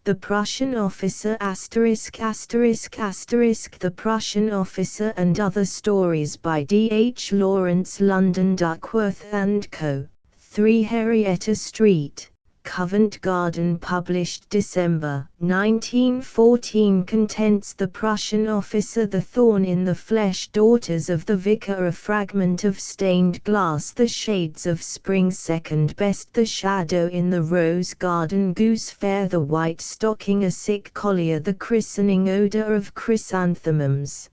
The Prussian officer ******** The Prussian officer and other stories by D. H. Lawrence, London, Duckworth & Co. 3 Henrietta Street, Covent Garden, published December 1914. Contents: The Prussian officer, the thorn in the flesh, daughters of the vicar, a fragment of stained glass, the shades of spring, second best, the shadow in the rose garden, goose fair, the white stocking, a sick collier, the christening, odor of chrysanthemums.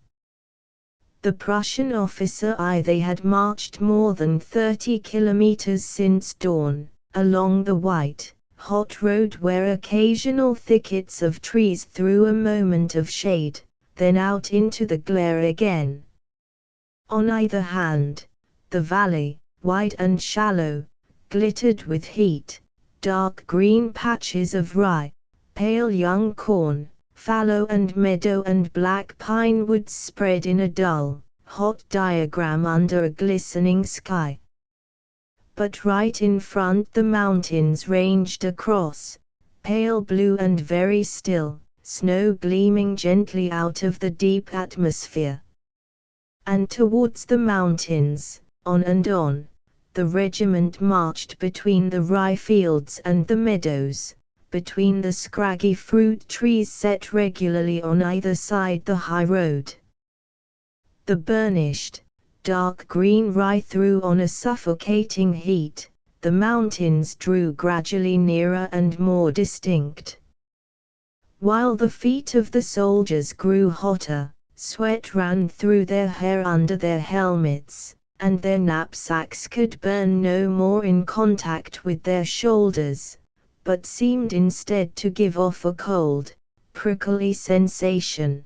The Prussian officer They had marched more than 30 kilometers since dawn, along the white, hot road where occasional thickets of trees threw a moment of shade, then out into the glare again. On either hand, the valley, wide and shallow, glittered with heat, dark green patches of rye, pale young corn, fallow and meadow and black pine woods spread in a dull, hot diagram under a glistening sky. But right in front the mountains ranged across, pale blue and very still, snow gleaming gently out of the deep atmosphere. And towards the mountains, on and on, the regiment marched between the rye fields and the meadows, between the scraggy fruit trees set regularly on either side the high road. The burnished, dark green rye threw on a suffocating heat, the mountains drew gradually nearer and more distinct. While the feet of the soldiers grew hotter, sweat ran through their hair under their helmets, and their knapsacks could burn no more in contact with their shoulders, but seemed instead to give off a cold, prickly sensation.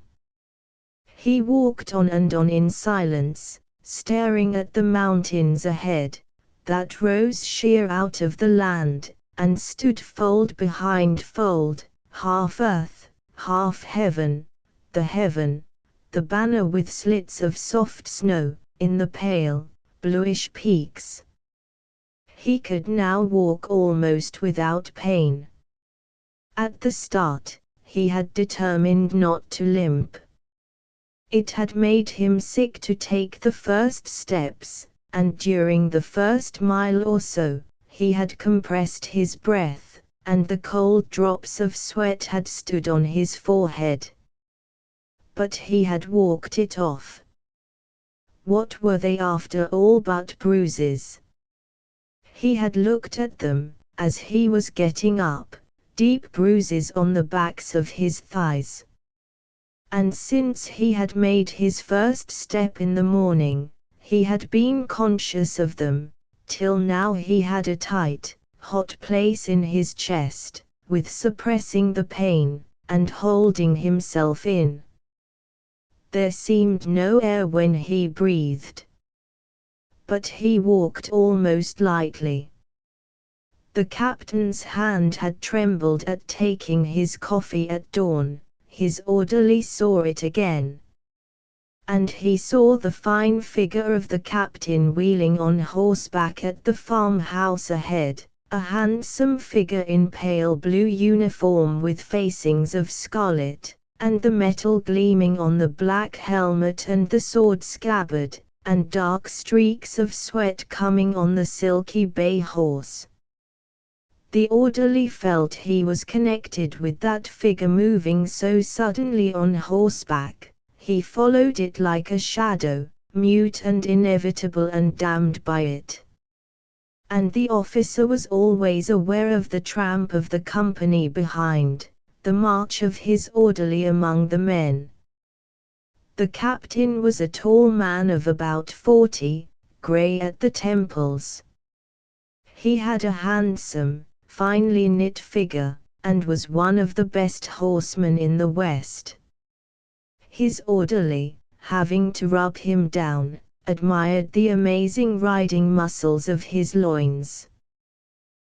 He walked on and on in silence, staring at the mountains ahead, that rose sheer out of the land, and stood fold behind fold, half earth, half heaven, the banner with slits of soft snow, in the pale, bluish peaks. He could now walk almost without pain. At the start, he had determined not to limp. It had made him sick to take the first steps, and during the first mile or so, he had compressed his breath, and the cold drops of sweat had stood on his forehead. But he had walked it off. What were they after all but bruises? He had looked at them, as he was getting up, deep bruises on the backs of his thighs. And since he had made his first step in the morning, he had been conscious of them, till now he had a tight, hot place in his chest, with suppressing the pain, and holding himself in. There seemed no air when he breathed. But he walked almost lightly. The captain's hand had trembled at taking his coffee at dawn. His orderly saw it again. And he saw the fine figure of the captain wheeling on horseback at the farmhouse ahead, a handsome figure in pale blue uniform with facings of scarlet, and the metal gleaming on the black helmet and the sword scabbard, and dark streaks of sweat coming on the silky bay horse. The orderly felt he was connected with that figure moving so suddenly on horseback. He followed it like a shadow, mute and inevitable and damned by it. And the officer was always aware of the tramp of the company behind, the march of his orderly among the men. The captain was a tall man of about 40, grey at the temples. He had a handsome, finely knit figure, and was one of the best horsemen in the West. His orderly, having to rub him down, admired the amazing riding muscles of his loins.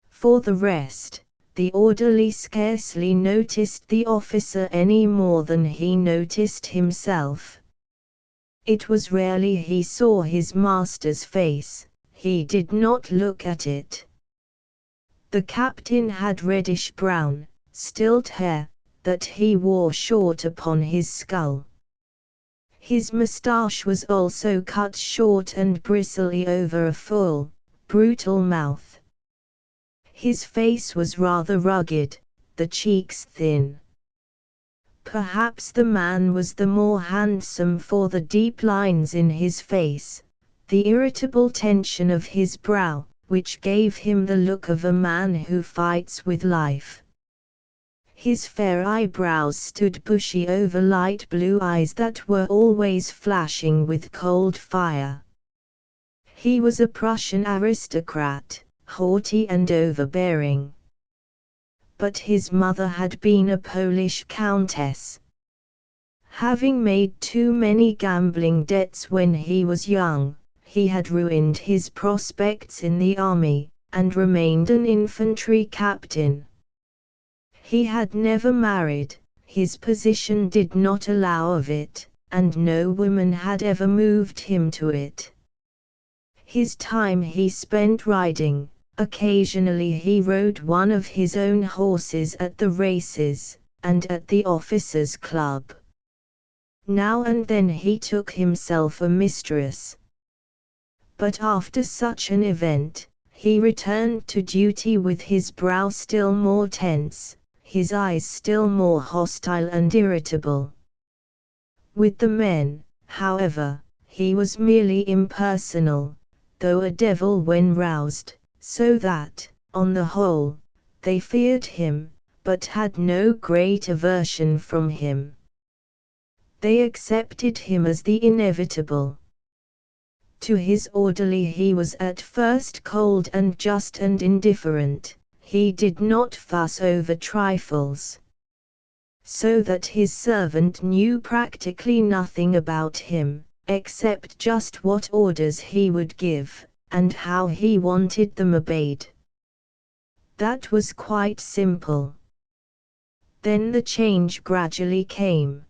For the rest, the orderly scarcely noticed the officer any more than he noticed himself. It was rarely he saw his master's face, he did not look at it. The captain had reddish-brown, stilt hair, that he wore short upon his skull. His moustache was also cut short and bristly over a full, brutal mouth. His face was rather rugged, the cheeks thin. Perhaps the man was the more handsome for the deep lines in his face, the irritable tension of his brow, which gave him the look of a man who fights with life. His fair eyebrows stood bushy over light blue eyes that were always flashing with cold fire. He was a Prussian aristocrat, haughty and overbearing. But his mother had been a Polish countess. Having made too many gambling debts when he was young, he had ruined his prospects in the army, and remained an infantry captain. He had never married, his position did not allow of it, and no woman had ever moved him to it. His time he spent riding. Occasionally he rode one of his own horses at the races, and at the officers' club. Now and then he took himself a mistress. But after such an event, he returned to duty with his brow still more tense, his eyes still more hostile and irritable. With the men, however, he was merely impersonal, though a devil when roused, so that, on the whole, they feared him, but had no great aversion from him. They accepted him as the inevitable. To his orderly he was at first cold and just and indifferent, he did not fuss over trifles. So that his servant knew practically nothing about him, except just what orders he would give, and how he wanted them obeyed. That was quite simple. Then the change gradually came.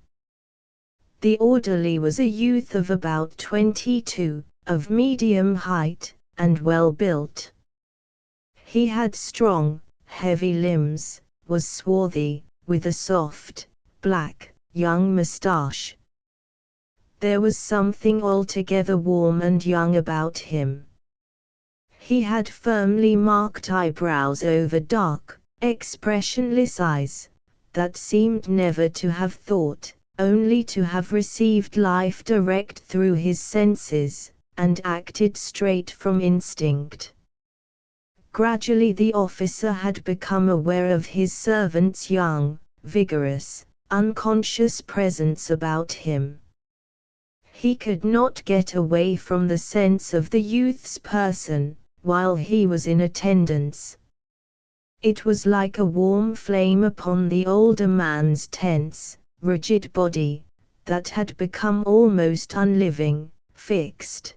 The orderly was a youth of about 22, of medium height, and well built. He had strong, heavy limbs, was swarthy, with a soft, black, young moustache. There was something altogether warm and young about him. He had firmly marked eyebrows over dark, expressionless eyes, that seemed never to have thought, only to have received life direct through his senses, and acted straight from instinct. Gradually the officer had become aware of his servant's young, vigorous, unconscious presence about him. He could not get away from the sense of the youth's person, while he was in attendance. It was like a warm flame upon the older man's tense, rigid body, that had become almost unliving, fixed.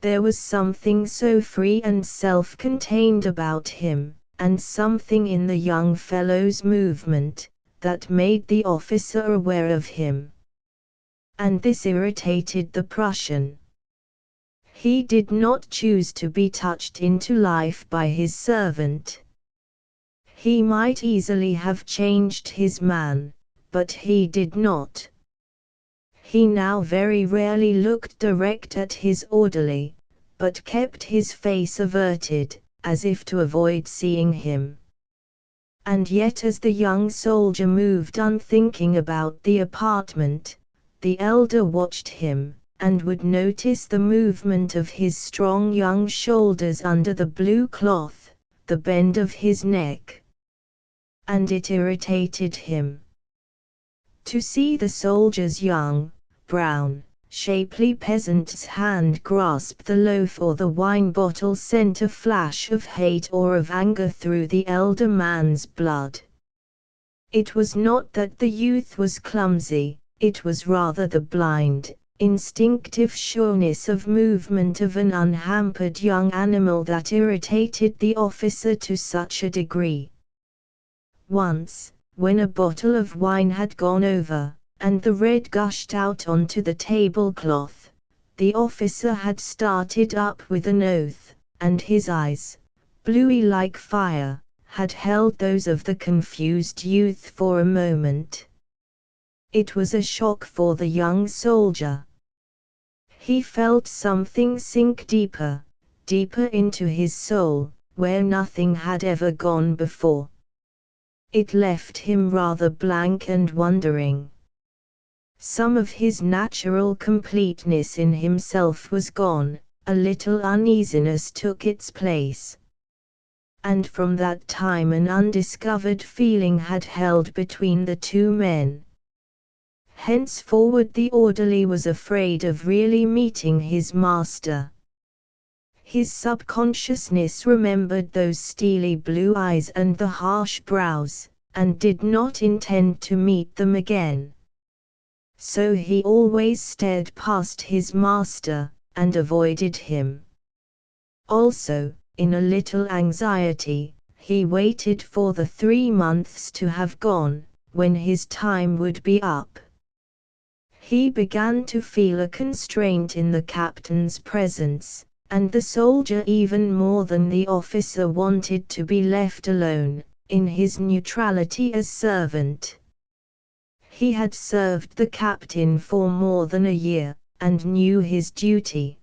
There was something so free and self-contained about him, and something in the young fellow's movement, that made the officer aware of him. And this irritated the Prussian. He did not choose to be touched into life by his servant. He might easily have changed his man, but he did not. He now very rarely looked direct at his orderly, but kept his face averted, as if to avoid seeing him. And yet as the young soldier moved unthinking about the apartment, the elder watched him, and would notice the movement of his strong young shoulders under the blue cloth, the bend of his neck. And it irritated him. To see the soldier's young, brown, shapely peasant's hand grasp the loaf or the wine bottle sent a flash of hate or of anger through the elder man's blood. It was not that the youth was clumsy, it was rather the blind, instinctive sureness of movement of an unhampered young animal that irritated the officer to such a degree. Once, when a bottle of wine had gone over, and the red gushed out onto the tablecloth, the officer had started up with an oath, and his eyes, bluey like fire, had held those of the confused youth for a moment. It was a shock for the young soldier. He felt something sink deeper, deeper into his soul, where nothing had ever gone before. It left him rather blank and wondering. Some of his natural completeness in himself was gone, a little uneasiness took its place. And from that time an undiscovered feeling had held between the two men. Henceforward the orderly was afraid of really meeting his master. His subconsciousness remembered those steely blue eyes and the harsh brows, and did not intend to meet them again. So he always stared past his master, and avoided him. Also, in a little anxiety, he waited for the 3 months to have gone, when his time would be up. He began to feel a constraint in the captain's presence, and the soldier even more than the officer wanted to be left alone, in his neutrality as servant. He had served the captain for more than a year, and knew his duty.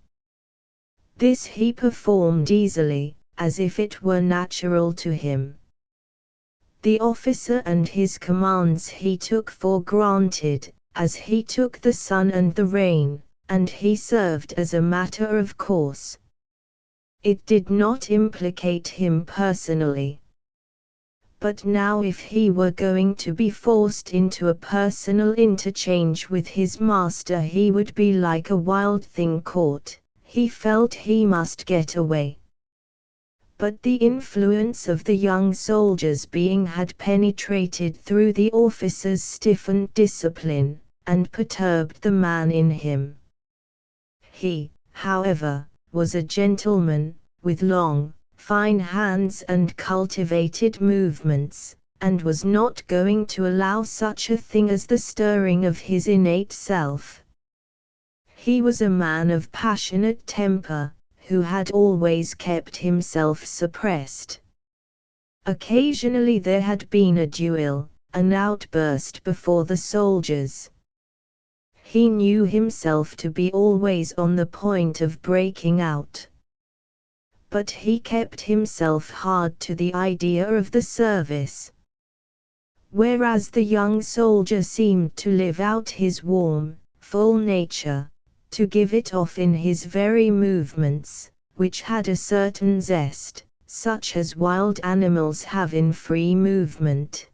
This he performed easily, as if it were natural to him. The officer and his commands he took for granted, as he took the sun and the rain, and he served as a matter of course. It did not implicate him personally. But now if he were going to be forced into a personal interchange with his master he would be like a wild thing caught. He felt he must get away. But the influence of the young soldier's being had penetrated through the officer's stiffened discipline, and perturbed the man in him. He, however, was a gentleman, with long, fine hands and cultivated movements, and was not going to allow such a thing as the stirring of his innate self. He was a man of passionate temper, who had always kept himself suppressed. Occasionally there had been a duel, an outburst before the soldiers. He knew himself to be always on the point of breaking out. But he kept himself hard to the idea of the service. Whereas the young soldier seemed to live out his warm, full nature, to give it off in his very movements, which had a certain zest, such as wild animals have in free movement.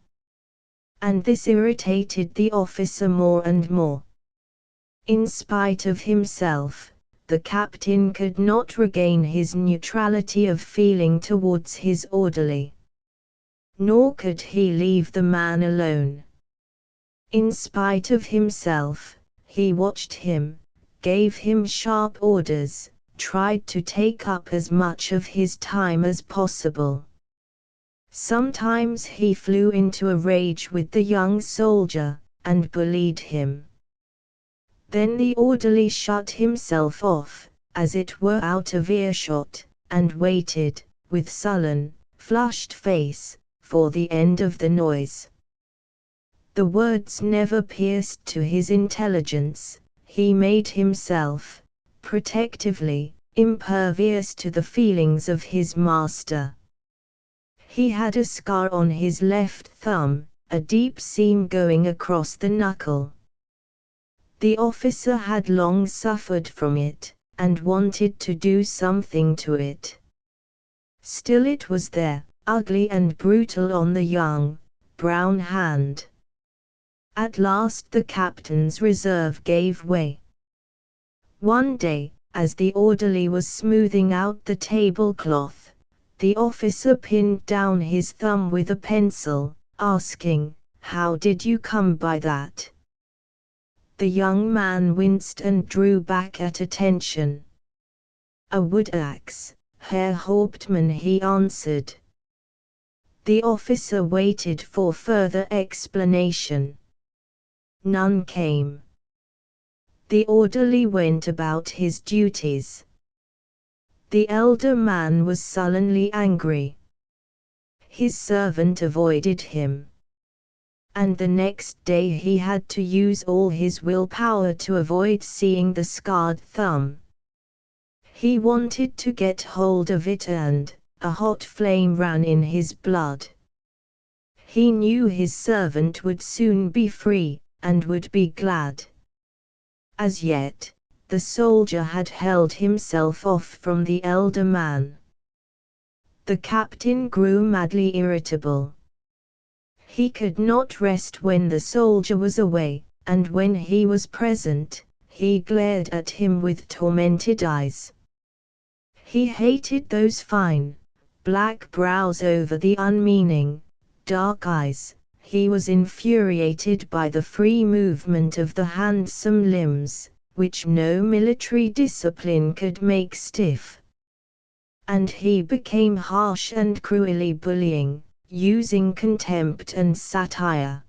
And this irritated the officer more and more. In spite of himself, the captain could not regain his neutrality of feeling towards his orderly. Nor could he leave the man alone. In spite of himself, he watched him, gave him sharp orders, tried to take up as much of his time as possible. Sometimes he flew into a rage with the young soldier, and bullied him. Then the orderly shut himself off, as it were out of earshot, and waited, with sullen, flushed face, for the end of the noise. The words never pierced to his intelligence. He made himself, protectively, impervious to the feelings of his master. He had a scar on his left thumb, a deep seam going across the knuckle. The officer had long suffered from it, and wanted to do something to it. Still it was there, ugly and brutal on the young, brown hand. At last the captain's reserve gave way. One day, as the orderly was smoothing out the tablecloth, the officer pinned down his thumb with a pencil, asking, "How did you come by that?" The young man winced and drew back at attention. "A wood axe, Herr Hauptmann," he answered. The officer waited for further explanation. None came. The orderly went about his duties. The elder man was sullenly angry. His servant avoided him. And the next day he had to use all his willpower to avoid seeing the scarred thumb. He wanted to get hold of it, and a hot flame ran in his blood. He knew his servant would soon be free, and would be glad. As yet, the soldier had held himself off from the elder man. The captain grew madly irritable. He could not rest when the soldier was away, and when he was present, he glared at him with tormented eyes. He hated those fine, black brows over the unmeaning, dark eyes. He was infuriated by the free movement of the handsome limbs, which no military discipline could make stiff. And he became harsh and cruelly bullying, using contempt and satire.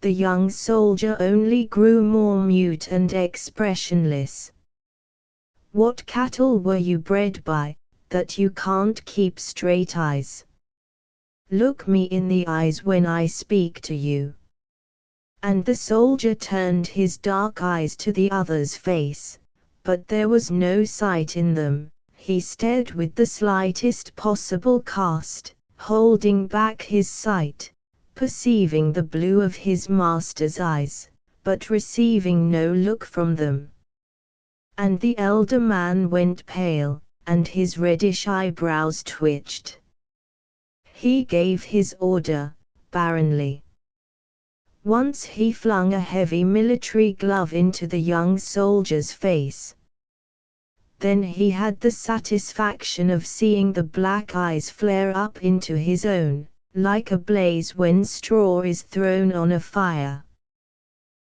The young soldier only grew more mute and expressionless. What cattle were you bred by, that you can't keep straight eyes? Look me in the eyes when I speak to you. And the soldier turned his dark eyes to the other's face, but there was no sight in them. He stared with the slightest possible cast, holding back his sight, perceiving the blue of his master's eyes, but receiving no look from them. And the elder man went pale, and his reddish eyebrows twitched. He gave his order, barrenly. Once he flung a heavy military glove into the young soldier's face. Then he had the satisfaction of seeing the black eyes flare up into his own, like a blaze when straw is thrown on a fire.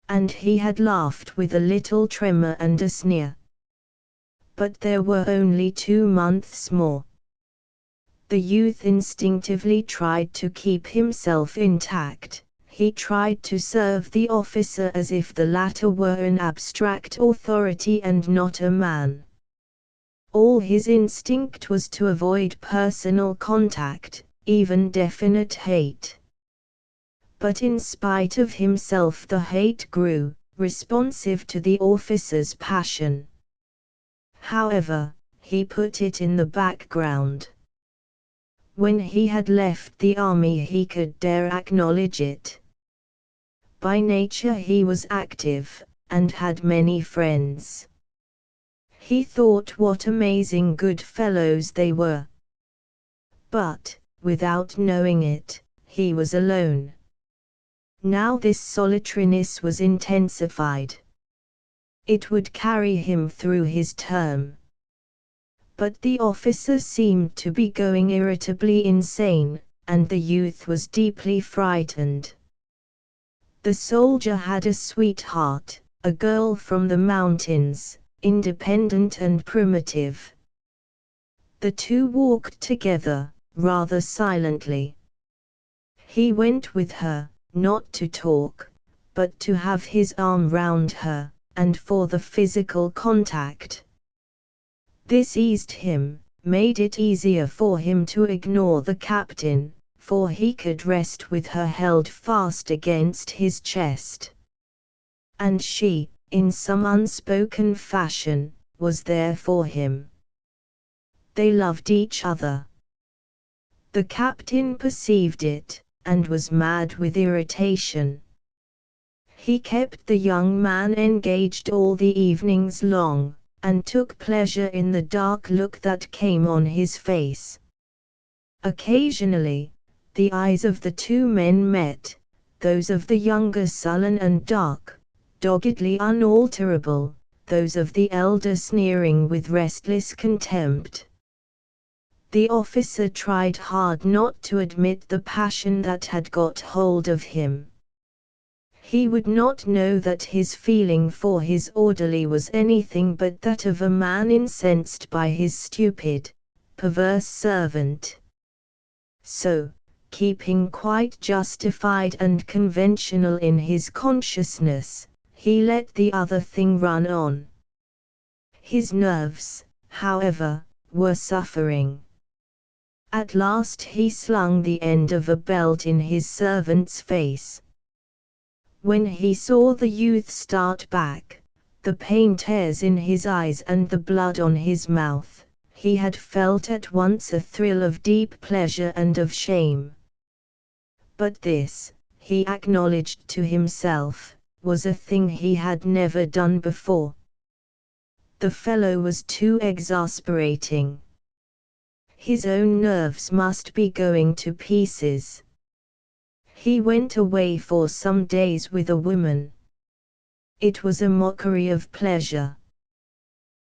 And he had laughed with a little tremor and a sneer. But there were only 2 months more. The youth instinctively tried to keep himself intact. He tried to serve the officer as if the latter were an abstract authority and not a man. All his instinct was to avoid personal contact, even definite hate. But in spite of himself the hate grew, responsive to the officer's passion. However, he put it in the background. When he had left the army he could dare acknowledge it. By nature he was active, and had many friends. He thought what amazing good fellows they were. But, without knowing it, he was alone. Now this solitariness was intensified. It would carry him through his term. But the officer seemed to be going irritably insane, and the youth was deeply frightened. The soldier had a sweetheart, a girl from the mountains, independent and primitive. The two walked together, rather silently. He went with her, not to talk, but to have his arm round her, and for the physical contact. This eased him, made it easier for him to ignore the captain, for he could rest with her held fast against his chest. And she, in some unspoken fashion, was there for him. They loved each other. The captain perceived it, and was mad with irritation. He kept the young man engaged all the evenings long, and took pleasure in the dark look that came on his face. Occasionally, the eyes of the two men met, those of the younger sullen and dark, doggedly unalterable, those of the elder sneering with restless contempt. The officer tried hard not to admit the passion that had got hold of him. He would not know that his feeling for his orderly was anything but that of a man incensed by his stupid, perverse servant. So, keeping quite justified and conventional in his consciousness, he let the other thing run on. His nerves, however, were suffering. At last he slung the end of a belt in his servant's face. When he saw the youth start back, the pain tears in his eyes and the blood on his mouth, he had felt at once a thrill of deep pleasure and of shame. But this, he acknowledged to himself, was a thing he had never done before. The fellow was too exasperating. His own nerves must be going to pieces. He went away for some days with a woman. It was a mockery of pleasure.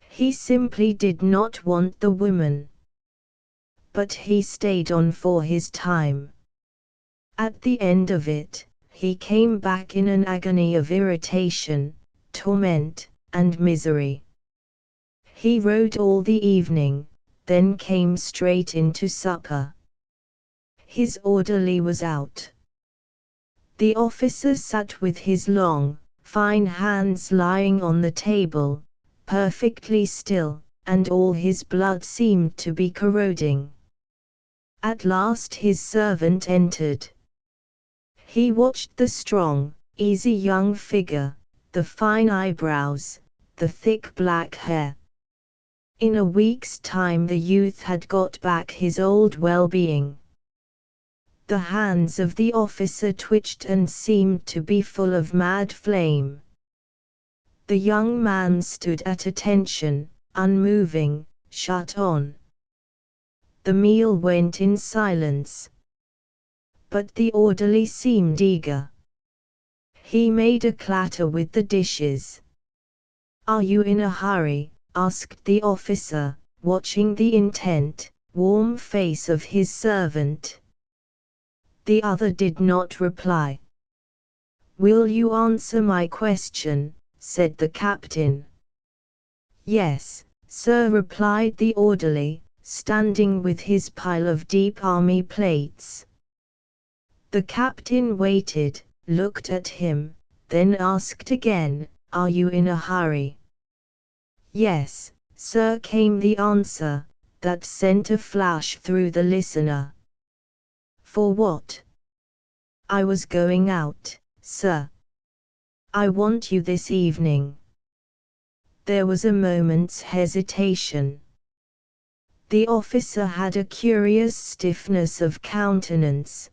He simply did not want the woman. But he stayed on for his time. At the end of it, he came back in an agony of irritation, torment, and misery. He rode all the evening, then came straight into supper. His orderly was out. The officer sat with his long, fine hands lying on the table, perfectly still, and all his blood seemed to be corroding. At last his servant entered. He watched the strong, easy young figure, the fine eyebrows, the thick black hair. In a week's time the youth had got back his old well-being. The hands of the officer twitched and seemed to be full of mad flame. The young man stood at attention, unmoving, shut on. The meal went in silence. But the orderly seemed eager. He made a clatter with the dishes. "Are you in a hurry?" asked the officer, watching the intent, warm face of his servant. The other did not reply. "Will you answer my question?" said the captain. "Yes, sir," replied the orderly, standing with his pile of deep army plates. The captain waited, looked at him, then asked again, "Are you in a hurry?" "Yes, sir," came the answer, that sent a flash through the listener. "For what?" "I was going out, sir." "I want you this evening." There was a moment's hesitation. The officer had a curious stiffness of countenance.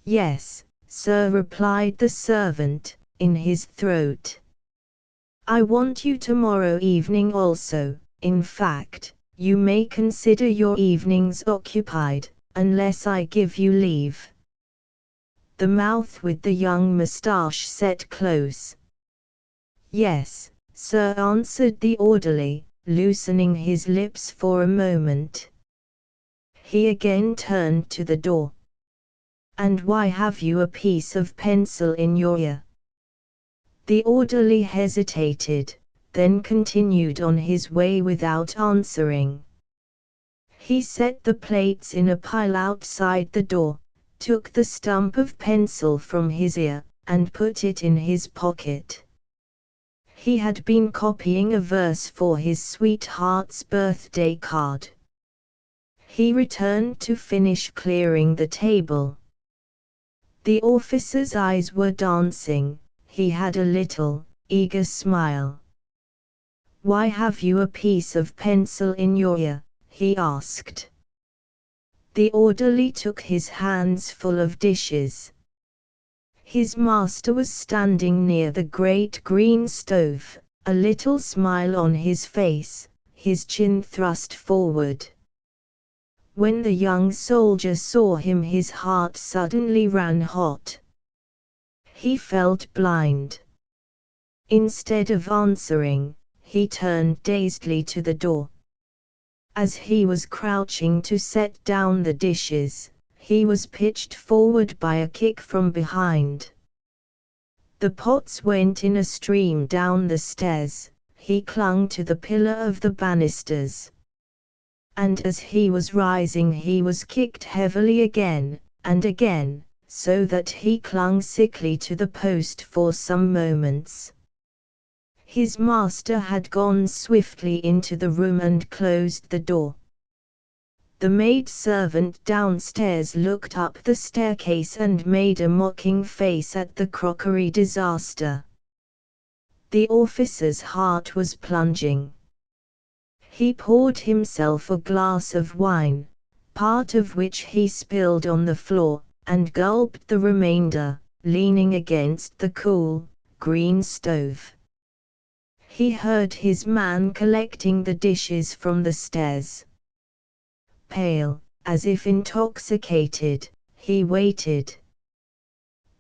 "Yes, sir," replied the servant, in his throat. "I want you tomorrow evening also. In fact, you may consider your evenings occupied, unless I give you leave." The mouth with the young moustache set close. "Yes, sir," answered the orderly, loosening his lips for a moment. He again turned to the door. "And why have you a piece of pencil in your ear?" The orderly hesitated, then continued on his way without answering. He set the plates in a pile outside the door, took the stump of pencil from his ear, and put it in his pocket. He had been copying a verse for his sweetheart's birthday card. He returned to finish clearing the table. The officer's eyes were dancing, he had a little, eager smile. "Why have you a piece of pencil in your ear?" he asked. The orderly took his hands full of dishes. His master was standing near the great green stove, a little smile on his face, his chin thrust forward. When the young soldier saw him, his heart suddenly ran hot. He felt blind. Instead of answering, he turned dazedly to the door. As he was crouching to set down the dishes, he was pitched forward by a kick from behind. The pots went in a stream down the stairs, he clung to the pillar of the banisters. And as he was rising he was kicked heavily again, and again, so that he clung sickly to the post for some moments. His master had gone swiftly into the room and closed the door. The maid-servant downstairs looked up the staircase and made a mocking face at the crockery disaster. The officer's heart was plunging. He poured himself a glass of wine, part of which he spilled on the floor, and gulped the remainder, leaning against the cool, green stove. He heard his man collecting the dishes from the stairs. Pale, as if intoxicated, he waited.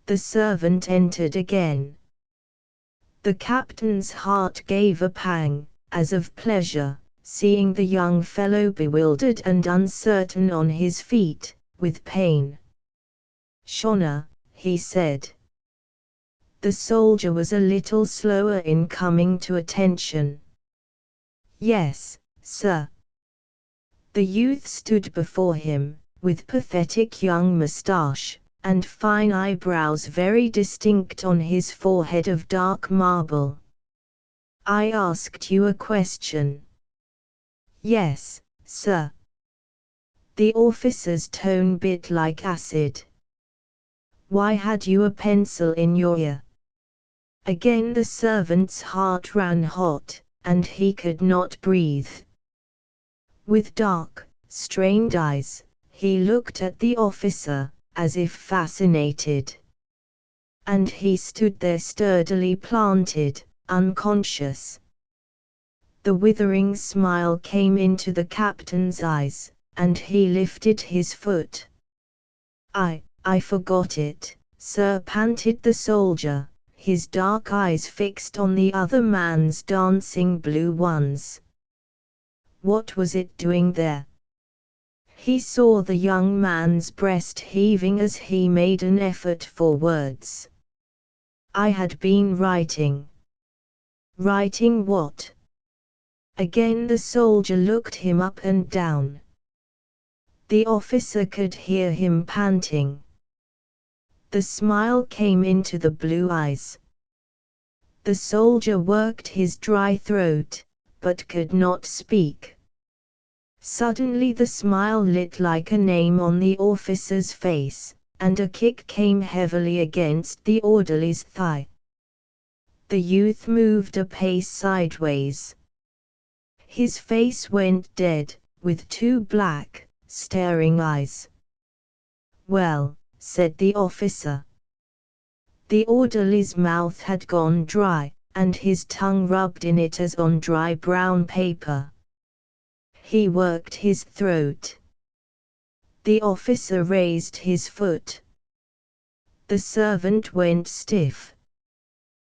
The servant entered again. The captain's heart gave a pang, as of pleasure, seeing the young fellow bewildered and uncertain on his feet, with pain. "Schöner," he said. The soldier was a little slower in coming to attention. "Yes, sir." The youth stood before him, with pathetic young moustache, and fine eyebrows very distinct on his forehead of dark marble. "I asked you a question." "Yes, sir." The officer's tone bit like acid. "Why had you a pencil in your ear?" Again the servant's heart ran hot, and he could not breathe. With dark, strained eyes, he looked at the officer, as if fascinated. And he stood there sturdily planted, unconscious. The withering smile came into the captain's eyes, and he lifted his foot. I forgot it, sir," panted the soldier, his dark eyes fixed on the other man's dancing blue ones. "What was it doing there?" He saw the young man's breast heaving as he made an effort for words. "I had been writing." "Writing what?" Again the soldier looked him up and down. The officer could hear him panting. The smile came into the blue eyes. The soldier worked his dry throat, but could not speak. Suddenly the smile lit like a name on the officer's face, and a kick came heavily against the orderly's thigh. The youth moved a pace sideways. His face went dead, with two black, staring eyes. "Well," said the officer. The orderly's mouth had gone dry, and his tongue rubbed in it as on dry brown paper. He worked his throat. The officer raised his foot. The servant went stiff.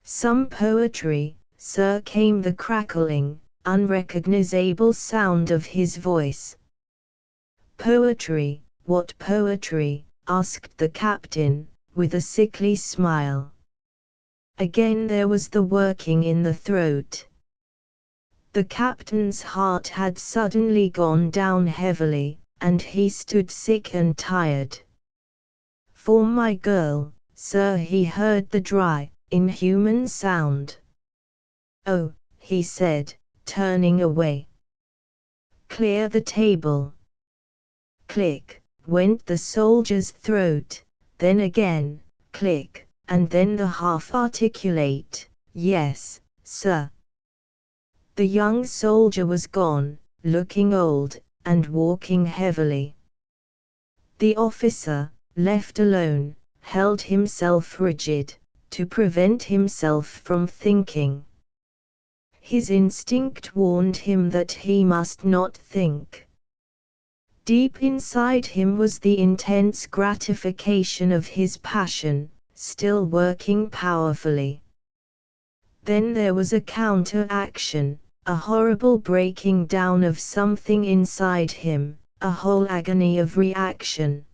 "Some poetry, sir," came the crackling, unrecognizable sound of his voice. "Poetry, what poetry?" asked the captain, with a sickly smile. Again there was the working in the throat. The captain's heart had suddenly gone down heavily, and he stood sick and tired. "For my girl, sir," he heard the dry, inhuman sound. "Oh," he said, turning away. "Clear the table." Click, went the soldier's throat, then again, click, and then the half-articulate, "Yes, sir." The young soldier was gone, looking old, and walking heavily. The officer, left alone, held himself rigid, to prevent himself from thinking. His instinct warned him that he must not think. Deep inside him was the intense gratification of his passion, still working powerfully. Then there was a counter-action, a horrible breaking down of something inside him, a whole agony of reaction.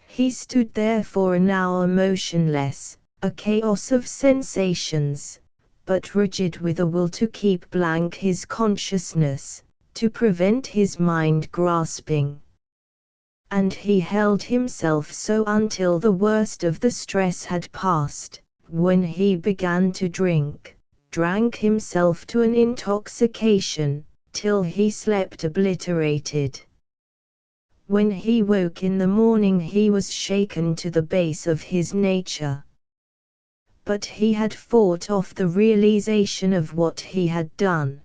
He stood there for an hour motionless, a chaos of sensations, but rigid with a will to keep blank his consciousness, to prevent his mind grasping. And he held himself so until the worst of the stress had passed, when he began to drank himself to an intoxication, till he slept obliterated. When he woke in the morning he was shaken to the base of his nature. But he had fought off the realization of what he had done.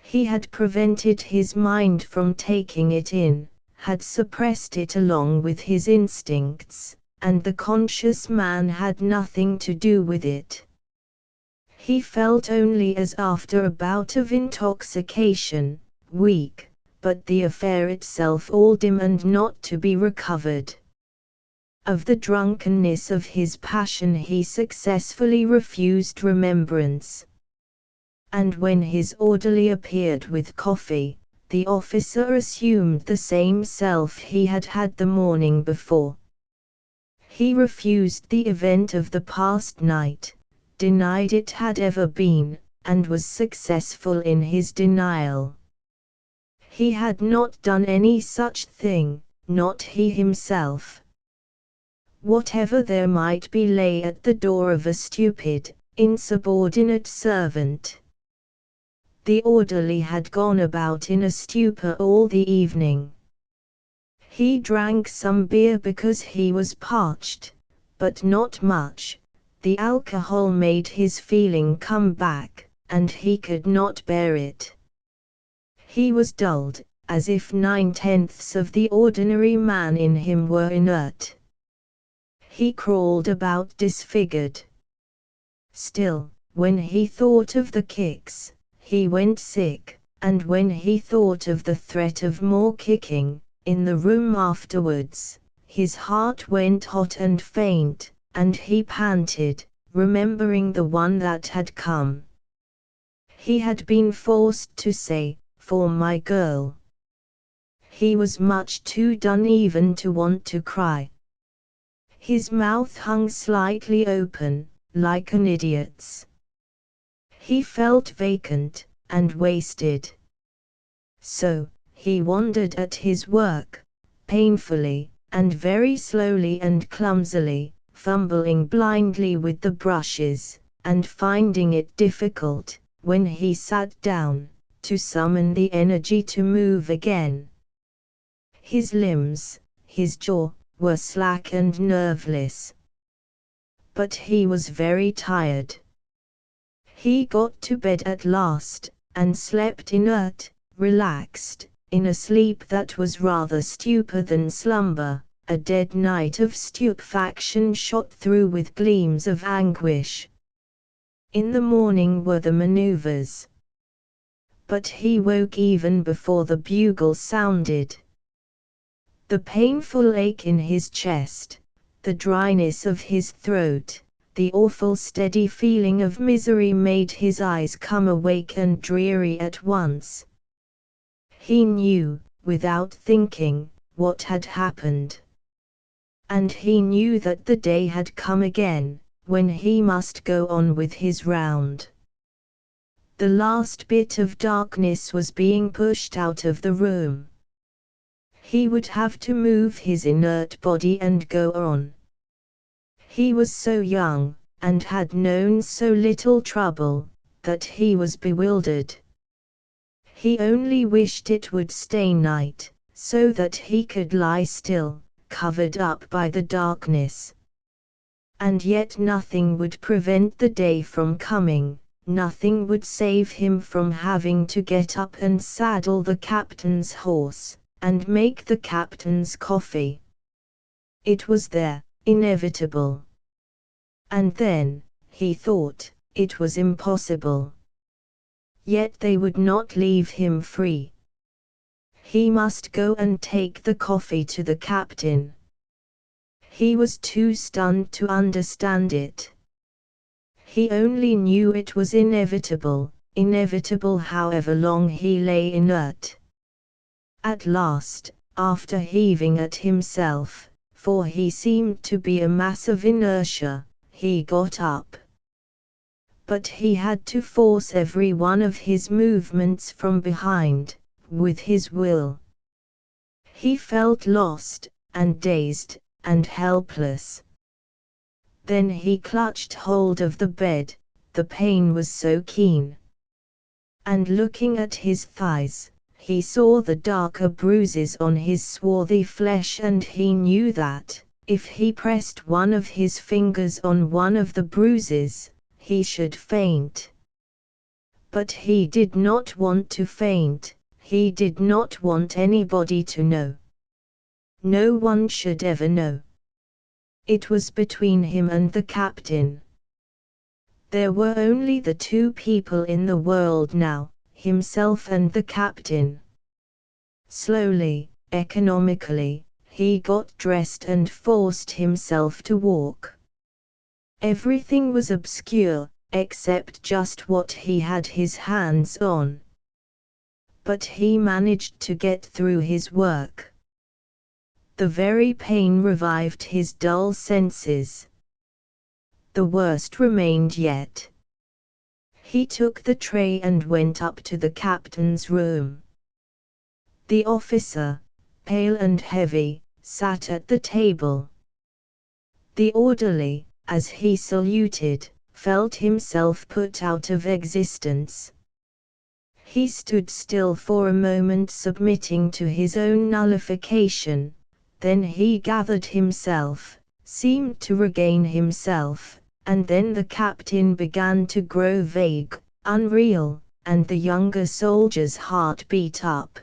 He had prevented his mind from taking it in, had suppressed it along with his instincts, and the conscious man had nothing to do with it. He felt only as after a bout of intoxication, weak, but the affair itself all dim and not to be recovered. Of the drunkenness of his passion he successfully refused remembrance. And when his orderly appeared with coffee, the officer assumed the same self he had had the morning before. He refused the event of the past night, denied it had ever been, and was successful in his denial. He had not done any such thing, not he himself. Whatever there might be lay at the door of a stupid, insubordinate servant. The orderly had gone about in a stupor all the evening. He drank some beer because he was parched, but not much. The alcohol made his feeling come back, and he could not bear it. He was dulled, as if 9/10 of the ordinary man in him were inert. He crawled about disfigured. Still, when he thought of the kicks, he went sick, and when he thought of the threat of more kicking, in the room afterwards, his heart went hot and faint, and he panted, remembering the one that had come. He had been forced to say, "For my girl." He was much too done even to want to cry. His mouth hung slightly open, like an idiot's. He felt vacant, and wasted. So, he wandered at his work, painfully, and very slowly and clumsily, fumbling blindly with the brushes, and finding it difficult, when he sat down, to summon the energy to move again. His limbs, his jaw, were slack and nerveless. But he was very tired. He got to bed at last, and slept inert, relaxed, in a sleep that was rather stupor than slumber, a dead night of stupefaction shot through with gleams of anguish. In the morning were the maneuvers. But he woke even before the bugle sounded. The painful ache in his chest, the dryness of his throat, the awful steady feeling of misery made his eyes come awake and dreary at once. He knew, without thinking, what had happened. And he knew that the day had come again, when he must go on with his round. The last bit of darkness was being pushed out of the room. He would have to move his inert body and go on. He was so young, and had known so little trouble, that he was bewildered. He only wished it would stay night, so that he could lie still, covered up by the darkness. And yet nothing would prevent the day from coming, nothing would save him from having to get up and saddle the captain's horse, and make the captain's coffee. It was there, inevitable. And then, he thought, it was impossible. Yet they would not leave him free. He must go and take the coffee to the captain. He was too stunned to understand it. He only knew it was inevitable, inevitable however long he lay inert. At last, after heaving at himself, for he seemed to be a mass of inertia, he got up. But he had to force every one of his movements from behind, with his will. He felt lost, and dazed, and helpless. Then he clutched hold of the bed, the pain was so keen. And looking at his thighs, He saw the darker bruises on his swarthy flesh, and he knew that, if he pressed one of his fingers on one of the bruises, he should faint. But he did not want to faint, he did not want anybody to know. No one should ever know. It was between him and the captain. There were only the two people in the world now, himself and the captain. Slowly, economically, he got dressed and forced himself to walk. Everything was obscure, except just what he had his hands on. But he managed to get through his work. The very pain revived his dull senses. The worst remained yet. He took the tray and went up to the captain's room. The officer, pale and heavy, sat at the table. The orderly, as he saluted, felt himself put out of existence. He stood still for a moment, submitting to his own nullification. Then he gathered himself, seemed to regain himself, and then the captain began to grow vague, unreal, and the younger soldier's heart beat up.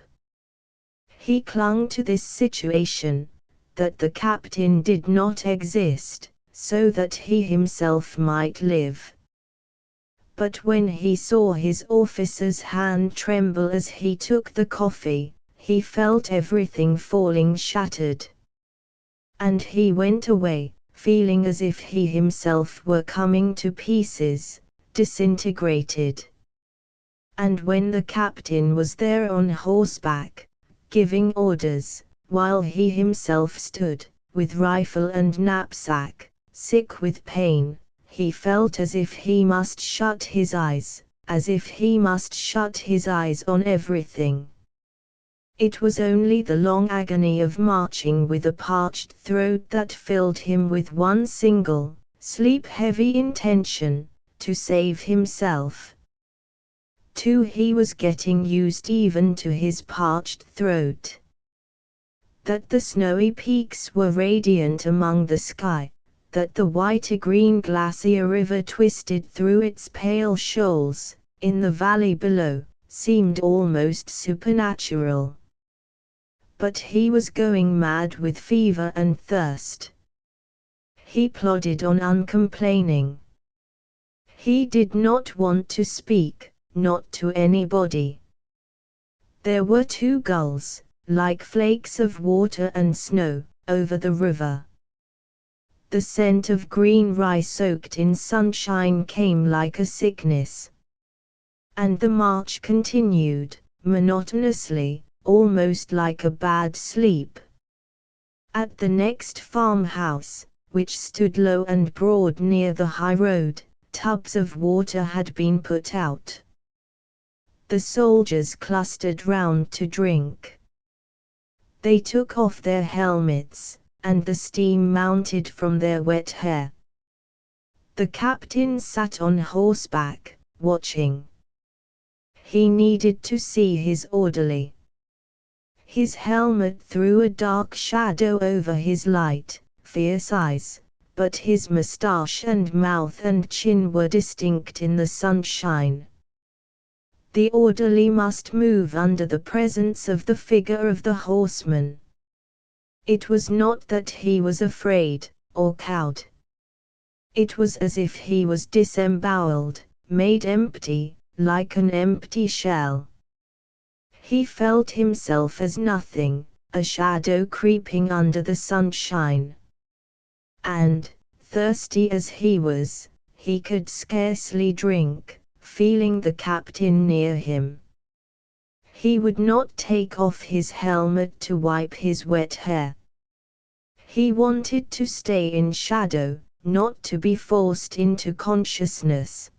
He clung to this situation, that the captain did not exist, so that he himself might live. But when he saw his officer's hand tremble as he took the coffee, he felt everything falling shattered. And he went away, feeling as if he himself were coming to pieces, disintegrated. And when the captain was there on horseback, giving orders, while he himself stood, with rifle and knapsack, sick with pain, he felt as if he must shut his eyes, as if he must shut his eyes on everything. It was only the long agony of marching with a parched throat that filled him with one single, sleep-heavy intention, to save himself. Too, he was getting used even to his parched throat. That the snowy peaks were radiant among the sky, that the white-green glacier river twisted through its pale shoals, in the valley below, seemed almost supernatural. But he was going mad with fever and thirst. He plodded on uncomplaining. He did not want to speak, not to anybody. There were two gulls, like flakes of water and snow, over the river. The scent of green rye soaked in sunshine came like a sickness. And the march continued, monotonously, almost like a bad sleep. At the next farmhouse, which stood low and broad near the high road, tubs of water had been put out. The soldiers clustered round to drink. They took off their helmets, and the steam mounted from their wet hair. The captain sat on horseback, watching. He needed to see his orderly. His helmet threw a dark shadow over his light, fierce eyes, but his moustache and mouth and chin were distinct in the sunshine. The orderly must move under the presence of the figure of the horseman. It was not that he was afraid, or cowed. It was as if he was disemboweled, made empty, like an empty shell. He felt himself as nothing, a shadow creeping under the sunshine. And, thirsty as he was, he could scarcely drink, feeling the captain near him. He would not take off his helmet to wipe his wet hair. He wanted to stay in shadow, not to be forced into consciousness.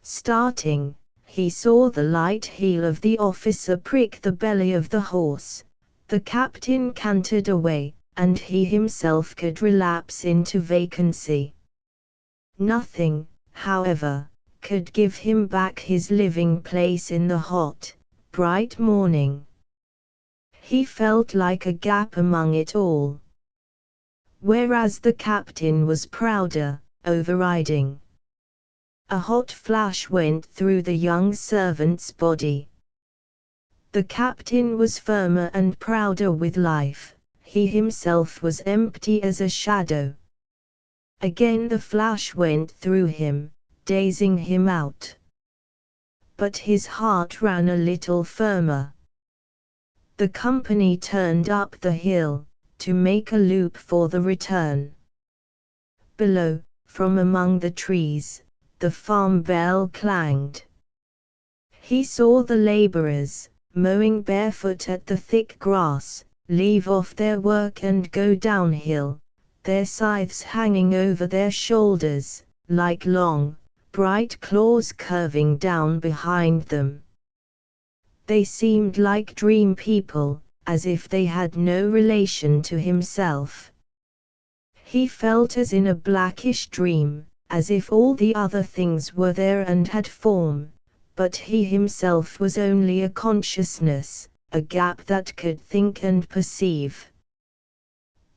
Starting, he saw the light heel of the officer prick the belly of the horse. The captain cantered away, and he himself could relapse into vacancy. Nothing, however, could give him back his living place in the hot, bright morning. He felt like a gap among it all. Whereas the captain was prouder, overriding. A hot flash went through the young servant's body. The captain was firmer and prouder with life, he himself was empty as a shadow. Again the flash went through him, dazing him out. But his heart ran a little firmer. The company turned up the hill, to make a loop for the return. Below, from among the trees, the farm bell clanged. He saw the laborers, mowing barefoot at the thick grass, leave off their work and go downhill, their scythes hanging over their shoulders, like long, bright claws curving down behind them. They seemed like dream people, as if they had no relation to himself. He felt as in a blackish dream, as if all the other things were there and had form, but he himself was only a consciousness, a gap that could think and perceive.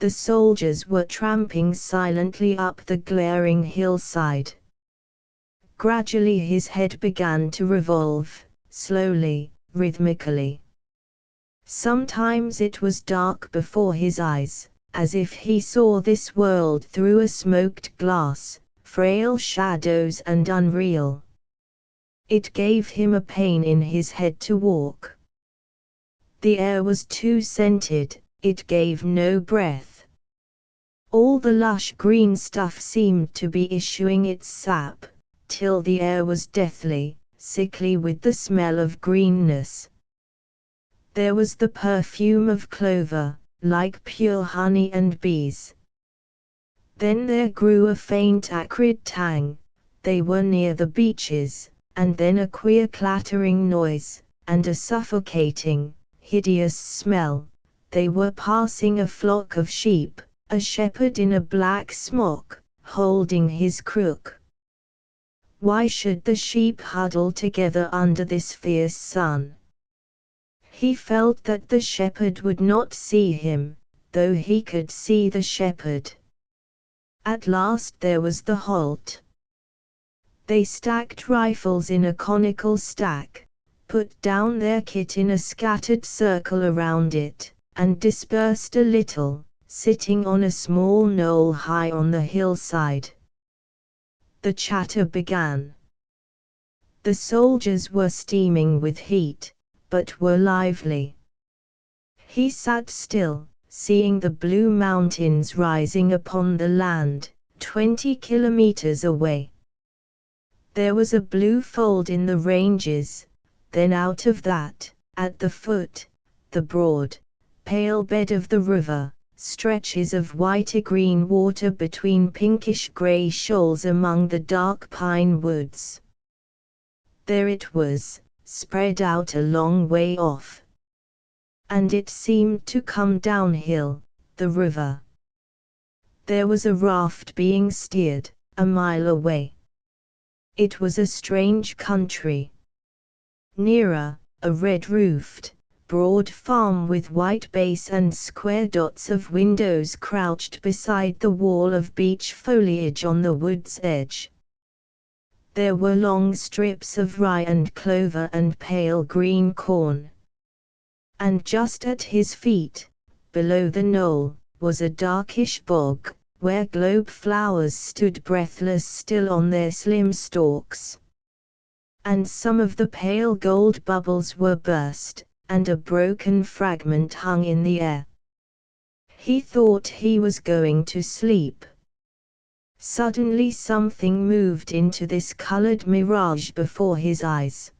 The soldiers were tramping silently up the glaring hillside. Gradually his head began to revolve, slowly, rhythmically. Sometimes it was dark before his eyes, as if he saw this world through a smoked glass, frail shadows and unreal. It gave him a pain in his head to walk. The air was too scented, it gave no breath. All the lush green stuff seemed to be issuing its sap, till the air was deathly, sickly with the smell of greenness. There was the perfume of clover, like pure honey and bees. Then there grew a faint acrid tang, they were near the beeches, and then a queer clattering noise, and a suffocating, hideous smell. They were passing a flock of sheep, a shepherd in a black smock, holding his crook. Why should the sheep huddle together under this fierce sun? He felt that the shepherd would not see him, though he could see the shepherd. At last there was the halt. They stacked rifles in a conical stack, put down their kit in a scattered circle around it, and dispersed a little, sitting on a small knoll high on the hillside. The chatter began. The soldiers were steaming with heat, but were lively. He sat still, seeing the blue mountains rising upon the land, 20 kilometers away. There was a blue fold in the ranges, then out of that, at the foot, the broad, pale bed of the river, stretches of white-green water between pinkish-grey shoals among the dark pine woods. There it was, spread out a long way off. And it seemed to come downhill, the river. There was a raft being steered, a mile away. It was a strange country. Nearer, a red-roofed, broad farm with white base and square dots of windows crouched beside the wall of beech foliage on the wood's edge. There were long strips of rye and clover and pale green corn. And just at his feet, below the knoll, was a darkish bog, where globe flowers stood breathless still on their slim stalks. And some of the pale gold bubbles were burst, and a broken fragment hung in the air. He thought he was going to sleep. Suddenly something moved into this colored mirage before his eyes.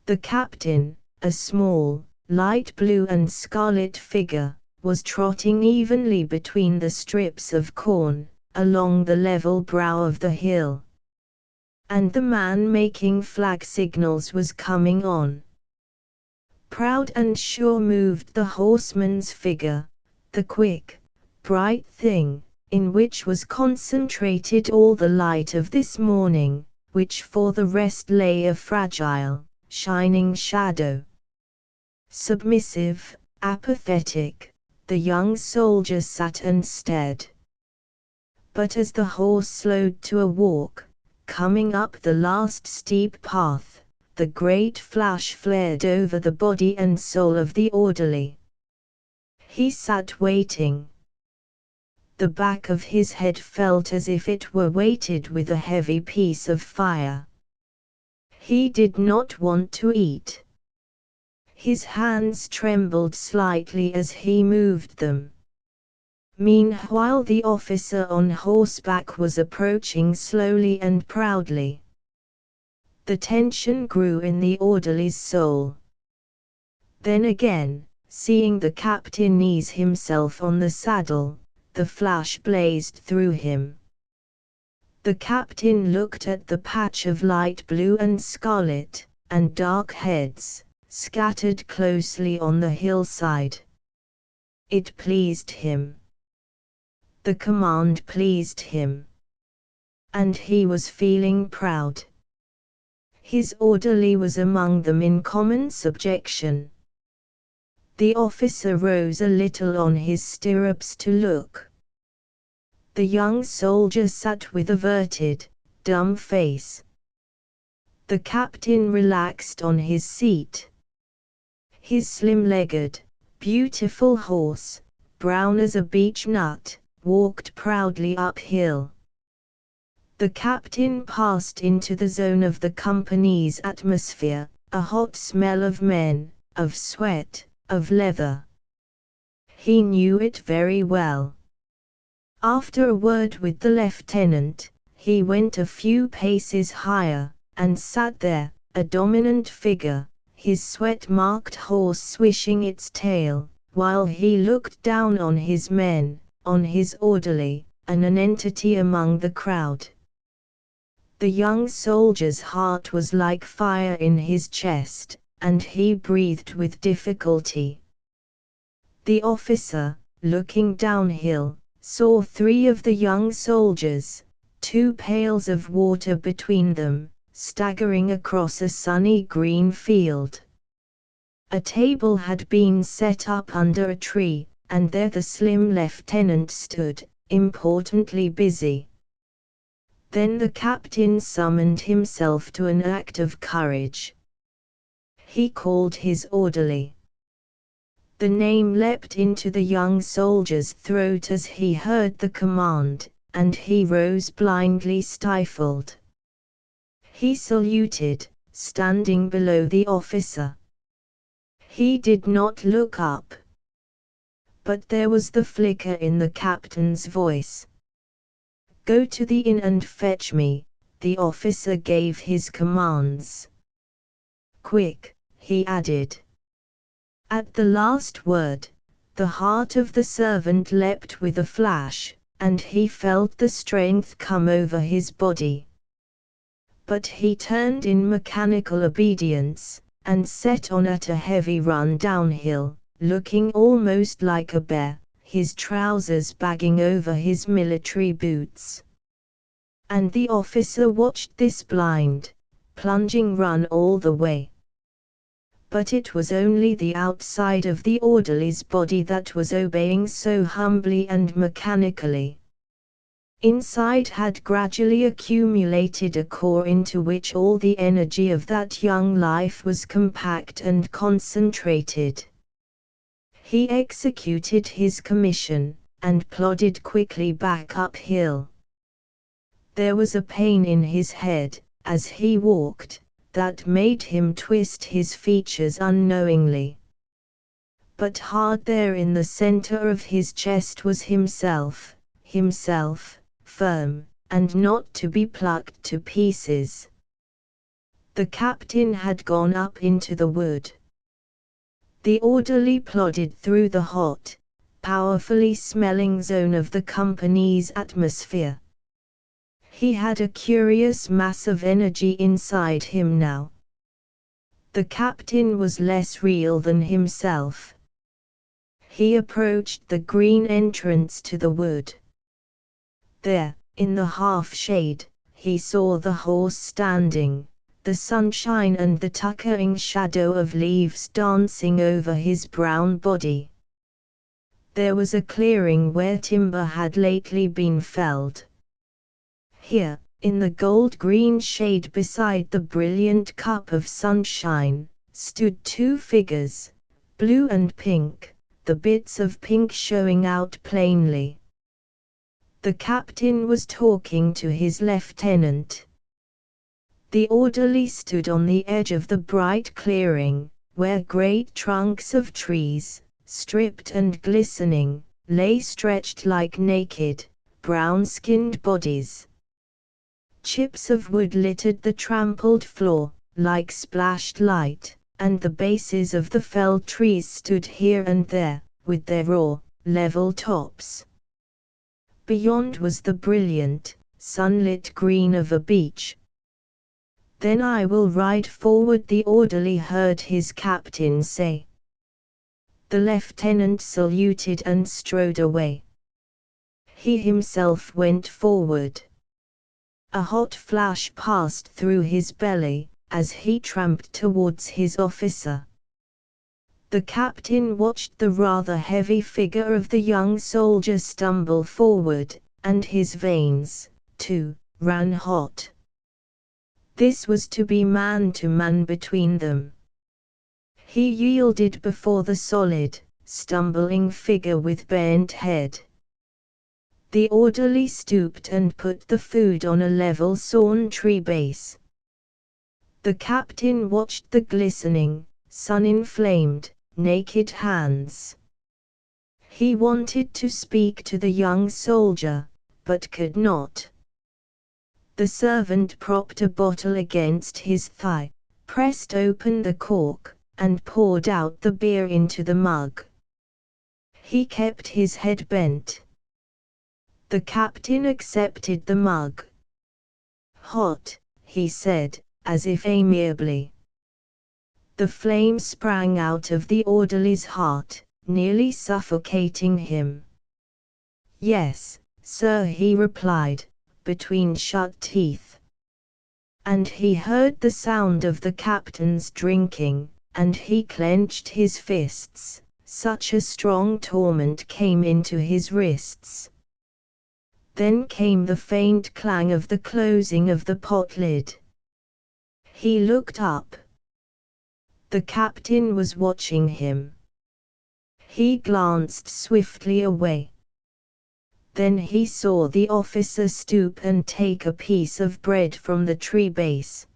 The captain, a small, light blue and scarlet figure, was trotting evenly between the strips of corn, along the level brow of the hill. And the man making flag signals was coming on. Proud and sure moved the horseman's figure, the quick, bright thing, in which was concentrated all the light of this morning, which for the rest lay a fragile, shining shadow. Submissive, apathetic, the young soldier sat and stared. But as the horse slowed to a walk, coming up the last steep path, the great flash flared over the body and soul of the orderly. He sat waiting. The back of his head felt as if it were weighted with a heavy piece of fire. He did not want to eat. His hands trembled slightly as he moved them. Meanwhile the officer on horseback was approaching slowly and proudly. The tension grew in the orderly's soul. Then again, seeing the captain ease himself on the saddle, the flash blazed through him. The captain looked at the patch of light blue and scarlet, and dark heads, scattered closely on the hillside. It pleased him. The command pleased him. And he was feeling proud. His orderly was among them in common subjection. The officer rose a little on his stirrups to look. The young soldier sat with averted, dumb face. The captain relaxed on his seat. His slim-legged, beautiful horse, brown as a beech nut, walked proudly uphill. The captain passed into the zone of the company's atmosphere, a hot smell of men, of sweat, of leather. He knew it very well. After a word with the lieutenant, he went a few paces higher, and sat there, a dominant figure, his sweat-marked horse swishing its tail, while he looked down on his men, on his orderly, an entity among the crowd. The young soldier's heart was like fire in his chest, and he breathed with difficulty. The officer, looking downhill, saw three of the young soldiers, 2 pails of water between them, staggering across a sunny green field. A table had been set up under a tree, and there the slim lieutenant stood, importantly busy. Then the captain summoned himself to an act of courage. He called his orderly. The name leapt into the young soldier's throat as he heard the command, and he rose blindly stifled. He saluted, standing below the officer. He did not look up. But there was the flicker in the captain's voice. "Go to the inn and fetch me," the officer gave his commands. "Quick," he added. At the last word, the heart of the servant leapt with a flash, and he felt the strength come over his body. But he turned in mechanical obedience, and set on at a heavy run downhill, looking almost like a bear, his trousers bagging over his military boots. And the officer watched this blind, plunging run all the way. But it was only the outside of the orderly's body that was obeying so humbly and mechanically. Inside had gradually accumulated a core into which all the energy of that young life was compact and concentrated. He executed his commission, and plodded quickly back uphill. There was a pain in his head, as he walked, that made him twist his features unknowingly. But hard there in the center of his chest was himself, firm, and not to be plucked to pieces. The captain had gone up into the wood. The orderly plodded through the hot, powerfully smelling zone of the company's atmosphere. He had a curious mass of energy inside him now. The captain was less real than himself. He approached the green entrance to the wood. There, in the half-shade, he saw the horse standing, the sunshine and the tuckering shadow of leaves dancing over his brown body. There was a clearing where timber had lately been felled. Here, in the gold-green shade beside the brilliant cup of sunshine, stood two figures, blue and pink, the bits of pink showing out plainly. The captain was talking to his lieutenant. The orderly stood on the edge of the bright clearing, where great trunks of trees, stripped and glistening, lay stretched like naked, brown-skinned bodies. Chips of wood littered the trampled floor, like splashed light, and the bases of the felled trees stood here and there, with their raw, level tops. Beyond was the brilliant, sunlit green of a beach. "Then I will ride forward," the orderly heard his captain say. The lieutenant saluted and strode away. He himself went forward. A hot flash passed through his belly, as he tramped towards his officer. The captain watched the rather heavy figure of the young soldier stumble forward, and his veins, too, ran hot. This was to be man-to-man between them. He yielded before the solid, stumbling figure with bent head. The orderly stooped and put the food on a level sawn tree base. The captain watched the glistening, sun-inflamed, naked hands. He wanted to speak to the young soldier, but could not. The servant propped a bottle against his thigh, pressed open the cork, and poured out the beer into the mug. He kept his head bent. The captain accepted the mug. "Hot," he said, as if amiably. The flame sprang out of the orderly's heart, nearly suffocating him. "Yes, sir," he replied, between shut teeth. And he heard the sound of the captain's drinking, and he clenched his fists, such a strong torment came into his wrists. Then came the faint clang of the closing of the pot lid. He looked up. The captain was watching him. He glanced swiftly away. Then he saw the officer stoop and take a piece of bread from the tree base.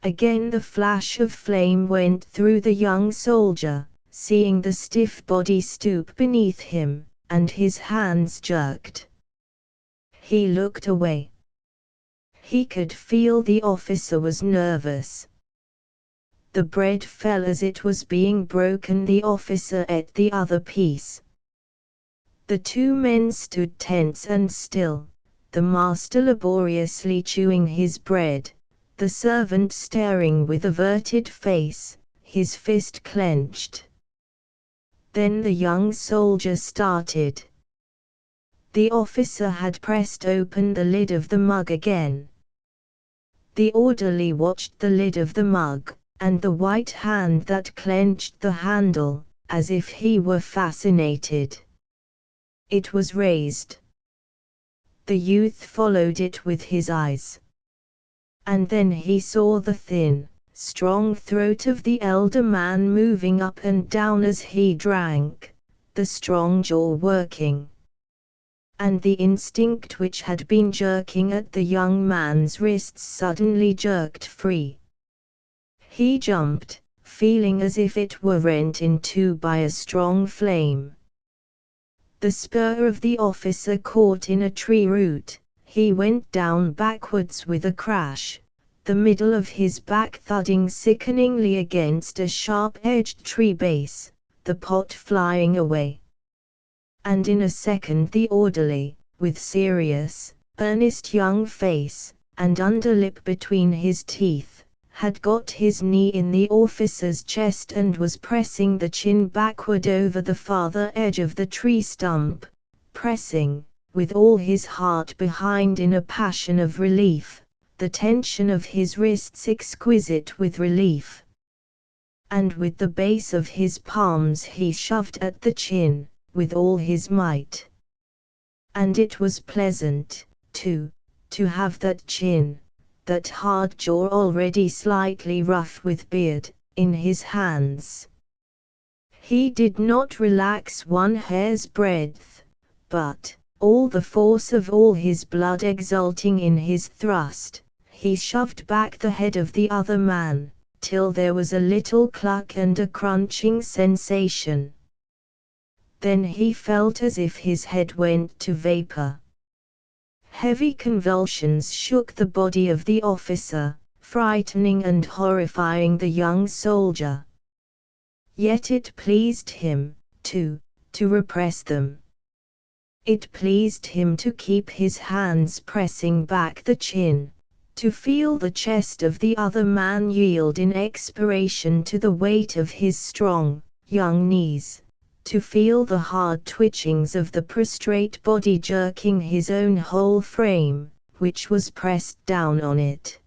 Again the flash of flame went through the young soldier, seeing the stiff body stoop beneath him, and his hands jerked. He looked away. He could feel the officer was nervous. The bread fell as it was being broken. The officer ate the other piece. The two men stood tense and still, the master laboriously chewing his bread, the servant staring with averted face, his fist clenched. Then the young soldier started. The officer had pressed open the lid of the mug again. The orderly watched the lid of the mug, and the white hand that clenched the handle, as if he were fascinated. It was raised. The youth followed it with his eyes. And then he saw the thin, strong throat of the elder man moving up and down as he drank, the strong jaw working. And the instinct which had been jerking at the young man's wrists suddenly jerked free. He jumped, feeling as if it were rent in two by a strong flame. The spur of the officer caught in a tree root. He went down backwards with a crash, the middle of his back thudding sickeningly against a sharp-edged tree base, the pot flying away. And in a second the orderly, with serious, earnest young face, and underlip between his teeth, had got his knee in the officer's chest and was pressing the chin backward over the farther edge of the tree stump, pressing, with all his heart behind in a passion of relief, the tension of his wrists exquisite with relief. And with the base of his palms he shoved at the chin, with all his might. And it was pleasant, too, to have that chin, that hard jaw already slightly rough with beard, in his hands. He did not relax one hair's breadth, but, all the force of all his blood exulting in his thrust, he shoved back the head of the other man, till there was a little cluck and a crunching sensation. Then he felt as if his head went to vapor. Heavy convulsions shook the body of the officer, frightening and horrifying the young soldier. Yet it pleased him, too, to repress them. It pleased him to keep his hands pressing back the chin, to feel the chest of the other man yield in expiration to the weight of his strong, young knees, to feel the hard twitchings of the prostrate body jerking his own whole frame, which was pressed down on it.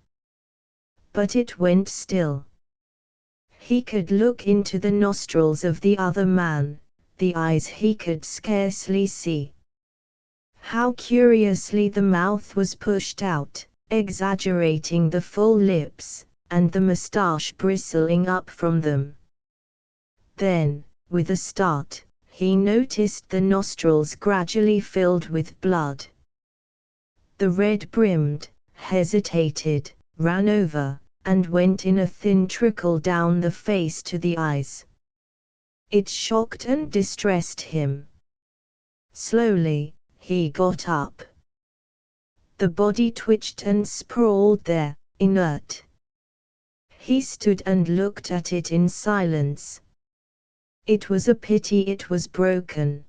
But it went still. He could look into the nostrils of the other man, the eyes he could scarcely see. How curiously the mouth was pushed out, exaggerating the full lips, and the moustache bristling up from them. Then, with a start, he noticed the nostrils gradually filled with blood. The red brimmed, hesitated, ran over, and went in a thin trickle down the face to the eyes. It shocked and distressed him. Slowly, he got up. The body twitched and sprawled there, inert. He stood and looked at it in silence. It was a pity it was broken.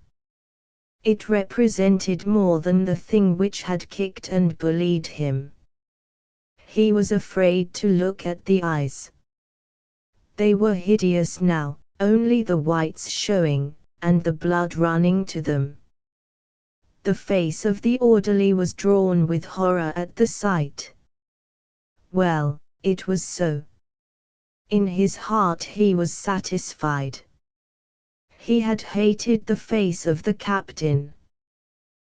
It represented more than the thing which had kicked and bullied him. He was afraid to look at the eyes. They were hideous now, only the whites showing, and the blood running to them. The face of the orderly was drawn with horror at the sight. Well, it was so. In his heart he was satisfied. He had hated the face of the captain.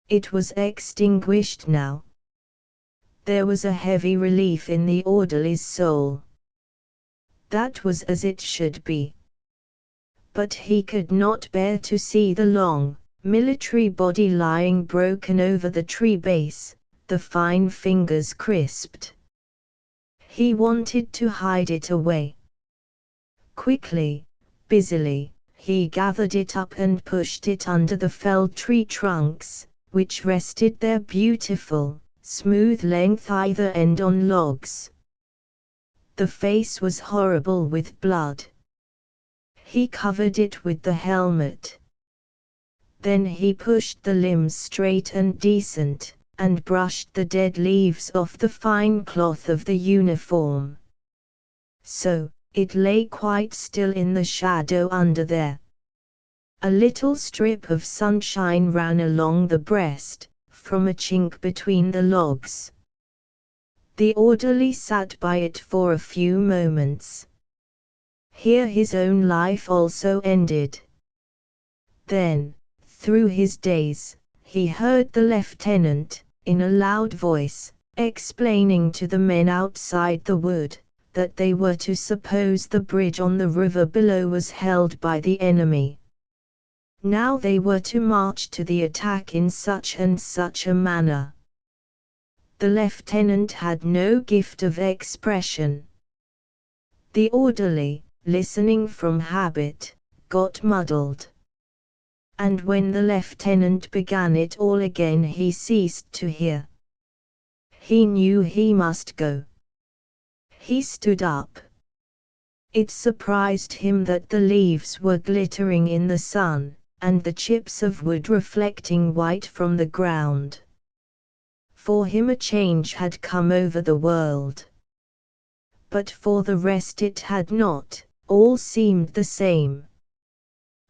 It was extinguished now. There was a heavy relief in the orderly's soul. That was as it should be. But he could not bear to see the long, military body lying broken over the tree base, the fine fingers crisped. He wanted to hide it away. Quickly, busily, he gathered it up and pushed it under the felled tree trunks, which rested their beautiful, smooth length either end on logs. The face was horrible with blood. He covered it with the helmet. Then he pushed the limbs straight and decent, and brushed the dead leaves off the fine cloth of the uniform. So, it lay quite still in the shadow under there. A little strip of sunshine ran along the breast, from a chink between the logs. The orderly sat by it for a few moments. Here his own life also ended. Then, through his daze, he heard the lieutenant, in a loud voice, explaining to the men outside the wood, that they were to suppose the bridge on the river below was held by the enemy. Now they were to march to the attack in such and such a manner. The lieutenant had no gift of expression. The orderly, listening from habit, got muddled. And when the lieutenant began it all again he ceased to hear. He knew he must go. He stood up. It surprised him that the leaves were glittering in the sun, and the chips of wood reflecting white from the ground. For him a change had come over the world. But for the rest it had not, all seemed the same.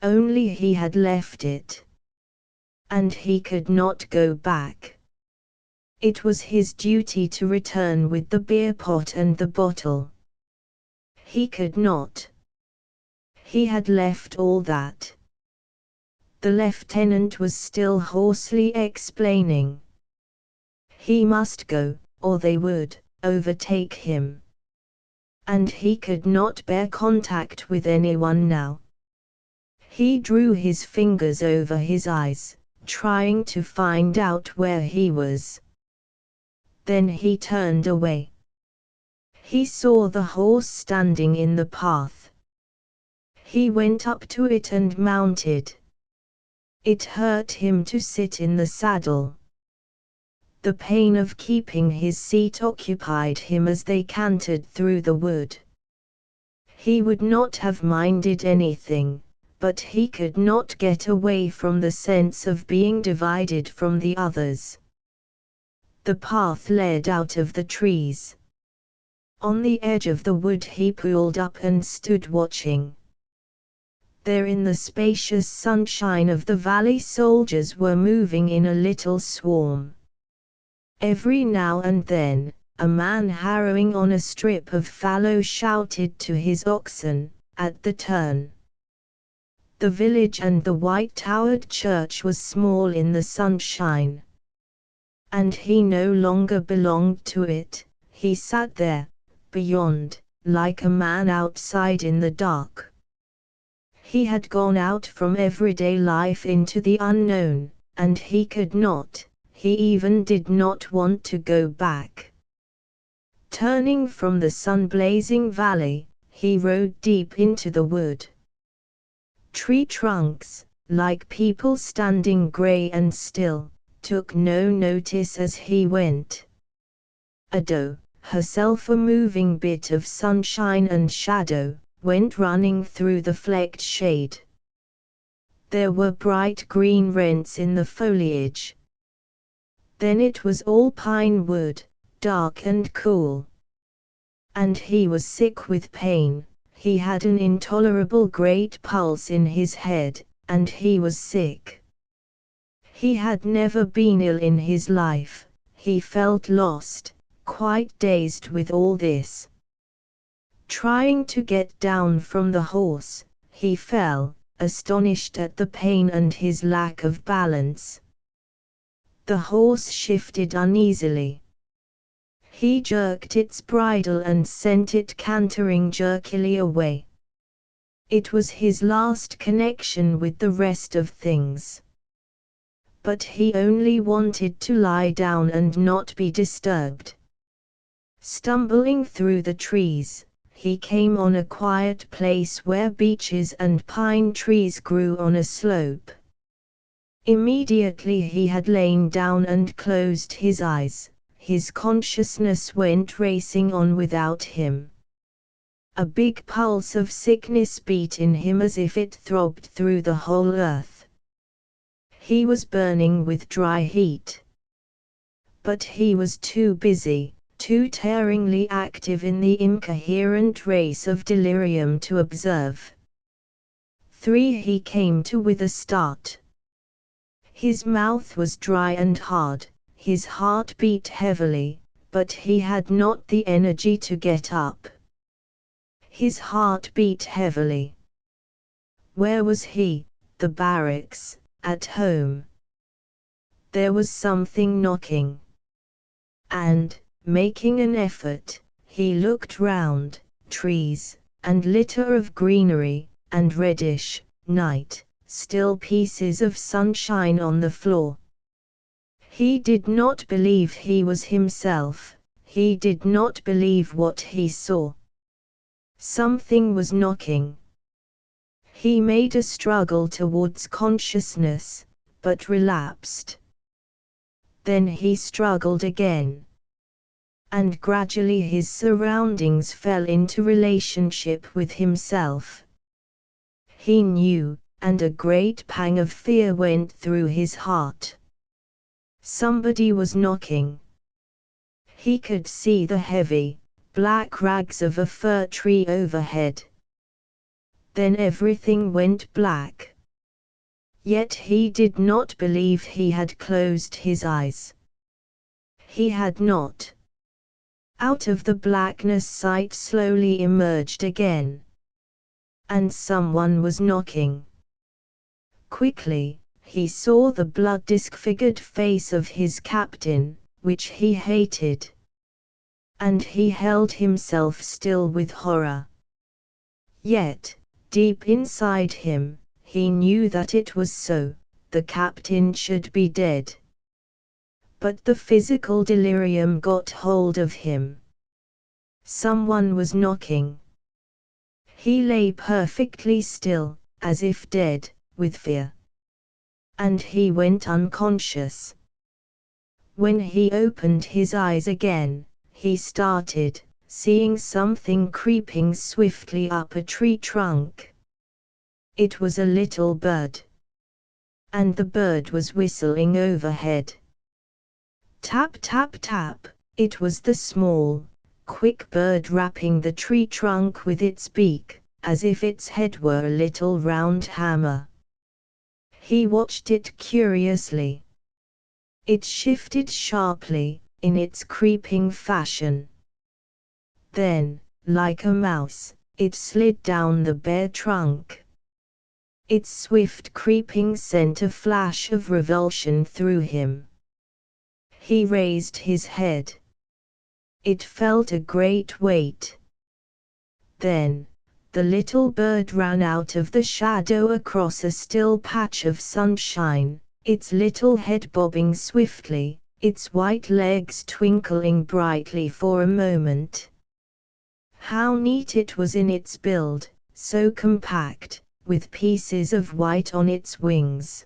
Only he had left it. And he could not go back. It was his duty to return with the beer pot and the bottle. He could not. He had left all that. The lieutenant was still hoarsely explaining. He must go, or they would overtake him. And he could not bear contact with anyone now. He drew his fingers over his eyes, trying to find out where he was. Then he turned away. He saw the horse standing in the path. He went up to it and mounted. It hurt him to sit in the saddle. The pain of keeping his seat occupied him as they cantered through the wood. He would not have minded anything, but he could not get away from the sense of being divided from the others. The path led out of the trees. On the edge of the wood he pulled up and stood watching. There in the spacious sunshine of the valley soldiers were moving in a little swarm. Every now and then, a man harrowing on a strip of fallow shouted to his oxen, at the turn. The village and the white-towered church was small in the sunshine. And he no longer belonged to it. He sat there, beyond, like a man outside in the dark. He had gone out from everyday life into the unknown, and he could not. He even did not want to go back. Turning from the sun-blazing valley, he rode deep into the wood. Tree trunks, like people standing grey and still, took no notice as he went. A doe, herself a moving bit of sunshine and shadow, went running through the flecked shade. There were bright green rents in the foliage. Then it was all pine wood, dark and cool. And he was sick with pain. He had an intolerable great pulse in his head, and he was sick. He had never been ill in his life. He felt lost, quite dazed with all this. Trying to get down from the horse, he fell, astonished at the pain and his lack of balance. The horse shifted uneasily. He jerked its bridle and sent it cantering jerkily away. It was his last connection with the rest of things. But he only wanted to lie down and not be disturbed. Stumbling through the trees, he came on a quiet place where beeches and pine trees grew on a slope. Immediately he had lain down and closed his eyes. His consciousness went racing on without him. A big pulse of sickness beat in him as if it throbbed through the whole earth. He was burning with dry heat. But he was too busy, too tearingly active in the incoherent race of delirium to observe. He came to with a start. His mouth was dry and hard, his heart beat heavily, but he had not the energy to get up. His heart beat heavily. Where was he? The barracks, at home. There was something knocking. And, making an effort, he looked round, trees, and litter of greenery, and reddish, night. Still pieces of sunshine on the floor. He did not believe he was himself. He did not believe what he saw. Something was knocking. He made a struggle towards consciousness, but relapsed. Then he struggled again. And gradually his surroundings fell into relationship with himself. He knew, and a great pang of fear went through his heart. Somebody was knocking. He could see the heavy, black rags of a fir tree overhead. Then everything went black. Yet he did not believe he had closed his eyes. He had not. Out of the blackness sight slowly emerged again. And someone was knocking. Quickly, he saw the blood-disfigured face of his captain, which he hated. And he held himself still with horror. Yet, deep inside him, he knew that it was so, the captain should be dead. But the physical delirium got hold of him. Someone was knocking. He lay perfectly still, as if dead, with fear. And he went unconscious. When he opened his eyes again, he started, seeing something creeping swiftly up a tree trunk. It was a little bird. And the bird was whistling overhead. Tap tap tap, it was the small, quick bird rapping the tree trunk with its beak, as if its head were a little round hammer. He watched it curiously. It shifted sharply, in its creeping fashion. Then, like a mouse, it slid down the bare trunk. Its swift creeping sent a flash of revulsion through him. He raised his head. It felt a great weight. Then, the little bird ran out of the shadow across a still patch of sunshine, its little head bobbing swiftly, its white legs twinkling brightly for a moment. How neat it was in its build, so compact, with pieces of white on its wings.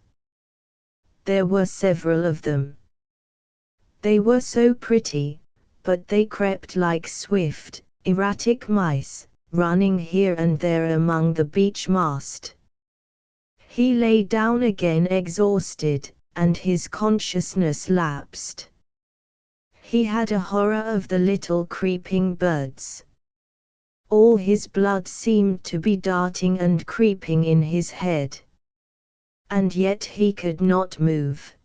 There were several of them. They were so pretty, but they crept like swift, erratic mice, running here and there among the beech mast. He lay down again exhausted, and his consciousness lapsed. He had a horror of the little creeping birds. All his blood seemed to be darting and creeping in his head. And yet he could not move.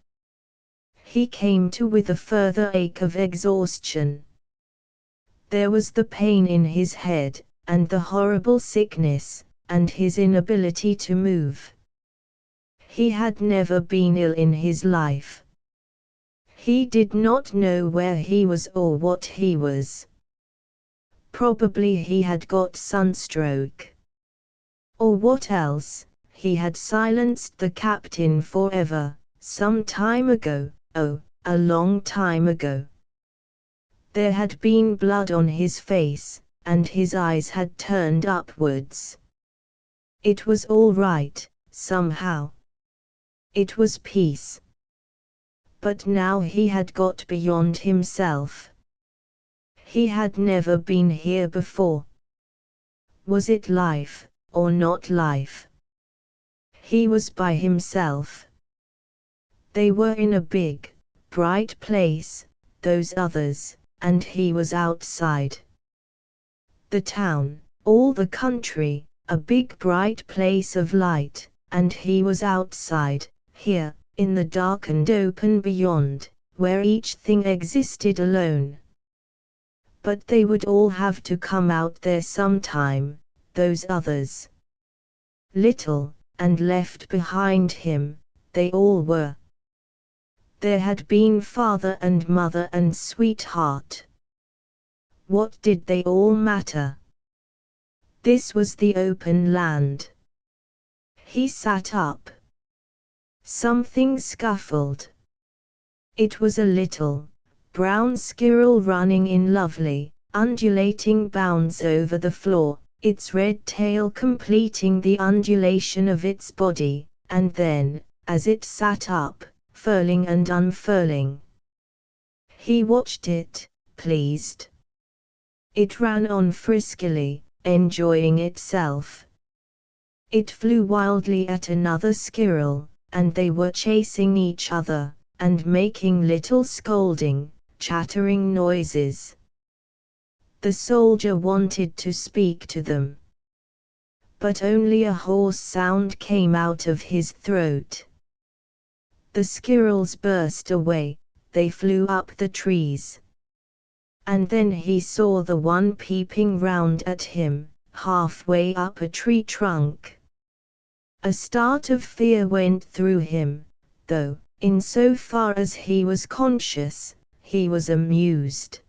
He came to with a further ache of exhaustion. There was the pain in his head, and the horrible sickness, and his inability to move. He had never been ill in his life. He did not know where he was or what he was. Probably he had got sunstroke. Or what else, he had silenced the captain forever, some time ago, oh, a long time ago. There had been blood on his face, and his eyes had turned upwards. It was all right, somehow. It was peace. But now he had got beyond himself. He had never been here before. Was it life, or not life? He was by himself. They were in a big, bright place, those others, and he was outside. The town, all the country, a big bright place of light, and he was outside, here, in the dark and open beyond, where each thing existed alone. But they would all have to come out there sometime, those others. Little, and left behind him, they all were. There had been father and mother and sweetheart. What did they all matter? This was the open land. He sat up. Something scuffled. It was a little, brown squirrel running in lovely, undulating bounds over the floor, its red tail completing the undulation of its body, and then, as it sat up, furling and unfurling. He watched it, pleased. It ran on friskily, enjoying itself. It flew wildly at another squirrel, and they were chasing each other, and making little scolding, chattering noises. The soldier wanted to speak to them. But only a hoarse sound came out of his throat. The squirrels burst away, they flew up the trees. And then he saw the one peeping round at him, halfway up a tree trunk. A start of fear went through him, though, in so far as he was conscious, he was amused.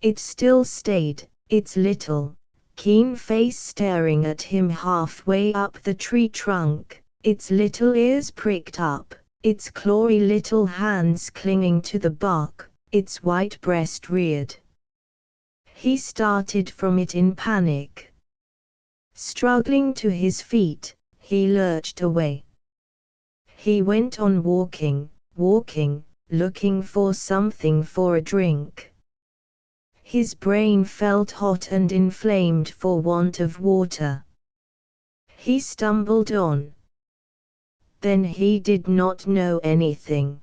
It still stayed, its little, keen face staring at him halfway up the tree trunk, its little ears pricked up, its clawy little hands clinging to the bark, its white breast reared. He started from it in panic. Struggling to his feet, he lurched away. He went on walking, looking for something for a drink. His brain felt hot and inflamed for want of water. He stumbled on. Then he did not know anything.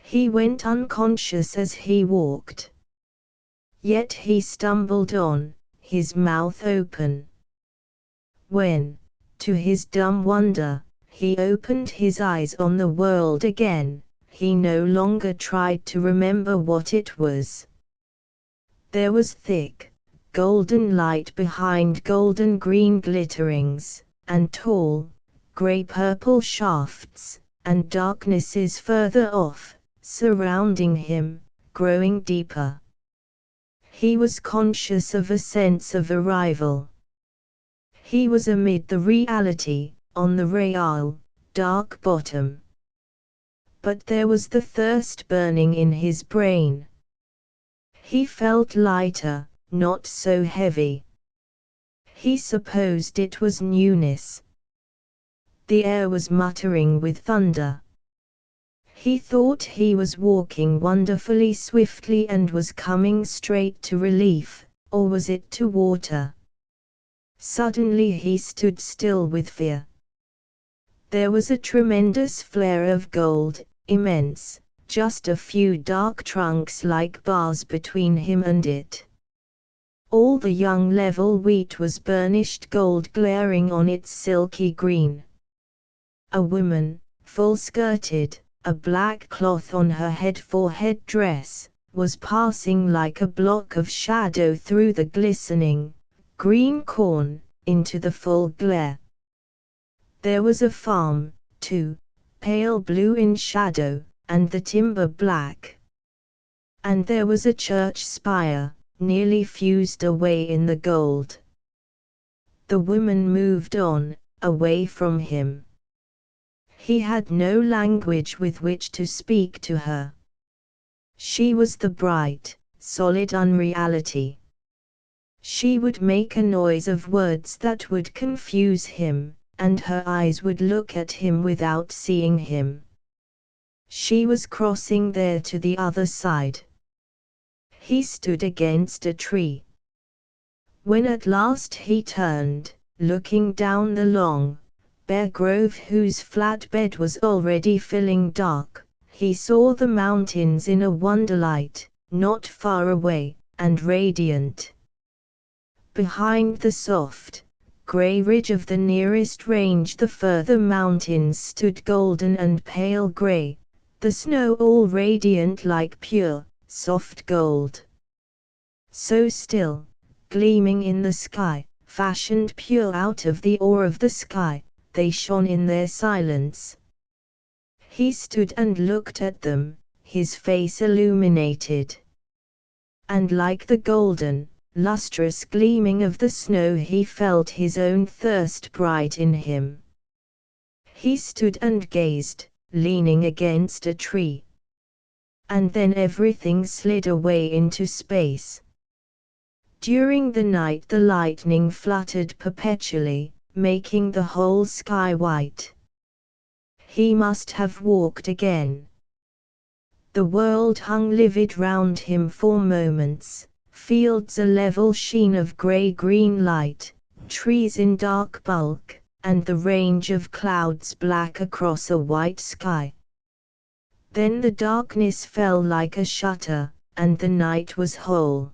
He went unconscious as he walked. Yet he stumbled on, his mouth open. When, to his dumb wonder, he opened his eyes on the world again, he no longer tried to remember what it was. There was thick, golden light behind golden green glitterings, and tall, grey-purple shafts, and darknesses further off, surrounding him, growing deeper. He was conscious of a sense of arrival. He was amid the reality, on the real, dark bottom. But there was the thirst burning in his brain. He felt lighter, not so heavy. He supposed it was newness. The air was muttering with thunder. He thought he was walking wonderfully swiftly and was coming straight to relief, or was it to water? Suddenly he stood still with fear. There was a tremendous flare of gold, immense, just a few dark trunks like bars between him and it. All the young level wheat was burnished gold glaring on its silky green. A woman, full-skirted, a black cloth on her head for head-dress, was passing like a block of shadow through the glistening, green corn, into the full glare. There was a farm, too, pale blue in shadow, and the timber black. And there was a church spire, nearly fused away in the gold. The woman moved on, away from him. He had no language with which to speak to her. She was the bright, solid unreality. She would make a noise of words that would confuse him, and her eyes would look at him without seeing him. She was crossing there to the other side. He stood against a tree. When at last he turned, looking down the long, bare grove whose flat bed was already filling dark, he saw the mountains in a wonderlight, not far away, and radiant. Behind the soft, grey ridge of the nearest range the further mountains stood golden and pale grey, the snow all radiant like pure, soft gold. So still, gleaming in the sky, fashioned pure out of the ore of the sky, they shone in their silence. He stood and looked at them, his face illuminated. And like the golden, lustrous gleaming of the snow he felt his own thirst bright in him. He stood and gazed, leaning against a tree. And then everything slid away into space. During the night the lightning fluttered perpetually, making the whole sky white. He must have walked again. The world hung livid round him for moments, fields a level sheen of grey-green light, trees in dark bulk, and the range of clouds black across a white sky. Then the darkness fell like a shutter, and the night was whole.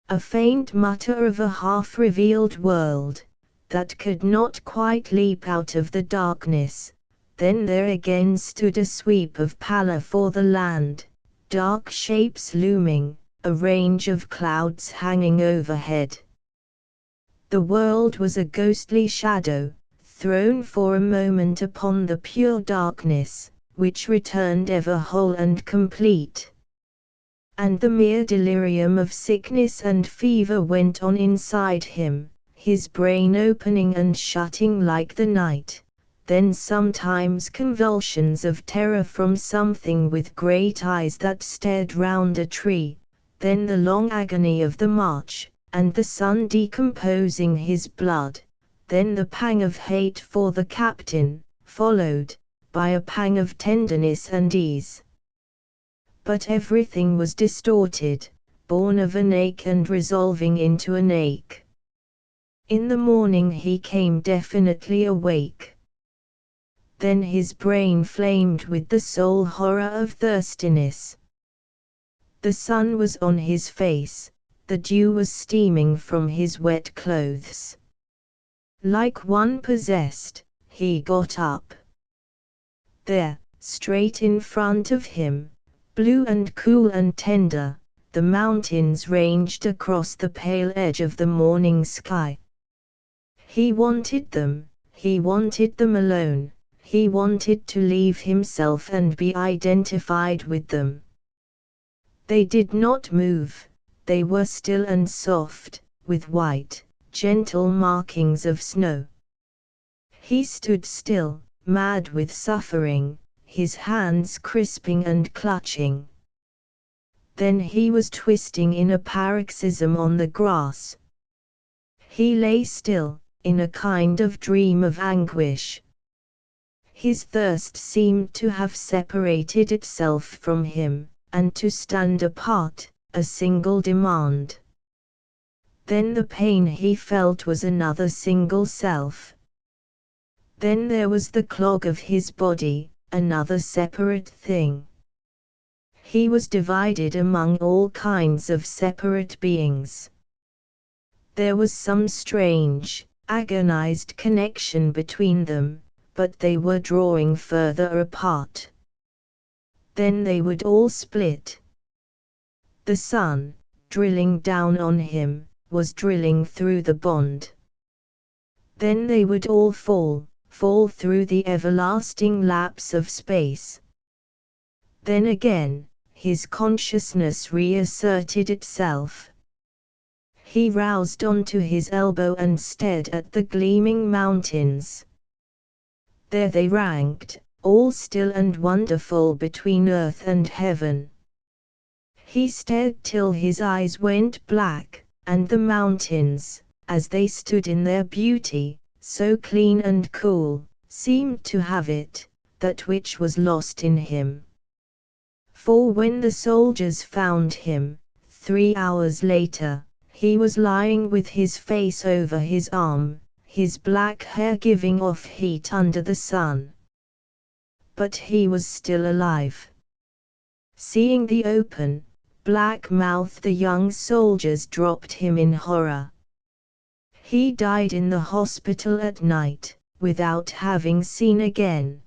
A faint mutter of a half-revealed world, that could not quite leap out of the darkness, Then there again stood a sweep of pallor for the land, dark shapes looming, a range of clouds hanging overhead. The world was a ghostly shadow, thrown for a moment upon the pure darkness, which returned ever whole and complete. And the mere delirium of sickness and fever went on inside him, his brain opening and shutting like the night, then sometimes convulsions of terror from something with great eyes that stared round a tree, then the long agony of the march, and the sun decomposing his blood, then the pang of hate for the captain, followed by a pang of tenderness and ease. But everything was distorted, born of an ache and resolving into an ache. In the morning he came definitely awake. Then his brain flamed with the sole horror of thirstiness. The sun was on his face, the dew was steaming from his wet clothes. Like one possessed, he got up. There, straight in front of him, blue and cool and tender, the mountains ranged across the pale edge of the morning sky. He wanted them alone, he wanted to leave himself and be identified with them. They did not move, they were still and soft, with white, gentle markings of snow. He stood still, mad with suffering, his hands crisping and clutching. Then he was twisting in a paroxysm on the grass. He lay still, in a kind of dream of anguish. His thirst seemed to have separated itself from him, and to stand apart, a single demand. Then the pain he felt was another single self. Then there was the clog of his body, another separate thing. He was divided among all kinds of separate beings. There was some strange, agonized connection between them, but they were drawing further apart. Then they would all split. The sun, drilling down on him, was drilling through the bond. Then they would all fall through the everlasting lapse of space. Then again, his consciousness reasserted itself. He roused onto his elbow and stared at the gleaming mountains. There they ranked, all still and wonderful between earth and heaven. He stared till his eyes went black, and the mountains, as they stood in their beauty, so clean and cool, seemed to have it, that which was lost in him. For when the soldiers found him, 3 hours later, he was lying with his face over his arm, his black hair giving off heat under the sun. But he was still alive. Seeing the open, black mouth the young soldiers dropped him in horror. He died in the hospital at night, without having seen again.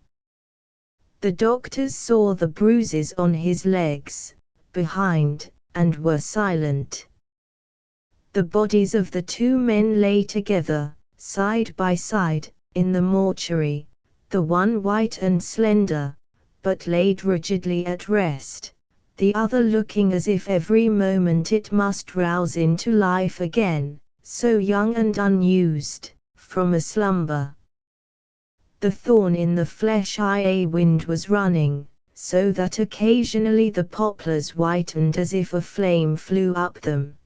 The doctors saw the bruises on his legs, behind, and were silent. The bodies of the 2 men lay together, side by side, in the mortuary, the one white and slender, but laid rigidly at rest, the other looking as if every moment it must rouse into life again, so young and unused, from a slumber. The thorn in the flesh a wind was running, so that occasionally the poplars whitened as if a flame flew up them.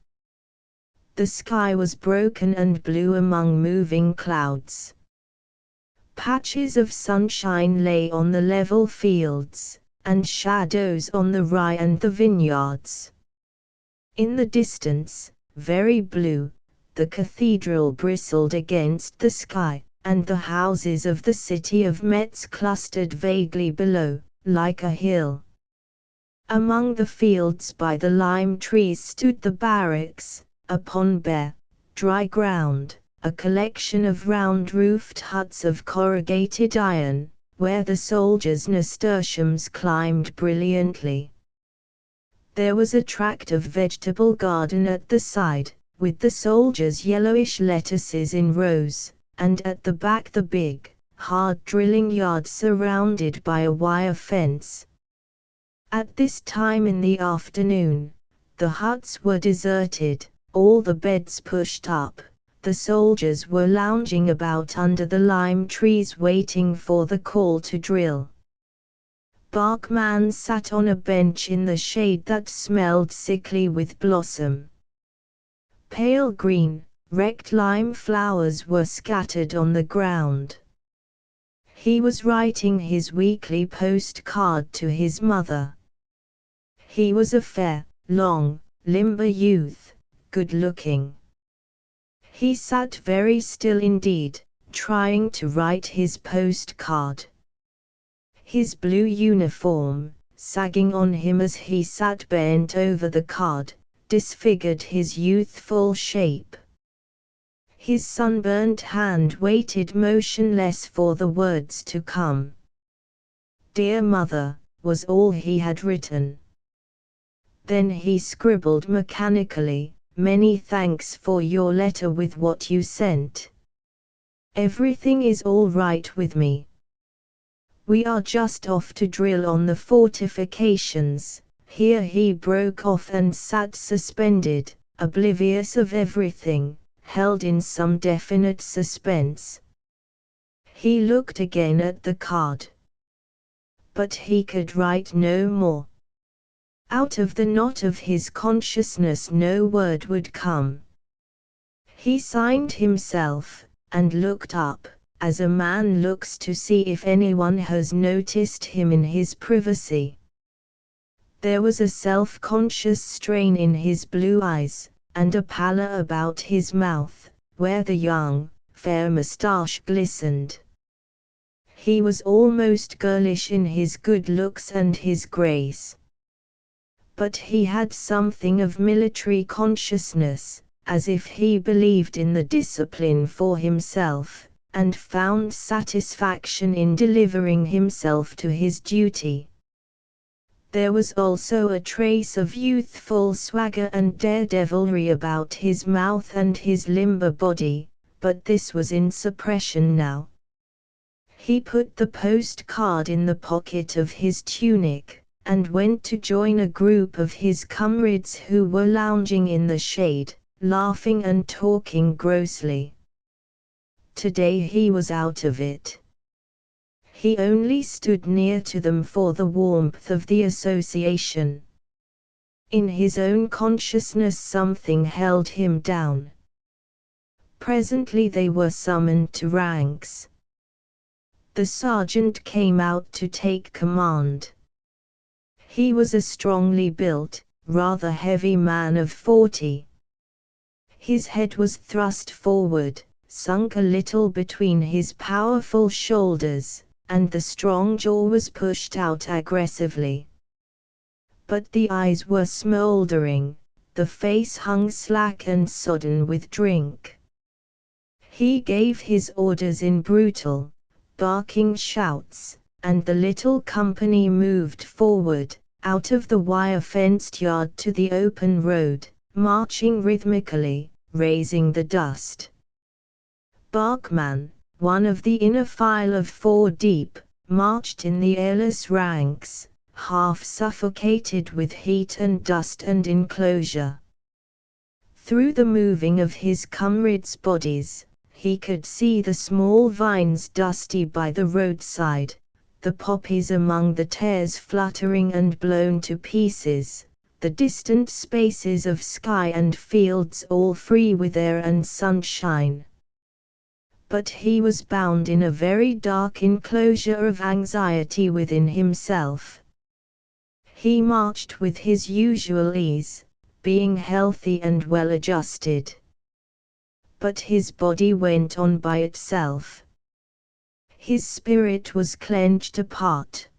The sky was broken and blue among moving clouds. Patches of sunshine lay on the level fields, and shadows on the rye and the vineyards. In the distance, very blue, the cathedral bristled against the sky, and the houses of the city of Metz clustered vaguely below, like a hill. Among the fields by the lime trees stood the barracks, upon bare, dry ground, a collection of round-roofed huts of corrugated iron, where the soldiers' nasturtiums climbed brilliantly. There was a tract of vegetable garden at the side, with the soldiers' yellowish lettuces in rows, and at the back the big, hard drilling yard surrounded by a wire fence. At this time in the afternoon, the huts were deserted, all the beds pushed up. The soldiers were lounging about under the lime trees waiting for the call to drill. Barkman sat on a bench in the shade that smelled sickly with blossom. Pale green, wrecked lime flowers were scattered on the ground. He was writing his weekly postcard to his mother. He was a fair, long, limber youth, good-looking. He sat very still indeed, trying to write his postcard. His blue uniform, sagging on him as he sat bent over the card, disfigured his youthful shape. His sunburnt hand waited motionless for the words to come. "Dear Mother," was all he had written. Then he scribbled mechanically, "Many thanks for your letter with what you sent. Everything is all right with me. We are just off to drill on the fortifications." Here he broke off and sat suspended, oblivious of everything, held in some definite suspense. He looked again at the card. But he could write no more. Out of the knot of his consciousness no word would come. He signed himself, and looked up, as a man looks to see if anyone has noticed him in his privacy. There was a self-conscious strain in his blue eyes, and a pallor about his mouth, where the young, fair moustache glistened. He was almost girlish in his good looks and his grace. But he had something of military consciousness, as if he believed in the discipline for himself, and found satisfaction in delivering himself to his duty. There was also a trace of youthful swagger and daredevilry about his mouth and his limber body, but this was in suppression now. He put the postcard in the pocket of his tunic, and went to join a group of his comrades who were lounging in the shade, laughing and talking grossly. Today he was out of it. He only stood near to them for the warmth of the association. In his own consciousness something held him down. Presently they were summoned to ranks. The sergeant came out to take command. He was a strongly built, rather heavy man of 40. His head was thrust forward, sunk a little between his powerful shoulders, and the strong jaw was pushed out aggressively. But the eyes were smoldering, the face hung slack and sodden with drink. He gave his orders in brutal, barking shouts, and the little company moved forward, out of the wire-fenced yard to the open road, marching rhythmically, raising the dust. Barkman, one of the inner file of 4 deep, marched in the airless ranks, half suffocated with heat and dust and enclosure. Through the moving of his comrades' bodies, he could see the small vines dusty by the roadside, the poppies among the tares fluttering and blown to pieces, the distant spaces of sky and fields all free with air and sunshine. But he was bound in a very dark enclosure of anxiety within himself. He marched with his usual ease, being healthy and well adjusted. But his body went on by itself. His spirit was clenched apart.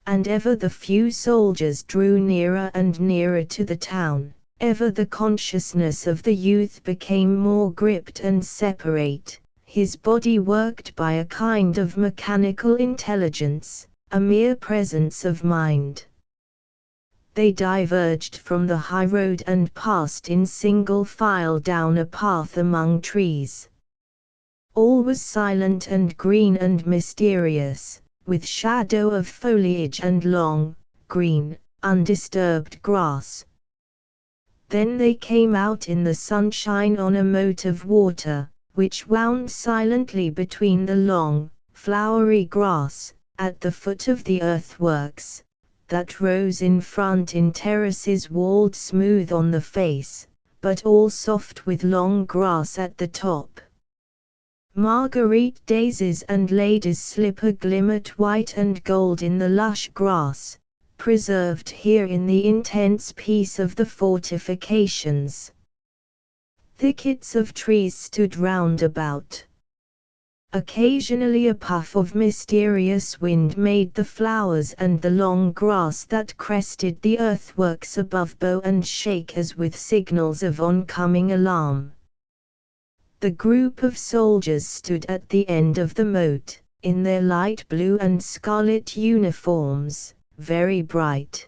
And ever the few soldiers drew nearer and nearer to the town, ever the consciousness of the youth became more gripped and separate. his body worked by a kind of mechanical intelligence, a mere presence of mind. They diverged from the high road and passed in single file down a path among trees. All was silent and green and mysterious, with shadow of foliage and long, green, undisturbed grass. Then they came out in the sunshine on a moat of water, which wound silently between the long, flowery grass, at the foot of the earthworks, that rose in front in terraces walled smooth on the face, but all soft with long grass at the top. Marguerite daisies and ladies' slipper glimmered white and gold in the lush grass, preserved here in the intense peace of the fortifications. Thickets of trees stood round about. Occasionally a puff of mysterious wind made the flowers and the long grass that crested the earthworks above bow and shake as with signals of oncoming alarm. The group of soldiers stood at the end of the moat, in their light blue and scarlet uniforms, very bright.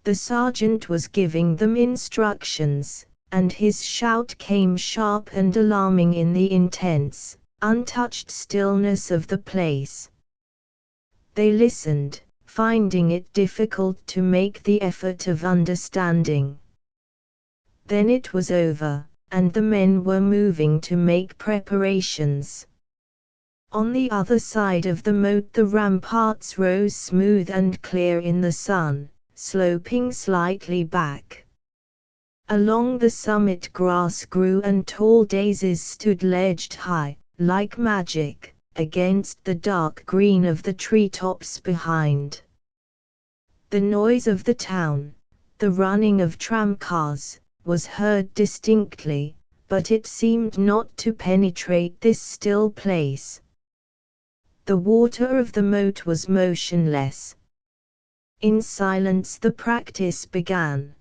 The sergeant was giving them instructions, and his shout came sharp and alarming in the intense, untouched stillness of the place. They listened, finding it difficult to make the effort of understanding. Then it was over, and the men were moving to make preparations. On the other side of the moat the ramparts rose smooth and clear in the sun, sloping slightly back. Along the summit grass grew and tall daisies stood ledged high, like magic, against the dark green of the treetops behind. The noise of the town, the running of tramcars, was heard distinctly, but it seemed not to penetrate this still place. The water of the moat was motionless. In silence the practice began.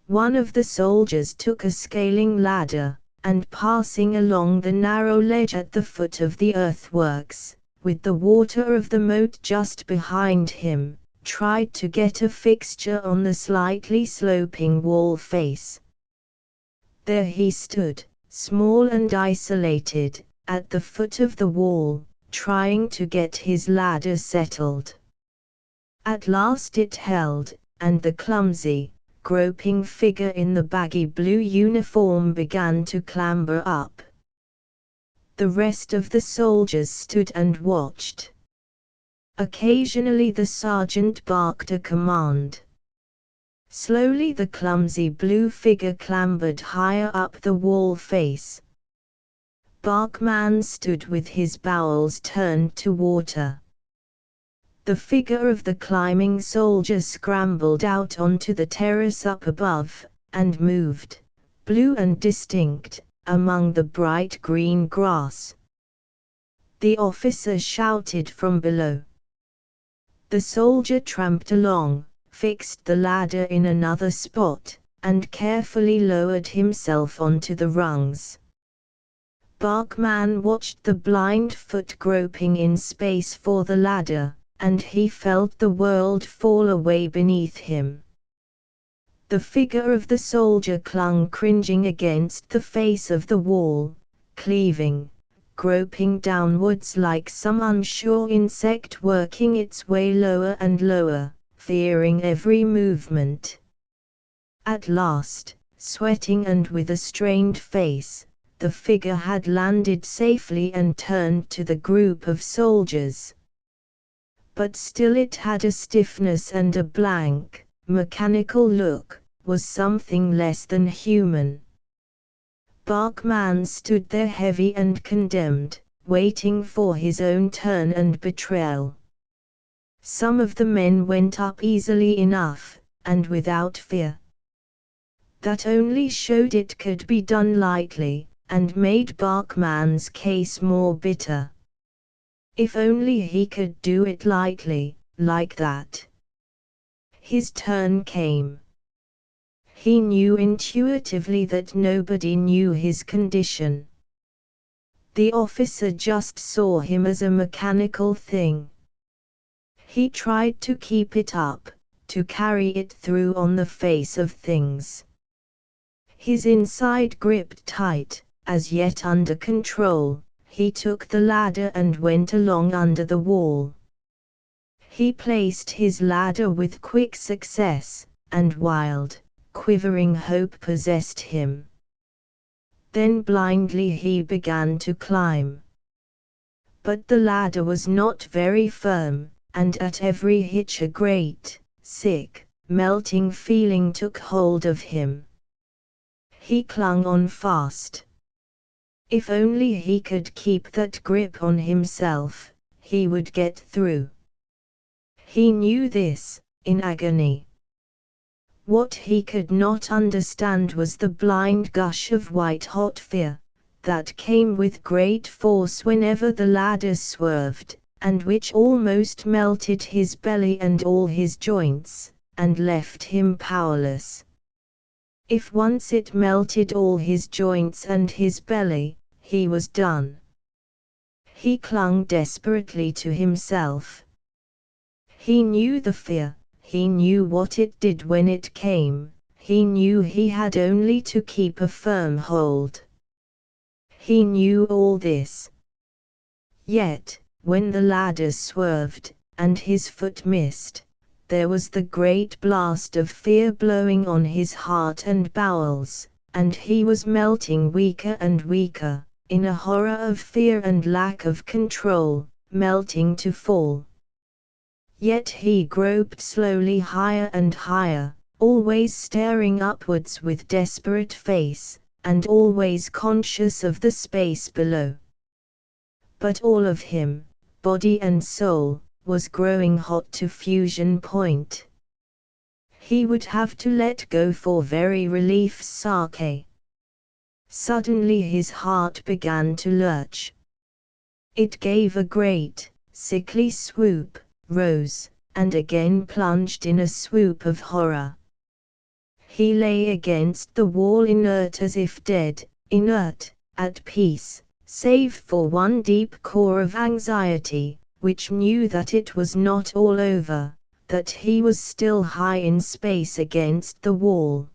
One of the soldiers took a scaling ladder, and passing along the narrow ledge at the foot of the earthworks, with the water of the moat just behind him, tried to get a fixture on the slightly sloping wall face. There he stood, small and isolated, at the foot of the wall, trying to get his ladder settled. At last it held, and the clumsy, groping figure in the baggy blue uniform began to clamber up. The rest of the soldiers stood and watched. Occasionally the sergeant barked a command. Slowly the clumsy blue figure clambered higher up the wall face. Barkman stood with his bowels turned to water. The figure of the climbing soldier scrambled out onto the terrace up above, and moved, blue and distinct, among the bright green grass. The officer shouted from below. The soldier tramped along, fixed the ladder in another spot, and carefully lowered himself onto the rungs. Barkman watched the blind foot groping in space for the ladder, and he felt the world fall away beneath him. The figure of the soldier clung cringing against the face of the wall, cleaving, groping downwards like some unsure insect working its way lower and lower, fearing every movement. At last, sweating and with a strained face, the figure had landed safely and turned to the group of soldiers. But still it had a stiffness and a blank, mechanical look, was something less than human. Barkman stood there heavy and condemned, waiting for his own turn and betrayal. Some of the men went up easily enough, and without fear. That only showed it could be done lightly, and made Barkman's case more bitter. If only he could do it lightly, like that. His turn came. He knew intuitively that nobody knew his condition. The officer just saw him as a mechanical thing. He tried to keep it up, to carry it through on the face of things. His inside gripped tight, as yet under control. He took the ladder and went along under the wall. He placed his ladder with quick success, and wild, quivering hope possessed him. Then blindly he began to climb. But the ladder was not very firm, and at every hitch a great, sick, melting feeling took hold of him. He clung on fast. If only he could keep that grip on himself, he would get through. He knew this, in agony. What he could not understand was the blind gush of white-hot fear, that came with great force whenever the ladder swerved, and which almost melted his belly and all his joints, and left him powerless. If once it melted all his joints and his belly, he was done. He clung desperately to himself. He knew the fear, he knew what it did when it came, he knew he had only to keep a firm hold. He knew all this. Yet, when the ladder swerved, and his foot missed, there was the great blast of fear blowing on his heart and bowels, and he was melting weaker and weaker, in a horror of fear and lack of control, melting to fall. Yet he groped slowly higher and higher, always staring upwards with desperate face, and always conscious of the space below. But all of him, body and soul, was growing hot to fusion point. He would have to let go for very relief's sake. Suddenly his heart began to lurch. It gave a great, sickly swoop, rose, and again plunged in a swoop of horror. He lay against the wall inert as if dead, inert, at peace, save for one deep core of anxiety, which knew that it was not all over, that he was still high in space against the wall.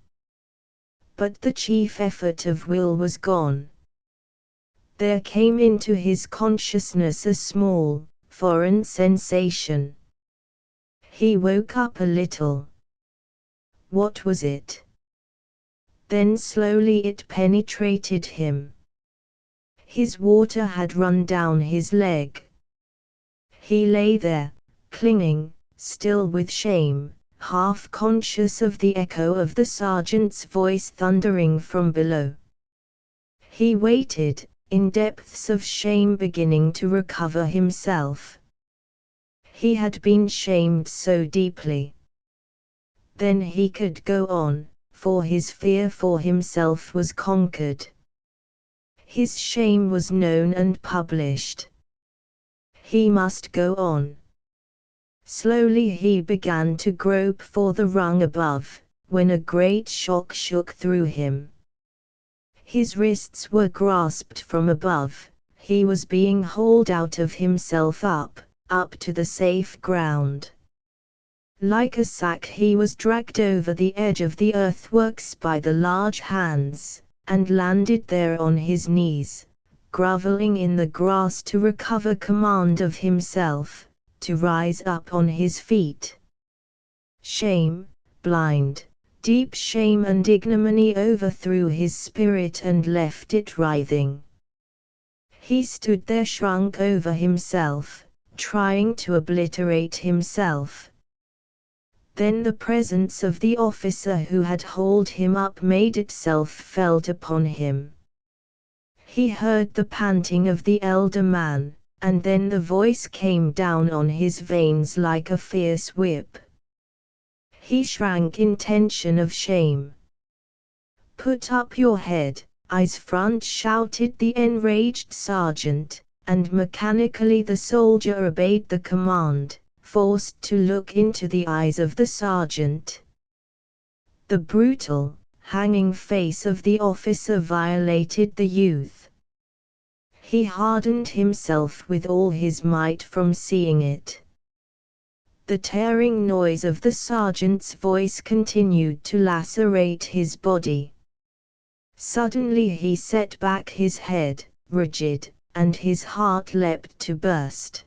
But the chief effort of will was gone. There came into his consciousness a small, foreign sensation. He woke up a little. What was it? Then slowly it penetrated him. His water had run down his leg. He lay there, clinging, still with shame, half conscious of the echo of the sergeant's voice thundering from below. He waited, in depths of shame beginning to recover himself. He had been shamed so deeply. Then he could go on, for his fear for himself was conquered. His shame was known and published. He must go on. Slowly he began to grope for the rung above, when a great shock shook through him. His wrists were grasped from above, he was being hauled out of himself up to the safe ground. Like a sack he was dragged over the edge of the earthworks by the large hands, and landed there on his knees, groveling in the grass to recover command of himself, to rise up on his feet. Shame, blind, deep shame and ignominy overthrew his spirit and left it writhing. He stood there shrunk over himself, trying to obliterate himself. Then the presence of the officer who had hauled him up made itself felt upon him. He heard the panting of the elder man, and then the voice came down on his veins like a fierce whip. He shrank in tension of shame. "Put up your head, eyes front," shouted the enraged sergeant, and mechanically the soldier obeyed the command, forced to look into the eyes of the sergeant. The brutal, hanging face of the officer violated the youth. He hardened himself with all his might from seeing it. The tearing noise of the sergeant's voice continued to lacerate his body. Suddenly he set back his head, rigid, and his heart leapt to burst.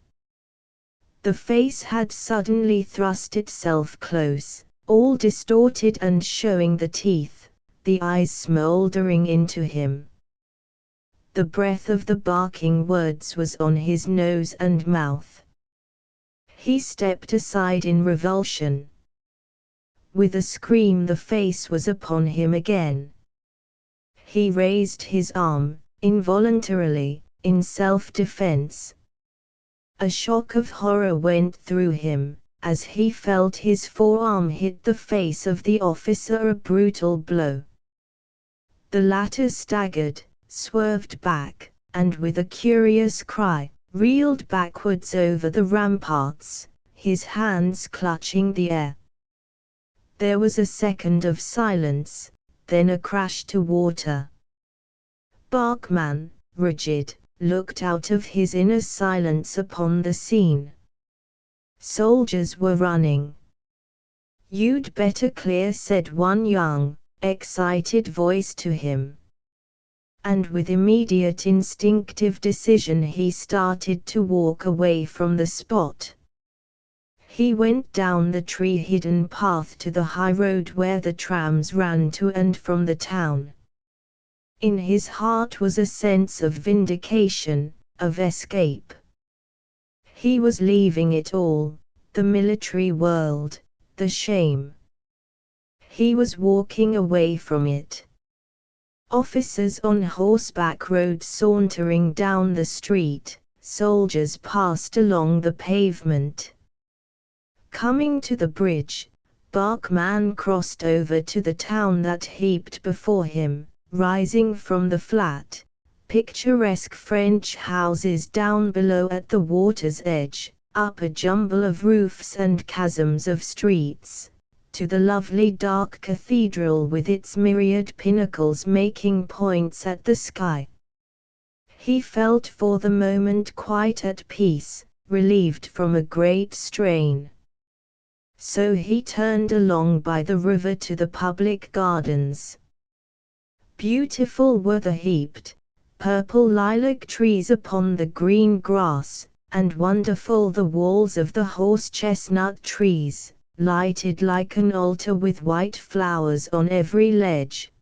The face had suddenly thrust itself close, all distorted and showing the teeth, the eyes smouldering into him. The breath of the barking words was on his nose and mouth. He stepped aside in revulsion. With a scream the face was upon him again. He raised his arm, involuntarily, in self-defense. A shock of horror went through him, as he felt his forearm hit the face of the officer, a brutal blow. The latter staggered, swerved back, and with a curious cry, reeled backwards over the ramparts, his hands clutching the air. There was a second of silence, then a crash to water. Bachmann, rigid, looked out of his inner silence upon the scene. Soldiers were running. "You'd better clear," said one young, excited voice to him. And with immediate instinctive decision he started to walk away from the spot. He went down the tree-hidden path to the high road where the trams ran to and from the town. In his heart was a sense of vindication, of escape. He was leaving it all, the military world, the shame. He was walking away from it. Officers on horseback rode sauntering down the street, soldiers passed along the pavement. Coming to the bridge, Bachmann crossed over to the town that heaped before him, rising from the flat, picturesque French houses down below at the water's edge, up a jumble of roofs and chasms of streets, to the lovely dark cathedral with its myriad pinnacles making points at the sky. He felt for the moment quite at peace, relieved from a great strain. So he turned along by the river to the public gardens. Beautiful were the heaped, purple lilac trees upon the green grass, and wonderful the walls of the horse-chestnut trees, lighted like an altar with white flowers on every ledge.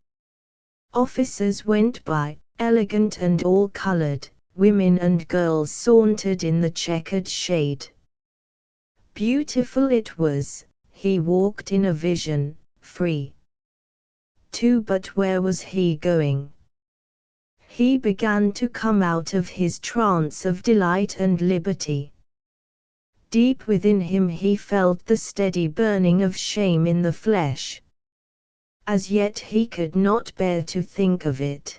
Officers went by, elegant and all-colored, women and girls sauntered in the checkered shade. Beautiful it was, he walked in a vision, free. But where was he going? He began to come out of his trance of delight and liberty. Deep within him he felt the steady burning of shame in the flesh. As yet he could not bear to think of it.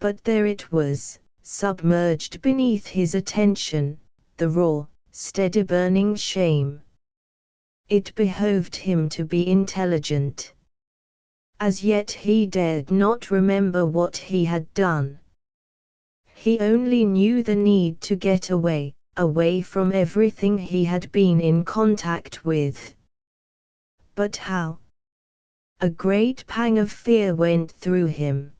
But there it was, submerged beneath his attention, the raw, steady burning shame. It behoved him to be intelligent. As yet he dared not remember what he had done. He only knew the need to get away, away from everything he had been in contact with. But how? A great pang of fear went through him.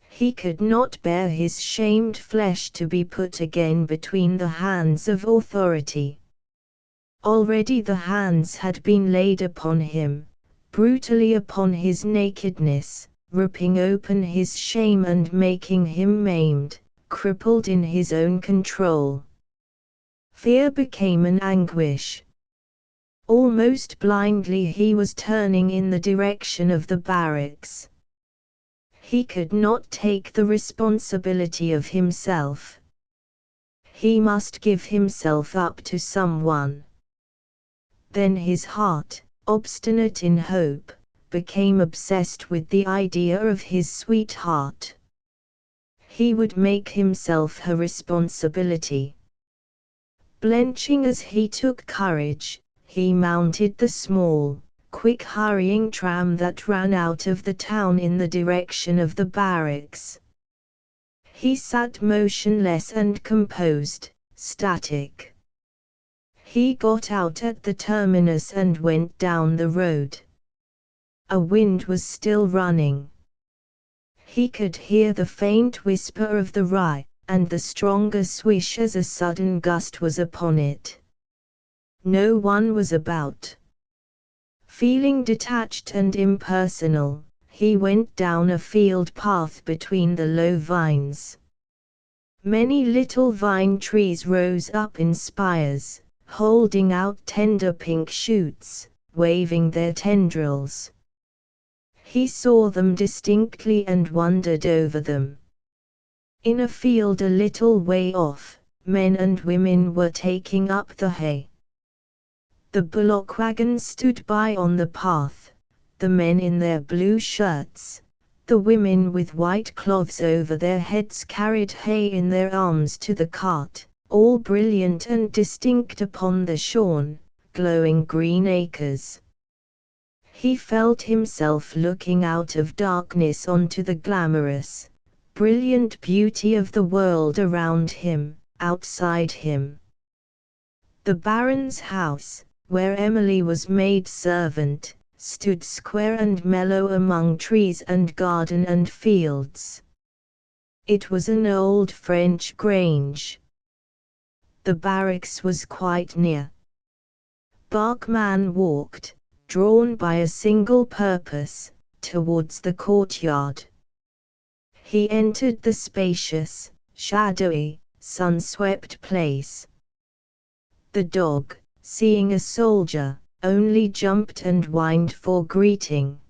He could not bear his shamed flesh to be put again between the hands of authority. Already the hands had been laid upon him, brutally upon his nakedness, ripping open his shame and making him maimed, crippled in his own control. Fear became an anguish. Almost blindly he was turning in the direction of the barracks. He could not take the responsibility of himself. He must give himself up to someone. Then his heart, obstinate in hope, became obsessed with the idea of his sweetheart. He would make himself her responsibility. Blenching as he took courage, he mounted the small, quick hurrying tram that ran out of the town in the direction of the barracks. He sat motionless and composed, static. He got out at the terminus and went down the road. A wind was still running. He could hear the faint whisper of the rye, and the stronger swish as a sudden gust was upon it. No one was about. Feeling detached and impersonal, he went down a field path between the low vines. Many little vine trees rose up in spires, holding out tender pink shoots, waving their tendrils. He saw them distinctly and wondered over them. In a field a little way off, men and women were taking up the hay. The bullock wagons stood by on the path, the men in their blue shirts, the women with white cloths over their heads carried hay in their arms to the cart, all brilliant and distinct upon the shorn, glowing green acres. He felt himself looking out of darkness onto the glamorous, brilliant beauty of the world around him, outside him. The Baron's house, where Emily was maid-servant, stood square and mellow among trees and garden and fields. It was an old French grange. The barracks was quite near. Bachmann walked, drawn by a single purpose, towards the courtyard. He entered the spacious, shadowy, sun-swept place. The dog, seeing a soldier, only jumped and whined for greeting.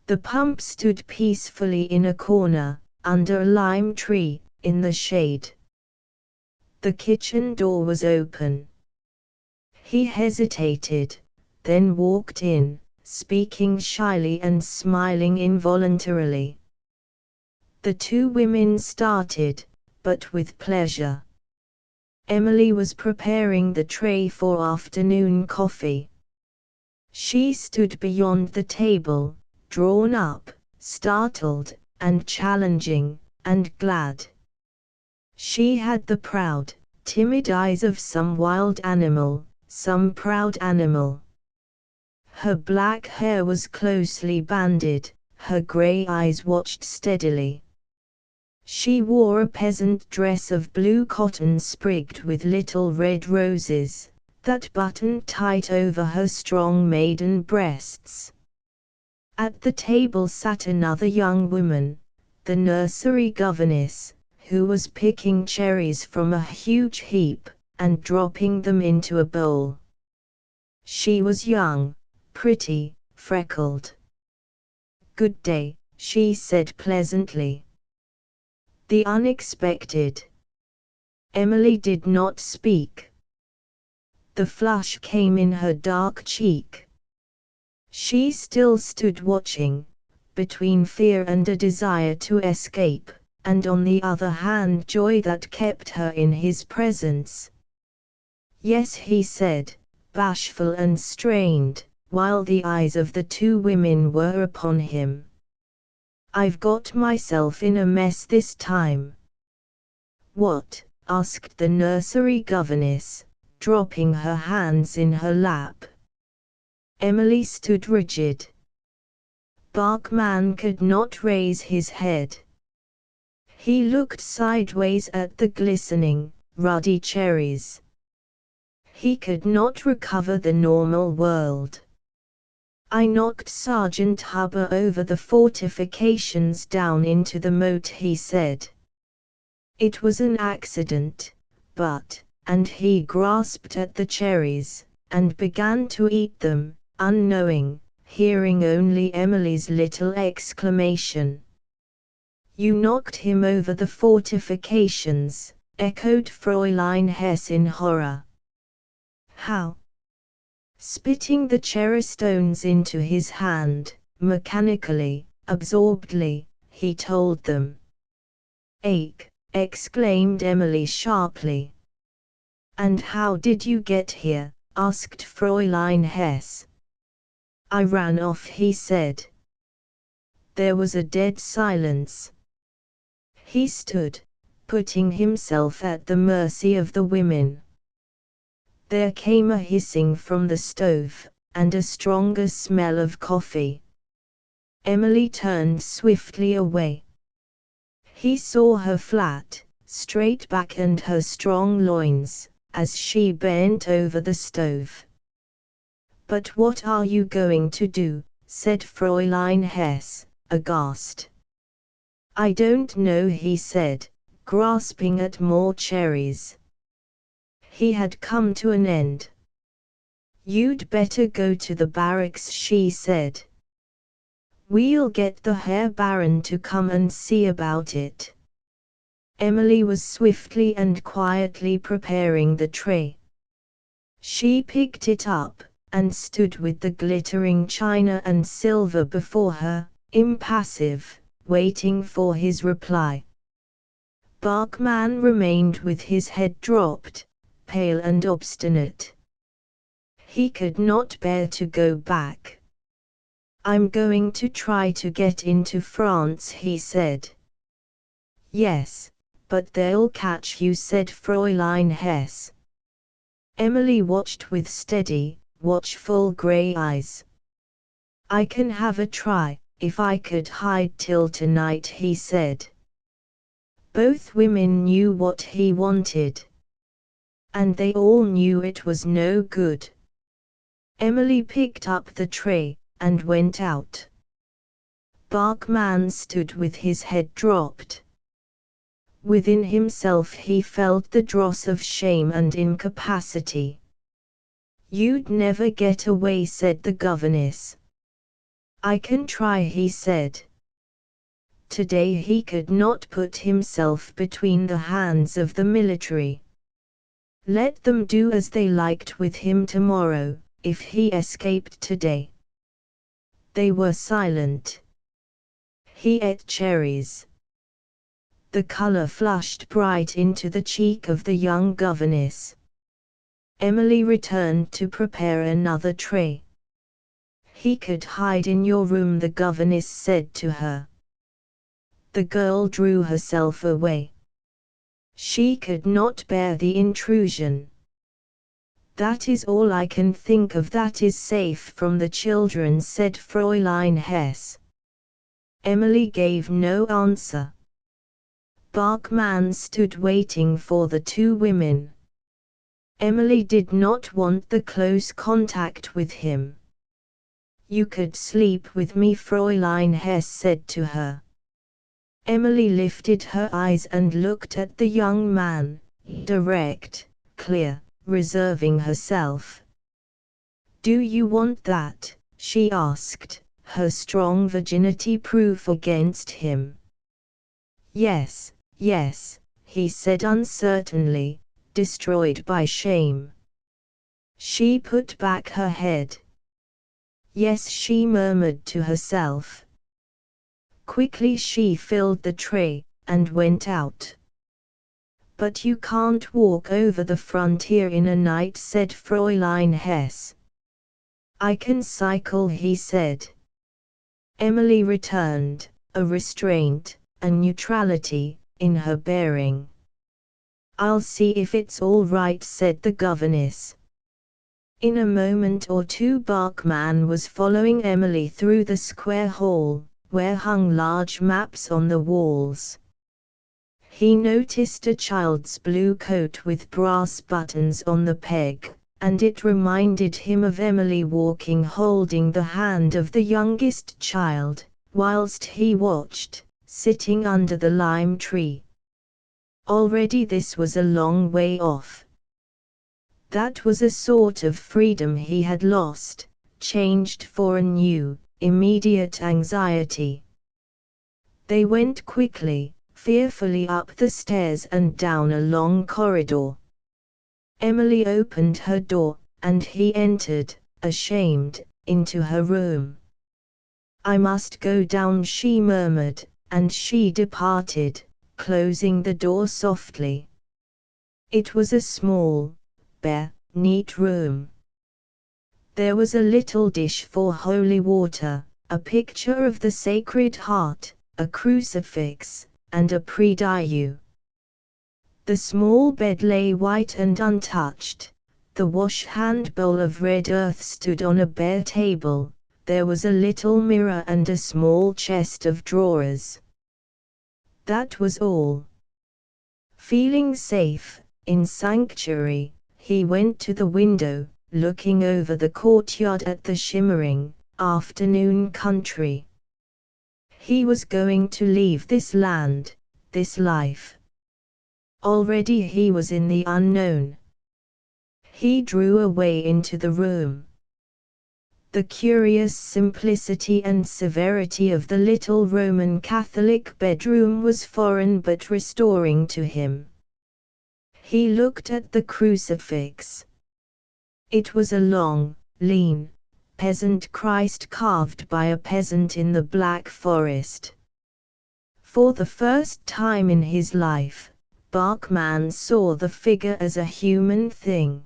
The pump stood peacefully in a corner, under a lime tree, in the shade. The kitchen door was open. He hesitated, then walked in, speaking shyly and smiling involuntarily. The two women started, but with pleasure. Emily was preparing the tray for afternoon coffee. She stood beyond the table, drawn up, startled, and challenging, and glad. She had the proud, timid eyes of some wild animal, some proud animal. Her black hair was closely banded, her grey eyes watched steadily. She wore a peasant dress of blue cotton sprigged with little red roses, that buttoned tight over her strong maiden breasts. At the table sat another young woman, the nursery governess, who was picking cherries from a huge heap, and dropping them into a bowl. She was young, pretty, freckled. "Good day," she said pleasantly. The unexpected. Emily did not speak. The flush came in her dark cheek. She still stood watching, between fear and a desire to escape, and on the other hand joy that kept her in his presence. "Yes," he said, bashful and strained, while the eyes of the two women were upon him. "I've got myself in a mess this time." "What?" asked the nursery governess, dropping her hands in her lap. Emily stood rigid. Bachmann could not raise his head. He looked sideways at the glistening, ruddy cherries. He could not recover the normal world. "I knocked Sergeant Huber over the fortifications down into the moat," he said. "It was an accident, but," and he grasped at the cherries, and began to eat them, unknowing, hearing only Emily's little exclamation. "You knocked him over the fortifications," echoed Fräulein Hesse in horror. "How?" Spitting the cherry stones into his hand, mechanically, absorbedly, he told them. "Ache!" exclaimed Emily sharply. "And how did you get here?" asked Fräulein Hesse. "I ran off," he said. There was a dead silence. He stood, putting himself at the mercy of the women. There came a hissing from the stove, and a stronger smell of coffee. Emily turned swiftly away. He saw her flat, straight back and her strong loins, as she bent over the stove. "But what are you going to do?" said Fräulein Hesse, aghast. "I don't know," he said, grasping at more cherries. He had come to an end. "You'd better go to the barracks," she said. "We'll get the Herr Baron to come and see about it." Emily was swiftly and quietly preparing the tray. She picked it up, and stood with the glittering china and silver before her, impassive, waiting for his reply. Bachmann remained with his head dropped, pale and obstinate. He could not bear to go back. "I'm going to try to get into France," he said. "Yes, but they'll catch you," said Fräulein Hesse. Emily watched with steady, watchful grey eyes. "I can have a try, if I could hide till tonight," he said. Both women knew what he wanted. And they all knew it was no good. Emily picked up the tray, and went out. Bachmann stood with his head dropped. Within himself he felt the dross of shame and incapacity. "You'd never get away," said the governess. "I can try," he said. Today he could not put himself between the hands of the military. Let them do as they liked with him tomorrow, if he escaped today. They were silent. He ate cherries. The color flushed bright into the cheek of the young governess. Emily returned to prepare another tray. "He could hide in your room," the governess said to her. The girl drew herself away. She could not bear the intrusion. "That is all I can think of that is safe from the children," said Fräulein Hesse. Emily gave no answer. Bachmann stood waiting for the two women. Emily did not want the close contact with him. "You could sleep with me," Fräulein Hesse said to her. Emily lifted her eyes and looked at the young man, direct, clear, reserving herself. "Do you want that?" she asked, her strong virginity proof against him. "Yes, yes," he said uncertainly, destroyed by shame. She put back her head. "Yes," she murmured to herself. Quickly she filled the tray, and went out. "But you can't walk over the frontier in a night," said Fräulein Hesse. "I can cycle," he said. Emily returned, a restraint, a neutrality, in her bearing. "I'll see if it's all right," said the governess. In a moment or two Bachmann was following Emily through the square hall, where hung large maps on the walls. He noticed a child's blue coat with brass buttons on the peg, and it reminded him of Emily walking holding the hand of the youngest child, whilst he watched, sitting under the lime tree. Already this was a long way off. That was a sort of freedom he had lost, changed for a new, immediate anxiety. They went quickly, fearfully up the stairs and down a long corridor. Emily opened her door, and he entered, ashamed, into her room. "I must go down," she murmured, and she departed, closing the door softly. It was a small, bare, neat room. There was a little dish for holy water, a picture of the Sacred Heart, a crucifix, and a prie-dieu. The small bed lay white and untouched. The wash-hand bowl of red earth stood on a bare table. There was a little mirror and a small chest of drawers. That was all. Feeling safe, in sanctuary, he went to the window, looking over the courtyard at the shimmering, afternoon country. He was going to leave this land, this life. Already he was in the unknown. He drew away into the room. The curious simplicity and severity of the little Roman Catholic bedroom was foreign but restoring to him. He looked at the crucifix. It was a long, lean, peasant Christ carved by a peasant in the Black Forest. For the first time in his life, Bachmann saw the figure as a human thing.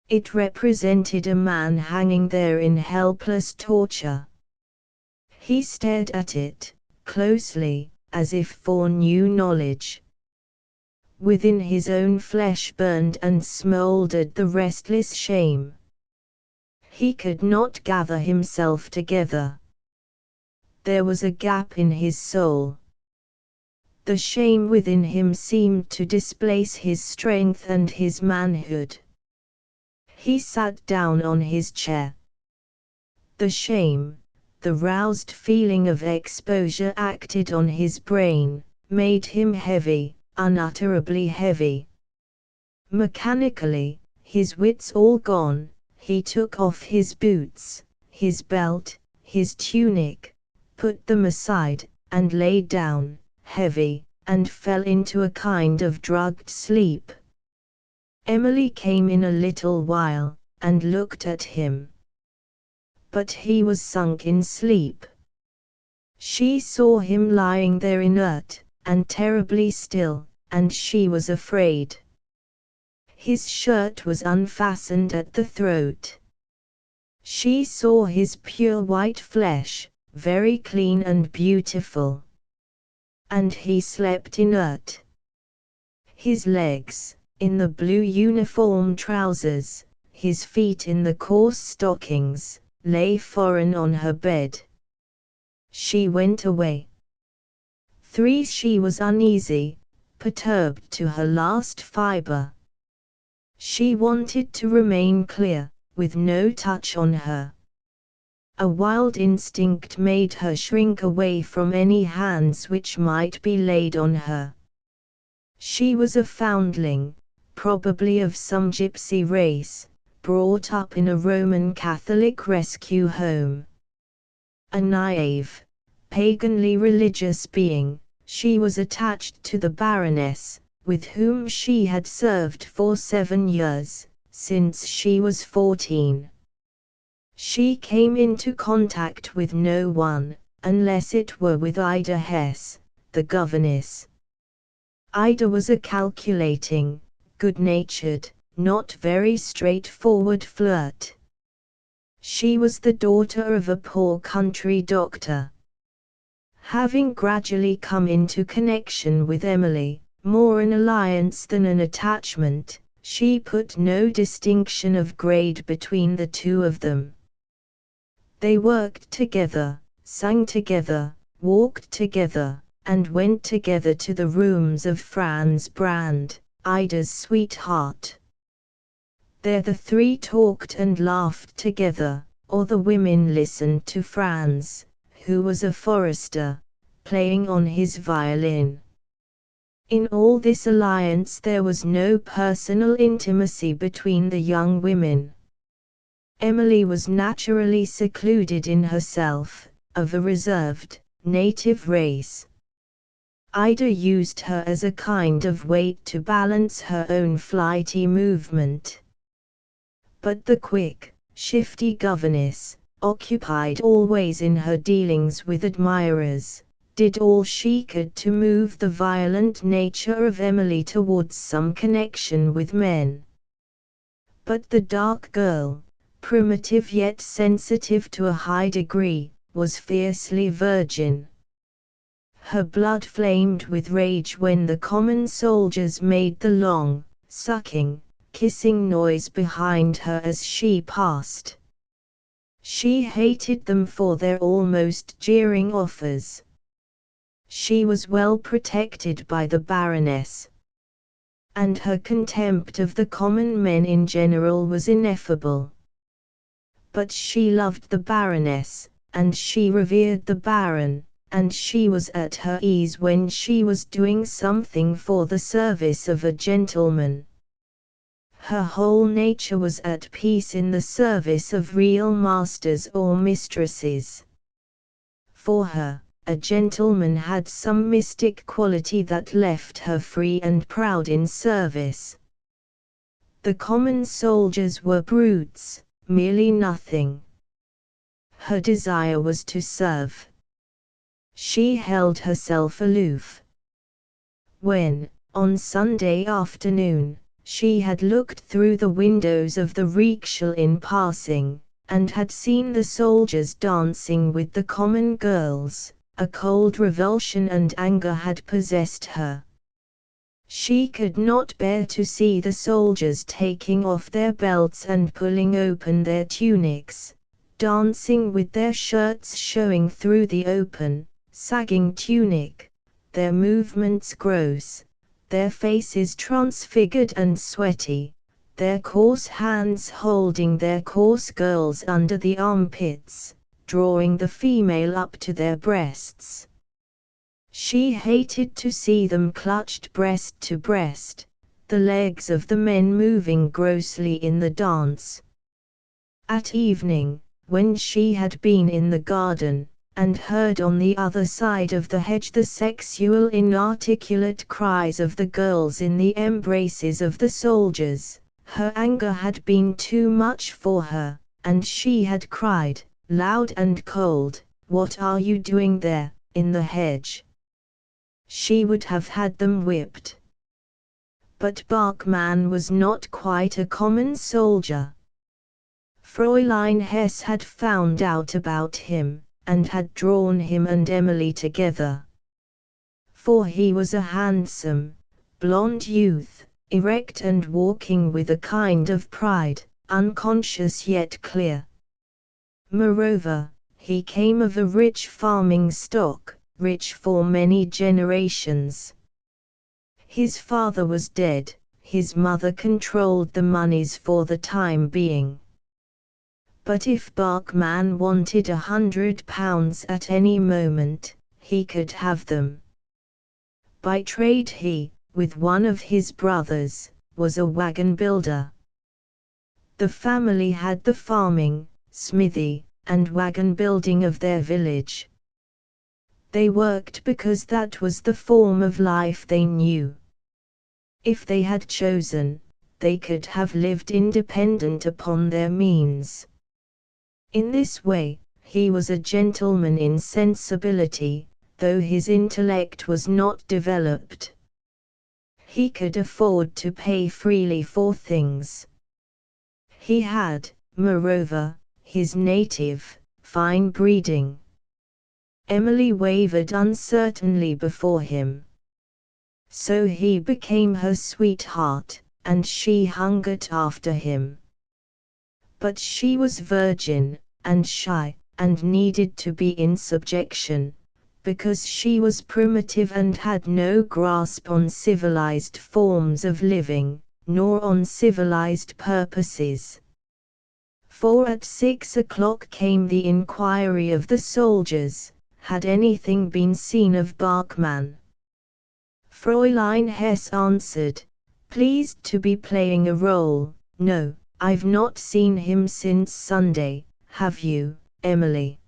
It represented a man hanging there in helpless torture. He stared at it, closely, as if for new knowledge. Within his own flesh burned and smoldered the restless shame. He could not gather himself together. There was a gap in his soul. The shame within him seemed to displace his strength and his manhood. He sat down on his chair. The shame, the roused feeling of exposure acted on his brain, made him heavy, unutterably heavy. Mechanically, his wits all gone, he took off his boots, his belt, his tunic, put them aside, and lay down, heavy, and fell into a kind of drugged sleep. Emily came in a little while, and looked at him. But he was sunk in sleep. She saw him lying there inert, and terribly still, and she was afraid. His shirt was unfastened at the throat. She saw his pure white flesh, very clean and beautiful. And he slept inert. His legs, in the blue uniform trousers, his feet in the coarse stockings, lay foreign on her bed. She went away. She was uneasy, perturbed to her last fibre. She wanted to remain clear, with no touch on her. A wild instinct made her shrink away from any hands which might be laid on her. She was a foundling, probably of some gypsy race, brought up in a Roman Catholic rescue home. A naive, paganly religious being, she was attached to the Baroness, with whom she had served for 7 years, since she was 14. She came into contact with no one, unless it were with Ida Hess, the governess. Ida was a calculating, good-natured, not very straightforward flirt. She was the daughter of a poor country doctor. Having gradually come into connection with Emily, more an alliance than an attachment, she put no distinction of grade between the two of them. They worked together, sang together, walked together, and went together to the rooms of Franz Brand, Ida's sweetheart. There the three talked and laughed together, or the women listened to Franz, who was a forester, playing on his violin. In all this alliance there was no personal intimacy between the young women. Emily was naturally secluded in herself, of a reserved, native race. Ida used her as a kind of weight to balance her own flighty movement. But the quick, shifty governess, occupied always in her dealings with admirers, did all she could to move the violent nature of Emily towards some connection with men. But the dark girl, primitive yet sensitive to a high degree, was fiercely virgin. Her blood flamed with rage when the common soldiers made the long, sucking, kissing noise behind her as she passed. She hated them for their almost jeering offers. She was well protected by the Baroness, and her contempt of the common men in general was ineffable. But she loved the Baroness, and she revered the Baron, and she was at her ease when she was doing something for the service of a gentleman. Her whole nature was at peace in the service of real masters or mistresses. For her, a gentleman had some mystic quality that left her free and proud in service. The common soldiers were brutes, merely nothing. Her desire was to serve. She held herself aloof. When, on Sunday afternoon, she had looked through the windows of the rickshaw in passing, and had seen the soldiers dancing with the common girls, a cold revulsion and anger had possessed her. She could not bear to see the soldiers taking off their belts and pulling open their tunics, dancing with their shirts showing through the open, sagging tunic, their movements gross, their faces transfigured and sweaty, their coarse hands holding their coarse girls under the armpits, drawing the female up to their breasts. She hated to see them clutched breast to breast, the legs of the men moving grossly in the dance. At evening, when she had been in the garden, and heard on the other side of the hedge the sexual inarticulate cries of the girls in the embraces of the soldiers, her anger had been too much for her, and she had cried, loud and cold, "What are you doing there, in the hedge?" She would have had them whipped. But Bachmann was not quite a common soldier. Fräulein Hesse had found out about him, and had drawn him and Emily together. For he was a handsome, blonde youth, erect and walking with a kind of pride, unconscious yet clear. Moreover, he came of a rich farming stock, rich for many generations. His father was dead, his mother controlled the moneys for the time being. But if Bachmann wanted £100 at any moment, he could have them. By trade he, with one of his brothers, was a wagon builder. The family had the farming, smithy, and wagon building of their village. They worked because that was the form of life they knew. If they had chosen, they could have lived independent upon their means. In this way, he was a gentleman in sensibility, though his intellect was not developed. He could afford to pay freely for things. He had, moreover, his native, fine breeding. Emily wavered uncertainly before him. So he became her sweetheart, and she hungered after him. But she was virgin, and shy, and needed to be in subjection, because she was primitive and had no grasp on civilized forms of living, nor on civilized purposes. For at 6 o'clock came the inquiry of the soldiers, had anything been seen of Bachmann? Fräulein Hesse answered, pleased to be playing a role, "No, I've not seen him since Sunday, have you, Emily?"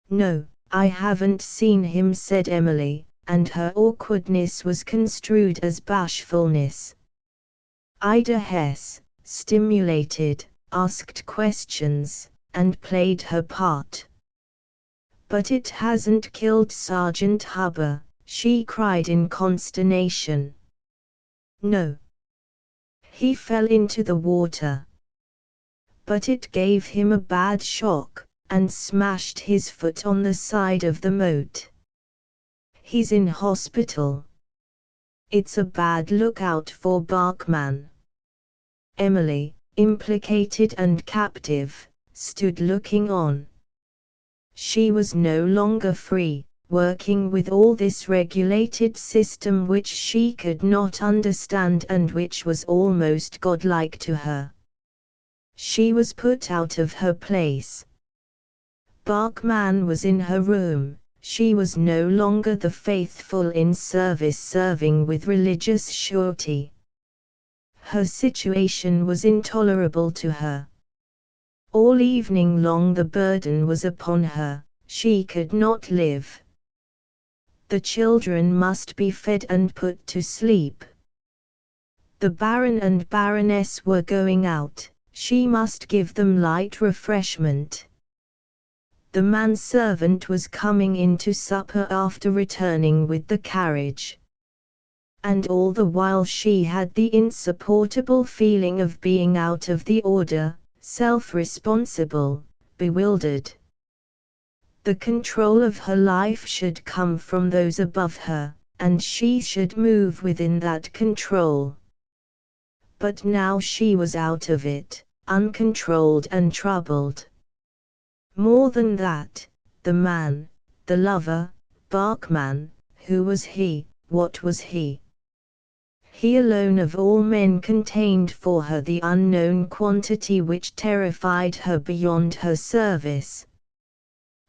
"No, I haven't seen him," said Emily, and her awkwardness was construed as bashfulness. Ida Hesse, stimulated, asked questions, and played her part. "But it hasn't killed Sergeant Huber," she cried in consternation. "No. He fell into the water. But it gave him a bad shock, and smashed his foot on the side of the moat. He's in hospital. It's a bad lookout for Bachmann. Emily, implicated and captive, stood looking on. She was no longer free, working with all this regulated system which she could not understand and which was almost godlike to her. She was put out of her place. Bachmann was in her room. She was no longer the faithful in service serving with religious surety. Her situation was intolerable to her. All evening long the burden was upon her. She could not live. The children must be fed and put to sleep. The Baron and Baroness were going out. She must give them light refreshment. The manservant was coming in to supper after returning with the carriage. And all the while she had the insupportable feeling of being out of the order, self-responsible, bewildered. The control of her life should come from those above her, and she should move within that control. But now she was out of it, uncontrolled and troubled. More than that, the man, the lover, Bachmann, who was he, what was he? He alone of all men contained for her the unknown quantity which terrified her beyond her service.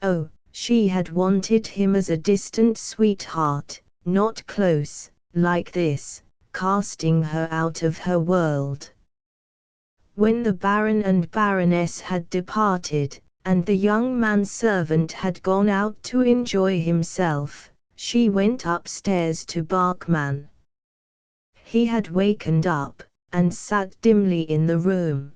Oh, she had wanted him as a distant sweetheart, not close, like this, casting her out of her world. When the Baron and Baroness had departed, and the young manservant had gone out to enjoy himself, she went upstairs to Bachmann. He had wakened up, and sat dimly in the room.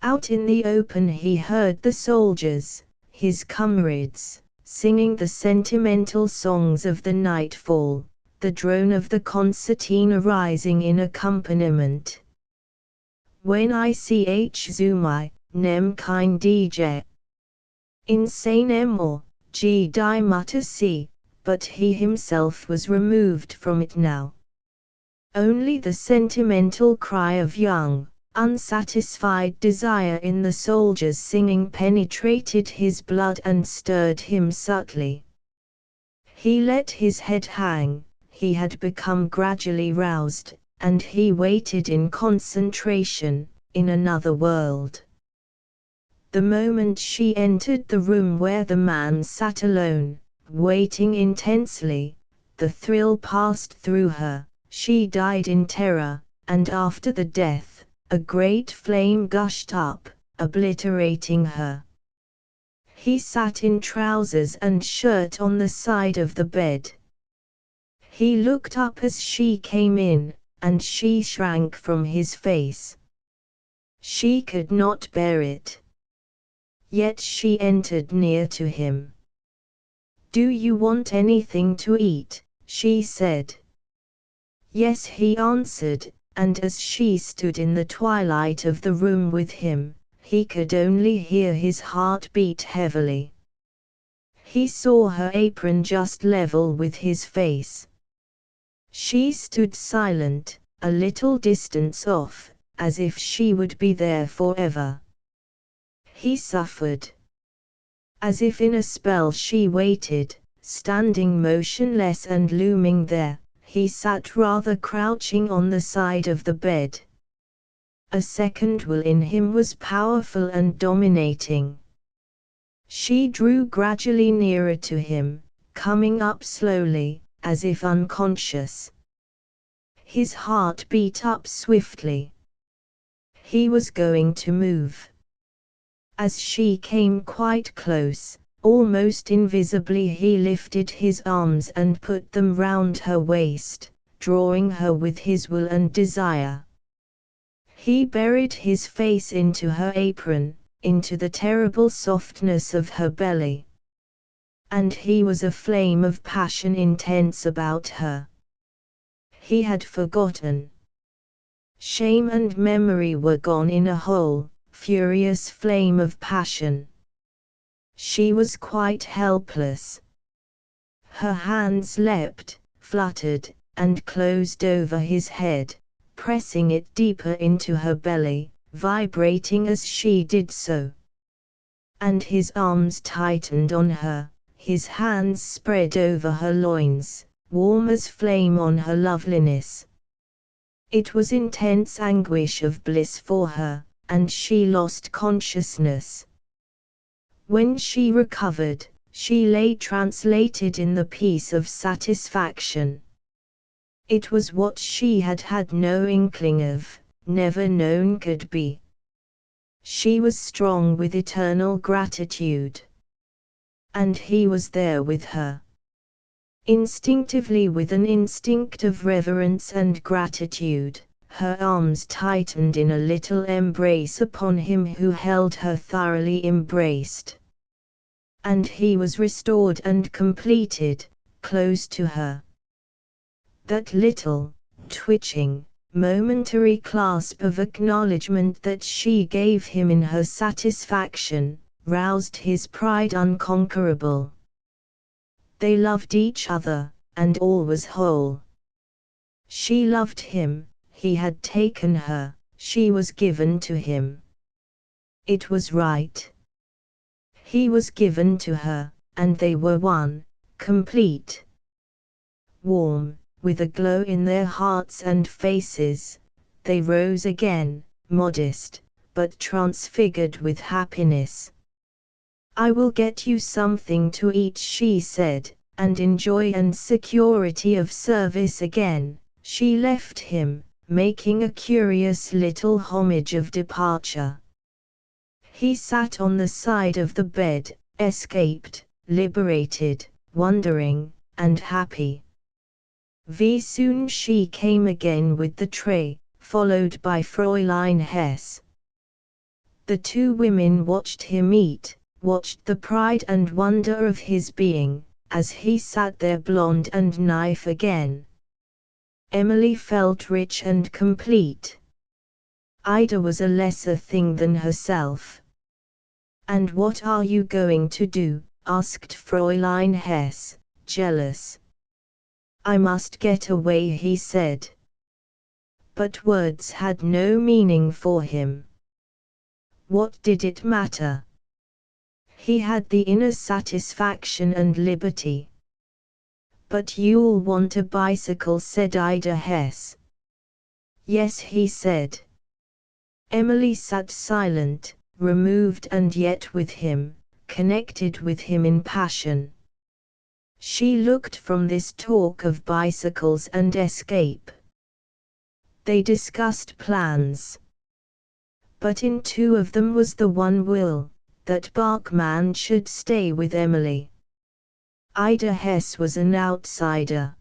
Out in the open he heard the soldiers, his comrades, singing the sentimental songs of the nightfall, the drone of the concertina rising in accompaniment. When I zumai, nem kein DJ. Insane or, G die mutter see, but he himself was removed from it now. Only the sentimental cry of young, unsatisfied desire in the soldiers' singing penetrated his blood and stirred him subtly. He let his head hang, he had become gradually roused, and he waited in concentration, in another world. The moment she entered the room where the man sat alone, waiting intensely, the thrill passed through her. She died in terror, and after the death, a great flame gushed up, obliterating her. He sat in trousers and shirt on the side of the bed. He looked up as she came in, and she shrank from his face. She could not bear it. Yet she entered near to him. "Do you want anything to eat?" she said. Yes, he answered, and as she stood in the twilight of the room with him, he could only hear his heart beat heavily. He saw her apron just level with his face. She stood silent, a little distance off, as if she would be there forever. He suffered. As if in a spell she waited, standing motionless and looming there. He sat rather crouching on the side of the bed. A second will in him was powerful and dominating. She drew gradually nearer to him, coming up slowly, as if unconscious. His heart beat up swiftly. He was going to move. As she came quite close, almost invisibly he lifted his arms and put them round her waist, drawing her with his will and desire. He buried his face into her apron, into the terrible softness of her belly. And he was a flame of passion intense about her. He had forgotten. Shame and memory were gone in a whole, furious flame of passion. She was quite helpless. Her hands leapt, fluttered, and closed over his head, pressing it deeper into her belly, vibrating as she did so. And his arms tightened on her, his hands spread over her loins, warm as flame on her loveliness. It was intense anguish of bliss for her, and she lost consciousness. When she recovered, she lay translated in the peace of satisfaction. It was what she had had no inkling of, never known could be. She was strong with eternal gratitude. And he was there with her. Instinctively, with an instinct of reverence and gratitude, her arms tightened in a little embrace upon him who held her thoroughly embraced. And he was restored and completed, close to her. That little, twitching, momentary clasp of acknowledgement that she gave him in her satisfaction, roused his pride unconquerable. They loved each other, and all was whole. She loved him, he had taken her, she was given to him. It was right. He was given to her, and they were one, complete. Warm, with a glow in their hearts and faces, they rose again, modest, but transfigured with happiness. "I will get you something to eat," she said, and in joy and security of service again, she left him, making a curious little homage of departure. He sat on the side of the bed, escaped, liberated, wondering, and happy. Soon she came again with the tray, followed by Fräulein Hesse. The two women watched him eat, watched the pride and wonder of his being, as he sat there blonde and knife again. Emily felt rich and complete. Ida was a lesser thing than herself. "And what are you going to do?" asked Fräulein Hesse, jealous. "I must get away," he said. But words had no meaning for him. What did it matter? He had the inner satisfaction and liberty. "But you'll want a bicycle," said Ida Hesse. "Yes," he said. Emily sat silent, removed and yet with him, connected with him in passion. She looked from this talk of bicycles and escape. They discussed plans. But in two of them was the one will, that Bachmann should stay with Emily. Ida Hesse was an outsider.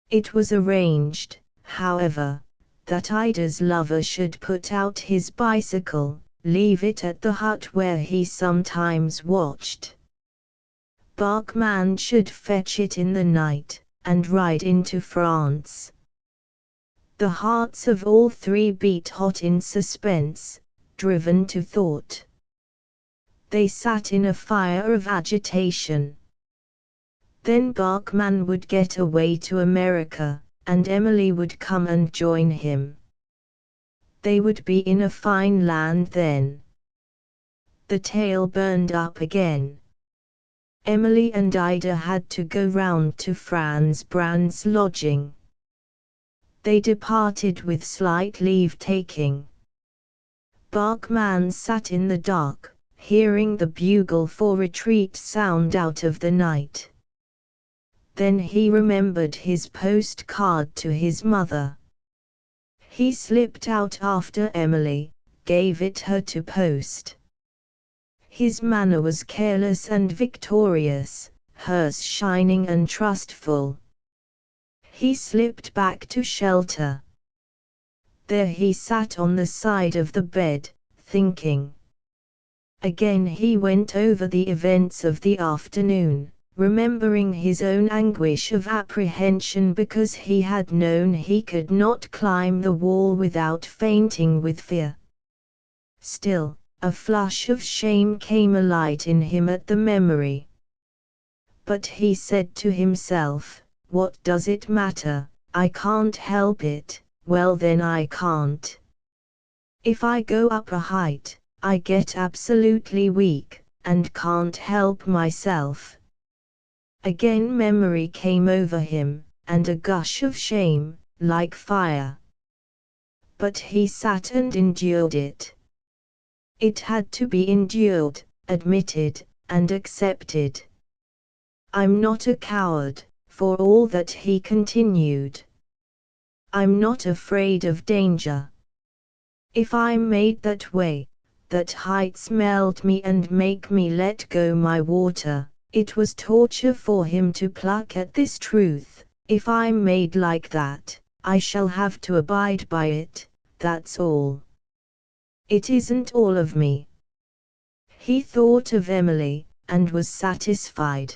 It was arranged, however, that Ida's lover should put out his bicycle, leave it at the hut where he sometimes watched. Bachmann should fetch it in the night, and ride into France. The hearts of all three beat hot in suspense, driven to thought. They sat in a fire of agitation. Then Bachmann would get away to America, and Emily would come and join him. They would be in a fine land then. The tale burned up again. Emily and Ida had to go round to Franz Brand's lodging. They departed with slight leave-taking. Bachmann sat in the dark, hearing the bugle for retreat sound out of the night. Then he remembered his postcard to his mother. He slipped out after Emily, gave it her to post. His manner was careless and victorious, hers shining and trustful. He slipped back to shelter. There he sat on the side of the bed, thinking. Again he went over the events of the afternoon, remembering his own anguish of apprehension because he had known he could not climb the wall without fainting with fear. Still, a flush of shame came alight in him at the memory. But he said to himself, "What does it matter? I can't help it." Well, then I can't. If I go up a height, I get absolutely weak, and can't help myself. Again memory came over him, and a gush of shame, like fire. But he sat and endured it. It had to be endured, admitted, and accepted. "I'm not a coward," for all that, he continued. "I'm not afraid of danger. If I'm made that way, that heights melt me and make me let go my water." It was torture for him to pluck at this truth. "If I'm made like that, I shall have to abide by it, that's all. It isn't all of me." He thought of Emily, and was satisfied.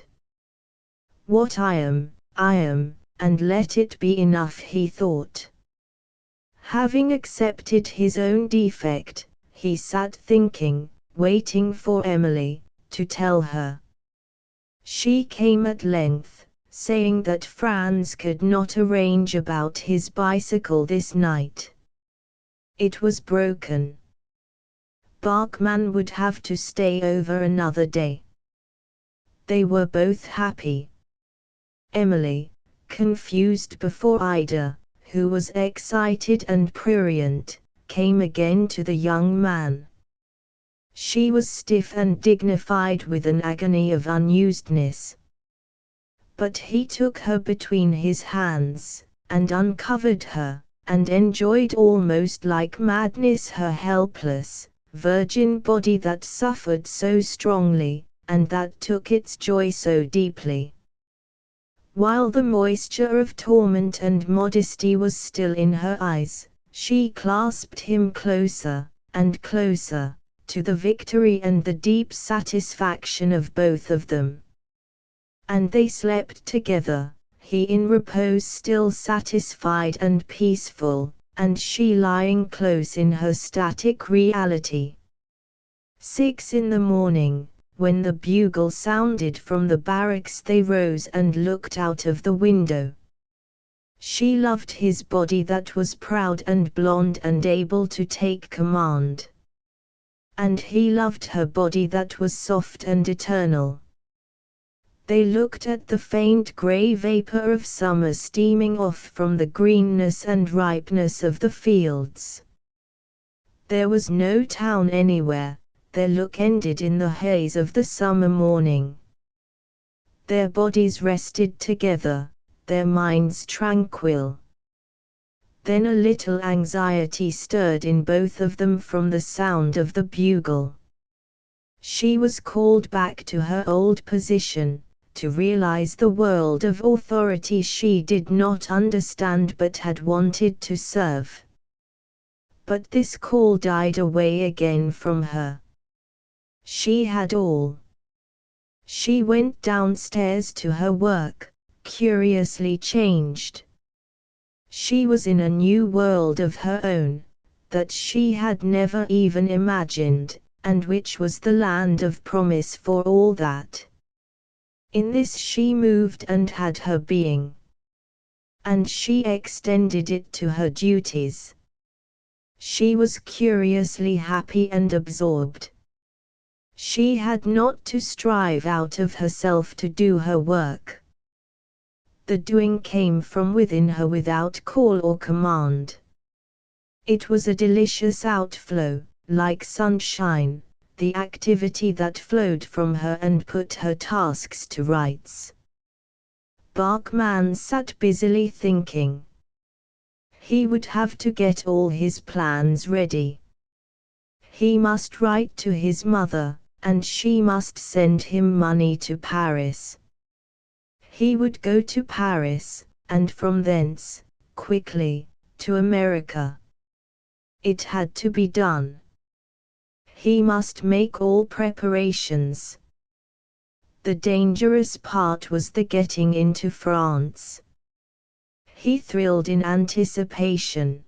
"What I am, and let it be enough," he thought. Having accepted his own defect, he sat thinking, waiting for Emily, to tell her. She came at length, saying that Franz could not arrange about his bicycle this night. It was broken. Bachmann would have to stay over another day. They were both happy. Emily, confused before Ida, who was excited and prurient, came again to the young man. She was stiff and dignified with an agony of unusedness. But he took her between his hands, and uncovered her, and enjoyed almost like madness her helpless, virgin body that suffered so strongly, and that took its joy so deeply. While the moisture of torment and modesty was still in her eyes, she clasped him closer, and closer, to the victory and the deep satisfaction of both of them. And they slept together, he in repose still satisfied and peaceful, and she lying close in her static reality. 6 in the morning, when the bugle sounded from the barracks, they rose and looked out of the window. She loved his body that was proud and blonde and able to take command. And he loved her body that was soft and eternal. They looked at the faint grey vapor of summer steaming off from the greenness and ripeness of the fields. There was no town anywhere, their look ended in the haze of the summer morning. Their bodies rested together, their minds tranquil. Then a little anxiety stirred in both of them from the sound of the bugle. She was called back to her old position, to realize the world of authority she did not understand but had wanted to serve. But this call died away again from her. She had all. She went downstairs to her work, curiously changed. She was in a new world of her own, that she had never even imagined, and which was the land of promise for all that. In this she moved and had her being. And she extended it to her duties. She was curiously happy and absorbed. She had not to strive out of herself to do her work. The doing came from within her without call or command. It was a delicious outflow, like sunshine, the activity that flowed from her and put her tasks to rights. Bachmann sat busily thinking. He would have to get all his plans ready. He must write to his mother, and she must send him money to Paris. He would go to Paris, and from thence, quickly, to America. It had to be done. He must make all preparations. The dangerous part was the getting into France. He thrilled in anticipation.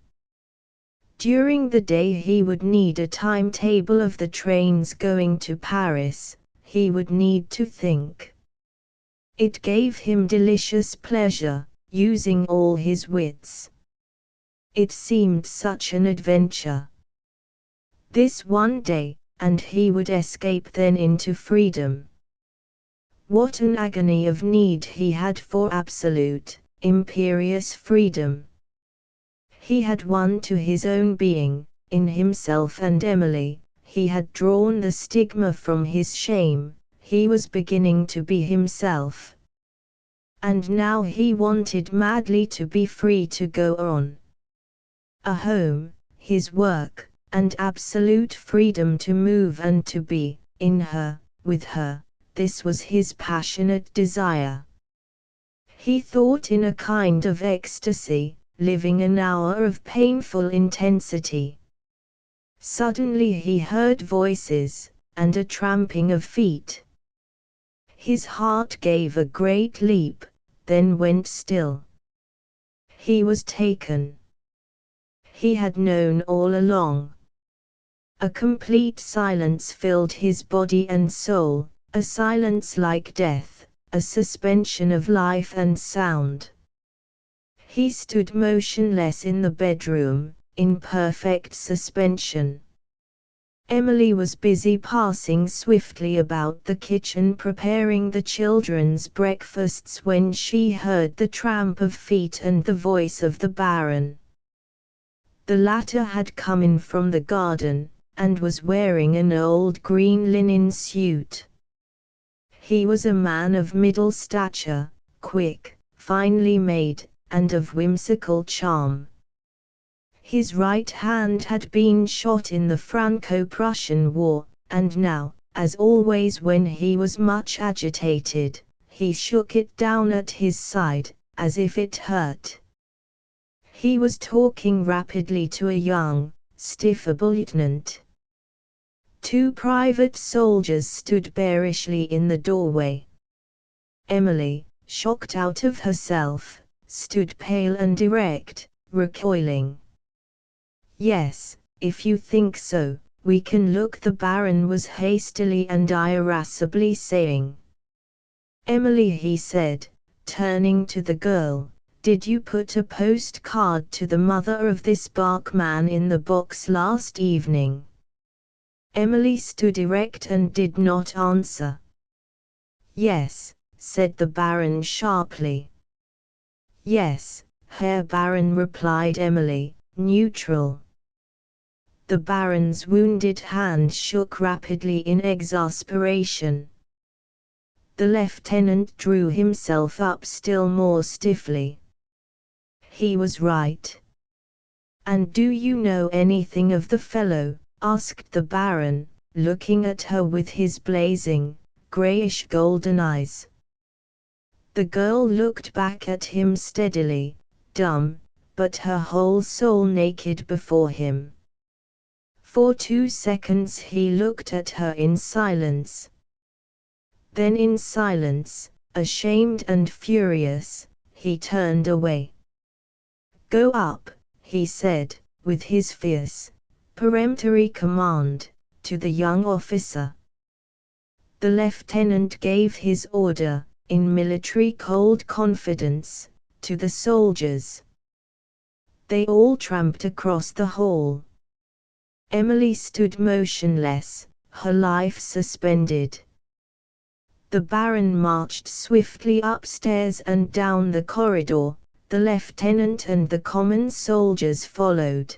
During the day he would need a timetable of the trains going to Paris, he would need to think. It gave him delicious pleasure, using all his wits. It seemed such an adventure. This one day, and he would escape then into freedom. What an agony of need he had for absolute, imperious freedom. He had won to his own being, in himself and Emily, he had drawn the stigma from his shame, he was beginning to be himself. And now he wanted madly to be free to go on. A home, his work, and absolute freedom to move and to be, in her, with her, this was his passionate desire. He thought in a kind of ecstasy, living an hour of painful intensity. Suddenly he heard voices, and a tramping of feet. His heart gave a great leap, then went still. He was taken. He had known all along. A complete silence filled his body and soul, a silence like death, a suspension of life and sound. He stood motionless in the bedroom, in perfect suspension. Emily was busy passing swiftly about the kitchen preparing the children's breakfasts when she heard the tramp of feet and the voice of the Baron. The latter had come in from the garden, and was wearing an old green linen suit. He was a man of middle stature, quick, finely made, and of whimsical charm. His right hand had been shot in the Franco-Prussian War, and now, as always when he was much agitated, he shook it down at his side, as if it hurt. He was talking rapidly to a young, stiff lieutenant. Two private soldiers stood bearishly in the doorway. Emily, shocked out of herself, stood pale and erect, recoiling. "Yes, if you think so, we can look," the Baron was hastily and irascibly saying. "Emily," he said, turning to the girl, "did you put a postcard to the mother of this barkman in the box last evening?" Emily stood erect and did not answer. "Yes," said the Baron sharply. "Yes, Herr Baron," replied Emily, neutral. The Baron's wounded hand shook rapidly in exasperation. The lieutenant drew himself up still more stiffly. He was right. "And do you know anything of the fellow?" asked the Baron, looking at her with his blazing, greyish-golden eyes. The girl looked back at him steadily, dumb, but her whole soul naked before him. For 2 seconds he looked at her in silence. Then in silence, ashamed and furious, he turned away. "Go up," he said, with his fierce, peremptory command, to the young officer. The lieutenant gave his order, in military cold confidence, to the soldiers. They all tramped across the hall. Emily stood motionless, her life suspended. The Baron marched swiftly upstairs and down the corridor, the lieutenant and the common soldiers followed.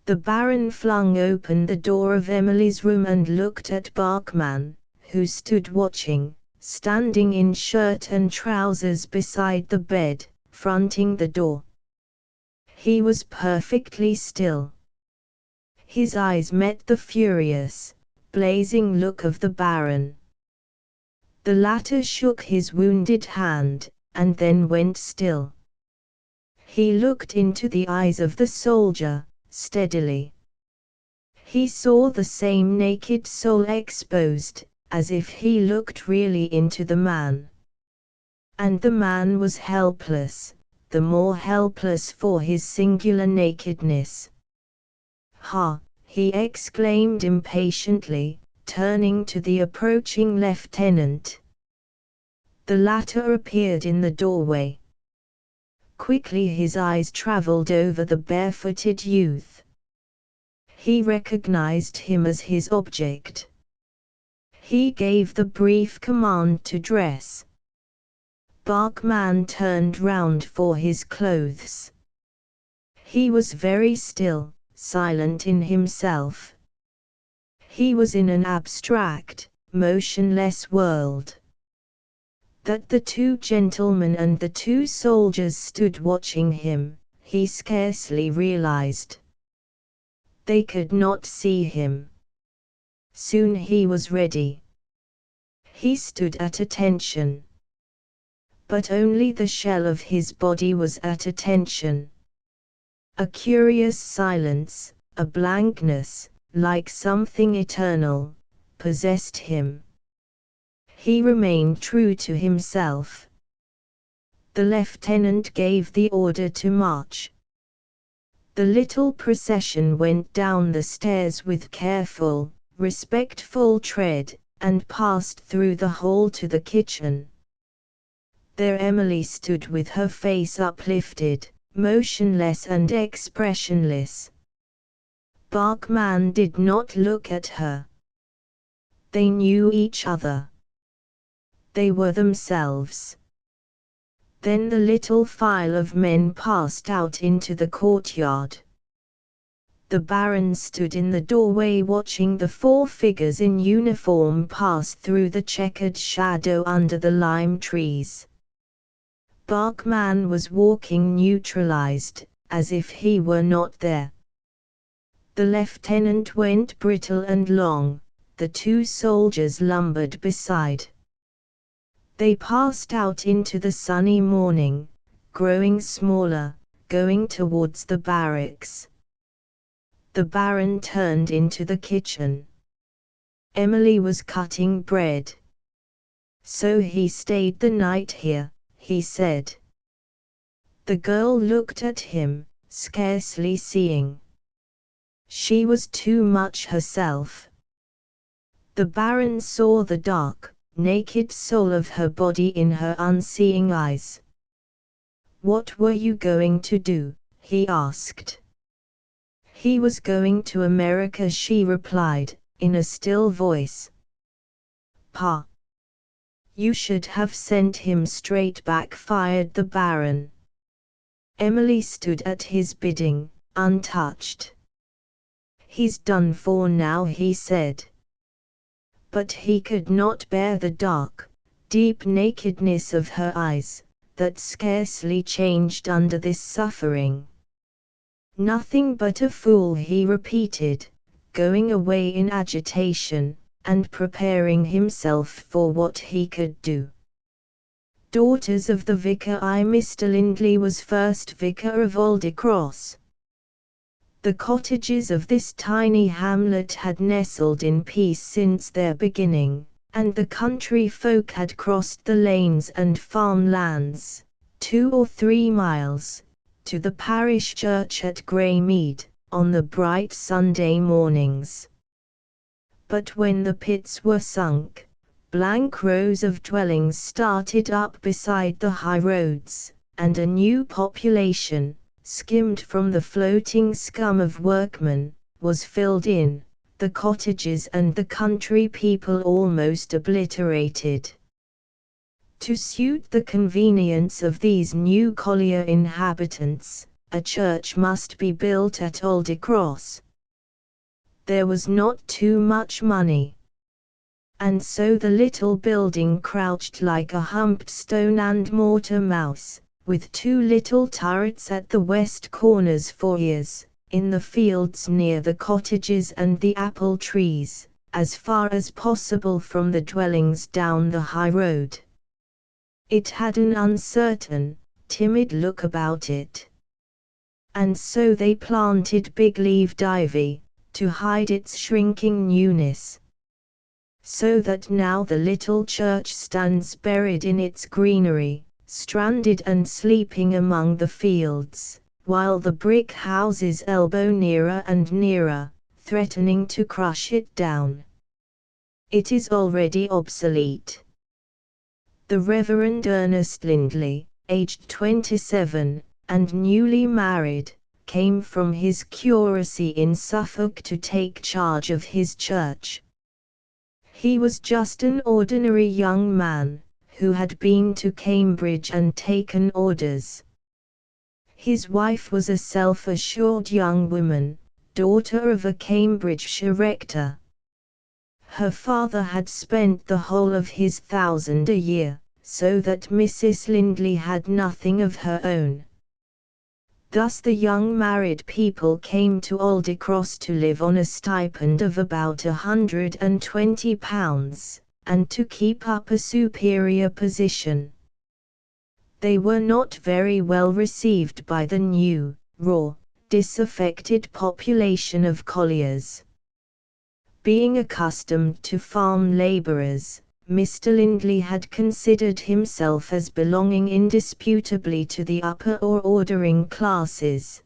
The Baron flung open the door of Emily's room and looked at Barkman, who stood watching, standing in shirt and trousers beside the bed, fronting the door. He was perfectly still. His eyes met the furious, blazing look of the Baron. The latter shook his wounded hand, and then went still. He looked into the eyes of the soldier, steadily. He saw the same naked soul exposed, as if he looked really into the man. And the man was helpless, the more helpless for his singular nakedness. "Ha!" he exclaimed impatiently, turning to the approaching lieutenant. The latter appeared in the doorway. Quickly his eyes traveled over the barefooted youth. He recognized him as his object. He gave the brief command to dress. Barkman turned round for his clothes. He was very still, silent in himself. He was in an abstract, motionless world. That the two gentlemen and the two soldiers stood watching him, he scarcely realized. They could not see him. Soon he was ready. He stood at attention. But only the shell of his body was at attention. A curious silence, a blankness, like something eternal, possessed him. He remained true to himself. The lieutenant gave the order to march. The little procession went down the stairs with careful, respectful tread, and passed through the hall to the kitchen. There Emily stood with her face uplifted, motionless and expressionless. Barkman did not look at her. They knew each other. They were themselves. Then the little file of men passed out into the courtyard. The Baron stood in the doorway watching the four figures in uniform pass through the checkered shadow under the lime trees. Barkman was walking neutralized, as if he were not there. The lieutenant went brittle and long, the two soldiers lumbered beside. They passed out into the sunny morning, growing smaller, going towards the barracks. The Baron turned into the kitchen. Emily was cutting bread. So he stayed the night here, he said. The girl looked at him, scarcely seeing. She was too much herself. The Baron saw the dark, naked soul of her body in her unseeing eyes. "What were you going to do?" he asked. "He was going to America," she replied, in a still voice. "Pa! You should have sent him straight back," fired the Baron. Emily stood at his bidding, untouched. "He's done for now," he said. But he could not bear the dark, deep nakedness of her eyes, that scarcely changed under this suffering. "Nothing but a fool," he repeated, going away in agitation, and preparing himself for what he could do. Daughters of the vicar. Mr. Lindley was first vicar of Aldecross. The cottages of this tiny hamlet had nestled in peace since their beginning, and the country folk had crossed the lanes and farmlands, 2 or 3 miles, to the parish church at Greymead, on the bright Sunday mornings. But when the pits were sunk, blank rows of dwellings started up beside the high roads, and a new population, skimmed from the floating scum of workmen, was filled in, the cottages and the country people almost obliterated. To suit the convenience of these new collier inhabitants, a church must be built at Aldecross. There was not too much money. And so the little building crouched like a humped stone and mortar mouse, with 2 little turrets at the west corners for ears, in the fields near the cottages and the apple trees, as far as possible from the dwellings down the high road. It had an uncertain, timid look about it. And so they planted big-leaved ivy, to hide its shrinking newness. So that now the little church stands buried in its greenery, stranded and sleeping among the fields, while the brick houses elbow nearer and nearer, threatening to crush it down. It is already obsolete. The Reverend Ernest Lindley, aged 27, and newly married, came from his curacy in Suffolk to take charge of his church. He was just an ordinary young man, who had been to Cambridge and taken orders. His wife was a self-assured young woman, daughter of a Cambridgeshire rector. Her father had spent the whole of his £1,000 a year, so that Mrs. Lindley had nothing of her own. Thus the young married people came to Aldecross to live on a stipend of about £120, and to keep up a superior position. They were not very well received by the new, raw, disaffected population of colliers. Being accustomed to farm labourers, Mr. Lindley had considered himself as belonging indisputably to the upper or ordering classes.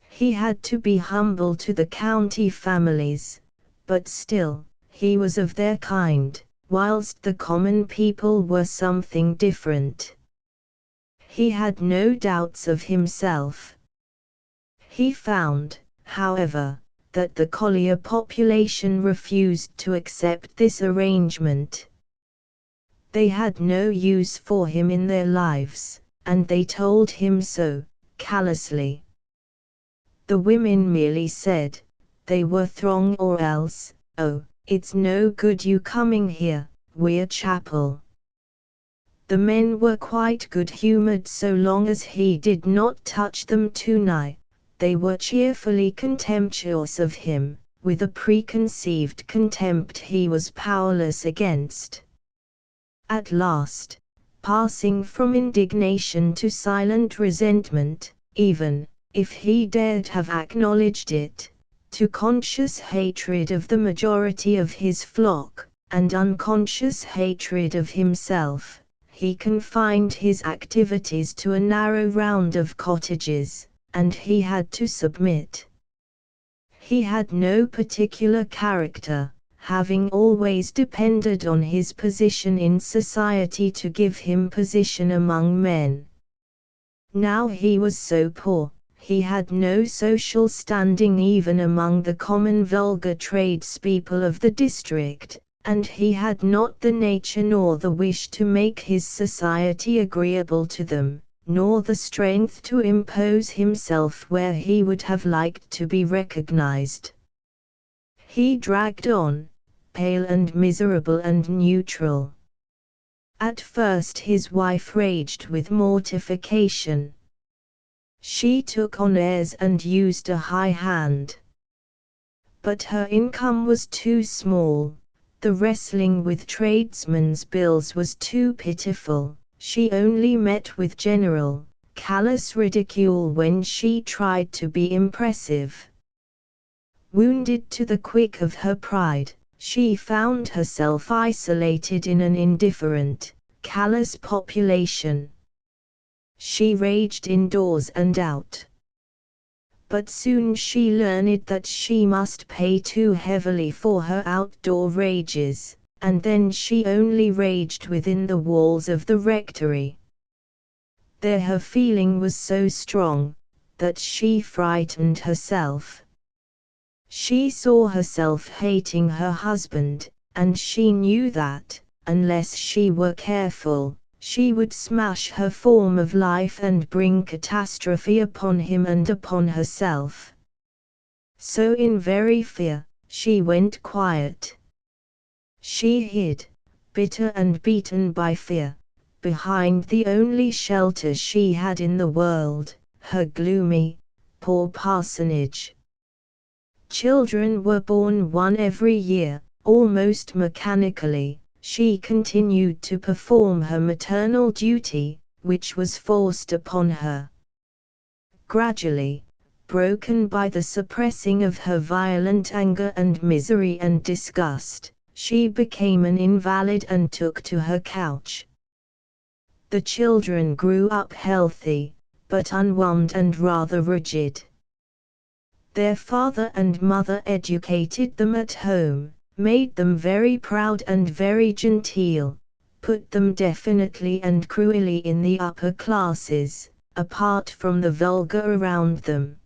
He had to be humble to the county families, but still, he was of their kind, whilst the common people were something different. He had no doubts of himself. He found, however, that the collier population refused to accept this arrangement. They had no use for him in their lives, and they told him so, callously. The women merely said, they were throng or else, "Oh, it's no good you coming here, we're chapel." The men were quite good-humoured so long as he did not touch them too nigh. They were cheerfully contemptuous of him, with a preconceived contempt he was powerless against. At last, passing from indignation to silent resentment, even, if he dared have acknowledged it, to conscious hatred of the majority of his flock, and unconscious hatred of himself, he confined his activities to a narrow round of cottages, and he had to submit. He had no particular character, having always depended on his position in society to give him position among men. Now he was so poor, he had no social standing even among the common vulgar tradespeople of the district, and he had not the nature nor the wish to make his society agreeable to them, nor the strength to impose himself where he would have liked to be recognized. He dragged on, pale and miserable and neutral. At first his wife raged with mortification. She took on airs and used a high hand. But her income was too small. The wrestling with tradesmen's bills was too pitiful. She only met with general, callous ridicule when she tried to be impressive. Wounded to the quick of her pride, she found herself isolated in an indifferent, callous population. She raged indoors and out. But soon she learned that she must pay too heavily for her outdoor rages, and then she only raged within the walls of the rectory. There her feeling was so strong, that she frightened herself. She saw herself hating her husband, and she knew that, unless she were careful, she would smash her form of life and bring catastrophe upon him and upon herself. So in very fear, she went quiet. She hid, bitter and beaten by fear, behind the only shelter she had in the world, her gloomy, poor parsonage. Children were born one every year, almost mechanically. She continued to perform her maternal duty, which was forced upon her. Gradually, broken by the suppressing of her violent anger and misery and disgust, she became an invalid and took to her couch. The children grew up healthy, but unwarmed and rather rigid. Their father and mother educated them at home, made them very proud and very genteel, put them definitely and cruelly in the upper classes, apart from the vulgar around them.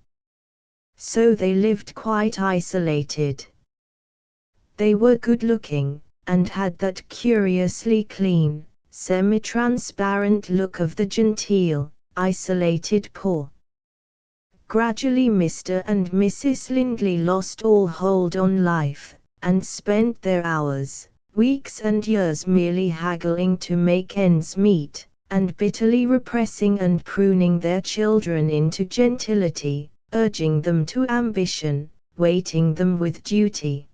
So they lived quite isolated. They were good-looking, and had that curiously clean, semi-transparent look of the genteel, isolated poor. Gradually Mr. and Mrs. Lindley lost all hold on life, and spent their hours, weeks and years merely haggling to make ends meet, and bitterly repressing and pruning their children into gentility, urging them to ambition, weighting them with duty.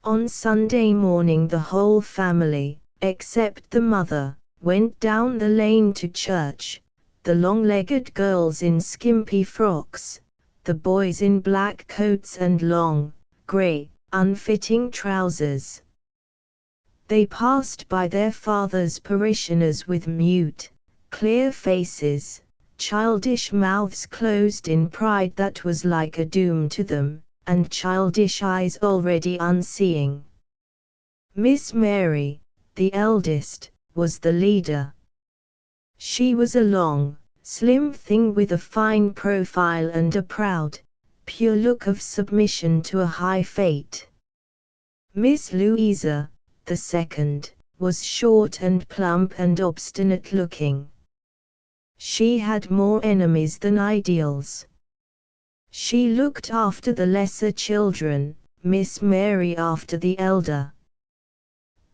On Sunday morning the whole family, except the mother, went down the lane to church, the long-legged girls in skimpy frocks, the boys in black coats and long, grey, unfitting trousers. They passed by their father's parishioners with mute, clear faces, childish mouths closed in pride that was like a doom to them, and childish eyes already unseeing. Miss Mary, the eldest, was the leader. She was a long, slim thing with a fine profile and a proud, pure look of submission to a high fate. Miss Louisa, the second, was short and plump and obstinate-looking. She had more enemies than ideals. She looked after the lesser children, Miss Mary after the elder.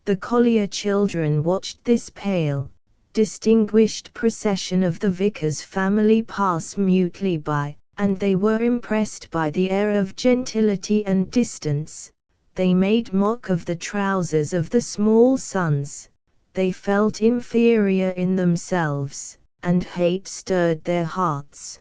The Collier children watched this pale, distinguished procession of the vicar's family pass mutely by, and they were impressed by the air of gentility and distance. They made mock of the trousers of the small sons. They felt inferior in themselves, and hate stirred their hearts.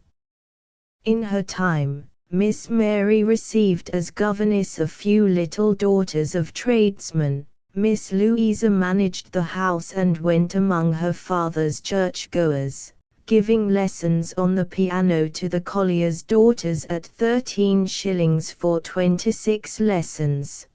In her time, Miss Mary received as governess a few little daughters of tradesmen. Miss Louisa managed the house and went among her father's churchgoers, giving lessons on the piano to the Collier's daughters at 13 shillings for 26 lessons.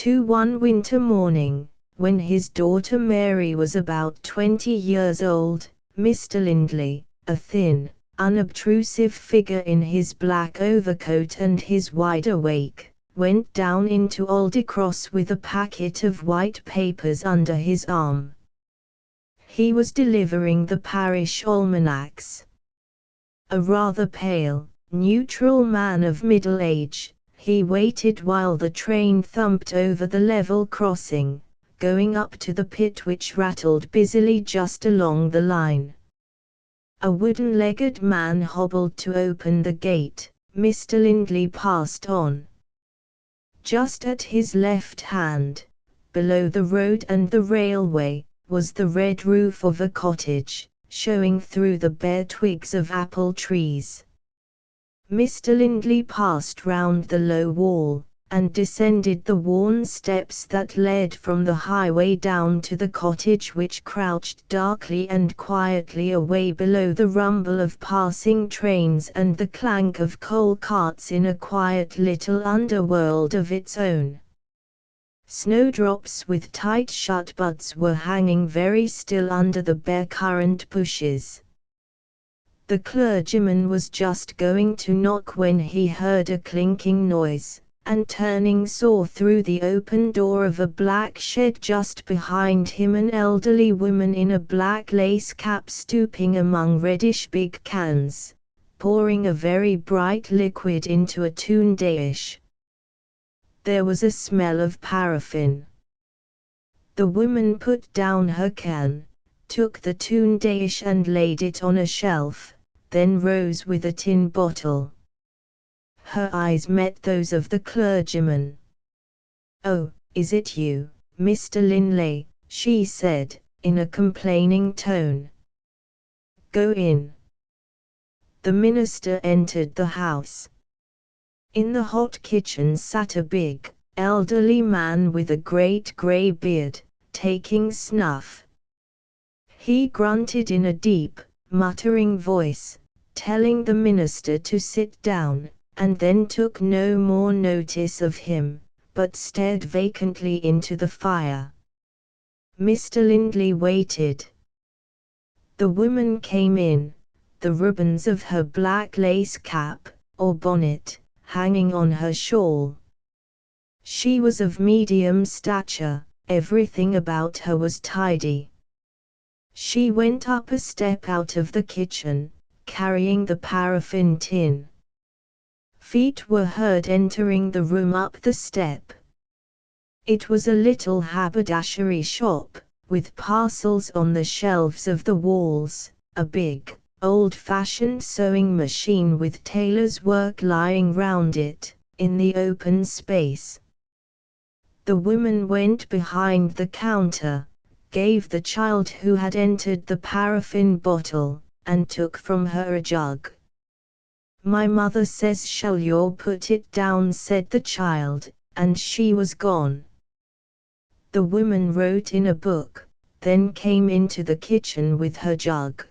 One winter morning, when his daughter Mary was about 20 years old, Mr. Lindley, a thin, unobtrusive figure in his black overcoat and his wide awake, went down into Aldecross with a packet of white papers under his arm. He was delivering the parish almanacs. A rather pale, neutral man of middle age, he waited while the train thumped over the level crossing, going up to the pit which rattled busily just along the line. A wooden-legged man hobbled to open the gate. Mr. Lindley passed on. Just at his left hand, below the road and the railway, was the red roof of a cottage, showing through the bare twigs of apple trees. Mr. Lindley passed round the low wall, and descended the worn steps that led from the highway down to the cottage which crouched darkly and quietly away below the rumble of passing trains and the clank of coal carts in a quiet little underworld of its own. Snowdrops with tight-shut buds were hanging very still under the bare currant bushes. The clergyman was just going to knock when he heard a clinking noise, and turning saw through the open door of a black shed just behind him an elderly woman in a black lace cap stooping among reddish big cans, pouring a very bright liquid into a tin dish. There was a smell of paraffin. The woman put down her can, took the tin dish and laid it on a shelf, then rose with a tin bottle. Her eyes met those of the clergyman. "Oh, is it you, Mr. Linley?" she said, in a complaining tone. "Go in." The minister entered the house. In the hot kitchen sat a big, elderly man with a great grey beard, taking snuff. He grunted in a deep, muttering voice, telling the minister to sit down, and then took no more notice of him, but stared vacantly into the fire. Mr. Lindley waited. The woman came in, the ribbons of her black lace cap, or bonnet, hanging on her shawl. She was of medium stature, everything about her was tidy. She went up a step out of the kitchen, carrying the paraffin tin. Feet were heard entering the room up the step. It was a little haberdashery shop, with parcels on the shelves of the walls, a big, old-fashioned sewing machine with tailor's work lying round it, in the open space. The woman went behind the counter, gave the child who had entered the paraffin bottle, and took from her a jug. "My mother says shall you put it down," said the child, and she was gone. The woman wrote in a book, then came into the kitchen with her jug.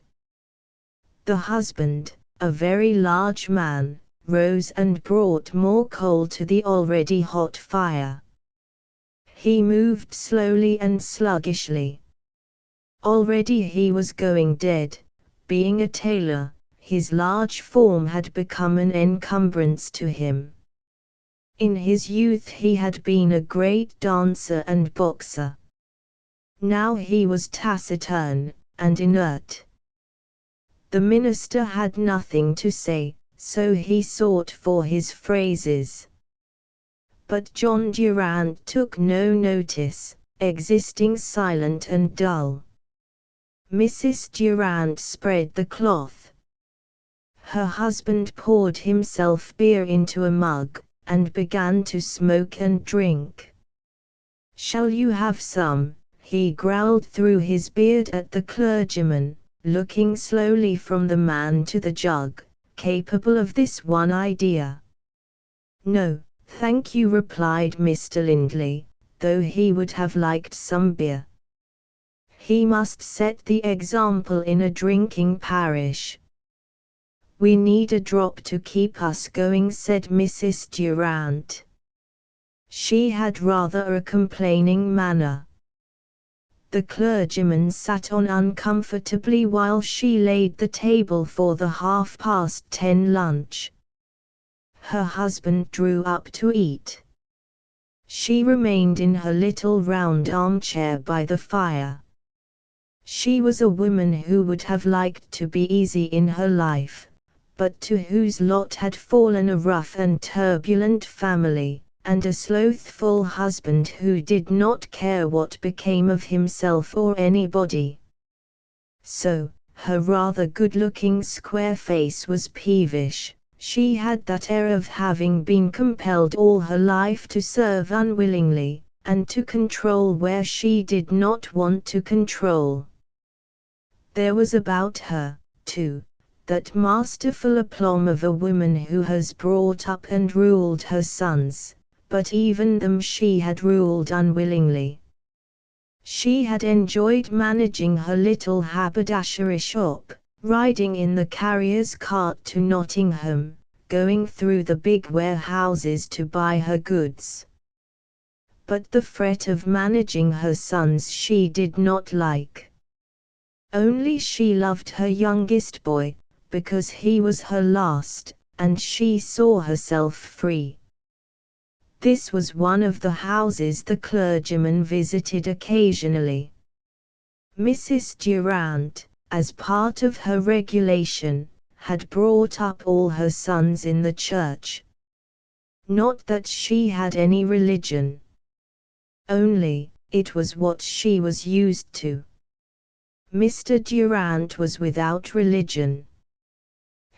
The husband, a very large man, rose and brought more coal to the already hot fire. He moved slowly and sluggishly. Already he was going dead. Being a tailor, his large form had become an encumbrance to him. In his youth he had been a great dancer and boxer. Now he was taciturn and inert. The minister had nothing to say, so he sought for his phrases. But John Durand took no notice, existing silent and dull. Mrs. Durand spread the cloth. Her husband poured himself beer into a mug, and began to smoke and drink. "Shall you have some?" he growled through his beard at the clergyman, looking slowly from the man to the jug, capable of this one idea. "No, thank you," replied Mr. Lindley, though he would have liked some beer. He must set the example in a drinking parish. "We need a drop to keep us going," said Mrs. Durand. She had rather a complaining manner. The clergyman sat on uncomfortably while she laid the table for the 10:30 lunch. Her husband drew up to eat. She remained in her little round armchair by the fire. She was a woman who would have liked to be easy in her life, but to whose lot had fallen a rough and turbulent family, and a slothful husband who did not care what became of himself or anybody. So, her rather good-looking square face was peevish. She had that air of having been compelled all her life to serve unwillingly, and to control where she did not want to control. There was about her, too, that masterful aplomb of a woman who has brought up and ruled her sons, but even them she had ruled unwillingly. She had enjoyed managing her little haberdashery shop, riding in the carrier's cart to Nottingham, going through the big warehouses to buy her goods. But the fret of managing her sons she did not like. Only she loved her youngest boy, because he was her last, and she saw herself free. This was one of the houses the clergyman visited occasionally. Mrs. Durand, as part of her regulation, had brought up all her sons in the church. Not that she had any religion. Only, it was what she was used to. Mr. Durand was without religion.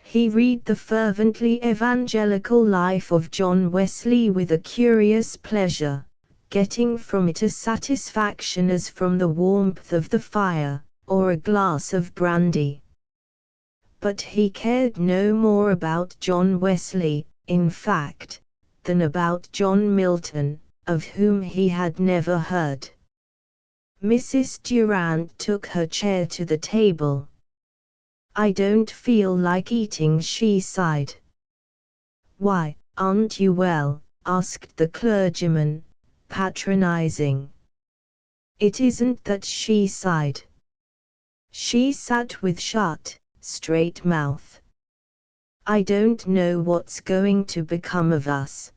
He read the fervently evangelical life of John Wesley with a curious pleasure, getting from it a satisfaction as from the warmth of the fire, or a glass of brandy. But he cared no more about John Wesley, in fact, than about John Milton, of whom he had never heard. Mrs. Durand took her chair to the table. "I don't feel like eating," she sighed. "Why, aren't you well?" asked the clergyman, patronizing. It isn't that, she sighed. She sat with shut, straight mouth. I don't know what's going to become of us.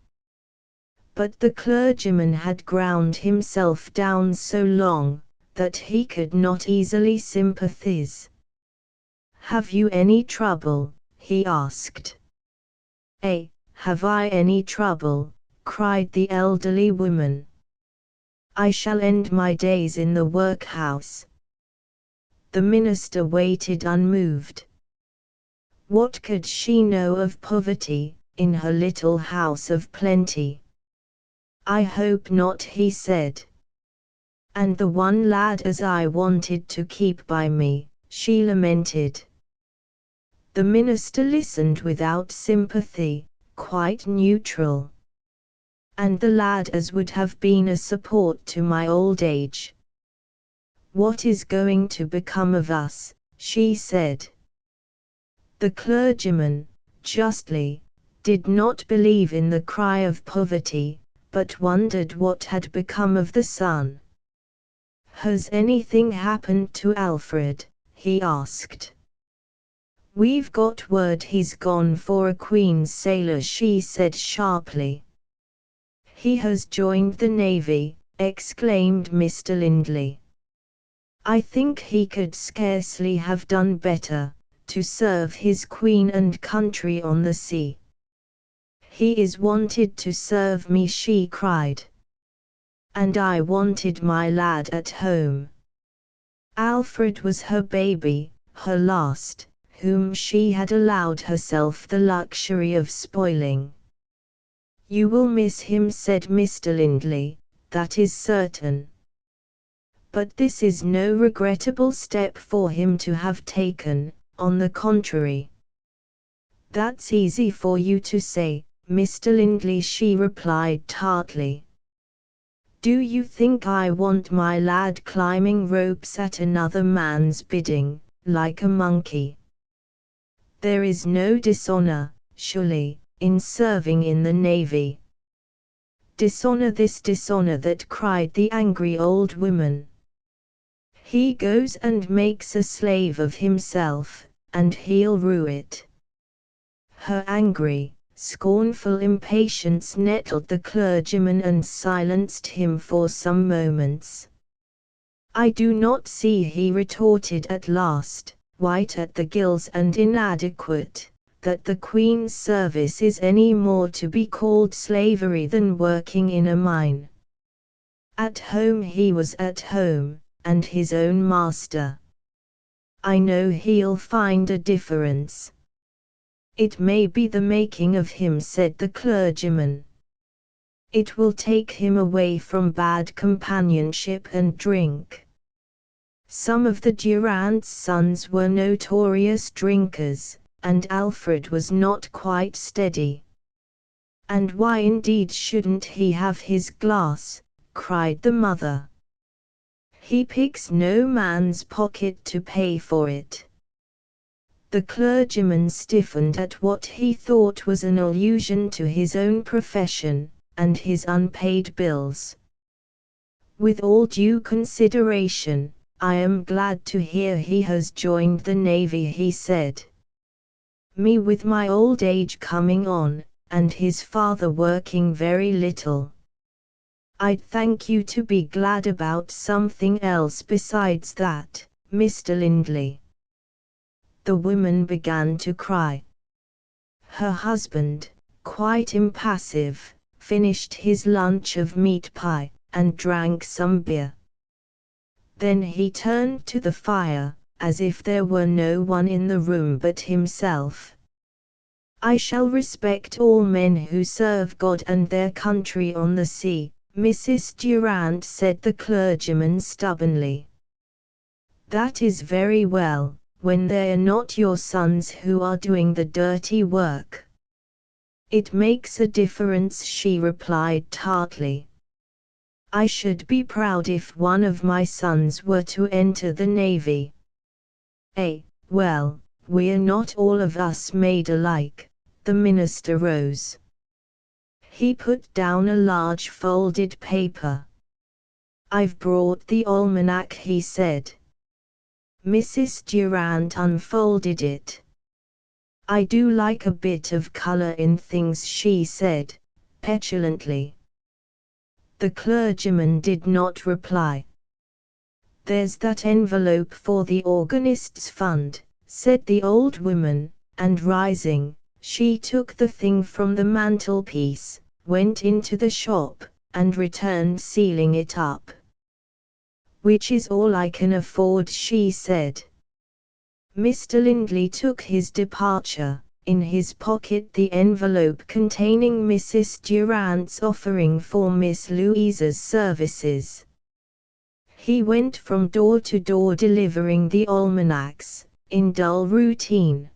But the clergyman had ground himself down so long, that he could not easily sympathize. Have you any trouble? He asked. Have I any trouble? Cried the elderly woman. I shall end my days in the workhouse. The minister waited unmoved. What could she know of poverty, in her little house of plenty? I hope not, he said. And the one lad as I wanted to keep by me, she lamented. The minister listened without sympathy, quite neutral. And the lad as would have been a support to my old age. What is going to become of us? She said. The clergyman, justly, did not believe in the cry of poverty, but wondered what had become of the son. Has anything happened to Alfred? He asked. We've got word he's gone for a Queen's sailor, she said sharply. He has joined the Navy, exclaimed Mr. Lindley. I think he could scarcely have done better, to serve his Queen and country on the sea. He is wanted to serve me, she cried. And I wanted my lad at home. Alfred was her baby, her last, whom she had allowed herself the luxury of spoiling. You will miss him, said Mr. Lindley, that is certain. But this is no regrettable step for him to have taken, on the contrary. That's easy for you to say, Mr. Lindley, she replied tartly. Do you think I want my lad climbing ropes at another man's bidding, like a monkey? There is no dishonor, surely, in serving in the Navy. Dishonor this, dishonor that, cried the angry old woman. He goes and makes a slave of himself, and he'll rue it. Her angry, scornful impatience nettled the clergyman and silenced him for some moments. I do not see, he retorted at last, white at the gills and inadequate, that the Queen's service is any more to be called slavery than working in a mine. At home he was at home, and his own master. I know he'll find a difference. It may be the making of him, said the clergyman. It will take him away from bad companionship and drink. Some of the Durants' sons were notorious drinkers, and Alfred was not quite steady. And why indeed shouldn't he have his glass? Cried the mother. He picks no man's pocket to pay for it. The clergyman stiffened at what he thought was an allusion to his own profession, and his unpaid bills. With all due consideration, I am glad to hear he has joined the Navy, he said. Me with my old age coming on, and his father working very little. I'd thank you to be glad about something else besides that, Mr. Lindley. The woman began to cry. Her husband, quite impassive, finished his lunch of meat pie, and drank some beer. Then he turned to the fire, as if there were no one in the room but himself. I shall respect all men who serve God and their country on the sea, Mrs. Durant, said the clergyman stubbornly. That is very well, when they are not your sons who are doing the dirty work. It makes a difference, she replied tartly. I should be proud if one of my sons were to enter the Navy. Well, we're not all of us made alike. The minister rose. He put down a large folded paper. I've brought the almanac, he said. Mrs. Durant unfolded it. I do like a bit of color in things, she said, petulantly. The clergyman did not reply. There's that envelope for the organist's fund, said the old woman, and rising, she took the thing from the mantelpiece, went into the shop, and returned sealing it up. Which is all I can afford, she said. Mr. Lindley took his departure, in his pocket the envelope containing Mrs. Durant's offering for Miss Louisa's services. He went from door to door delivering the almanacs, in dull routine.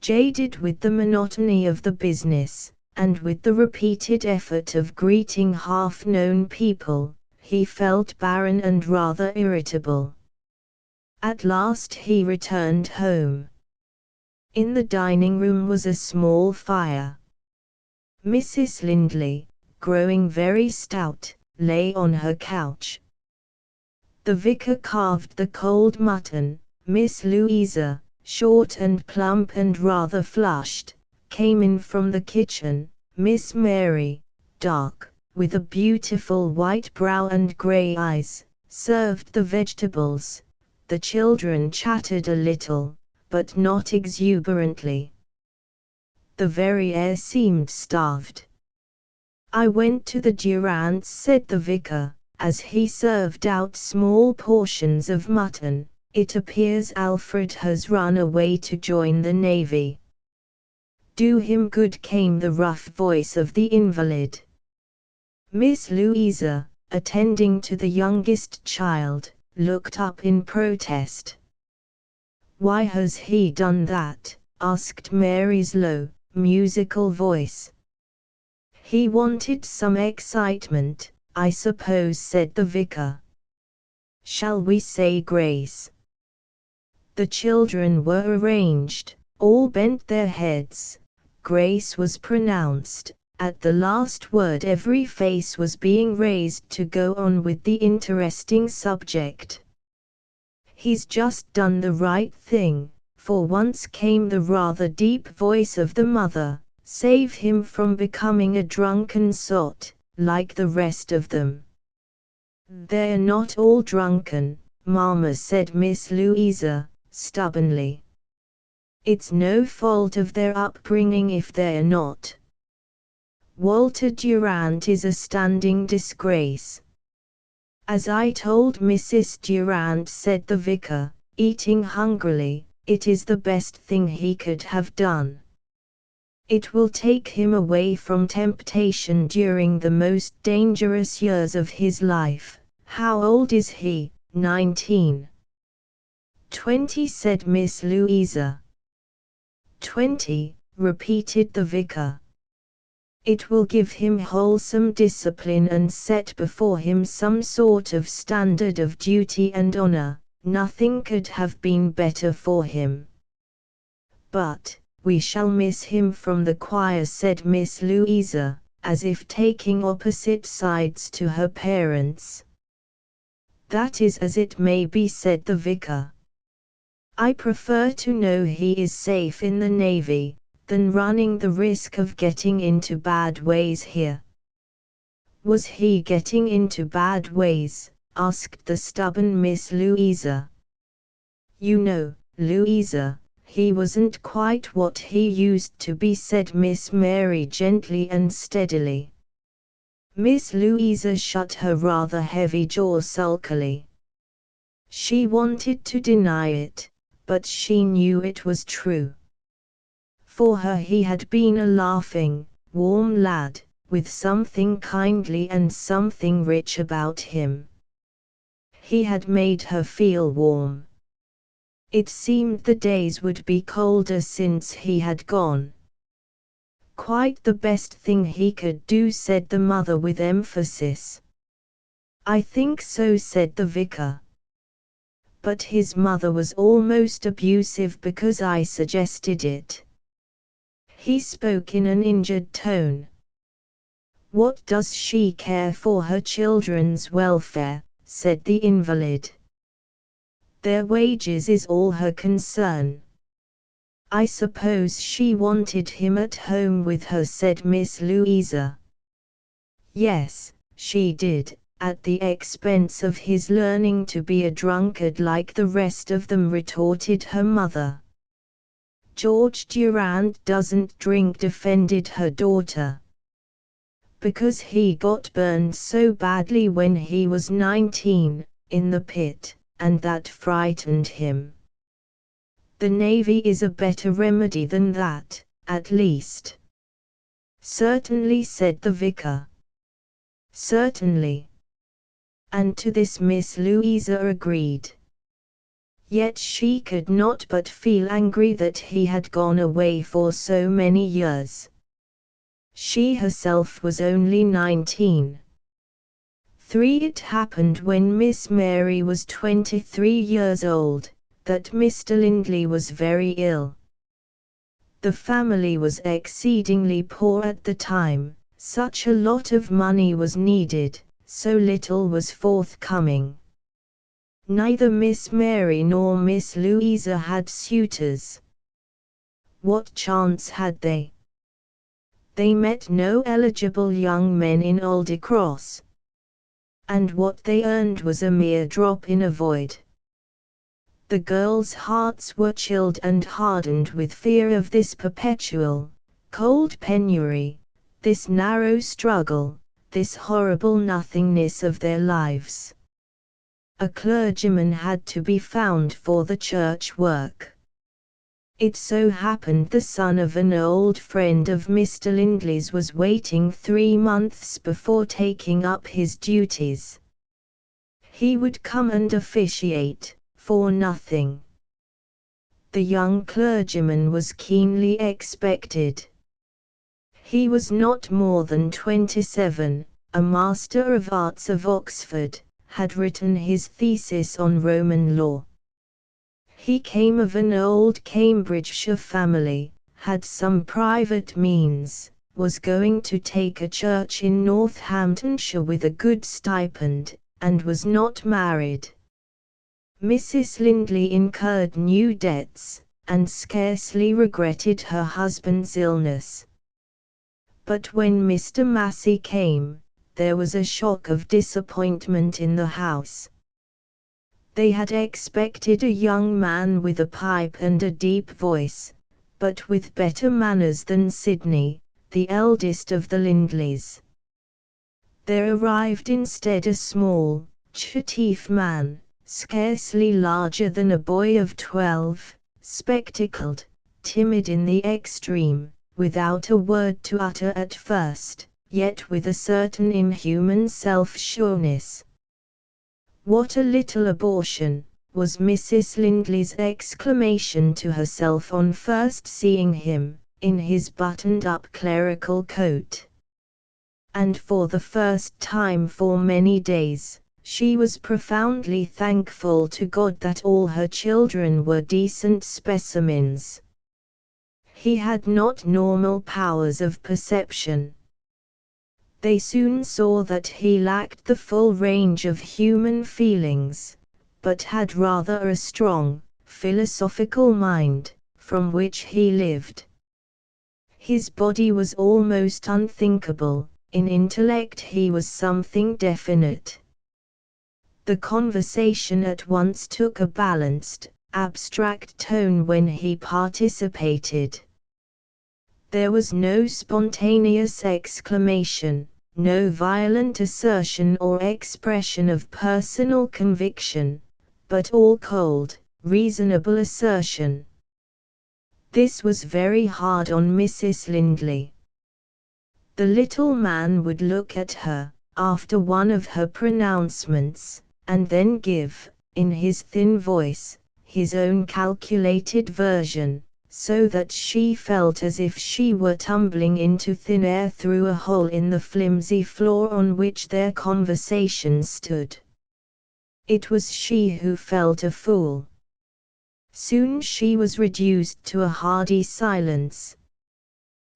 Jaded with the monotony of the business, and with the repeated effort of greeting half-known people, he felt barren and rather irritable. At last he returned home. In the dining room was a small fire. Mrs. Lindley, growing very stout, lay on her couch. The vicar carved the cold mutton. Miss Louisa, short and plump and rather flushed, came in from the kitchen. Miss Mary, dark, with a beautiful white brow and grey eyes, served the vegetables. The children chattered a little, but not exuberantly. The very air seemed starved. I went to the Durants, said the vicar, as he served out small portions of mutton. It appears Alfred has run away to join the navy. Do him good, came the rough voice of the invalid. Miss Louisa, attending to the youngest child, looked up in protest. Why has he done that? Asked Mary's low, musical voice. He wanted some excitement, I suppose, said the vicar. Shall we say grace? The children were arranged, all bent their heads. Grace was pronounced. At the last word every face was being raised to go on with the interesting subject. He's just done the right thing, for once came the rather deep voice of the mother. Save him from becoming a drunken sot, like the rest of them. They're not all drunken, Mama, said Miss Louisa, stubbornly. It's no fault of their upbringing if they're not. Walter Durant is a standing disgrace. As I told Mrs. Durant, said the vicar, eating hungrily, it is the best thing he could have done. It will take him away from temptation during the most dangerous years of his life. How old is he? 19. 20, said Miss Louisa. 20, repeated the vicar. It will give him wholesome discipline and set before him some sort of standard of duty and honor. Nothing could have been better for him. But we shall miss him from the choir, said Miss Louisa, as if taking opposite sides to her parents. That is as it may be, said the vicar. I prefer to know he is safe in the navy, than running the risk of getting into bad ways here. Was he getting into bad ways? Asked the stubborn Miss Louisa. You know, Louisa, he wasn't quite what he used to be, said Miss Mary gently and steadily. Miss Louisa shut her rather heavy jaw sulkily. She wanted to deny it, but she knew it was true. For her he had been a laughing, warm lad, with something kindly and something rich about him. He had made her feel warm. It seemed the days would be colder since he had gone. Quite the best thing he could do, said the mother with emphasis. I think so, said the vicar. But his mother was almost abusive because I suggested it. He spoke in an injured tone. "What does she care for her children's welfare?" said the invalid. "Their wages is all her concern." "I suppose she wanted him at home with her," said Miss Louisa. "Yes, she did, at the expense of his learning to be a drunkard like the rest of them," retorted her mother. "George Durand doesn't drink," defended her daughter. "Because he got burned so badly when he was 19, in the pit, and that frightened him. The Navy is a better remedy than that, at least." "Certainly," said the vicar. "Certainly." And to this Miss Louisa agreed. Yet she could not but feel angry that he had gone away for so many years. She herself was only 19. It happened when Miss Mary was 23 years old, that Mr. Lindley was very ill. The family was exceedingly poor at the time, such a lot of money was needed, so little was forthcoming. Neither Miss Mary nor Miss Louisa had suitors. What chance had they? They met no eligible young men in Aldecross. And what they earned was a mere drop in a void. The girls' hearts were chilled and hardened with fear of this perpetual, cold penury, this narrow struggle, this horrible nothingness of their lives. A clergyman had to be found for the church work. It so happened the son of an old friend of Mr. Lindley's was waiting 3 months before taking up his duties. He would come and officiate, for nothing. The young clergyman was keenly expected. He was not more than 27, a Master of Arts of Oxford, had written his thesis on Roman law. He came of an old Cambridgeshire family, had some private means, was going to take a church in Northamptonshire with a good stipend, and was not married. Mrs. Lindley incurred new debts, and scarcely regretted her husband's illness. But when Mr. Massey came, there was a shock of disappointment in the house. They had expected a young man with a pipe and a deep voice, but with better manners than Sidney, the eldest of the Lindleys. There arrived instead a small, chétif man, scarcely larger than a boy of 12, spectacled, timid in the extreme, without a word to utter at first, yet with a certain inhuman self-sureness. "What a little abortion," was Mrs. Lindley's exclamation to herself on first seeing him, in his buttoned-up clerical coat. And for the first time for many days, she was profoundly thankful to God that all her children were decent specimens. He had not normal powers of perception. They soon saw that he lacked the full range of human feelings, but had rather a strong, philosophical mind, from which he lived. His body was almost unthinkable, in intellect he was something definite. The conversation at once took a balanced, abstract tone when he participated. There was no spontaneous exclamation, no violent assertion or expression of personal conviction, but all cold, reasonable assertion. This was very hard on Mrs. Lindley. The little man would look at her, after one of her pronouncements, and then give, in his thin voice, his own calculated version, so that she felt as if she were tumbling into thin air through a hole in the flimsy floor on which their conversation stood. It was she who felt a fool. Soon she was reduced to a hardy silence.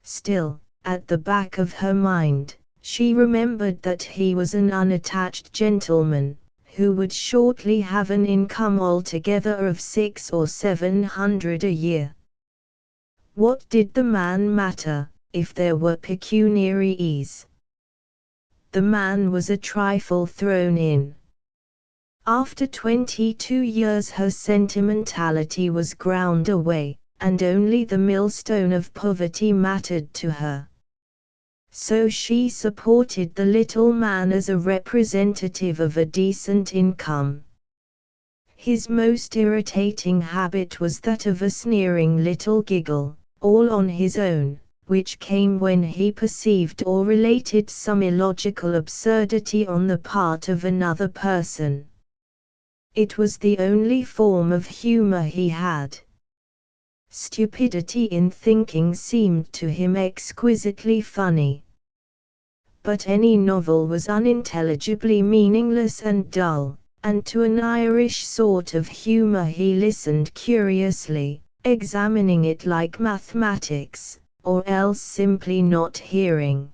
Still, at the back of her mind, She remembered that he was an unattached gentleman, who would shortly have an income altogether of 600 or 700 a year. What did the man matter, if there were pecuniary ease? The man was a trifle thrown in. After 22 years her sentimentality was ground away, and only the millstone of poverty mattered to her. So she supported the little man as a representative of a decent income. His most irritating habit was that of a sneering little giggle, all on his own, which came when he perceived or related some illogical absurdity on the part of another person. It was the only form of humor he had. Stupidity in thinking seemed to him exquisitely funny. But any novel was unintelligibly meaningless and dull, and to an Irish sort of humor he listened curiously, examining it like mathematics, or else simply not hearing.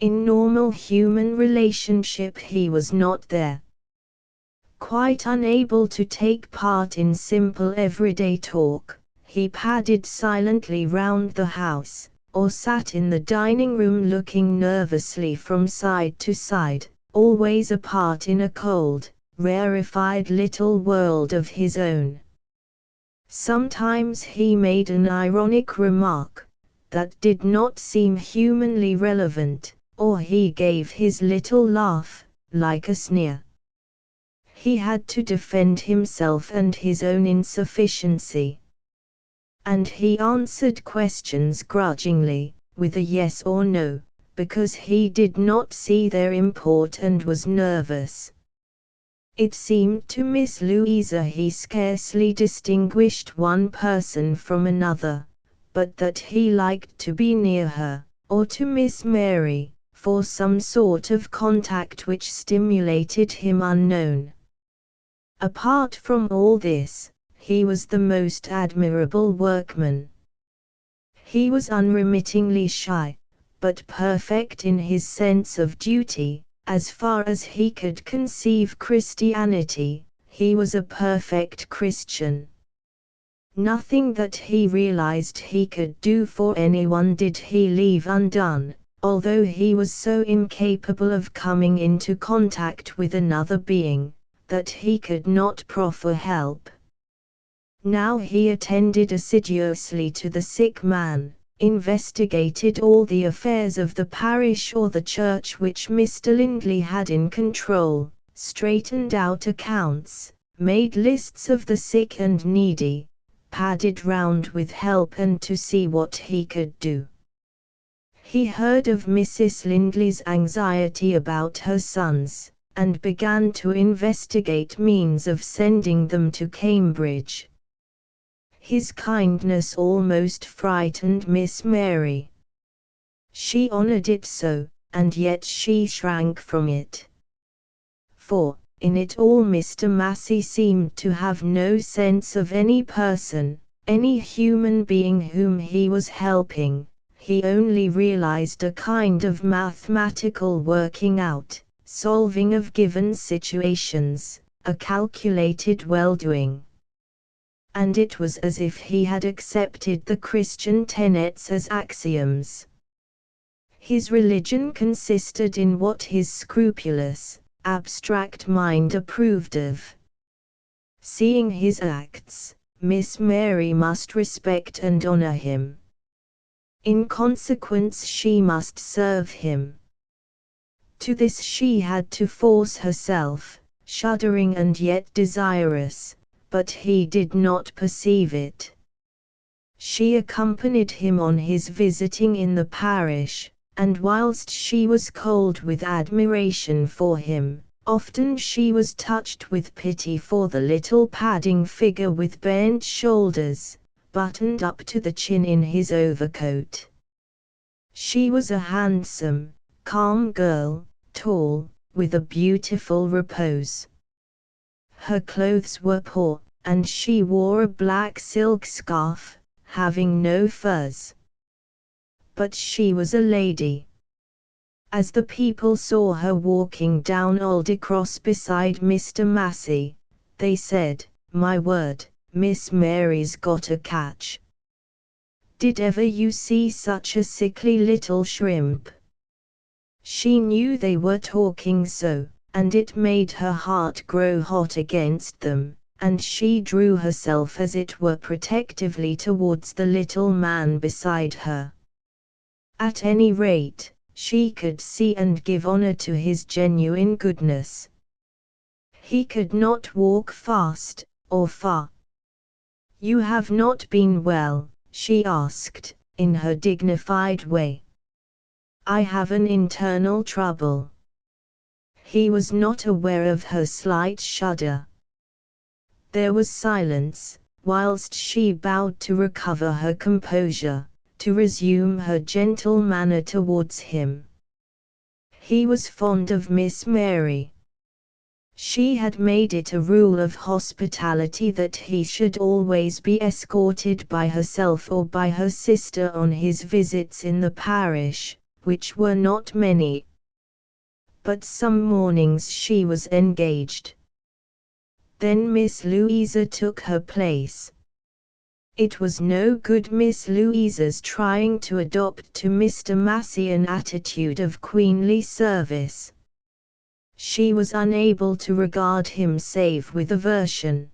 In normal human relationship he was not there. Quite unable to take part in simple everyday talk, he padded silently round the house, or sat in the dining room looking nervously from side to side, always apart in a cold, rarefied little world of his own. Sometimes he made an ironic remark that did not seem humanly relevant, or he gave his little laugh, like a sneer. He had to defend himself and his own insufficiency. And he answered questions grudgingly, with a yes or no, because he did not see their import and was nervous. It seemed to Miss Louisa he scarcely distinguished one person from another, but that he liked to be near her, or to Miss Mary, for some sort of contact which stimulated him unknown. Apart from all this, he was the most admirable workman. He was unremittingly shy, but perfect in his sense of duty. As far as he could conceive Christianity, he was a perfect Christian. Nothing that he realized he could do for anyone did he leave undone, although he was so incapable of coming into contact with another being that he could not proffer help. Now he attended assiduously to the sick man, investigated all the affairs of the parish or the church which Mr. Lindley had in control, straightened out accounts, made lists of the sick and needy, padded round with help and to see what he could do. He heard of Mrs. Lindley's anxiety about her sons, and began to investigate means of sending them to Cambridge. His kindness almost frightened Miss Mary. She honored it so, and yet she shrank from it. For, in it all Mr. Massey seemed to have no sense of any person, any human being whom he was helping. He only realized a kind of mathematical working out, solving of given situations, a calculated well-doing. And it was as if he had accepted the Christian tenets as axioms. His religion consisted in what his scrupulous, abstract mind approved of. Seeing his acts, Miss Mary must respect and honor him. In consequence she must serve him. To this she had to force herself, shuddering and yet desirous, but he did not perceive it. She accompanied him on his visiting in the parish, and whilst she was cold with admiration for him, often she was touched with pity for the little padding figure with bent shoulders, buttoned up to the chin in his overcoat. She was a handsome, calm girl, tall, with a beautiful repose. Her clothes were poor, and she wore a black silk scarf, having no furs. But she was a lady. As the people saw her walking down Old Cross beside Mr. Massey, they said, "My word, Miss Mary's got a catch. Did ever you see such a sickly little shrimp?" She knew they were talking so, and it made her heart grow hot against them, and she drew herself as it were protectively towards the little man beside her. At any rate, she could see and give honor to his genuine goodness. He could not walk fast, or far. "You have not been well?" she asked, in her dignified way. "I have an internal trouble." He was not aware of her slight shudder. There was silence, whilst she bowed to recover her composure, to resume her gentle manner towards him. He was fond of Miss Mary. She had made it a rule of hospitality that he should always be escorted by herself or by her sister on his visits in the parish, which were not many. But some mornings she was engaged. Then Miss Louisa took her place. It was no good Miss Louisa's trying to adopt to Mr. Massey an attitude of queenly service. She was unable to regard him save with aversion.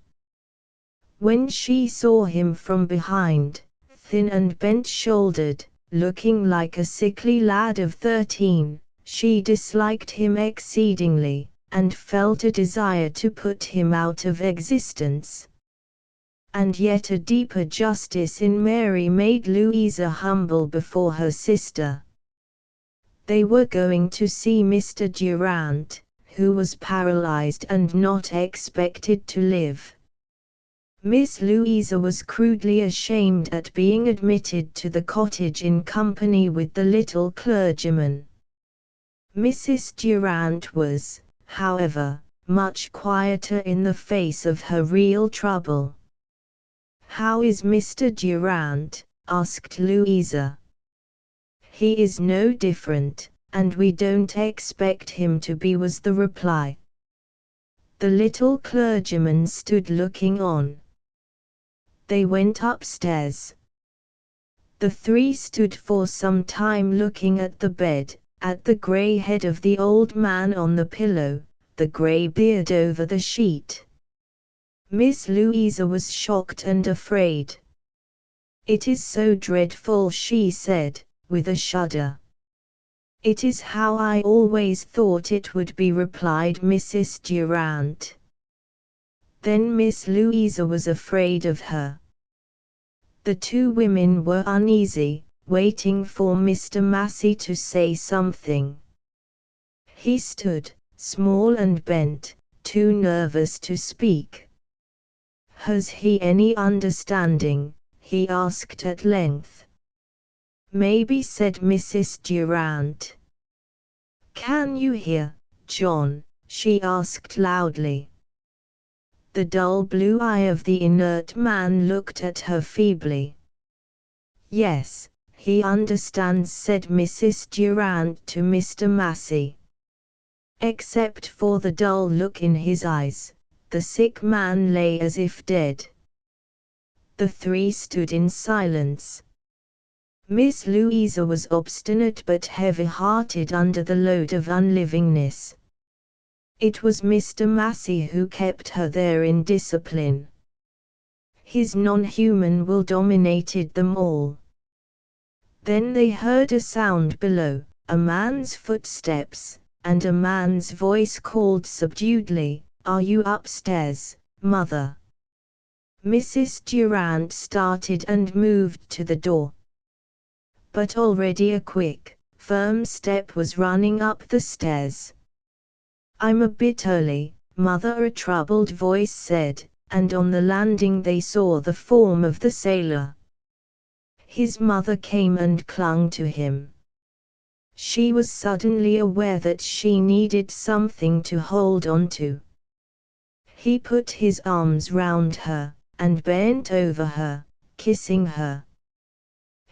When she saw him from behind, thin and bent-shouldered, looking like a sickly lad of 13, she disliked him exceedingly, and felt a desire to put him out of existence. And yet a deeper justice in Mary made Louisa humble before her sister. They were going to see Mr. Durant, who was paralyzed and not expected to live. Miss Louisa was crudely ashamed at being admitted to the cottage in company with the little clergyman. Mrs. Durant was, however, much quieter in the face of her real trouble. "How is Mr. Durant?" asked Louisa. "He is no different, and we don't expect him to be," was the reply. The little clergyman stood looking on. They went upstairs. The three stood for some time looking at the bed, at the grey head of the old man on the pillow, the grey beard over the sheet. Miss Louisa was shocked and afraid. "It is so dreadful," she said, with a shudder. "It is how I always thought it would be," replied Mrs. Durant. Then Miss Louisa was afraid of her. The two women were uneasy, waiting for Mr. Massey to say something. He stood, small and bent, too nervous to speak. "Has he any understanding?" he asked at length. "Maybe," said Mrs. Durant. "Can you hear, John?" she asked loudly. The dull blue eye of the inert man looked at her feebly. "Yes, he understands," said Mrs. Durant to Mr. Massey. Except for the dull look in his eyes, the sick man lay as if dead. The three stood in silence. Miss Louisa was obstinate but heavy-hearted under the load of unlivingness. It was Mr. Massey who kept her there in discipline. His non-human will dominated them all. Then they heard a sound below, a man's footsteps, and a man's voice called subduedly, "Are you upstairs, Mother?" Mrs. Durant started and moved to the door. But already a quick, firm step was running up the stairs. "I'm a bit early, Mother," a troubled voice said, and on the landing they saw the form of the sailor. His mother came and clung to him. She was suddenly aware that she needed something to hold on to. He put his arms round her, and bent over her, kissing her.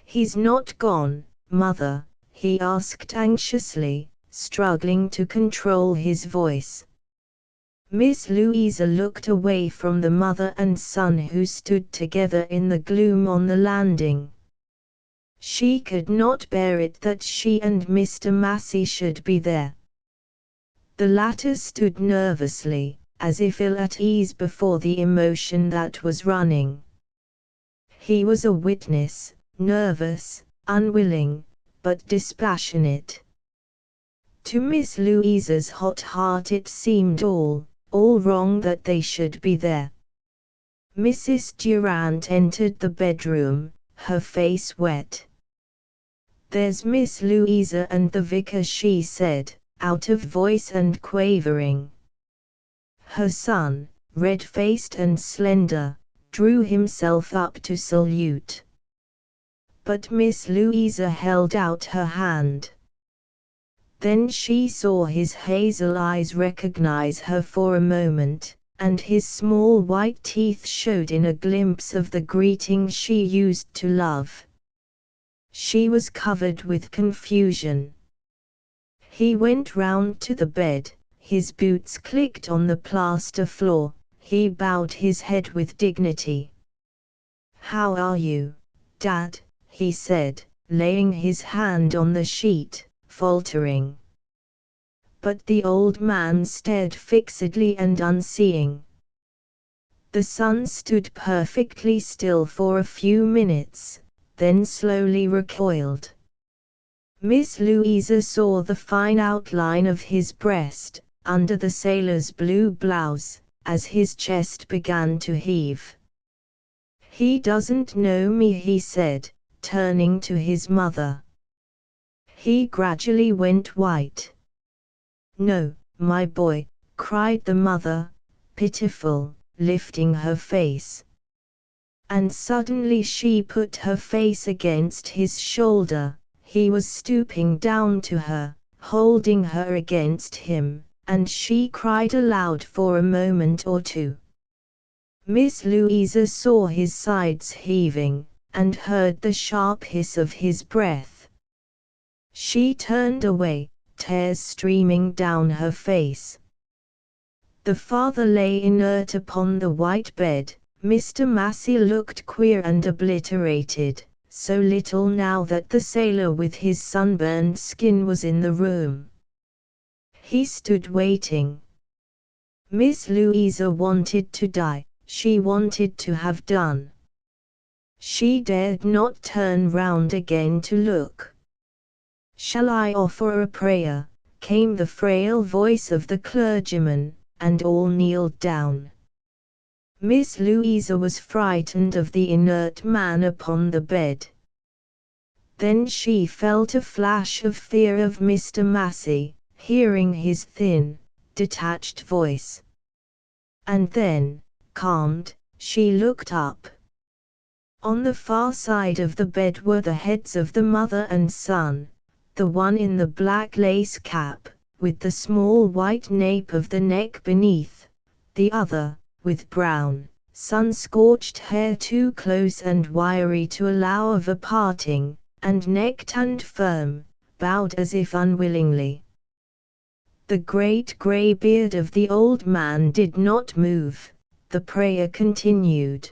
"He's not gone, Mother?" he asked anxiously, struggling to control his voice. Miss Louisa looked away from the mother and son who stood together in the gloom on the landing. She could not bear it that she and Mr. Massey should be there. The latter stood nervously, as if ill at ease before the emotion that was running. He was a witness, nervous, unwilling, but dispassionate. To Miss Louisa's hot heart it seemed all wrong that they should be there. Mrs. Durant entered the bedroom, her face wet. "There's Miss Louisa and the vicar," she said, out of voice and quavering. Her son, red-faced and slender, drew himself up to salute. But Miss Louisa held out her hand. Then she saw his hazel eyes recognize her for a moment, and his small white teeth showed in a glimpse of the greeting she used to love. She was covered with confusion. He went round to the bed, his boots clicked on the plaster floor, he bowed his head with dignity. "How are you, Dad?" he said, laying his hand on the sheet, faltering. But the old man stared fixedly and unseeing. The son stood perfectly still for a few minutes, then slowly recoiled. Miss Louisa saw the fine outline of his breast, under the sailor's blue blouse, as his chest began to heave. "He doesn't know me," he said, turning to his mother. He gradually went white. "No, my boy," cried the mother, pitiful, lifting her face. And suddenly she put her face against his shoulder. He was stooping down to her, holding her against him, and she cried aloud for a moment or two. Miss Louisa saw his sides heaving, and heard the sharp hiss of his breath. She turned away, tears streaming down her face. The father lay inert upon the white bed. Mr. Massey looked queer and obliterated, so little now that the sailor with his sunburned skin was in the room. He stood waiting. Miss Louisa wanted to die, she wanted to have done. She dared not turn round again to look. "Shall I offer a prayer?" came the frail voice of the clergyman, and all kneeled down. Miss Louisa was frightened of the inert man upon the bed. Then she felt a flash of fear of Mr. Massey, hearing his thin, detached voice. And then, calmed, she looked up. On the far side of the bed were the heads of the mother and son, the one in the black lace cap, with the small white nape of the neck beneath, the other, with brown, sun-scorched hair too close and wiry to allow of a parting, and neck tanned firm, bowed as if unwillingly. The great grey beard of the old man did not move. The prayer continued.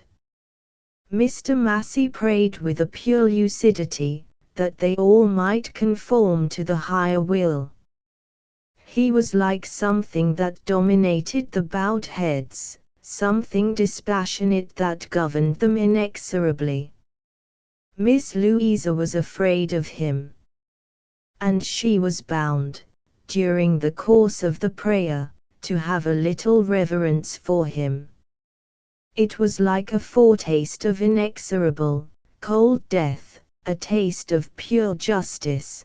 Mr. Massey prayed with a pure lucidity, that they all might conform to the higher will. He was like something that dominated the bowed heads, something dispassionate that governed them inexorably. Miss Louisa was afraid of him. And she was bound, during the course of the prayer, to have a little reverence for him. It was like a foretaste of inexorable, cold death, a taste of pure justice.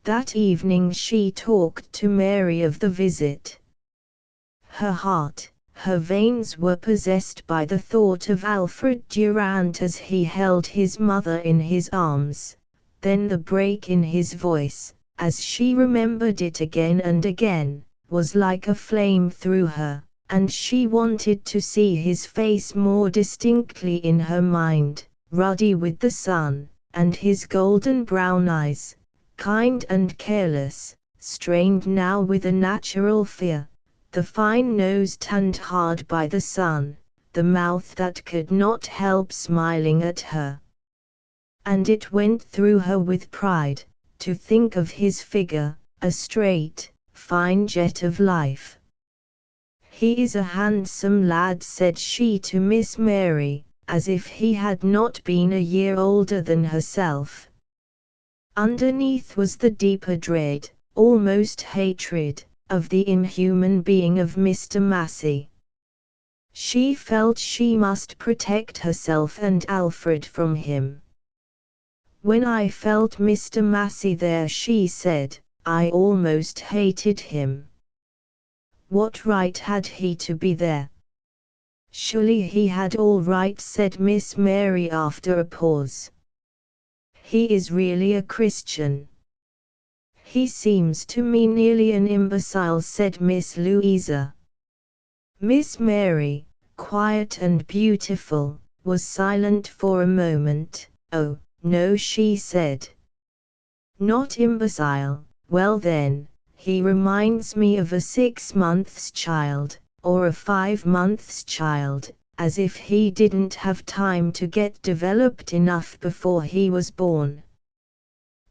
That evening she talked to Mary of the visit. Her heart, her veins were possessed by the thought of Alfred Durant as he held his mother in his arms. Then the break in his voice, as she remembered it again and again, was like a flame through her, and she wanted to see his face more distinctly in her mind, ruddy with the sun, and his golden brown eyes, kind and careless, strained now with a natural fear, the fine nose tanned hard by the sun, the mouth that could not help smiling at her. And it went through her with pride, to think of his figure, a straight, fine jet of life. "He is a handsome lad," said she to Miss Mary, as if he had not been a year older than herself. Underneath was the deeper dread, almost hatred, of the inhuman being of Mr. Massey. She felt she must protect herself and Alfred from him. "When I felt Mr. Massey there," she said, "I almost hated him. What right had he to be there?" "Surely he had all right," said Miss Mary after a pause. "He is really a Christian." "He seems to me nearly an imbecile," said Miss Louisa. Miss Mary, quiet and beautiful, was silent for a moment. "Oh, no," she said. "Not imbecile. Well then, he reminds me of a 6 months child, or a 5 months child, as if he didn't have time to get developed enough before he was born."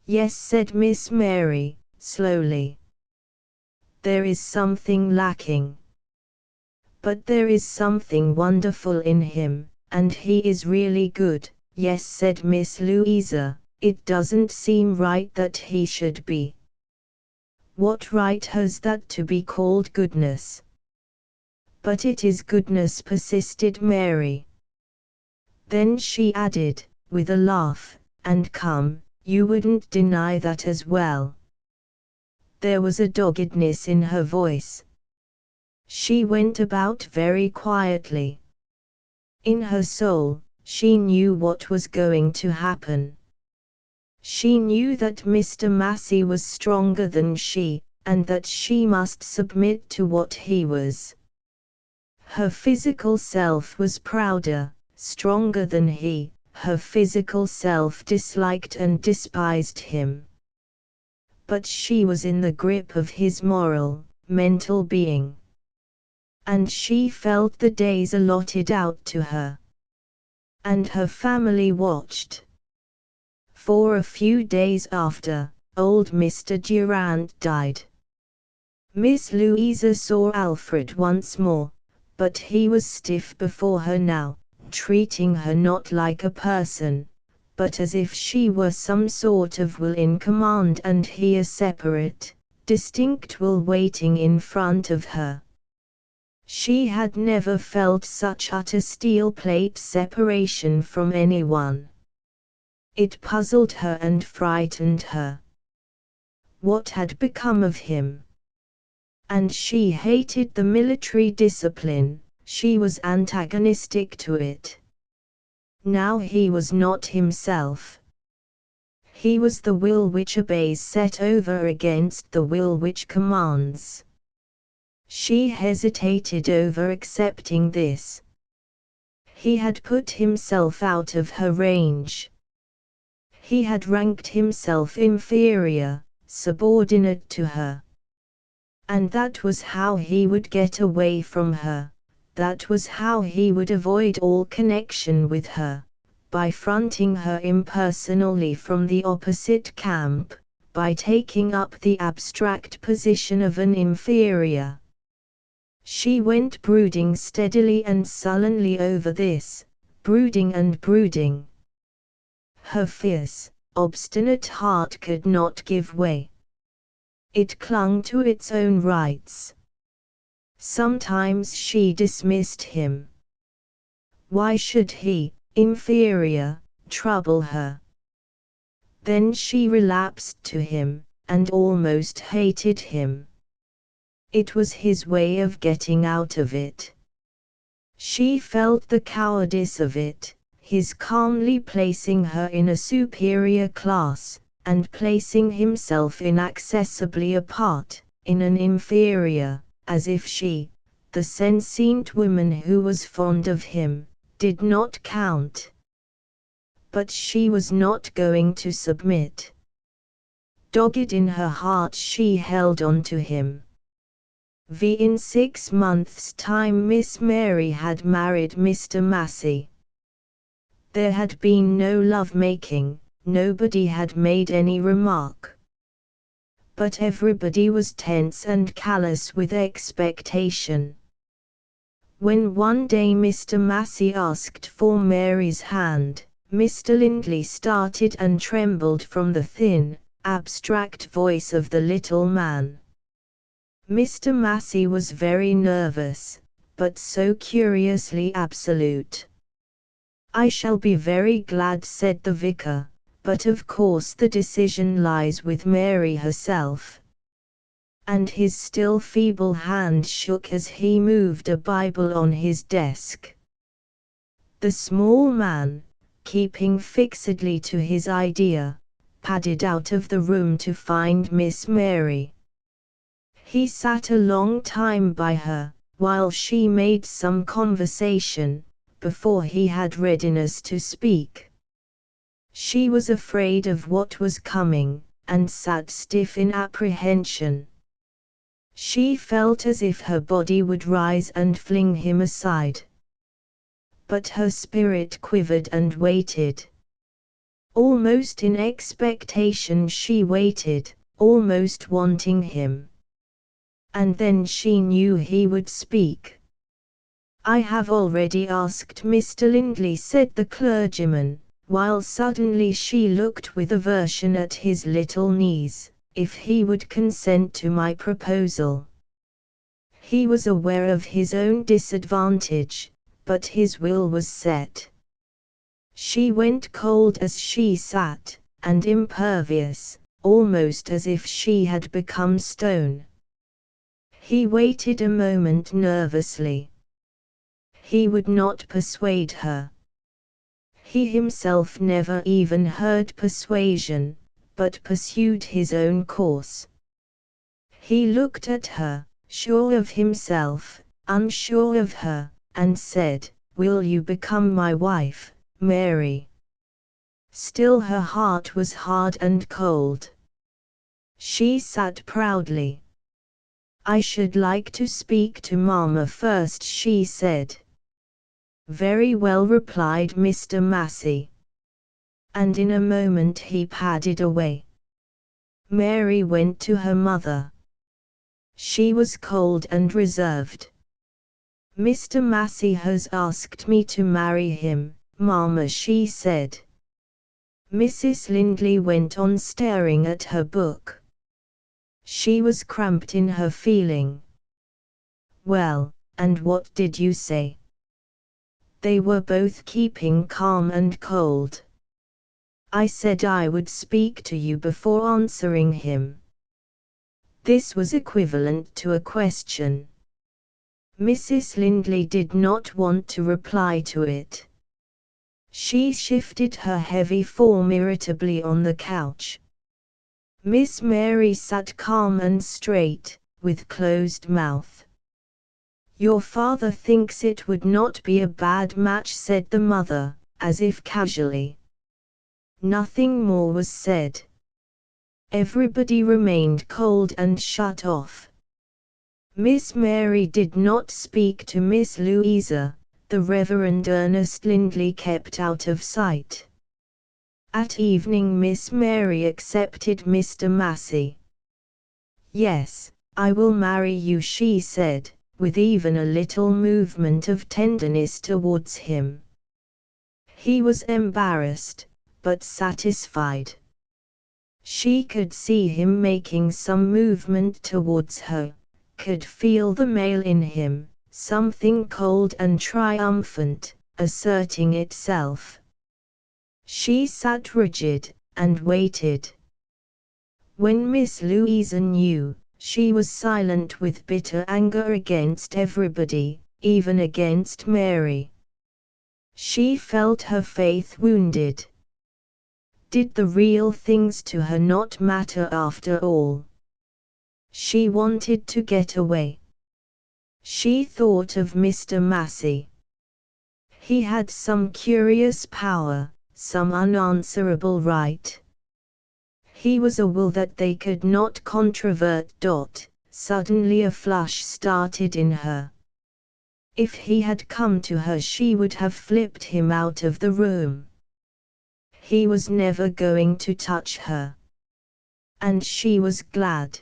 "Yes," said Miss Mary, slowly. "There is something lacking. But there is something wonderful in him, and he is really good." "Yes," said Miss Louisa, "it doesn't seem right that he should be." "What right has that to be called goodness?" "But it is goodness," persisted Mary. Then she added, with a laugh, "And come, you wouldn't deny that as well." There was a doggedness in her voice. She went about very quietly. In her soul, she knew what was going to happen. She knew that Mr. Massey was stronger than she, and that she must submit to what he was. Her physical self was prouder, stronger than he. Her physical self disliked and despised him. But she was in the grip of his moral, mental being. And she felt the days allotted out to her. And her family watched. For a few days after, old Mr. Durand died. Miss Louisa saw Alfred once more, but he was stiff before her now, treating her not like a person, but as if she were some sort of will in command and he a separate, distinct will waiting in front of her. She had never felt such utter steel plate separation from anyone. It puzzled her and frightened her. What had become of him? And she hated the military discipline, she was antagonistic to it. Now he was not himself. He was the will which obeys set over against the will which commands. She hesitated over accepting this. He had put himself out of her range. He had ranked himself inferior, subordinate to her. And that was how he would get away from her, that was how he would avoid all connection with her, by fronting her impersonally from the opposite camp, by taking up the abstract position of an inferior. She went brooding steadily and sullenly over this, brooding and brooding. Her fierce, obstinate heart could not give way. It clung to its own rights. Sometimes she dismissed him. Why should he, inferior, trouble her? Then she relapsed to him, and almost hated him. It was his way of getting out of it. She felt the cowardice of it, his calmly placing her in a superior class, and placing himself inaccessibly apart, in an inferior, as if she, the sentient woman who was fond of him, did not count. But she was not going to submit. Dogged in her heart she held on to him. In 6 months' time Miss Mary had married Mr. Massey. There had been no love-making, nobody had made any remark. But everybody was tense and callous with expectation. When one day Mr. Massey asked for Mary's hand, Mr. Lindley started and trembled from the thin, abstract voice of the little man. Mr. Massey was very nervous, but so curiously absolute. "I shall be very glad," said the vicar, "but of course the decision lies with Mary herself." And his still feeble hand shook as he moved a Bible on his desk. The small man, keeping fixedly to his idea, padded out of the room to find Miss Mary. He sat a long time by her, while she made some conversation, before he had readiness to speak. She was afraid of what was coming, and sat stiff in apprehension. She felt as if her body would rise and fling him aside. But her spirit quivered and waited. Almost in expectation she waited, almost wanting him. And then she knew he would speak. "I have already asked Mr. Lindley," said the clergyman, while suddenly she looked with aversion at his little knees, "if he would consent to my proposal." He was aware of his own disadvantage, but his will was set. She went cold as she sat, and impervious, almost as if she had become stone. He waited a moment nervously. He would not persuade her. He himself never even heard persuasion, but pursued his own course. He looked at her, sure of himself, unsure of her, and said, "Will you become my wife, Mary?" Still her heart was hard and cold. She sat proudly. "I should like to speak to Mama first," she said. "Very well," replied Mr. Massey. And in a moment he padded away. Mary went to her mother. She was cold and reserved. "Mr. Massey has asked me to marry him, Mama," she said. Mrs. Lindley went on staring at her book. She was cramped in her feeling. "Well, and what did you say?" They were both keeping calm and cold. "I said I would speak to you before answering him." This was equivalent to a question. Mrs. Lindley did not want to reply to it. She shifted her heavy form irritably on the couch. Miss Mary sat calm and straight, with closed mouth. "Your father thinks it would not be a bad match," said the mother, as if casually. Nothing more was said. Everybody remained cold and shut off. Miss Mary did not speak to Miss Louisa. The Reverend Ernest Lindley kept out of sight. At evening Miss Mary accepted Mr. Massey. "Yes, I will marry you," she said, with even a little movement of tenderness towards him. He was embarrassed, but satisfied. She could see him making some movement towards her, could feel the male in him, something cold and triumphant, asserting itself. She sat rigid, and waited. When Miss Louisa knew, she was silent with bitter anger against everybody, even against Mary. She felt her faith wounded. Did the real things to her not matter after all? She wanted to get away. She thought of Mr. Massey. He had some curious power, some unanswerable right. He was a will that they could not controvert. Suddenly a flush started in her. If he had come to her, she would have flipped him out of the room. He was never going to touch her. And she was glad.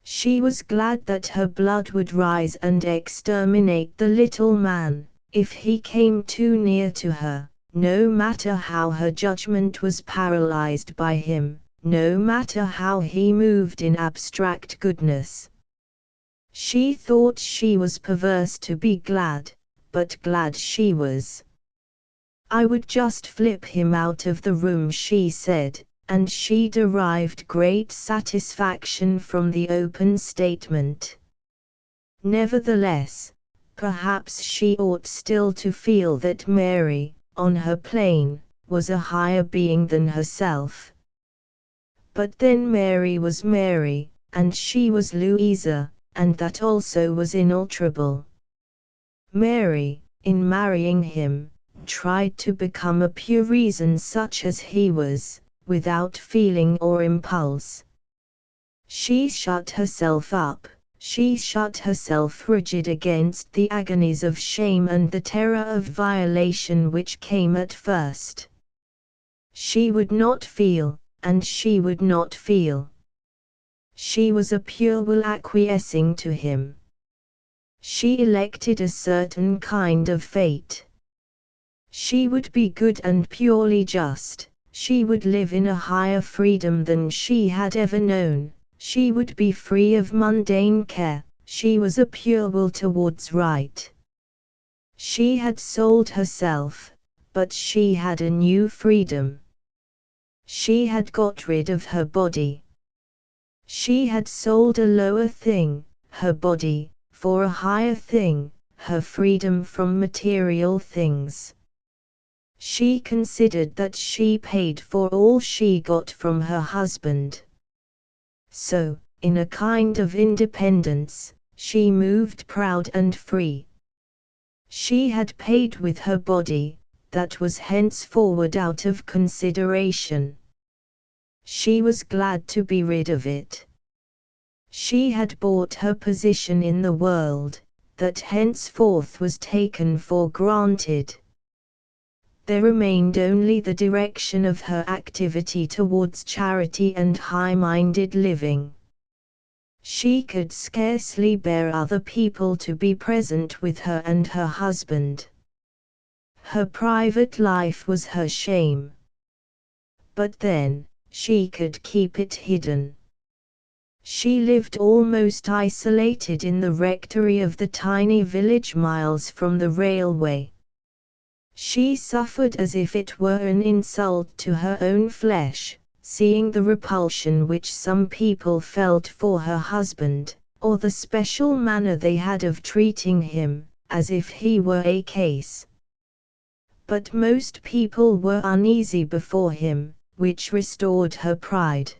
She was glad that her blood would rise and exterminate the little man, if he came too near to her, no matter how her judgment was paralyzed by him, no matter how he moved in abstract goodness. She thought she was perverse to be glad, but glad she was. I would just flip him out of the room, she said, and she derived great satisfaction from the open statement. Nevertheless, perhaps she ought still to feel that Mary, on her plane, was a higher being than herself. But then Mary was Mary, and she was Louisa, and that also was inalterable. Mary, in marrying him, tried to become a pure reason such as he was, without feeling or impulse. She shut herself up, she shut herself rigid against the agonies of shame and the terror of violation which came at first. She would not feel, and she would not feel. She was a pure will acquiescing to him. She elected a certain kind of fate. She would be good and purely just, she would live in a higher freedom than she had ever known, she would be free of mundane care, she was a pure will towards right. She had sold herself, but she had a new freedom. She had got rid of her body. She had sold a lower thing, her body, for a higher thing, her freedom from material things. She considered that she paid for all she got from her husband. So, in a kind of independence, she moved proud and free. She had paid with her body, that was henceforward out of consideration. She was glad to be rid of it. She had bought her position in the world, that henceforth was taken for granted. There remained only the direction of her activity towards charity and high-minded living. She could scarcely bear other people to be present with her and her husband. Her private life was her shame. But then, she could keep it hidden. She lived almost isolated in the rectory of the tiny village miles from the railway. She suffered as if it were an insult to her own flesh, seeing the repulsion which some people felt for her husband, or the special manner they had of treating him, as if he were a case. But most people were uneasy before him, which restored her pride.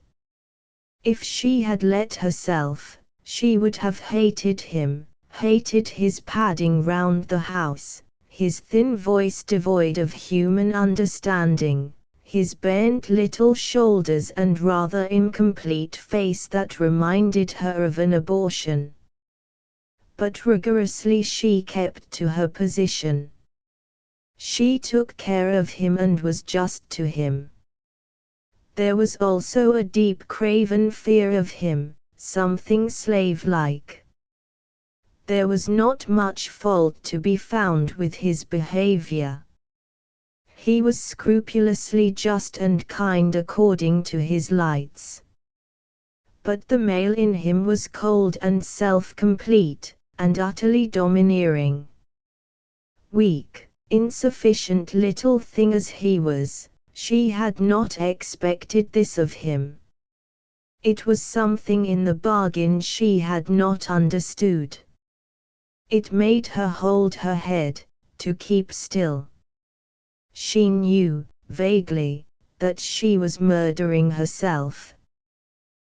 If she had let herself, she would have hated him, hated his padding round the house, his thin voice devoid of human understanding, his bent little shoulders and rather incomplete face that reminded her of an abortion. But rigorously she kept to her position. She took care of him and was just to him. There was also a deep craven fear of him, something slave-like. There was not much fault to be found with his behavior. He was scrupulously just and kind according to his lights. But the male in him was cold and self-complete, and utterly domineering. Weak, insufficient little thing as he was, she had not expected this of him. It was something in the bargain she had not understood. It made her hold her head, to keep still. She knew, vaguely, that she was murdering herself.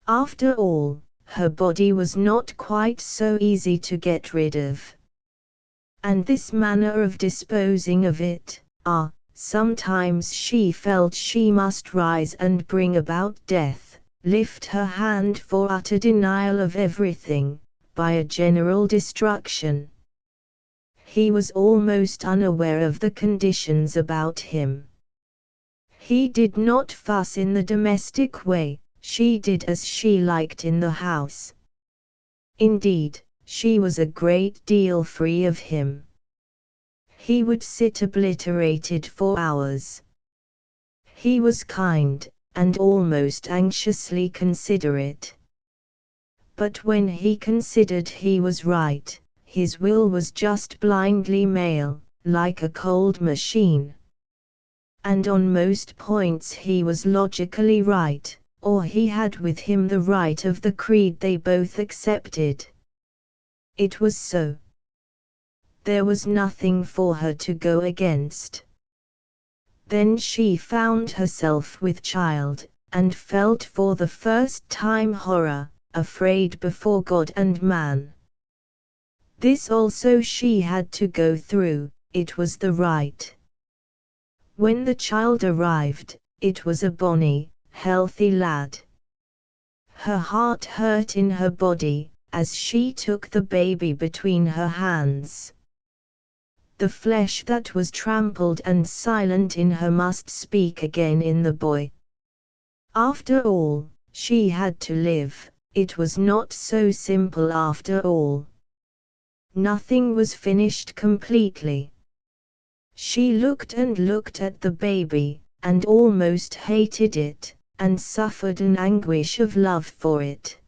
After all, her body was not quite so easy to get rid of. And this manner of disposing of it, Sometimes she felt she must rise and bring about death, lift her hand for utter denial of everything, by a general destruction. He was almost unaware of the conditions about him. He did not fuss in the domestic way, she did as she liked in the house. Indeed, she was a great deal free of him. He would sit obliterated for hours. He was kind, and almost anxiously considerate. But when he considered he was right, his will was just blindly male, like a cold machine. And on most points he was logically right, or he had with him the right of the creed they both accepted. It was so. There was nothing for her to go against. Then she found herself with child, and felt for the first time horror, afraid before God and man. This also she had to go through, it was the right. When the child arrived, it was a bonny, healthy lad. Her heart hurt in her body, as she took the baby between her hands. The flesh that was trampled and silent in her must speak again in the boy. After all, she had to live, it was not so simple after all. Nothing was finished completely. She looked and looked at the baby, and almost hated it, and suffered an anguish of love for it.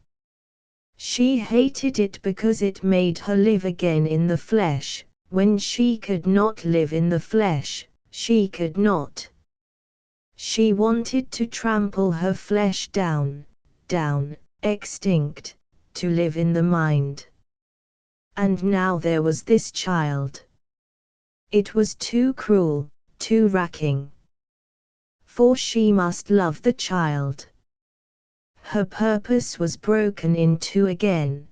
She hated it because it made her live again in the flesh. When she could not live in the flesh, she could not. She wanted to trample her flesh down, extinct, to live in the mind. And now there was this child. It was too cruel, too racking. For she must love the child. Her purpose was broken in two again.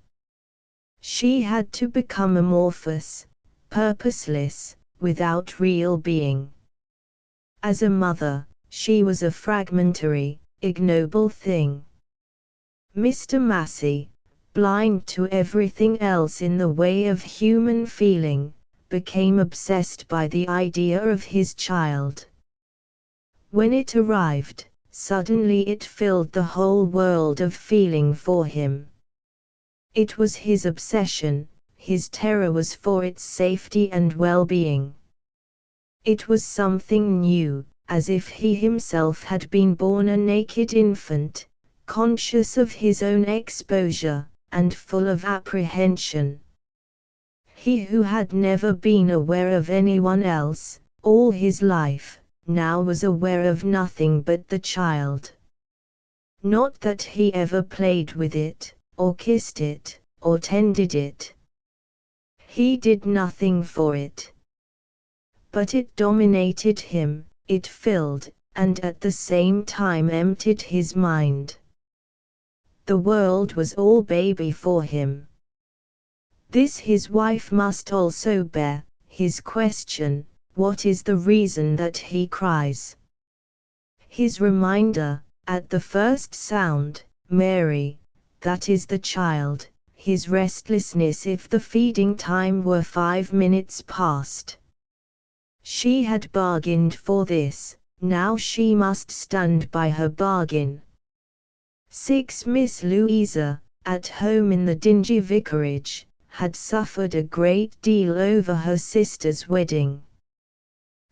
She had to become amorphous, purposeless, without real being. As a mother, she was a fragmentary, ignoble thing. Mr. Massey, blind to everything else in the way of human feeling, became obsessed by the idea of his child. When it arrived, suddenly it filled the whole world of feeling for him. It was his obsession, his terror was for its safety and well-being. It was something new, as if he himself had been born a naked infant, conscious of his own exposure, and full of apprehension. He who had never been aware of anyone else, all his life, now was aware of nothing but the child. Not that he ever played with it, or kissed it, or tended it. He did nothing for it. But it dominated him, it filled, and at the same time emptied his mind. The world was all baby for him. This his wife must also bear, his question, what is the reason that he cries? His reminder, at the first sound, Mary, that is the child, his restlessness if the feeding time were 5 minutes past. She had bargained for this, now she must stand by her bargain. 6. Miss Louisa, at home in the dingy vicarage, had suffered a great deal over her sister's wedding.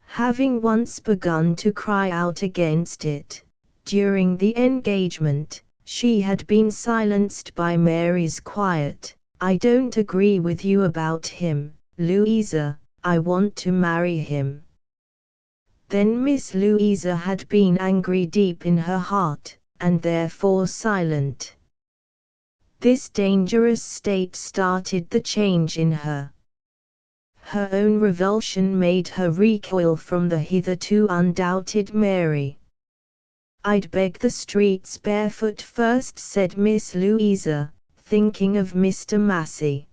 Having once begun to cry out against it, during the engagement, she had been silenced by Mary's quiet, "I don't agree with you about him, Louisa, I want to marry him." Then Miss Louisa had been angry deep in her heart, and therefore silent. This dangerous state started the change in her. Her own revulsion made her recoil from the hitherto undoubted Mary. "I'd beg the streets barefoot first," said Miss Louisa, thinking of Mr. Massey.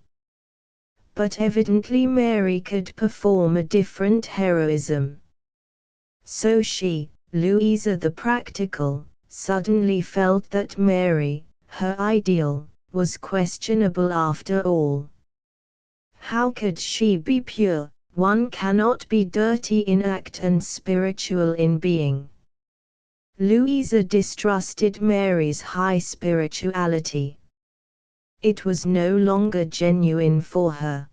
But evidently Mary could perform a different heroism. So she, Louisa the practical, suddenly felt that Mary, her ideal, was questionable after all. How could she be pure? One cannot be dirty in act and spiritual in being. Louisa distrusted Mary's high spirituality. It was no longer genuine for her.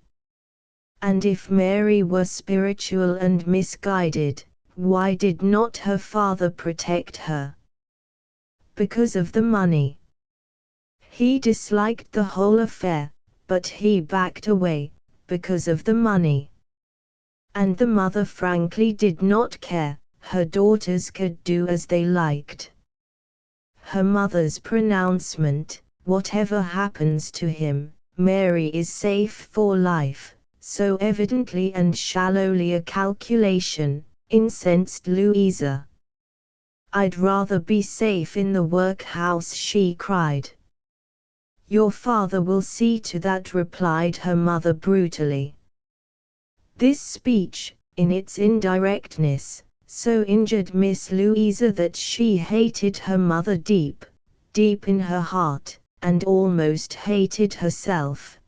And if Mary were spiritual and misguided, why did not her father protect her? Because of the money. He disliked the whole affair, but he backed away, because of the money. And the mother frankly did not care, her daughters could do as they liked. Her mother's pronouncement, whatever happens to him, Mary is safe for life, so evidently and shallowly a calculation, incensed Louisa. I'd rather be safe in the workhouse, she cried. Your father will see to that, replied her mother brutally. This speech, in its indirectness, so injured Miss Louisa that she hated her mother deep, deep in her heart, and almost hated herself.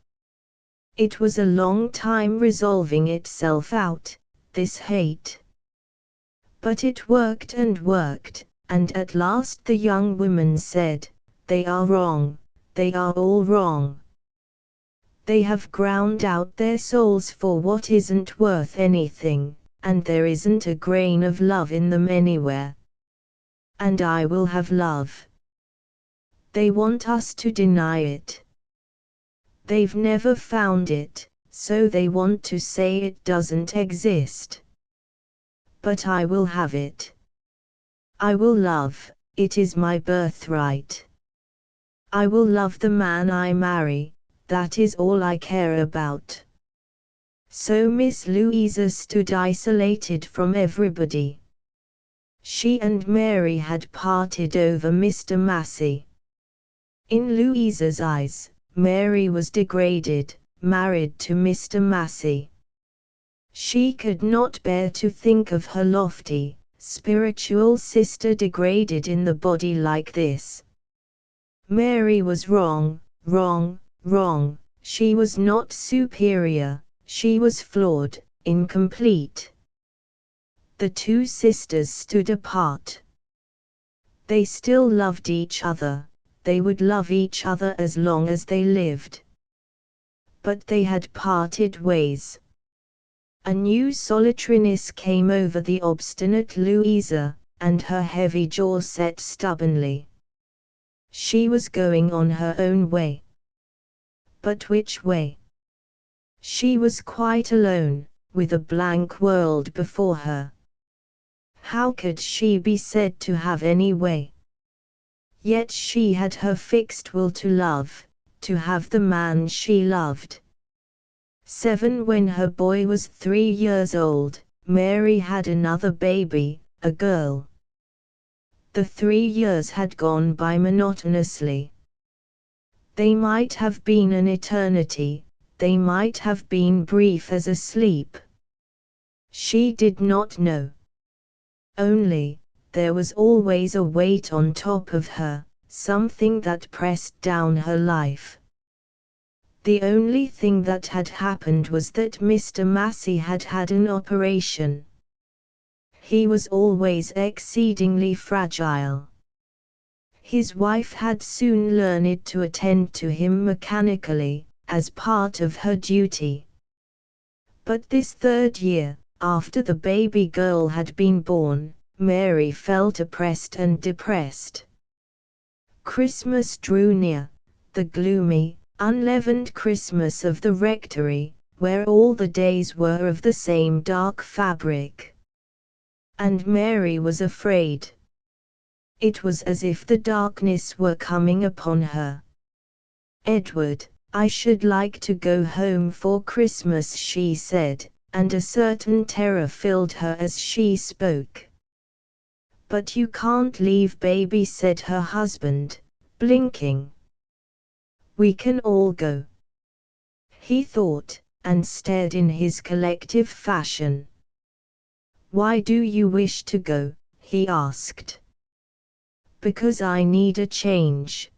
It was a long time resolving itself out, this hate. But it worked, and at last the young woman said, they are wrong, they are all wrong. They have ground out their souls for what isn't worth anything, and there isn't a grain of love in them anywhere. And I will have love. They want us to deny it. They've never found it, so they want to say it doesn't exist. But I will have it. I will love, it is my birthright. I will love the man I marry, that is all I care about. So Miss Louisa stood isolated from everybody. She and Mary had parted over Mr. Massey. In Louisa's eyes, Mary was degraded, married to Mr. Massey. She could not bear to think of her lofty, spiritual sister degraded in the body like this. Mary was wrong, wrong, wrong. She was not superior, she was flawed, incomplete. The two sisters stood apart. They still loved each other, they would love each other as long as they lived. But they had parted ways. A new solitariness came over the obstinate Louisa, and her heavy jaw set stubbornly. She was going on her own way. But which way? She was quite alone, with a blank world before her. How could she be said to have any way? Yet she had her fixed will to love, to have the man she loved. 7 When her boy was 3 years old, Mary had another baby, a girl. The 3 years had gone by monotonously. They might have been an eternity, they might have been brief as a sleep. She did not know. Only, there was always a weight on top of her, something that pressed down her life. The only thing that had happened was that Mr. Massey had had an operation. He was always exceedingly fragile. His wife had soon learned to attend to him mechanically, as part of her duty. But this 3rd year, after the baby girl had been born, Mary felt oppressed and depressed. Christmas drew near, the gloomy, unleavened Christmas of the rectory, where all the days were of the same dark fabric. And Mary was afraid. It was as if the darkness were coming upon her. Edward, I should like to go home for Christmas, she said, and a certain terror filled her as she spoke. But you can't leave baby, said her husband, blinking. We can all go. He thought, and stared in his collective fashion. "Why do you wish to go?" he asked. "Because I need a change.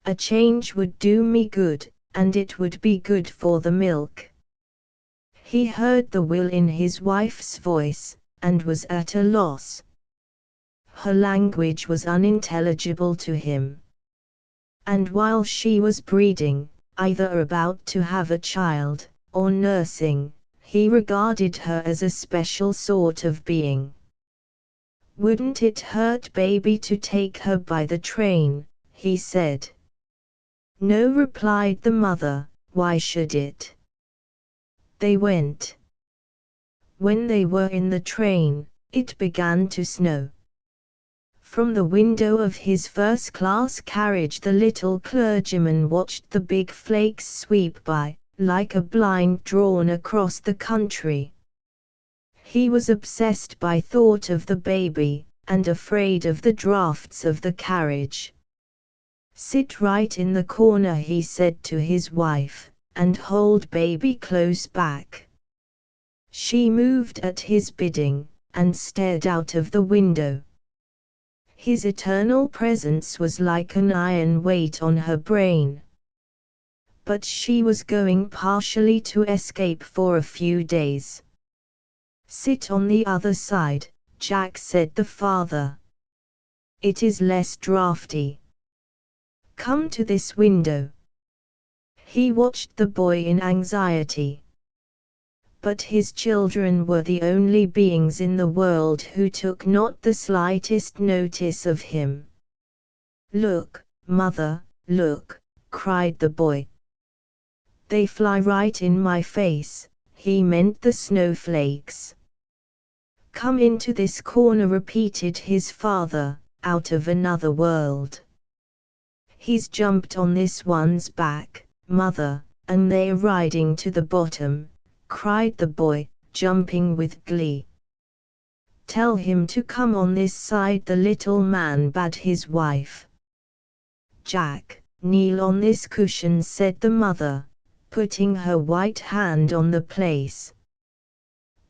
A change would do me good, and it would be good for the milk." He heard the will in his wife's voice, and was at a loss. Her language was unintelligible to him. And while she was breeding, either about to have a child, or nursing, he regarded her as a special sort of being. "Wouldn't it hurt baby to take her by the train?" he said. "No," replied the mother, "why should it?" They went. When they were in the train, it began to snow. From the window of his first-class carriage the little clergyman watched the big flakes sweep by, like a blind drawn across the country. He was obsessed by thought of the baby, and afraid of the draughts of the carriage. "Sit right in the corner," he said to his wife, "and hold baby close back." She moved at his bidding, and stared out of the window. His eternal presence was like an iron weight on her brain. But she was going partially to escape for a few days. "Sit on the other side, Jack," said the father. "It is less draughty. Come to this window." He watched the boy in anxiety. But his children were the only beings in the world who took not the slightest notice of him. "Look, mother, look," cried the boy. "They fly right in my face." He meant the snowflakes. "Come into this corner," repeated his father, out of another world. "He's jumped on this one's back, mother, and they're riding to the bottom," cried the boy, jumping with glee. "Tell him to come on this side," the little man bade his wife. "Jack, kneel on this cushion," said the mother, putting her white hand on the place.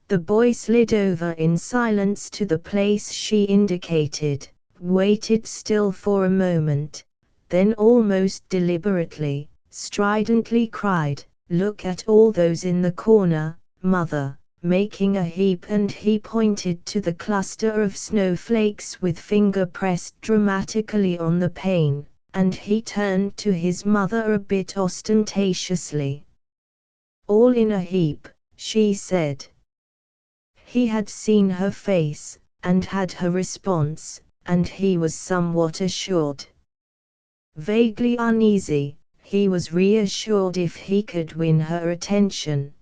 The boy slid over in silence to the place she indicated, waited still for a moment, then almost deliberately, stridently cried, "Look at all those in the corner, mother," making a heap, and he pointed to the cluster of snowflakes with finger pressed dramatically on the pane, and he turned to his mother a bit ostentatiously. "All in a heap," she said. He had seen her face, and had her response, and he was somewhat assured. Vaguely uneasy, he was reassured if he could win her attention.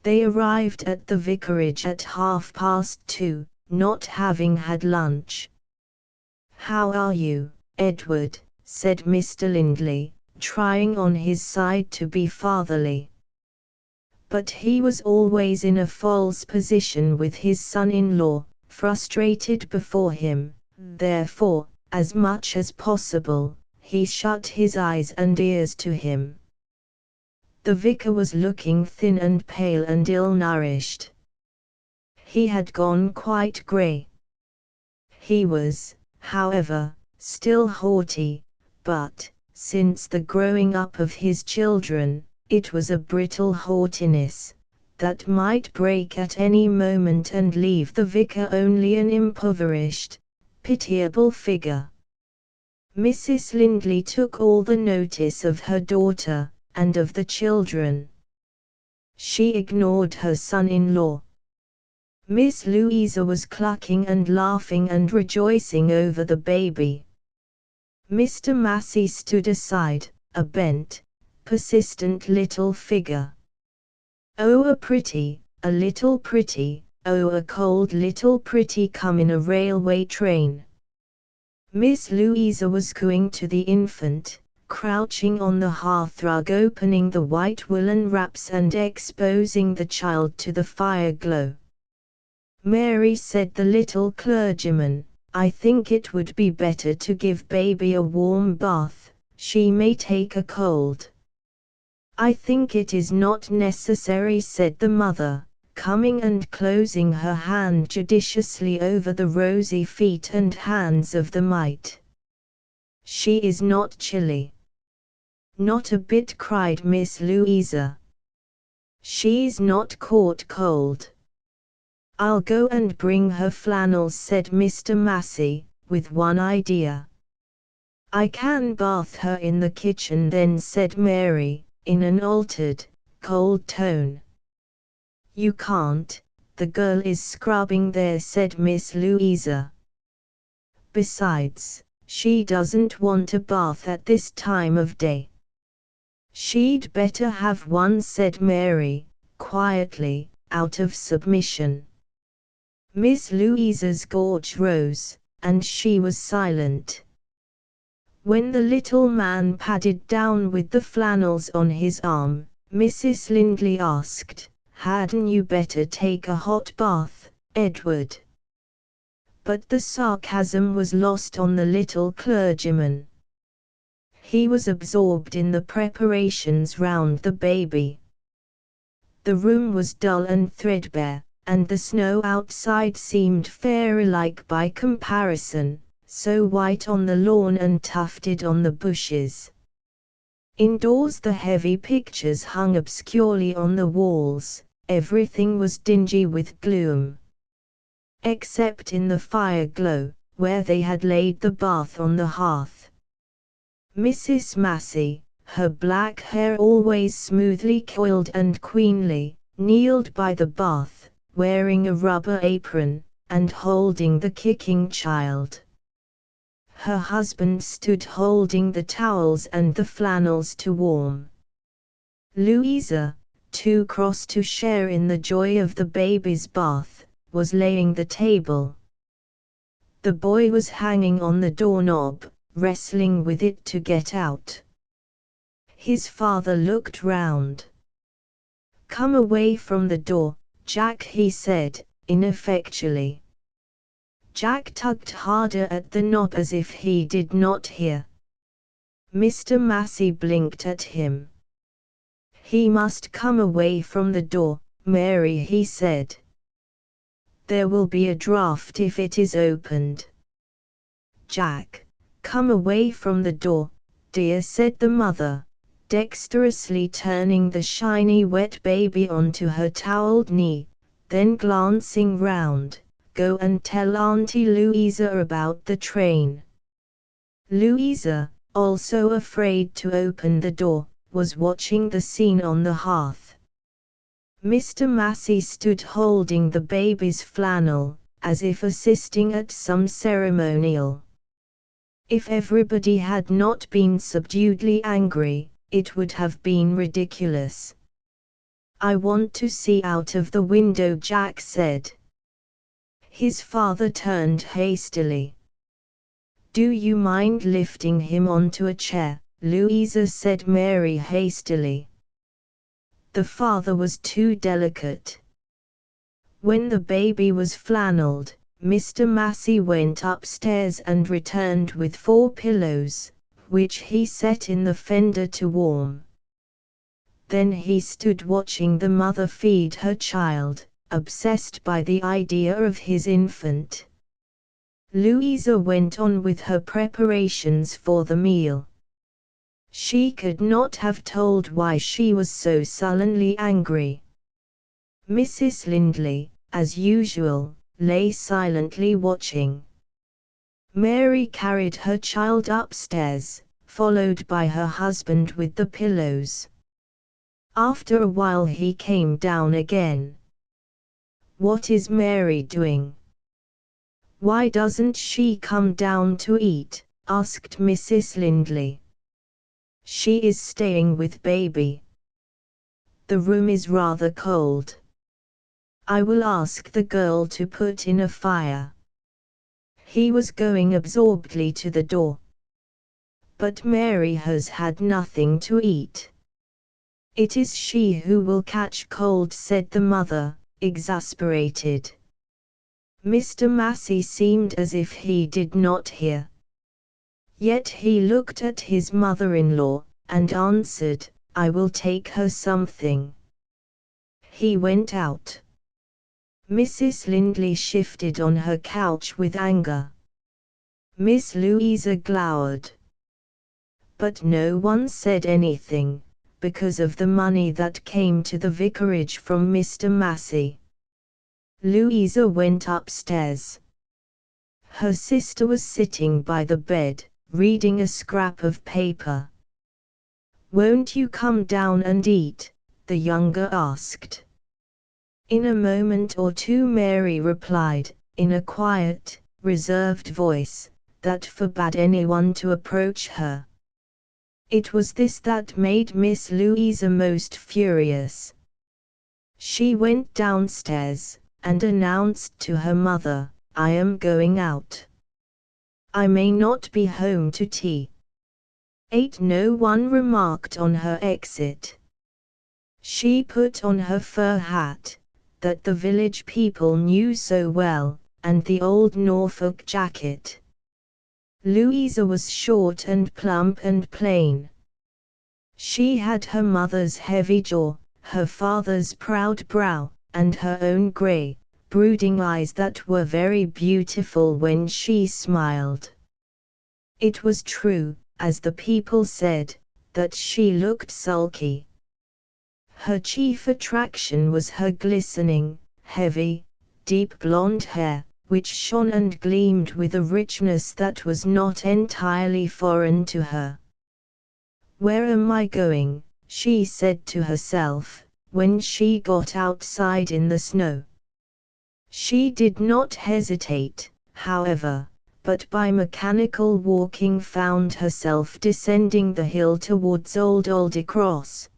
They arrived at the vicarage at 2:30, not having had lunch. "How are you, Edward?" said Mr. Lindley, trying on his side to be fatherly. But he was always in a false position with his son-in-law, frustrated before him, therefore, as much as possible, he shut his eyes and ears to him. The vicar was looking thin and pale and ill-nourished. He had gone quite grey. He was, however, still haughty, but, since the growing up of his children, it was a brittle haughtiness, that might break at any moment and leave the vicar only an impoverished, pitiable figure. Mrs. Lindley took all the notice of her daughter, and of the children. She ignored her son-in-law. Miss Louisa was clucking and laughing and rejoicing over the baby. Mr. Massey stood aside, a bent, persistent little figure. "Oh, a little pretty, oh, a cold little pretty come in a railway train." Miss Louisa was cooing to the infant, crouching on the hearthrug, opening the white woolen wraps and exposing the child to the fire glow. "Mary," said the little clergyman, "I think it would be better to give baby a warm bath, she may take a cold." "I think it is not necessary," said the mother, coming and closing her hand judiciously over the rosy feet and hands of the mite. "She is not chilly." "Not a bit," cried Miss Louisa. "She's not caught cold." "I'll go and bring her flannels," said Mr. Massey, with one idea. "I can bath her in the kitchen then," said Mary, in an altered, cold tone. "You can't, the girl is scrubbing there," said Miss Louisa. "Besides, she doesn't want a bath at this time of day." "She'd better have one," said Mary, quietly, out of submission. Miss Louisa's gorge rose, and she was silent. When the little man padded down with the flannels on his arm, Mrs. Lindley asked, "Hadn't you better take a hot bath, Edward?" But the sarcasm was lost on the little clergyman. He was absorbed in the preparations round the baby. The room was dull and threadbare, and the snow outside seemed fairy-like by comparison, so white on the lawn and tufted on the bushes. Indoors the heavy pictures hung obscurely on the walls, everything was dingy with gloom. Except in the fire glow, where they had laid the bath on the hearth. Mrs. Massey, her black hair always smoothly coiled and queenly, kneeled by the bath, wearing a rubber apron, and holding the kicking child. Her husband stood holding the towels and the flannels to warm. Louisa, too cross to share in the joy of the baby's bath, was laying the table. The boy was hanging on the doorknob, wrestling with it to get out. His father looked round. "Come away from the door, Jack," he said, ineffectually. Jack tugged harder at the knob as if he did not hear. Mr. Massey blinked at him. "He must come away from the door, Mary," he said. "There will be a draught if it is opened." "Jack, come away from the door, dear," said the mother, dexterously turning the shiny wet baby onto her toweled knee, then glancing round, "Go and tell Auntie Louisa about the train." Louisa, also afraid to open the door, was watching the scene on the hearth. Mr. Massey stood holding the baby's flannel, as if assisting at some ceremonial. If everybody had not been subduedly angry, it would have been ridiculous. "I want to see out of the window," Jack said. His father turned hastily. "Do you mind lifting him onto a chair, Louisa?" said Mary hastily. The father was too delicate. When the baby was flannelled, Mr. Massey went upstairs and returned with 4 pillows, which he set in the fender to warm. Then he stood watching the mother feed her child, obsessed by the idea of his infant. Louisa went on with her preparations for the meal. She could not have told why she was so sullenly angry. Mrs. Lindley, as usual, lay silently watching. Mary carried her child upstairs, followed by her husband with the pillows. After a while he came down again. "What is Mary doing? Why doesn't she come down to eat?" asked Mrs. Lindley. "She is staying with baby. The room is rather cold. I will ask the girl to put in a fire." He was going absorbedly to the door. "But Mary has had nothing to eat." "It is she who will catch cold," said the mother, exasperated. Mr. Massey seemed as if he did not hear. Yet he looked at his mother-in-law, and answered, "I will take her something." He went out. Mrs. Lindley shifted on her couch with anger. Miss Louisa glowered. But no one said anything, because of the money that came to the vicarage from Mr. Massey. Louisa went upstairs. Her sister was sitting by the bed, reading a scrap of paper. "Won't you come down and eat?" the younger asked. In a moment or two Mary replied, in a quiet, reserved voice, that forbade anyone to approach her. It was this that made Miss Louisa most furious. She went downstairs, and announced to her mother, "I am going out. I may not be home to tea." No one remarked on her exit. She put on her fur hat, that the village people knew so well, and the old Norfolk jacket. Louisa was short and plump and plain. She had her mother's heavy jaw, her father's proud brow, and her own grey, brooding eyes that were very beautiful when she smiled. It was true, as the people said, that she looked sulky. Her chief attraction was her glistening, heavy, deep blonde hair, which shone and gleamed with a richness that was not entirely foreign to her. "Where am I going?" she said to herself, when she got outside in the snow. She did not hesitate, however, but by mechanical walking found herself descending the hill towards Old Aldecross.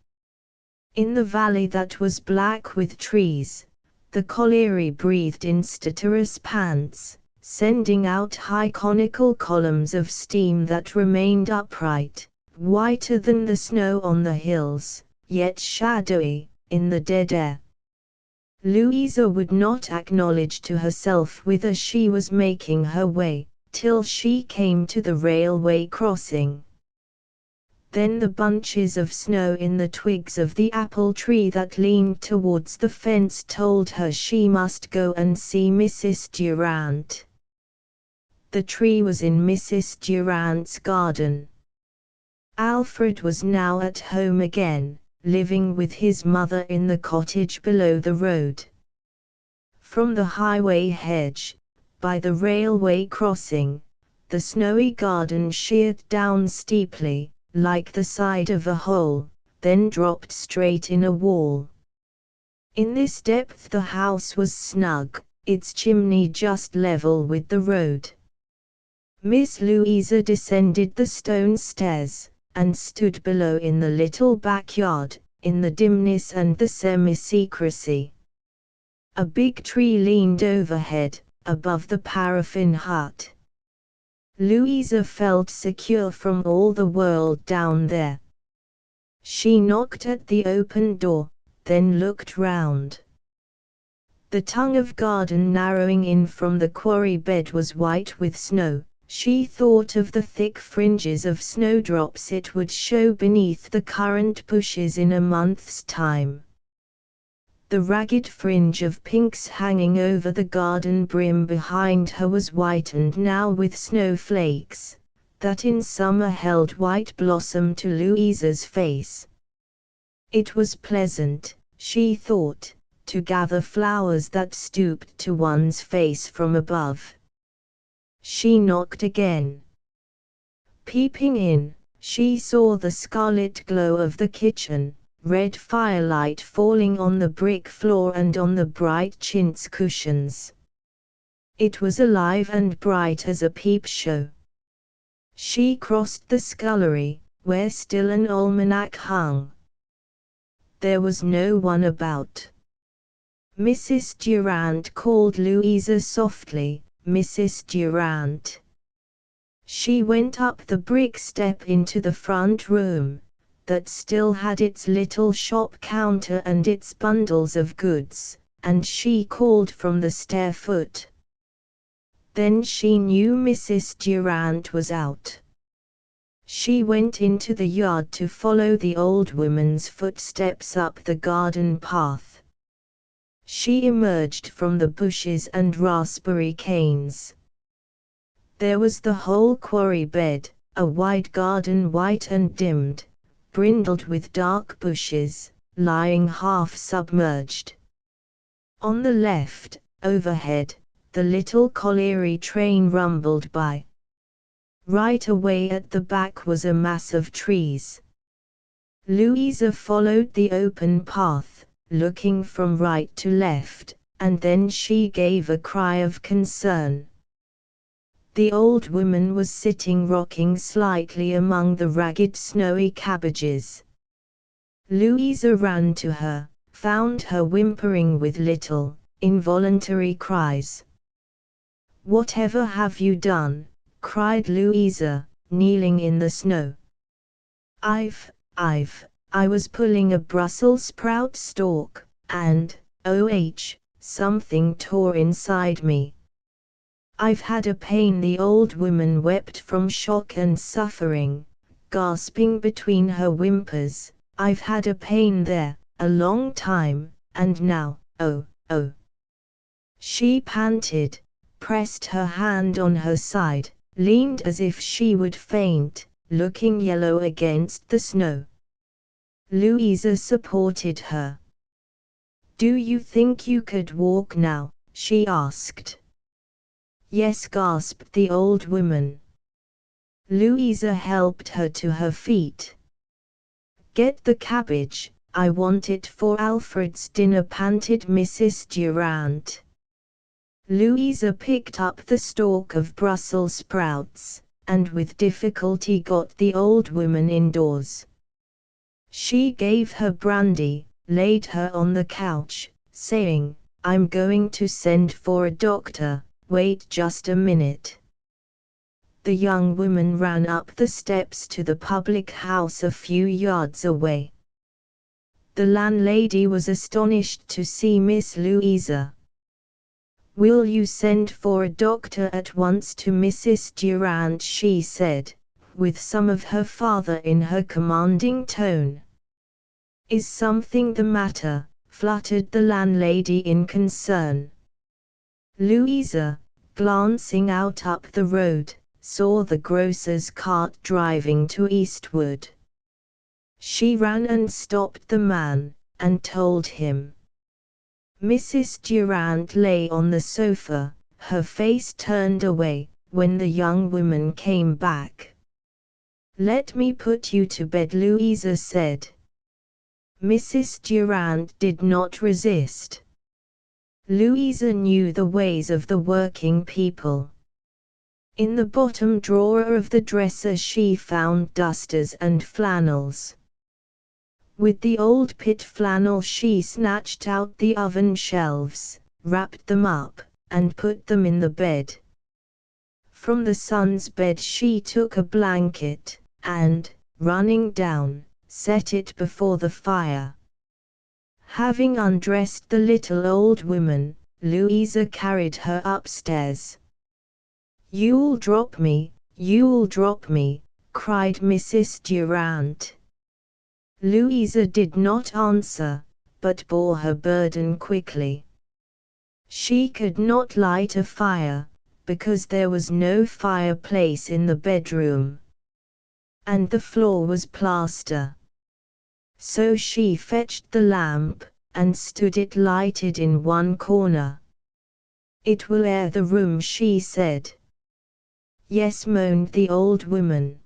In the valley that was black with trees, the colliery breathed in stertorous pants, sending out high conical columns of steam that remained upright, whiter than the snow on the hills, yet shadowy, in the dead air. Louisa would not acknowledge to herself whither she was making her way, till she came to the railway crossing. Then the bunches of snow in the twigs of the apple tree that leaned towards the fence told her she must go and see Mrs. Durant. The tree was in Mrs. Durant's garden. Alfred was now at home again, living with his mother in the cottage below the road. From the highway hedge, by the railway crossing, the snowy garden sheered down steeply, like the side of a hole, then dropped straight in a wall. In this depth the house was snug, its chimney just level with the road. Miss Louisa descended the stone stairs, and stood below in the little backyard, in the dimness and the semi-secrecy. A big tree leaned overhead, above the paraffin hut. Louisa felt secure from all the world down there. She knocked at the open door, then looked round. The tongue of garden narrowing in from the quarry bed was white with snow. She thought of the thick fringes of snowdrops it would show beneath the currant bushes in a month's time. The ragged fringe of pinks hanging over the garden brim behind her was whitened now with snowflakes, that in summer held white blossom to Louisa's face. It was pleasant, she thought, to gather flowers that stooped to one's face from above. She knocked again. Peeping in, she saw the scarlet glow of the kitchen, red firelight falling on the brick floor and on the bright chintz cushions. It was alive and bright as a peep show. She crossed the scullery, where still an almanac hung. There was no one about. Mrs. Durant called Louisa softly, "Mrs. Durant." She went up the brick step into the front room, that still had its little shop counter and its bundles of goods, and she called from the stair foot. Then she knew Mrs. Durant was out. She went into the yard to follow the old woman's footsteps up the garden path. She emerged from the bushes and raspberry canes. There was the whole quarry bed, a wide garden white and dimmed, brindled with dark bushes, lying half submerged. On the left, overhead, the little colliery train rumbled by. Right away at the back was a mass of trees. Louisa followed the open path, looking from right to left, and then she gave a cry of concern. The old woman was sitting rocking slightly among the ragged snowy cabbages. Louisa ran to her, found her whimpering with little, involuntary cries. "Whatever have you done?" cried Louisa, kneeling in the snow. I was pulling a Brussels sprout stalk, and, something tore inside me. I've had a pain." The old woman wept from shock and suffering, gasping between her whimpers. "I've had a pain there, a long time, and now, oh. She panted, pressed her hand on her side, leaned as if she would faint, looking yellow against the snow. Louisa supported her. "Do you think you could walk now?" she asked. "Yes," gasped the old woman. Louisa helped her to her feet. "Get the cabbage, I want it for Alfred's dinner," panted Mrs. Durant. Louisa picked up the stalk of Brussels sprouts, and with difficulty got the old woman indoors. She gave her brandy, laid her on the couch, saying, "I'm going to send for a doctor, wait just a minute." The young woman ran up the steps to the public house a few yards away. The landlady was astonished to see Miss Louisa. "Will you send for a doctor at once to Mrs. Durant?" she said, with some of her father in her commanding tone. "Is something the matter?" fluttered the landlady in concern. Louisa, glancing out up the road, saw the grocer's cart driving to Eastwood. She ran and stopped the man, and told him. Mrs. Durant lay on the sofa, her face turned away, when the young woman came back. "Let me put you to bed," Louisa said. Mrs. Durant did not resist. Louisa knew the ways of the working people. In the bottom drawer of the dresser she found dusters and flannels. With the old pit flannel she snatched out the oven shelves, wrapped them up, and put them in the bed. From the son's bed she took a blanket, and, running down, set it before the fire. Having undressed the little old woman, Louisa carried her upstairs. "You'll drop me, cried Mrs. Durant. Louisa did not answer, but bore her burden quickly. She could not light a fire, because there was no fireplace in the bedroom. And the floor was plaster. So she fetched the lamp, and stood it lighted in one corner. "It will air the room," she said. "Yes," moaned the old woman.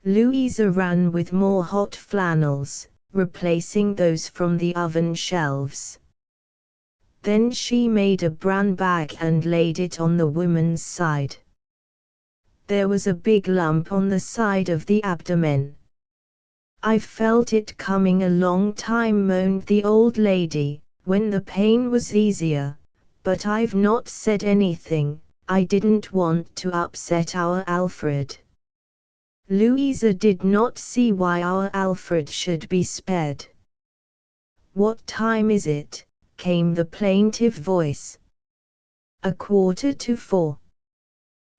Louisa ran with more hot flannels, replacing those from the oven shelves. Then she made a bran bag and laid it on the woman's side. There was a big lump on the side of the abdomen. "I've felt it coming a long time," moaned the old lady, when the pain was easier, "but I've not said anything. I didn't want to upset our Alfred." Louisa did not see why our Alfred should be spared. "What time is it?" came the plaintive voice. 4:15.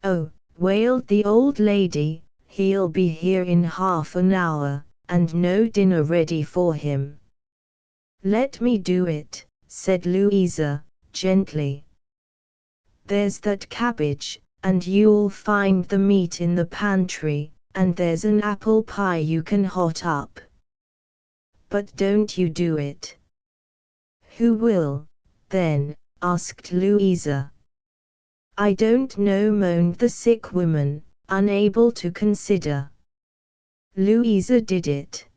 "Oh," wailed the old lady, "he'll be here in half an hour, and no dinner ready for him." "Let me do it," said Louisa, gently. "There's that cabbage, and you'll find the meat in the pantry, and there's an apple pie you can hot up. But don't you do it." "Who will, then?" asked Louisa. "I don't know," moaned the sick woman, unable to consider. Louisa did it.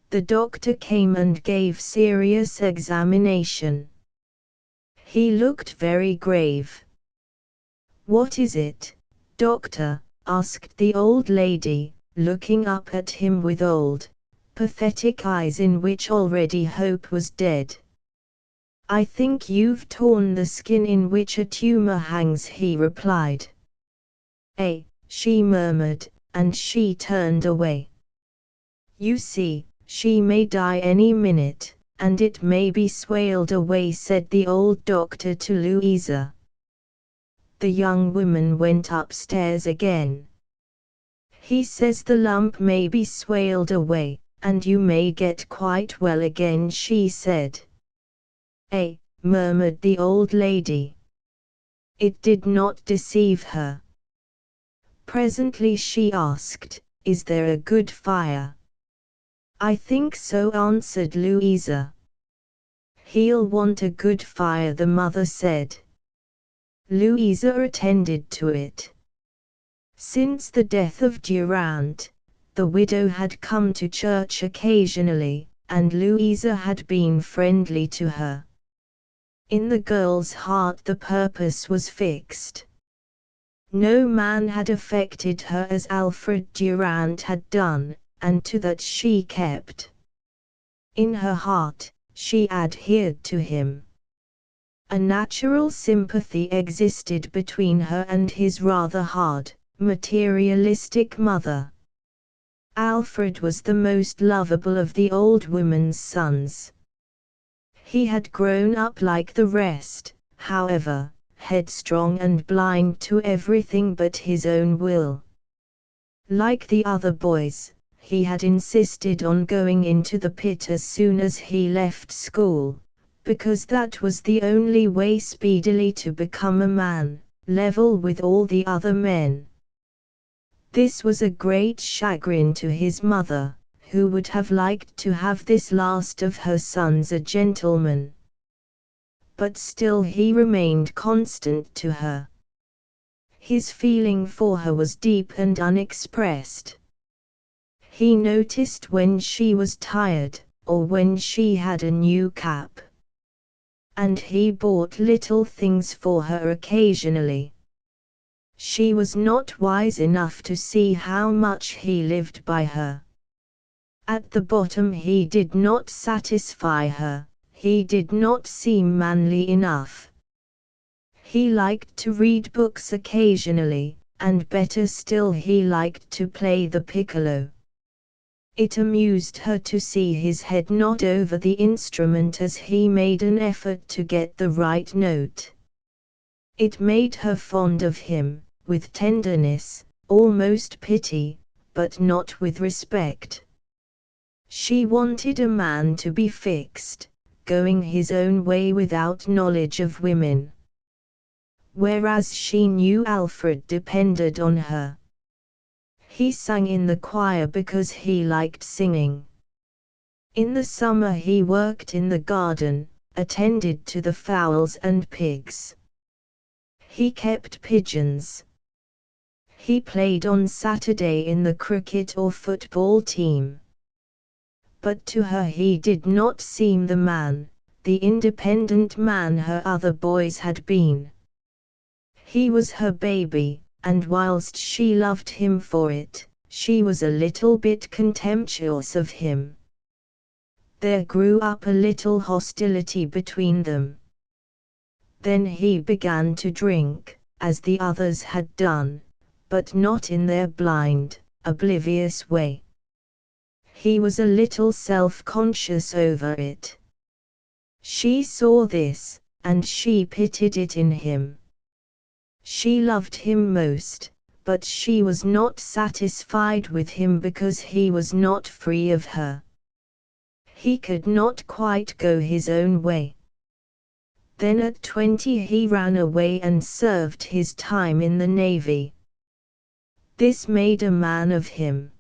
The doctor came and gave serious examination. He looked very grave. "What is it, doctor?" asked the old lady, looking up at him with old, pathetic eyes in which already hope was dead. "I think you've torn the skin in which a tumor hangs," he replied. She murmured, and she turned away. "You see, she may die any minute, and it may be swaled away," said the old doctor to Louisa. The young woman went upstairs again. "He says the lump may be swaled away, and you may get quite well again," she said. Murmured the old lady. It did not deceive her. Presently she asked, "Is there a good fire?" "I think so," answered Louisa. "He'll want a good fire," the mother said. Louisa attended to it. Since the death of Durand, the widow had come to church occasionally, and Louisa had been friendly to her. In the girl's heart the purpose was fixed. No man had affected her as Alfred Durand had done, and to that she kept. In her heart, she adhered to him. A natural sympathy existed between her and his rather hard, materialistic mother. Alfred was the most lovable of the old woman's sons. He had grown up like the rest, however, headstrong and blind to everything but his own will. Like the other boys, he had insisted on going into the pit as soon as he left school, because that was the only way speedily to become a man, level with all the other men. This was a great chagrin to his mother, who would have liked to have this last of her sons a gentleman. But still he remained constant to her. His feeling for her was deep and unexpressed. He noticed when she was tired, or when she had a new cap. And he bought little things for her occasionally. She was not wise enough to see how much he lived by her. At the bottom he did not satisfy her, he did not seem manly enough. He liked to read books occasionally, and better still he liked to play the piccolo. It amused her to see his head nod over the instrument as he made an effort to get the right note. It made her fond of him, with tenderness, almost pity, but not with respect. She wanted a man to be fixed, going his own way without knowledge of women. Whereas she knew Alfred depended on her. He sang in the choir because he liked singing. In the summer he worked in the garden, attended to the fowls and pigs. He kept pigeons. He played on Saturday in the cricket or football team. But to her he did not seem the man, the independent man her other boys had been. He was her baby, and whilst she loved him for it, she was a little bit contemptuous of him. There grew up a little hostility between them. Then he began to drink, as the others had done, but not in their blind, oblivious way. He was a little self-conscious over it. She saw this, and she pitied it in him. She loved him most, but she was not satisfied with him because he was not free of her. He could not quite go his own way. Then at 20 he ran away and served his time in the Navy. This made a man of him.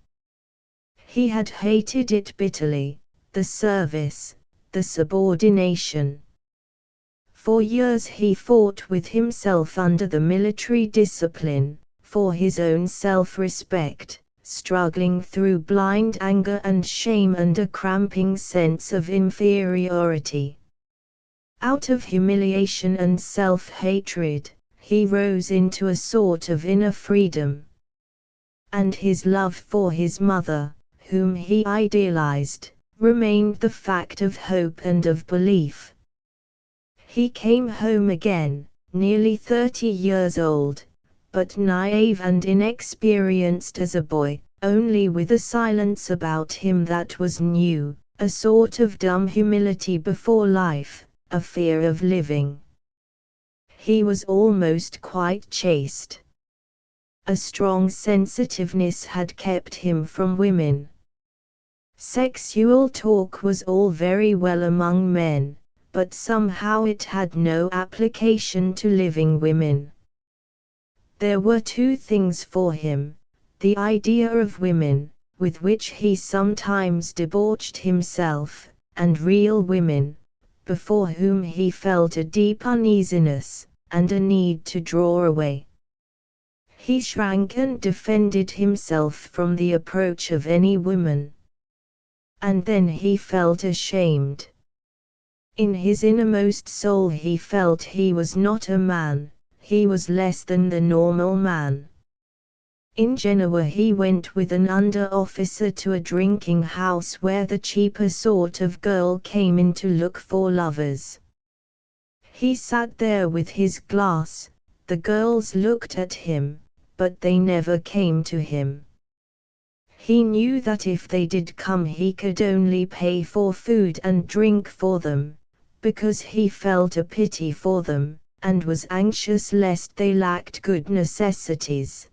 He had hated it bitterly, the service, the subordination. For years he fought with himself under the military discipline, for his own self-respect, struggling through blind anger and shame and a cramping sense of inferiority. Out of humiliation and self-hatred, he rose into a sort of inner freedom. And his love for his mother, whom he idealized, remained the fact of hope and of belief. He came home again, nearly 30 years old, but naive and inexperienced as a boy, only with a silence about him that was new, a sort of dumb humility before life, a fear of living. He was almost quite chaste. A strong sensitiveness had kept him from women. Sexual talk was all very well among men, but somehow it had no application to living women. There were two things for him: the idea of women, with which he sometimes debauched himself, and real women, before whom he felt a deep uneasiness, and a need to draw away. He shrank and defended himself from the approach of any woman. And then he felt ashamed. In his innermost soul he felt he was not a man, he was less than the normal man. In Genoa he went with an under-officer to a drinking house where the cheaper sort of girl came in to look for lovers. He sat there with his glass, the girls looked at him, but they never came to him. He knew that if they did come he could only pay for food and drink for them, because he felt a pity for them, and was anxious lest they lacked good necessities.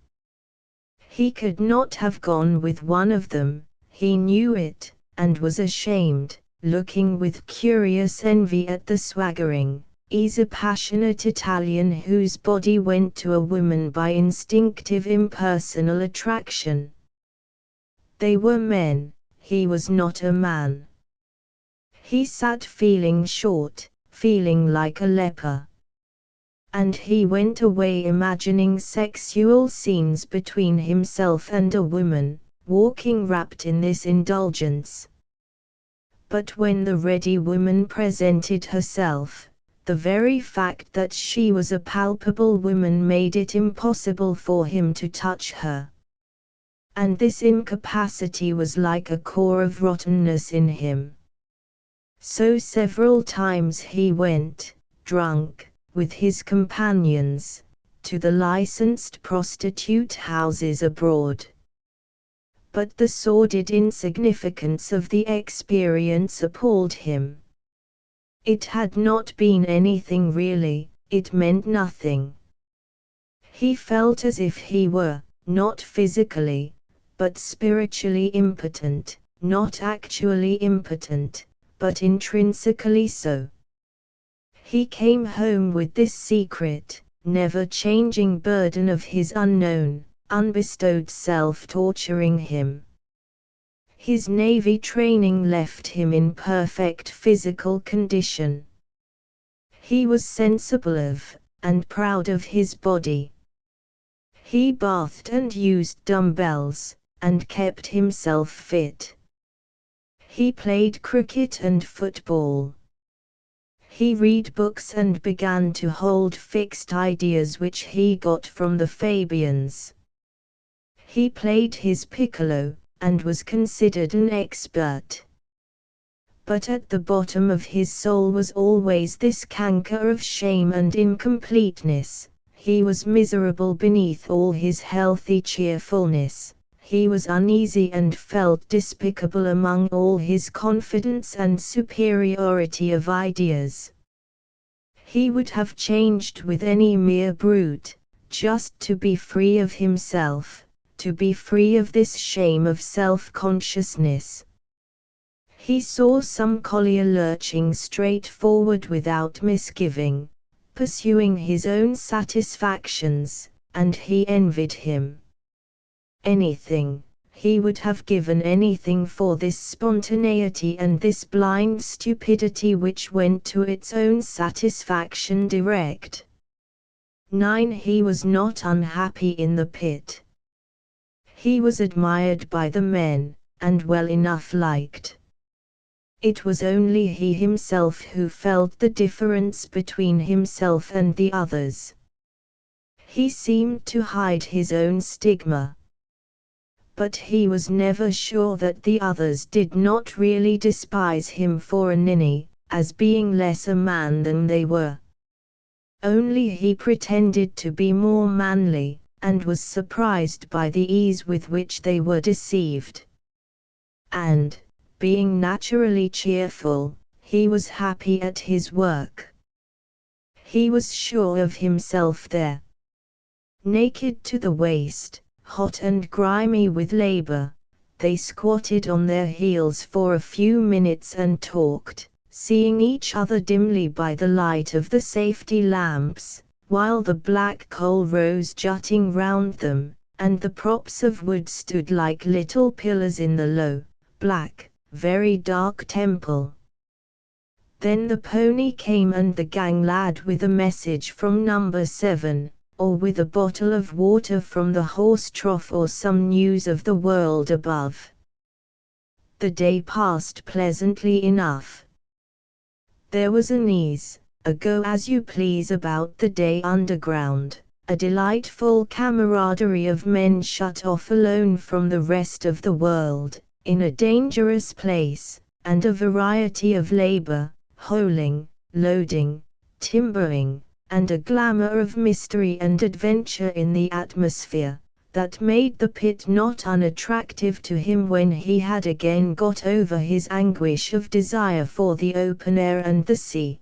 He could not have gone with one of them, he knew it, and was ashamed, looking with curious envy at the swaggering, easy passionate Italian whose body went to a woman by instinctive impersonal attraction. They were men, he was not a man. He sat feeling short, feeling like a leper. And he went away imagining sexual scenes between himself and a woman, walking wrapped in this indulgence. But when the ready woman presented herself, the very fact that she was a palpable woman made it impossible for him to touch her. And this incapacity was like a core of rottenness in him. So several times he went, drunk, with his companions, to the licensed prostitute houses abroad. But the sordid insignificance of the experience appalled him. It had not been anything really, it meant nothing. He felt as if he were, not physically, but spiritually impotent, not actually impotent, but intrinsically so. He came home with this secret, never-changing burden of his unknown, unbestowed self torturing him. His Navy training left him in perfect physical condition. He was sensible of, and proud of his body. He bathed and used dumbbells, and kept himself fit. He played cricket and football. He read books and began to hold fixed ideas which he got from the Fabians. He played his piccolo, and was considered an expert. But at the bottom of his soul was always this canker of shame and incompleteness. He was miserable beneath all his healthy cheerfulness. He was uneasy and felt despicable among all his confidence and superiority of ideas. He would have changed with any mere brute, just to be free of himself, to be free of this shame of self-consciousness. He saw some collier lurching straight forward without misgiving, pursuing his own satisfactions, and he envied him. Anything, he would have given anything for this spontaneity and this blind stupidity which went to its own satisfaction direct. 9. He was not unhappy in the pit. He was admired by the men, and well enough liked. It was only he himself who felt the difference between himself and the others. He seemed to hide his own stigma. But he was never sure that the others did not really despise him for a ninny, as being less a man than they were. Only he pretended to be more manly, and was surprised by the ease with which they were deceived. And, being naturally cheerful, he was happy at his work. He was sure of himself there. Naked to the waist, hot and grimy with labor, they squatted on their heels for a few minutes and talked, seeing each other dimly by the light of the safety lamps, while the black coal rose jutting round them, and the props of wood stood like little pillars in the low, black, very dark temple. Then the pony came and the gang lad with a message from number 7, or with a bottle of water from the horse trough or some news of the world above. The day passed pleasantly enough. There was an ease, a go-as-you-please about the day underground, a delightful camaraderie of men shut off alone from the rest of the world, in a dangerous place, and a variety of labor, holing, loading, timbering, and a glamour of mystery and adventure in the atmosphere, that made the pit not unattractive to him when he had again got over his anguish of desire for the open air and the sea.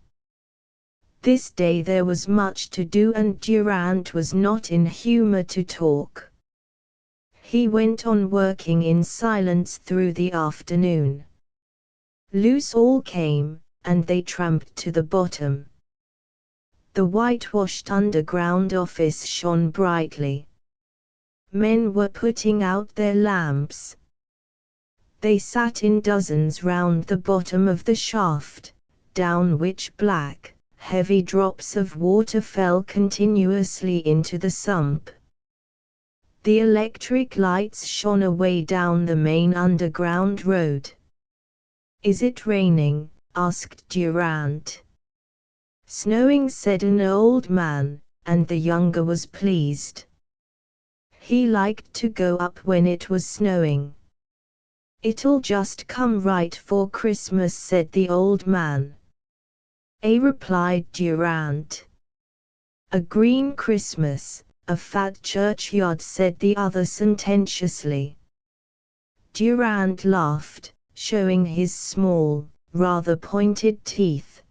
This day there was much to do and Durant was not in humor to talk. He went on working in silence through the afternoon. Loose all came, and they tramped to the bottom. The whitewashed underground office shone brightly. Men were putting out their lamps. They sat in dozens round the bottom of the shaft, down which black, heavy drops of water fell continuously into the sump. The electric lights shone away down the main underground road. "Is it raining?" asked Durant. "Snowing," said an old man, and the younger was pleased. He liked to go up when it was snowing. "It'll just come right for Christmas," said the old man. Replied Durant. "A green Christmas, a fat churchyard," said the other sententiously. Durant laughed, showing his small, rather pointed teeth.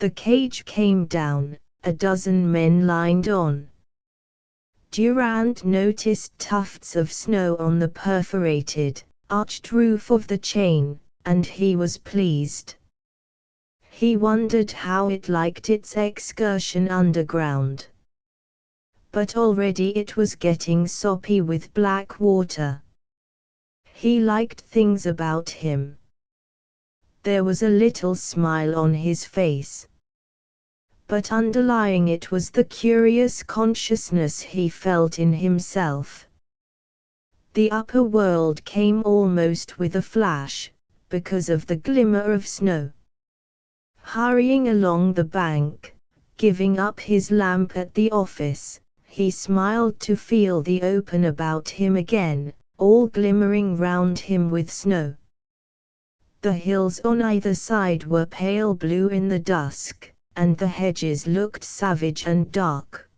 The cage came down, a dozen men lined on. Durant noticed tufts of snow on the perforated, arched roof of the chain, and he was pleased. He wondered how it liked its excursion underground. But already it was getting soppy with black water. He liked things about him. There was a little smile on his face. But underlying it was the curious consciousness he felt in himself. The upper world came almost with a flash, because of the glimmer of snow. Hurrying along the bank, giving up his lamp at the office, he smiled to feel the open about him again, all glimmering round him with snow. The hills on either side were pale blue in the dusk, and the hedges looked savage and dark.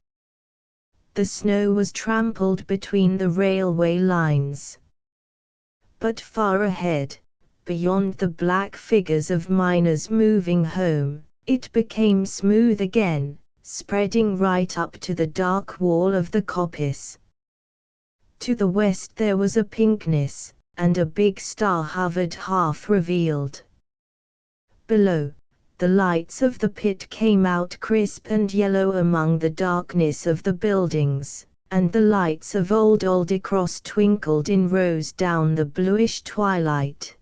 The snow was trampled between the railway lines. But far ahead, beyond the black figures of miners moving home, it became smooth again, spreading right up to the dark wall of the coppice. To the west there was a pinkness, and a big star hovered half revealed. Below, the lights of the pit came out crisp and yellow among the darkness of the buildings, and the lights of old Aldecross twinkled in rows down the bluish twilight.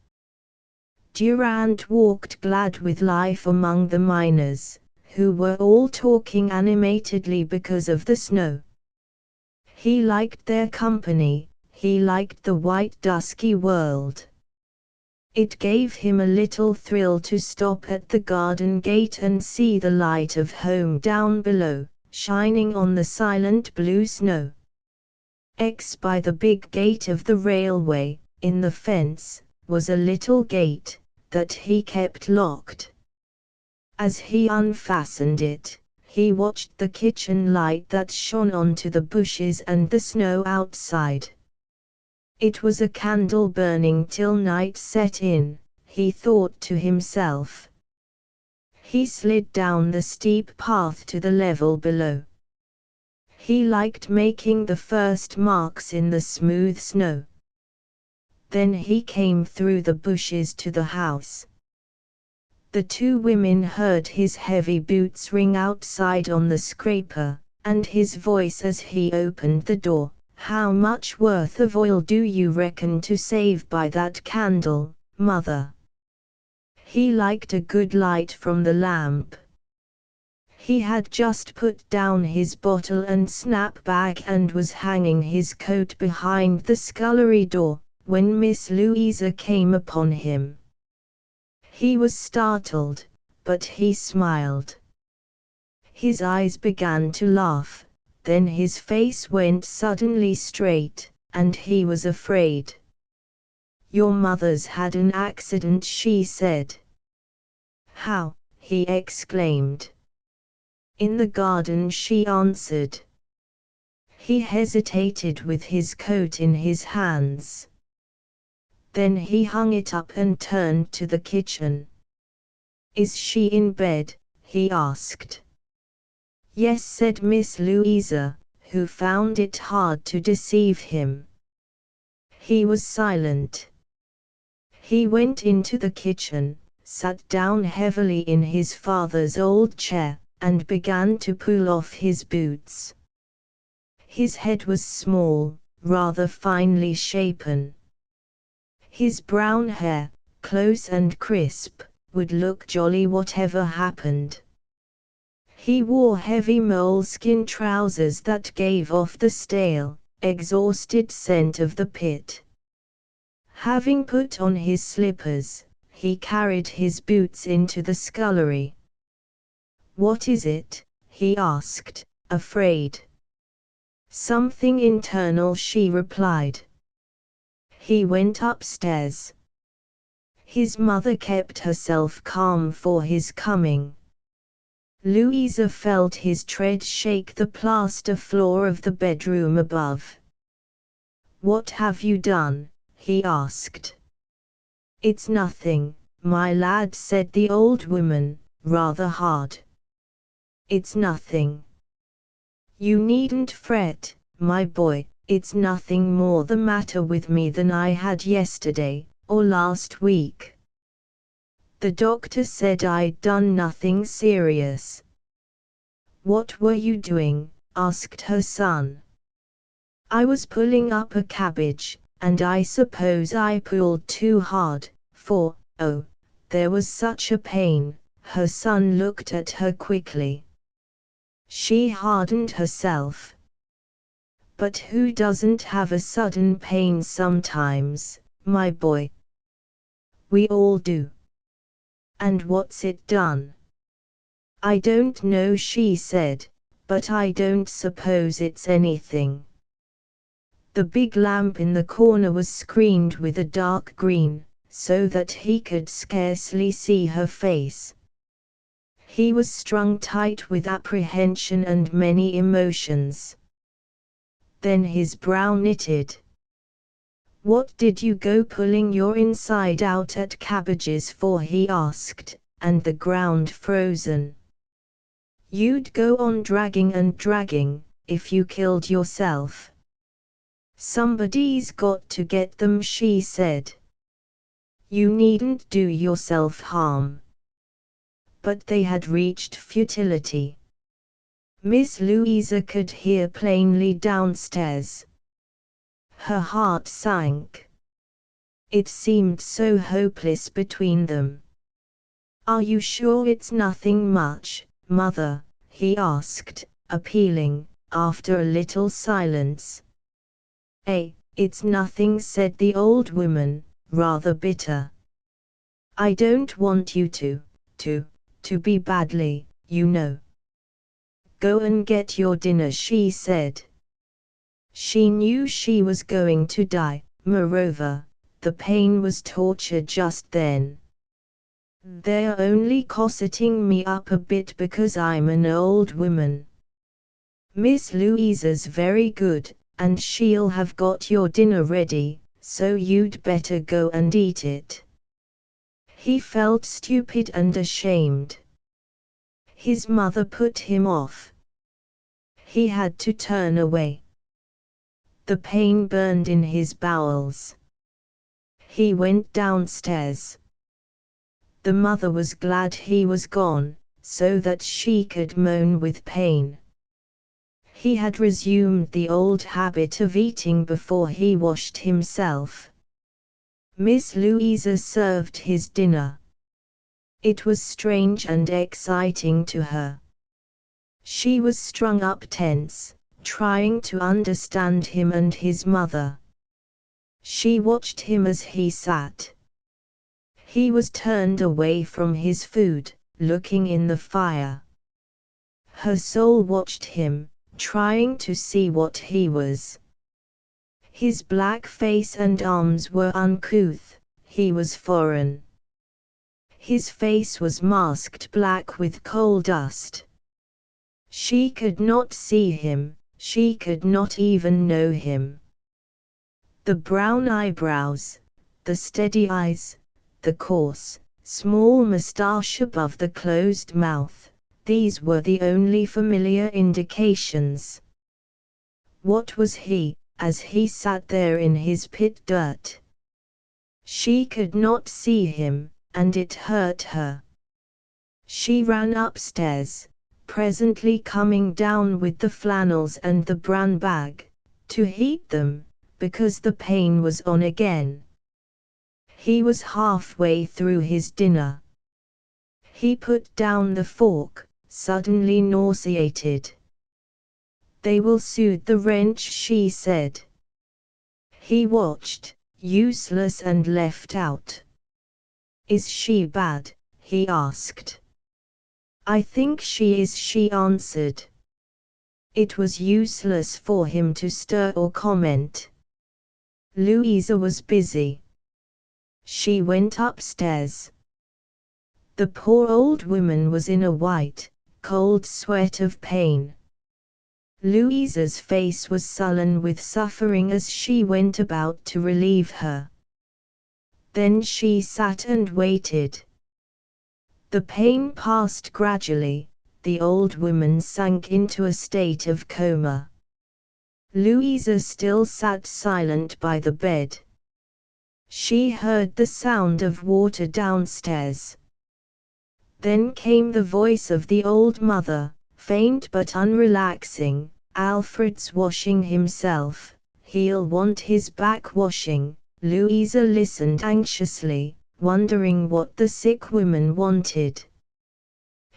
Durand walked glad with life among the miners, who were all talking animatedly because of the snow. He liked their company, he liked the white dusky world. It gave him a little thrill to stop at the garden gate and see the light of home down below, shining on the silent blue snow. By the big gate of the railway, in the fence, was a little gate that he kept locked. As he unfastened it, he watched the kitchen light that shone onto the bushes and the snow outside. It was a candle burning till night set in, he thought to himself. He slid down the steep path to the level below. He liked making the first marks in the smooth snow. Then he came through the bushes to the house. The two women heard his heavy boots ring outside on the scraper, and his voice as he opened the door. "How much worth of oil do you reckon to save by that candle, Mother?" He liked a good light from the lamp. He had just put down his bottle and snap bag and was hanging his coat behind the scullery door, when Miss Louisa came upon him. He was startled, but he smiled. His eyes began to laugh. Then his face went suddenly straight, and he was afraid. "Your mother's had an accident," she said. "How?" he exclaimed. "In the garden," she answered. He hesitated with his coat in his hands. Then he hung it up and turned to the kitchen. "Is she in bed?" he asked. "Yes," said Miss Louisa, who found it hard to deceive him. He was silent. He went into the kitchen, sat down heavily in his father's old chair, and began to pull off his boots. His head was small, rather finely shapen. His brown hair, close and crisp, would look jolly whatever happened. He wore heavy moleskin trousers that gave off the stale, exhausted scent of the pit. Having put on his slippers, he carried his boots into the scullery. "What is it?" he asked, afraid. "Something internal," she replied. He went upstairs. His mother kept herself calm for his coming. Louisa felt his tread shake the plaster floor of the bedroom above. "What have you done?" he asked. "It's nothing, my lad," said the old woman, rather hard. "It's nothing. You needn't fret, my boy, it's nothing more the matter with me than I had yesterday, or last week. The doctor said I'd done nothing serious." "What were you doing?" asked her son. "I was pulling up a cabbage, and I suppose I pulled too hard, for, oh, there was such a pain." Her son looked at her quickly. She hardened herself. "But who doesn't have a sudden pain sometimes, my boy?" "We all do." "And what's it done?" "I don't know," she said, "but I don't suppose it's anything." The big lamp in the corner was screened with a dark green, so that he could scarcely see her face. He was strung tight with apprehension and many emotions. Then his brow knitted. "What did you go pulling your inside out at cabbages for?" he asked, "and the ground frozen. You'd go on dragging and dragging, if you killed yourself." Somebody's got to get them, she said. You needn't do yourself harm. But they had reached futility. Miss Louisa could hear plainly downstairs. Her heart sank. It seemed so hopeless between them. Are you sure it's nothing much, Mother? He asked, appealing, after a little silence. It's nothing, said the old woman, rather bitter. I don't want you to be badly, you know. Go and get your dinner, she said. She knew she was going to die, moreover, the pain was torture just then. They're only cosseting me up a bit because I'm an old woman. Miss Louisa's very good, and she'll have got your dinner ready, so you'd better go and eat it. He felt stupid and ashamed. His mother put him off. He had to turn away. The pain burned in his bowels. He went downstairs. The mother was glad he was gone, so that she could moan with pain. He had resumed the old habit of eating before he washed himself. Miss Louisa served his dinner. It was strange and exciting to her. She was strung up tense, trying to understand him and his mother. She watched him as he sat. He was turned away from his food, looking in the fire. Her soul watched him, trying to see what he was. His black face and arms were uncouth, he was foreign. His face was masked black with coal dust. She could not see him, she could not even know him. The brown eyebrows, the steady eyes, the coarse, small moustache above the closed mouth, these were the only familiar indications. What was he, as he sat there in his pit dirt? She could not see him, and it hurt her. She ran upstairs, presently coming down with the flannels and the bran bag, to heat them, because the pain was on again. He was halfway through his dinner. He put down the fork, suddenly nauseated. They will soothe the wrench, she said. He watched, useless and left out. Is she bad? He asked. I think she is, she answered. It was useless for him to stir or comment. Louisa was busy. She went upstairs. The poor old woman was in a white, cold sweat of pain. Louisa's face was sullen with suffering as she went about to relieve her. Then she sat and waited. The pain passed gradually, the old woman sank into a state of coma. Louisa still sat silent by the bed. She heard the sound of water downstairs. Then came the voice of the old mother, faint but unrelaxing. Alfred's washing himself, he'll want his back washing. Louisa listened anxiously, wondering what the sick woman wanted.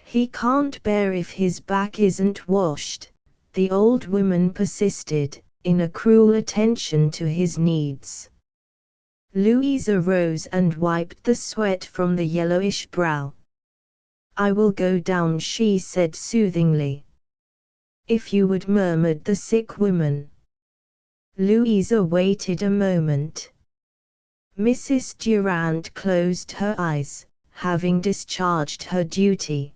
He can't bear if his back isn't washed, the old woman persisted, in a cruel attention to his needs. Louisa rose and wiped the sweat from the yellowish brow. I will go down, she said soothingly. If you would, murmured the sick woman. Louisa waited a moment. Mrs. Durand closed her eyes, having discharged her duty.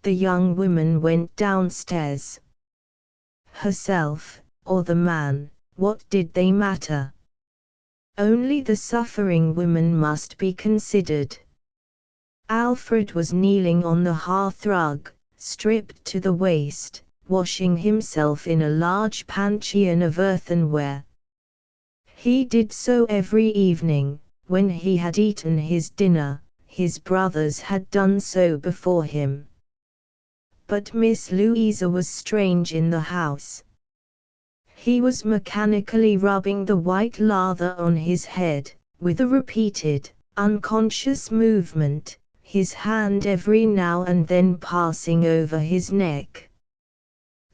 The young woman went downstairs. Herself, or the man, what did they matter? Only the suffering woman must be considered. Alfred was kneeling on the hearthrug, stripped to the waist, washing himself in a large panchion of earthenware. He did so every evening. When he had eaten his dinner, his brothers had done so before him. But Miss Louisa was strange in the house. He was mechanically rubbing the white lather on his head, with a repeated, unconscious movement, his hand every now and then passing over his neck.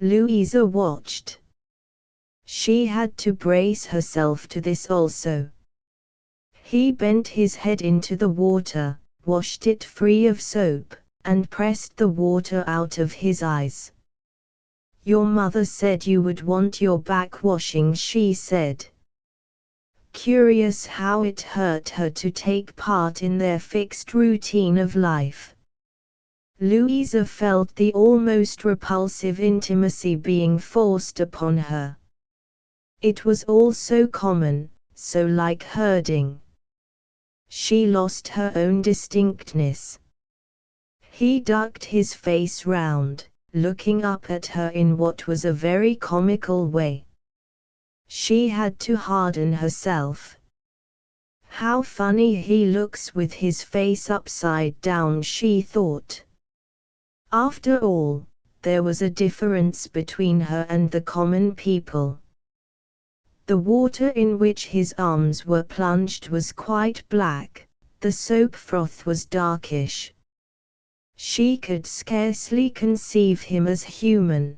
Louisa watched. She had to brace herself to this also. He bent his head into the water, washed it free of soap, and pressed the water out of his eyes. "Your mother said you would want your back washing," she said. Curious how it hurt her to take part in their fixed routine of life. Louisa felt the almost repulsive intimacy being forced upon her. It was all so common, so like herding. She lost her own distinctness. He ducked his face round, looking up at her in what was a very comical way. She had to harden herself. How funny he looks with his face upside down, she thought. After all, there was a difference between her and the common people. The water in which his arms were plunged was quite black, the soap froth was darkish. She could scarcely conceive him as human.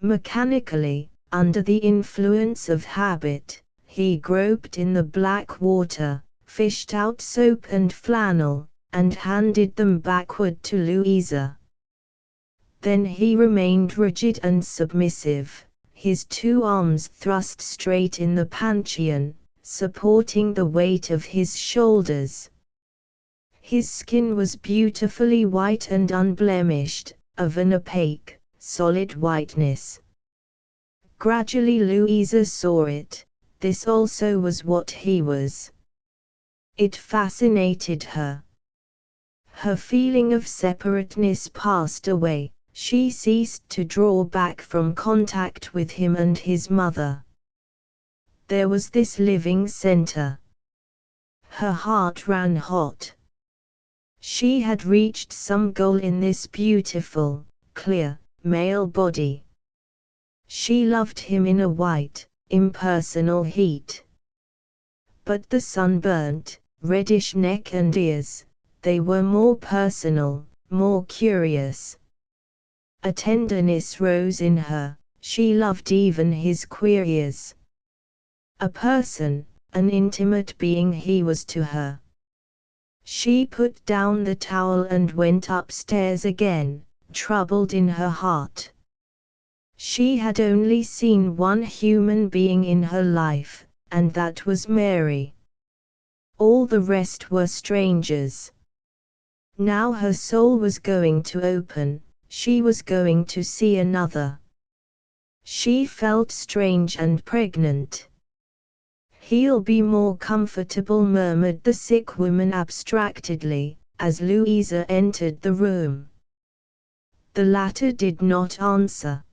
Mechanically, under the influence of habit, he groped in the black water, fished out soap and flannel, and handed them backward to Louisa. Then he remained rigid and submissive, his two arms thrust straight in the panchion, supporting the weight of his shoulders. His skin was beautifully white and unblemished, of an opaque, solid whiteness. Gradually Louisa saw it, this also was what he was. It fascinated her. Her feeling of separateness passed away, she ceased to draw back from contact with him and his mother. There was this living center. Her heart ran hot. She had reached some goal in this beautiful, clear, male body. She loved him in a white, impersonal heat. But the sunburnt, reddish neck and ears, they were more personal, more curious. A tenderness rose in her, she loved even his queer ears. A person, an intimate being he was to her. She put down the towel and went upstairs again, troubled in her heart. She had only seen one human being in her life, and that was Mary. All the rest were strangers. Now her soul was going to open, she was going to see another. She felt strange and pregnant. "He'll be more comfortable," murmured the sick woman abstractedly, as Louisa entered the room. The latter did not answer.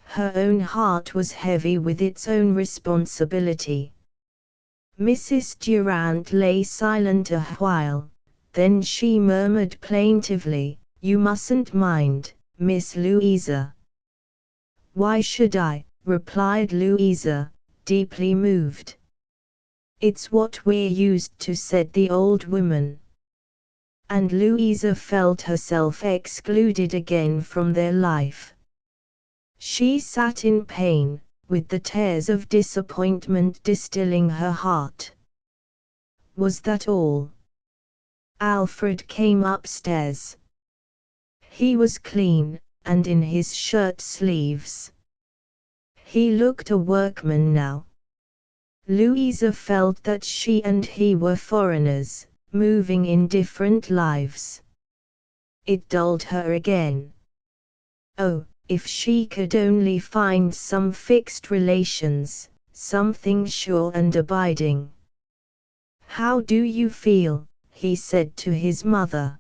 Her own heart was heavy with its own responsibility. Mrs. Durant lay silent a while, then she murmured plaintively, "You mustn't mind, Miss Louisa." "Why should I?" replied Louisa, deeply moved. "It's what we're used to," said the old woman. And Louisa felt herself excluded again from their life. She sat in pain, with the tears of disappointment distilling her heart. Was that all? Alfred came upstairs. He was clean, and in his shirt sleeves. He looked a workman now. Louisa felt that she and he were foreigners, moving in different lives. It dulled her again. Oh, if she could only find some fixed relations, something sure and abiding. "How do you feel?" he said to his mother.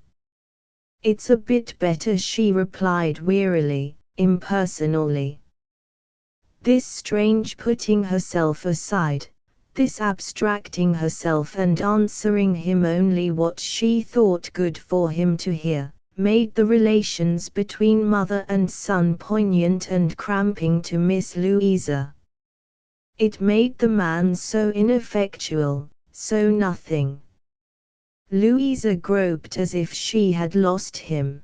"It's a bit better," she replied wearily, impersonally. This strange putting herself aside, this abstracting herself and answering him only what she thought good for him to hear, made the relations between mother and son poignant and cramping to Miss Louisa. It made the man so ineffectual, so nothing. Louisa groped as if she had lost him.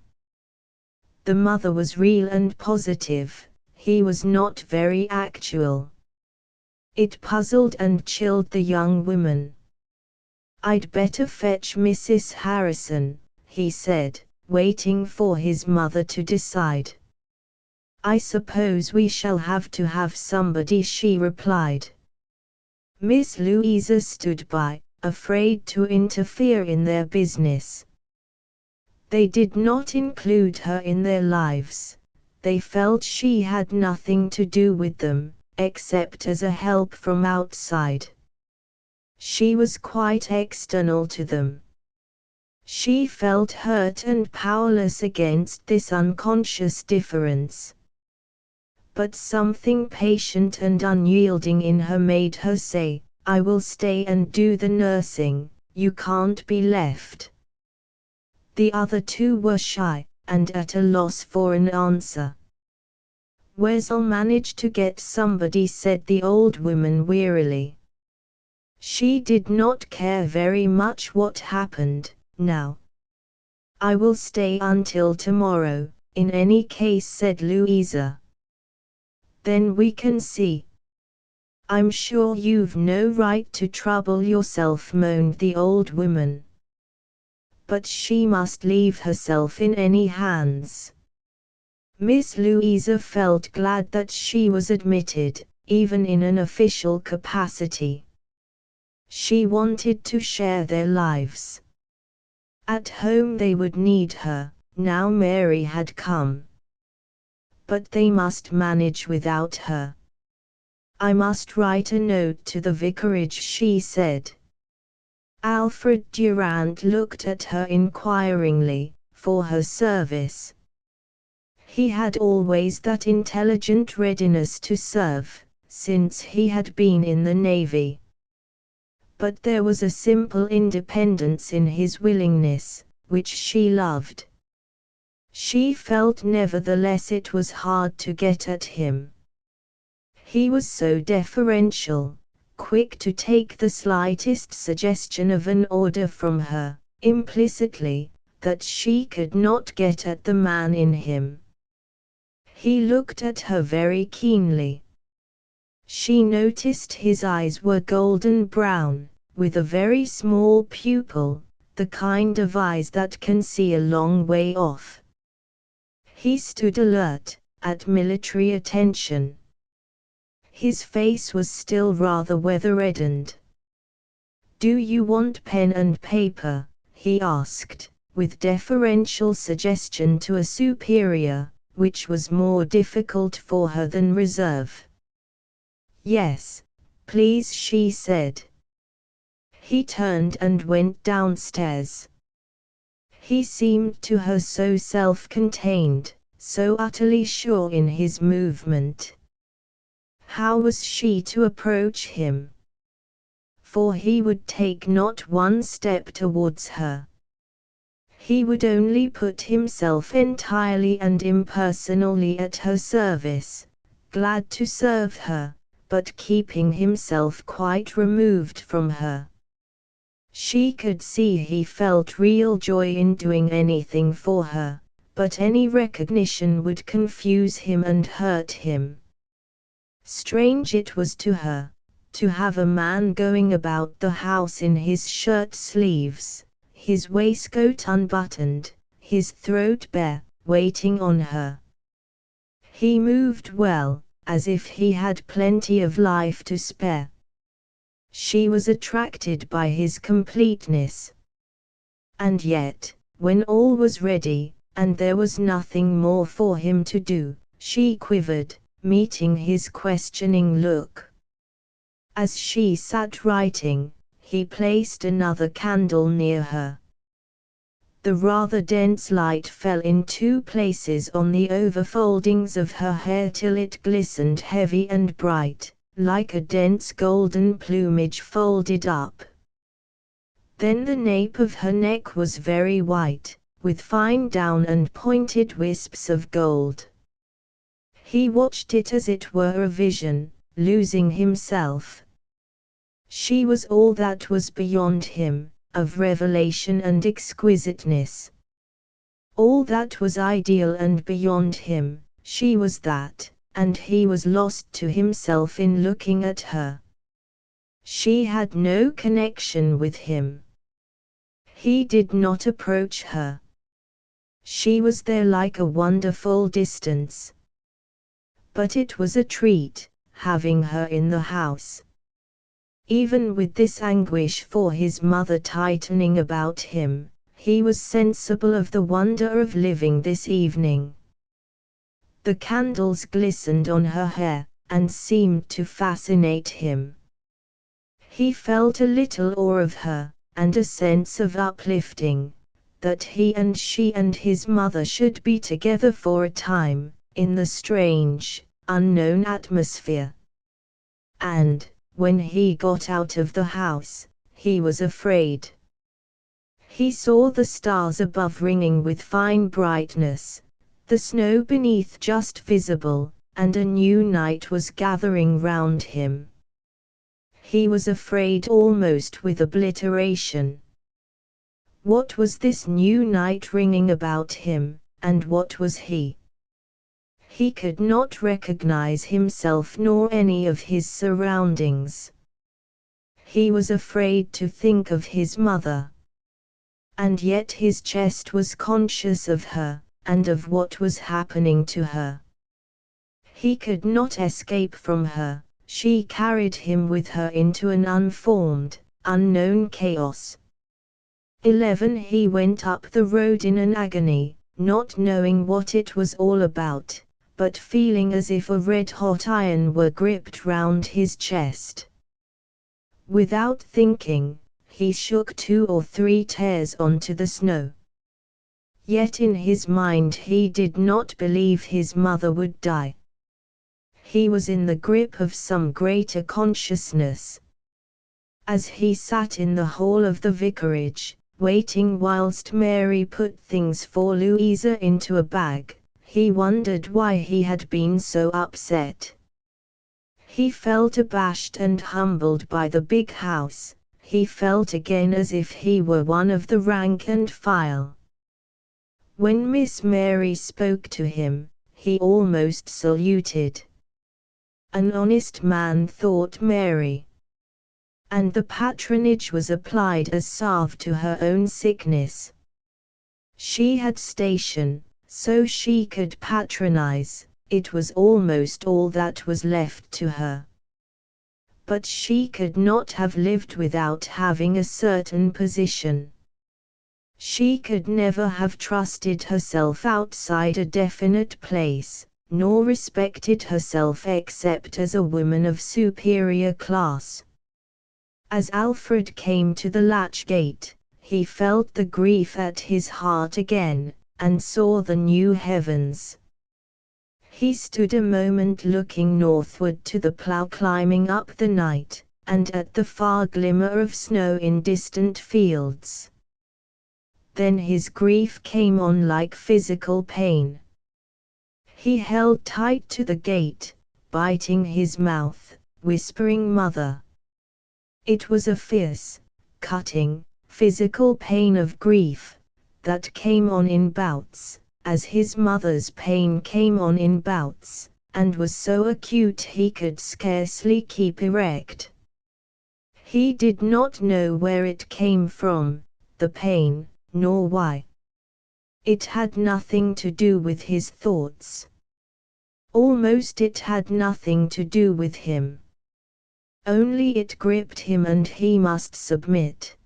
The mother was real and positive, he was not very actual. It puzzled and chilled the young woman. "I'd better fetch Mrs. Harrison," he said, waiting for his mother to decide. "I suppose we shall have to have somebody," she replied. Miss Louisa stood by, afraid to interfere in their business. They did not include her in their lives. They felt she had nothing to do with them, except as a help from outside. She was quite external to them. She felt hurt and powerless against this unconscious difference. But something patient and unyielding in her made her say, "I will stay and do the nursing, you can't be left." The other two were shy, and at a loss for an answer. "We'll manage to get somebody," said the old woman wearily. She did not care very much what happened, now. "I will stay until tomorrow, in any case," said Louisa. "Then we can see." "I'm sure you've no right to trouble yourself," moaned the old woman. But she must leave herself in any hands. Miss Louisa felt glad that she was admitted, even in an official capacity. She wanted to share their lives. At home they would need her, now Mary had come. But they must manage without her. "I must write a note to the vicarage," she said. Alfred Durand looked at her inquiringly, for her service. He had always that intelligent readiness to serve, since he had been in the Navy. But there was a simple independence in his willingness, which she loved. She felt nevertheless it was hard to get at him. He was so deferential, quick to take the slightest suggestion of an order from her, implicitly, that she could not get at the man in him. He looked at her very keenly. She noticed his eyes were golden brown, with a very small pupil, the kind of eyes that can see a long way off. He stood alert, at military attention. His face was still rather weather-reddened. "Do you want pen and paper?" he asked, with deferential suggestion to a superior, which was more difficult for her than reserve. "Yes, please," she said. He turned and went downstairs. He seemed to her so self-contained, so utterly sure in his movement. How was she to approach him? For he would take not one step towards her. He would only put himself entirely and impersonally at her service, glad to serve her, but keeping himself quite removed from her. She could see he felt real joy in doing anything for her, but any recognition would confuse him and hurt him. Strange it was to her, to have a man going about the house in his shirt sleeves, his waistcoat unbuttoned, his throat bare, waiting on her. He moved well, as if he had plenty of life to spare. She was attracted by his completeness. And yet, when all was ready, and there was nothing more for him to do, she quivered, meeting his questioning look. As she sat writing, he placed another candle near her. The rather dense light fell in 2 places on the overfoldings of her hair till it glistened heavy and bright, like a dense golden plumage folded up. Then the nape of her neck was very white, with fine down and pointed wisps of gold. He watched it as it were a vision, losing himself. She was all that was beyond him, of revelation and exquisiteness. All that was ideal and beyond him, she was that, and he was lost to himself in looking at her. She had no connection with him. He did not approach her. She was there like a wonderful distance. But it was a treat, having her in the house. Even with this anguish for his mother tightening about him, he was sensible of the wonder of living this evening. The candles glistened on her hair, and seemed to fascinate him. He felt a little awe of her, and a sense of uplifting, that he and she and his mother should be together for a time, in the strange, unknown atmosphere. And, when he got out of the house, he was afraid. He saw the stars above ringing with fine brightness, the snow beneath just visible, and a new night was gathering round him. He was afraid almost with obliteration. What was this new night ringing about him, and what was he? He could not recognize himself nor any of his surroundings. He was afraid to think of his mother. And yet his chest was conscious of her, and of what was happening to her. He could not escape from her, she carried him with her into an unformed, unknown chaos. 11 He went up the road in an agony, not knowing what it was all about, but feeling as if a red-hot iron were gripped round his chest. Without thinking, he shook 2 or 3 tears onto the snow. Yet in his mind he did not believe his mother would die. He was in the grip of some greater consciousness. As he sat in the hall of the vicarage, waiting whilst Mary put things for Louisa into a bag, he wondered why he had been so upset. He felt abashed and humbled by the big house. He felt again as if he were one of the rank and file. When Miss Mary spoke to him, he almost saluted. An honest man, thought Mary. And the patronage was applied as salve to her own sickness. She had station, so she could patronize, it was almost all that was left to her. But she could not have lived without having a certain position. She could never have trusted herself outside a definite place, nor respected herself except as a woman of superior class. As Alfred came to the latch gate, he felt the grief at his heart again, and saw the new heavens. He stood a moment looking northward to the plough climbing up the night, and at the far glimmer of snow in distant fields. Then his grief came on like physical pain. He held tight to the gate, biting his mouth, whispering "Mother." It was a fierce, cutting, physical pain of grief, that came on in bouts, as his mother's pain came on in bouts, and was so acute he could scarcely keep erect. He did not know where it came from, the pain, nor why. It had nothing to do with his thoughts. Almost it had nothing to do with him. Only it gripped him and he must submit.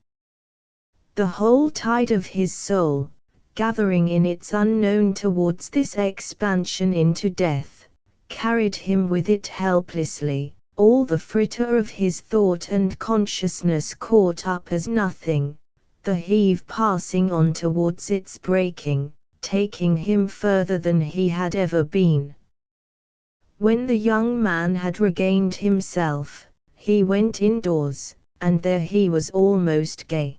The whole tide of his soul, gathering in its unknown towards this expansion into death, carried him with it helplessly, all the fritter of his thought and consciousness caught up as nothing, the heave passing on towards its breaking, taking him further than he had ever been. When the young man had regained himself, he went indoors, and there he was almost gay.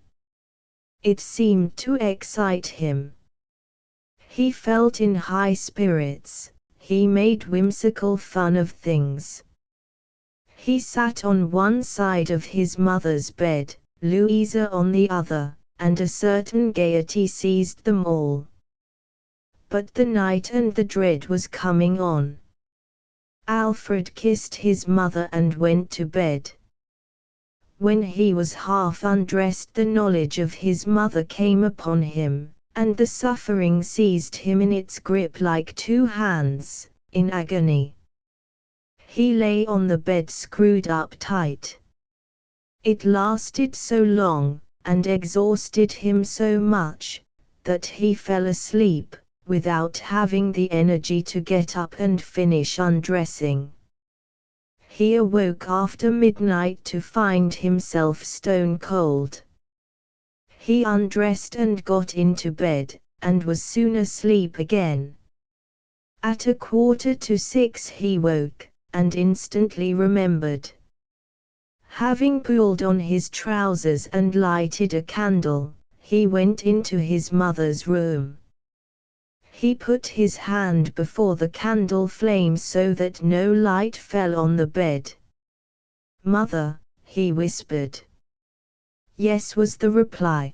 It seemed to excite him. He felt in high spirits, he made whimsical fun of things. He sat on one side of his mother's bed, Louisa on the other, and a certain gaiety seized them all. But the night and the dread was coming on. Alfred kissed his mother and went to bed. When he was half undressed, the knowledge of his mother came upon him, and the suffering seized him in its grip like two hands, in agony. He lay on the bed screwed up tight. It lasted so long, and exhausted him so much, that he fell asleep, without having the energy to get up and finish undressing. He awoke after midnight to find himself stone cold. He undressed and got into bed, and was soon asleep again. At 5:15 he woke, and instantly remembered. Having pulled on his trousers and lighted a candle, he went into his mother's room. He put his hand before the candle flame so that no light fell on the bed. "Mother," he whispered. "Yes," was the reply.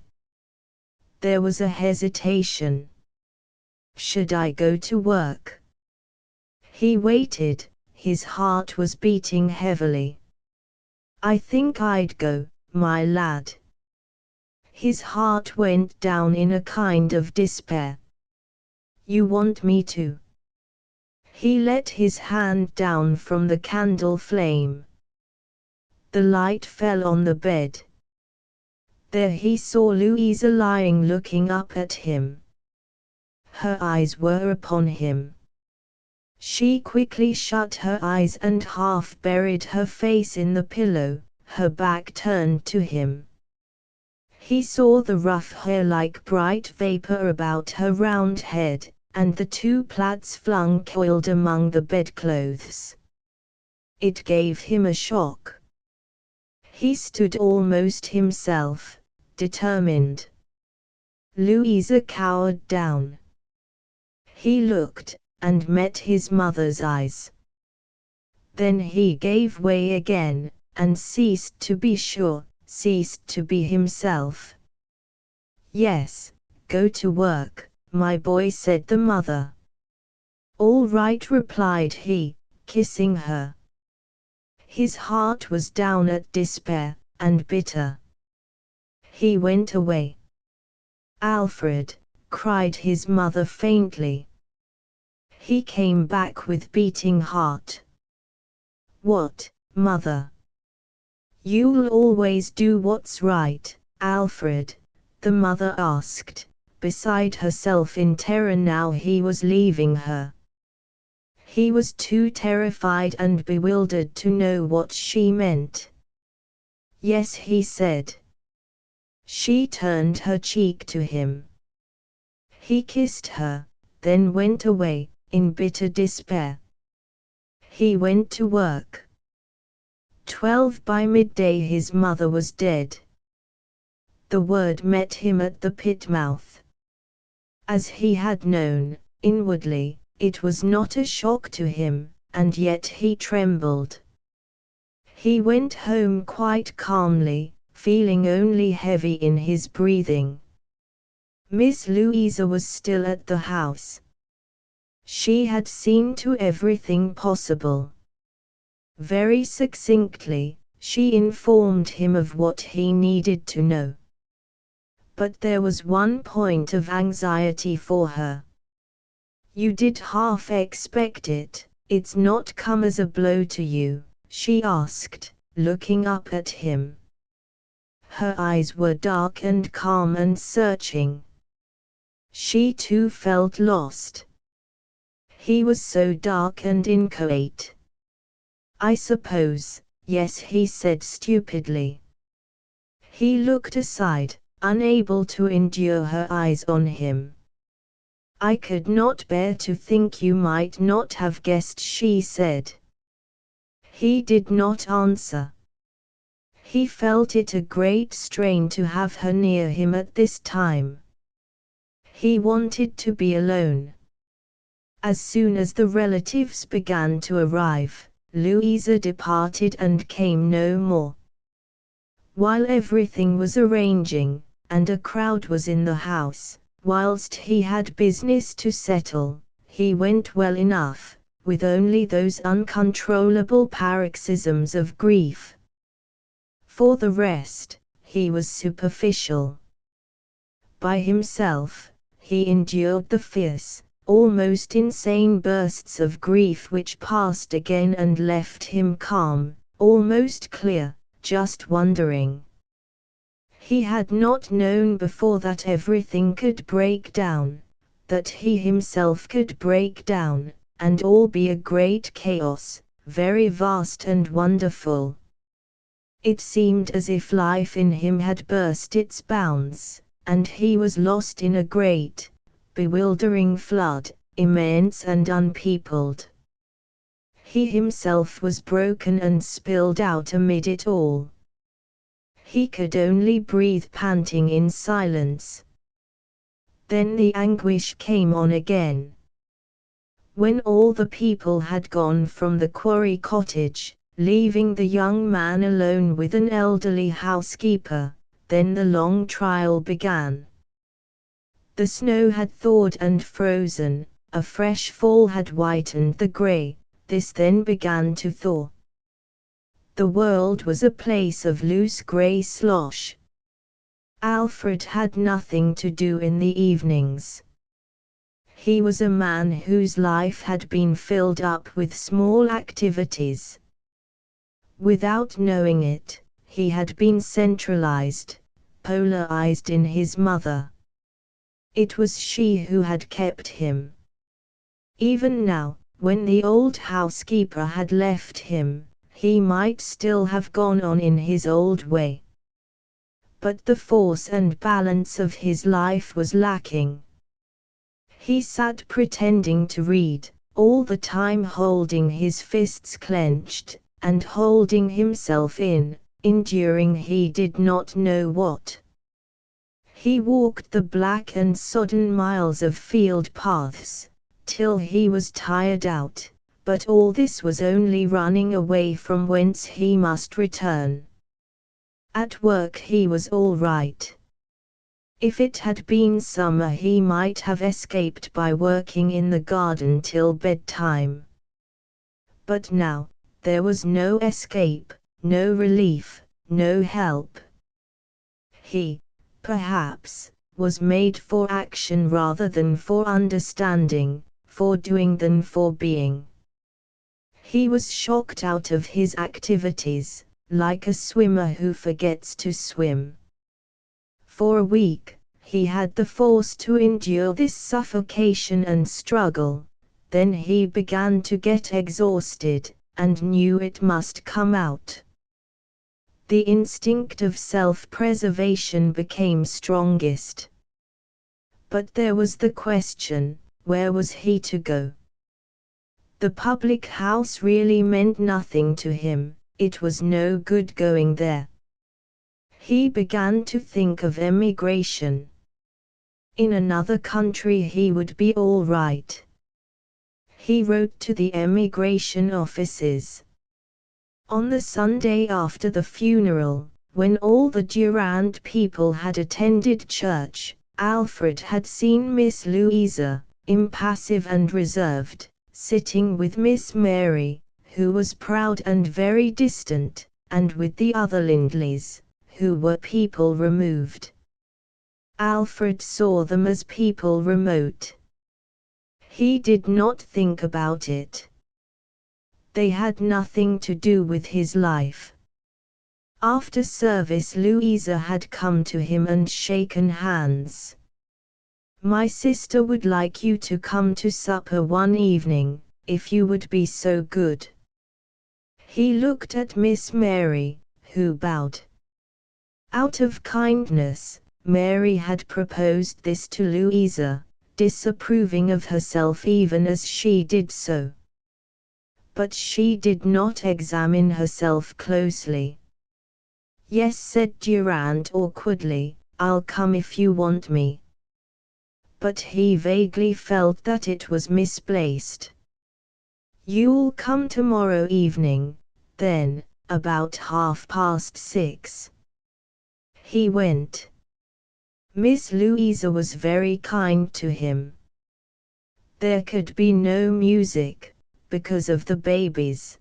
There was a hesitation. "Should I go to work?" He waited, his heart was beating heavily. "I think I'd go, my lad." His heart went down in a kind of despair. "You want me to?" He let his hand down from the candle flame. The light fell on the bed. There he saw Louisa lying looking up at him. Her eyes were upon him. She quickly shut her eyes and half buried her face in the pillow, her back turned to him. He saw the rough hair like bright vapor about her round head, and the two plaids flung coiled among the bedclothes. It gave him a shock. He stood almost himself, determined. Louisa cowered down. He looked, and met his mother's eyes. Then he gave way again, and ceased to be sure, ceased to be himself. "Yes, go to work, my boy," said the mother. "All right," replied he, kissing her. His heart was down at despair, and bitter. He went away. "Alfred," cried his mother faintly. He came back with beating heart. "What, mother? You'll always do what's right, Alfred?" the mother asked, beside herself in terror now he was leaving her. He was too terrified and bewildered to know what she meant. "Yes," he said. She turned her cheek to him. He kissed her, then went away, in bitter despair. He went to work. 12 by midday his mother was dead. The word met him at the pit mouth. As he had known, inwardly, it was not a shock to him, and yet he trembled. He went home quite calmly, feeling only heavy in his breathing. Miss Louisa was still at the house. She had seen to everything possible. Very succinctly, she informed him of what he needed to know. But there was one point of anxiety for her. "You did half expect it, it's not come as a blow to you?" she asked, looking up at him. Her eyes were dark and calm and searching. She too felt lost. He was so dark and inchoate. "I suppose, yes," he said stupidly. He looked aside. unable to endure her eyes on him. "I could not bear to think you might not have guessed," she said. He did not answer. He felt it a great strain to have her near him at this time. He wanted to be alone. As soon as the relatives began to arrive, Louisa departed and came no more. While everything was arranging, and a crowd was in the house, whilst he had business to settle, he went well enough, with only those uncontrollable paroxysms of grief. For the rest, he was superficial. By himself, he endured the fierce, almost insane bursts of grief which passed again and left him calm, almost clear, just wondering. He had not known before that everything could break down, that he himself could break down, and all be a great chaos, very vast and wonderful. It seemed as if life in him had burst its bounds, and he was lost in a great, bewildering flood, immense and unpeopled. He himself was broken and spilled out amid it all. He could only breathe panting in silence. Then the anguish came on again. When all the people had gone from the quarry cottage, leaving the young man alone with an elderly housekeeper, then the long trial began. The snow had thawed and frozen, a fresh fall had whitened the grey, this then began to thaw. The world was a place of loose grey slosh. Alfred had nothing to do in the evenings. He was a man whose life had been filled up with small activities. Without knowing it, he had been centralized, polarized in his mother. It was she who had kept him. Even now, when the old housekeeper had left him, he might still have gone on in his old way. But the force and balance of his life was lacking. He sat pretending to read, all the time holding his fists clenched, and holding himself in, enduring he did not know what. He walked the black and sodden miles of field paths, till he was tired out, but all this was only running away from whence he must return. At work he was all right. If it had been summer he might have escaped by working in the garden till bedtime. But now, there was no escape, no relief, no help. He, perhaps, was made for action rather than for understanding, for doing than for being. He was shocked out of his activities, like a swimmer who forgets to swim. For a week, he had the force to endure this suffocation and struggle, then he began to get exhausted, and knew it must come out. The instinct of self-preservation became strongest. But there was the question, where was he to go? The public house really meant nothing to him, it was no good going there. He began to think of emigration. In another country he would be all right. He wrote to the emigration offices. On the Sunday after the funeral, when all the Durand people had attended church, Alfred had seen Miss Louisa, impassive and reserved, sitting with Miss Mary, who was proud and very distant, and with the other Lindleys, who were people removed. Alfred saw them as people remote. He did not think about it. They had nothing to do with his life. After service Louisa had come to him and shaken hands. "My sister would like you to come to supper one evening, if you would be so good." He looked at Miss Mary, who bowed. Out of kindness, Mary had proposed this to Louisa, disapproving of herself even as she did so. But she did not examine herself closely. "Yes," said Durand awkwardly, "I'll come if you want me." But he vaguely felt that it was misplaced. "You'll come tomorrow evening, then, about 6:30. He went. Miss Louisa was very kind to him. There could be no music, because of the babies.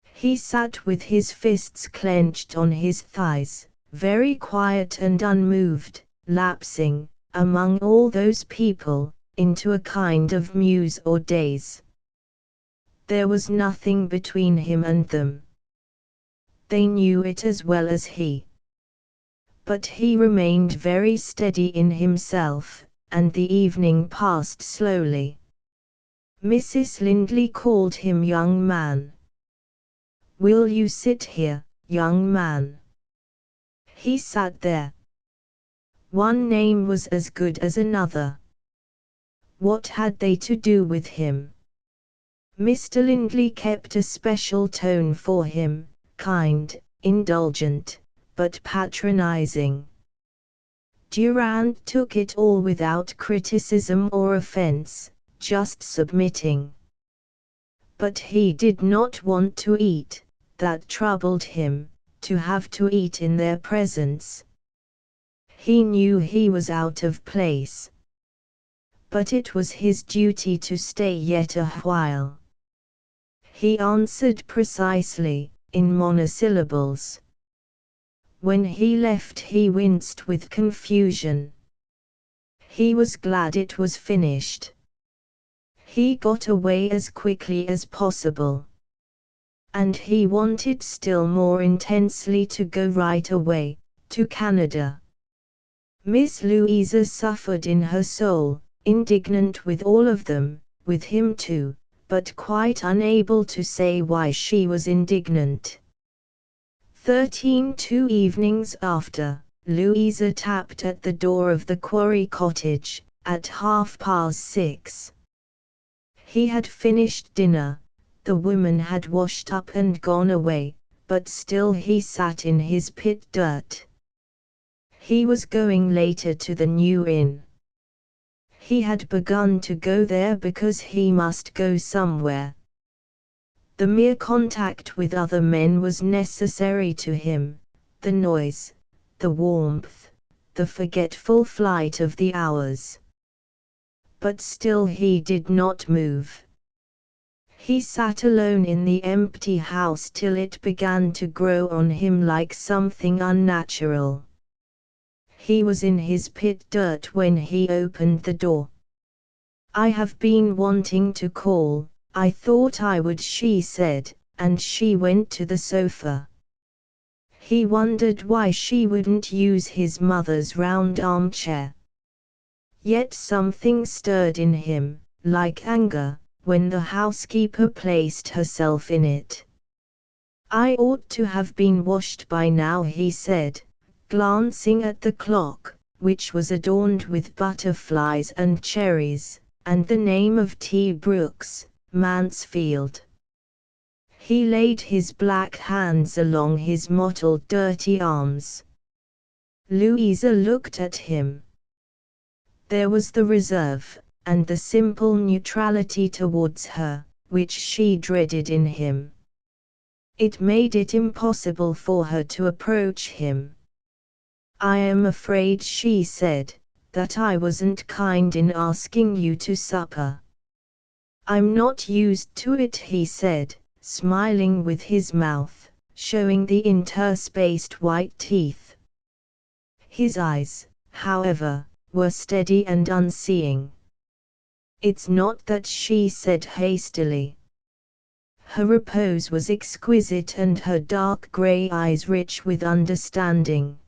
He sat with his fists clenched on his thighs, very quiet and unmoved, lapsing, among all those people, into a kind of muse or daze. There was nothing between him and them. They knew it as well as he. But he remained very steady in himself, and the evening passed slowly. Mrs. Lindley called him young man. "Will you sit here, young man?" He sat there. One name was as good as another. What had they to do with him? Mr. Lindley kept a special tone for him, kind, indulgent, but patronizing. Durand took it all without criticism or offense, just submitting. But he did not want to eat, that troubled him, to have to eat in their presence. He knew he was out of place. But it was his duty to stay yet a while. He answered precisely, in monosyllables. When he left he winced with confusion. He was glad it was finished. He got away as quickly as possible. And he wanted still more intensely to go right away, to Canada. Miss Louisa suffered in her soul, indignant with all of them, with him too, but quite unable to say why she was indignant. 2 evenings after, Louisa tapped at the door of the Quarry Cottage, at 6:30. He had finished dinner, the woman had washed up and gone away, but still he sat in his pit dirt. He was going later to the New Inn. He had begun to go there because he must go somewhere. The mere contact with other men was necessary to him, the noise, the warmth, the forgetful flight of the hours. But still he did not move. He sat alone in the empty house till it began to grow on him like something unnatural. He was in his pit dirt when he opened the door. "I have been wanting to call, I thought I would," she said, and she went to the sofa. He wondered why she wouldn't use his mother's round armchair. Yet something stirred in him, like anger, when the housekeeper placed herself in it. "I ought to have been washed by now," he said, glancing at the clock, which was adorned with butterflies and cherries, and the name of T. Brooks, Mansfield. He laid his black hands along his mottled dirty arms. Louisa looked at him. There was the reserve, and the simple neutrality towards her, which she dreaded in him. It made it impossible for her to approach him. "I am afraid," she said, "that I wasn't kind in asking you to supper." "I'm not used to it," he said, smiling with his mouth, showing the interspaced white teeth. His eyes, however, were steady and unseeing. "It's not that," she said hastily. Her repose was exquisite and her dark grey eyes rich with understanding.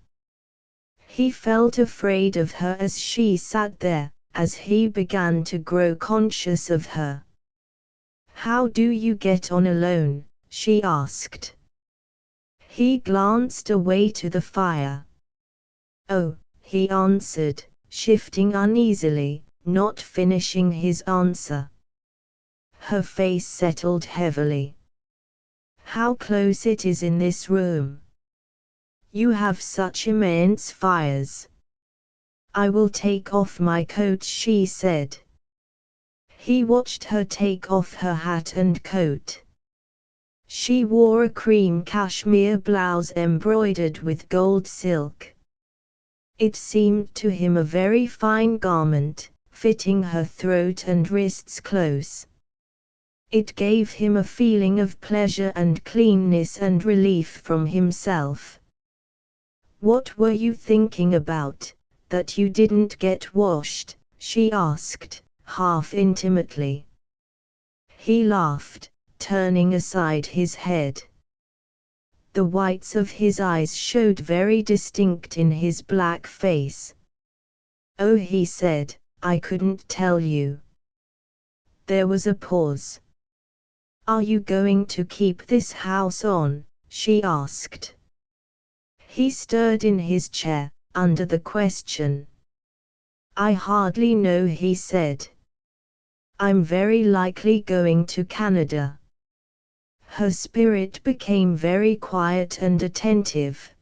He felt afraid of her as she sat there, as he began to grow conscious of her. "How do you get on alone?" she asked. He glanced away to the fire. "Oh," he answered, shifting uneasily, not finishing his answer. Her face settled heavily. How close it is in this room. You have such immense fires. I will take off my coat, she said. He watched her take off her hat and coat. She wore a cream cashmere blouse embroidered with gold silk. It seemed to him a very fine garment, fitting her throat and wrists close. It gave him a feeling of pleasure and cleanness and relief from himself. What were you thinking about, that you didn't get washed? She asked, half intimately. He laughed, turning aside his head. The whites of his eyes showed very distinct in his black face. Oh, he said, I couldn't tell you. There was a pause. Are you going to keep this house on? She asked. He stirred in his chair, under the question. I hardly know, he said. I'm very likely going to Canada. Her spirit became very quiet and attentive.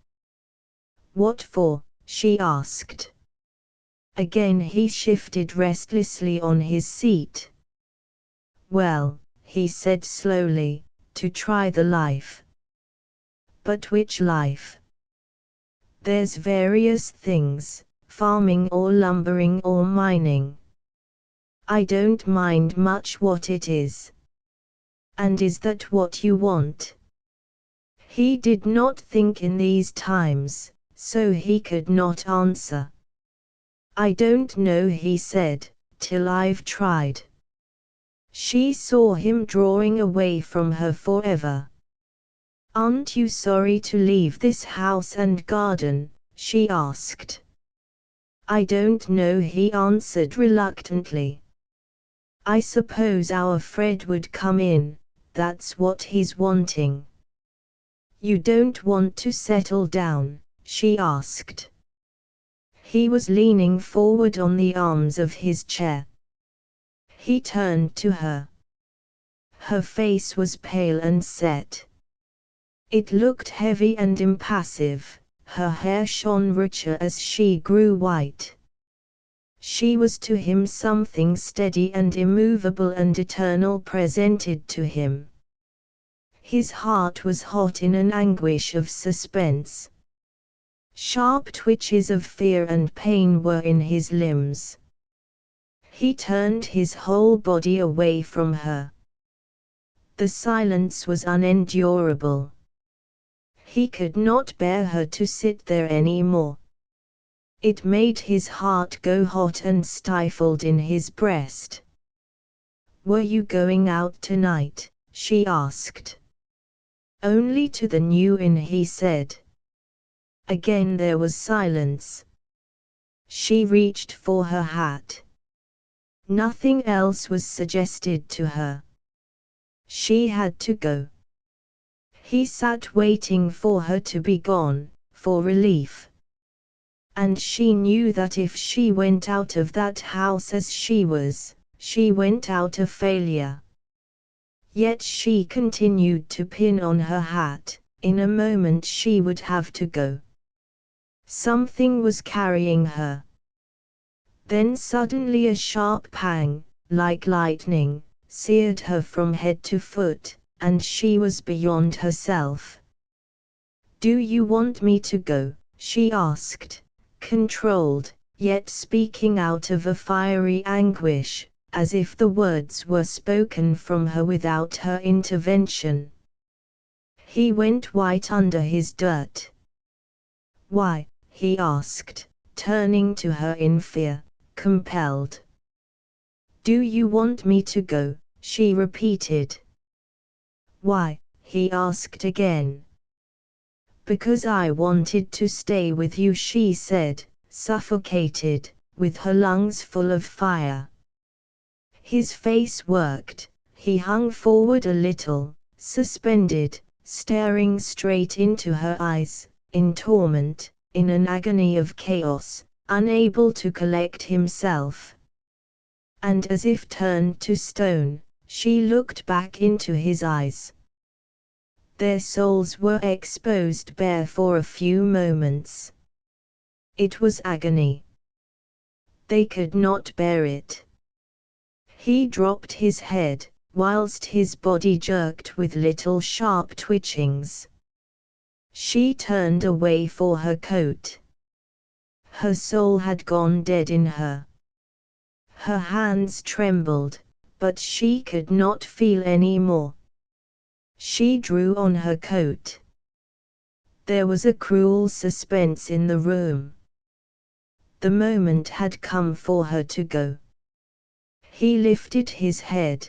What for? She asked. Again he shifted restlessly on his seat. Well, he said slowly, to try the life. But which life? There's various things, farming or lumbering or mining. I don't mind much what it is. And is that what you want? He did not think in these times, so he could not answer. I don't know, he said, till I've tried. She saw him drawing away from her forever. Aren't you sorry to leave this house and garden? She asked. I don't know, he answered reluctantly. I suppose our Fred would come in, that's what he's wanting. You don't want to settle down? She asked. He was leaning forward on the arms of his chair. He turned to her. Her face was pale and set. It looked heavy and impassive, her hair shone richer as she grew white. She was to him something steady and immovable and eternal presented to him. His heart was hot in an anguish of suspense. Sharp twitches of fear and pain were in his limbs. He turned his whole body away from her. The silence was unendurable. He could not bear her to sit there any more. It made his heart go hot and stifled in his breast. Were you going out tonight? She asked. Only to the New Inn, he said. Again there was silence. She reached for her hat. Nothing else was suggested to her. She had to go. He sat waiting for her to be gone, for relief. And she knew that if she went out of that house as she was, she went out a failure. Yet she continued to pin on her hat. In a moment she would have to go. Something was carrying her. Then suddenly a sharp pang, like lightning, seared her from head to foot, and she was beyond herself. Do you want me to go? She asked, controlled, yet speaking out of a fiery anguish, as if the words were spoken from her without her intervention. He went white under his dirt. Why? He asked, turning to her in fear, compelled. Do you want me to go? She repeated. Why? He asked again. Because I wanted to stay with you, she said, suffocated, with her lungs full of fire. His face worked, he hung forward a little, suspended, staring straight into her eyes, in torment, in an agony of chaos, unable to collect himself. And as if turned to stone, she looked back into his eyes. Their souls were exposed bare for a few moments. It was agony. They could not bear it. He dropped his head, whilst his body jerked with little sharp twitchings. She turned away for her coat. Her soul had gone dead in her. Her hands trembled, but she could not feel any more. She drew on her coat. There was a cruel suspense in the room. The moment had come for her to go. He lifted his head.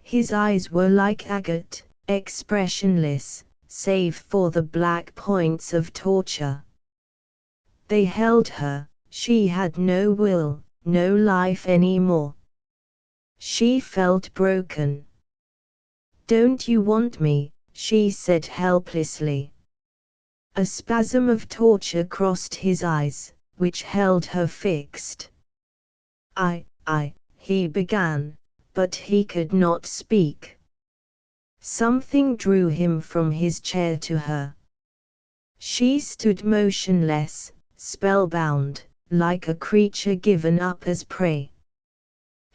His eyes were like agate, expressionless, save for the black points of torture. They held her. She had no will, no life anymore. She felt broken. "Don't you want me?" she said helplessly. A spasm of torture crossed his eyes, which held her fixed. He began, but he could not speak. Something drew him from his chair to her. She stood motionless, spellbound, like a creature given up as prey.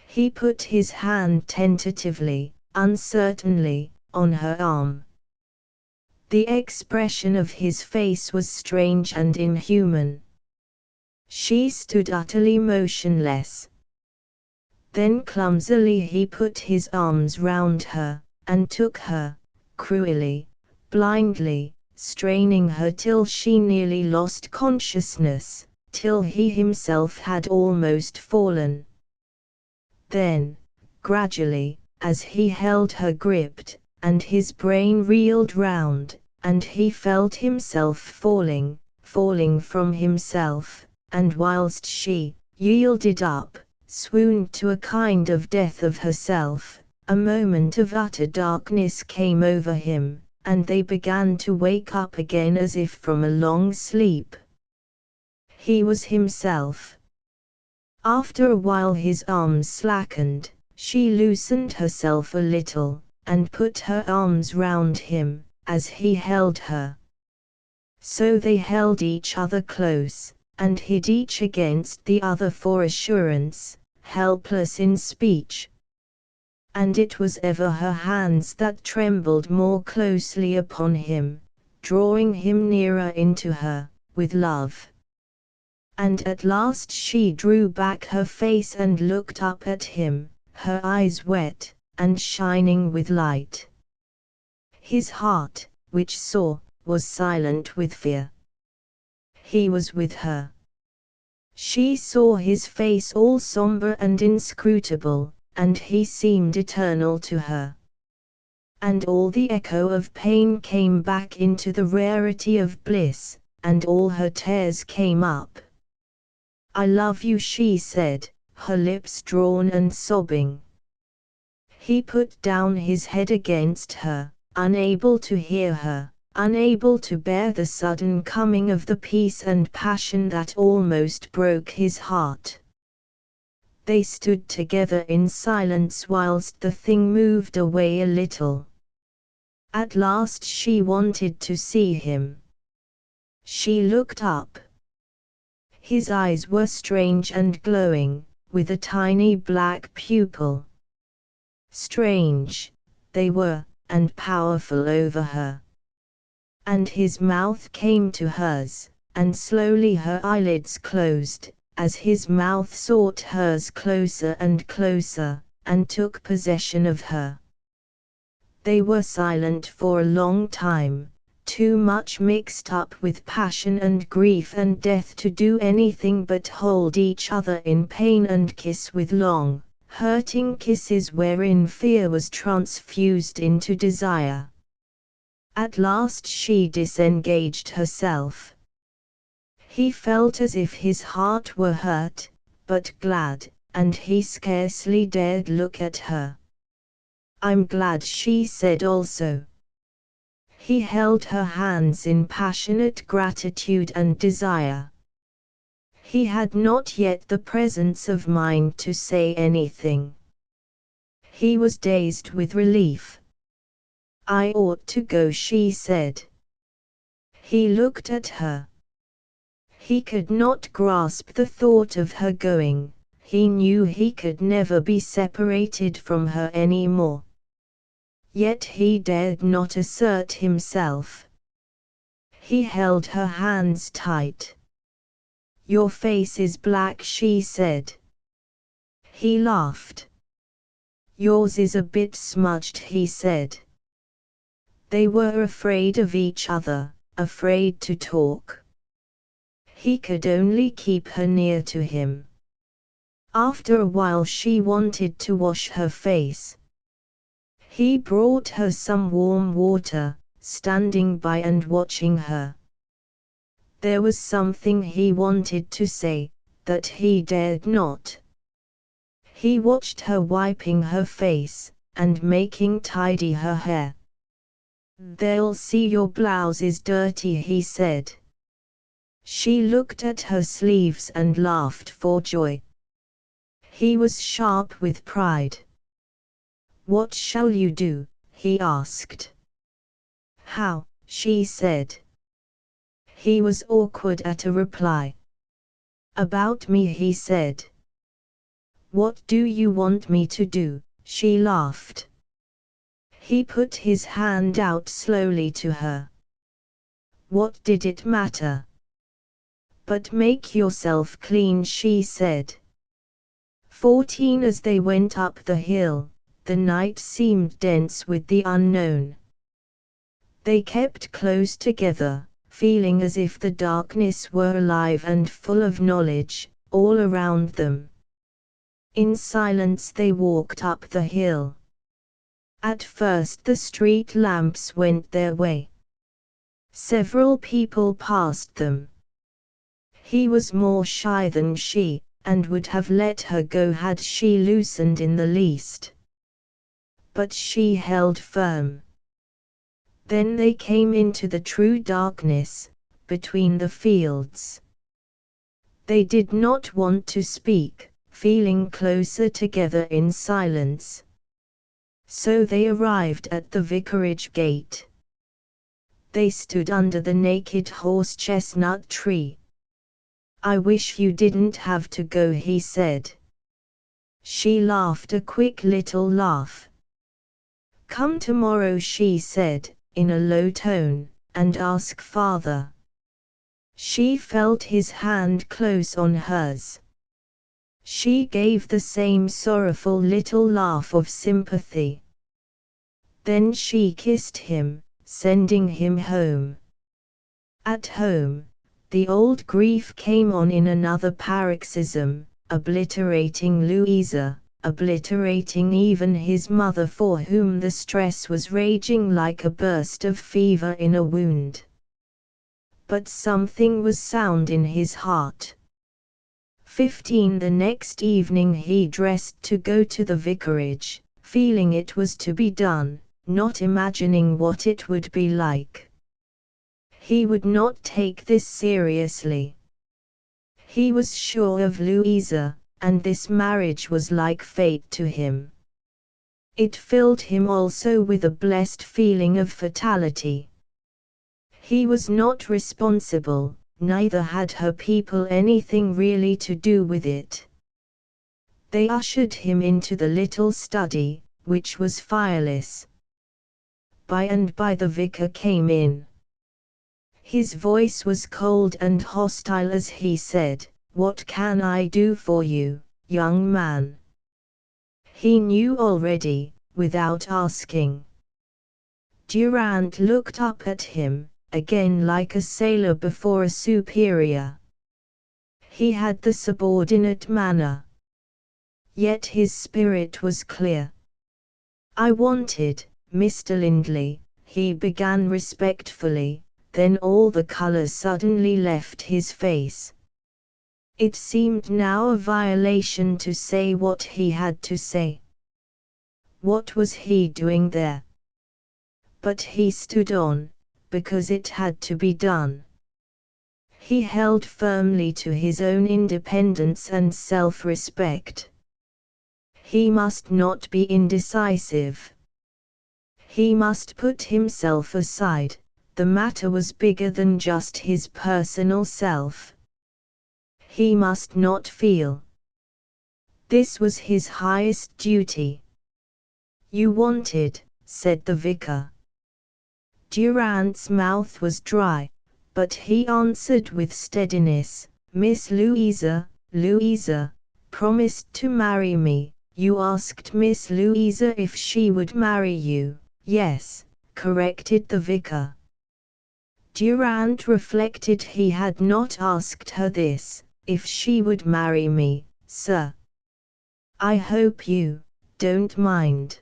He put his hand tentatively, uncertainly, on her arm. The expression of his face was strange and inhuman. She stood utterly motionless. Then clumsily he put his arms round her, and took her, cruelly, blindly, straining her till she nearly lost consciousness, till he himself had almost fallen. Then, gradually, as he held her gripped, and his brain reeled round, and he felt himself falling from himself, and whilst she, yielded up, swooned to a kind of death of herself, a moment of utter darkness came over him, and they began to wake up again as if from a long sleep. He was himself. After a while his arms slackened, she loosened herself a little, and put her arms round him, as he held her. So they held each other close, and hid each against the other for assurance, helpless in speech. And it was ever her hands that trembled more closely upon him, drawing him nearer into her, with love. And at last she drew back her face and looked up at him, her eyes wet, and shining with light. His heart, which saw, was silent with fear. He was with her. She saw his face all somber and inscrutable, and he seemed eternal to her. And all the echo of pain came back into the rarity of bliss, and all her tears came up. "I love you," she said, her lips drawn and sobbing. He put down his head against her, unable to hear her, unable to bear the sudden coming of the peace and passion that almost broke his heart. They stood together in silence whilst the thing moved away a little. At last she wanted to see him. She looked up. His eyes were strange and glowing, with a tiny black pupil. Strange, they were, and powerful over her. And his mouth came to hers, and slowly her eyelids closed, as his mouth sought hers closer and closer, and took possession of her. They were silent for a long time, too much mixed up with passion and grief and death to do anything but hold each other in pain and kiss with long, hurting kisses wherein fear was transfused into desire. At last she disengaged herself. He felt as if his heart were hurt, but glad, and he scarcely dared look at her. "I'm glad," she said also. He held her hands in passionate gratitude and desire. He had not yet the presence of mind to say anything. He was dazed with relief. "I ought to go," she said. He looked at her. He could not grasp the thought of her going. He knew he could never be separated from her any more. Yet he dared not assert himself. He held her hands tight. "Your face is black," she said. He laughed. "Yours is a bit smudged," he said. They were afraid of each other, afraid to talk. He could only keep her near to him. After a while she wanted to wash her face. He brought her some warm water, standing by and watching her. There was something he wanted to say, that he dared not. He watched her wiping her face, and making tidy her hair. "They'll see your blouse is dirty," he said. She looked at her sleeves and laughed for joy. He was sharp with pride. "What shall you do?" he asked. "How?" she said. He was awkward at a reply. "About me," he said. "What do you want me to do?" she laughed. He put his hand out slowly to her. What did it matter? "But make yourself clean," she said. 14 As they went up the hill, the night seemed dense with the unknown. They kept close together, feeling as if the darkness were alive and full of knowledge, all around them. In silence they walked up the hill. At first the street lamps went their way. Several people passed them. He was more shy than she, and would have let her go had she loosened in the least. But she held firm. Then they came into the true darkness, between the fields. They did not want to speak, feeling closer together in silence. So they arrived at the vicarage gate. They stood under the naked horse-chestnut tree. "I wish you didn't have to go," he said. She laughed a quick little laugh. "Come tomorrow," she said, in a low tone, "and ask father." She felt his hand close on hers. She gave the same sorrowful little laugh of sympathy. Then she kissed him, sending him home. At home, the old grief came on in another paroxysm, obliterating Louisa, obliterating even his mother, for whom the stress was raging like a burst of fever in a wound. But something was sound in his heart. 15 The next evening he dressed to go to the vicarage, feeling it was to be done, not imagining what it would be like. He would not take this seriously. He was sure of Louisa, and this marriage was like fate to him. It filled him also with a blessed feeling of fatality. He was not responsible, neither had her people anything really to do with it. They ushered him into the little study, which was fireless. By and by the vicar came in. His voice was cold and hostile as he said, "What can I do for you, young man?" He knew already, without asking. Durand looked up at him, again like a sailor before a superior. He had the subordinate manner. Yet his spirit was clear. "I wanted, Mr. Lindley," he began respectfully, then all the color suddenly left his face. It seemed now a violation to say what he had to say. What was he doing there? But he stood on, because it had to be done. He held firmly to his own independence and self-respect. He must not be indecisive. He must put himself aside. The matter was bigger than just his personal self. He must not feel. This was his highest duty. "You wanted," said the vicar. Durand's mouth was dry, but he answered with steadiness, "Miss Louisa, Louisa promised to marry me." "You asked Miss Louisa if she would marry you." "Yes," corrected the vicar. Durand reflected. He had not asked her this, "if she would marry me, sir. I hope you don't mind."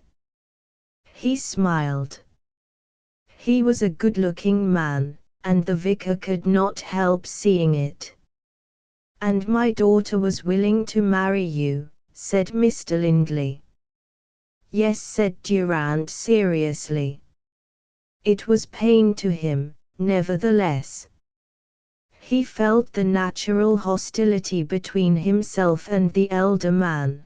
He smiled. He was a good-looking man, and the vicar could not help seeing it. "And my daughter was willing to marry you," said Mr. Lindley. "Yes," said Durand seriously. It was pain to him, nevertheless. He felt the natural hostility between himself and the elder man.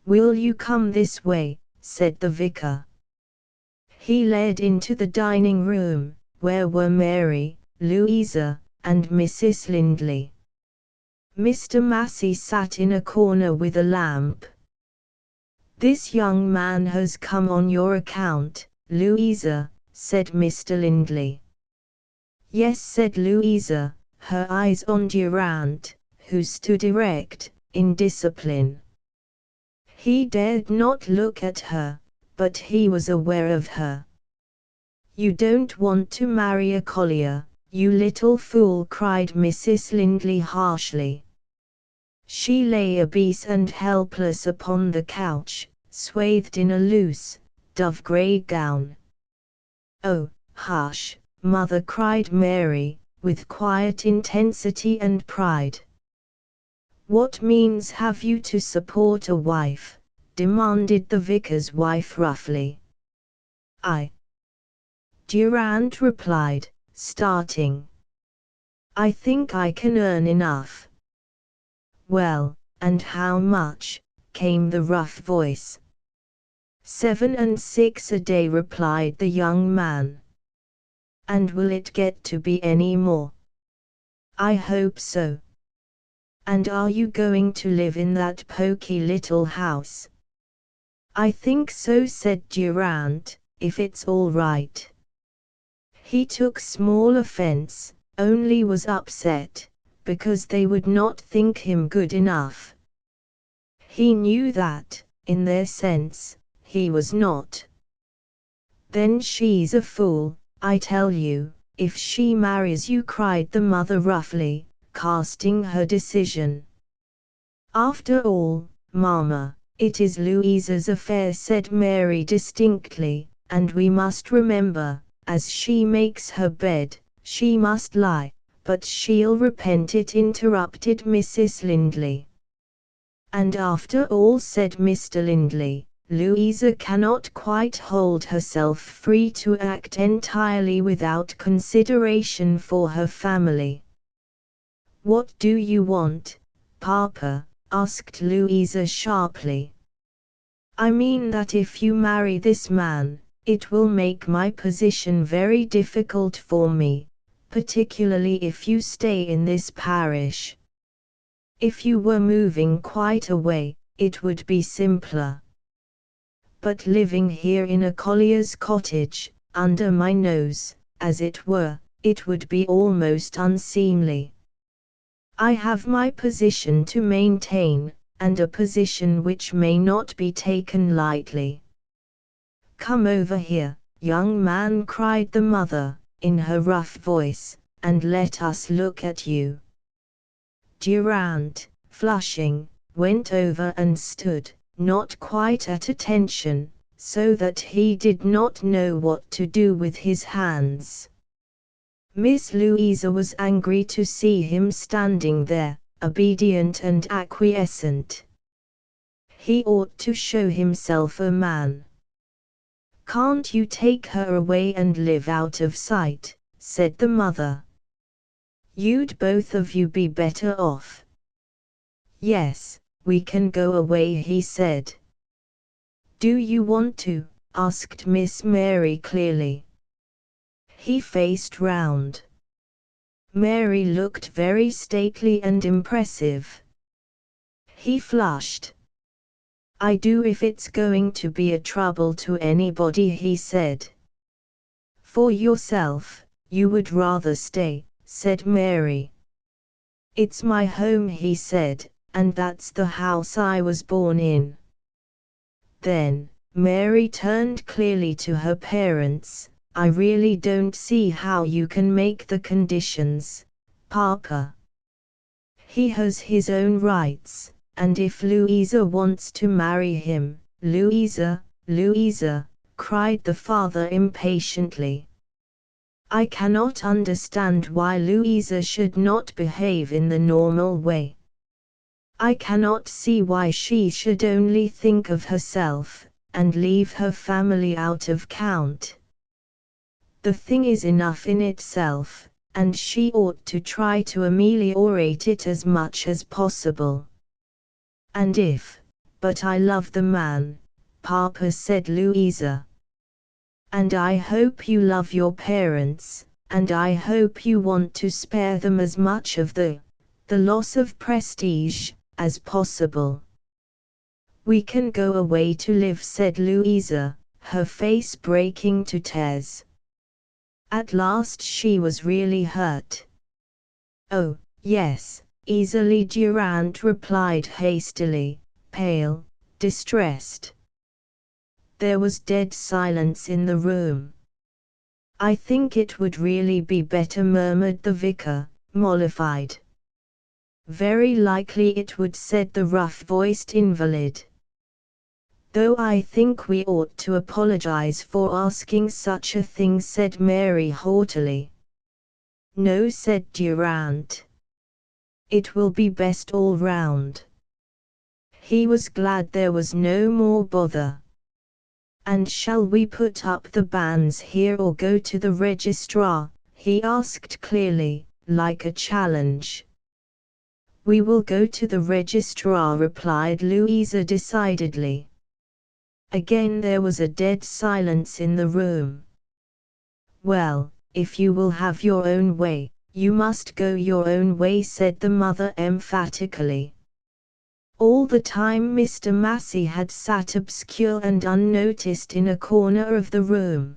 "Will you come this way?" said the vicar. He led into the dining room, where were Mary, Louisa, and Mrs. Lindley. Mr. Massey sat in a corner with a lamp. "This young man has come on your account, Louisa," said Mr. Lindley. "Yes," said Louisa, her eyes on Durand, who stood erect, in discipline. He dared not look at her, but he was aware of her. "You don't want to marry a collier, you little fool," cried Mrs. Lindley harshly. She lay obese and helpless upon the couch, swathed in a loose, dove-grey gown. "Oh, hush, mother," cried Mary, with quiet intensity and pride. "What means have you to support a wife?" demanded the vicar's wife roughly. "I," Durand replied, starting. "I think I can earn enough." "Well, and how much?" came the rough voice. 7 and 6 a day," replied the young man. "And will it get to be any more?" "I hope so." "And are you going to live in that poky little house?" "I think so," said Durand, "if it's all right." He took small offense, only was upset, because they would not think him good enough. He knew that, in their sense, he was not. "Then she's a fool, I tell you, if she marries you," cried the mother roughly, casting her decision. "After all, Mama, it is Louisa's affair," said Mary distinctly, "and we must remember, as she makes her bed, she must lie." "But she'll repent it," interrupted Mrs. Lindley. "And after all," said Mr. Lindley, "Louisa cannot quite hold herself free to act entirely without consideration for her family." "What do you want, Papa?" asked Louisa sharply. "I mean that if you marry this man, it will make my position very difficult for me, particularly if you stay in this parish. If you were moving quite away, it would be simpler. But living here in a collier's cottage, under my nose, as it were, it would be almost unseemly. I have my position to maintain, and a position which may not be taken lightly." "Come over here, young man," cried the mother, in her rough voice, "and let us look at you." Durand, flushing, went over and stood, not quite at attention, so that he did not know what to do with his hands. Miss Louisa was angry to see him standing there, obedient and acquiescent. He ought to show himself a man. "Can't you take her away and live out of sight?" said the mother. You'd both of you be better off. Yes, we can go away, he said. Do you want to? Asked Miss Mary clearly. He faced round. Mary looked very stately and impressive. He flushed. I do if it's going to be a trouble to anybody, he said. For yourself, you would rather stay, said Mary. It's my home, he said, and that's the house I was born in. Then, Mary turned clearly to her parents. I really don't see how you can make the conditions, Papa. He has his own rights, and if Louisa wants to marry him, Louisa, Louisa, cried the father impatiently. I cannot understand why Louisa should not behave in the normal way. I cannot see why she should only think of herself, and leave her family out of count. The thing is enough in itself, and she ought to try to ameliorate it as much as possible. But I love the man, Papa, said Louisa. And I hope you love your parents, and I hope you want to spare them as much of the loss of prestige, as possible. We can go away to live, said Louisa, her face breaking to tears. At last she was really hurt. Oh, yes, easily, Durand replied hastily, pale, distressed. There was dead silence in the room. I think it would really be better, murmured the vicar, mollified. Very likely it would, said the rough-voiced invalid. Though I think we ought to apologize for asking such a thing, said Mary haughtily. No, said Durand. It will be best all round. He was glad there was no more bother. And shall we put up the banns here or go to the registrar? He asked clearly, like a challenge. We will go to the registrar, replied Louisa decidedly. Again there was a dead silence in the room. Well, if you will have your own way, you must go your own way, said the mother emphatically. All the time Mr. Massey had sat obscure and unnoticed in a corner of the room.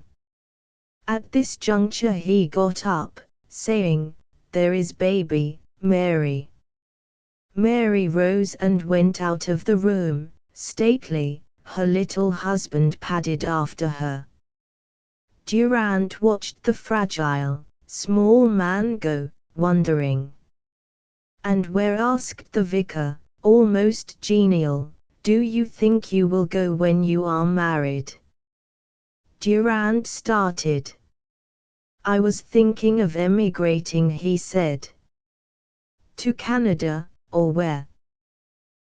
At this juncture he got up, saying, There is baby, Mary. Mary rose and went out of the room, stately, her little husband padded after her. Durand watched the fragile, small man go, wondering. And where, asked the vicar, almost genial, do you think you will go when you are married? Durand started. I was thinking of emigrating, he said. To Canada, or where?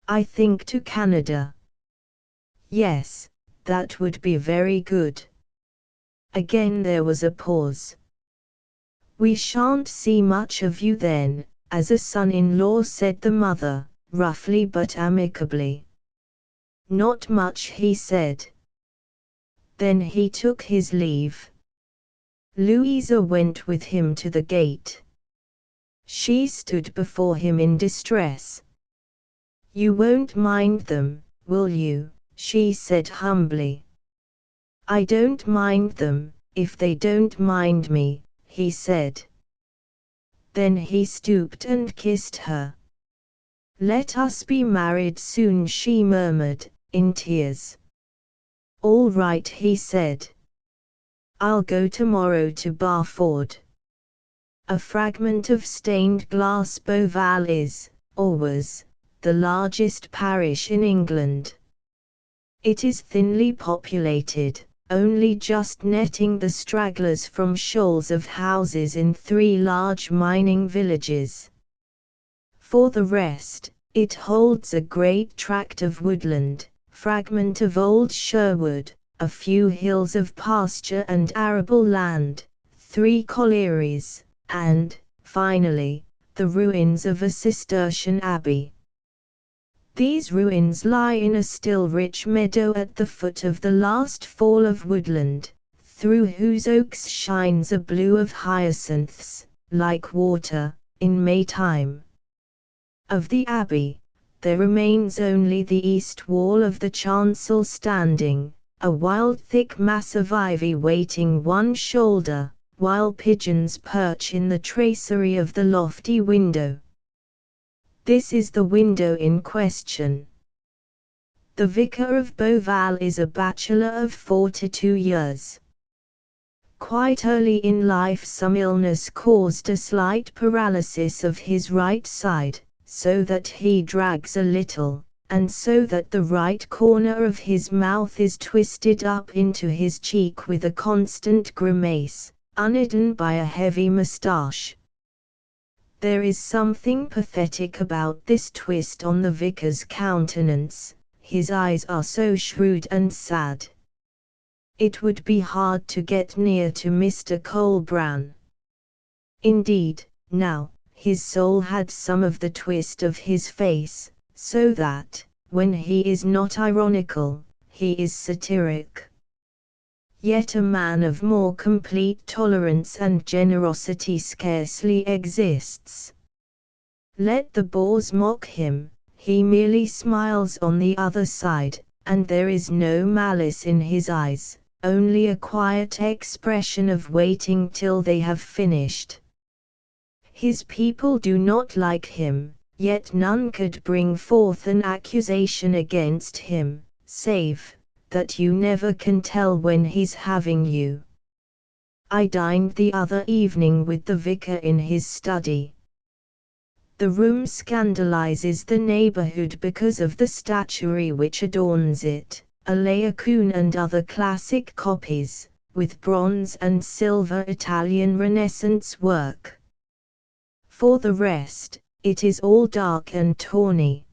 I think to Canada. Yes, that would be very good. Again there was a pause. We shan't see much of you then, as a son-in-law, said the mother, roughly but amicably. Not much, he said. Then he took his leave. Louisa went with him to the gate. She stood before him in distress. You won't mind them, will you? She said humbly. I don't mind them, if they don't mind me, he said. Then he stooped and kissed her. Let us be married soon, she murmured, in tears. All right, he said. I'll go tomorrow to Barford. A fragment of stained glass. Beauval is, or was, the largest parish in England. It is thinly populated, only just netting the stragglers from shoals of houses in 3 large mining villages. For the rest, it holds a great tract of woodland, fragment of old Sherwood, a few hills of pasture and arable land, 3 collieries, and, finally, the ruins of a Cistercian abbey. These ruins lie in a still rich meadow at the foot of the last fall of woodland, through whose oaks shines a blue of hyacinths, like water, in Maytime. Of the abbey, there remains only the east wall of the chancel standing, a wild thick mass of ivy waiting one shoulder, while pigeons perch in the tracery of the lofty window. This is the window in question. The vicar of Beauval is a bachelor of 42 years. Quite early in life some illness caused a slight paralysis of his right side, so that he drags a little, and so that the right corner of his mouth is twisted up into his cheek with a constant grimace, unhidden by a heavy moustache. There is something pathetic about this twist on the vicar's countenance, his eyes are so shrewd and sad. It would be hard to get near to Mr. Colbrand. Indeed, now, his soul had some of the twist of his face, so that, when he is not ironical, he is satiric. Yet a man of more complete tolerance and generosity scarcely exists. Let the bores mock him, he merely smiles on the other side, and there is no malice in his eyes, only a quiet expression of waiting till they have finished. His people do not like him, yet none could bring forth an accusation against him, save that you never can tell when he's having you. I dined the other evening with the vicar in his study. The room scandalizes the neighborhood because of the statuary which adorns it, a Laocoon and other classic copies, with bronze and silver Italian Renaissance work. For the rest, it is all dark and tawny.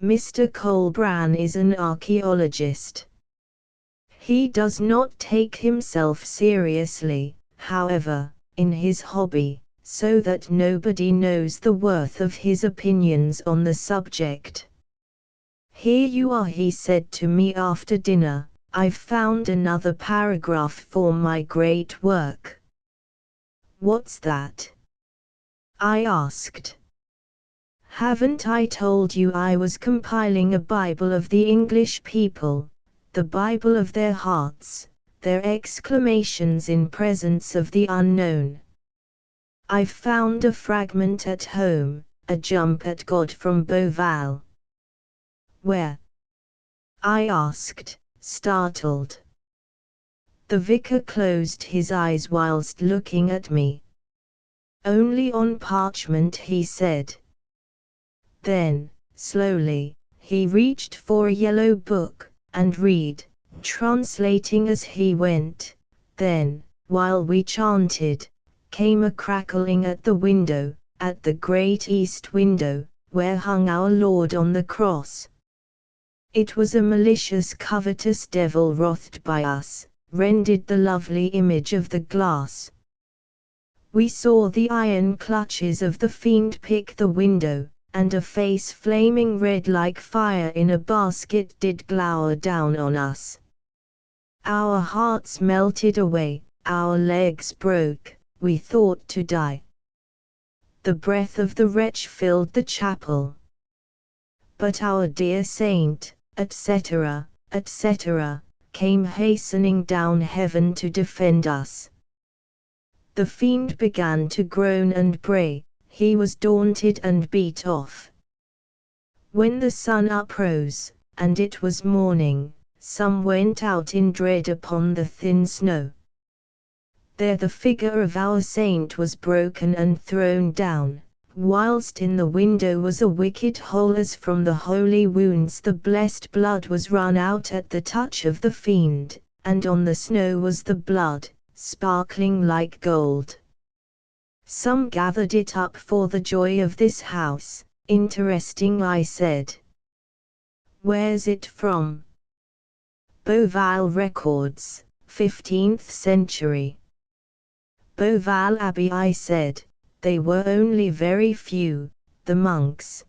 Mr. Colbrand is an archaeologist. He does not take himself seriously, however, in his hobby, so that nobody knows the worth of his opinions on the subject. "Here you are," he said to me after dinner, "I've found another paragraph for my great work." "What's that?" I asked. "Haven't I told you I was compiling a Bible of the English people, the Bible of their hearts, their exclamations in presence of the unknown? I've found a fragment at home, a jump at God from Beauval." "Where?" I asked, startled. The vicar closed his eyes whilst looking at me. "Only on parchment," he said. Then, slowly, he reached for a yellow book, and read, translating as he went. Then, while we chanted, came a crackling at the window, at the great east window, where hung our Lord on the cross. It was a malicious covetous devil wrothed by us, rended the lovely image of the glass. We saw the iron clutches of the fiend pick the window, and a face flaming red like fire in a basket did glower down on us. Our hearts melted away, our legs broke, we thought to die. The breath of the wretch filled the chapel. But our dear saint, etc., etc., came hastening down heaven to defend us. The fiend began to groan and bray, he was daunted and beat off. When the sun uprose, and it was morning, some went out in dread upon the thin snow. There the figure of our saint was broken and thrown down, whilst in the window was a wicked hole as from the holy wounds the blessed blood was run out at the touch of the fiend, and on the snow was the blood, sparkling like gold. Some gathered it up for the joy of this house. Interesting, I said. Where's it from? Beauval records, 15th century. Beauval Abbey, I said. They were only very few, the monks.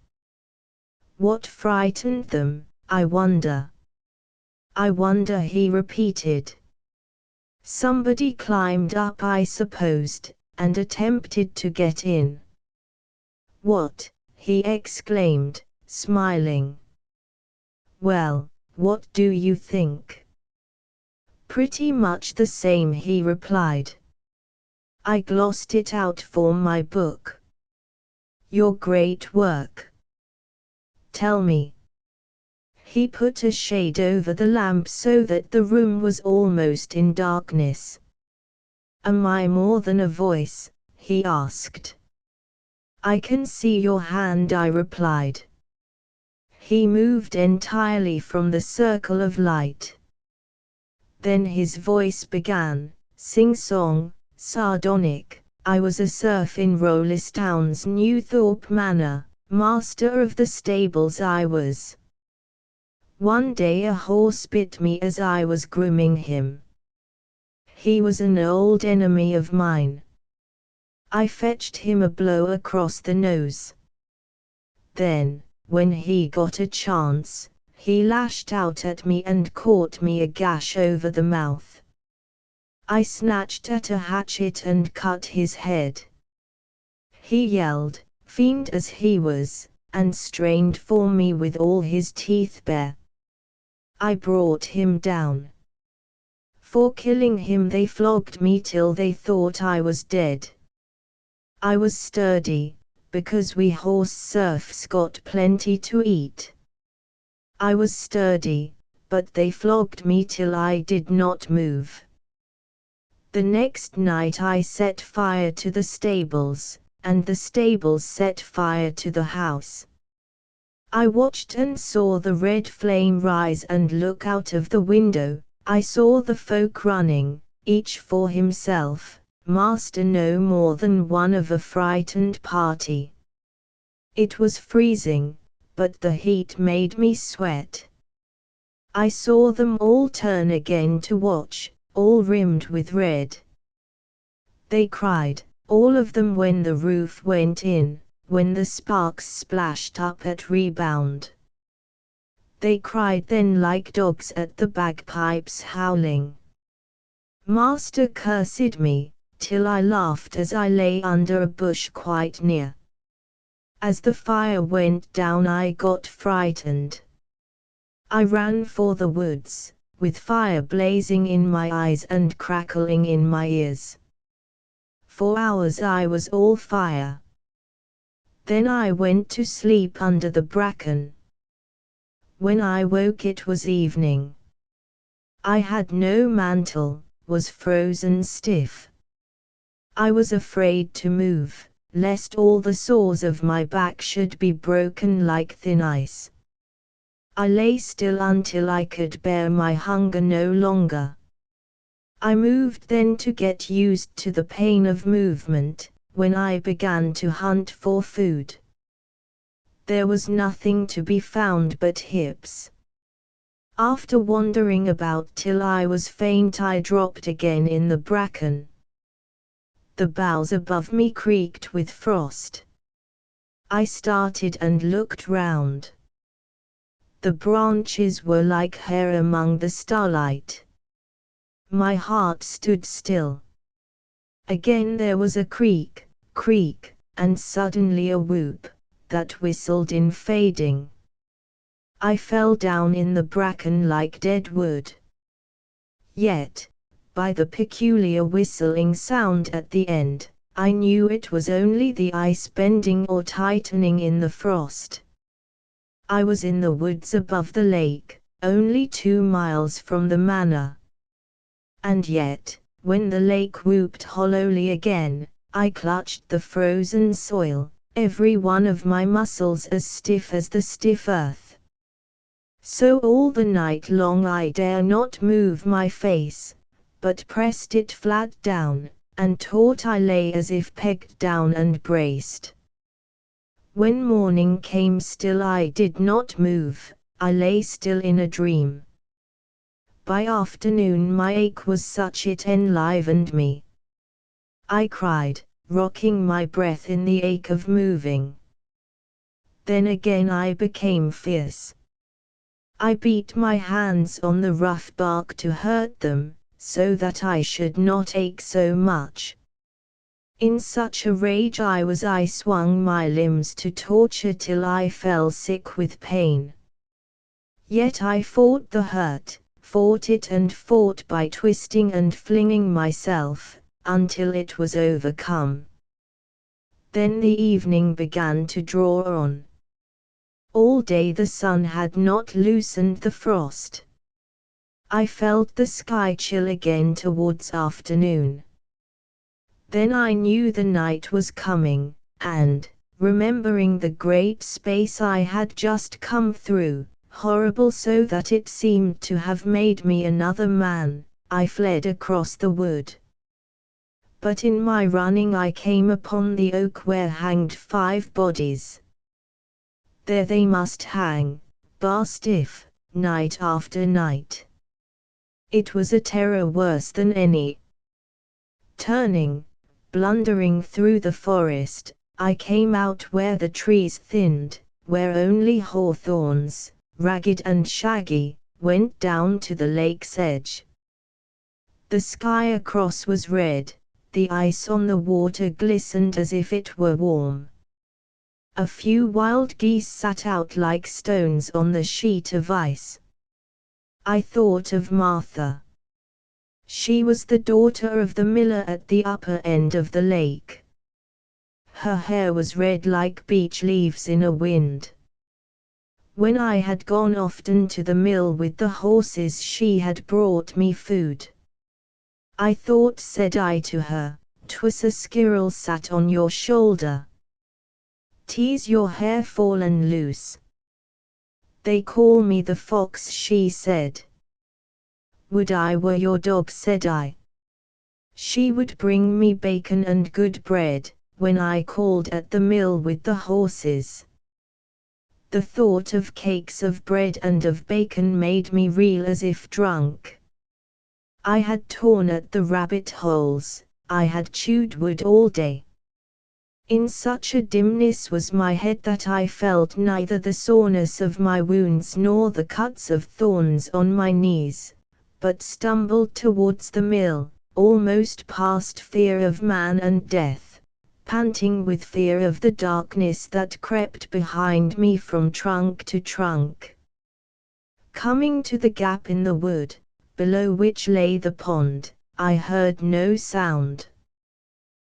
What frightened them, I wonder? I wonder, he repeated. Somebody climbed up, I supposed, and attempted to get in. What? He exclaimed, smiling. Well, what do you think? Pretty much the same, he replied. I glossed it out for my book. Your great work. Tell me. He put a shade over the lamp so that the room was almost in darkness. Am I more than a voice? He asked. I can see your hand, I replied. He moved entirely from the circle of light. Then his voice began, sing-song, sardonic. I was a serf in Rollistown's Newthorpe Manor, master of the stables I was. One day a horse bit me as I was grooming him. He was an old enemy of mine. I fetched him a blow across the nose. Then, when he got a chance, he lashed out at me and caught me a gash over the mouth. I snatched at a hatchet and cut his head. He yelled, fiend as he was, and strained for me with all his teeth bare. I brought him down. For killing him they flogged me till they thought I was dead. I was sturdy, because we horse serfs got plenty to eat. I was sturdy, but they flogged me till I did not move. The next night I set fire to the stables, and the stables set fire to the house. I watched and saw the red flame rise and look out of the window. I saw the folk running, each for himself, master no more than one of a frightened party. It was freezing, but the heat made me sweat. I saw them all turn again to watch, all rimmed with red. They cried, all of them, when the roof went in, when the sparks splashed up at rebound. They cried then like dogs at the bagpipes howling. Master cursed me, till I laughed as I lay under a bush quite near. As the fire went down I got frightened. I ran for the woods, with fire blazing in my eyes and crackling in my ears. For hours I was all fire. Then I went to sleep under the bracken. When I woke it was evening. I had no mantle, was frozen stiff. I was afraid to move, lest all the sores of my back should be broken like thin ice. I lay still until I could bear my hunger no longer. I moved then to get used to the pain of movement, when I began to hunt for food. There was nothing to be found but hips. After wandering about till I was faint I dropped again in the bracken. The boughs above me creaked with frost. I started and looked round. The branches were like hair among the starlight. My heart stood still. Again there was a creak, creak, and suddenly a whoop, that whistled in fading. I fell down in the bracken like dead wood. Yet, by the peculiar whistling sound at the end, I knew it was only the ice bending or tightening in the frost. I was in the woods above the lake, only 2 miles from the manor. And yet, when the lake whooped hollowly again, I clutched the frozen soil, every one of my muscles as stiff as the stiff earth. So all the night long I dare not move my face, but pressed it flat down, and taut I lay as if pegged down and braced. When morning came still I did not move, I lay still in a dream. By afternoon my ache was such it enlivened me. I cried, rocking my breath in the ache of moving. Then again I became fierce. I beat my hands on the rough bark to hurt them, so that I should not ache so much. In such a rage I swung my limbs to torture till I fell sick with pain. Yet I fought the hurt, fought it and fought by twisting and flinging myself, until it was overcome. Then the evening began to draw on. All day the sun had not loosened the frost. I felt the sky chill again towards afternoon. Then I knew the night was coming, and, remembering the great space I had just come through, horrible so that it seemed to have made me another man, I fled across the wood. But in my running I came upon the oak where hanged 5 bodies. There they must hang, bar stiff, night after night. It was a terror worse than any. Turning, blundering through the forest, I came out where the trees thinned, where only hawthorns, ragged and shaggy, went down to the lake's edge. The sky across was red, the ice on the water glistened as if it were warm. A few wild geese sat out like stones on the sheet of ice. I thought of Martha. She was the daughter of the miller at the upper end of the lake. Her hair was red like beech leaves in a wind. When I had gone often to the mill with the horses she had brought me food. I thought, said I to her, 'twas a squirrel sat on your shoulder. 'Tis your hair fallen loose. They call me the fox, she said. Would I were your dog, said I. She would bring me bacon and good bread, when I called at the mill with the horses. The thought of cakes of bread and of bacon made me reel as if drunk. I had torn at the rabbit holes, I had chewed wood all day. In such a dimness was my head that I felt neither the soreness of my wounds nor the cuts of thorns on my knees, but stumbled towards the mill, almost past fear of man and death, panting with fear of the darkness that crept behind me from trunk to trunk. Coming to the gap in the wood, below which lay the pond, I heard no sound.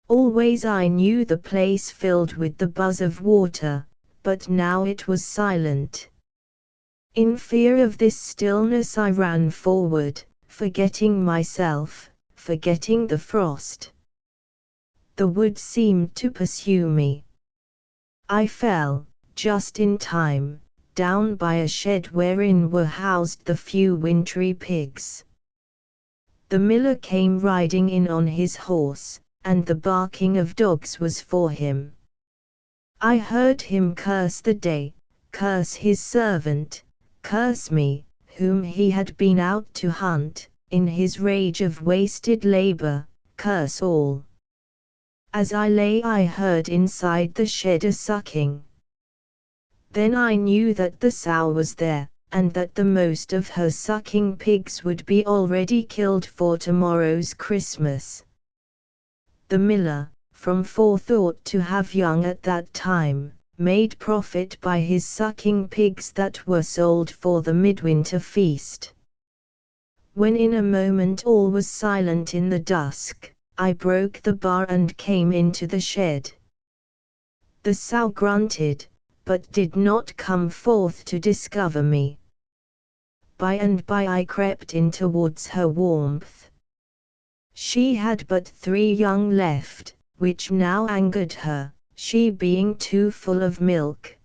Always I knew the place filled with the buzz of water, but now it was silent. In fear of this stillness I ran forward, forgetting myself, forgetting the frost. The wood seemed to pursue me. I fell, just in time, down by a shed wherein were housed the few wintry pigs. The miller came riding in on his horse, and the barking of dogs was for him. I heard him curse the day, curse his servant, curse me, whom he had been out to hunt, in his rage of wasted labor, curse all. As I lay I heard inside the shed a sucking. Then I knew that the sow was there, and that the most of her sucking pigs would be already killed for tomorrow's Christmas. The miller, from forethought to have young at that time, made profit by his sucking pigs that were sold for the midwinter feast. When in a moment all was silent in the dusk, I broke the bar and came into the shed. The sow grunted, but did not come forth to discover me. By and by I crept in towards her warmth. She had but 3 young left, which now angered her, she being too full of milk.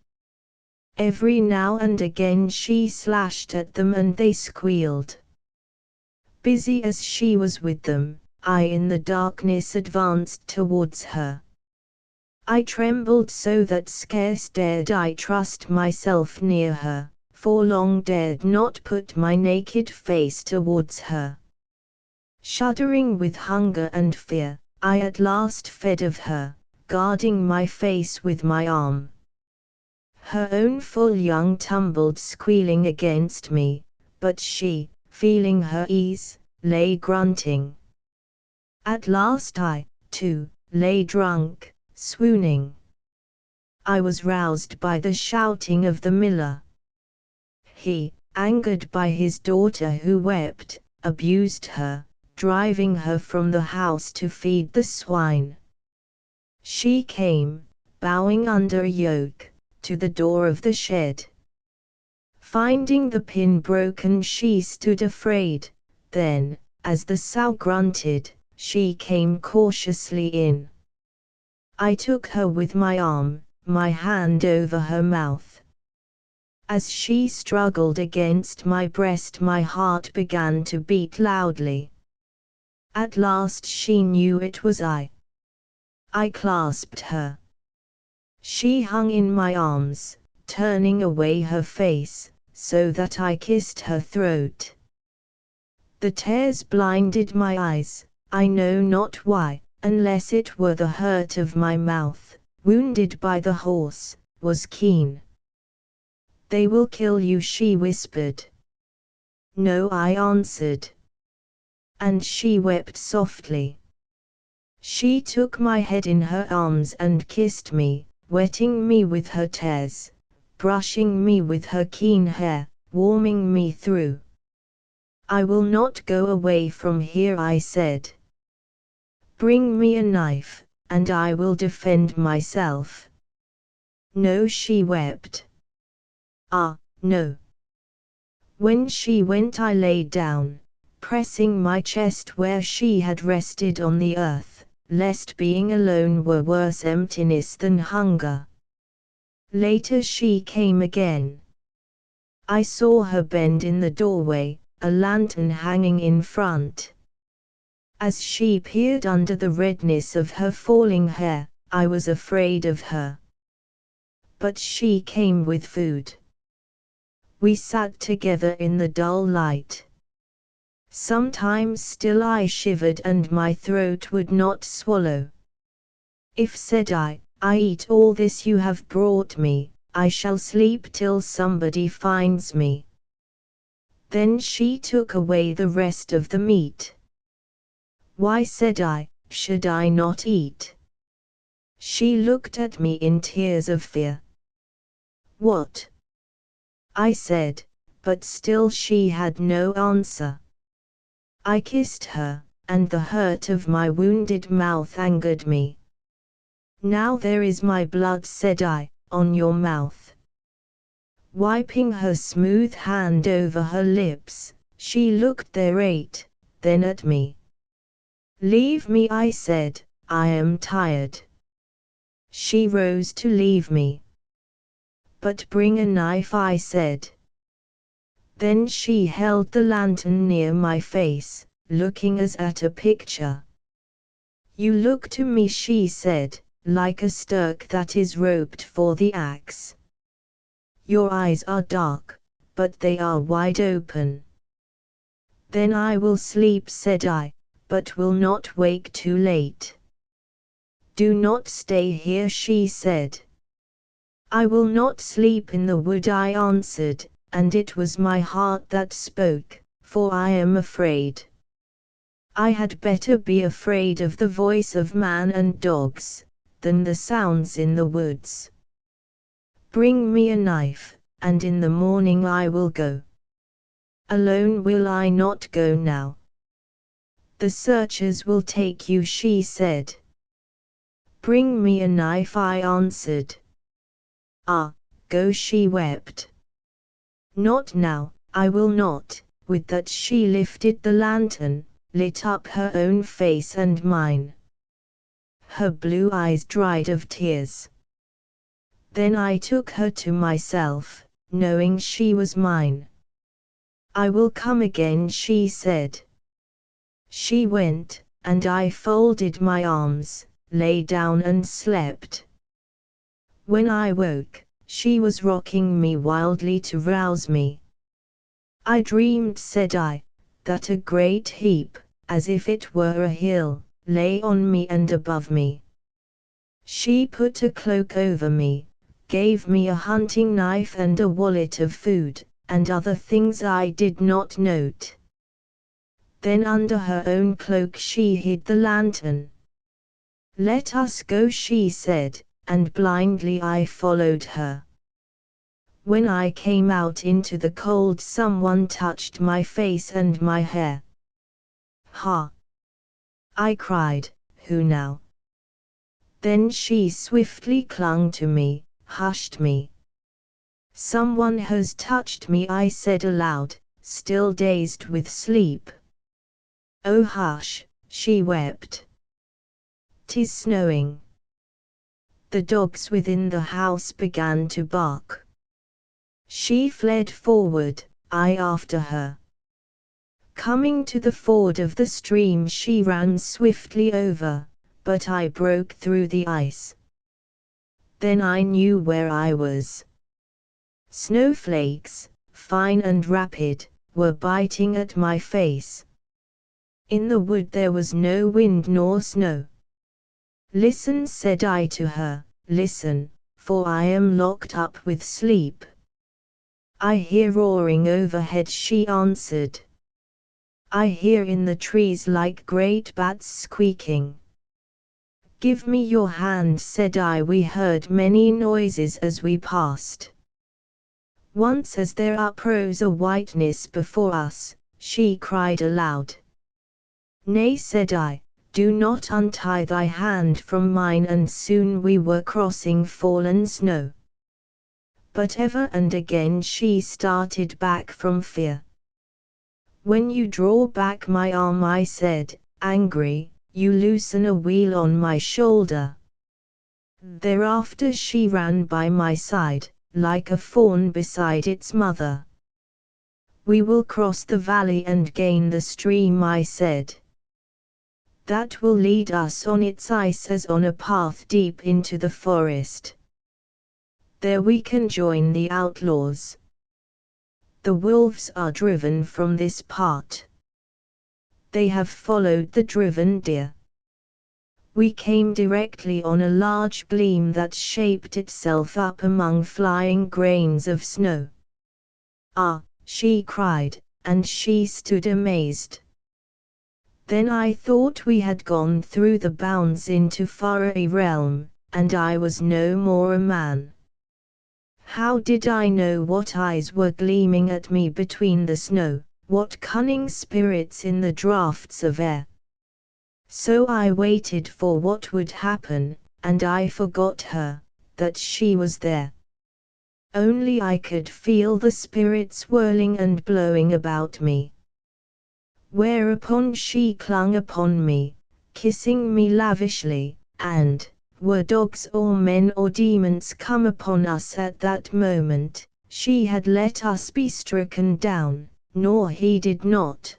Every now and again she slashed at them and they squealed. Busy as she was with them, I in the darkness advanced towards her. I trembled so that scarce dared I trust myself near her, for long dared not put my naked face towards her. Shuddering with hunger and fear, I at last fed of her, guarding my face with my arm. Her own full young tumbled squealing against me, but she, feeling her ease, lay grunting. At last I, too, lay drunk, swooning. I was roused by the shouting of the miller. He, angered by his daughter who wept, abused her, driving her from the house to feed the swine. She came, bowing under a yoke, to the door of the shed. Finding the pin broken, she stood afraid. Then, as the sow grunted, she came cautiously in. I took her with my arm, my hand over her mouth. As she struggled against my breast, my heart began to beat loudly. At last she knew it was I. I clasped her. She hung in my arms, turning away her face, so that I kissed her throat. The tears blinded my eyes, I know not why, unless it were the hurt of my mouth, wounded by the horse, was keen. "They will kill you," she whispered. "No," I answered. And she wept softly. She took my head in her arms and kissed me, wetting me with her tears, brushing me with her keen hair, warming me through. "I will not go away from here," I said. "Bring me a knife, and I will defend myself." "No," she wept. "Ah, no." When she went, I lay down, pressing my chest where she had rested on the earth, lest being alone were worse emptiness than hunger. Later she came again. I saw her bend in the doorway, a lantern hanging in front. As she peered under the redness of her falling hair, I was afraid of her. But she came with food. We sat together in the dull light. Sometimes still I shivered and my throat would not swallow. "If," said I eat all this you have brought me, I shall sleep till somebody finds me." Then she took away the rest of the meat. "Why," said I, "should I not eat?" She looked at me in tears of fear. "What?" I said, but still she had no answer. I kissed her, and the hurt of my wounded mouth angered me. "Now there is my blood," said I, "on your mouth." Wiping her smooth hand over her lips, she looked thereat, then at me. "Leave me," I said, "I am tired." She rose to leave me. "But bring a knife," I said. Then she held the lantern near my face, looking as at a picture. "You look to me," she said, "like a stirk that is roped for the axe. Your eyes are dark, but they are wide open." "Then I will sleep," said I, "but will not wake too late." "Do not stay here," she said. "I will not sleep in the wood," I answered, and it was my heart that spoke, for I am afraid. I had better be afraid of the voice of man and dogs, than the sounds in the woods. "Bring me a knife, and in the morning I will go." "Alone will I not go now. The searchers will take you," she said. "Bring me a knife," I answered. "Ah, go," she wept. "Not now, I will not." With that she lifted the lantern, lit up her own face and mine. Her blue eyes dried of tears. Then I took her to myself, knowing she was mine. "I will come again," she said. She went, and I folded my arms, lay down and slept. When I woke, she was rocking me wildly to rouse me. "I dreamed," said I, "that a great heap, as if it were a hill, lay on me and above me. She put a cloak over me, gave me a hunting knife and a wallet of food, and other things I did not note. Then under her own cloak she hid the lantern. "Let us go," she said, and blindly I followed her. When I came out into the cold, someone touched my face and my hair. "Ha!" I cried, "who now?" Then she swiftly clung to me, hushed me. "Someone has touched me," I said aloud, still dazed with sleep. "Oh hush," she wept. "'Tis snowing." The dogs within the house began to bark. She fled forward, I after her. Coming to the ford of the stream she ran swiftly over, but I broke through the ice. Then I knew where I was. Snowflakes, fine and rapid, were biting at my face. In the wood there was no wind nor snow. "Listen," said I to her, "listen, for I am locked up with sleep." "I hear roaring overhead," she answered. "I hear in the trees like great bats squeaking." "Give me your hand," said I. We heard many noises as we passed. Once as there uprose a whiteness before us, she cried aloud. "Nay," said I, "do not untie thy hand from mine," and soon we were crossing fallen snow. But ever and again she started back from fear. "When you draw back my arm," I said, angry, "you loosen a wheel on my shoulder." Thereafter she ran by my side, like a fawn beside its mother. "We will cross the valley and gain the stream," I said. "That will lead us on its ice as on a path deep into the forest. There we can join the outlaws. The wolves are driven from this part. They have followed the driven deer." We came directly on a large gleam that shaped itself up among flying grains of snow. "Ah!" she cried, and she stood amazed. Then I thought we had gone through the bounds into faraway realm, and I was no more a man. How did I know what eyes were gleaming at me between the snow, what cunning spirits in the draughts of air? So I waited for what would happen, and I forgot her, that she was there. Only I could feel the spirits whirling and blowing about me. Whereupon she clung upon me, kissing me lavishly, and, were dogs or men or demons come upon us at that moment, she had let us be stricken down, nor heeded not.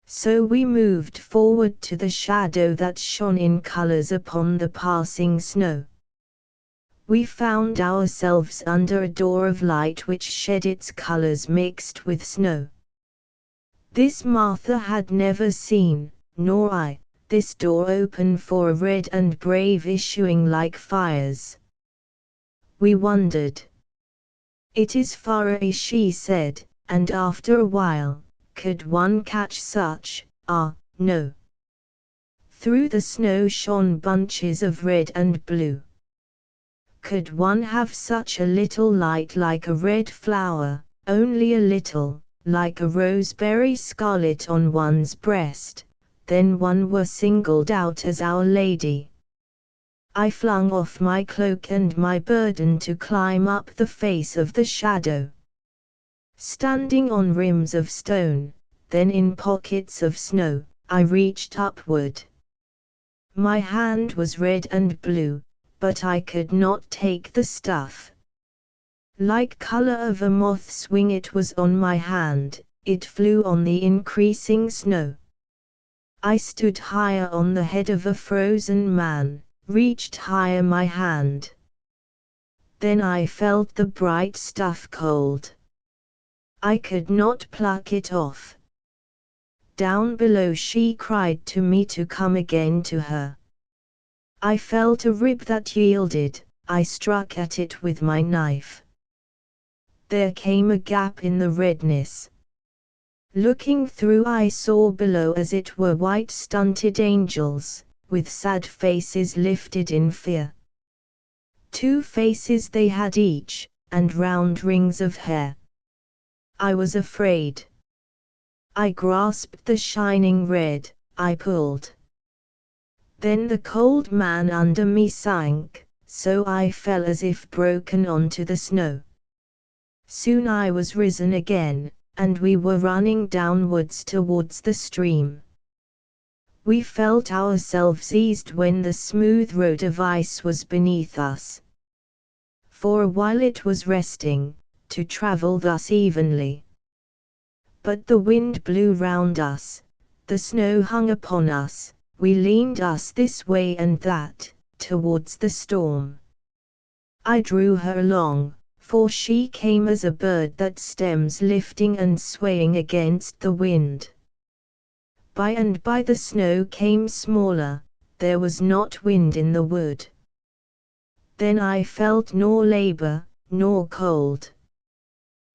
So we moved forward to the shadow that shone in colors upon the passing snow. We found ourselves under a door of light which shed its colors mixed with snow. This Martha had never seen, nor I, this door open for a red and brave issuing like fires. We wondered. "It is faraway," she said, and after a while, "could one catch such? Ah, no." Through the snow shone bunches of red and blue. Could one have such a little light like a red flower, only a little, like a roseberry scarlet on one's breast, then one were singled out as Our Lady. I flung off my cloak and my burden to climb up the face of the shadow. Standing on rims of stone, then in pockets of snow, I reached upward. My hand was red and blue, but I could not take the stuff. Like color of a moth's wing it was on my hand, it flew on the increasing snow. I stood higher on the head of a frozen man, reached higher my hand. Then I felt the bright stuff cold. I could not pluck it off. Down below she cried to me to come again to her. I felt a rib that yielded, I struck at it with my knife. There came a gap in the redness. Looking through I saw below as it were white stunted angels, with sad faces lifted in fear. 2 faces they had each, and round rings of hair. I was afraid. I grasped the shining red, I pulled. Then the cold man under me sank, so I fell as if broken onto the snow. Soon I was risen again, and we were running downwards towards the stream. We felt ourselves eased when the smooth road of ice was beneath us. For a while it was resting, to travel thus evenly. But the wind blew round us, the snow hung upon us, we leaned us this way and that, towards the storm. I drew her along, for she came as a bird that stems lifting and swaying against the wind. By and by the snow came smaller, there was not wind in the wood. Then I felt nor labor, nor cold.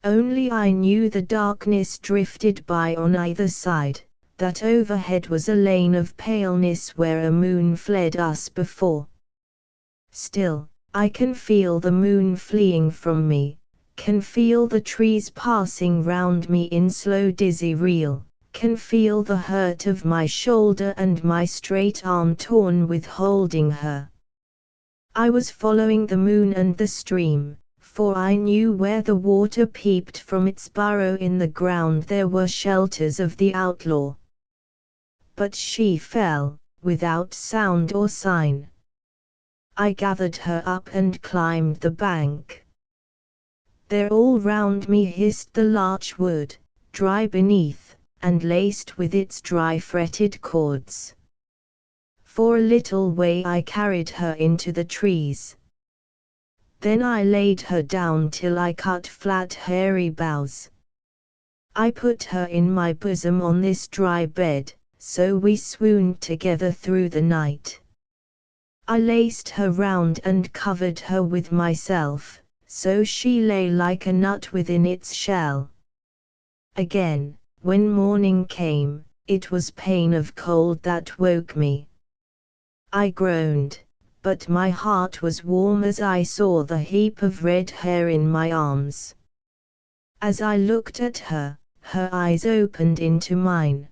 Only I knew the darkness drifted by on either side, that overhead was a lane of paleness where a moon fled us before. Still, I can feel the moon fleeing from me, can feel the trees passing round me in slow dizzy reel, can feel the hurt of my shoulder and my straight arm torn with holding her. I was following the moon and the stream, for I knew where the water peeped from its burrow in the ground there were shelters of the outlaw. But she fell, without sound or sign. I gathered her up and climbed the bank. There all round me hissed the larch wood, dry beneath, and laced with its dry fretted cords. For a little way I carried her into the trees. Then I laid her down till I cut flat hairy boughs. I put her in my bosom on this dry bed, so we swooned together through the night. I laced her round and covered her with myself, so she lay like a nut within its shell. Again, when morning came, it was pain of cold that woke me. I groaned, but my heart was warm as I saw the heap of red hair in my arms. As I looked at her, her eyes opened into mine.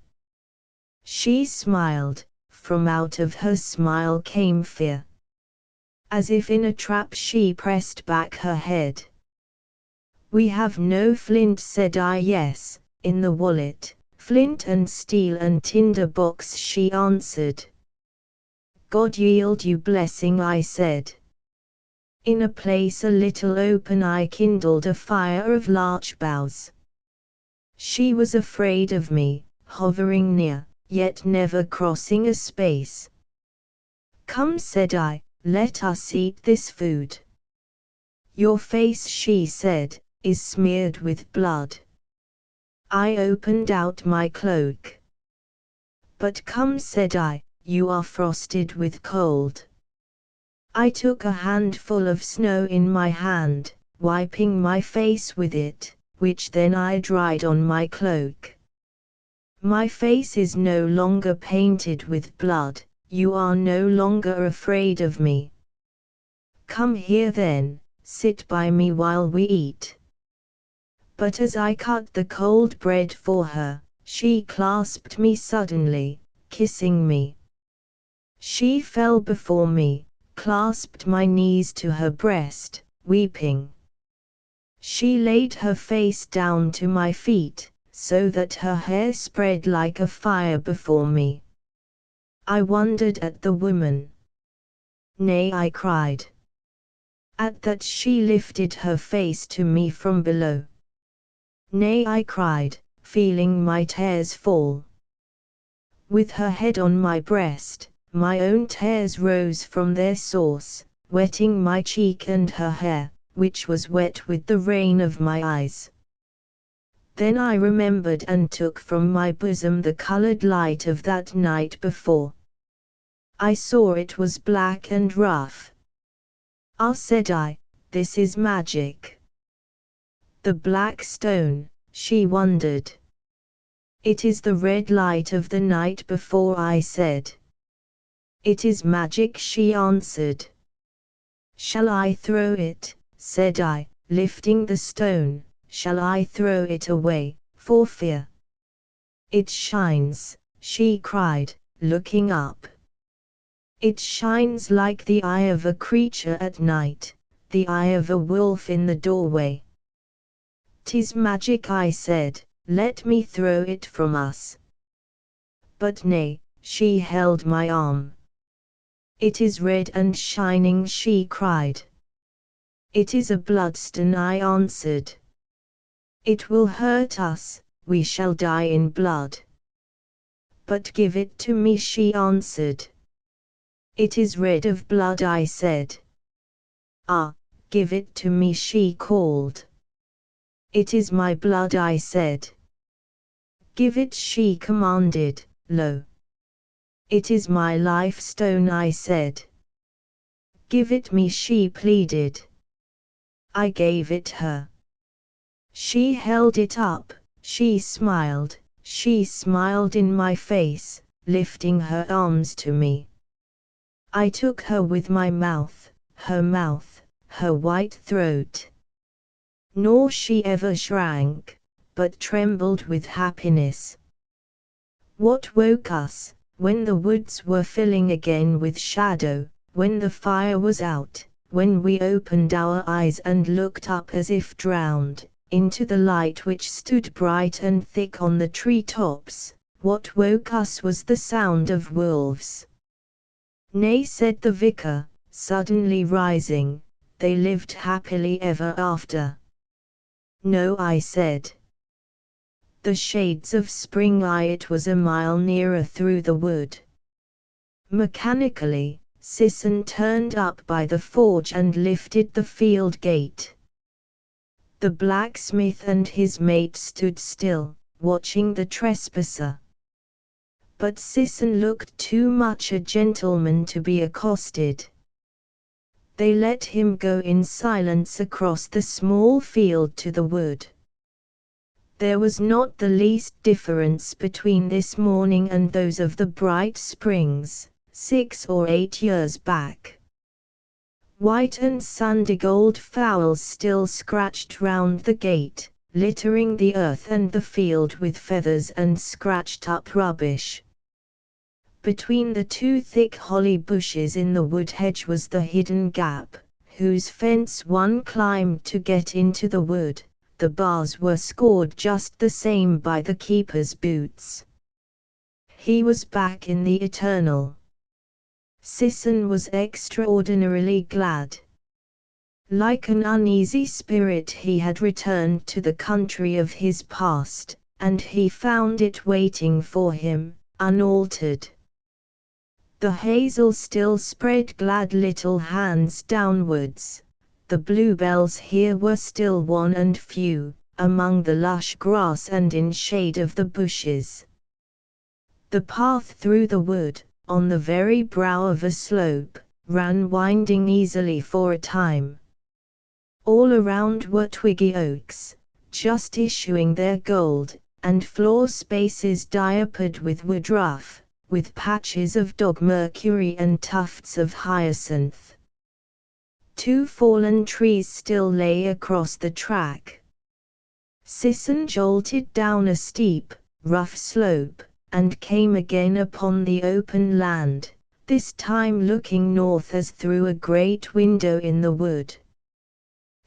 She smiled. From out of her smile came fear. As if in a trap she pressed back her head. "We have no flint," said I. "Yes, in the wallet, flint and steel and tinder box," she answered. "God yield you blessing," I said. In a place a little open I kindled a fire of larch boughs. She was afraid of me, hovering near, yet never crossing a space. "Come," said I, "let us eat this food." "Your face," she said, "is smeared with blood." I opened out my cloak. "But come," said I, "you are frosted with cold." I took a handful of snow in my hand, wiping my face with it, which then I dried on my cloak. "My face is no longer painted with blood, you are no longer afraid of me. Come here then, sit by me while we eat." But as I cut the cold bread for her, she clasped me suddenly, kissing me. She fell before me, clasped my knees to her breast, weeping. She laid her face down to my feet, so that her hair spread like a fire before me. I wondered at the woman. "Nay," I cried. At that she lifted her face to me from below. "Nay," I cried, feeling my tears fall. With her head on my breast, my own tears rose from their source, wetting my cheek and her hair, which was wet with the rain of my eyes. Then I remembered and took from my bosom the colored light of that night before. I saw it was black and rough. Ah, said I, this is magic. The black stone, she wondered. It is the red light of the night before, I said. It is magic, she answered. Shall I throw it, said I, lifting the stone, shall I throw it away, for fear? It shines, she cried, looking up. It shines like the eye of a creature at night, the eye of a wolf in the doorway. 'Tis magic, I said, let me throw it from us. But nay, she held my arm. It is red and shining, she cried. It is a bloodstone, I answered. It will hurt us, we shall die in blood. But give it to me, she answered. It is red of blood, I said. Ah, give it to me, she called. It is my blood, I said. Give it, she commanded, lo. It is my life stone, I said. Give it me, she pleaded. I gave it her. She held it up, she smiled in my face, lifting her arms to me. I took her with my mouth, her white throat. Nor she ever shrank, but trembled with happiness. What woke us, when the woods were filling again with shadow, when the fire was out, when we opened our eyes and looked up as if drowned, into the light which stood bright and thick on the tree-tops, what woke us was the sound of wolves. Nay, said the vicar, suddenly rising, they lived happily ever after. No, I said. The shades of spring, it was a mile nearer through the wood. Mechanically, Sisson turned up by the forge and lifted the field gate. The blacksmith and his mate stood still, watching the trespasser. But Sisson looked too much a gentleman to be accosted. They let him go in silence across the small field to the wood. There was not the least difference between this morning and those of the bright springs, 6 or 8 years back. White and sandy gold fowls still scratched round the gate, littering the earth and the field with feathers and scratched-up rubbish. Between the two thick holly bushes in the wood hedge was the hidden gap, whose fence one climbed to get into the wood. The bars were scored just the same by the keeper's boots. He was back in the eternal. Sisson was extraordinarily glad. Like an uneasy spirit he had returned to the country of his past, and he found it waiting for him, unaltered. The hazel still spread glad little hands downwards. The bluebells here were still wan and few, among the lush grass and in shade of the bushes. The path through the wood, on the very brow of a slope, ran winding easily for a time. All around were twiggy oaks, just issuing their gold, and floor spaces diapered with woodruff, with patches of dog mercury and tufts of hyacinth. 2 fallen trees still lay across the track. Sisson jolted down a steep, rough slope, and came again upon the open land, this time looking north as through a great window in the wood.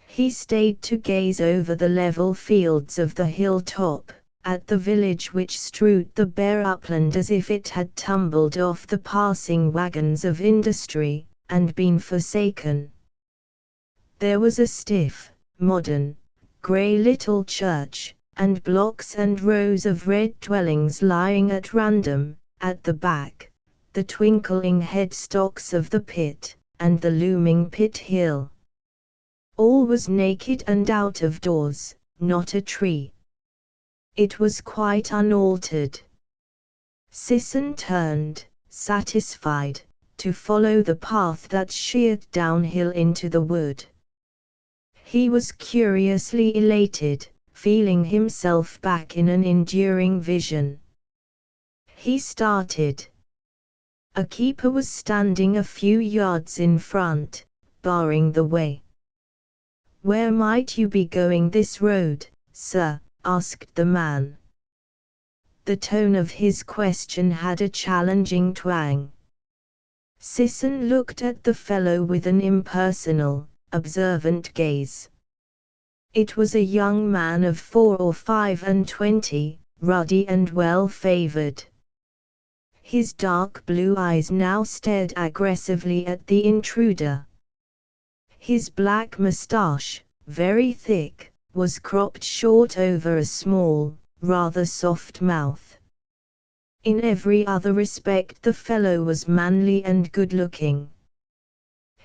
He stayed to gaze over the level fields of the hilltop, at the village which strewed the bare upland as if it had tumbled off the passing wagons of industry, and been forsaken. There was a stiff, modern, grey little church, and blocks and rows of red dwellings lying at random, at the back, the twinkling headstocks of the pit, and the looming pit hill. All was naked and out of doors, not a tree. It was quite unaltered. Sisson turned, satisfied, to follow the path that sheered downhill into the wood. He was curiously elated, feeling himself back in an enduring vision. He started. A keeper was standing a few yards in front, barring the way. "Where might you be going this road, sir?" asked the man. The tone of his question had a challenging twang. Sisson looked at the fellow with an impersonal, observant gaze. It was a young man of 24 or 25, ruddy and well-favored. His dark blue eyes now stared aggressively at the intruder. His black moustache, very thick, was cropped short over a small, rather soft mouth. In every other respect the fellow was manly and good-looking.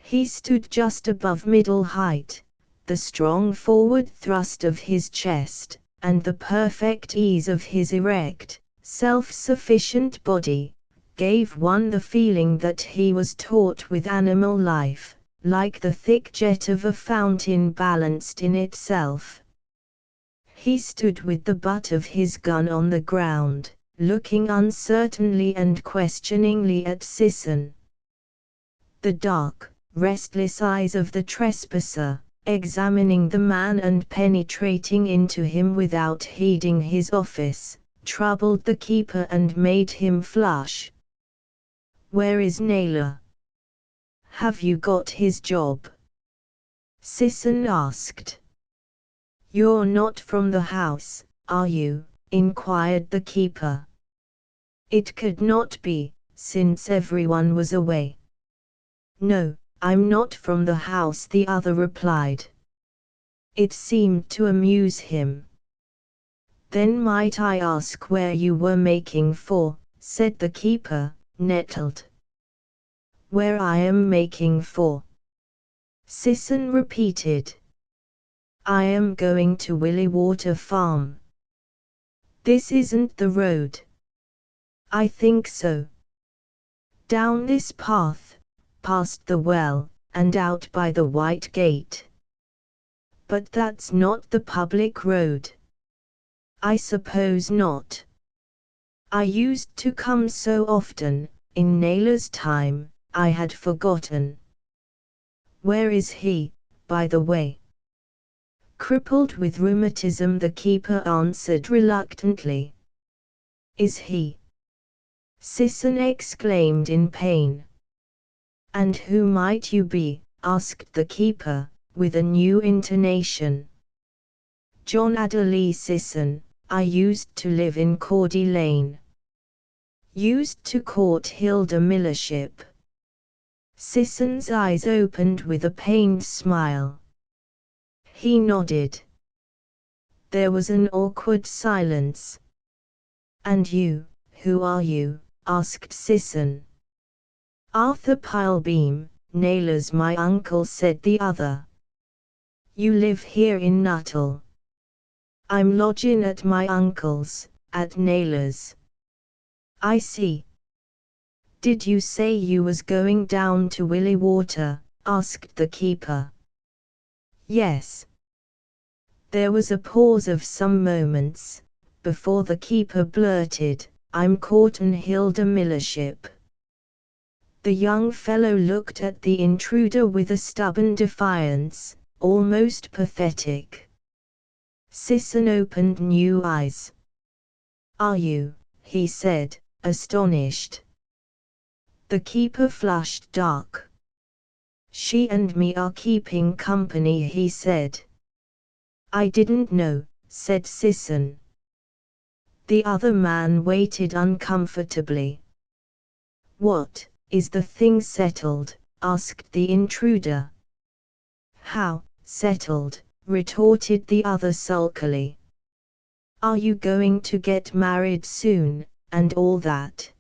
He stood just above middle height. The strong forward thrust of his chest, and the perfect ease of his erect, self-sufficient body, gave one the feeling that he was taut with animal life, like the thick jet of a fountain balanced in itself. He stood with the butt of his gun on the ground, looking uncertainly and questioningly at Sisson. The dark, restless eyes of the trespasser, examining the man and penetrating into him without heeding his office, troubled the keeper and made him flush. "Where is Naylor? Have you got his job?" Sisson asked. "You're not from the house, are you?" inquired the keeper. It could not be, since everyone was away. "No, I'm not from the house," the other replied. It seemed to amuse him. "Then might I ask where you were making for?" said the keeper, nettled. "Where I am making for?" Sisson repeated. "I am going to Williewater Farm." "This isn't the road." "I think so. Down this path, past the well, and out by the white gate." "But that's not the public road." "I suppose not. I used to come so often, in Naylor's time, I had forgotten." "Where is he, by the way?" "Crippled with rheumatism," the keeper answered reluctantly. "Is he?" Sisson exclaimed in pain. "And who might you be?" asked the keeper, with a new intonation. "John Adderley Sisson. I used to live in Cordy Lane." "Used to court Hilda Millership?" Sisson's eyes opened with a pained smile. He nodded. There was an awkward silence. "And you, who are you?" asked Sisson. "Arthur Pilebeam, Naylor's my uncle," said the other. "You live here in Nuttall?" "I'm lodgin' at my uncle's, at Naylor's." "I see. Did you say you was going down to Williewater?" asked the keeper. "Yes." There was a pause of some moments, before the keeper blurted, "I'm courtin' Hilda Millership." The young fellow looked at the intruder with a stubborn defiance, almost pathetic. Sisson opened new eyes. "Are you?" he said, astonished. The keeper flushed dark. "She and me are keeping company," he said. "I didn't know," said Sisson. The other man waited uncomfortably. "What, is the thing settled?" asked the intruder. "How, settled?" retorted the other sulkily. "Are you going to get married soon, and all that?"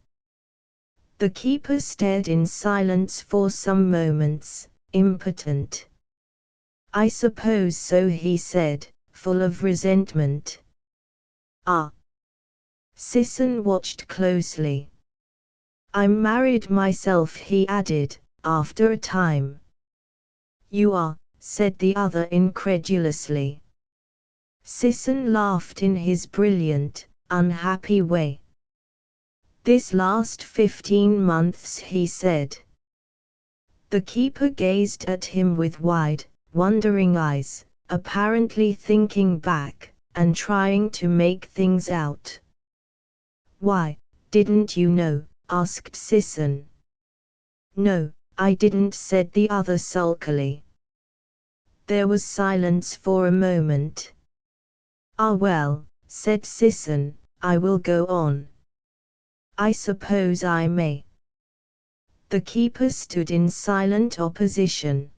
The keeper stared in silence for some moments, impotent. "I suppose so," he said, full of resentment. Ah. Sisson watched closely. I'm married myself, he added, after a time. You are, said the other incredulously. Sisson laughed in his brilliant, unhappy way. This last 15 months, he said. The keeper gazed at him with wide, wondering eyes, apparently thinking back, and trying to make things out. Why, didn't you know? Asked Sisson. No, I didn't, said the other sulkily. There was silence for a moment. Ah well, said Sisson, I will go on. I suppose I may. The keeper stood in silent opposition.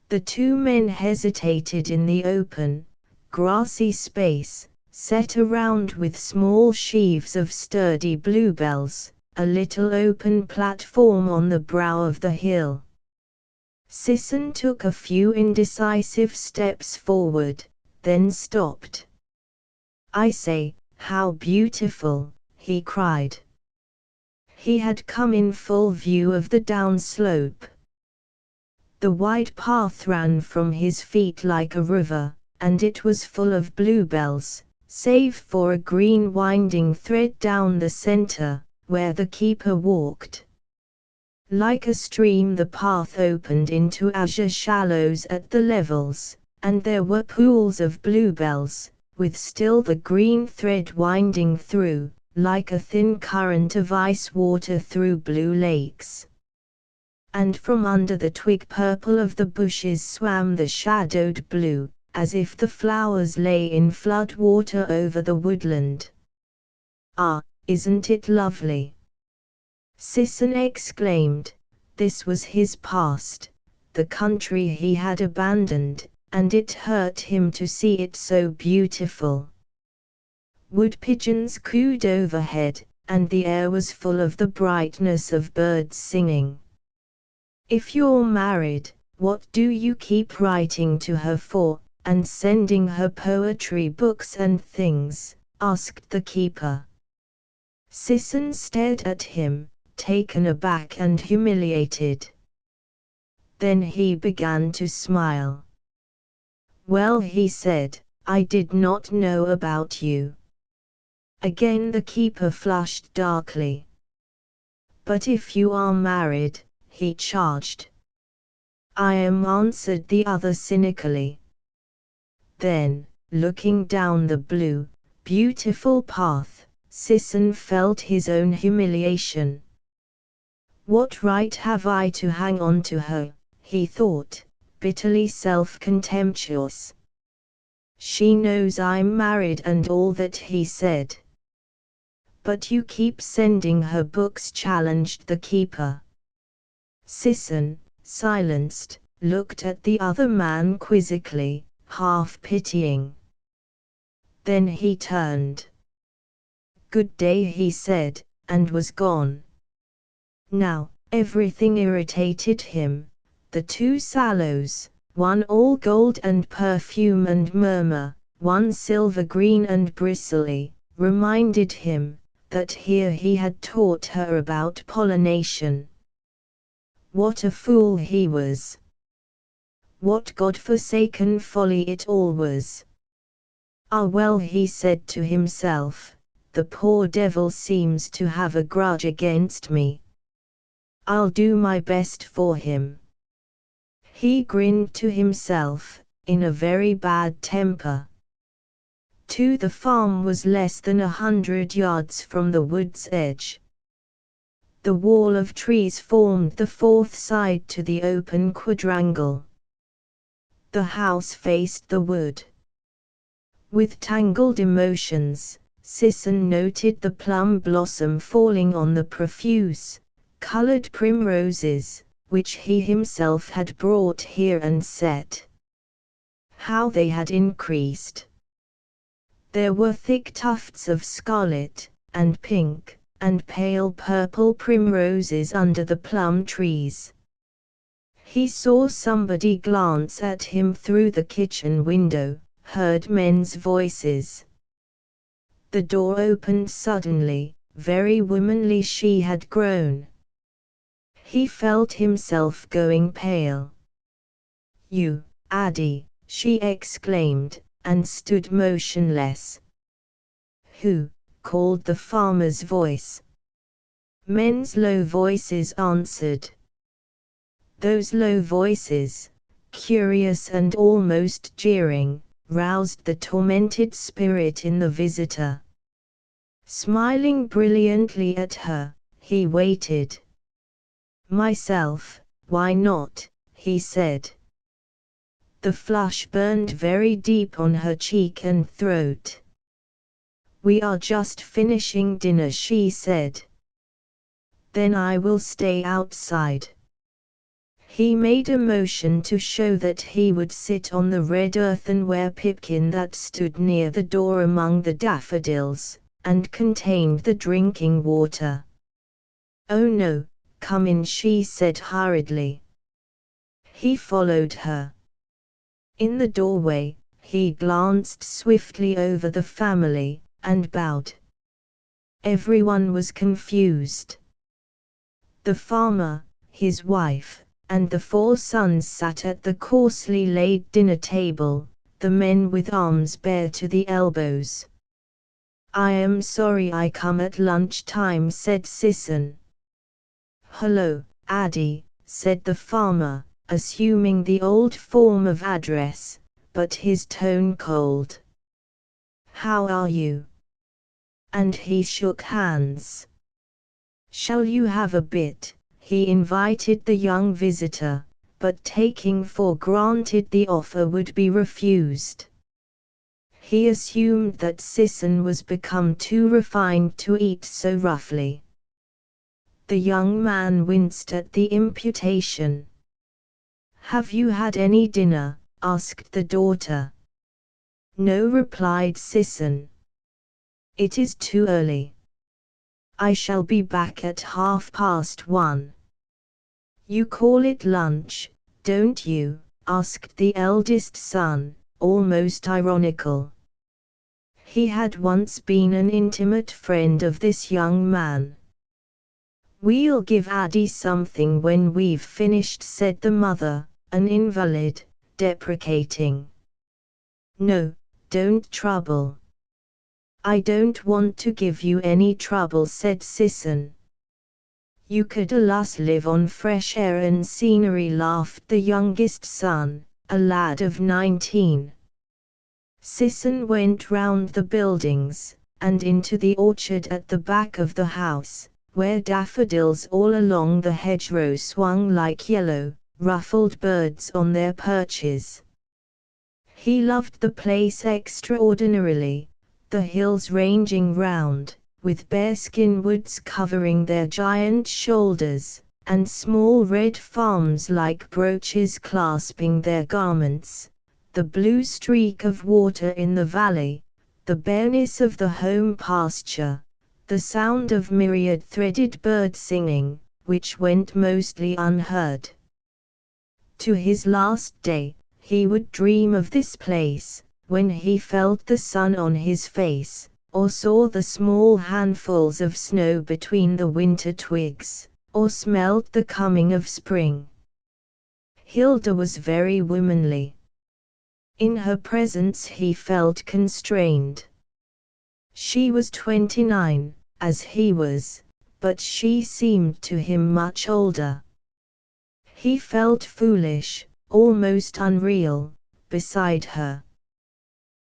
The two men hesitated in the open, grassy space, set around with small sheaves of sturdy bluebells, a little open platform on the brow of the hill. Sisson took a few indecisive steps forward, then stopped. I say, how beautiful, he cried. He had come in full view of the downslope. The wide path ran from his feet like a river, and it was full of bluebells, save for a green winding thread down the center, where the keeper walked. Like a stream the path opened into azure shallows at the levels, and there were pools of bluebells, with still the green thread winding through, like a thin current of ice water through blue lakes. And from under the twig purple of the bushes swam the shadowed blue, as if the flowers lay in flood water over the woodland. Ah, isn't it lovely? Sisson exclaimed. This was his past, the country he had abandoned, and it hurt him to see it so beautiful. Wood pigeons cooed overhead, and the air was full of the brightness of birds singing. If you're married, what do you keep writing to her for, and sending her poetry books and things? Asked the keeper. Sisson stared at him, taken aback and humiliated. Then he began to smile. Well, he said, I did not know about you. Again the keeper flushed darkly. But if you are married, he charged. I am, answered the other cynically. Then, looking down the blue, beautiful path, Sisson felt his own humiliation. What right have I to hang on to her, he thought, bitterly self-contemptuous. She knows I'm married and all that, he said. But you keep sending her books, challenged the keeper. Sisson, silenced, looked at the other man quizzically, half pitying. Then he turned. Good day, he said, and was gone. Now, everything irritated him. The two sallows, one all gold and perfume and murmur, one silver green and bristly, reminded him that here he had taught her about pollination. What a fool he was! What God-forsaken folly it all was! Ah well, he said to himself, the poor devil seems to have a grudge against me. I'll do my best for him. He grinned to himself, in a very bad temper. To the farm was less than 100 yards from the wood's edge. The wall of trees formed the fourth side to the open quadrangle. The house faced the wood. With tangled emotions, Sisson noted the plum blossom falling on the profuse, colored primroses, which he himself had brought here and set. How they had increased! There were thick tufts of scarlet, and pink, and pale purple primroses under the plum trees. He saw somebody glance at him through the kitchen window, heard men's voices. The door opened suddenly, very womanly she had grown. He felt himself going pale. "You, Addie," she exclaimed, and stood motionless. "Who?" called the farmer's voice. Men's low voices answered. Those low voices, curious and almost jeering, roused the tormented spirit in the visitor. Smiling brilliantly at her, he waited. "Myself, why not?" he said. The flush burned very deep on her cheek and throat. "We are just finishing dinner," she said. "Then I will stay outside." He made a motion to show that he would sit on the red earthenware pipkin that stood near the door among the daffodils, and contained the drinking water. "Oh no, come in," she said hurriedly. He followed her. In the doorway, he glanced swiftly over the family, and bowed. Everyone was confused. The farmer, his wife, and the 4 sons sat at the coarsely laid dinner table, the men with arms bare to the elbows. "I am sorry I come at lunch time," said Sisson. "Hello, Addie," said the farmer, assuming the old form of address, but his tone cold. "How are you?" And he shook hands. "Shall you have a bit?" he invited the young visitor, but taking for granted the offer would be refused. He assumed that Sisson was become too refined to eat so roughly. The young man winced at the imputation. "Have you had any dinner?" asked the daughter. "No," replied Sisson. "It is too early. I shall be back at 1:30. "You call it lunch, don't you?" asked the eldest son, almost ironical. He had once been an intimate friend of this young man. "We'll give Addie something when we've finished," said the mother, an invalid, deprecating. "No, don't trouble." "I don't want to give you any trouble," said Sisson. "You could allus live on fresh air and scenery," laughed the youngest son, a lad of 19. Sisson went round the buildings, and into the orchard at the back of the house, where daffodils all along the hedgerow swung like yellow, ruffled birds on their perches. He loved the place extraordinarily, the hills ranging round, with bearskin woods covering their giant shoulders, and small red farms like brooches clasping their garments, the blue streak of water in the valley, the bareness of the home pasture, the sound of myriad threaded bird singing, which went mostly unheard. To his last day, he would dream of this place, when he felt the sun on his face, or saw the small handfuls of snow between the winter twigs, or smelled the coming of spring. Hilda was very womanly. In her presence he felt constrained. She was 29, as he was, but she seemed to him much older. He felt foolish, almost unreal, beside her.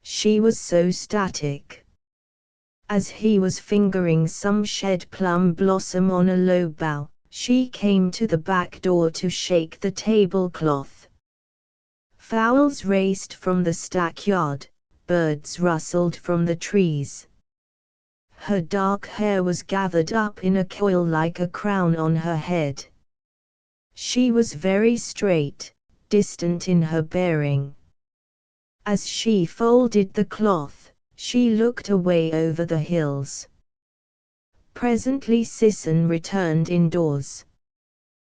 She was so static. As he was fingering some shed plum blossom on a low bough, she came to the back door to shake the tablecloth. Fowls raced from the stackyard, birds rustled from the trees. Her dark hair was gathered up in a coil like a crown on her head. She was very straight, distant in her bearing. As she folded the cloth, she looked away over the hills. Presently Sisson returned indoors.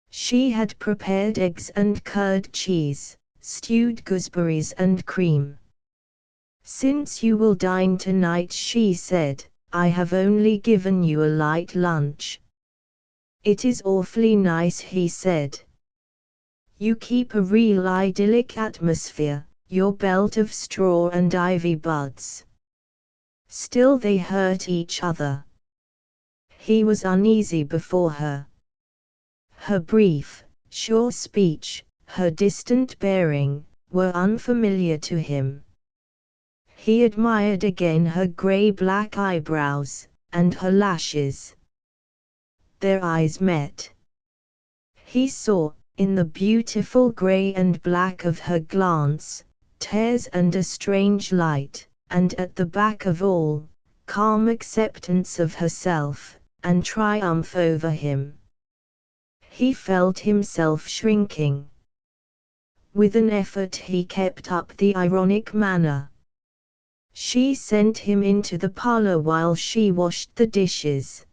She had prepared eggs and curd cheese, stewed gooseberries and cream. Since you will dine tonight, she said, I have only given you a light lunch. It is awfully nice, he said. You keep a real idyllic atmosphere, your belt of straw and ivy buds. Still they hurt each other. He was uneasy before her. Her brief, sure speech, her distant bearing, were unfamiliar to him. He admired again her grey-black eyebrows, and her lashes. Their eyes met. He saw, in the beautiful grey and black of her glance, tears and a strange light, and at the back of all, calm acceptance of herself, and triumph over him. He felt himself shrinking. With an effort he kept up the ironic manner. She sent him into the parlor while she washed the dishes.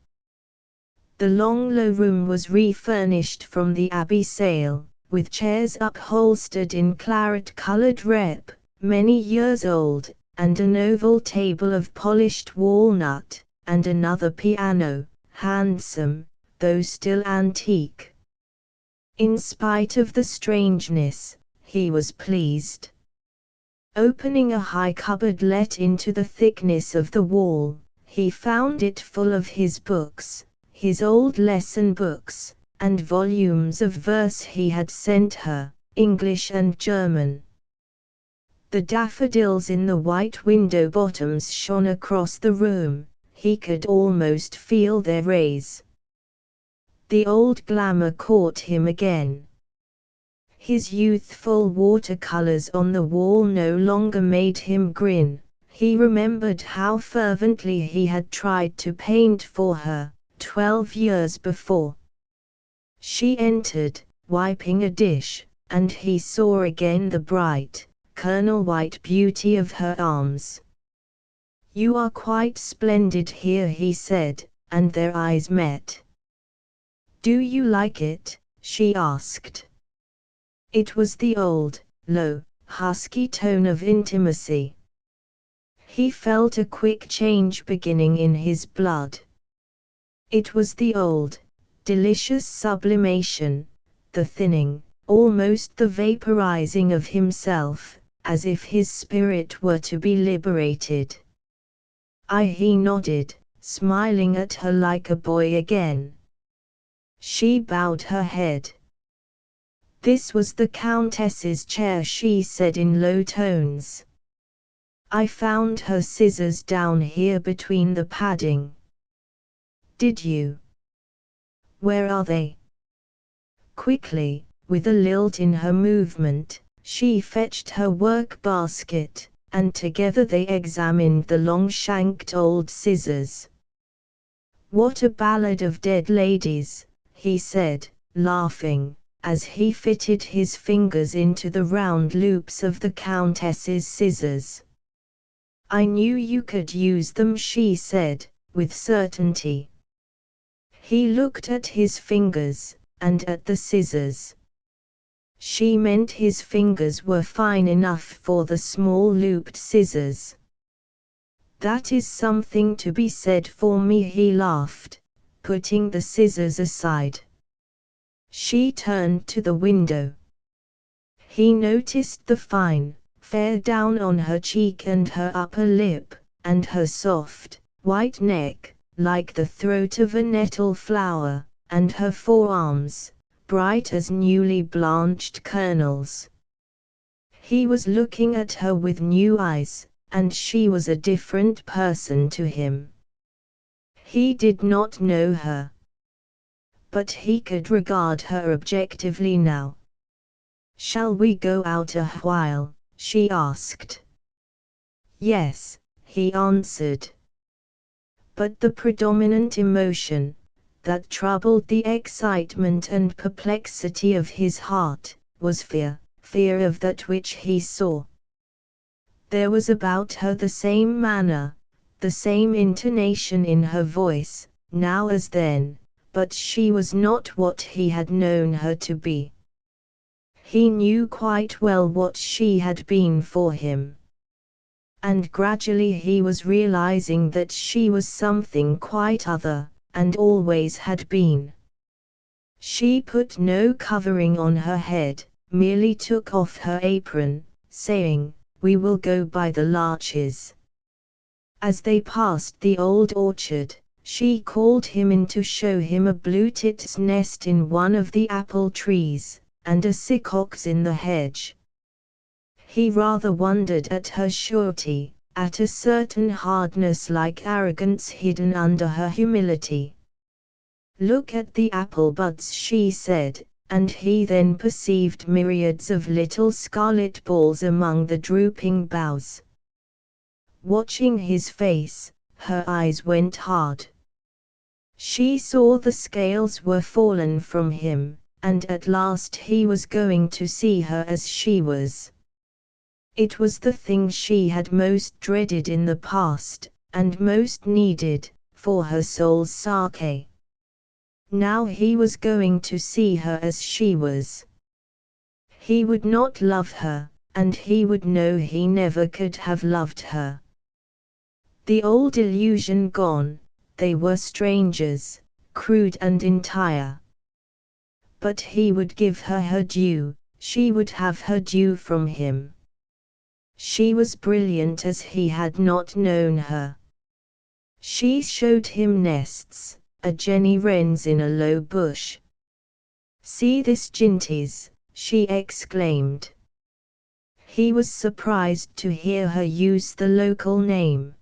The long low room was refurnished from the Abbey sale, with chairs upholstered in claret-colored rep, many years old, and an oval table of polished walnut, and another piano, handsome, though still antique. In spite of the strangeness, he was pleased. Opening a high cupboard let into the thickness of the wall, he found it full of his books, his old lesson books, and volumes of verse he had sent her, English and German. The daffodils in the white window bottoms shone across the room, he could almost feel their rays. The old glamour caught him again. His youthful watercolors on the wall no longer made him grin. He remembered how fervently he had tried to paint for her, 12 years before. She entered, wiping a dish, and he saw again the bright, kernel-white beauty of her arms. You are quite splendid here, he said, and their eyes met. Do you like it? She asked. It was the old, low, husky tone of intimacy. He felt a quick change beginning in his blood. It was the old, delicious sublimation, the thinning, almost the vaporizing of himself, as if his spirit were to be liberated. He nodded, smiling at her like a boy again. She bowed her head. This was the Countess's chair, she said in low tones. I found her scissors down here between the padding. Did you? Where are they? Quickly, with a lilt in her movement, she fetched her work basket, and together they examined the long-shanked old scissors. What a ballad of dead ladies, he said, laughing, as he fitted his fingers into the round loops of the Countess's scissors. I knew you could use them, she said, with certainty. He looked at his fingers, and at the scissors. She meant his fingers were fine enough for the small looped scissors. That is something to be said for me, he laughed, putting the scissors aside. She turned to the window. He noticed the fine, fair down on her cheek and her upper lip, and her soft, white neck, like the throat of a nettle flower, and her forearms, bright as newly blanched kernels. He was looking at her with new eyes, and she was a different person to him. He did not know her. But he could regard her objectively now. Shall we go out a while? She asked. Yes, he answered. But the predominant emotion, that troubled the excitement and perplexity of his heart, was fear, fear of that which he saw. There was about her the same manner, the same intonation in her voice, now as then, but she was not what he had known her to be. He knew quite well what she had been for him. And gradually he was realizing that she was something quite other, and always had been. She put no covering on her head, merely took off her apron, saying, "We will go by the larches." As they passed the old orchard, she called him in to show him a blue tit's nest in one of the apple trees, and a sycox in the hedge. He rather wondered at her surety, at a certain hardness like arrogance hidden under her humility. "Look at the apple buds," she said, and he then perceived myriads of little scarlet balls among the drooping boughs. Watching his face, her eyes went hard. She saw the scales were fallen from him, and at last he was going to see her as she was. It was the thing she had most dreaded in the past, and most needed, for her soul's sake. Now he was going to see her as she was. He would not love her, and he would know he never could have loved her. The old illusion gone, they were strangers, crude and entire. But he would give her her due, she would have her due from him. She was brilliant as he had not known her. She showed him nests, a jenny wrens in a low bush. "See this ginties," she exclaimed. He was surprised to hear her use the local name.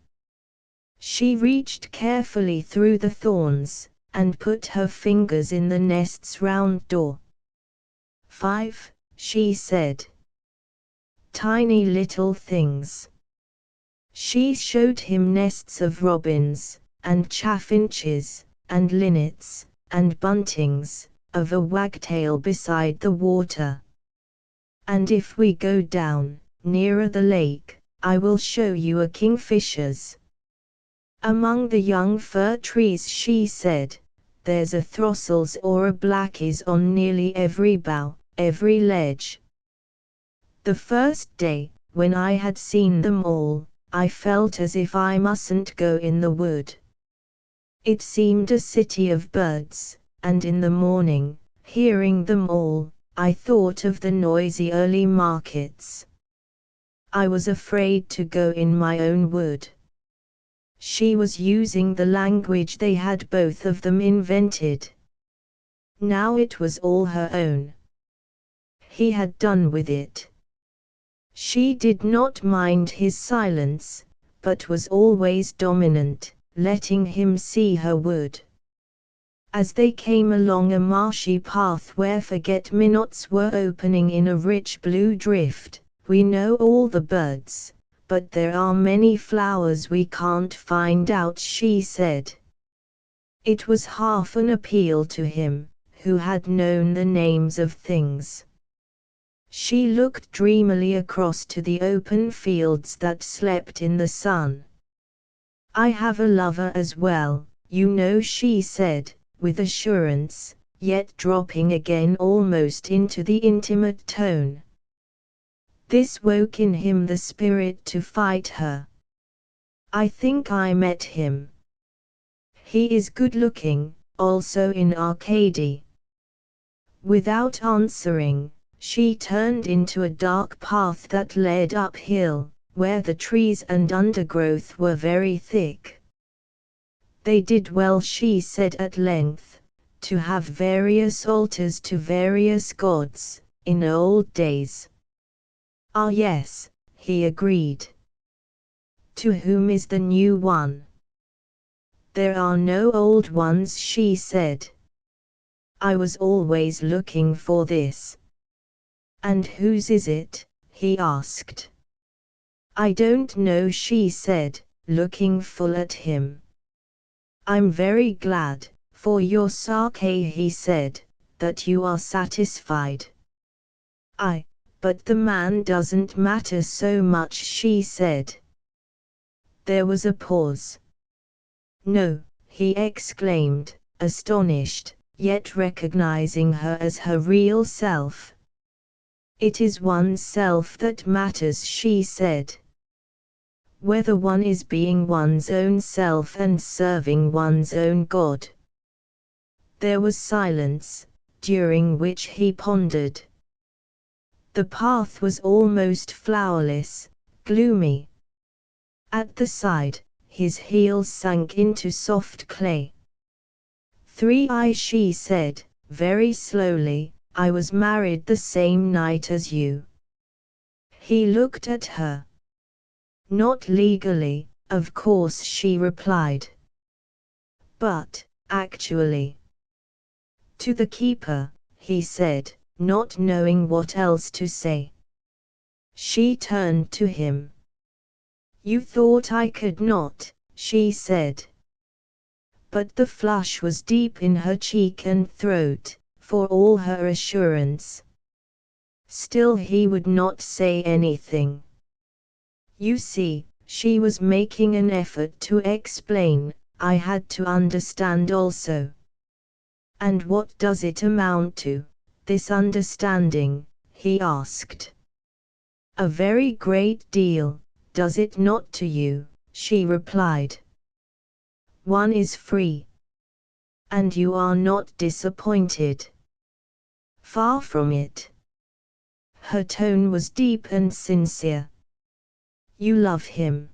She reached carefully through the thorns, and put her fingers in the nest's round door. "5," she said. "Tiny little things." She showed him nests of robins, and chaffinches, and linnets, and buntings, of a wagtail beside the water. "And if we go down, nearer the lake, I will show you a kingfisher's. Among the young fir trees," she said, "there's a throstle's or a blackie's on nearly every bough, every ledge." The first day, when I had seen them all, I felt as if I mustn't go in the wood. It seemed a city of birds, and in the morning, hearing them all, I thought of the noisy early markets. I was afraid to go in my own wood. She was using the language they had both of them invented. Now it was all her own. He had done with it. She did not mind his silence, but was always dominant, letting him see her wood. As they came along a marshy path where forget-me-nots were opening in a rich blue drift, "We know all the birds, but there are many flowers we can't find out," she said. It was half an appeal to him, who had known the names of things. She looked dreamily across to the open fields that slept in the sun. "I have a lover as well, you know," she said, with assurance, yet dropping again almost into the intimate tone. This woke in him the spirit to fight her. "I think I met him. He is good-looking, also in Arcady." Without answering, she turned into a dark path that led uphill, where the trees and undergrowth were very thick. "They did well," she said at length, "to have various altars to various gods, in old days." "Ah yes," he agreed. "To whom is the new one?" "There are no old ones," she said. "I was always looking for this." "And whose is it?" he asked. "I don't know," she said, looking full at him. "I'm very glad, for your sake," he said, "that you are satisfied." But the man doesn't matter so much," she said. There was a pause. "No," he exclaimed, astonished, yet recognizing her as her real self. "It is one's self that matters," she said. whether one is being one's own self and serving one's own God. There was silence, during which he pondered. The path was almost flowerless, gloomy. At the side, his heels sank into soft clay. 3 she said, very slowly, I was married the same night as you. He looked at her. Not legally, of course, she replied. But, actually. To the keeper, he said, not knowing what else to say. She turned to him. You thought I could not, she said. But the flush was deep in her cheek and throat, for all her assurance. Still he would not say anything. You see, she was making an effort to explain, I had to understand also. And what does it amount to, this understanding? He asked. A very great deal, does it not to you? She replied. One is free. And you are not disappointed. Far from it. Her tone was deep and sincere. You love him.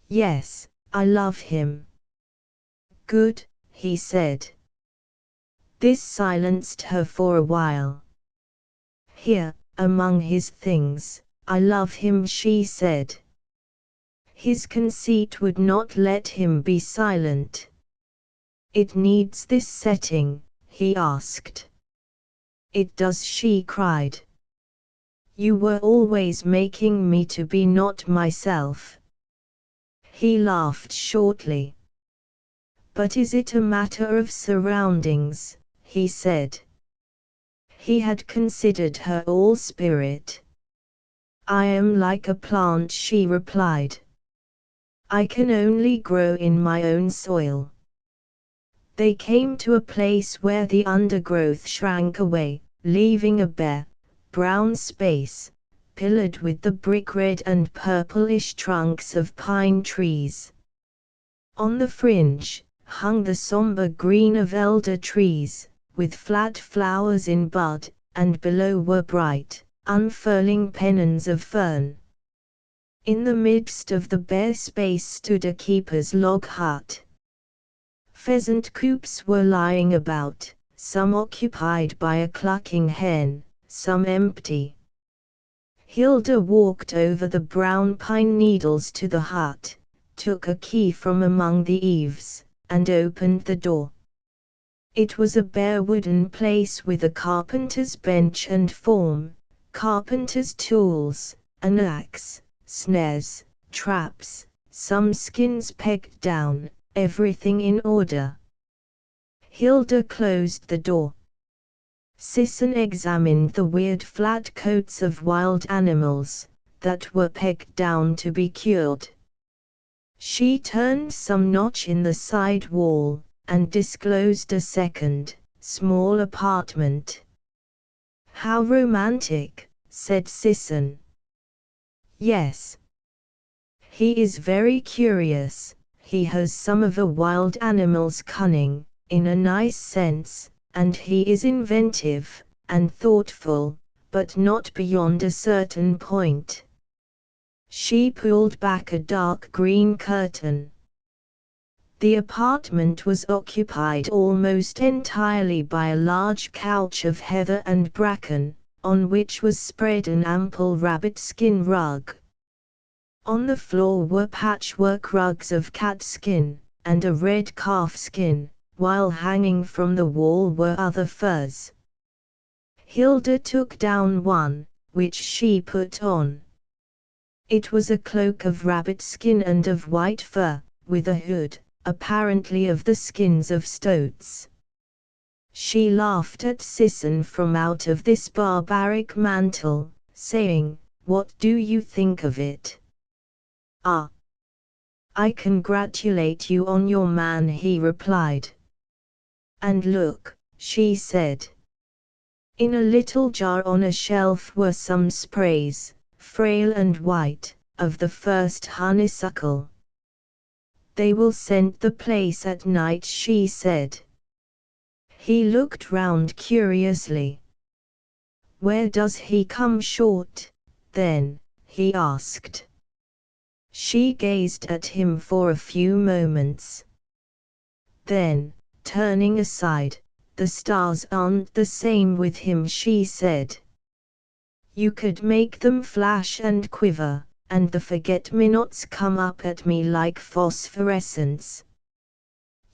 Yes, I love him. Good, he said. This silenced her for a while. Here, among his things, I love him, she said. His conceit would not let him be silent. It needs this setting, he asked. It does, she cried. You were always making me to be not myself. He laughed shortly. But is it a matter of surroundings? He said. He had considered her all spirit. I am like a plant, she replied. I can only grow in my own soil. They came to a place where the undergrowth shrank away, leaving a bare, brown space, pillared with the brick-red and purplish trunks of pine trees. On the fringe, hung the somber green of elder trees, with flat flowers in bud, and below were bright, unfurling pennons of fern. In the midst of the bare space stood a keeper's log hut. Pheasant coops were lying about, some occupied by a clucking hen, some empty. Hilda walked over the brown pine needles to the hut, took a key from among the eaves, and opened the door. It was a bare wooden place with a carpenter's bench and form, carpenter's tools, an axe, snares, traps, some skins pegged down, everything in order. Hilda closed the door. Sisson examined the weird flat coats of wild animals, that were pegged down to be cured. She turned some notch in the side wall, and disclosed a second, small apartment. How romantic, said Sisson. Yes. He is very curious, he has some of a wild animal's cunning, in a nice sense, and he is inventive, and thoughtful, but not beyond a certain point. She pulled back a dark green curtain. The apartment was occupied almost entirely by a large couch of heather and bracken, on which was spread an ample rabbit skin rug. On the floor were patchwork rugs of cat skin, and a red calf skin, while hanging from the wall were other furs. Hilda took down one, which she put on. It was a cloak of rabbit skin and of white fur, with a hood, apparently of the skins of stoats. She laughed at Sisson from out of this barbaric mantle, saying, What do you think of it? Ah! I congratulate you on your man, he replied. And look, she said. In a little jar on a shelf were some sprays, frail and white, of the first honeysuckle. They will scent the place at night, she said. He looked round curiously. Where does he come short, then? He asked. She gazed at him for a few moments. Then, turning aside, the stars aren't the same with him, she said. You could make them flash and quiver, and the forget-me-nots come up at me like phosphorescence.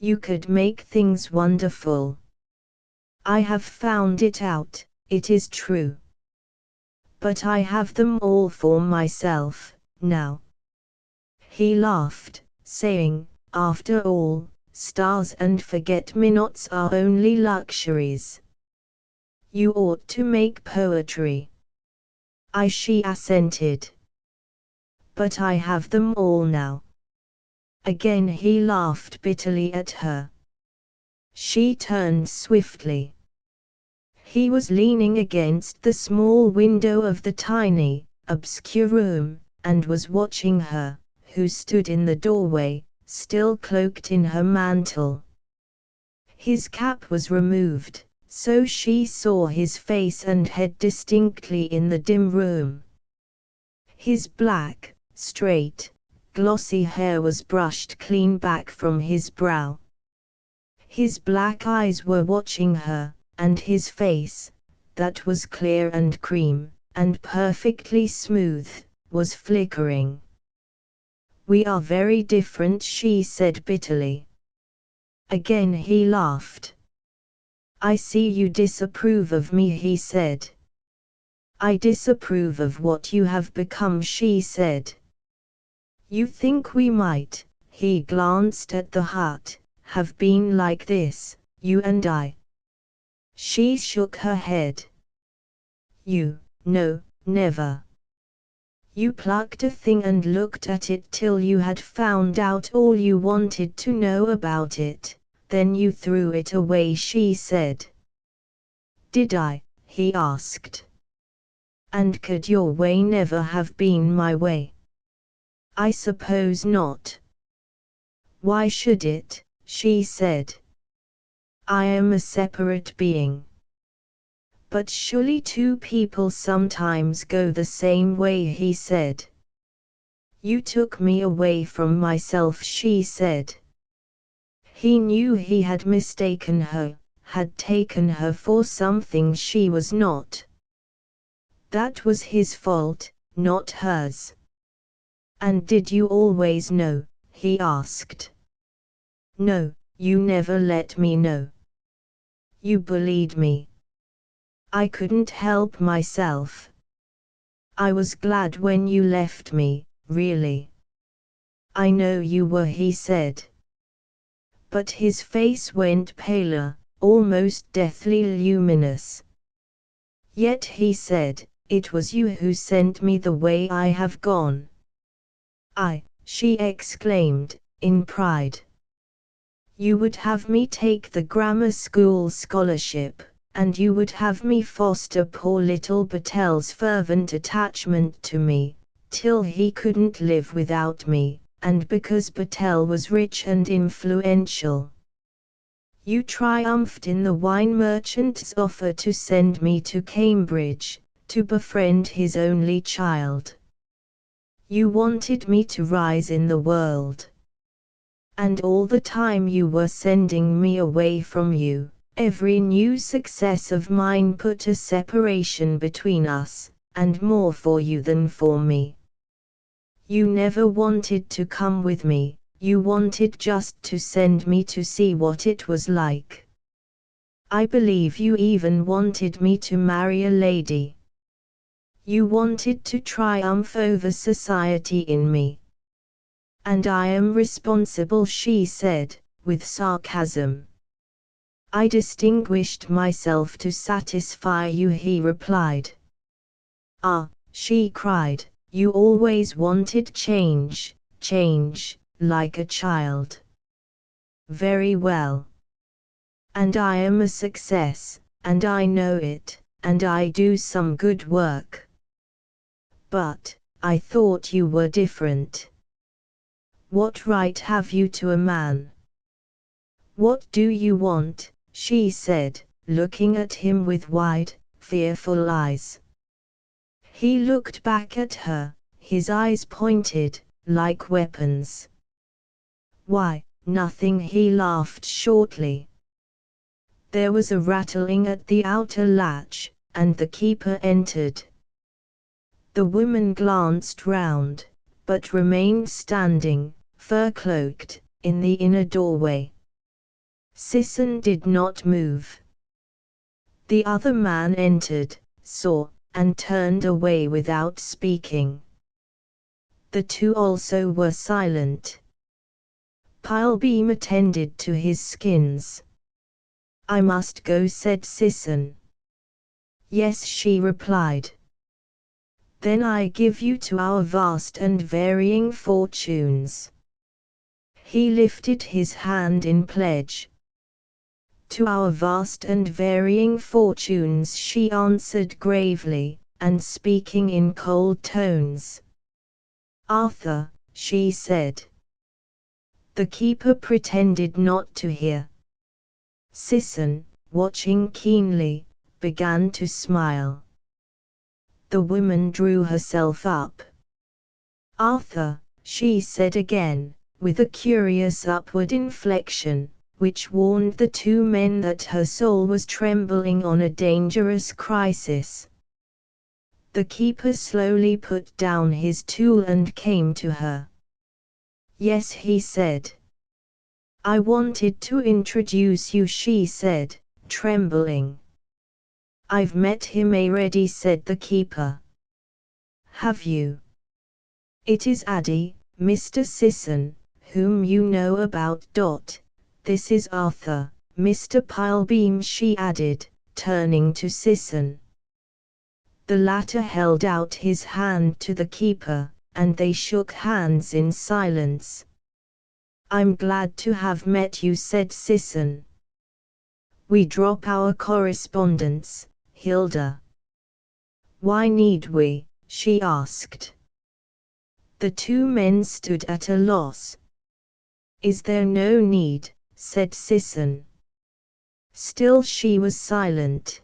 You could make things wonderful. I have found it out, it is true. But I have them all for myself, now. He laughed, saying, after all, stars and forget-me-nots are only luxuries. You ought to make poetry. She assented. But I have them all now. Again he laughed bitterly at her. She turned swiftly. He was leaning against the small window of the tiny, obscure room, and was watching her, who stood in the doorway, still cloaked in her mantle. His cap was removed, so she saw his face and head distinctly in the dim room. His black, straight, glossy hair was brushed clean back from his brow. His black eyes were watching her, and his face, that was clear and cream, and perfectly smooth, was flickering. We are very different, she said bitterly. Again he laughed. I see you disapprove of me, he said. I disapprove of what you have become, she said. You think we might, he glanced at the hut, have been like this, you and I. She shook her head. No, never. You plucked a thing and looked at it till you had found out all you wanted to know about it, then you threw it away, she said. Did I? He asked. And could your way never have been my way? I suppose not. Why should it? She said. I am a separate being. But surely two people sometimes go the same way, he said. You took me away from myself, she said. He knew he had mistaken her, had taken her for something she was not. That was his fault, not hers. And did you always know? He asked. No, you never let me know. You bullied me. I couldn't help myself. I was glad when you left me, really. I know you were, he said. But his face went paler, almost deathly luminous. Yet he said, it was you who sent me the way I have gone. She exclaimed, in pride. You would have me take the grammar school scholarship, and you would have me foster poor little Patel's fervent attachment to me, till he couldn't live without me, and because Patel was rich and influential. You triumphed in the wine merchant's offer to send me to Cambridge, to befriend his only child. You wanted me to rise in the world. And all the time you were sending me away from you, every new success of mine put a separation between us, and more for you than for me. You never wanted to come with me, you wanted just to send me to see what it was like. I believe you even wanted me to marry a lady. You wanted to triumph over society in me. And I am responsible, she said, with sarcasm. I distinguished myself to satisfy you, he replied. She cried, you always wanted change, like a child. Very well. And I am a success, and I know it, and I do some good work. But, I thought you were different. What right have you to a man? What do you want? She said, looking at him with wide, fearful eyes. He looked back at her, his eyes pointed, like weapons. Why, nothing, he laughed shortly. There was a rattling at the outer latch, and the keeper entered. The woman glanced round, but remained standing, fur-cloaked, in the inner doorway. Sisson did not move. The other man entered, saw, and turned away without speaking. The two also were silent. Pilbeam attended to his skins. I must go, said Sisson. Yes, she replied. Then I give you to our vast and varying fortunes. He lifted his hand in pledge. To our vast and varying fortunes, she answered gravely, and speaking in cold tones. Arthur, she said. The keeper pretended not to hear. Sisson, watching keenly, began to smile. The woman drew herself up. Arthur, she said again, with a curious upward inflection, which warned the two men that her soul was trembling on a dangerous crisis. The keeper slowly put down his tool and came to her. Yes, he said. I wanted to introduce you, she said, trembling. I've met him already, said the keeper. Have you? It is Addy, Mr. Sisson, whom you know about. This is Arthur, Mr. Pilbeam, she added, turning to Sisson. The latter held out his hand to the keeper, and they shook hands in silence. I'm glad to have met you, said Sisson. We drop our correspondence, Hilda. Why need we? She asked. The two men stood at a loss. Is there no need? Said Sisson. Still she was silent.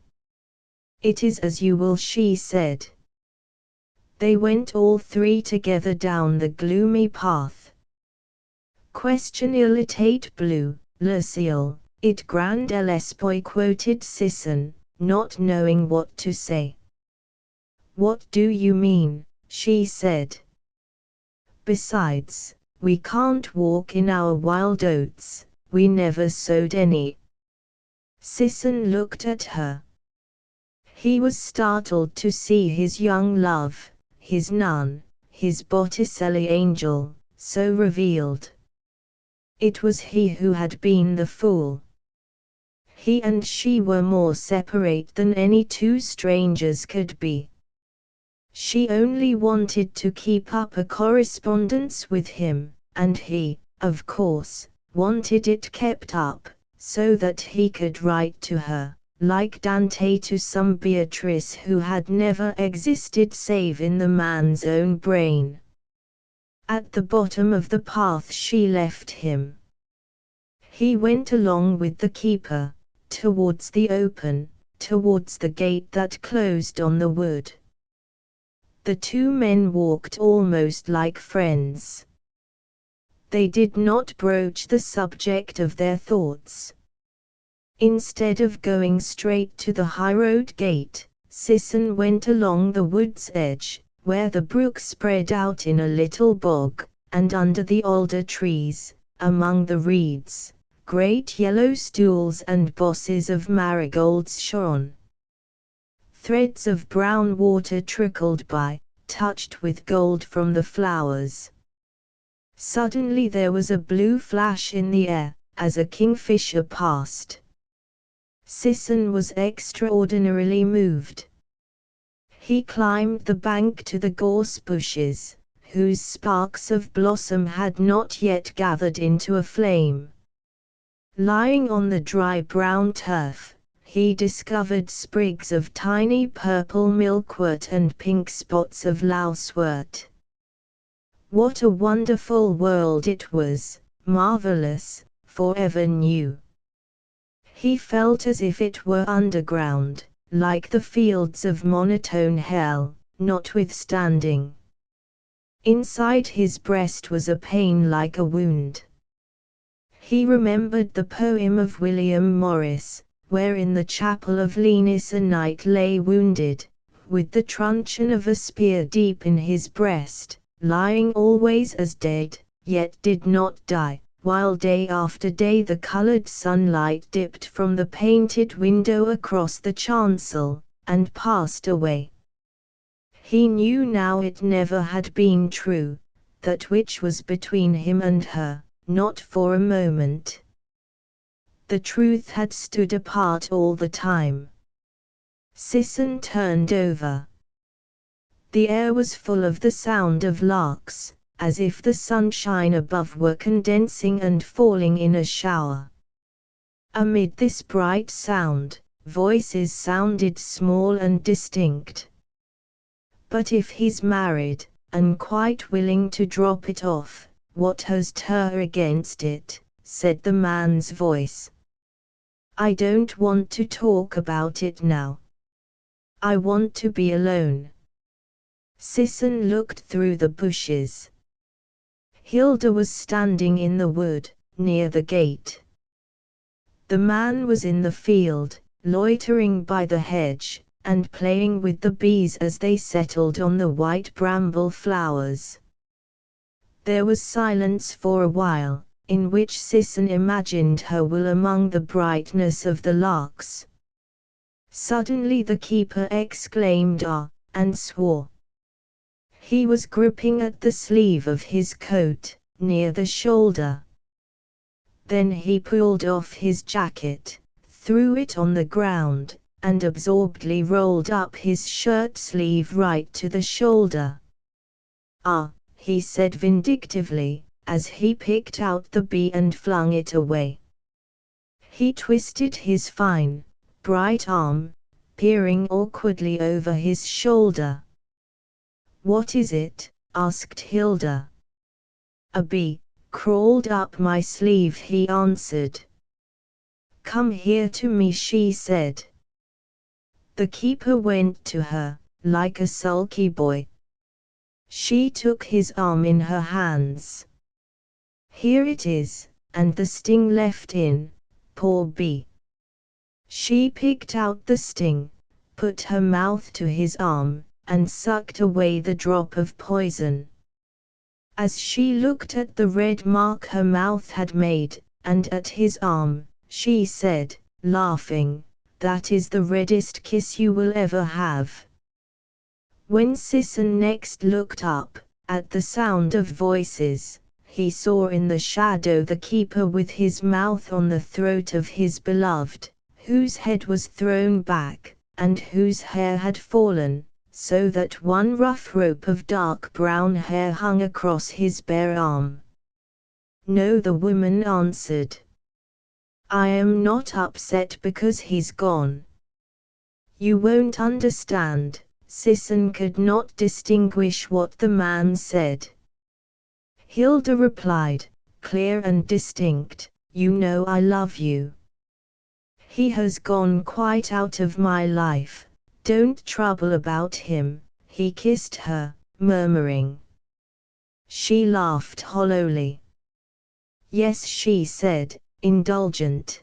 It is as you will, she said. They went all three together down the gloomy path. Question illitate blue, le ciel, it grand l'esprit, quoted Sisson, not knowing what to say. What do you mean? She said. Besides, we can't walk in our wild oats, we never sowed any. Sisson looked at her. He was startled to see his young love, his nun, his Botticelli angel, so revealed. It was he who had been the fool. He and she were more separate than any two strangers could be. She only wanted to keep up a correspondence with him, and he, of course, wanted it kept up, so that he could write to her, like Dante to some Beatrice who had never existed save in the man's own brain. At the bottom of the path she left him. He went along with the keeper, towards the open, towards the gate that closed on the wood. The two men walked almost like friends. They did not broach the subject of their thoughts. Instead of going straight to the highroad gate, Sisson went along the wood's edge, where the brook spread out in a little bog, and under the alder trees, among the reeds, great yellow stools and bosses of marigolds shone. Threads of brown water trickled by, touched with gold from the flowers. Suddenly there was a blue flash in the air, as a kingfisher passed. Sisson was extraordinarily moved. He climbed the bank to the gorse bushes, whose sparks of blossom had not yet gathered into a flame. Lying on the dry brown turf, he discovered sprigs of tiny purple milkwort and pink spots of lousewort. What a wonderful world it was, marvelous, forever new. He felt as if it were underground, like the fields of monotone hell, notwithstanding. Inside his breast was a pain like a wound. He remembered the poem of William Morris, where in the chapel of Lenis a knight lay wounded, with the truncheon of a spear deep in his breast, lying always as dead, yet did not die, while day after day the coloured sunlight dipped from the painted window across the chancel, and passed away. He knew now it never had been true, that which was between him and her, not for a moment. The truth had stood apart all the time. Sisson turned over. The air was full of the sound of larks, as if the sunshine above were condensing and falling in a shower. Amid this bright sound, voices sounded small and distinct. But if he's married, and quite willing to drop it off, what has her against it, said the man's voice. I don't want to talk about it now. I want to be alone. Sisson looked through the bushes. Hilda was standing in the wood, near the gate. The man was in the field, loitering by the hedge, and playing with the bees as they settled on the white bramble flowers. There was silence for a while, in which Sisson imagined her will among the brightness of the larks. Suddenly the keeper exclaimed "Ah!" and swore. He was gripping at the sleeve of his coat, near the shoulder. Then he pulled off his jacket, threw it on the ground, and absorbedly rolled up his shirt sleeve right to the shoulder. "Ah," he said vindictively, as he picked out the bee and flung it away. He twisted his fine, bright arm, peering awkwardly over his shoulder. "What is it?" asked Hilda. "A bee crawled up my sleeve," he answered. "Come here to me," she said. The keeper went to her, like a sulky boy. She took his arm in her hands. "Here it is, and the sting left in, poor bee." She picked out the sting, put her mouth to his arm, and sucked away the drop of poison. As she looked at the red mark her mouth had made, and at his arm, she said, laughing, "That is the reddest kiss you will ever have." When Sisson next looked up, at the sound of voices, he saw in the shadow the keeper with his mouth on the throat of his beloved, whose head was thrown back, and whose hair had fallen, so that one rough rope of dark brown hair hung across his bare arm. "No," the woman answered. "I am not upset because he's gone. You won't understand." Sisson could not distinguish what the man said. Hilda replied, clear and distinct, "You know I love you. He has gone quite out of my life, don't trouble about him." He kissed her, murmuring. She laughed hollowly. "Yes," she said, indulgent.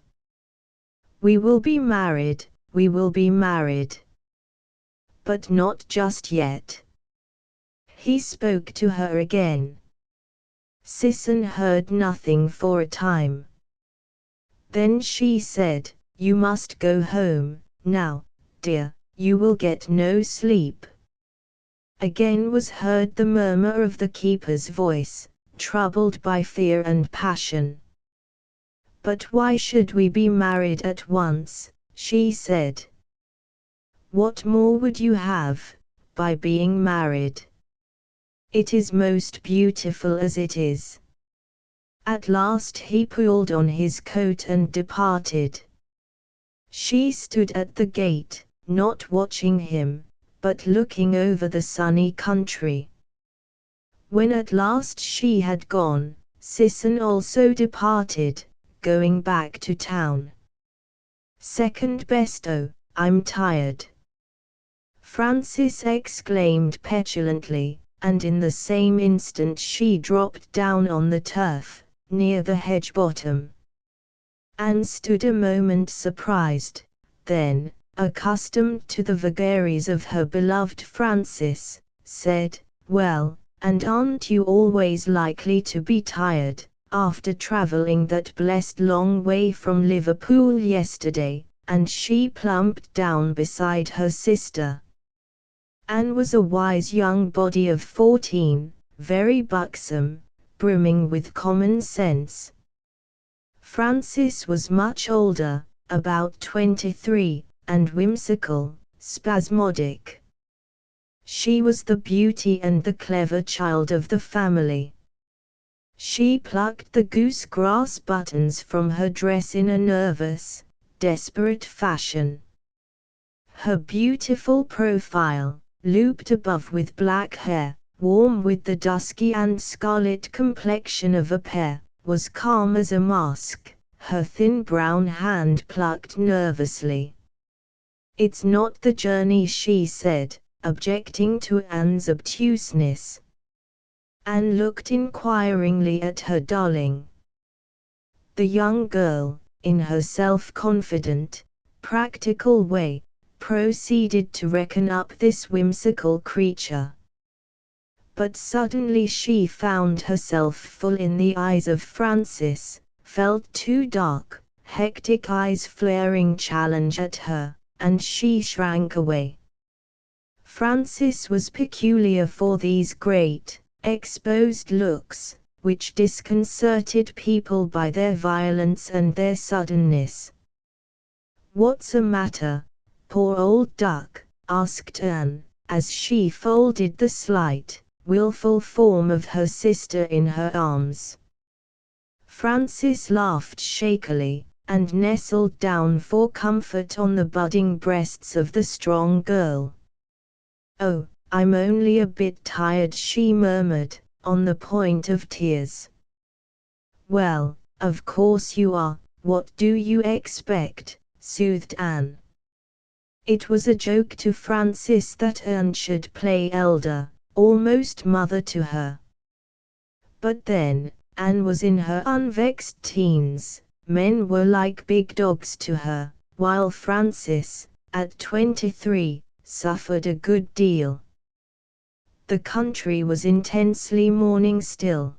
"We will be married, we will be married. But not just yet." He spoke to her again. Sisson heard nothing for a time. Then she said, "You must go home, now, dear, you will get no sleep." Again was heard the murmur of the keeper's voice, troubled by fear and passion. "But why should we be married at once?" she said. "What more would you have, by being married? It is most beautiful as it is." At last he pulled on his coat and departed. She stood at the gate, not watching him, but looking over the sunny country. When at last she had gone, Sisson also departed, going back to town. Second best. Oh, I'm tired, Francis exclaimed petulantly, and in the same instant she dropped down on the turf, near the hedge bottom. Anne stood a moment surprised, then, accustomed to the vagaries of her beloved Francis, said, "Well, and aren't you always likely to be tired, after travelling that blessed long way from Liverpool yesterday?" And she plumped down beside her sister. Anne was a wise young body of 14, very buxom, brimming with common sense. Francis was much older, about 23, and whimsical, spasmodic. She was the beauty and the clever child of the family. She plucked the goose-grass buttons from her dress in a nervous, desperate fashion. Her beautiful profile, looped above with black hair, warm with the dusky and scarlet complexion of a pear, was calm as a mask, her thin brown hand plucked nervously. "It's not the journey," she said, objecting to Anne's obtuseness. Anne looked inquiringly at her darling. The young girl, in her self-confident, practical way, proceeded to reckon up this whimsical creature. But suddenly she found herself full in the eyes of Francis, felt two dark, hectic eyes flaring challenge at her, and she shrank away. Francis was peculiar for these great, exposed looks, which disconcerted people by their violence and their suddenness. "What's the matter, poor old duck?" asked Anne, as she folded the slight, wilful form of her sister in her arms. Francis laughed shakily, and nestled down for comfort on the budding breasts of the strong girl. "Oh, I'm only a bit tired," she murmured, on the point of tears. "Well, of course you are, what do you expect?" soothed Anne. It was a joke to Francis that Anne should play elder, almost mother to her. But then, Anne was in her unvexed teens, men were like big dogs to her, while Francis, at 23, suffered a good deal. The country was intensely morning still.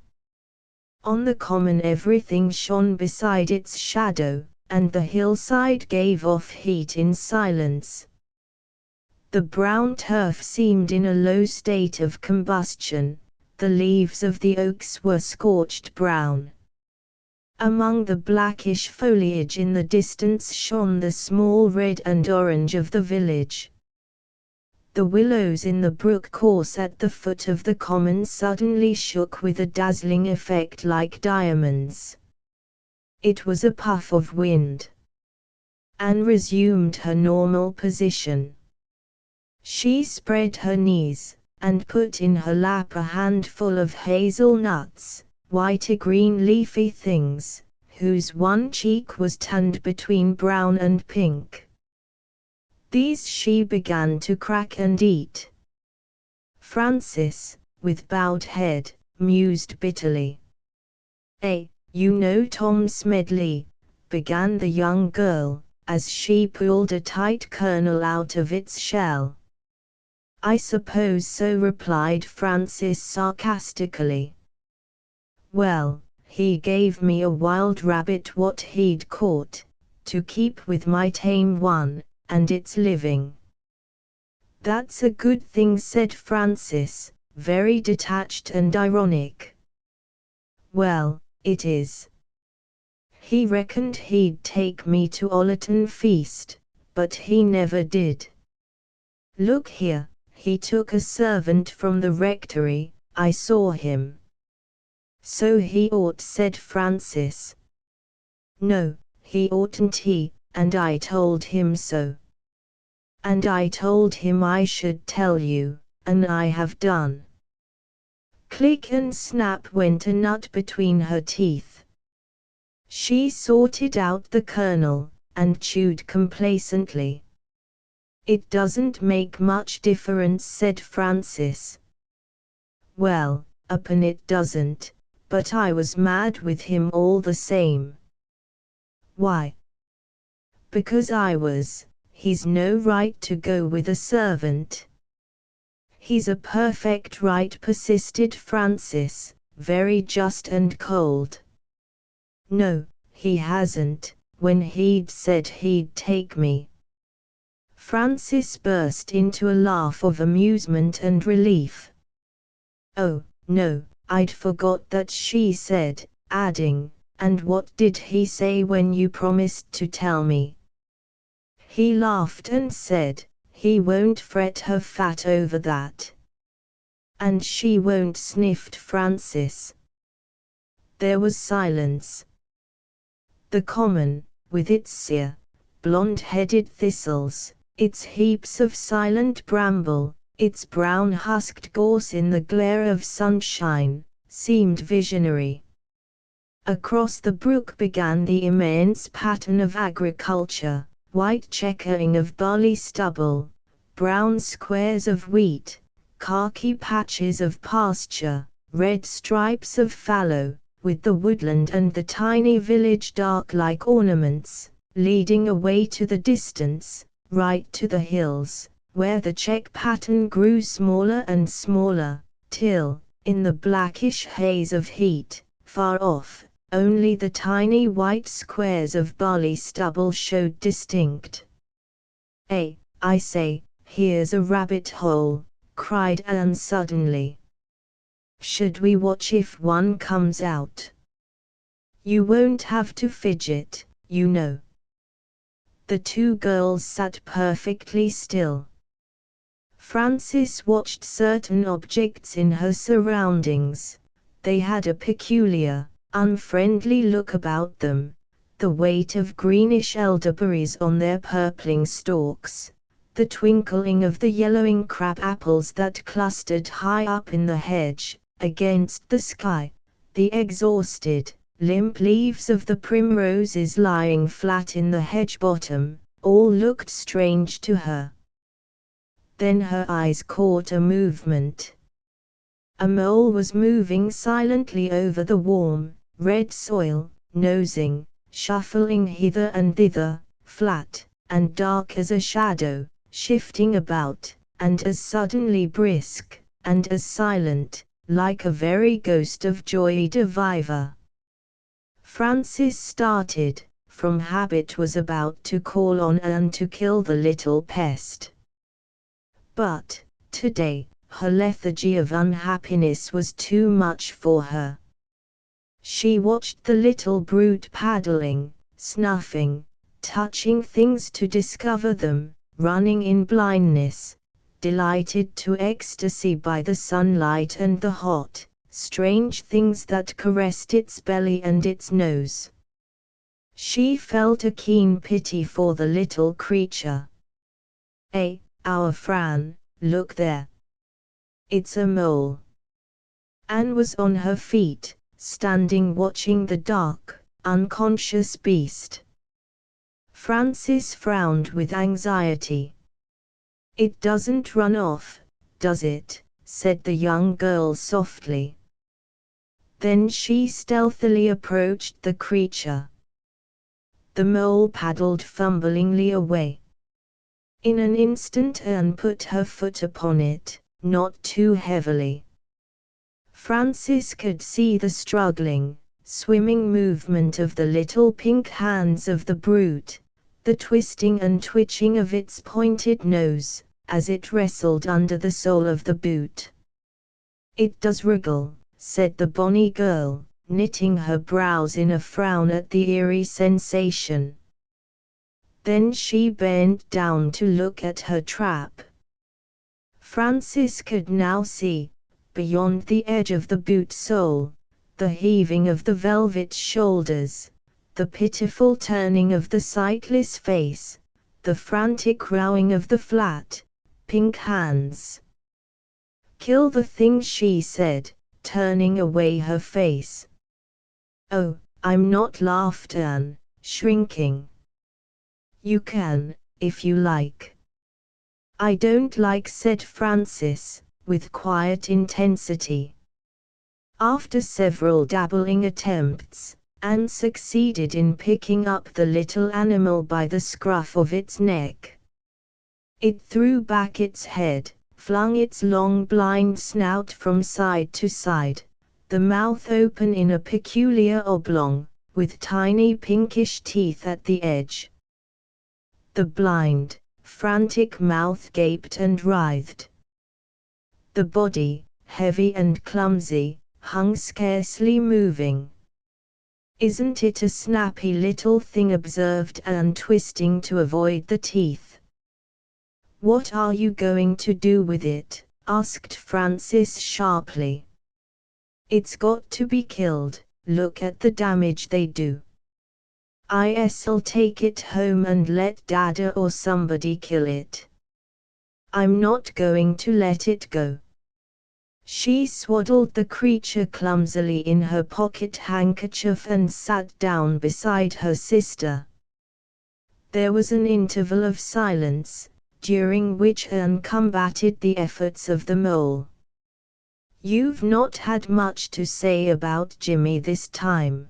On the common everything shone beside its shadow, and the hillside gave off heat in silence. The brown turf seemed in a low state of combustion, the leaves of the oaks were scorched brown. Among the blackish foliage in the distance shone the small red and orange of the village. The willows in the brook course at the foot of the common suddenly shook with a dazzling effect like diamonds. It was a puff of wind. Anne resumed her normal position. She spread her knees, and put in her lap a handful of hazelnuts, white-green leafy things, whose one cheek was tanned between brown and pink. These she began to crack and eat. Francis, with bowed head, mused bitterly. You know Tom Smedley," began the young girl, as she pulled a tight kernel out of its shell. "I suppose so," replied Francis sarcastically. "Well, he gave me a wild rabbit what he'd caught, to keep with my tame one, and it's living." "That's a good thing," said Francis, very detached and ironic. "Well, it is. He reckoned he'd take me to Ollerton Feast, but he never did. Look here, he took a servant from the rectory, I saw him." "So he ought," said Francis. "No, he oughtn't," and I told him so. And I told him I should tell you, and I have done. Click and snap went a nut between her teeth. She sorted out the kernel, and chewed complacently. It doesn't make much difference, said Francis. Well, upon it doesn't, but I was mad with him all the same. Why? Because I was. He's no right to go with a servant. He's a perfect right, persisted Francis, very just and cold. No, he hasn't, when he'd said he'd take me. Francis burst into a laugh of amusement and relief. Oh, no, I'd forgot that, she said, adding, and what did he say when you promised to tell me? He laughed and said, he won't fret her fat over that. And she won't, sniffed Francis. There was silence. The common, with its sere, blonde-headed thistles, its heaps of silent bramble, its brown-husked gorse in the glare of sunshine, seemed visionary. Across the brook began the immense pattern of agriculture, white checkering of barley stubble, brown squares of wheat, khaki patches of pasture, red stripes of fallow, with the woodland and the tiny village dark like ornaments, leading away to the distance, right to the hills, where the check pattern grew smaller and smaller, till, in the blackish haze of heat, far off, only the tiny white squares of barley stubble showed distinct. I say, here's a rabbit hole, cried Anne suddenly. Should we watch if one comes out? You won't have to fidget, you know. The two girls sat perfectly still. Francis watched certain objects in her surroundings. They had a peculiar, unfriendly look about them, the weight of greenish elderberries on their purpling stalks, the twinkling of the yellowing crab apples that clustered high up in the hedge, against the sky, the exhausted, limp leaves of the primroses lying flat in the hedge bottom, all looked strange to her. Then her eyes caught a movement. A mole was moving silently over the warm, red soil, nosing, shuffling hither and thither, flat, and dark as a shadow, shifting about, and as suddenly brisk, and as silent, like a very ghost of joie de vivre. Francis started, from habit was about to call on Anne to kill the little pest. But, today, her lethargy of unhappiness was too much for her. She watched the little brute paddling, snuffing, touching things to discover them, running in blindness, delighted to ecstasy by the sunlight and the hot, strange things that caressed its belly and its nose. She felt a keen pity for the little creature. Our Fran, look there. It's a mole. Anne was on her feet, standing watching the dark, unconscious beast. Francis frowned with anxiety. It doesn't run off, does it? Said the young girl softly. Then she stealthily approached the creature. The mole paddled fumblingly away. In an instant Anne put her foot upon it, not too heavily. Francis could see the struggling, swimming movement of the little pink hands of the brute, the twisting and twitching of its pointed nose, as it wrestled under the sole of the boot. It does wriggle, said the bonny girl, knitting her brows in a frown at the eerie sensation. Then she bent down to look at her trap. Francis could now see, beyond the edge of the boot sole, the heaving of the velvet shoulders, the pitiful turning of the sightless face, the frantic rowing of the flat, pink hands. "Kill the thing," she said, turning away her face. "Oh, I'm not," laughed Anne, shrinking. "You can, if you like." "I don't like," said Francis, with quiet intensity. After several dabbling attempts, Anne succeeded in picking up the little animal by the scruff of its neck. It threw back its head, flung its long blind snout from side to side, the mouth open in a peculiar oblong, with tiny pinkish teeth at the edge. The blind, frantic mouth gaped and writhed. The body, heavy and clumsy, hung scarcely moving. "Isn't it a snappy little thing?" observed Anne, twisting to avoid the teeth. "What are you going to do with it?" asked Francis sharply. "It's got to be killed. Look at the damage they do." "I'll take it home and let Dada or somebody kill it. I'm not going to let it go." She swaddled the creature clumsily in her pocket handkerchief and sat down beside her sister. There was an interval of silence, during which Anne combated the efforts of the mole. "You've not had much to say about Jimmy this time.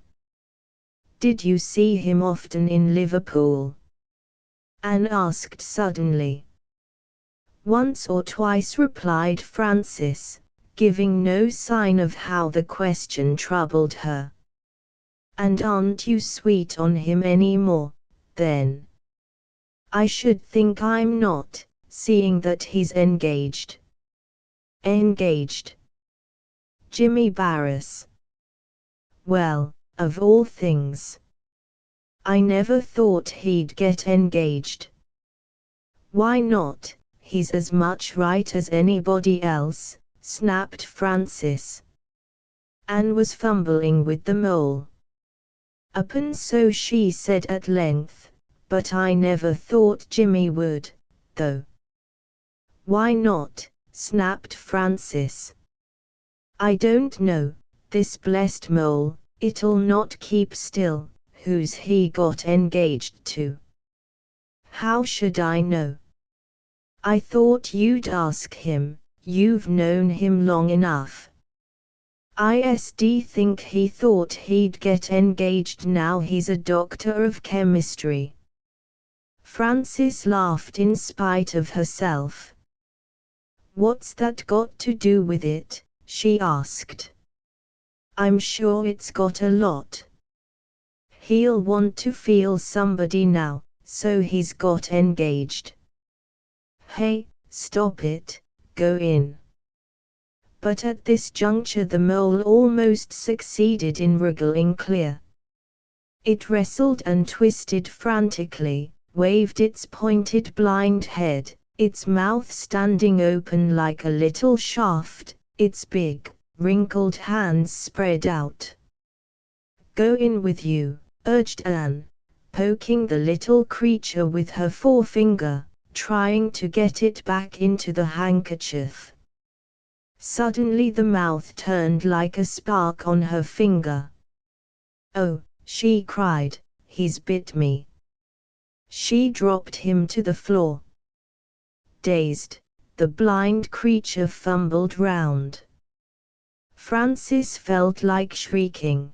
Did you see him often in Liverpool?" Anne asked suddenly. "Once or twice," replied Francis, giving no sign of how the question troubled her. "And aren't you sweet on him any more, then?" "I should think I'm not, seeing that he's engaged." "Engaged? Jimmy Barris? Well, of all things. I never thought he'd get engaged." "Why not? He's as much right as anybody else," snapped Francis. Anne was fumbling with the mole. "Up'n so," she said at length, "but I never thought Jimmy would, though." "Why not?" snapped Francis. "I don't know, this blessed mole, it'll not keep still. Who's he got engaged to?" "How should I know?" "I thought you'd ask him. You've known him long enough." "I think he thought he'd get engaged now he's a doctor of chemistry." Francis laughed in spite of herself. "What's that got to do with it?" she asked. "I'm sure it's got a lot. He'll want to feel somebody now, so he's got engaged." "Hey, stop it, go in." But at this juncture the mole almost succeeded in wriggling clear. It wrestled and twisted frantically, waved its pointed blind head, its mouth standing open like a little shaft, its big, wrinkled hands spread out. "Go in with you," urged Anne, poking the little creature with her forefinger, trying to get it back into the handkerchief. Suddenly the mouth turned like a spark on her finger. "Oh," she cried, "he's bit me." She dropped him to the floor. Dazed, the blind creature fumbled round. Francis felt like shrieking.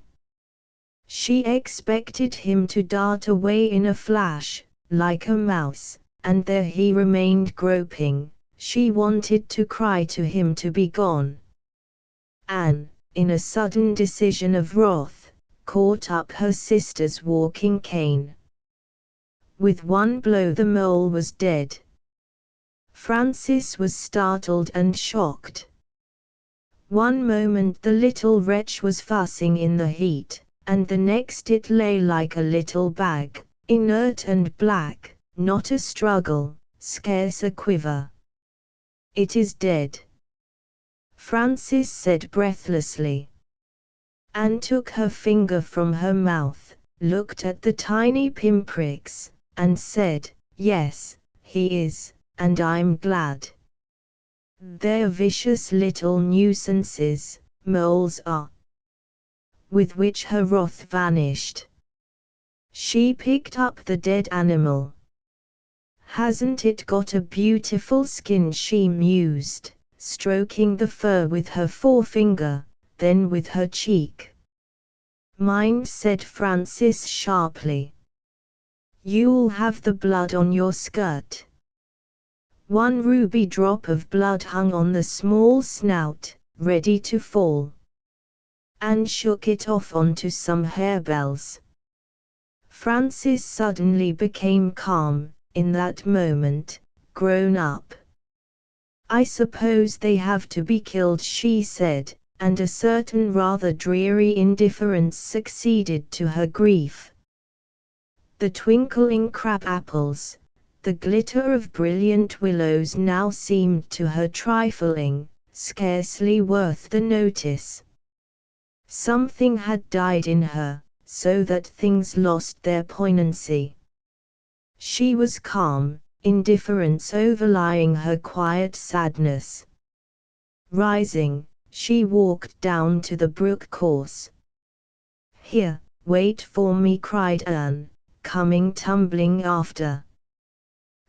She expected him to dart away in a flash, like a mouse, and there he remained groping. She wanted to cry to him to be gone. Anne, in a sudden decision of wrath, caught up her sister's walking cane. With one blow the mole was dead. Francis was startled and shocked. One moment the little wretch was fussing in the heat, and the next it lay like a little bag, inert and black, not a struggle, scarce a quiver. "It is dead," Francis said breathlessly. Anne took her finger from her mouth, looked at the tiny pinpricks, and said, "Yes, he is, and I'm glad. They're vicious little nuisances, moles are." With which her wrath vanished. She picked up the dead animal. "Hasn't it got a beautiful skin?" she mused, stroking the fur with her forefinger, then with her cheek. "Mind," said Francis sharply. "You'll have the blood on your skirt." One ruby drop of blood hung on the small snout, ready to fall. Anne shook it off onto some harebells. Francis suddenly became calm, in that moment, grown up. "I suppose they have to be killed," she said, and a certain rather dreary indifference succeeded to her grief. The twinkling crabapples, the glitter of brilliant willows now seemed to her trifling, scarcely worth the notice. Something had died in her, so that things lost their poignancy. She was calm, indifference overlying her quiet sadness. Rising, she walked down to the brook course. "Here, wait for me," cried Anne, coming tumbling after.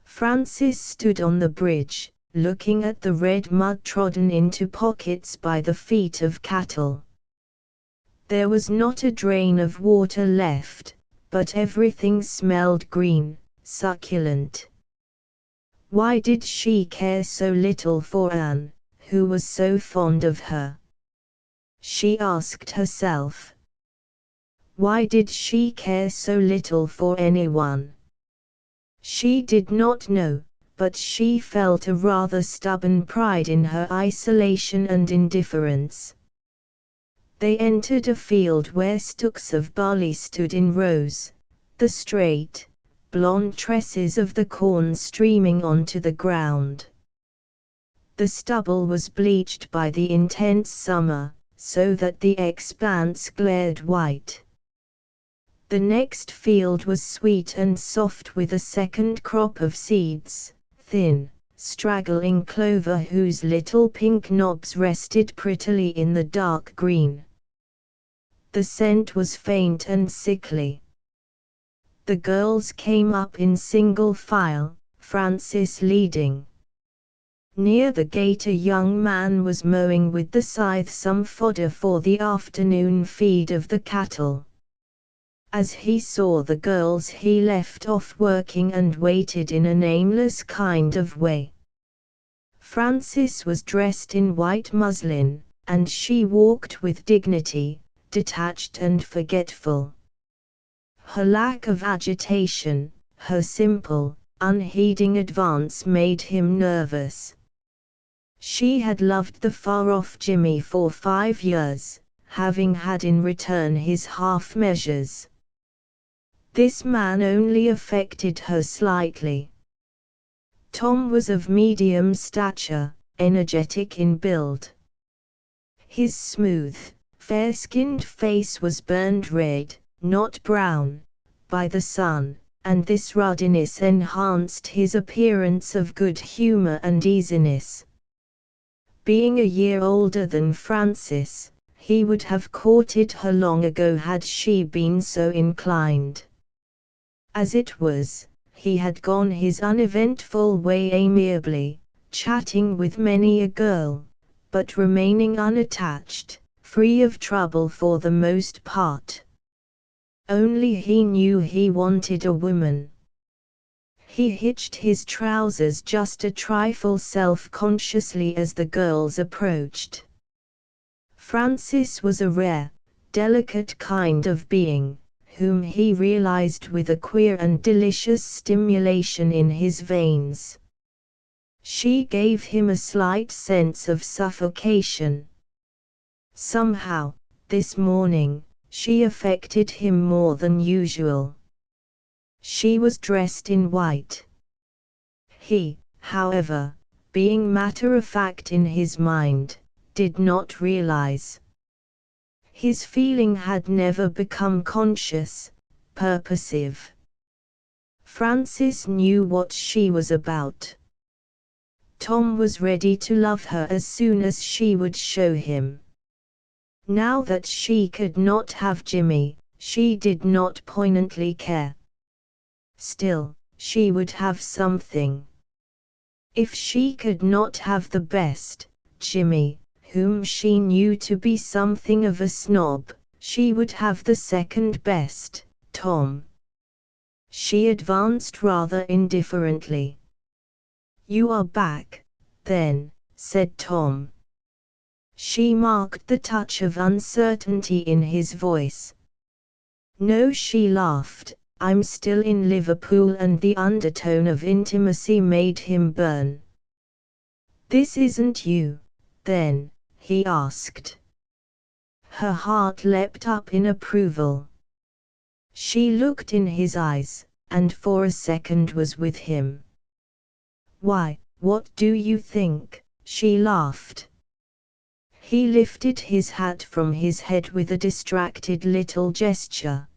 Francis stood on the bridge, looking at the red mud trodden into pockets by the feet of cattle. There was not a drain of water left, but everything smelled green, succulent. Why did she care so little for Anne, who was so fond of her? She asked herself. Why did she care so little for anyone? She did not know, but she felt a rather stubborn pride in her isolation and indifference. They entered a field where stooks of barley stood in rows, the straight, blonde tresses of the corn streaming onto the ground. The stubble was bleached by the intense summer, so that the expanse glared white. The next field was sweet and soft with a second crop of seeds, thin, straggling clover whose little pink knobs rested prettily in the dark green. The scent was faint and sickly. The girls came up in single file, Francis leading. Near the gate a young man was mowing with the scythe some fodder for the afternoon feed of the cattle. As he saw the girls he left off working and waited in an aimless kind of way. Francis was dressed in white muslin, and she walked with dignity, detached and forgetful. Her lack of agitation, her simple, unheeding advance made him nervous. She had loved the far-off Jimmy for 5 years, having had in return his half-measures. This man only affected her slightly. Tom was of medium stature, energetic in build. His smooth, fair-skinned face was burned red, not brown, by the sun, and this ruddiness enhanced his appearance of good humor and easiness. Being a year older than Francis, he would have courted her long ago had she been so inclined. As it was, he had gone his uneventful way amiably, chatting with many a girl, but remaining unattached, free of trouble for the most part. Only he knew he wanted a woman. He hitched his trousers just a trifle self-consciously as the girls approached. Francis was a rare, delicate kind of being, whom he realized with a queer and delicious stimulation in his veins. She gave him a slight sense of suffocation. Somehow, this morning, she affected him more than usual. She was dressed in white. He, however, being matter-of-fact in his mind, did not realize. His feeling had never become conscious, purposive. Francis knew what she was about. Tom was ready to love her as soon as she would show him. Now that she could not have Jimmy, she did not poignantly care. Still, she would have something. If she could not have the best, Jimmy, whom she knew to be something of a snob, she would have the second best, Tom. She advanced rather indifferently. "You are back, then," said Tom. She marked the touch of uncertainty in his voice. "No," she laughed, "I'm still in Liverpool," and the undertone of intimacy made him burn. "This isn't you, then?" he asked. Her heart leapt up in approval. She looked in his eyes, and for a second was with him. "Why, what do you think?" she laughed. He lifted his hat from his head with a distracted little gesture.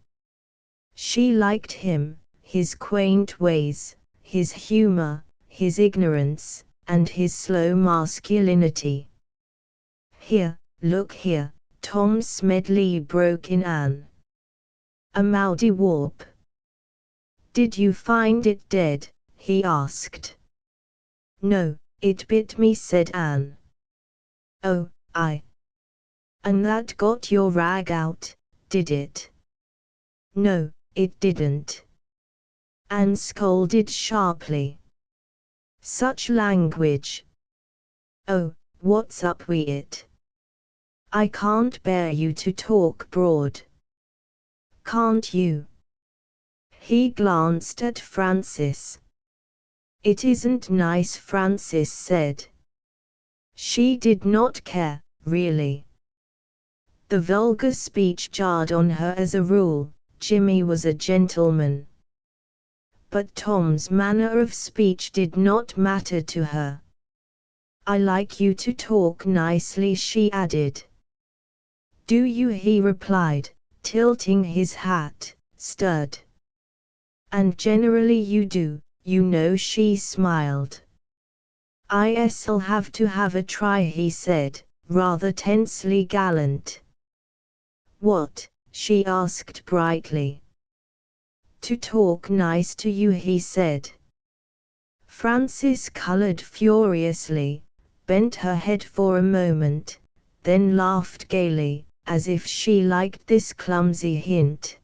She liked him, his quaint ways, his humor, his ignorance, and his slow masculinity. "Here, look here," Tom Smedley broke in. "A Mouldiwarp." "Did you find it dead?" he asked. "No, it bit me," said Anne. "Oh, and that got your rag out, did it?" "No, it didn't." Anne scolded sharply. "Such language! Oh, what's up wi' it? I can't bear you to talk broad." "Can't you?" He glanced at Francis. "It isn't nice," Francis said. She did not care, really. The vulgar speech jarred on her as a rule. Jimmy was a gentleman. But Tom's manner of speech did not matter to her. "I like you to talk nicely," she added. "Do you?" he replied, tilting his hat, stirred. "And generally you do, you know," she smiled. "I'll have to have a try," he said, rather tensely gallant. "What?" she asked brightly. "To talk nice to you," he said. Francis colored furiously, bent her head for a moment, then laughed gaily, as if she liked this clumsy hint.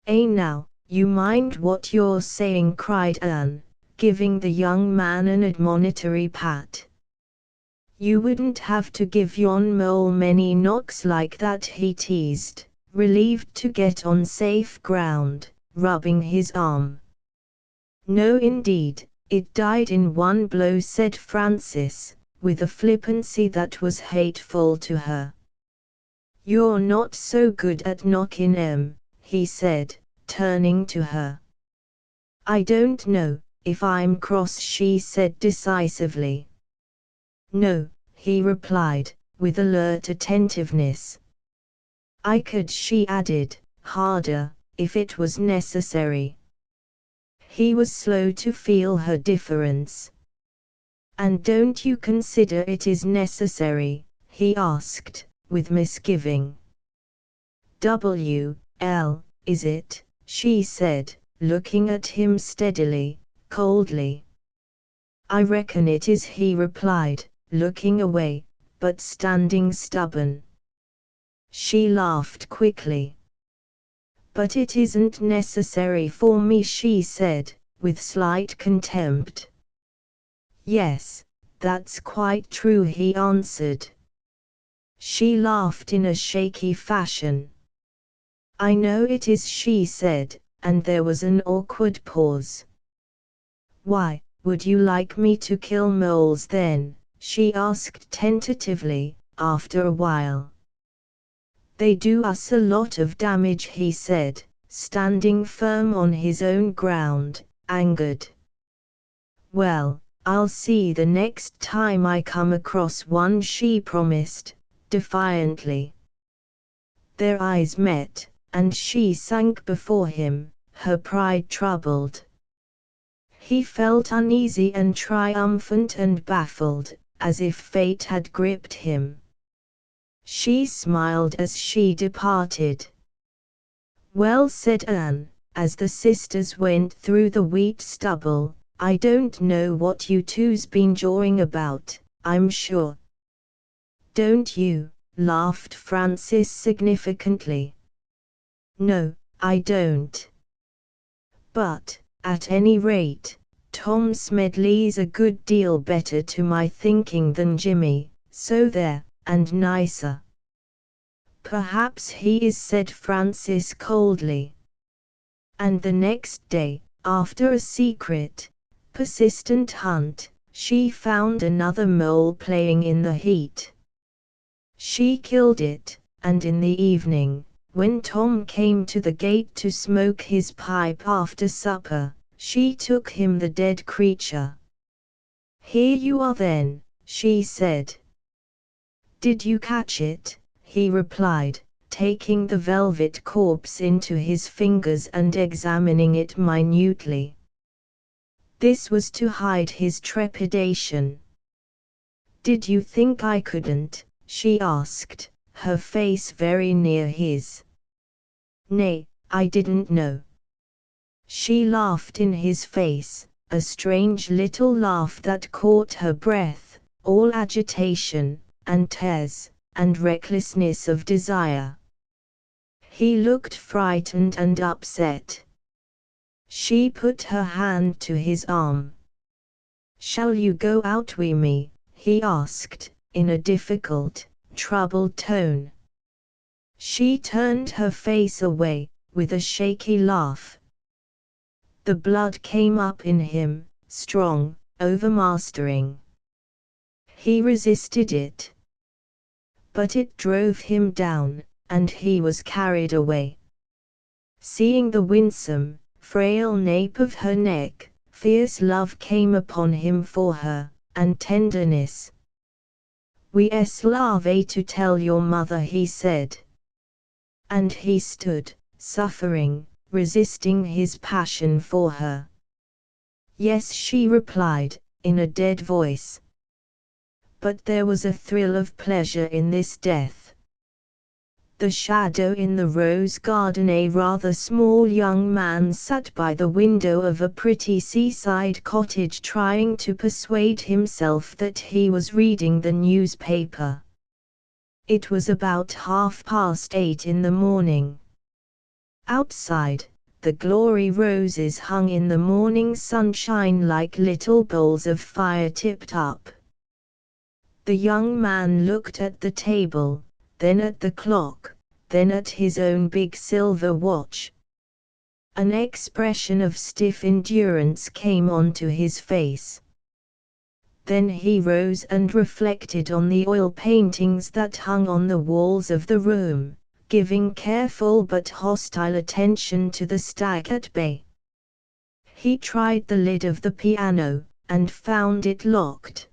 Now, you mind what you're saying," cried Anne, giving the young man an admonitory pat. "You wouldn't have to give yon mole many knocks like that," he teased, relieved to get on safe ground, rubbing his arm. "No indeed, it died in one blow," said Francis, with a flippancy that was hateful to her. "You're not so good at knocking, he said, turning to her. "I don't know if I'm cross," she said decisively. "No," he replied, with alert attentiveness. "I could," she added, harder, "if it was necessary." He was slow to feel her difference. "And don't you consider it is necessary?" he asked, with misgiving. "Is it?" she said, looking at him steadily, coldly. "I reckon it is," he replied, looking away, but standing stubborn. She laughed quickly. "But it isn't necessary for me," she said, with slight contempt. "Yes, that's quite true," he answered. She laughed in a shaky fashion. "I know it is," she said, and there was an awkward pause. "Why, would you like me to kill moles then?" she asked tentatively, after a while. "They do us a lot of damage," he said, standing firm on his own ground, angered. "Well, I'll see the next time I come across one," she promised, defiantly. Their eyes met, and she sank before him, her pride troubled. He felt uneasy and triumphant and baffled, as if fate had gripped him. She smiled as she departed. "Well," said Anne, as the sisters went through the wheat stubble, "I don't know what you two's been jawing about, I'm sure." "Don't you?" laughed Francis significantly. "No, I don't. But, at any rate, Tom Smedley's a good deal better to my thinking than Jimmy, so there, and nicer." "Perhaps he is," said Francis coldly. And the next day, after a secret, persistent hunt, she found another mole playing in the heat. She killed it, and in the evening, when Tom came to the gate to smoke his pipe after supper, she took him the dead creature. "Here you are then," she said. "Did you catch it?" he replied, taking the velvet corpse into his fingers and examining it minutely. This was to hide his trepidation. "Did you think I couldn't?" she asked, her face very near his. "Nay, I didn't know." She laughed in his face, a strange little laugh that caught her breath, all agitation, and tears, and recklessness of desire. He looked frightened and upset. She put her hand to his arm. "Shall you go out wi' me?" he asked, in a difficult, troubled tone. She turned her face away, with a shaky laugh. The blood came up in him, strong, overmastering. He resisted it. But it drove him down, and he was carried away. Seeing the winsome, frail nape of her neck, fierce love came upon him for her, and tenderness. "We love to tell your mother," he said. And he stood, suffering, resisting his passion for her. "Yes," she replied, in a dead voice. But there was a thrill of pleasure in this death. The shadow in the rose garden. A rather small young man sat by the window of a pretty seaside cottage trying to persuade himself that he was reading the newspaper. It was about 8:30 in the morning. Outside, the glory roses hung in the morning sunshine like little bowls of fire tipped up. The young man looked at the table, then at the clock, then at his own big silver watch. An expression of stiff endurance came onto his face. Then he rose and reflected on the oil paintings that hung on the walls of the room, giving careful but hostile attention to the stag at bay. He tried the lid of the piano, and found it locked.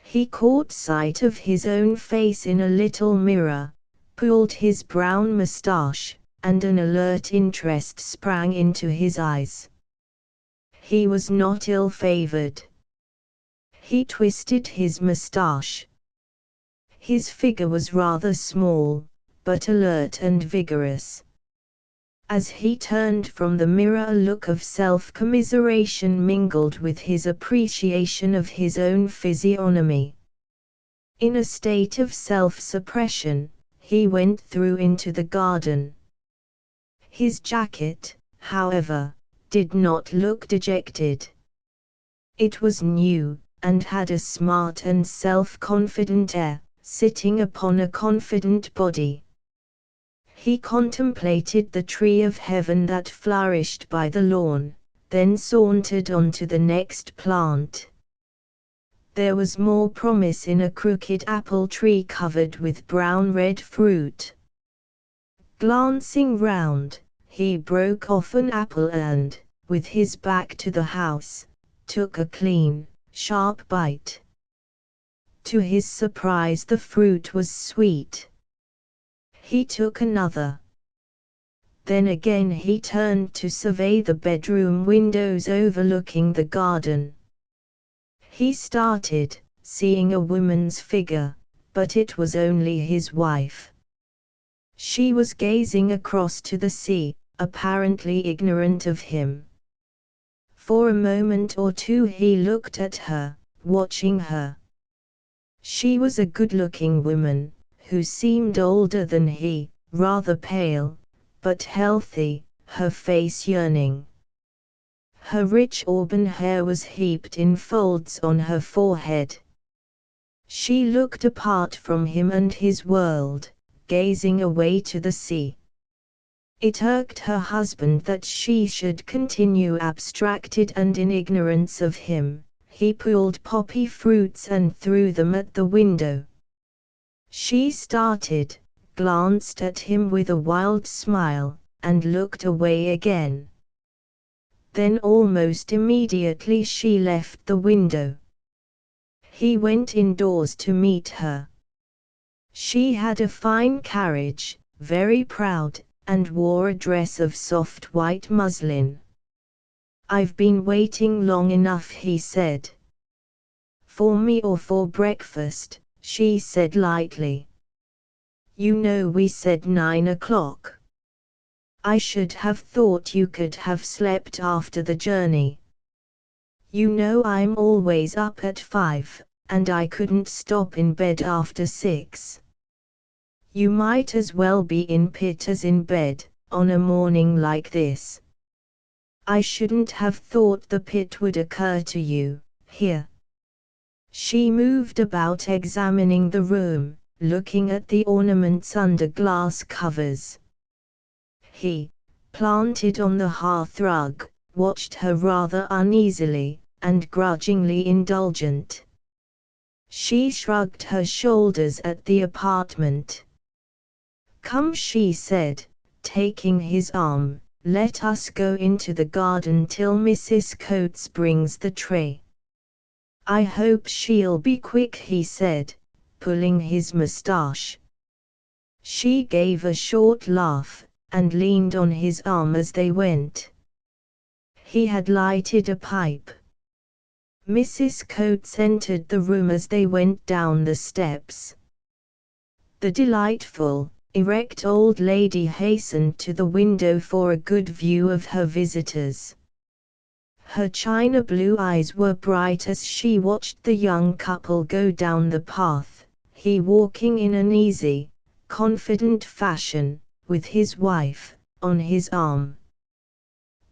He caught sight of his own face in a little mirror, pulled his brown moustache, and an alert interest sprang into his eyes. He was not ill-favored. He twisted his moustache. His figure was rather small, but alert and vigorous. As he turned from the mirror, a look of self-commiseration mingled with his appreciation of his own physiognomy. In a state of self-suppression, he went through into the garden. His jacket, however, did not look dejected. It was new, and had a smart and self-confident air, sitting upon a confident body. He contemplated the tree of heaven that flourished by the lawn, then sauntered on to the next plant. There was more promise in a crooked apple tree covered with brown-red fruit. Glancing round, he broke off an apple and, with his back to the house, took a clean, sharp bite. To his surprise, the fruit was sweet. He took another. Then again he turned to survey the bedroom windows overlooking the garden. He started, seeing a woman's figure, but it was only his wife. She was gazing across to the sea, apparently ignorant of him. For a moment or two he looked at her, watching her. She was a good-looking woman, who seemed older than he, rather pale, but healthy, her face yearning. Her rich auburn hair was heaped in folds on her forehead. She looked apart from him and his world, gazing away to the sea. It irked her husband that she should continue abstracted and in ignorance of him. He pulled poppy fruits and threw them at the window. She started, glanced at him with a wild smile, and looked away again. Then almost immediately she left the window. He went indoors to meet her. She had a fine carriage, very proud, and wore a dress of soft white muslin. "I've been waiting long enough," he said. "For me or for breakfast?" she said lightly. "You know we said 9 o'clock. I should have thought you could have slept after the journey. You know I'm always up at 5, and I couldn't stop in bed after 6. You might as well be in pit as in bed, on a morning like this. I shouldn't have thought the pit would occur to you, here." She moved about examining the room, looking at the ornaments under glass covers. He, planted on the hearthrug, watched her rather uneasily, and grudgingly indulgent. She shrugged her shoulders at the apartment. "Come," she said, taking his arm, "let us go into the garden till Mrs. Coates brings the tray." "I hope she'll be quick," he said, pulling his moustache. She gave a short laugh, and leaned on his arm as they went. He had lighted a pipe. Mrs. Coates entered the room as they went down the steps. The delightful, erect old lady hastened to the window for a good view of her visitors. Her china blue eyes were bright as she watched the young couple go down the path, he walking in an easy, confident fashion, with his wife on his arm.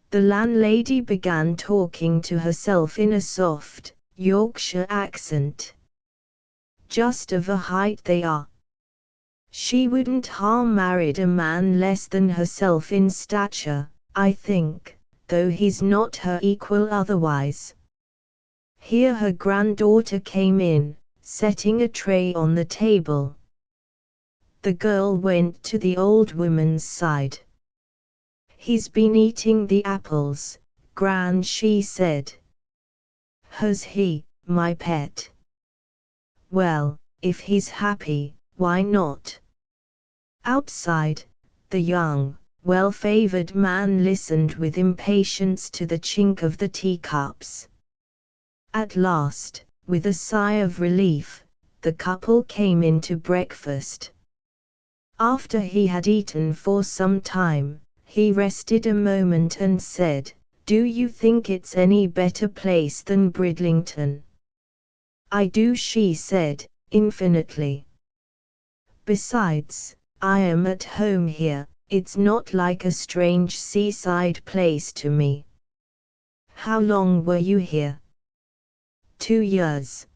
The landlady began talking to herself in a soft, Yorkshire accent. "Just of a height they are. She wouldn't harm married a man less than herself in stature, I think, though he's not her equal otherwise." Here her granddaughter came in, setting a tray on the table. The girl went to the old woman's side. "He's been eating the apples, Gran," she said. "Has he, my pet? Well, if he's happy, why not?" Outside, the young, well-favored man listened with impatience to the chink of the teacups. At last, with a sigh of relief, the couple came in to breakfast. After he had eaten for some time, he rested a moment and said, "Do you think it's any better place than Bridlington?" "I do," she said, infinitely. "Besides, I am at home here, it's not like a strange seaside place to me." "How long were you here?" 2 years.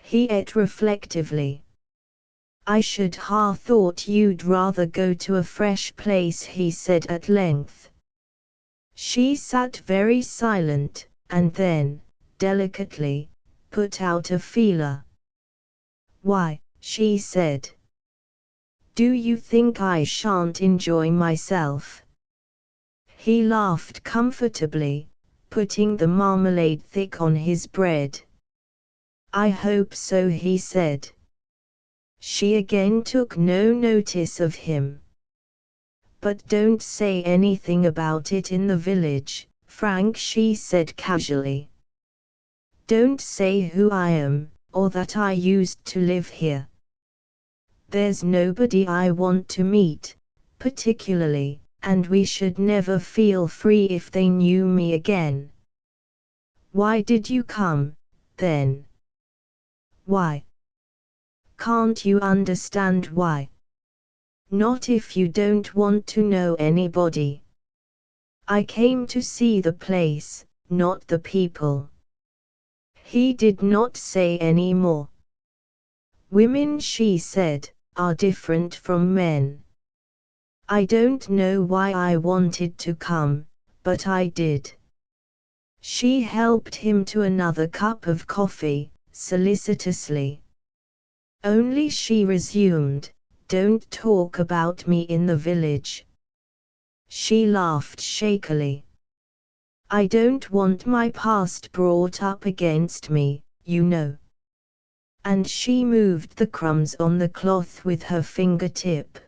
He ate reflectively. "I should ha' thought you'd rather go to a fresh place," he said at length. She sat very silent, and then, delicately, put out a feeler. "Why?" she said. "Do you think I shan't enjoy myself?" He laughed comfortably, putting the marmalade thick on his bread. "I hope so," he said. She again took no notice of him. But don't say anything about it in the village, Frank, she said casually. Don't say who I am, or that I used to live here. There's nobody I want to meet, particularly, and we should never feel free if they knew me again. Why did you come, then? Why? Can't you understand why? Not if you don't want to know anybody. I came to see the place, not the people. He did not say any more. Women, she said, are different from men. I don't know why I wanted to come, but I did. She helped him to another cup of coffee, solicitously. Only, she resumed, don't talk about me in the village. She laughed shakily. I don't want my past brought up against me, you know. And she moved the crumbs on the cloth with her fingertip.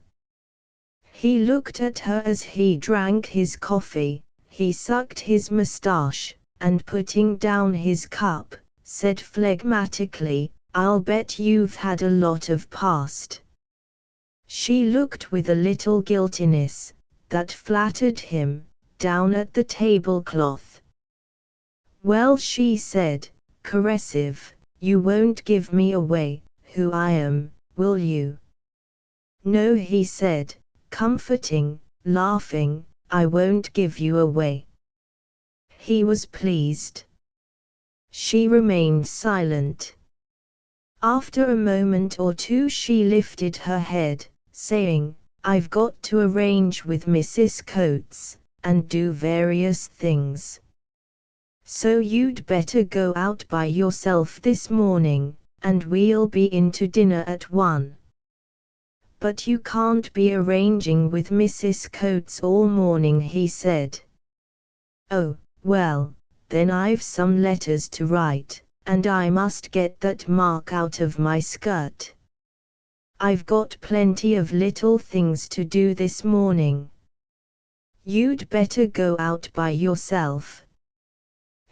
He looked at her as he drank his coffee. He sucked his moustache, and putting down his cup, said phlegmatically, I'll bet you've had a lot of past. She looked with a little guiltiness, that flattered him, down at the tablecloth. Well, she said, caressive, you won't give me away, who I am, will you? No, he said, comforting, laughing, I won't give you away. He was pleased. She remained silent. After a moment or two she lifted her head, saying, I've got to arrange with Mrs. Coates, and do various things. So you'd better go out by yourself this morning, and we'll be in to dinner at 1. But you can't be arranging with Mrs. Coates all morning, he said. Oh, well, then I've some letters to write, and I must get that mark out of my skirt. I've got plenty of little things to do this morning. You'd better go out by yourself.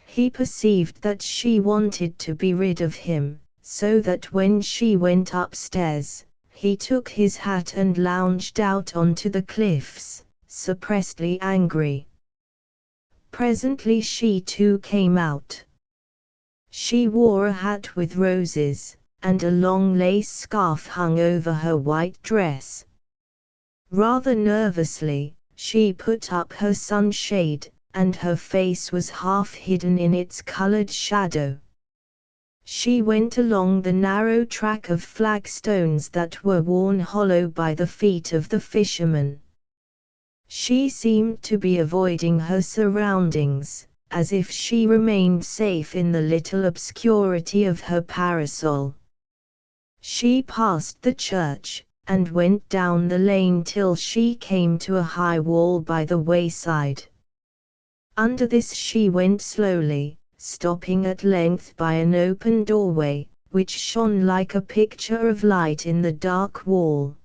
He perceived that she wanted to be rid of him, so that when she went upstairs, he took his hat and lounged out onto the cliffs, suppressedly angry. Presently she too came out. She wore a hat with roses, and a long lace scarf hung over her white dress. Rather nervously, she put up her sunshade, and her face was half hidden in its colored shadow. She went along the narrow track of flagstones that were worn hollow by the feet of the fishermen. She seemed to be avoiding her surroundings, as if she remained safe in the little obscurity of her parasol. She passed the church, and went down the lane till she came to a high wall by the wayside. Under this she went slowly, stopping at length by an open doorway, which shone like a picture of light in the dark wall.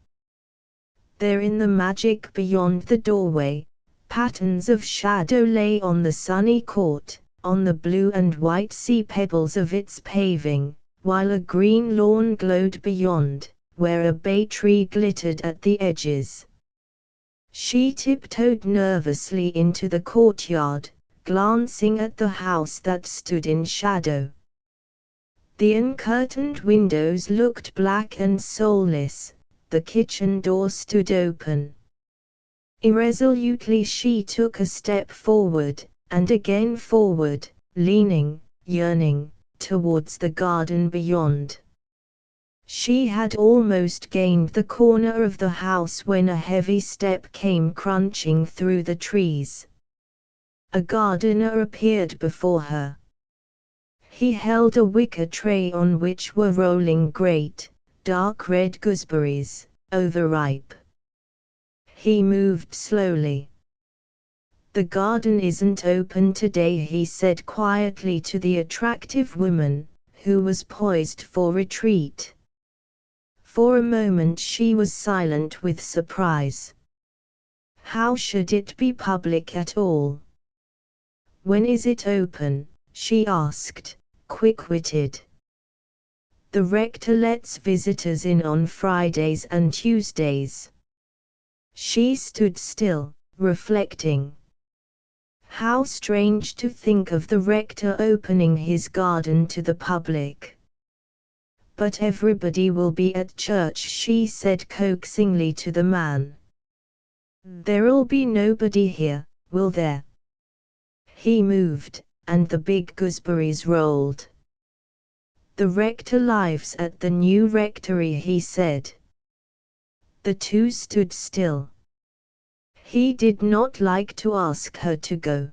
There in the magic beyond the doorway, patterns of shadow lay on the sunny court, on the blue and white sea pebbles of its paving, while a green lawn glowed beyond, where a bay tree glittered at the edges. She tiptoed nervously into the courtyard, glancing at the house that stood in shadow. The uncurtained windows looked black and soulless. The kitchen door stood open. Irresolutely she took a step forward, and again forward, leaning, yearning, towards the garden beyond. She had almost gained the corner of the house when a heavy step came crunching through the trees. A gardener appeared before her. He held a wicker tray on which were rolling great, dark red gooseberries, overripe. He moved slowly. The garden isn't open today, he said quietly to the attractive woman, who was poised for retreat. For a moment she was silent with surprise. How should it be public at all? When is it open? She asked, quick-witted. The rector lets visitors in on Fridays and Tuesdays. She stood still, reflecting. How strange to think of the rector opening his garden to the public. But everybody will be at church, she said coaxingly to the man. There'll be nobody here, will there? He moved, and the big gooseberries rolled. The rector lives at the new rectory, he said. The two stood still. He did not like to ask her to go.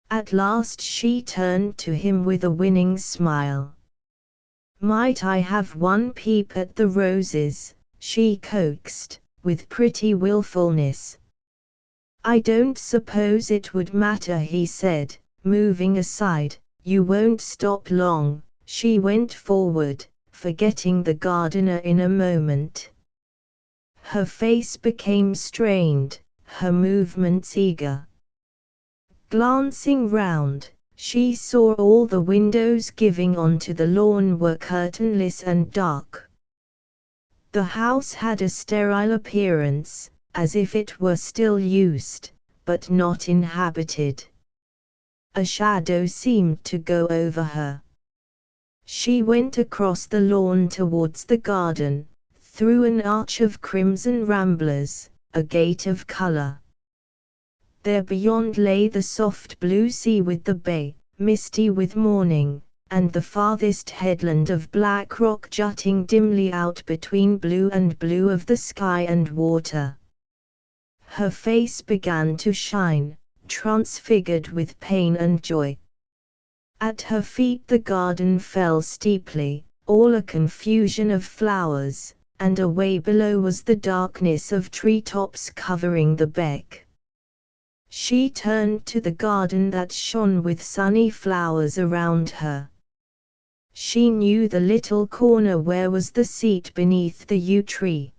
At last she turned to him with a winning smile. Might I have one peep at the roses? She coaxed, with pretty willfulness. I don't suppose it would matter, he said, moving aside. You won't stop long. She went forward, forgetting the gardener in a moment. Her face became strained, her movements eager. Glancing round, she saw all the windows giving onto the lawn were curtainless and dark. The house had a sterile appearance, as if it were still used, but not inhabited. A shadow seemed to go over her. She went across the lawn towards the garden, through an arch of crimson ramblers, a gate of colour. There beyond lay the soft blue sea with the bay, misty with morning, and the farthest headland of black rock jutting dimly out between blue of the sky and water. Her face began to shine, transfigured with pain and joy. At her feet the garden fell steeply, all a confusion of flowers, and away below was the darkness of treetops covering the beck. She turned to the garden that shone with sunny flowers around her. She knew the little corner where was the seat beneath the yew tree.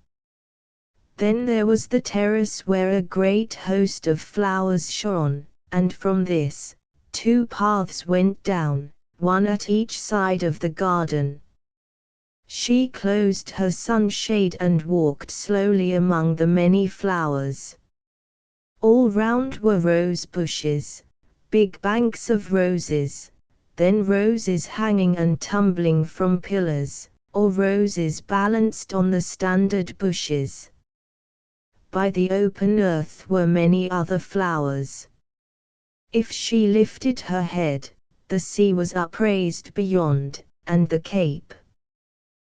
Then there was the terrace where a great host of flowers shone, and from this, two paths went down, one at each side of the garden. She closed her sunshade and walked slowly among the many flowers. All round were rose bushes, big banks of roses, then roses hanging and tumbling from pillars, or roses balanced on the standard bushes. By the open earth were many other flowers. If she lifted her head, the sea was upraised beyond, and the cape.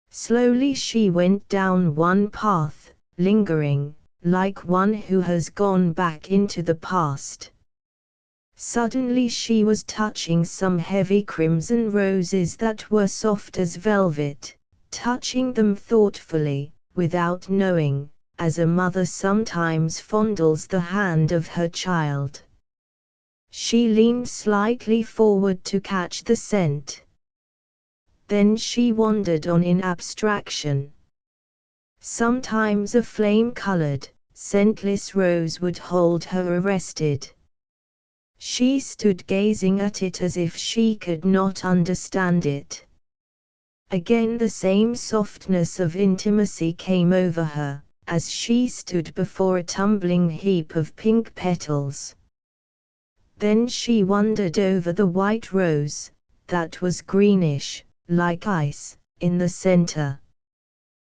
Slowly she went down one path, lingering, like one who has gone back into the past. Suddenly she was touching some heavy crimson roses that were soft as velvet, touching them thoughtfully, without knowing, as a mother sometimes fondles the hand of her child. She leaned slightly forward to catch the scent. Then she wandered on in abstraction. Sometimes a flame-colored, scentless rose would hold her arrested. She stood gazing at it as if she could not understand it. Again the same softness of intimacy came over her, as she stood before a tumbling heap of pink petals. Then she wandered over the white rose, that was greenish, like ice, in the center.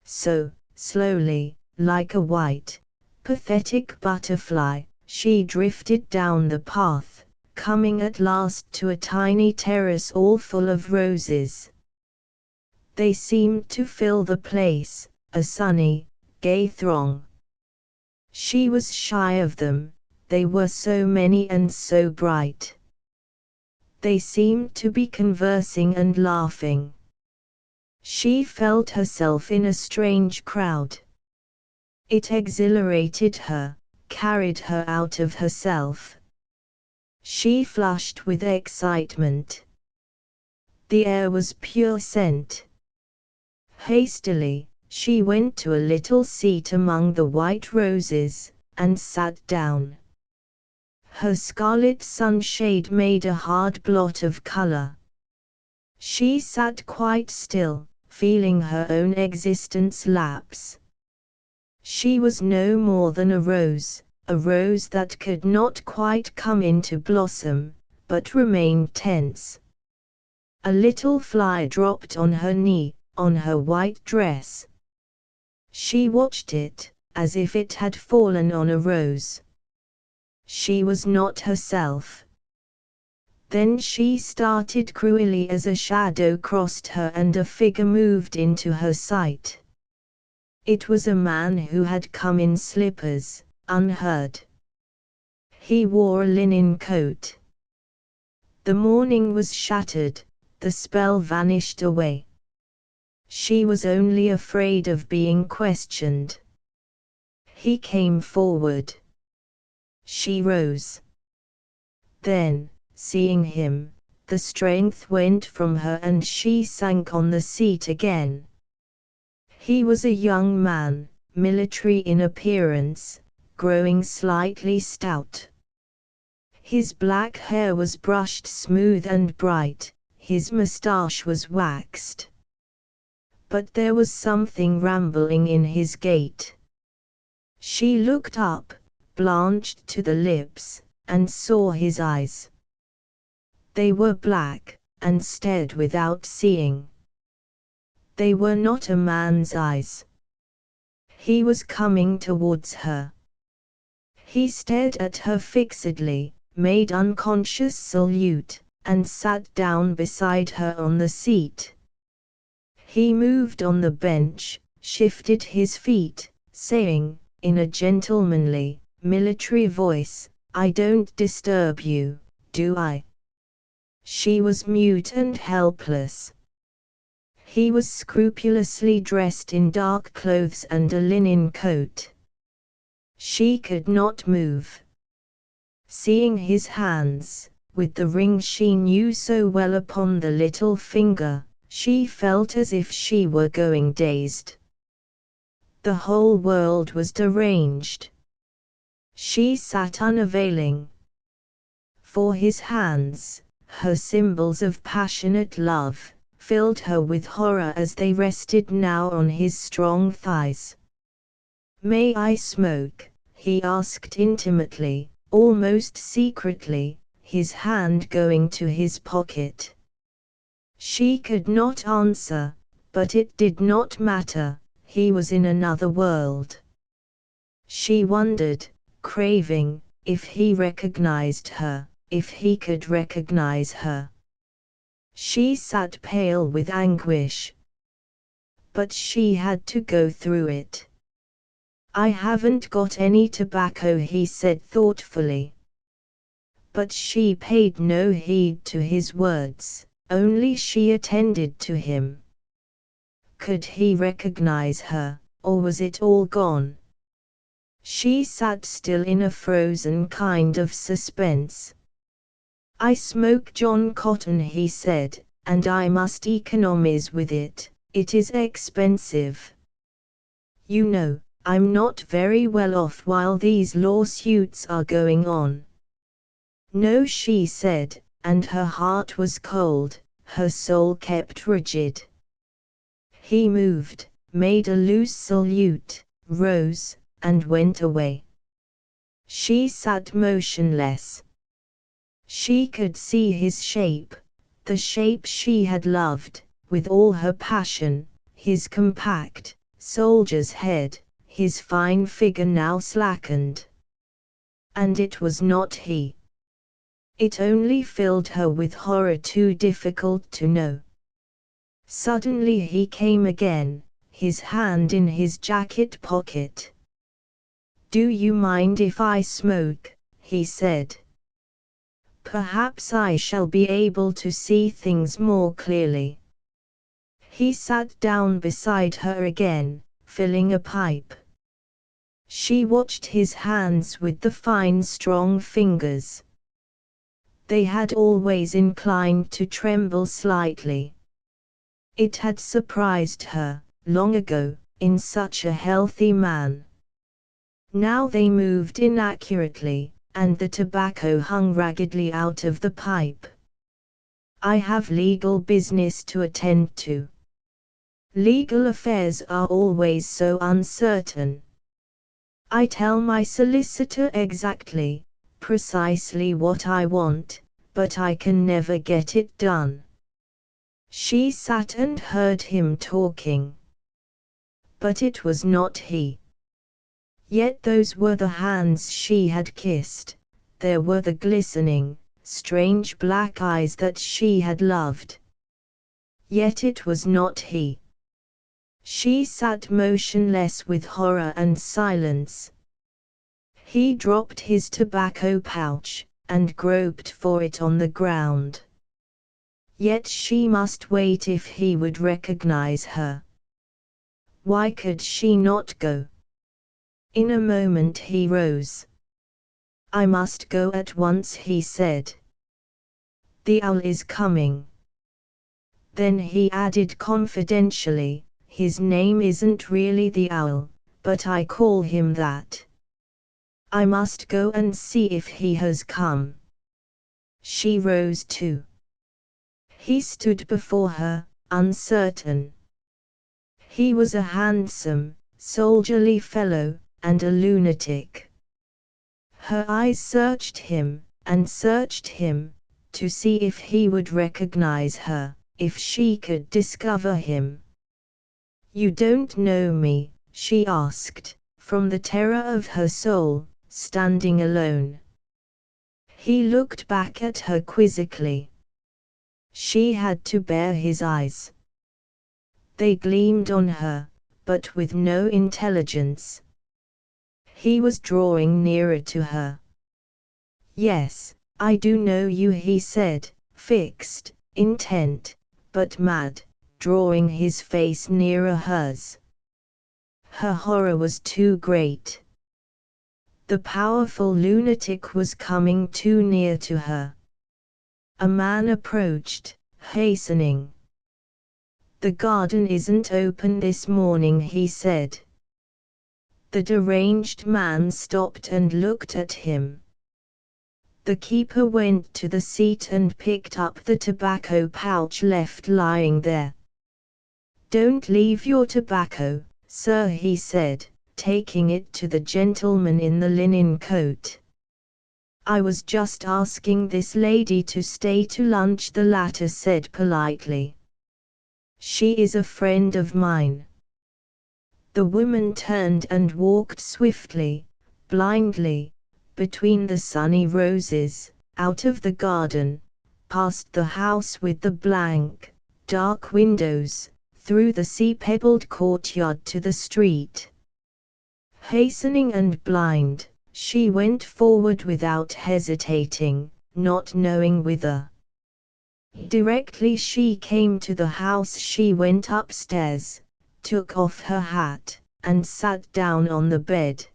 So, slowly, like a white, pathetic butterfly, she drifted down the path, coming at last to a tiny terrace all full of roses. They seemed to fill the place, a sunny, gay throng. She was shy of them, they were so many and so bright. They seemed to be conversing and laughing. She felt herself in a strange crowd. It exhilarated her, carried her out of herself. She flushed with excitement. The air was pure scent. Hastily, she went to a little seat among the white roses, and sat down. Her scarlet sunshade made a hard blot of color. She sat quite still, feeling her own existence lapse. She was no more than a rose that could not quite come into blossom, but remained tense. A little fly dropped on her knee, on her white dress. She watched it, as if it had fallen on a rose. She was not herself. Then she started cruelly as a shadow crossed her and a figure moved into her sight. It was a man who had come in slippers, unheard. He wore a linen coat. The morning was shattered, the spell vanished away. She was only afraid of being questioned. He came forward. She rose. Then, seeing him, the strength went from her and she sank on the seat again. He was a young man, military in appearance, growing slightly stout. His black hair was brushed smooth and bright, his moustache was waxed. But there was something rambling in his gait. She looked up, blanched to the lips, and saw his eyes. They were black, and stared without seeing. They were not a man's eyes. He was coming towards her. He stared at her fixedly, made unconscious salute, and sat down beside her on the seat. He moved on the bench, shifted his feet, saying, in a gentlemanly, military voice, "I don't disturb you, do I?" She was mute and helpless. He was scrupulously dressed in dark clothes and a linen coat. She could not move. Seeing his hands, with the ring she knew so well upon the little finger, she felt as if she were going dazed. The whole world was deranged. She sat unavailing. For his hands, her symbols of passionate love, filled her with horror as they rested now on his strong thighs. "May I smoke?" he asked intimately, almost secretly, his hand going to his pocket. She could not answer, but it did not matter, he was in another world. She wondered, craving, if he recognized her, if he could recognize her. She sat pale with anguish. But she had to go through it. "I haven't got any tobacco," he said thoughtfully. But she paid no heed to his words, only she attended to him. Could he recognize her, or was it all gone? She sat still in a frozen kind of suspense. "I smoke John Cotton," he said, "and I must economize with it, it is expensive. You know, I'm not very well off while these lawsuits are going on." "No," she said, and her heart was cold, her soul kept rigid. He moved, made a loose salute, rose, and went away. She sat motionless. She could see his shape, the shape she had loved, with all her passion, his compact, soldier's head, his fine figure now slackened. And it was not he. It only filled her with horror too difficult to know. Suddenly he came again, his hand in his jacket pocket. "Do you mind if I smoke?" he said. "Perhaps I shall be able to see things more clearly." He sat down beside her again, filling a pipe. She watched his hands with the fine strong fingers. They had always inclined to tremble slightly. It had surprised her, long ago, in such a healthy man. Now they moved inaccurately, and the tobacco hung raggedly out of the pipe. I have legal business to attend to. Legal affairs are always so uncertain. I tell my solicitor exactly, precisely what I want, but I can never get it done. She sat and heard him talking. But it was not he. Yet those were the hands she had kissed, there were the glistening, strange black eyes that she had loved. Yet it was not he. She sat motionless with horror and silence. He dropped his tobacco pouch, and groped for it on the ground. Yet she must wait if he would recognize her. Why could she not go? In a moment he rose. I must go at once, he said. The owl is coming. Then he added confidentially, his name isn't really the owl, but I call him that. I must go and see if he has come. She rose too. He stood before her, uncertain. He was a handsome, soldierly fellow, and a lunatic. Her eyes searched him, to see if he would recognize her, if she could discover him. You don't know me, she asked, from the terror of her soul, standing alone. He looked back at her quizzically. She had to bear his eyes. They gleamed on her, but with no intelligence. He was drawing nearer to her. Yes, I do know you, he said, fixed, intent, but mad, drawing his face nearer hers. Her horror was too great. The powerful lunatic was coming too near to her. A man approached, hastening. The garden isn't open this morning, he said. The deranged man stopped and looked at him. The keeper went to the seat and picked up the tobacco pouch left lying there. Don't leave your tobacco, sir, he said, taking it to the gentleman in the linen coat. I was just asking this lady to stay to lunch, the latter said politely. She is a friend of mine. The woman turned and walked swiftly, blindly, between the sunny roses, out of the garden, past the house with the blank, dark windows, through the sea-pebbled courtyard to the street. Hastening and blind, she went forward without hesitating, not knowing whither. Directly she came to the house she went upstairs, took off her hat, and sat down on the bed.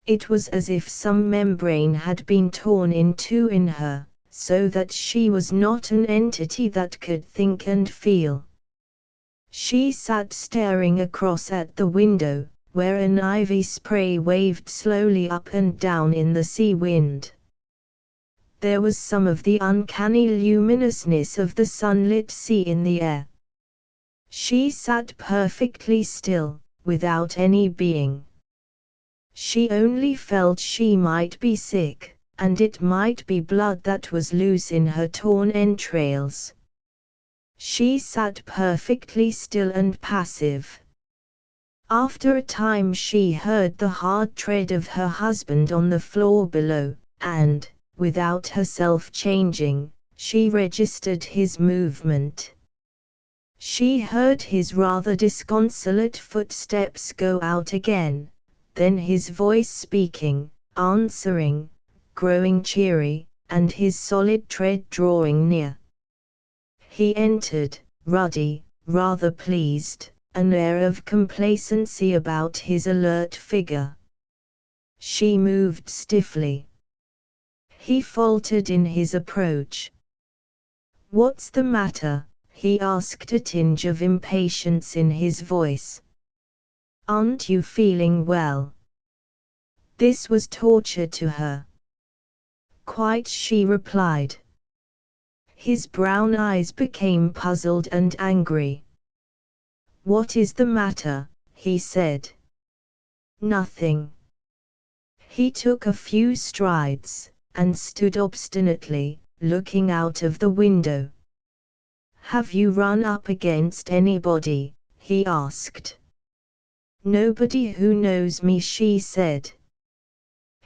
It was as if some membrane had been torn in two in her, so that she was not an entity that could think and feel. She sat staring across at the window, where an ivy spray waved slowly up and down in the sea wind. There was some of the uncanny luminousness of the sunlit sea in the air. She sat perfectly still, without any being. She only felt she might be sick, and it might be blood that was loose in her torn entrails. She sat perfectly still and passive. After a time she heard the hard tread of her husband on the floor below, and, without herself changing, she registered his movement. She heard his rather disconsolate footsteps go out again, then his voice speaking, answering, growing cheery, and his solid tread drawing near. He entered, ruddy, rather pleased, an air of complacency about his alert figure. She moved stiffly. He faltered in his approach. "What's the matter?" he asked, a tinge of impatience in his voice. "Aren't you feeling well?" This was torture to her. Quite, she replied. His brown eyes became puzzled and angry. What is the matter? He said. Nothing. He took a few strides, and stood obstinately, looking out of the window. Have you run up against anybody? He asked. Nobody who knows me, she said.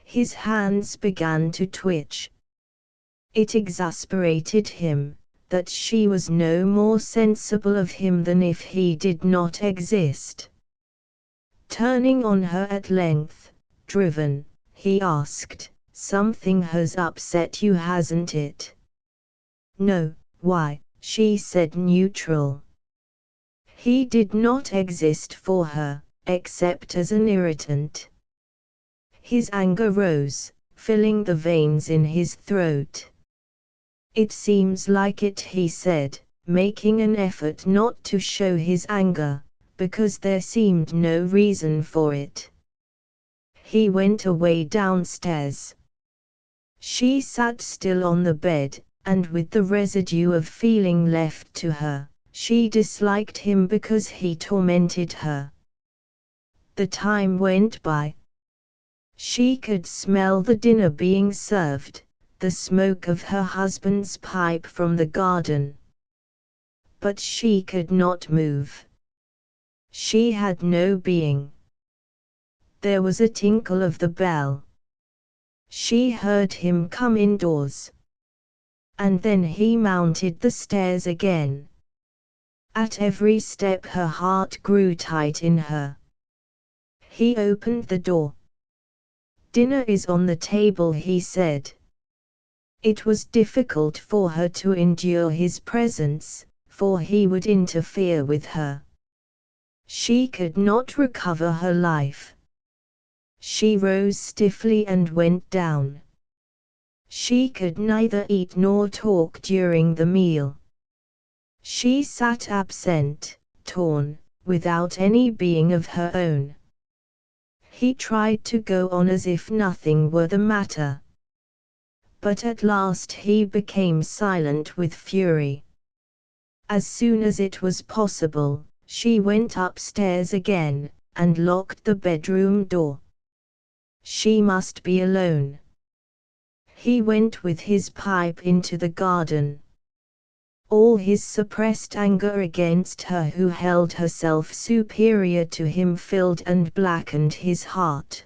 His hands began to twitch. It exasperated him, that she was no more sensible of him than if he did not exist. Turning on her at length, driven, he asked, something has upset you, hasn't it? No, why? She said, neutral. He did not exist for her, except as an irritant. His anger rose, filling the veins in his throat. It seems like it, he said, making an effort not to show his anger, because there seemed no reason for it. He went away downstairs. She sat still on the bed, and with the residue of feeling left to her, she disliked him because he tormented her. The time went by. She could smell the dinner being served, the smoke of her husband's pipe from the garden. But she could not move. She had no being. There was a tinkle of the bell. She heard him come indoors. And then he mounted the stairs again. At every step her heart grew tight in her. He opened the door. Dinner is on the table, he said. It was difficult for her to endure his presence, for he would interfere with her. She could not recover her life. She rose stiffly and went down. She could neither eat nor talk during the meal. She sat absent, torn, without any being of her own. He tried to go on as if nothing were the matter. But at last he became silent with fury. As soon as it was possible, she went upstairs again, and locked the bedroom door. She must be alone. He went with his pipe into the garden. All his suppressed anger against her who held herself superior to him filled and blackened his heart.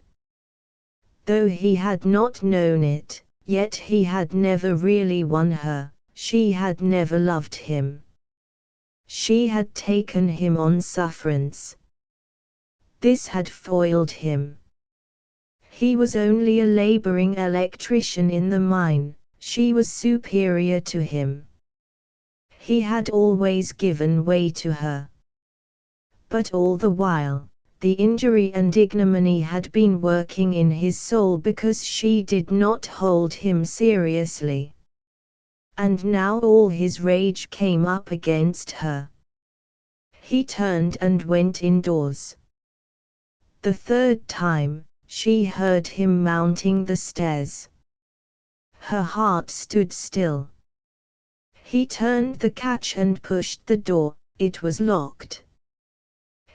Though he had not known it, yet he had never really won her, she had never loved him. She had taken him on sufferance. This had foiled him. He was only a laboring electrician in the mine, she was superior to him. He had always given way to her. But all the while, the injury and ignominy had been working in his soul because she did not hold him seriously. And now all his rage came up against her. He turned and went indoors. The third time, she heard him mounting the stairs. Her heart stood still. He turned the catch and pushed the door, it was locked.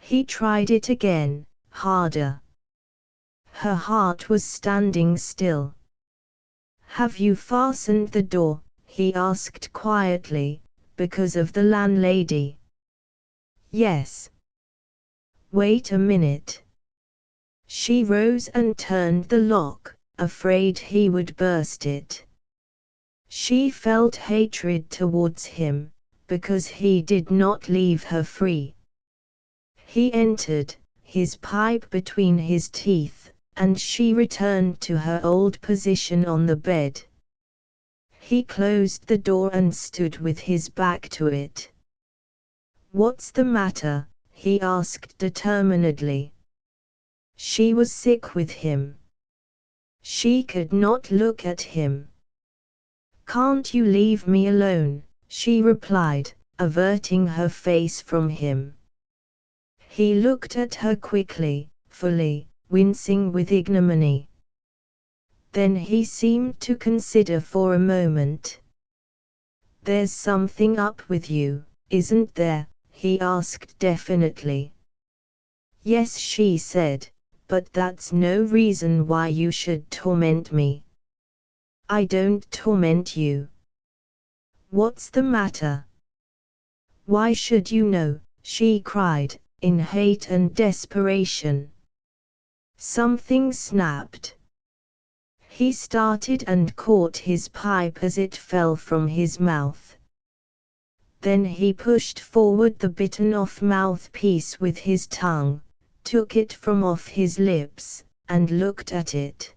He tried it again, harder. Her heart was standing still. Have you fastened the door? He asked quietly, because of the landlady. Yes. Wait a minute. She rose and turned the lock, afraid he would burst it. She felt hatred towards him, because he did not leave her free. He entered, his pipe between his teeth, and she returned to her old position on the bed. He closed the door and stood with his back to it. What's the matter? He asked determinedly. She was sick with him. She could not look at him. Can't you leave me alone? She replied, averting her face from him. He looked at her quickly, fully, wincing with ignominy. Then he seemed to consider for a moment. "There's something up with you, isn't there?" he asked definitely. "Yes," she said, "but that's no reason why you should torment me." "I don't torment you." "What's the matter?" "Why should you know?" she cried, in hate and desperation. Something snapped. He started and caught his pipe as it fell from his mouth. Then he pushed forward the bitten-off mouthpiece with his tongue, took it from off his lips, and looked at it.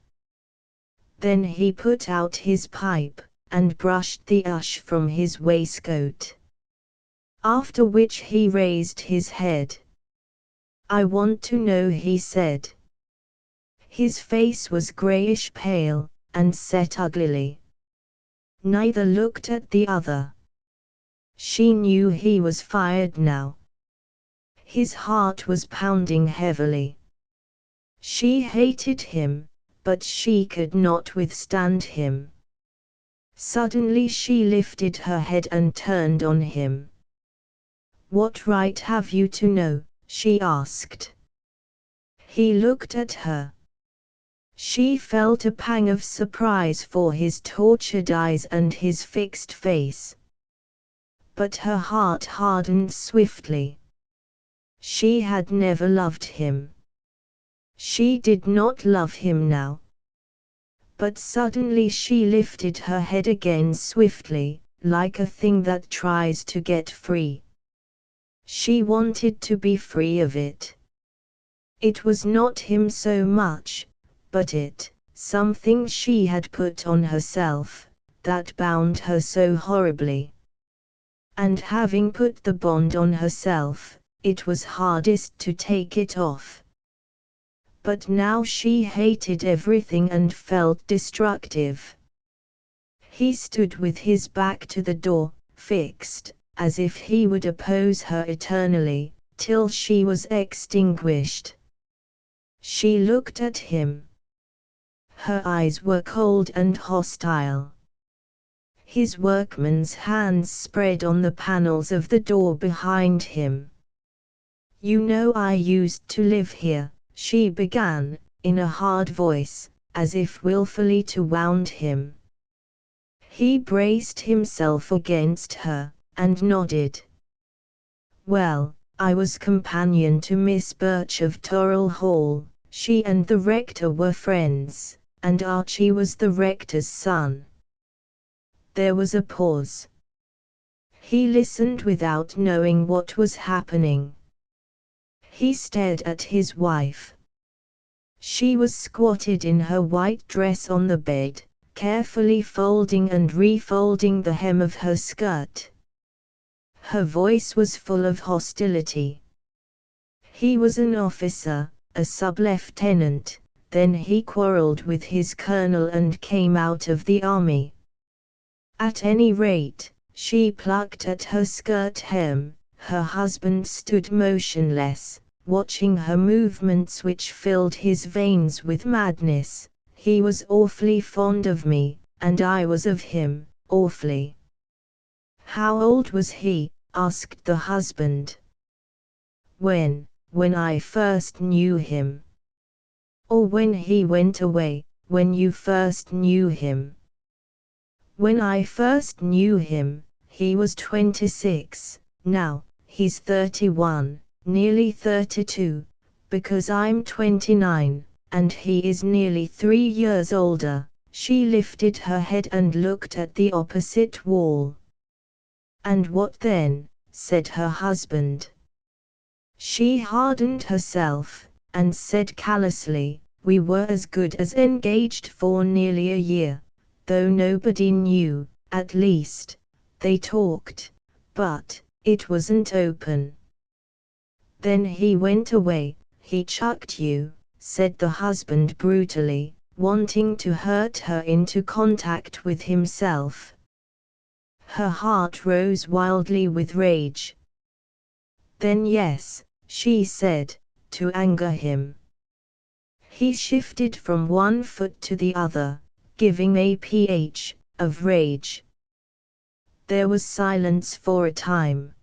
Then he put out his pipe, and brushed the ash from his waistcoat. After which he raised his head. "I want to know," he said. His face was grayish pale, and set uglily. Neither looked at the other. She knew he was fired now. His heart was pounding heavily. She hated him, but she could not withstand him. Suddenly she lifted her head and turned on him. "What right have you to know?" she asked. He looked at her. She felt a pang of surprise for his tortured eyes and his fixed face. But her heart hardened swiftly. She had never loved him. She did not love him now. But suddenly she lifted her head again swiftly, like a thing that tries to get free. She wanted to be free of it. It was not him so much, but something she had put on herself, that bound her so horribly. And having put the bond on herself, it was hardest to take it off. But now she hated everything and felt destructive. He stood with his back to the door, fixed, as if he would oppose her eternally, till she was extinguished. She looked at him. Her eyes were cold and hostile. His workman's hands spread on the panels of the door behind him. "You know I used to live here," she began, in a hard voice, as if willfully to wound him. He braced himself against her, and nodded. "Well, I was companion to Miss Birch of Torrell Hall. She and the rector were friends, and Archie was the rector's son." There was a pause. He listened without knowing what was happening. He stared at his wife. She was squatted in her white dress on the bed, carefully folding and refolding the hem of her skirt. Her voice was full of hostility. He was an officer, a sub-lieutenant, then he quarreled with his colonel and came out of the army. At any rate, she plucked at her skirt hem. Her husband stood motionless, watching her movements which filled his veins with madness. He was awfully fond of me, and I was of him, awfully. "How old was he?" asked the husband. When I first knew him." "Or when he went away, when you first knew him?" "When I first knew him, he was 26, now, he's 31, nearly 32, because I'm 29, and he is nearly 3 years older." She lifted her head and looked at the opposite wall. "And what then?" said her husband. She hardened herself, and said callously, "We were as good as engaged for nearly a year. Though nobody knew, at least. They talked, but it wasn't open." "Then he went away, he chucked you," said the husband brutally, wanting to hurt her into contact with himself. Her heart rose wildly with rage. "Then yes," she said, to anger him. He shifted from one foot to the other, giving a ph of rage. There was silence for a time.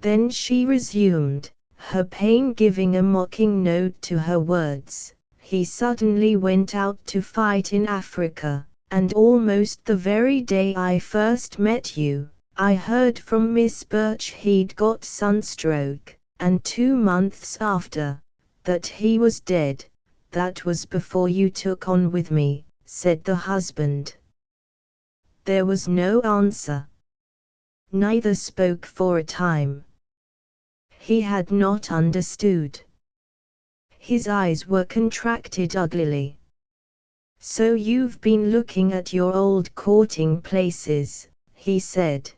Then she resumed, her pain giving a mocking note to her words. He suddenly went out to fight in Africa, and almost the very day I first met you, I heard from Miss Birch he'd got sunstroke, and 2 months after, that he was dead. That was before you took on with me, said the husband. There was no answer. Neither spoke for a time. He had not understood. His eyes were contracted uglily. So you've been looking at your old courting places, he said.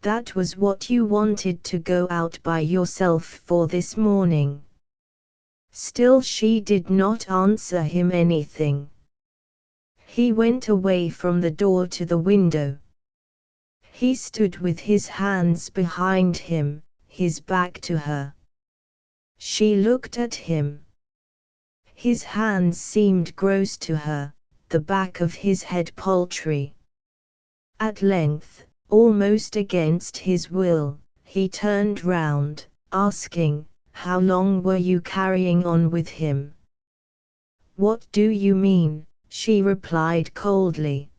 That was what you wanted to go out by yourself for this morning. Still she did not answer him anything. He went away from the door to the window. He stood with his hands behind him, his back to her. She looked at him. His hands seemed gross to her, the back of his head paltry. At length, almost against his will, he turned round, asking, "How long were you carrying on with him?" "What do you mean?" she replied coldly.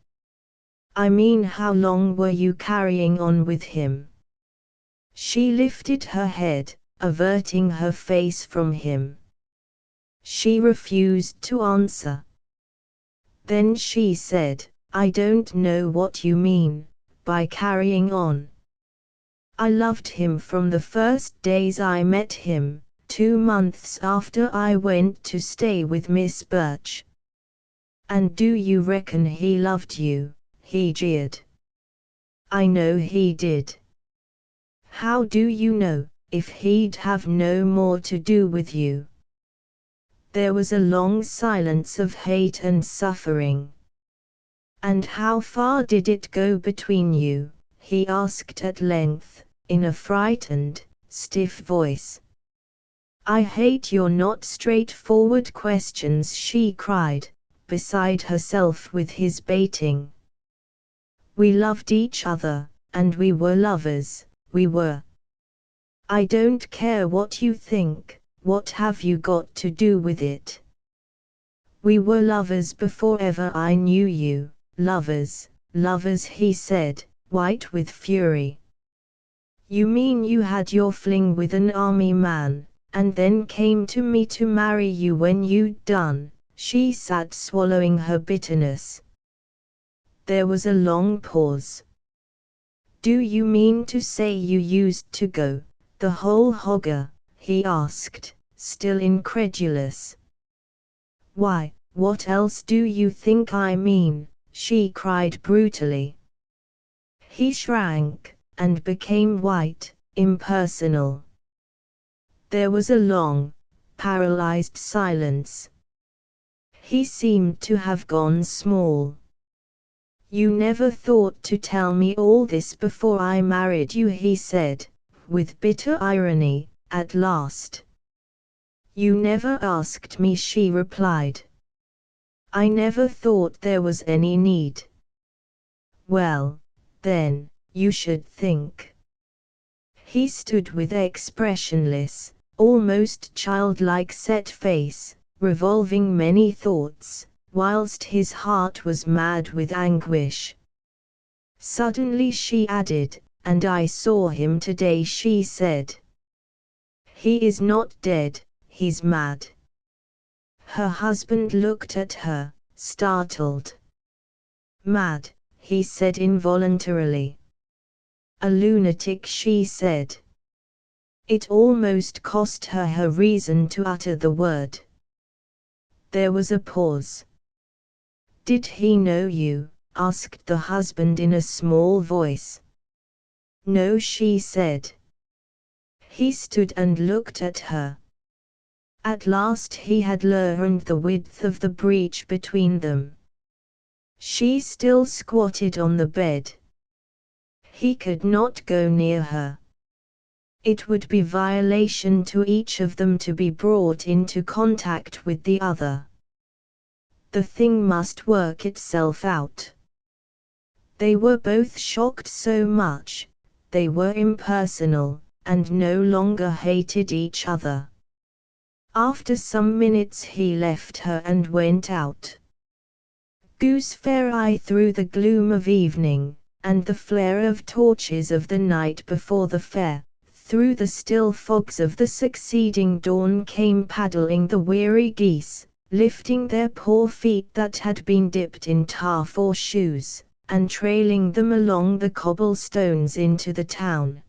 "I mean, how long were you carrying on with him?" She lifted her head, averting her face from him. She refused to answer. Then she said, "I don't know what you mean by carrying on. I loved him from the first days I met him, 2 months after I went to stay with Miss Birch." "And do you reckon he loved you?" he jeered. "I know he did." "How do you know, if he'd have no more to do with you?" There was a long silence of hate and suffering. "And how far did it go between you?" he asked at length, in a frightened, stiff voice. "I hate your not straightforward questions," she cried, beside herself with his baiting. "We loved each other, and we were lovers, we were. I don't care what you think, what have you got to do with it? We were lovers before ever I knew you, lovers, lovers," he said, white with fury. "You mean you had your fling with an army man, and then came to me to marry you when you'd done?" She sat swallowing her bitterness. There was a long pause. "Do you mean to say you used to go the whole hogger?" he asked, still incredulous. "Why, what else do you think I mean?" she cried brutally. He shrank, and became white, impersonal. There was a long, paralyzed silence. He seemed to have gone small. "You never thought to tell me all this before I married you," he said, with bitter irony, at last. "You never asked me," she replied. "I never thought there was any need." "Well, then, you should think." He stood with expressionless, almost childlike set face, revolving many thoughts, whilst his heart was mad with anguish. Suddenly she added, "And I saw him today," she said. "He is not dead, he's mad." Her husband looked at her, startled. "Mad," he said involuntarily. "A lunatic," she said. It almost cost her her reason to utter the word. There was a pause. "Did he know you?" asked the husband in a small voice. "No," she said. He stood and looked at her. At last he had learned the width of the breach between them. She still squatted on the bed. He could not go near her. It would be violation to each of them to be brought into contact with the other. The thing must work itself out. They were both shocked so much, they were impersonal, and no longer hated each other. After some minutes he left her and went out. Gooseberry through the gloom of evening, and the flare of torches of the night before the fair, through the still fogs of the succeeding dawn came paddling the weary geese, lifting their poor feet that had been dipped in tar for shoes, and trailing them along the cobblestones into the town.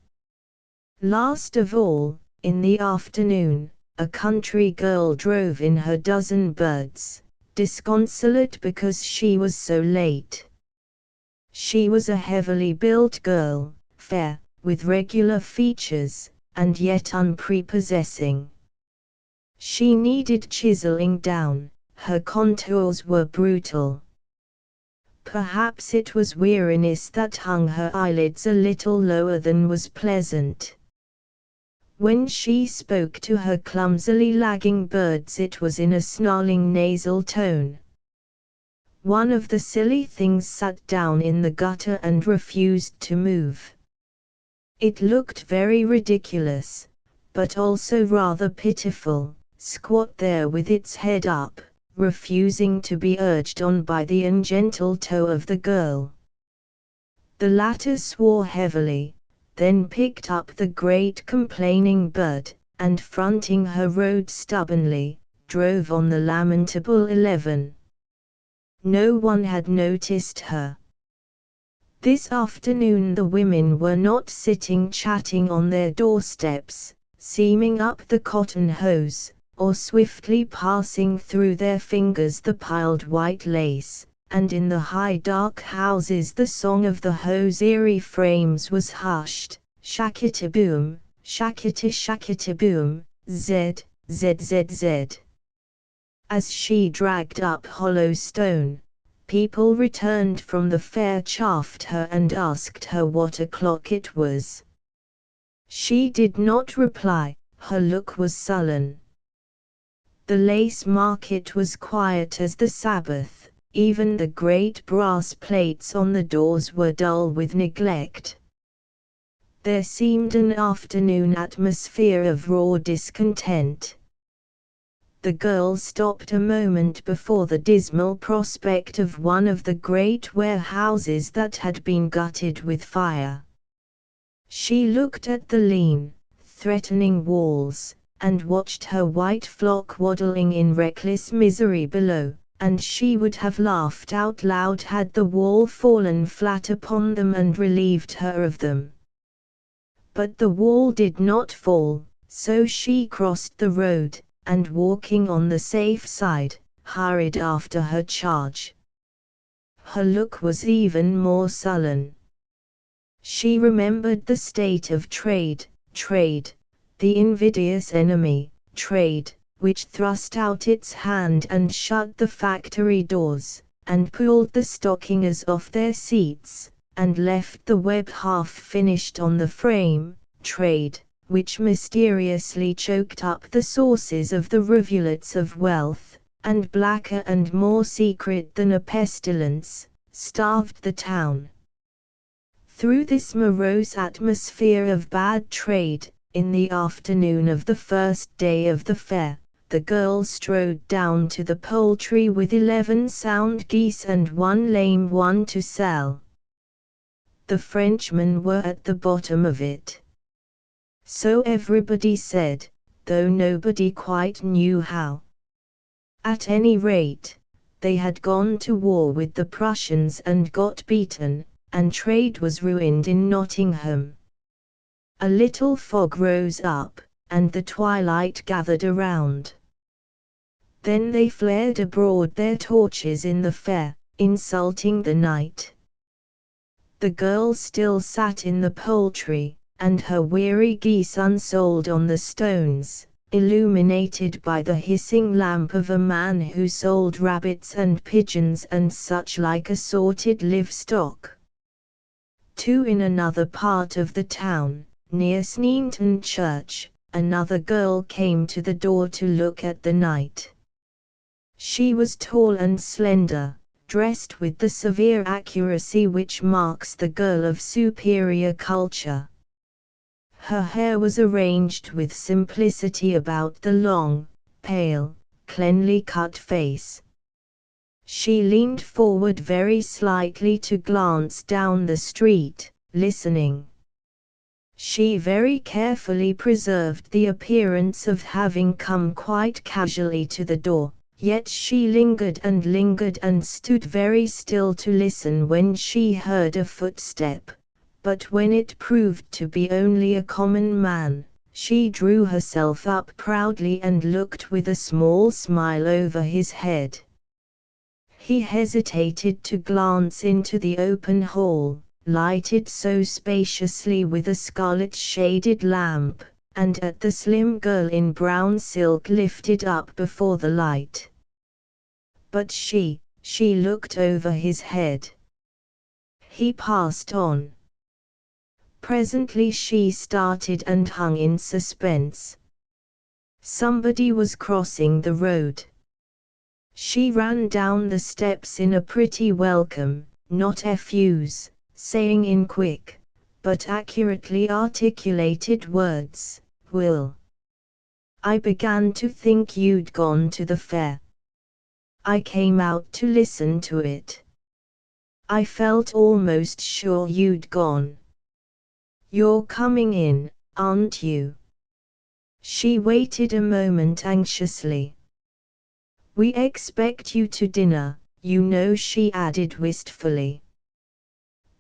Last of all, in the afternoon, a country girl drove in her dozen birds, disconsolate because she was so late. She was a heavily built girl, fair, with regular features, and yet unprepossessing. She needed chiseling down, her contours were brutal. Perhaps it was weariness that hung her eyelids a little lower than was pleasant. When she spoke to her clumsily lagging birds it was in a snarling nasal tone. One of the silly things sat down in the gutter and refused to move. It looked very ridiculous, but also rather pitiful, squat there with its head up, refusing to be urged on by the ungentle toe of the girl. The latter swore heavily, then picked up the great complaining bird, and fronting her road stubbornly, drove on the lamentable 11. No one had noticed her. This afternoon the women were not sitting chatting on their doorsteps, seaming up the cotton hose, or swiftly passing through their fingers the piled white lace, and in the high dark houses the song of the hosiery frames was hushed, shackity-boom, shackity-shackity-boom, zed, zed zed zed. As she dragged up Hollow Stone, people returned from the fair chaffed her and asked her what o'clock it was. She did not reply, her look was sullen. The lace market was quiet as the Sabbath, even the great brass plates on the doors were dull with neglect. There seemed an afternoon atmosphere of raw discontent. The girl stopped a moment before the dismal prospect of one of the great warehouses that had been gutted with fire. She looked at the lean, threatening walls, and watched her white flock waddling in reckless misery below, and she would have laughed out loud had the wall fallen flat upon them and relieved her of them. But the wall did not fall, so she crossed the road, and walking on the safe side, hurried after her charge. Her look was even more sullen. She remembered the state of trade, the invidious enemy, trade, which thrust out its hand and shut the factory doors, and pulled the stockingers off their seats, and left the web half finished on the frame, trade, which mysteriously choked up the sources of the rivulets of wealth, and blacker and more secret than a pestilence, starved the town. Through this morose atmosphere of bad trade, in the afternoon of the first day of the fair, the girl strode down to the poultry with 11 sound geese and 1 lame one to sell. The Frenchmen were at the bottom of it. So everybody said, though nobody quite knew how. At any rate, they had gone to war with the Prussians and got beaten, and trade was ruined in Nottingham. A little fog rose up, and the twilight gathered around. Then they flared abroad their torches in the fair, insulting the night. The girl still sat in the poultry, and her weary geese unsold on the stones, illuminated by the hissing lamp of a man who sold rabbits and pigeons and such like assorted livestock. 2 In another part of the town, near Sneinton Church, another girl came to the door to look at the night. She was tall and slender, dressed with the severe accuracy which marks the girl of superior culture. Her hair was arranged with simplicity about the long, pale, cleanly cut face. She leaned forward very slightly to glance down the street, listening. She very carefully preserved the appearance of having come quite casually to the door, yet she lingered and stood very still to listen when she heard a footstep, but when it proved to be only a common man, she drew herself up proudly and looked with a small smile over his head. He hesitated to glance into the open hall, lighted so spaciously with a scarlet-shaded lamp, and at the slim girl in brown silk lifted up before the light. But she looked over his head. He passed on. Presently she started and hung in suspense. Somebody was crossing the road. She ran down the steps in a pretty welcome, not effuse, saying in quick, but accurately articulated words, "Will. I began to think you'd gone to the fair. I came out to listen to it. I felt almost sure you'd gone. You're coming in, aren't you?" She waited a moment anxiously. "We expect you to dinner, you know," she added wistfully.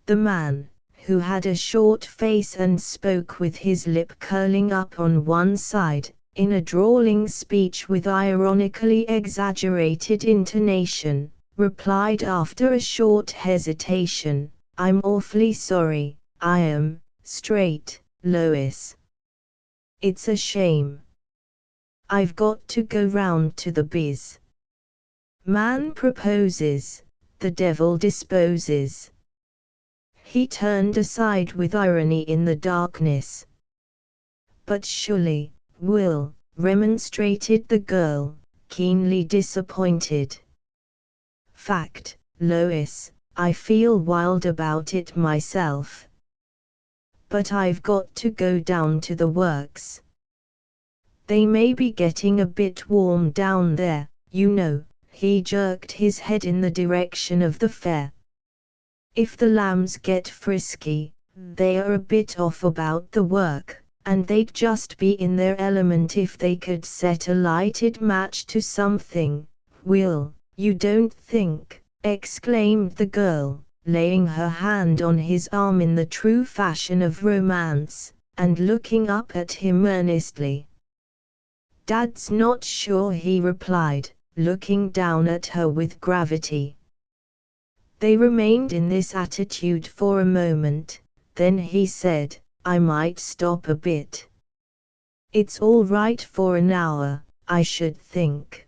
The man, who had a short face and spoke with his lip curling up on one side, in a drawling speech with ironically exaggerated intonation, replied after a short hesitation, "I'm awfully sorry, I am, straight, Lois. It's a shame. I've got to go round to the biz. Man proposes, the devil disposes." He turned aside with irony in the darkness. "But surely, Will," remonstrated the girl, keenly disappointed. "Fact, Lois, I feel wild about it myself. But I've got to go down to the works. They may be getting a bit warm down there, you know." He jerked his head in the direction of the fair. "If the lambs get frisky, they are a bit off about the work, and they'd just be in their element if they could set a lighted match to something." "Will, you don't think," exclaimed the girl, laying her hand on his arm in the true fashion of romance, and looking up at him earnestly. "Dad's not sure," he replied, looking down at her with gravity. They remained in this attitude for a moment, then he said, "I might stop a bit. It's all right for an hour, I should think."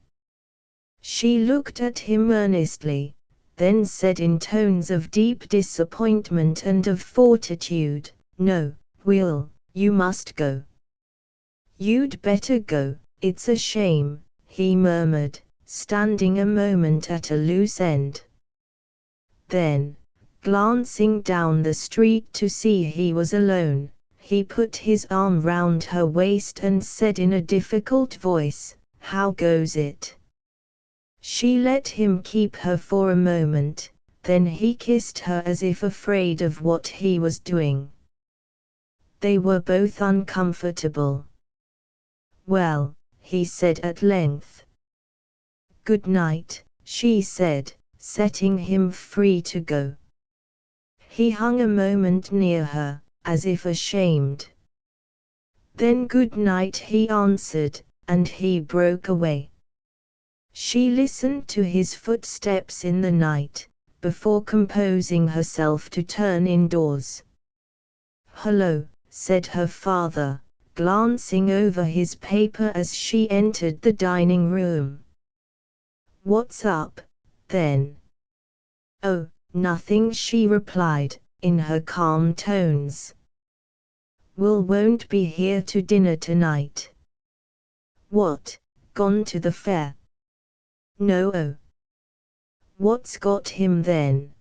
She looked at him earnestly, then said in tones of deep disappointment and of fortitude, "No, Will, you must go." "You'd better go, it's a shame," he murmured, standing a moment at a loose end. Then, glancing down the street to see he was alone, he put his arm round her waist and said in a difficult voice, "How goes it?" She let him keep her for a moment, then he kissed her as if afraid of what he was doing. They were both uncomfortable. "Well," he said at length. "Good night," she said, setting him free to go. He hung a moment near her, as if ashamed. "Then good night," he answered, and he broke away. She listened to his footsteps in the night, before composing herself to turn indoors. "Hello," said her father, glancing over his paper as she entered the dining room. "What's up, then?" "Oh, nothing," she replied, in her calm tones. Will won't be here to dinner tonight. What, gone to the fair? No. Oh. What's got him then?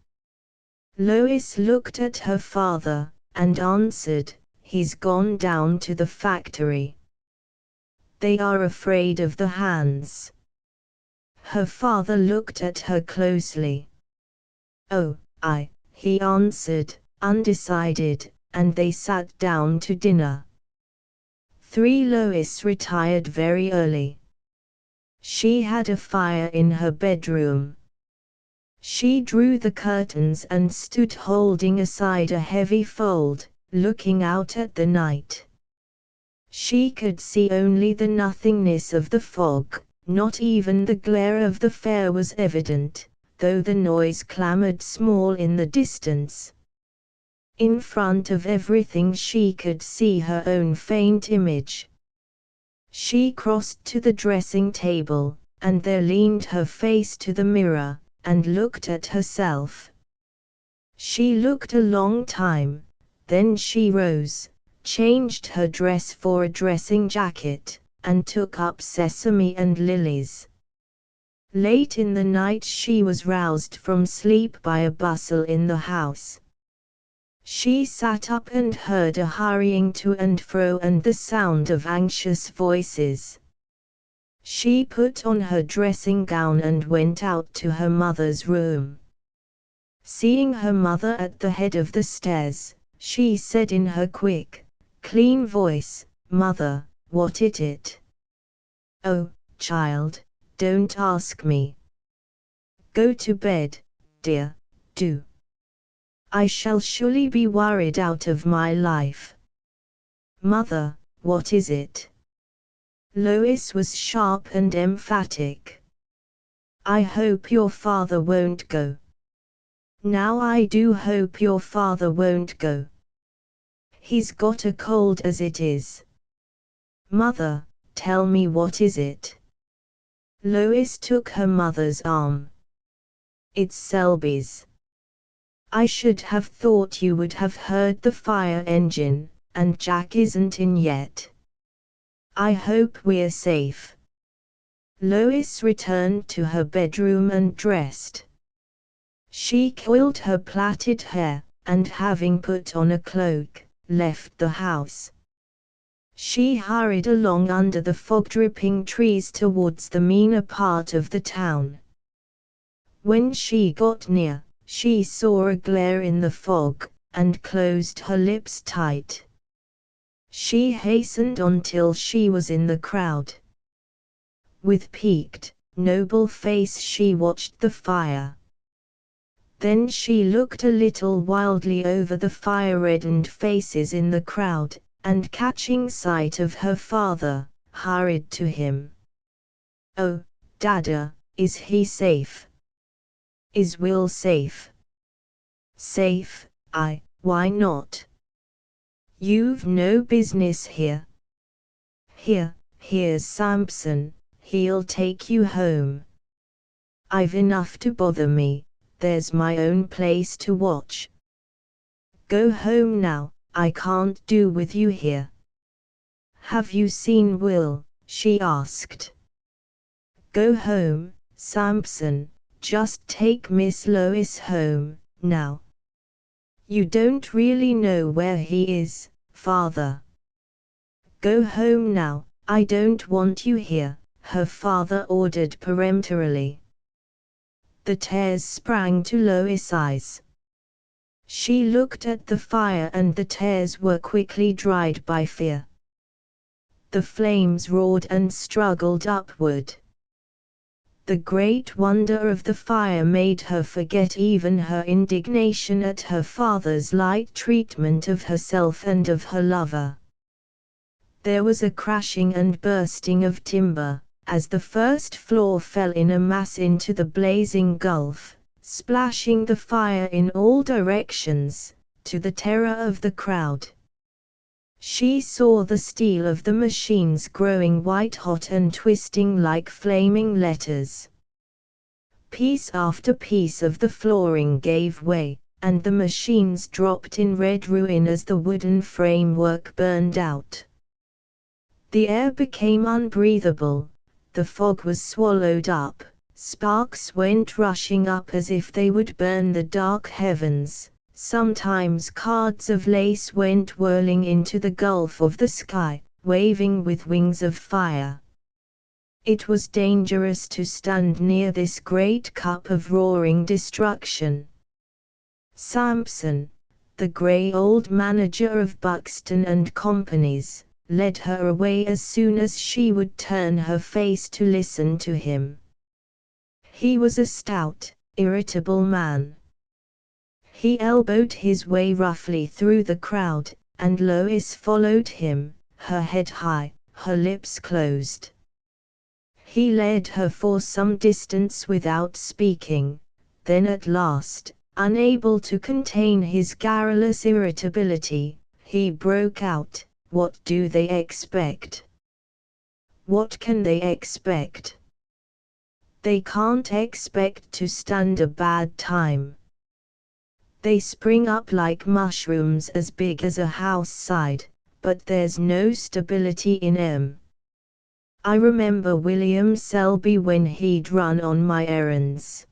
Lois looked at her father, and answered, he's gone down to the factory. They are afraid of the hands. Her father looked at her closely. Oh, he answered, undecided, and they sat down to dinner. 3. Lois retired very early. She had a fire in her bedroom. She drew the curtains and stood holding aside a heavy fold, looking out at the night. She could see only the nothingness of the fog, not even the glare of the fair was evident, though the noise clamored small in the distance. In front of everything she could see her own faint image. She crossed to the dressing table, and there leaned her face to the mirror, and looked at herself. She looked a long time, then she rose, changed her dress for a dressing jacket, and took up Sesame and Lilies. Late in the night she was roused from sleep by a bustle in the house. She sat up and heard a hurrying to and fro and the sound of anxious voices. She put on her dressing gown and went out to her mother's room. Seeing her mother at the head of the stairs, she said in her quick, clean voice, "Mother, what is it?" "Oh, child, don't ask me. Go to bed, dear, do. I shall surely be worried out of my life." "Mother, what is it?" Lois was sharp and emphatic. "I hope your father won't go. Now I do hope your father won't go. He's got a cold as it is." "Mother, tell me what is it?" Lois took her mother's arm. "It's Selby's. I should have thought you would have heard the fire engine, and Jack isn't in yet. I hope we're safe." Lois returned to her bedroom and dressed. She coiled her plaited hair, and having put on a cloak, left the house. She hurried along under the fog-dripping trees towards the meaner part of the town. When she got near, she saw a glare in the fog, and closed her lips tight. She hastened on till she was in the crowd. With peaked, noble face she watched the fire. Then she looked a little wildly over the fire-reddened faces in the crowd, and catching sight of her father, hurried to him. "Oh, Dada, is he safe? Is Will safe?" "Safe, why not? You've no business here. Here's Sampson, he'll take you home. I've enough to bother me, there's my own place to watch. Go home now, I can't do with you here." "Have you seen Will?" she asked. "Go home, Sampson, just take Miss Lois home, now. You don't really know where he is, father. Go home now, I don't want you here," her father ordered peremptorily. The tears sprang to Lois' eyes. She looked at the fire and the tears were quickly dried by fear. The flames roared and struggled upward. The great wonder of the fire made her forget even her indignation at her father's light treatment of herself and of her lover. There was a crashing and bursting of timber, as the first floor fell in a mass into the blazing gulf, splashing the fire in all directions, to the terror of the crowd. She saw the steel of the machines growing white-hot and twisting like flaming letters. Piece after piece of the flooring gave way, and the machines dropped in red ruin as the wooden framework burned out. The air became unbreathable, the fog was swallowed up, sparks went rushing up as if they would burn the dark heavens, sometimes cards of lace went whirling into the gulf of the sky, waving with wings of fire. It was dangerous to stand near this great cup of roaring destruction. Sampson, the grey old manager of Buxton and Companies, led her away as soon as she would turn her face to listen to him. He was a stout, irritable man. He elbowed his way roughly through the crowd, and Lois followed him, her head high, her lips closed. He led her for some distance without speaking, then at last, unable to contain his garrulous irritability, he broke out, "What do they expect? What can they expect? They can't expect to stand a bad time. They spring up like mushrooms as big as a house side, but there's no stability in 'em. I remember William Selby when he'd run on my errands.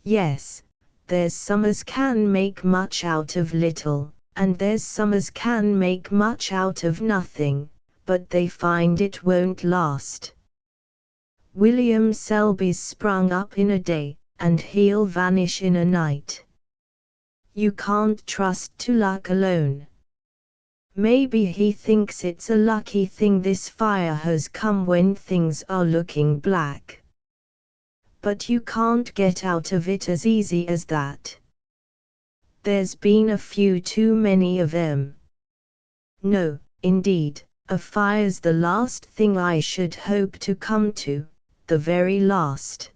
Yes, there's some as can make much out of little, and there's some as can make much out of nothing, but they find it won't last. William Selby's sprung up in a day, and he'll vanish in a night. You can't trust to luck alone. Maybe he thinks it's a lucky thing this fire has come when things are looking black. But you can't get out of it as easy as that. There's been a few too many of 'em. No, indeed, a fire's the last thing I should hope to come to, the very last."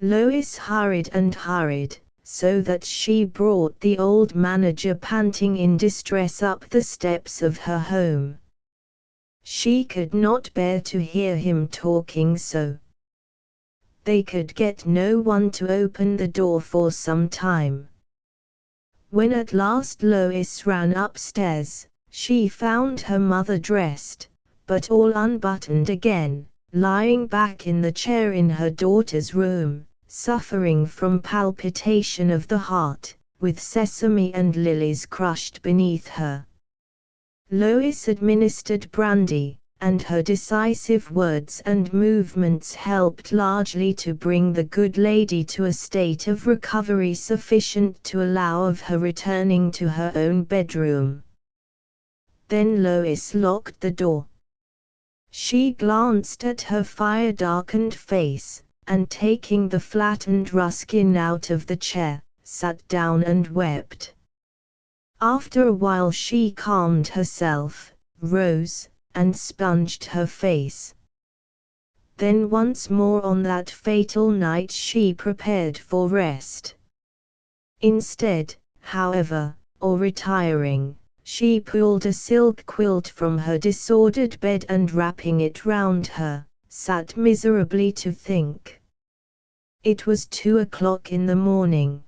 Lois hurried and hurried, so that she brought the old manager panting in distress up the steps of her home. She could not bear to hear him talking so. They could get no one to open the door for some time. When at last Lois ran upstairs, she found her mother dressed, but all unbuttoned again, lying back in the chair in her daughter's room, suffering from palpitation of the heart, with sesame and lilies crushed beneath her. Lois administered brandy, and her decisive words and movements helped largely to bring the good lady to a state of recovery sufficient to allow of her returning to her own bedroom. Then Lois locked the door. She glanced at her fire-darkened face, and taking the flattened Ruskin out of the chair, sat down and wept. After a while she calmed herself, rose, and sponged her face. Then once more on that fatal night she prepared for rest. Instead, however, of retiring, she pulled a silk quilt from her disordered bed and wrapping it round her, sat miserably to think. It was 2 o'clock in the morning.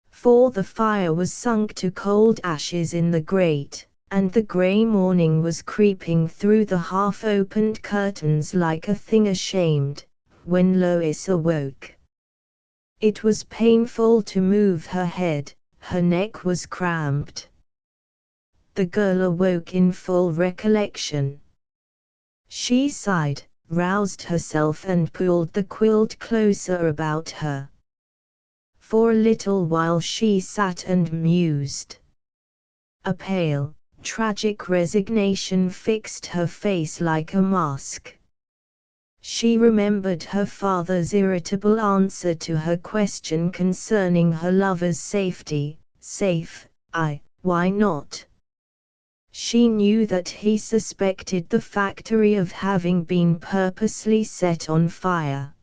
For the fire was sunk to cold ashes in the grate, and the grey morning was creeping through the half-opened curtains like a thing ashamed, when Lois awoke. It was painful to move her head, her neck was cramped. The girl awoke in full recollection. She sighed, roused herself and pulled the quilt closer about her. For a little while she sat and mused. A pale, tragic resignation fixed her face like a mask. She remembered her father's irritable answer to her question concerning her lover's safety. Safe, why not? She knew that he suspected the factory of having been purposely set on fire.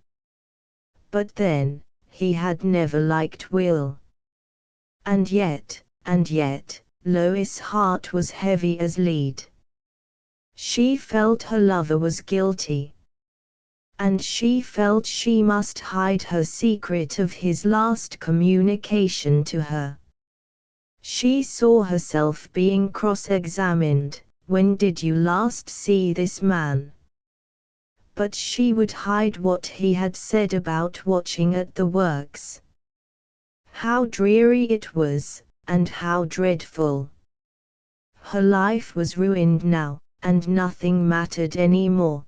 But then, he had never liked Will. And yet, Lois' heart was heavy as lead. She felt her lover was guilty. and she felt she must hide her secret of his last communication to her. She saw herself being cross-examined. When did you last see this man? But she would hide what he had said about watching at the works. How dreary it was, and how dreadful. Her life was ruined now, and nothing mattered anymore.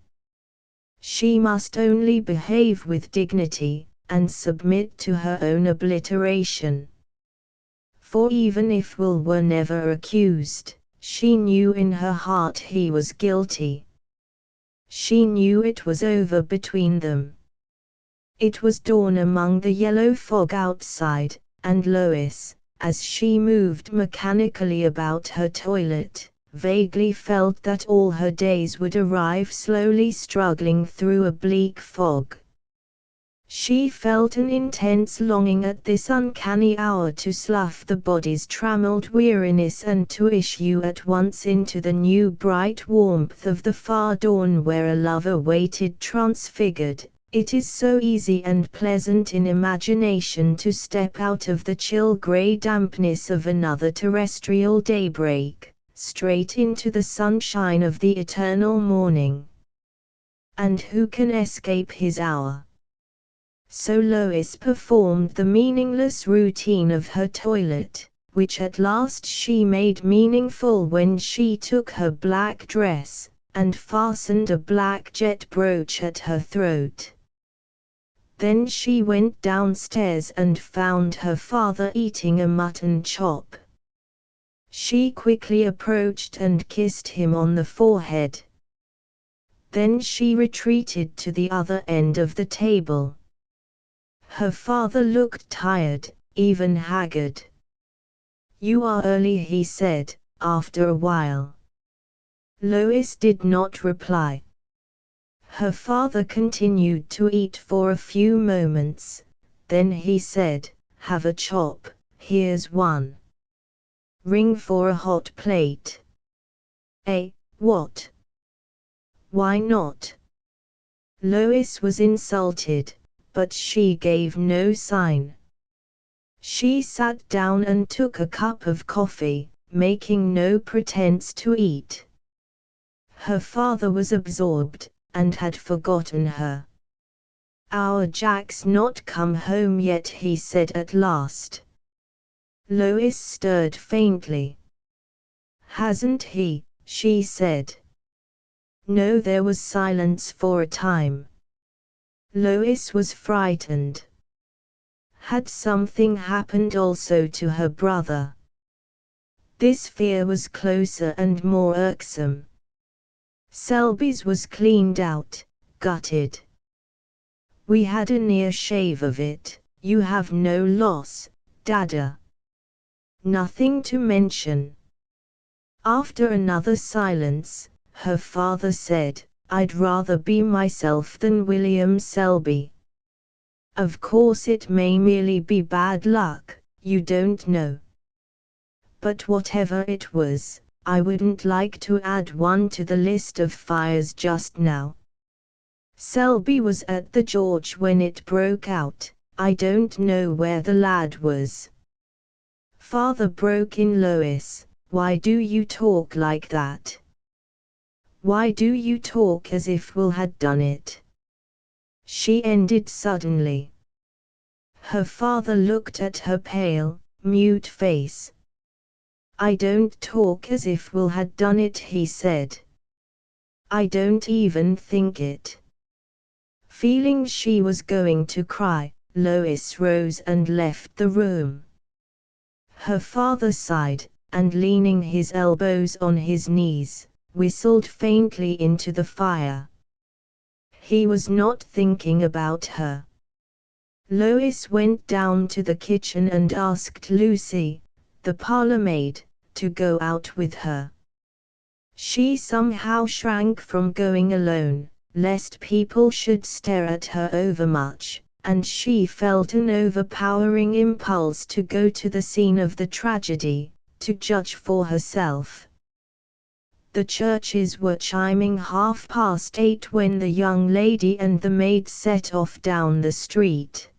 She must only behave with dignity, and submit to her own obliteration. For even if Will were never accused, she knew in her heart he was guilty. She knew it was over between them. It was dawn among the yellow fog outside, and Lois, as she moved mechanically about her toilet, vaguely felt that all her days would arrive slowly struggling through a bleak fog. She felt an intense longing at this uncanny hour to slough the body's trammelled weariness and to issue at once into the new bright warmth of the far dawn where a lover waited transfigured. It is so easy and pleasant in imagination to step out of the chill grey dampness of another terrestrial daybreak, straight into the sunshine of the eternal morning. And who can escape his hour? So Lois performed the meaningless routine of her toilet, which at last she made meaningful when she took her black dress, and fastened a black jet brooch at her throat. Then she went downstairs and found her father eating a mutton chop. She quickly approached and kissed him on the forehead. Then she retreated to the other end of the table. Her father looked tired, even haggard. "You are early," he said, after a while. Lois did not reply. Her father continued to eat for a few moments, then he said, "Have a chop, here's one. Ring for a hot plate." What? Why not?" Lois was insulted, but she gave no sign. She sat down and took a cup of coffee, making no pretense to eat. Her father was absorbed, and had forgotten her. "Our Jack's not come home yet," he said at last. Lois stirred faintly. "Hasn't he?" she said. No, there was silence for a time. Lois was frightened. Had something happened also to her brother? This fear was closer and more irksome. Selby's was cleaned out, gutted. "We had a near shave of it. You have no loss, Dada?" "Nothing to mention." After another silence, her father said, "I'd rather be myself than William Selby. Of course it may merely be bad luck, you don't know. But whatever it was, I wouldn't like to add one to the list of fires just now. Selby was at the George when it broke out. I don't know where the lad was." Father broke in. "Lois, why do you talk like that? Why do you talk as if Will had done it?" she ended suddenly. Her father looked at her pale, mute face. "I don't talk as if Will had done it," he said. "I don't even think it." Feeling she was going to cry, Lois rose and left the room. Her father sighed, and leaning his elbows on his knees, whistled faintly into the fire. He was not thinking about her. Lois went down to the kitchen and asked Lucy, the parlour maid, to go out with her. She somehow shrank from going alone, lest people should stare at her overmuch, and she felt an overpowering impulse to go to the scene of the tragedy, to judge for herself. The churches were chiming 8:30 when the young lady and the maid set off down the street.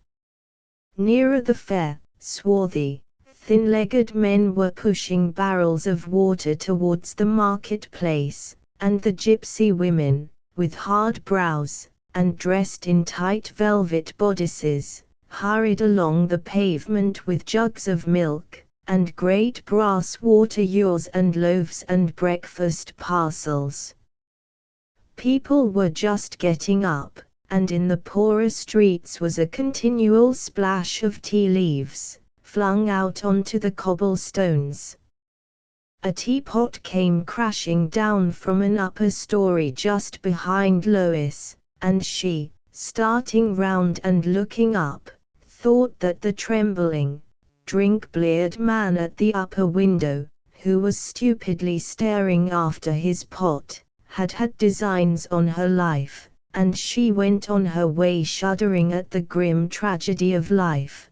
Nearer the fair, swarthy, thin-legged men were pushing barrels of water towards the marketplace, and the gypsy women, with hard brows, and dressed in tight velvet bodices, hurried along the pavement with jugs of milk, and great brass water ewers and loaves and breakfast parcels. People were just getting up, and in the poorer streets was a continual splash of tea leaves, flung out onto the cobblestones. A teapot came crashing down from an upper story just behind Lois, and she, starting round and looking up, thought that the trembling, drink-bleared man at the upper window, who was stupidly staring after his pot, had had designs on her life, and she went on her way shuddering at the grim tragedy of life.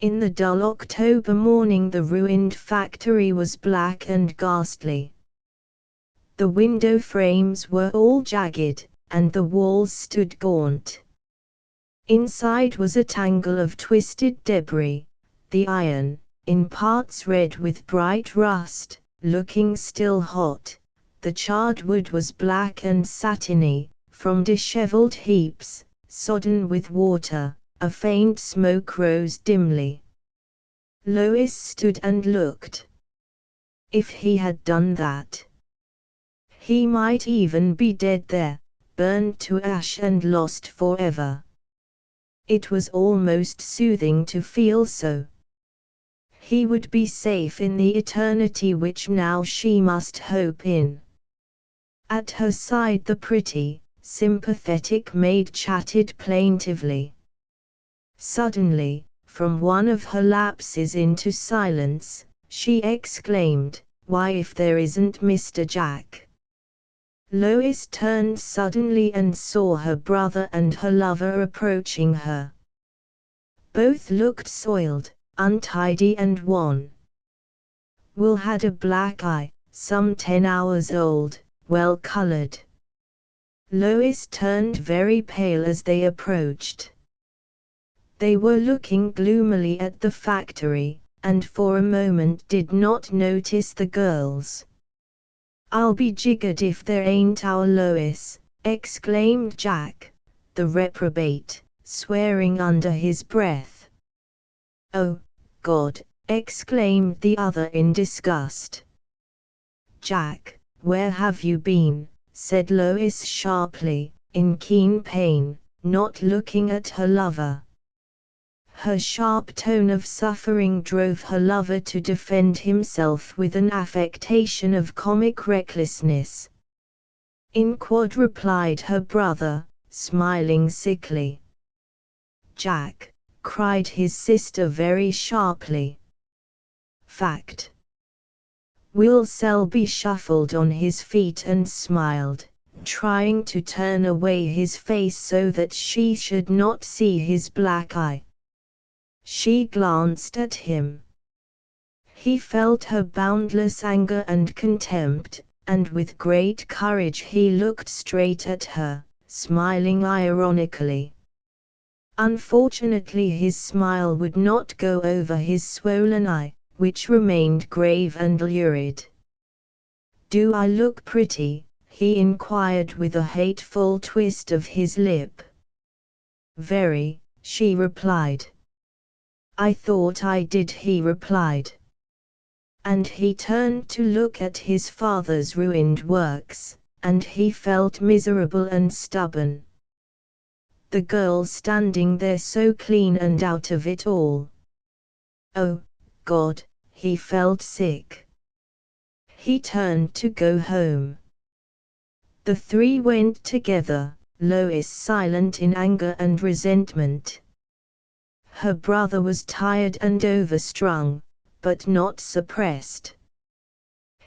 In the dull October morning the ruined factory was black and ghastly. The window frames were all jagged, and the walls stood gaunt. Inside was a tangle of twisted debris, the iron, in parts red with bright rust, looking still hot. The charred wood was black and satiny, from dishevelled heaps, sodden with water. A faint smoke rose dimly. Lois stood and looked. If he had done that, he might even be dead there, burned to ash and lost forever. It was almost soothing to feel so. He would be safe in the eternity which now she must hope in. At her side the pretty, sympathetic maid chatted plaintively. Suddenly, from one of her lapses into silence, she exclaimed, "Why, if there isn't Mr. Jack!" Lois turned suddenly and saw her brother and her lover approaching her. Both looked soiled, untidy and wan. Will had a black eye, some 10 hours old, well colored. Lois turned very pale as they approached. They were looking gloomily at the factory, and for a moment did not notice the girls. "I'll be jiggered if there ain't our Lois," exclaimed Jack, the reprobate, swearing under his breath. "Oh, God!" exclaimed the other in disgust. "Jack, where have you been?" said Lois sharply, in keen pain, not looking at her lover. Her sharp tone of suffering drove her lover to defend himself with an affectation of comic recklessness. "In quod," replied her brother, smiling sickly. "Jack," cried his sister very sharply. "Fact." Will Selby shuffled on his feet and smiled, trying to turn away his face so that she should not see his black eye. She glanced at him. He felt her boundless anger and contempt, and with great courage he looked straight at her, smiling ironically. Unfortunately his smile would not go over his swollen eye, which remained grave and lurid. "Do I look pretty?" he inquired with a hateful twist of his lip. "Very," she replied. "I thought I did," he replied. And he turned to look at his father's ruined works, and he felt miserable and stubborn. The girl standing there so clean and out of it all. Oh, God, he felt sick. He turned to go home. The three went together, Lois silent in anger and resentment. Her brother was tired and overstrung, but not suppressed.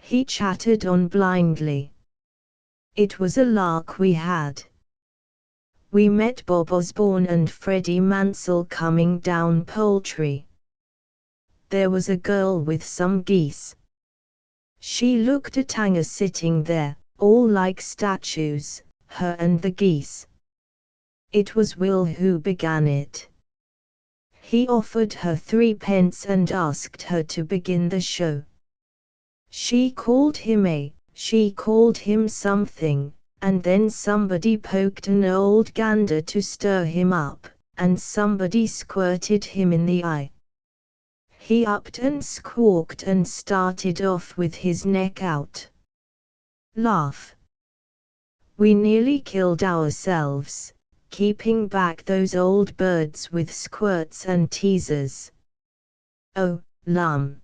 He chattered on blindly. "It was a lark we had. We met Bob Osborne and Freddie Mansell coming down Poultry. There was a girl with some geese. She looked at Angus sitting there, all like statues, her and the geese. It was Will who began it. He offered her 3 pence and asked her to begin the show. She called him something, and then somebody poked an old gander to stir him up, and somebody squirted him in the eye. He upped and squawked and started off with his neck out. Laugh. We nearly killed ourselves, keeping back those old birds with squirts and teasers. Oh, lum.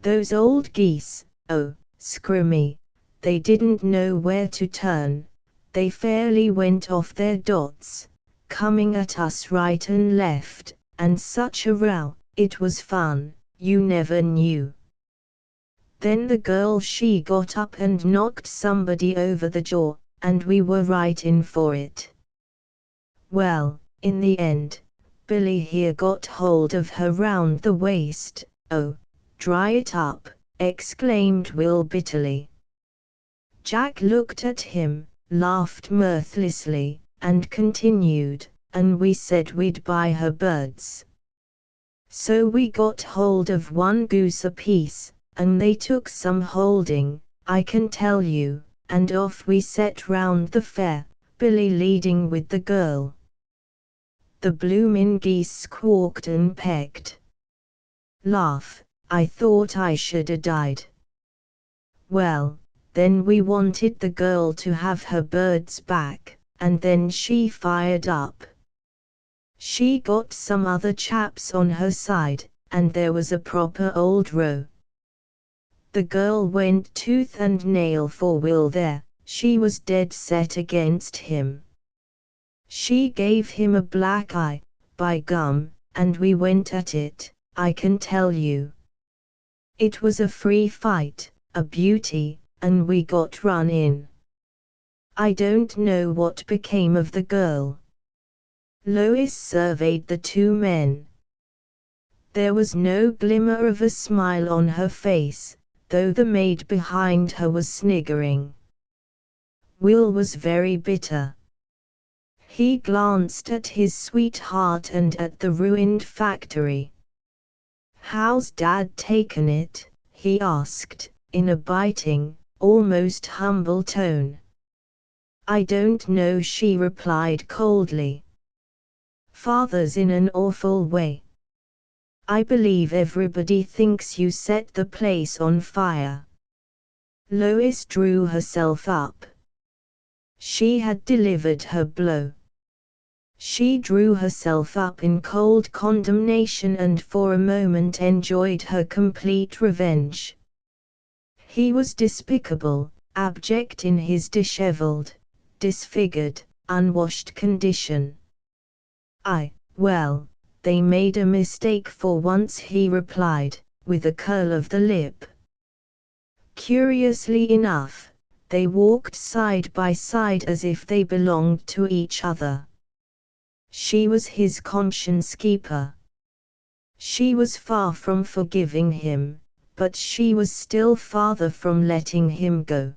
Those old geese, oh, scrimmy, they didn't know where to turn, they fairly went off their dots, coming at us right and left, and such a row, it was fun, you never knew. Then the girl she got up and knocked somebody over the jaw, and we were right in for it. Well, in the end, Billy here got hold of her round the waist. Oh, dry it up, exclaimed Will bitterly. Jack looked at him, laughed mirthlessly, and continued, and we said we'd buy her birds. So we got hold of 1 goose apiece, and they took some holding, I can tell you, and off we set round the fair, Billy leading with the girl. The bloomin' geese squawked and pecked. Laugh, I thought I should a died. Well, then we wanted the girl to have her birds back, and then she fired up. She got some other chaps on her side, and there was a proper old row. The girl went tooth and nail for Will there, she was dead set against him. She gave him a black eye, by gum, and we went at it, I can tell you. It was a free fight, a beauty, and we got run in. I don't know what became of the girl. Lois surveyed the 2 men. There was no glimmer of a smile on her face, though the maid behind her was sniggering. Will was very bitter. He glanced at his sweetheart and at the ruined factory. How's Dad taken it? He asked, in a biting, almost humble tone. I don't know, she replied coldly. Father's in an awful way. I believe everybody thinks you set the place on fire. Lois drew herself up. She had delivered her blow. She drew herself up in cold condemnation and for a moment enjoyed her complete revenge. He was despicable, abject in his disheveled, disfigured, unwashed condition. Well, they made a mistake for once, he replied, with a curl of the lip. Curiously enough, they walked side by side as if they belonged to each other. She was his conscience keeper. She was far from forgiving him, but she was still farther from letting him go.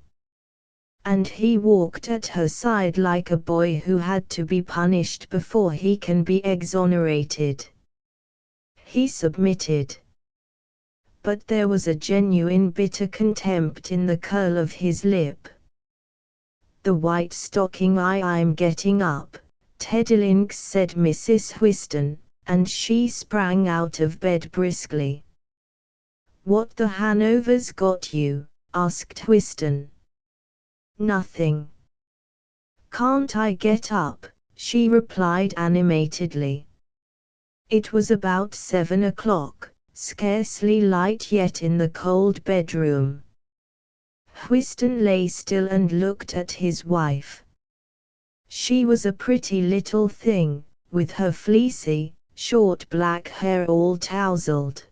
And he walked at her side like a boy who had to be punished before he can be exonerated. He submitted. But there was a genuine bitter contempt in the curl of his lip. The white stocking I'm getting up, Teddylynx, said Mrs. Whiston, and she sprang out of bed briskly. What the Hanover's got you? Asked Whiston. Nothing. Can't I get up? She replied animatedly. It was about 7 o'clock, scarcely light yet in the cold bedroom. Whiston lay still and looked at his wife. She was a pretty little thing, with her fleecy, short black hair all tousled.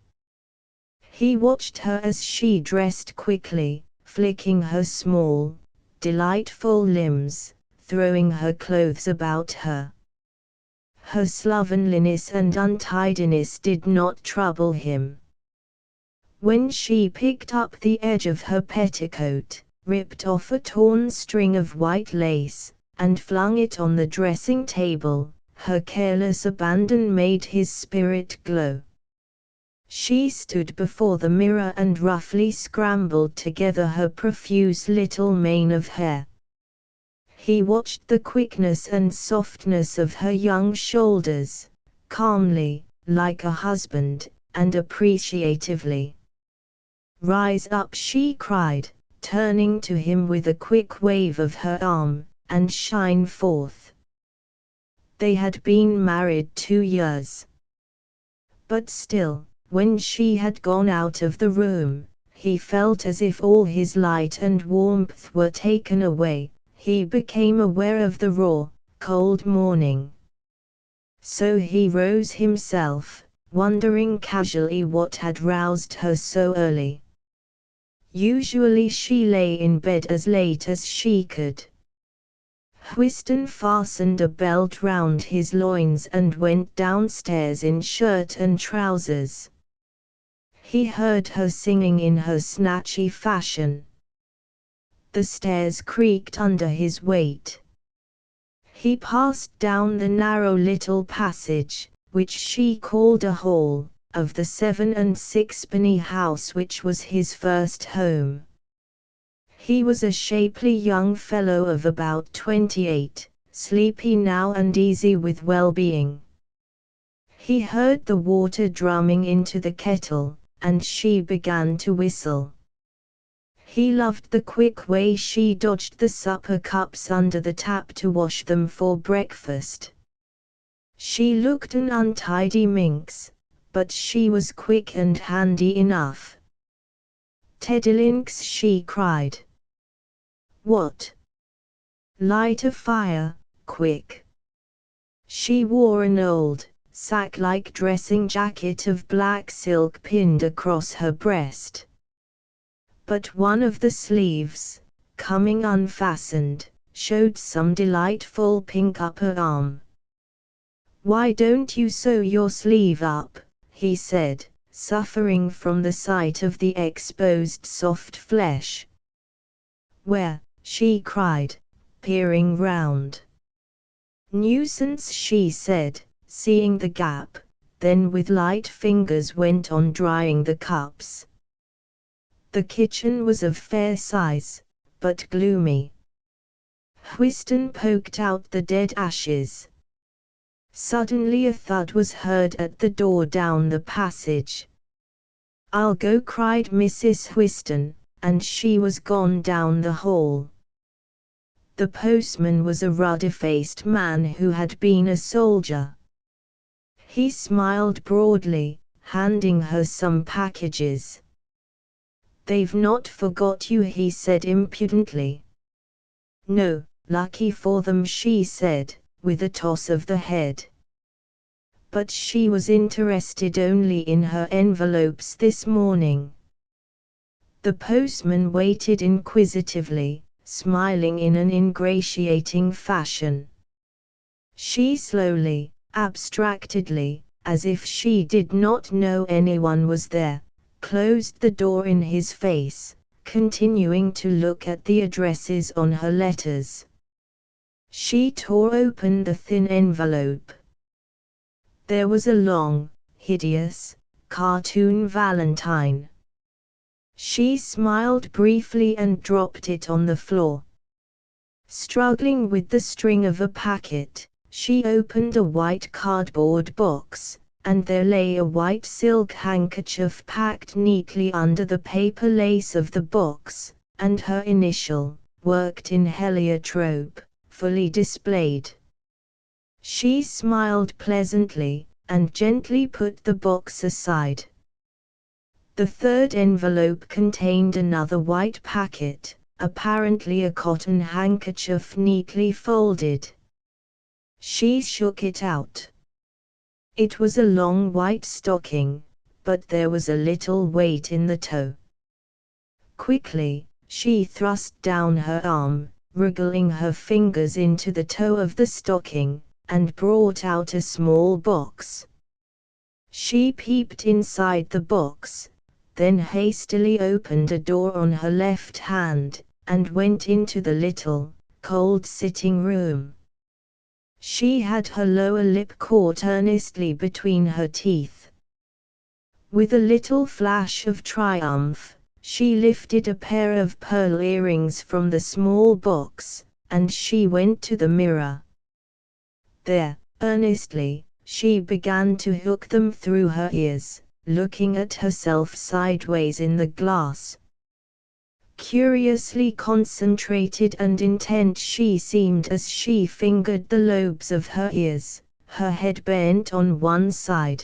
He watched her as she dressed quickly, flicking her small, delightful limbs, throwing her clothes about her. Her slovenliness and untidiness did not trouble him. When she picked up the edge of her petticoat, ripped off a torn string of white lace, and flung it on the dressing table, her careless abandon made his spirit glow. She stood before the mirror and roughly scrambled together her profuse little mane of hair. He watched the quickness and softness of her young shoulders, calmly, like a husband, and appreciatively. "Rise up," she cried, turning to him with a quick wave of her arm, "and shine forth." They had been married 2 years. But still, when she had gone out of the room, he felt as if all his light and warmth were taken away. He became aware of the raw, cold morning. So he rose himself, wondering casually what had roused her so early. Usually she lay in bed as late as she could. Whiston fastened a belt round his loins and went downstairs in shirt and trousers. He heard her singing in her snatchy fashion. The stairs creaked under his weight. He passed down the narrow little passage, which she called a hall, of the 7 and 6-penny house which was his first home. He was a shapely young fellow of about 28, sleepy now and easy with well-being. He heard the water drumming into the kettle, and she began to whistle. He loved the quick way she dodged the supper cups under the tap to wash them for breakfast. She looked an untidy minx, but she was quick and handy enough. "Teddylinks," she cried. "What?" "Light a fire, quick." She wore an old, sack-like dressing jacket of black silk pinned across her breast. But one of the sleeves, coming unfastened, showed some delightful pink upper arm. "Why don't you sew your sleeve up?" he said, suffering from the sight of the exposed soft flesh. "Where?" she cried, peering round. "Nuisance," she said, seeing the gap, then with light fingers went on drying the cups. The kitchen was of fair size, but gloomy. Whiston poked out the dead ashes. Suddenly a thud was heard at the door down the passage. "I'll go," cried Mrs. Whiston, and she was gone down the hall. The postman was a ruddy-faced man who had been a soldier. He smiled broadly, handing her some packages. "They've not forgot you," he said impudently. "No, lucky for them," she said, with a toss of the head. But she was interested only in her envelopes this morning. The postman waited inquisitively, smiling in an ingratiating fashion. She slowly, abstractedly, as if she did not know anyone was there, closed the door in his face, continuing to look at the addresses on her letters. She tore open the thin envelope. There was a long, hideous, cartoon valentine. She smiled briefly and dropped it on the floor. Struggling with the string of a packet, she opened a white cardboard box, and there lay a white silk handkerchief packed neatly under the paper lace of the box, and her initial, worked in heliotrope, fully displayed. She smiled pleasantly, and gently put the box aside. The third envelope contained another white packet, apparently a cotton handkerchief neatly folded. She shook it out. It was a long white stocking, but there was a little weight in the toe. Quickly, she thrust down her arm, wriggling her fingers into the toe of the stocking, and brought out a small box. She peeped inside the box. then hastily opened a door on her left hand, and went into the little, cold sitting room. She had her lower lip caught earnestly between her teeth. With a little flash of triumph, she lifted a pair of pearl earrings from the small box, and she went to the mirror. There, earnestly, she began to hook them through her ears, looking at herself sideways in the glass. Curiously concentrated and intent she seemed as she fingered the lobes of her ears, her head bent on one side.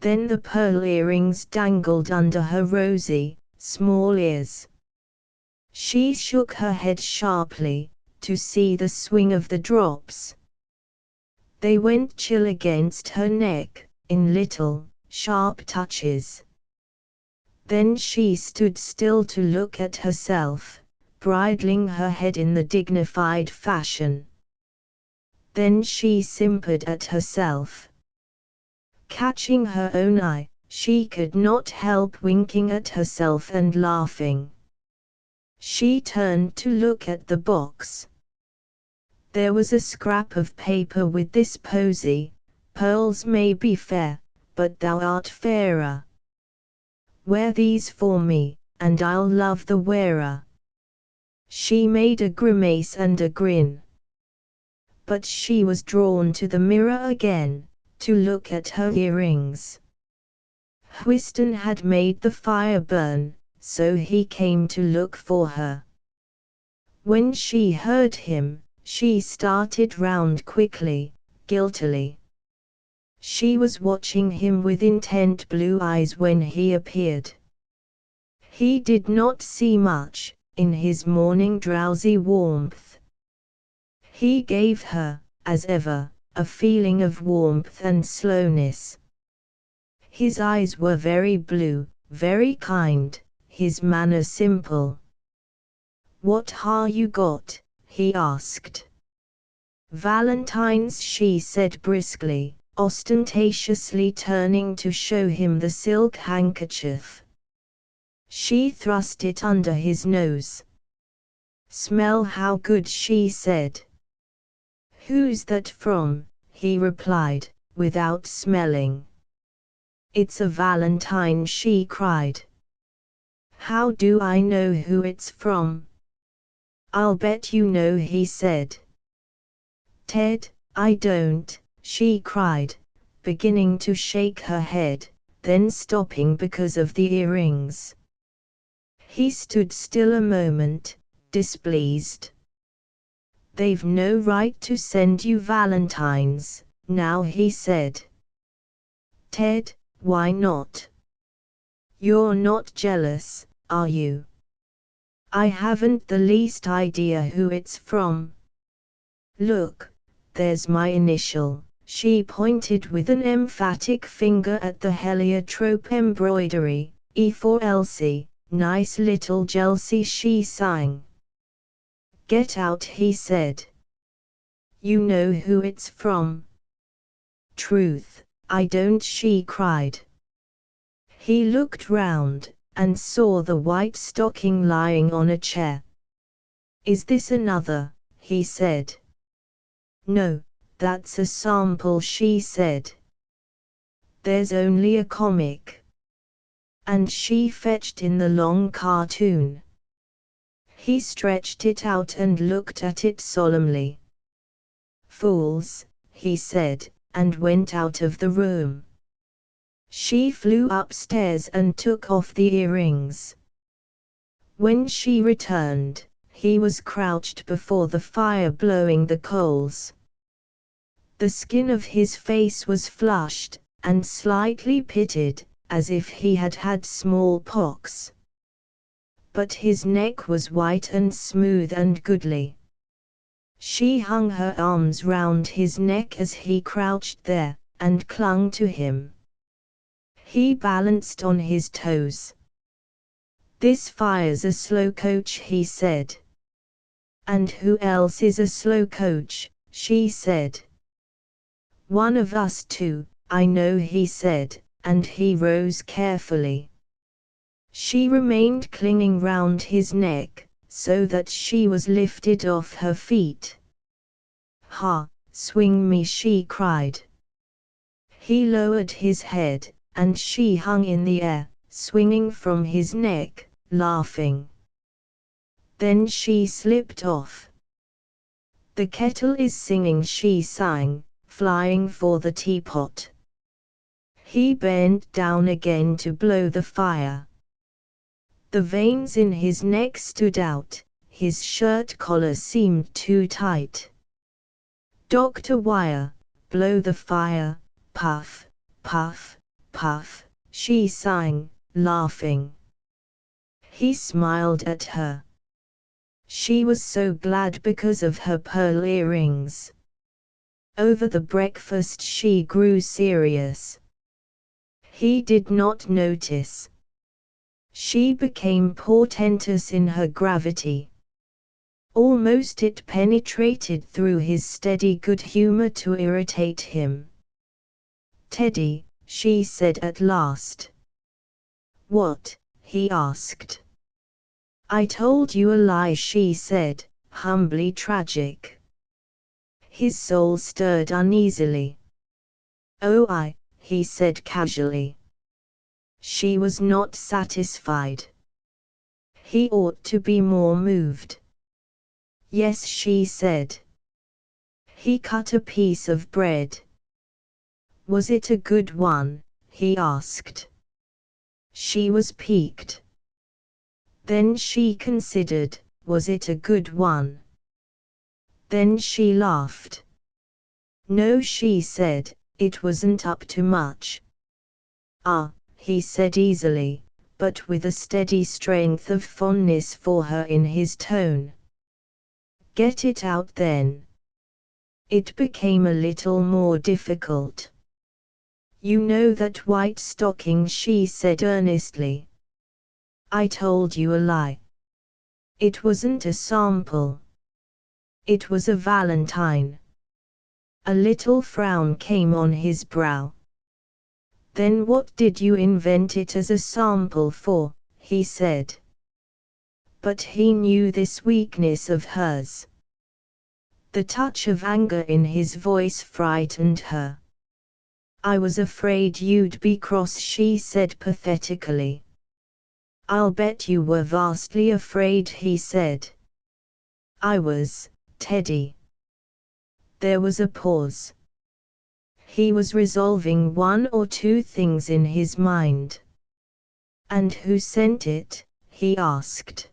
Then the pearl earrings dangled under her rosy, small ears. She shook her head sharply, to see the swing of the drops. They went chill against her neck, in little, sharp touches. Then she stood still to look at herself, bridling her head in the dignified fashion. Then she simpered at herself. Catching her own eye, she could not help winking at herself and laughing. She turned to look at the box. There was a scrap of paper with this posy: "Pearls may be fair, but thou art fairer. Wear these for me, and I'll love the wearer." She made a grimace and a grin. But she was drawn to the mirror again, to look at her earrings. Whiston had made the fire burn, so he came to look for her. When she heard him, she started round quickly, guiltily. She was watching him with intent blue eyes when he appeared. He did not see much, in his morning drowsy warmth. He gave her, as ever, a feeling of warmth and slowness. His eyes were very blue, very kind, his manner simple. "What ha' you got?" he asked. "Valentines," she said briskly, ostentatiously turning to show him the silk handkerchief. She thrust it under his nose. "Smell how good," she said. "Who's that from?" he replied, without smelling. "It's a valentine," she cried. "How do I know who it's from?" "I'll bet you know," he said. "Ted, I don't," she cried, beginning to shake her head, then stopping because of the earrings. He stood still a moment, displeased. "They've no right to send you valentines, now," he said. "Ted, why not? You're not jealous, are you?" "I haven't the least idea who it's from. Look, there's my initial." She pointed with an emphatic finger at the heliotrope embroidery. "E for Elsie, nice little Jelsie," she sang. "Get out," he said. "You know who it's from." "Truth, I don't," she cried. He looked round, and saw the white stocking lying on a chair. "Is this another?" he said. "No, that's a sample," she said. "There's only a comic." And she fetched in the long cartoon. He stretched it out and looked at it solemnly. "Fools," he said, and went out of the room. She flew upstairs and took off the earrings. When she returned, he was crouched before the fire blowing the coals. The skin of his face was flushed, and slightly pitted, as if he had had smallpox. But his neck was white and smooth and goodly. She hung her arms round his neck as he crouched there, and clung to him. He balanced on his toes. "This fire's a slow coach," he said. "And who else is a slow coach?" she said. "One of us two, I know," he said, and he rose carefully. She remained clinging round his neck, so that she was lifted off her feet. "Ha, swing me," she cried. He lowered his head, and she hung in the air, swinging from his neck, laughing. Then she slipped off. "The kettle is singing," she sang, flying for the teapot. He bent down again to blow the fire. The veins in his neck stood out, his shirt collar seemed too tight. "Dr. Wire, blow the fire, puff, puff, puff," she sang, laughing. He smiled at her. She was so glad because of her pearl earrings. Over the breakfast she grew serious. He did not notice. She became portentous in her gravity. Almost it penetrated through his steady good humor to irritate him. "Teddy," she said at last. "What?" he asked. "I told you a lie," she said, humbly tragic. His soul stirred uneasily. "Oh, he said casually. She was not satisfied. He ought to be more moved. "Yes," she said. He cut a piece of bread. "Was it a good one?" he asked. She was piqued. Then she considered, was it a good one? Then she laughed. "No," she said, "it wasn't up to much." "Ah," he said easily, but with a steady strength of fondness for her in his tone. "Get it out then." It became a little more difficult. "You know that white stocking," she said earnestly. "I told you a lie. It wasn't a sample. It was a valentine." A little frown came on his brow. "Then what did you invent it as a sample for?" he said. But he knew this weakness of hers. The touch of anger in his voice frightened her. "I was afraid you'd be cross," she said pathetically. "I'll bet you were vastly afraid," he said. "I was, Teddy." There was a pause. He was resolving one or two things in his mind. "And who sent it?" he asked.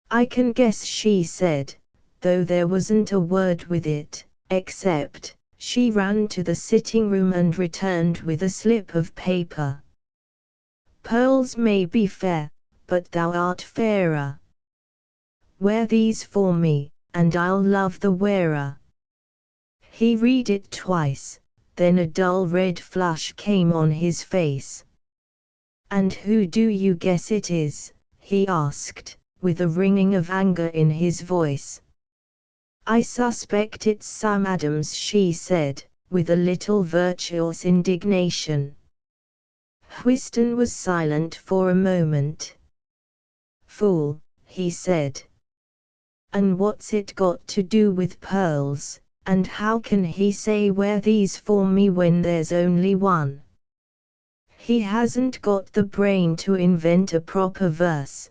"I can guess," she said, though there wasn't a word with it, except, she ran to the sitting room and returned with a slip of paper. "Pearls may be fair, but thou art fairer. Wear these for me, and I'll love the wearer." He read it twice, then a dull red flush came on his face. "And who do you guess it is?" he asked, with a ringing of anger in his voice. "I suspect it's Sam Adams," she said, with a little virtuous indignation. Whiston was silent for a moment. "Fool," he said. "And what's it got to do with pearls, and how can he say wear these for me when there's only one? He hasn't got the brain to invent a proper verse."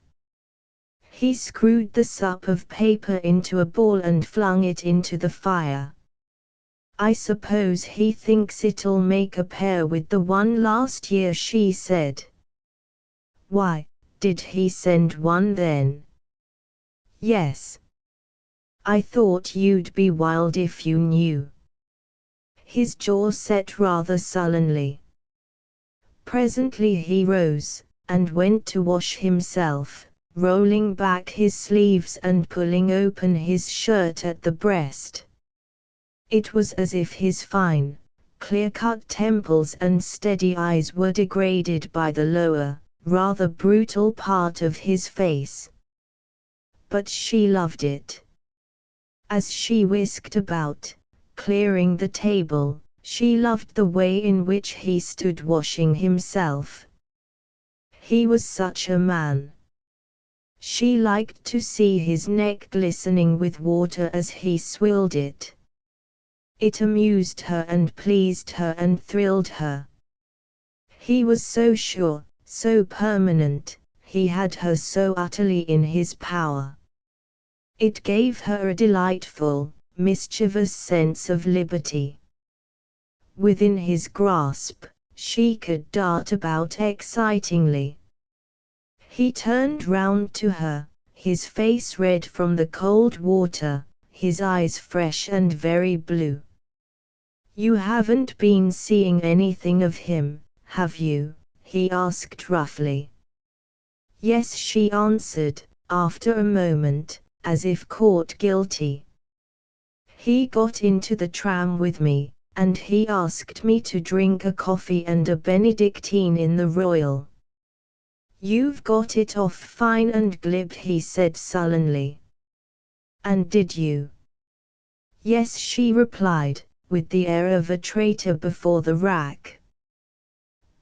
He screwed the sup of paper into a ball and flung it into the fire. "I suppose he thinks it'll make a pair with the one last year," she said. "Why, did he send one then?" "Yes. I thought you'd be wild if you knew." His jaw set rather sullenly. Presently he rose, and went to wash himself, rolling back his sleeves and pulling open his shirt at the breast. It was as if his fine, clear-cut temples and steady eyes were degraded by the lower, rather brutal part of his face. But she loved it. As she whisked about, clearing the table, she loved the way in which he stood washing himself. He was such a man. She liked to see his neck glistening with water as he swilled it. It amused her and pleased her and thrilled her. He was so sure, so permanent, he had her so utterly in his power. It gave her a delightful, mischievous sense of liberty. Within his grasp, she could dart about excitingly. He turned round to her, his face red from the cold water, his eyes fresh and very blue. "You haven't been seeing anything of him, have you?" he asked roughly. "Yes," she answered, after a moment, as if caught guilty. "He got into the tram with me, and he asked me to drink a coffee and a Benedictine in the Royal." "You've got it off fine and glib," he said sullenly. "And did you?" "Yes," she replied, with the air of a traitor before the rack.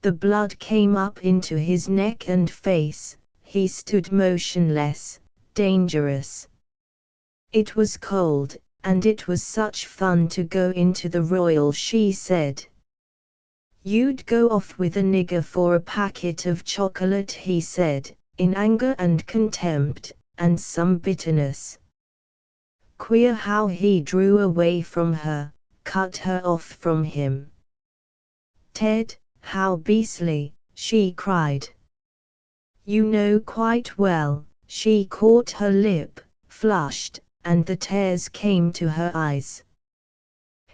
The blood came up into his neck and face. He stood motionless, dangerous. "It was cold, and it was such fun to go into the Royal," she said. "You'd go off with a nigger for a packet of chocolate," he said, in anger and contempt, and some bitterness. Queer how he drew away from her, cut her off from him. "Ted, how beastly!" she cried. "You know quite well." She caught her lip, flushed, and the tears came to her eyes.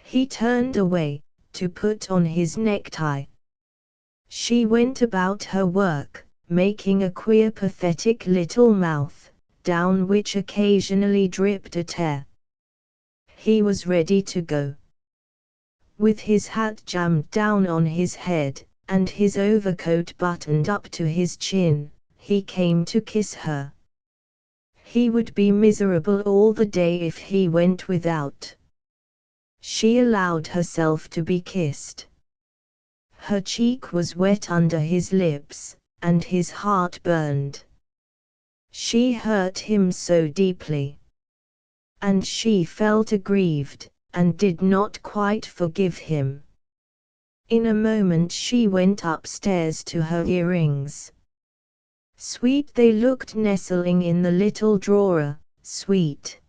He turned away, to put on his necktie. She went about her work, making a queer pathetic little mouth, down which occasionally dripped a tear. He was ready to go. With his hat jammed down on his head, and his overcoat buttoned up to his chin, he came to kiss her. He would be miserable all the day if he went without. She allowed herself to be kissed. Her cheek was wet under his lips, and his heart burned. She hurt him so deeply. And she felt aggrieved, and did not quite forgive him. In a moment she went upstairs to her earrings. Sweet they looked nestling in the little drawer, sweet.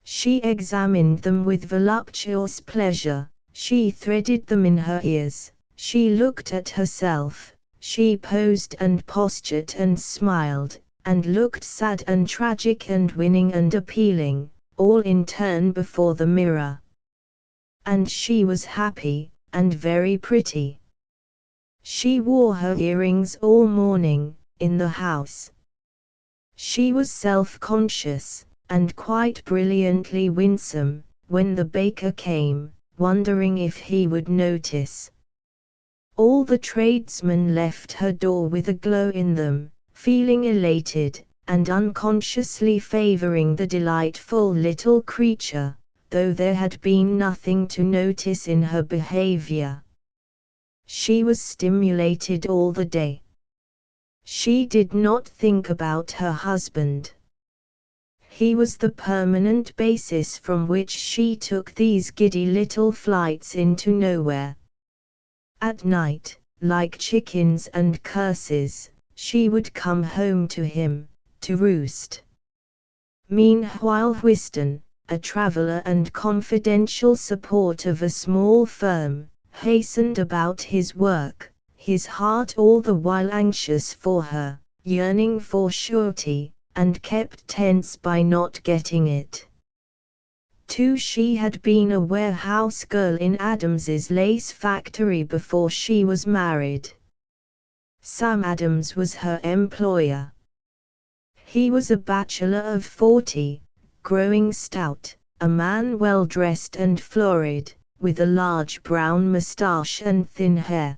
She examined them with voluptuous pleasure, she threaded them in her ears, she looked at herself, she posed and postured and smiled, and looked sad and tragic and winning and appealing, all in turn before the mirror. And she was happy, and very pretty. She wore her earrings all morning, in the house. She was self-conscious, and quite brilliantly winsome, when the baker came, wondering if he would notice. All the tradesmen left her door with a glow in them, feeling elated, and unconsciously favoring the delightful little creature, though there had been nothing to notice in her behavior. She was stimulated all the day. She did not think about her husband. He was the permanent basis from which she took these giddy little flights into nowhere. At night, like chickens and curses, she would come home to him, to roost. Meanwhile Whiston, a traveler and confidential support of a small firm, hastened about his work, his heart all the while anxious for her, yearning for surety, and kept tense by not getting it. Too, she had been a warehouse girl in Adams's lace factory before she was married. Sam Adams was her employer. He was a bachelor of 40, growing stout, a man well dressed and florid, with a large brown moustache and thin hair.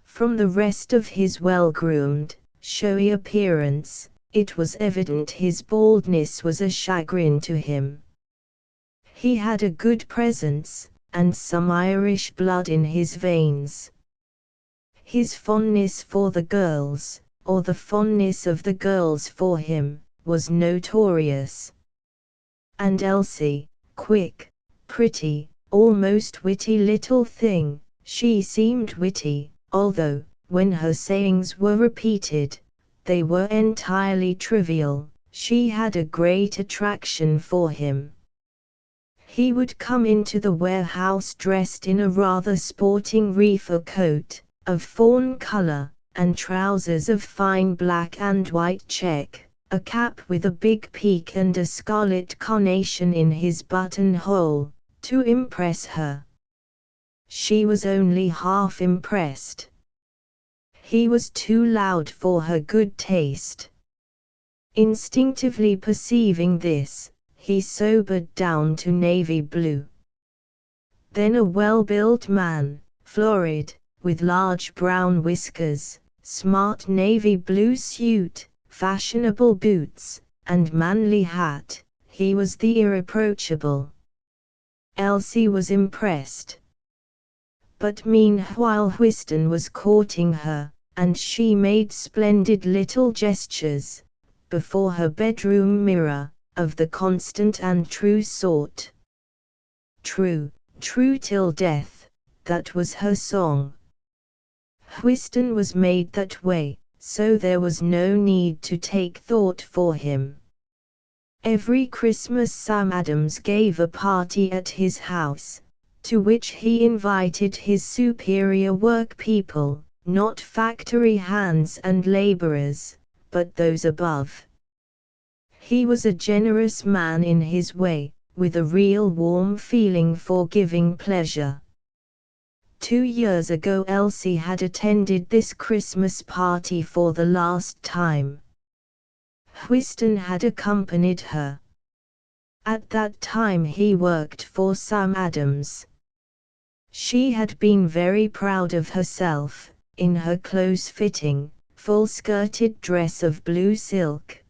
From the rest of his well-groomed, showy appearance, it was evident his baldness was a chagrin to him. He had a good presence, and some Irish blood in his veins. His fondness for the girls, or the fondness of the girls for him, was notorious. And Elsie, quick, pretty, almost witty little thing, she seemed witty, although, when her sayings were repeated, they were entirely trivial. She had a great attraction for him. He would come into the warehouse dressed in a rather sporting reefer coat, of fawn color, and trousers of fine black and white check, a cap with a big peak and a scarlet carnation in his buttonhole, to impress her. She was only half impressed. He was too loud for her good taste. Instinctively perceiving this, he sobered down to navy blue. Then a well-built man, florid, with large brown whiskers, smart navy blue suit, fashionable boots, and manly hat, he was the irreproachable. Elsie was impressed. But meanwhile Whiston was courting her, and she made splendid little gestures, before her bedroom mirror, of the constant and true sort. True, true till death, that was her song. Whiston was made that way, so there was no need to take thought for him. Every Christmas Sam Adams gave a party at his house, to which he invited his superior work people, not factory hands and laborers, but those above. He was a generous man in his way, with a real warm feeling for giving pleasure. 2 years ago Elsie had attended this Christmas party for the last time. Whiston had accompanied her. At that time he worked for Sam Adams. She had been very proud of herself, in her close-fitting, full-skirted dress of blue silk.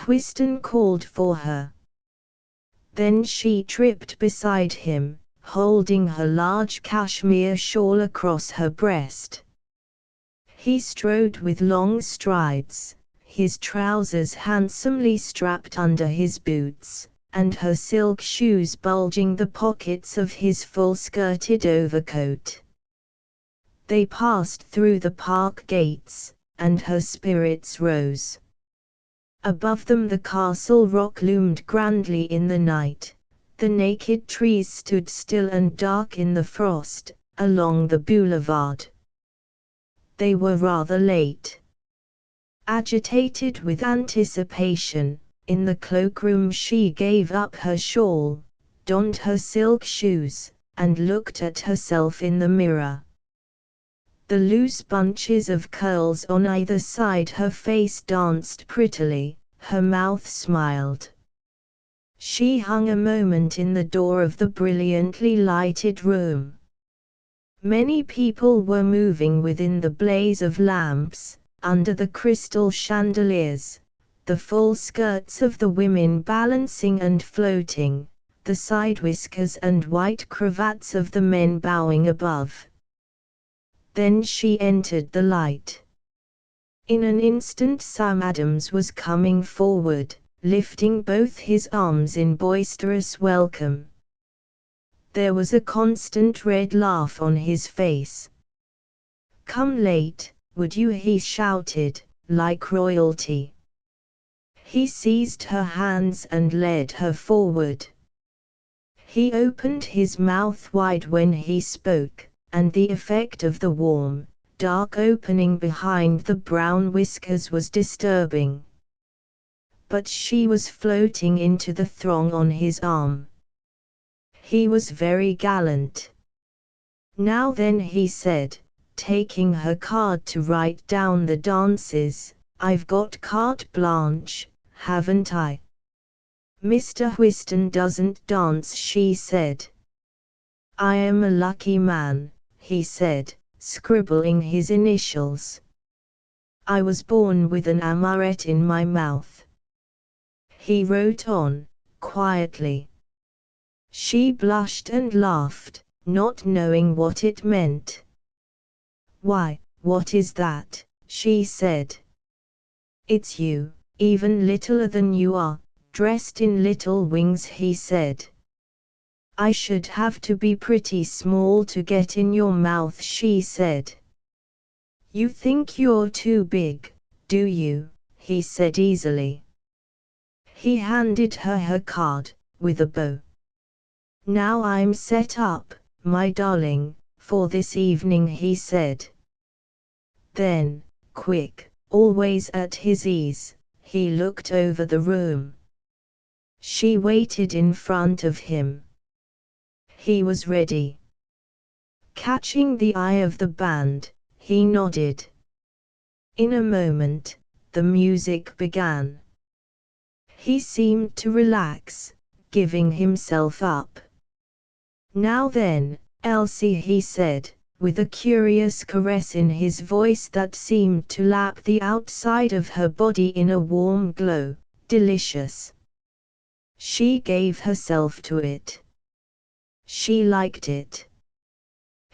Whiston called for her. Then she tripped beside him, holding her large cashmere shawl across her breast. He strode with long strides, his trousers handsomely strapped under his boots, and her silk shoes bulging the pockets of his full-skirted overcoat. They passed through the park gates, and her spirits rose. Above them the castle rock loomed grandly in the night. The naked trees stood still and dark in the frost, along the boulevard. They were rather late. Agitated with anticipation, in the cloakroom she gave up her shawl, donned her silk shoes, and looked at herself in the mirror. The loose bunches of curls on either side her face danced prettily, her mouth smiled. She hung a moment in the door of the brilliantly lighted room. Many people were moving within the blaze of lamps, under the crystal chandeliers, the full skirts of the women balancing and floating, the side whiskers and white cravats of the men bowing above. Then she entered the light. In an instant Sam Adams was coming forward, lifting both his arms in boisterous welcome. There was a constant red laugh on his face. "Come late, would you?" he shouted, like royalty. He seized her hands and led her forward. He opened his mouth wide when he spoke, and the effect of the warm, dark opening behind the brown whiskers was disturbing. But she was floating into the throng on his arm. He was very gallant. "Now then," he said, taking her card to write down the dances, "I've got carte blanche, haven't I?" "Mr. Whiston doesn't dance," she said. "I am a lucky man," he said, scribbling his initials. "I was born with an amarette in my mouth." He wrote on, quietly. She blushed and laughed, not knowing what it meant. "Why, what is that?" she said. "It's you, even littler than you are, dressed in little wings," he said. "I should have to be pretty small to get in your mouth," she said. "You think you're too big, do you?" he said easily. He handed her card, with a bow. "Now I'm set up, my darling, for this evening," he said. Then, quick, always at his ease, he looked over the room. She waited in front of him. He was ready. Catching the eye of the band, he nodded. In a moment, the music began. He seemed to relax, giving himself up. "Now then, Elsie," he said, with a curious caress in his voice that seemed to lap the outside of her body in a warm glow. Delicious. She gave herself to it. She liked it.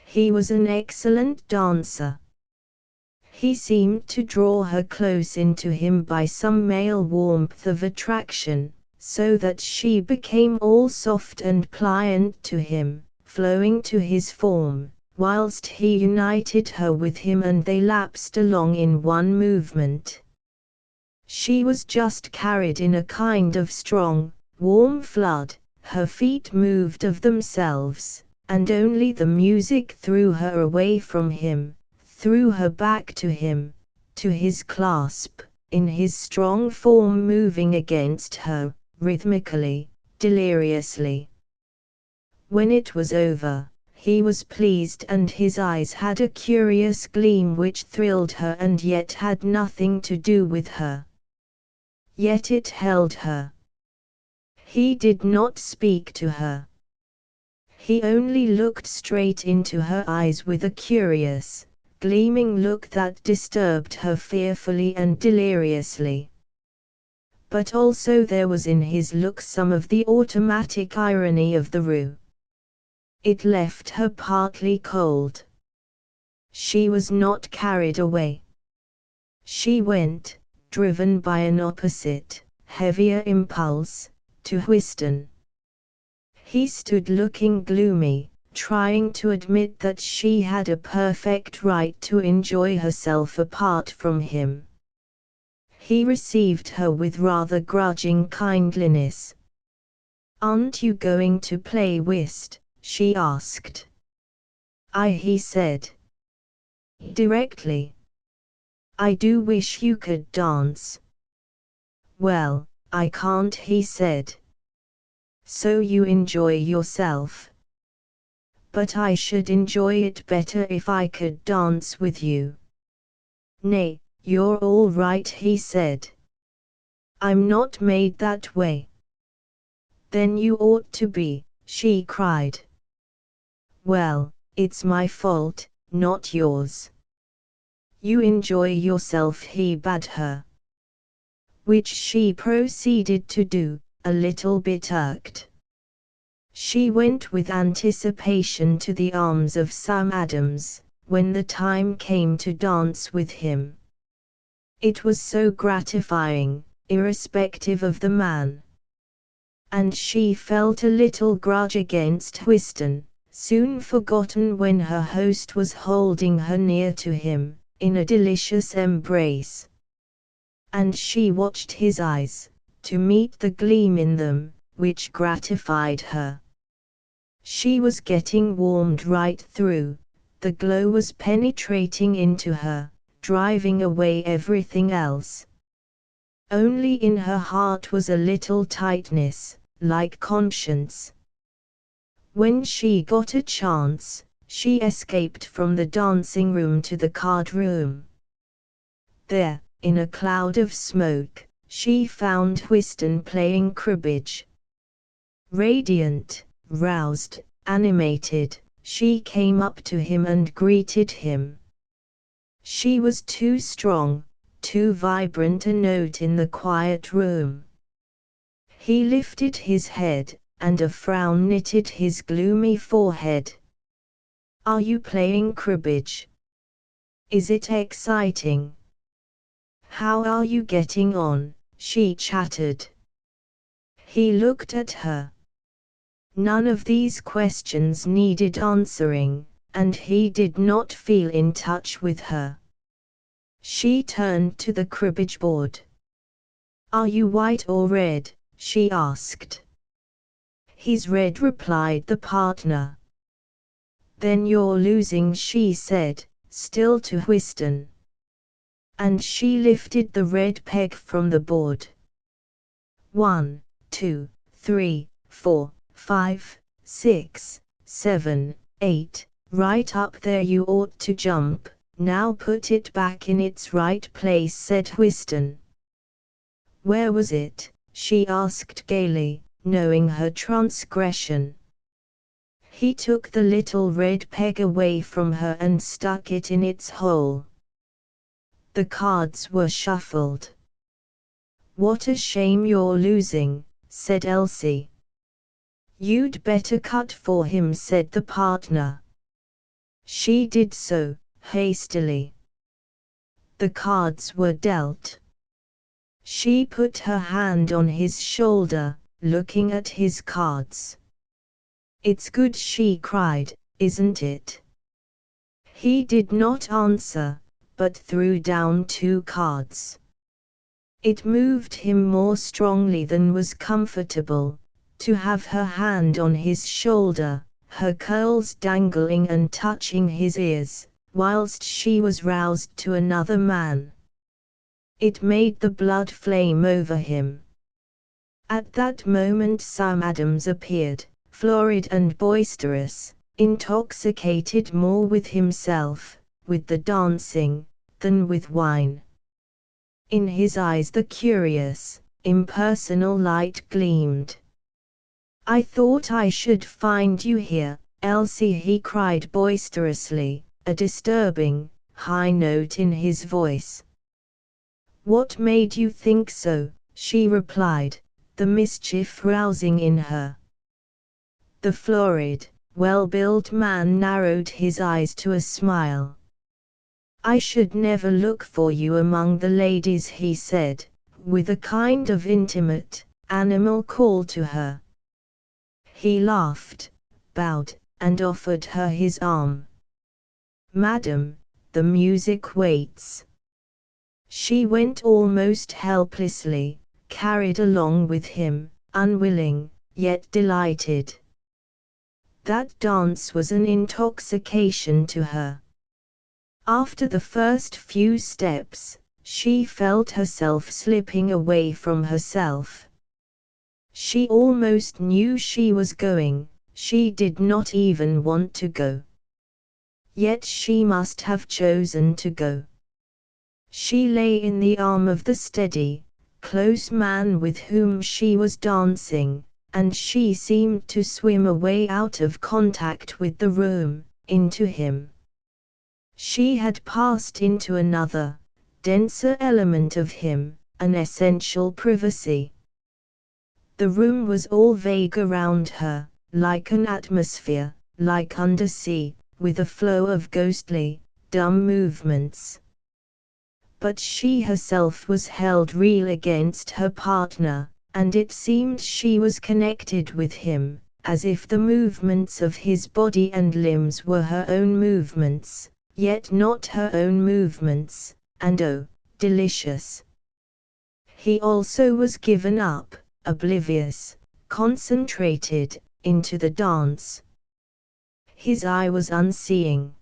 He was an excellent dancer. He seemed to draw her close into him by some male warmth of attraction, so that she became all soft and pliant to him, flowing to his form, whilst he united her with him and they lapsed along in one movement. She was just carried in a kind of strong, warm flood, her feet moved of themselves, and only the music threw her away from him, threw her back to him, to his clasp, in his strong form moving against her, rhythmically, deliriously. When it was over, he was pleased and his eyes had a curious gleam which thrilled her and yet had nothing to do with her. Yet it held her. He did not speak to her. He only looked straight into her eyes with a curious, gleaming look that disturbed her fearfully and deliriously. But also there was in his look some of the automatic irony of the ruse. It left her partly cold. She was not carried away. She went, driven by an opposite, heavier impulse, to Whiston. He stood looking gloomy, trying to admit that she had a perfect right to enjoy herself apart from him. He received her with rather grudging kindliness. "Aren't you going to play whist?" she asked. He said. "Directly. I do wish you could dance." "Well, I can't," he said. "So you enjoy yourself?" "But I should enjoy it better if I could dance with you." "Nay, you're all right," he said. "I'm not made that way." "Then you ought to be," she cried. "Well, it's my fault, not yours." "You enjoy yourself," he bade her. Which she proceeded to do, a little bit irked. She went with anticipation to the arms of Sam Adams, when the time came to dance with him. It was so gratifying, irrespective of the man. And she felt a little grudge against Whiston, soon forgotten when her host was holding her near to him, in a delicious embrace. And she watched his eyes, to meet the gleam in them, which gratified her. She was getting warmed right through, the glow was penetrating into her, driving away everything else. Only in her heart was a little tightness, like conscience. When she got a chance, she escaped from the dancing room to the card room. There, in a cloud of smoke, she found Whiston playing cribbage. Radiant, roused, animated, she came up to him and greeted him. She was too strong, too vibrant a note in the quiet room. He lifted his head, and a frown knitted his gloomy forehead. "Are you playing cribbage?" Is it exciting? How are you getting on? She chattered. He looked at her. None of these questions needed answering, and he did not feel in touch with her. She turned to the cribbage board. Are you white or red? She asked. He's red, replied the partner. Then you're losing, she said, still to Whiston. And she lifted the red peg from the board. 1, 2, 3, 4, 5, 6, 7, 8, right up there, you ought to jump. Now put it back in its right place, said Whiston. Where was it? She asked gaily, knowing her transgression. He took the little red peg away from her and stuck it in its hole. The cards were shuffled. What a shame you're losing, said Elsie. You'd better cut for him, said the partner. She did so, hastily. The cards were dealt. She put her hand on his shoulder, looking at his cards. It's good, she cried, isn't it? He did not answer, but threw down 2 cards. It moved him more strongly than was comfortable, to have her hand on his shoulder, her curls dangling and touching his ears, whilst she was roused to another man. It made the blood flame over him. At that moment Sam Adams appeared, florid and boisterous, intoxicated more with himself, with the dancing, than with wine. In his eyes the curious, impersonal light gleamed. I thought I should find you here, Elsie, he cried boisterously, a disturbing, high note in his voice. What made you think so? She replied, the mischief rousing in her. The florid, well-built man narrowed his eyes to a smile. I should never look for you among the ladies, he said, with a kind of intimate, animal call to her. He laughed, bowed, and offered her his arm. Madam, the music waits. She went almost helplessly, carried along with him, unwilling, yet delighted. That dance was an intoxication to her. After the first few steps, she felt herself slipping away from herself. She almost knew she was going, she did not even want to go. Yet she must have chosen to go. She lay in the arm of the steady, close man with whom she was dancing, and she seemed to swim away out of contact with the room, into him. She had passed into another, denser element of him, an essential privacy. The room was all vague around her, like an atmosphere, like undersea, with a flow of ghostly, dumb movements. But she herself was held real against her partner, and it seemed she was connected with him, as if the movements of his body and limbs were her own movements, yet not her own movements, and oh, delicious! He also was given up, oblivious, concentrated, into the dance. His eye was unseeing.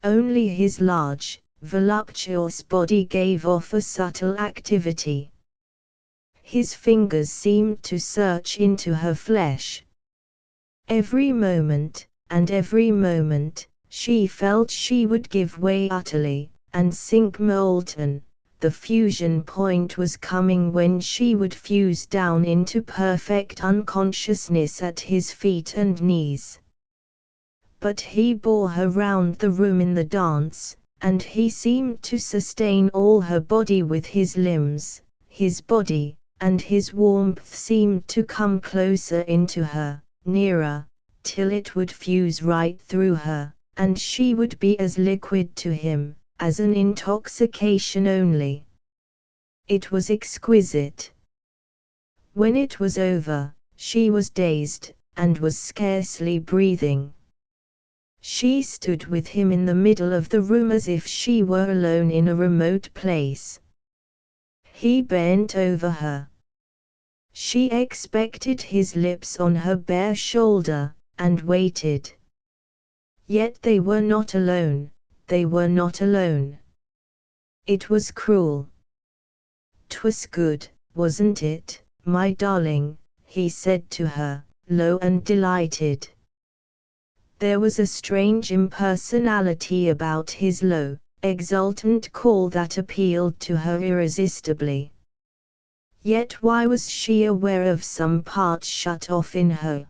Only his large, voluptuous body gave off a subtle activity. His fingers seemed to search into her flesh. Every moment, she felt she would give way utterly, and sink molten. The fusion point was coming when she would fuse down into perfect unconsciousness at his feet and knees. But he bore her round the room in the dance, and he seemed to sustain all her body with his limbs, his body, and his warmth seemed to come closer into her, nearer, till it would fuse right through her, and she would be as liquid to him, as an intoxication only. It was exquisite. When it was over, she was dazed, and was scarcely breathing. She stood with him in the middle of the room as if she were alone in a remote place. He bent over her. She expected his lips on her bare shoulder, and waited. Yet they were not alone, they were not alone. It was cruel. "'Twas good, wasn't it, my darling?" he said to her, low and delighted. There was a strange impersonality about his low, exultant call that appealed to her irresistibly. Yet why was she aware of some part shut off in her?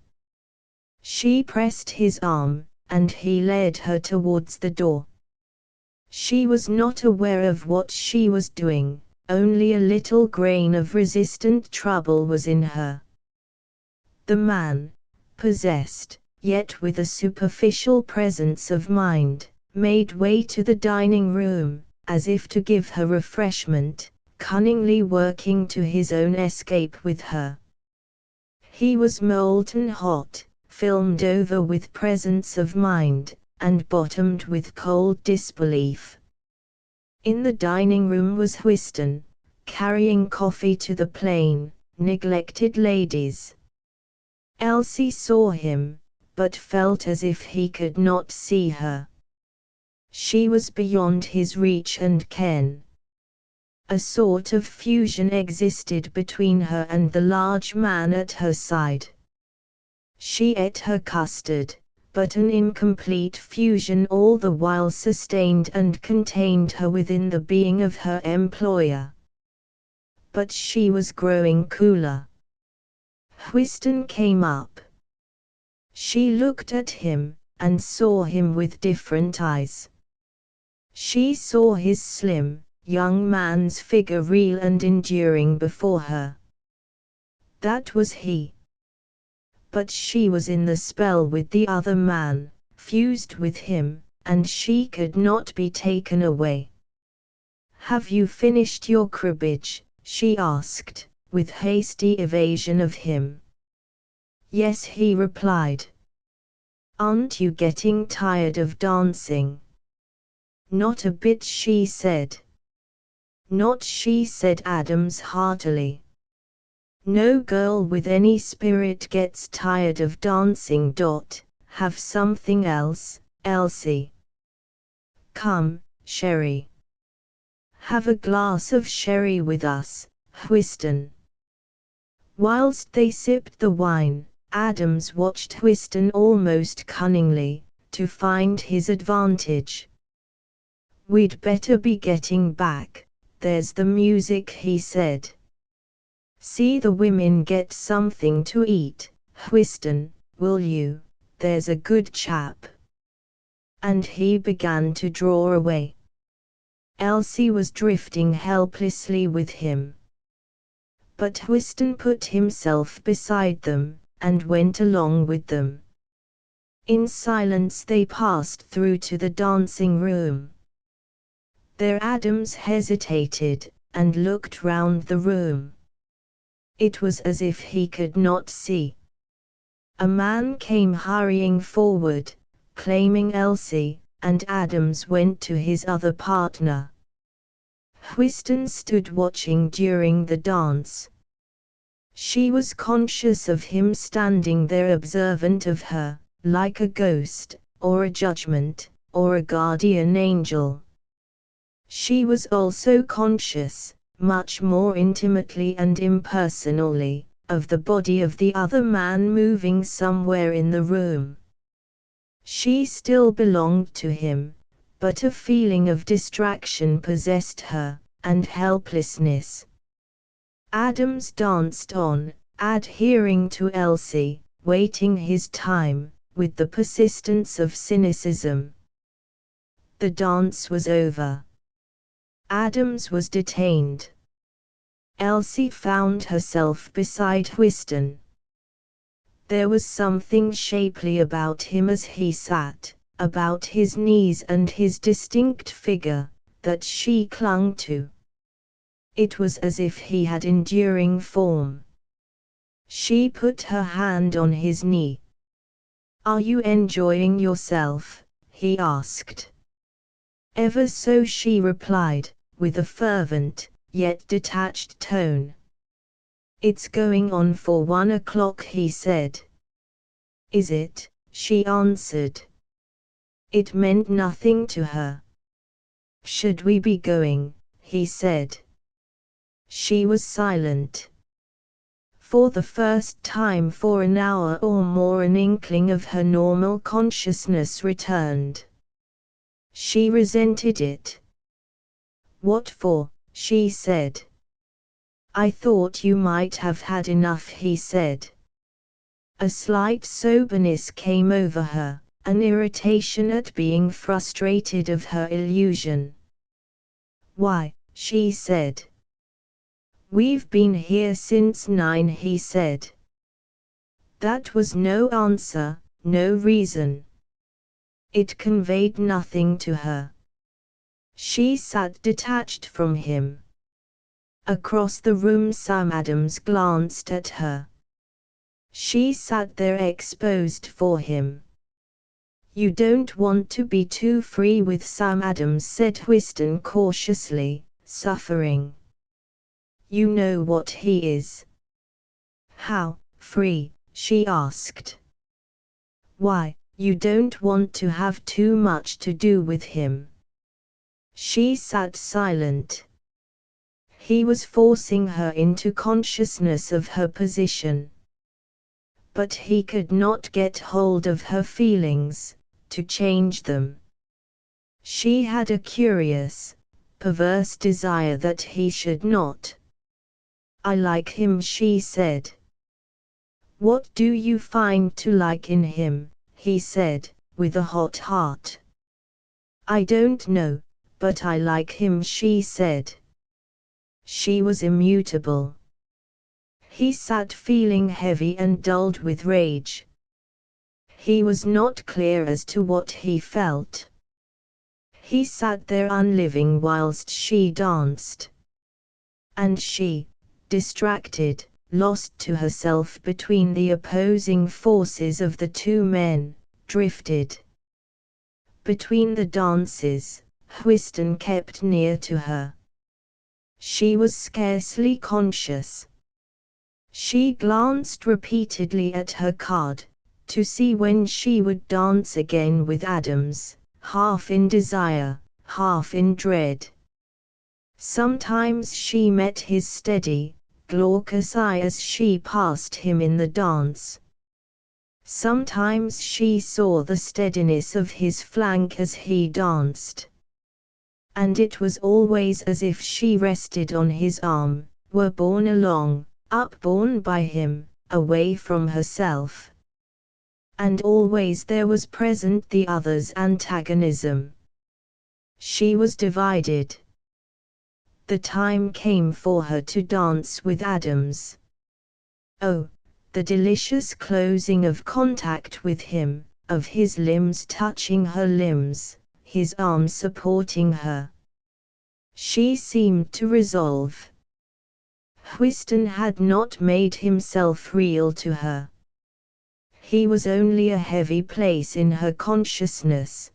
She pressed his arm, and he led her towards the door. She was not aware of what she was doing, only a little grain of resistant trouble was in her. The man, possessed, yet with a superficial presence of mind, made way to the dining room, as if to give her refreshment, cunningly working to his own escape with her. He was molten hot, filmed over with presence of mind, and bottomed with cold disbelief. In the dining room was Whiston, carrying coffee to the plain, neglected ladies. Elsie saw him, but felt as if he could not see her. She was beyond his reach and ken. A sort of fusion existed between her and the large man at her side. She ate her custard, but an incomplete fusion all the while sustained and contained her within the being of her employer. But she was growing cooler. Whiston came up. She looked at him, and saw him with different eyes. She saw his slim, young man's figure real and enduring before her. That was he. But she was in the spell with the other man, fused with him, and she could not be taken away. "Have you finished your cribbage?" she asked, with hasty evasion of him. "Yes," he replied. "Aren't you getting tired of dancing?" "Not a bit," she said. "Not she," said Adams heartily. "No girl with any spirit gets tired of dancing. Have something else, Elsie. Come, sherry. Have a glass of sherry with us, Whiston." Whilst they sipped the wine, Adams watched Whiston almost cunningly, to find his advantage. "We'd better be getting back, there's the music," he said. "See the women get something to eat, Whiston, will you, there's a good chap." And he began to draw away. Elsie was drifting helplessly with him. But Whiston put himself beside them, and went along with them. In silence they passed through to the dancing room. There Adams hesitated, and looked round the room. It was as if he could not see. A man came hurrying forward, claiming Elsie, and Adams went to his other partner. Whiston stood watching during the dance. She was conscious of him standing there observant of her, like a ghost, or a judgment, or a guardian angel. She was also conscious, much more intimately and impersonally, of the body of the other man moving somewhere in the room. She still belonged to him, but a feeling of distraction possessed her, and helplessness. Adams danced on, adhering to Elsie, waiting his time, with the persistence of cynicism. The dance was over. Adams was detained. Elsie found herself beside Whiston. There was something shapely about him as he sat, about his knees and his distinct figure, that she clung to. It was as if he had enduring form. She put her hand on his knee. "Are you enjoying yourself?" he asked. "Ever so," she replied, with a fervent, yet detached tone. "It's going on for 1 o'clock," he said. "Is it?" she answered. It meant nothing to her. "Should we be going?" he said. She was silent. For the first time for an hour or more an inkling of her normal consciousness returned. She resented it. "What for?" she said. "I thought you might have had enough," he said. A slight soberness came over her, an irritation at being frustrated of her illusion. "Why?" she said. "We've been here since 9," he said. That was no answer, no reason. It conveyed nothing to her. She sat detached from him. Across the room Sam Adams glanced at her. She sat there exposed for him. "You don't want to be too free with Sam Adams," said Whiston cautiously, suffering. "You know what he is." "How free?" she asked. "Why, you don't want to have too much to do with him." She sat silent. He was forcing her into consciousness of her position. But he could not get hold of her feelings, to change them. She had a curious, perverse desire that he should not. "I like him," she said. "What do you find to like in him?" he said, with a hot heart. "I don't know, but I like him," she said. She was immutable. He sat feeling heavy and dulled with rage. He was not clear as to what he felt. He sat there unliving whilst she danced. And she, distracted, lost to herself between the opposing forces of the two men, drifted. Between the dances, Whiston kept near to her. She was scarcely conscious. She glanced repeatedly at her card, to see when she would dance again with Adams, half in desire, half in dread. Sometimes she met his steady, glaucous eye as she passed him in the dance. Sometimes she saw the steadiness of his flank as he danced. And it was always as if she rested on his arm, were borne along, upborne by him, away from herself. And always there was present the other's antagonism. She was divided. The time came for her to dance with Adams. Oh, the delicious closing of contact with him, of his limbs touching her limbs, his arms supporting her. She seemed to resolve. Whiston had not made himself real to her. He was only a heavy place in her consciousness.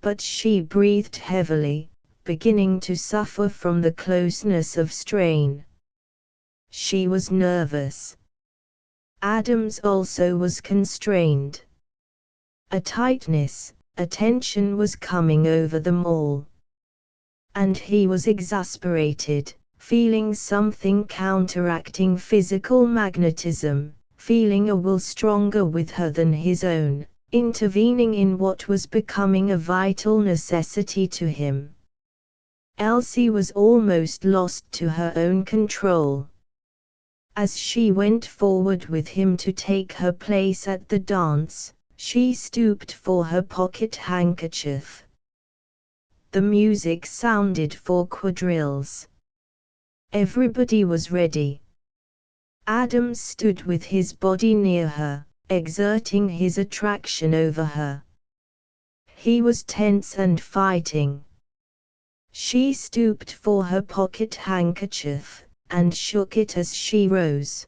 But she breathed heavily, beginning to suffer from the closeness of strain. She was nervous. Adams also was constrained. A tightness, a tension was coming over them all. And he was exasperated, feeling something counteracting physical magnetism, feeling a will stronger with her than his own, intervening in what was becoming a vital necessity to him. Elsie was almost lost to her own control. As she went forward with him to take her place at the dance, she stooped for her pocket handkerchief. The music sounded for quadrilles. Everybody was ready. Adams stood with his body near her, exerting his attraction over her. He was tense and fighting. She stooped for her pocket handkerchief, and shook it as she rose.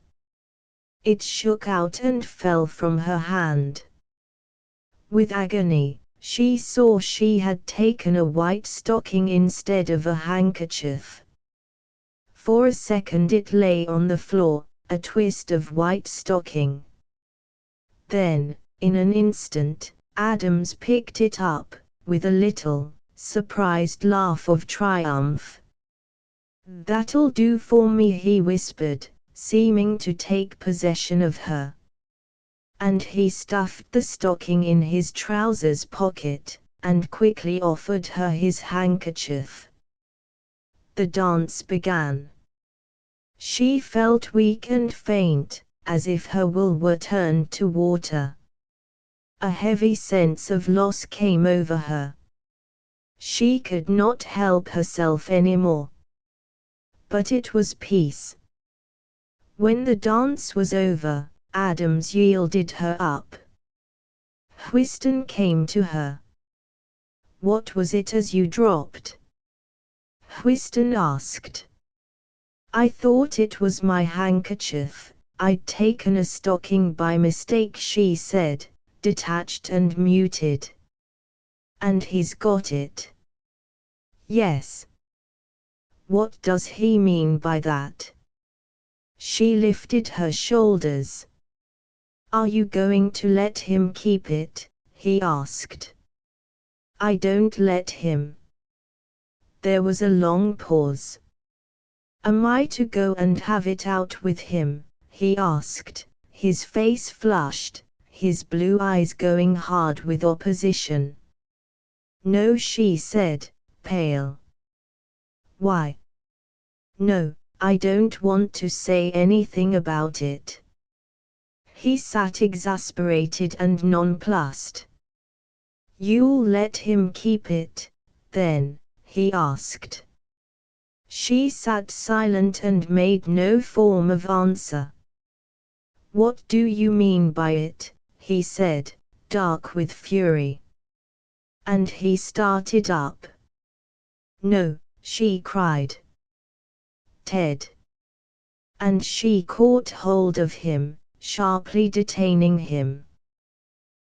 It shook out and fell from her hand. With agony, she saw she had taken a white stocking instead of a handkerchief. For a second it lay on the floor, a twist of white stocking. Then, in an instant, Adams picked it up, with a little, surprised laugh of triumph. "That'll do for me," he whispered, seeming to take possession of her. And he stuffed the stocking in his trousers pocket, and quickly offered her his handkerchief. The dance began. She felt weak and faint, as if her will were turned to water. A heavy sense of loss came over her. She could not help herself anymore. But it was peace. When the dance was over, Adams yielded her up. Whiston came to her. "What was it as you dropped?" Whiston asked. "I thought it was my handkerchief. I'd taken a stocking by mistake," she said, detached and muted. "And he's got it?" "Yes." "What does he mean by that?" She lifted her shoulders. "Are you going to let him keep it?" he asked. "I don't let him." There was a long pause. "Am I to go and have it out with him?" he asked, his face flushed, his blue eyes going hard with opposition. "No," she said, pale. "Why?" "No, I don't want to say anything about it." He sat exasperated and nonplussed. "You'll let him keep it, then?" he asked. She sat silent and made no form of answer. "What do you mean by it?" he said, dark with fury. And he started up. "No," she cried. "Ted!" And she caught hold of him, sharply detaining him.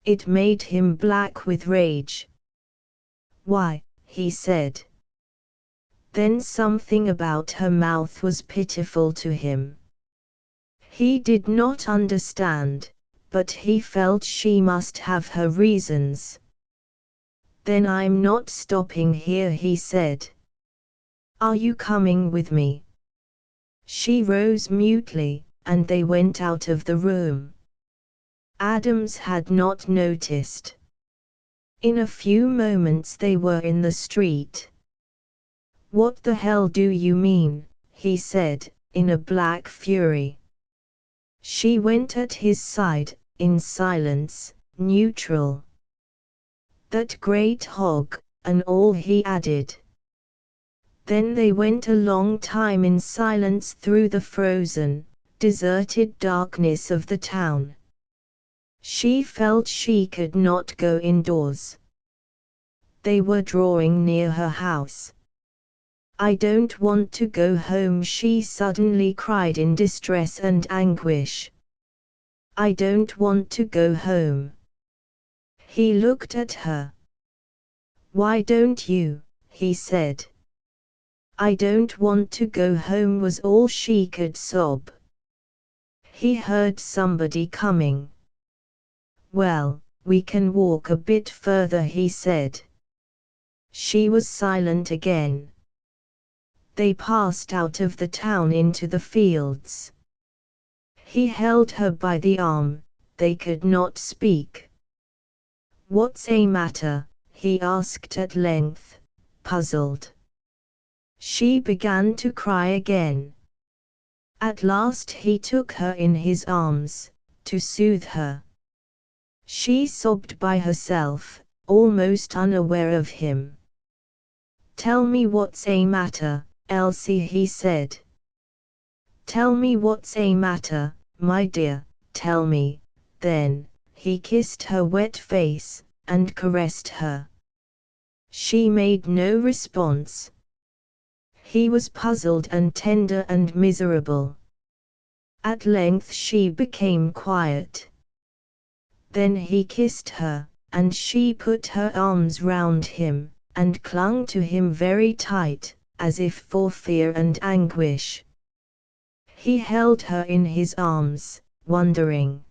It made him black with rage. "Why?" he said. Then something about her mouth was pitiful to him. He did not understand, but he felt she must have her reasons. "Then I'm not stopping here," he said. "Are you coming with me?" She rose mutely, and they went out of the room. Adams had not noticed. In a few moments they were in the street. "What the hell do you mean?" he said, in a black fury. She went at his side, in silence, neutral. "That great hog," and all he added. Then they went a long time in silence through the frozen, deserted darkness of the town. She felt she could not go indoors. They were drawing near her house. "I don't want to go home," she suddenly cried in distress and anguish. "I don't want to go home." He looked at her. "Why don't you?" he said. "I don't want to go home," was all she could sob. He heard somebody coming. "Well, we can walk a bit further," he said. She was silent again. They passed out of the town into the fields. He held her by the arm. They could not speak. "What's a matter?" he asked at length, puzzled. She began to cry again. At last he took her in his arms, to soothe her. She sobbed by herself, almost unaware of him. "Tell me what's a matter, Elsie," he said. "Tell me what's a matter, my dear, tell me." Then, he kissed her wet face, and caressed her. She made no response. He was puzzled and tender and miserable. At length she became quiet. Then he kissed her, and she put her arms round him, and clung to him very tight, as if for fear and anguish. He held her in his arms, wondering.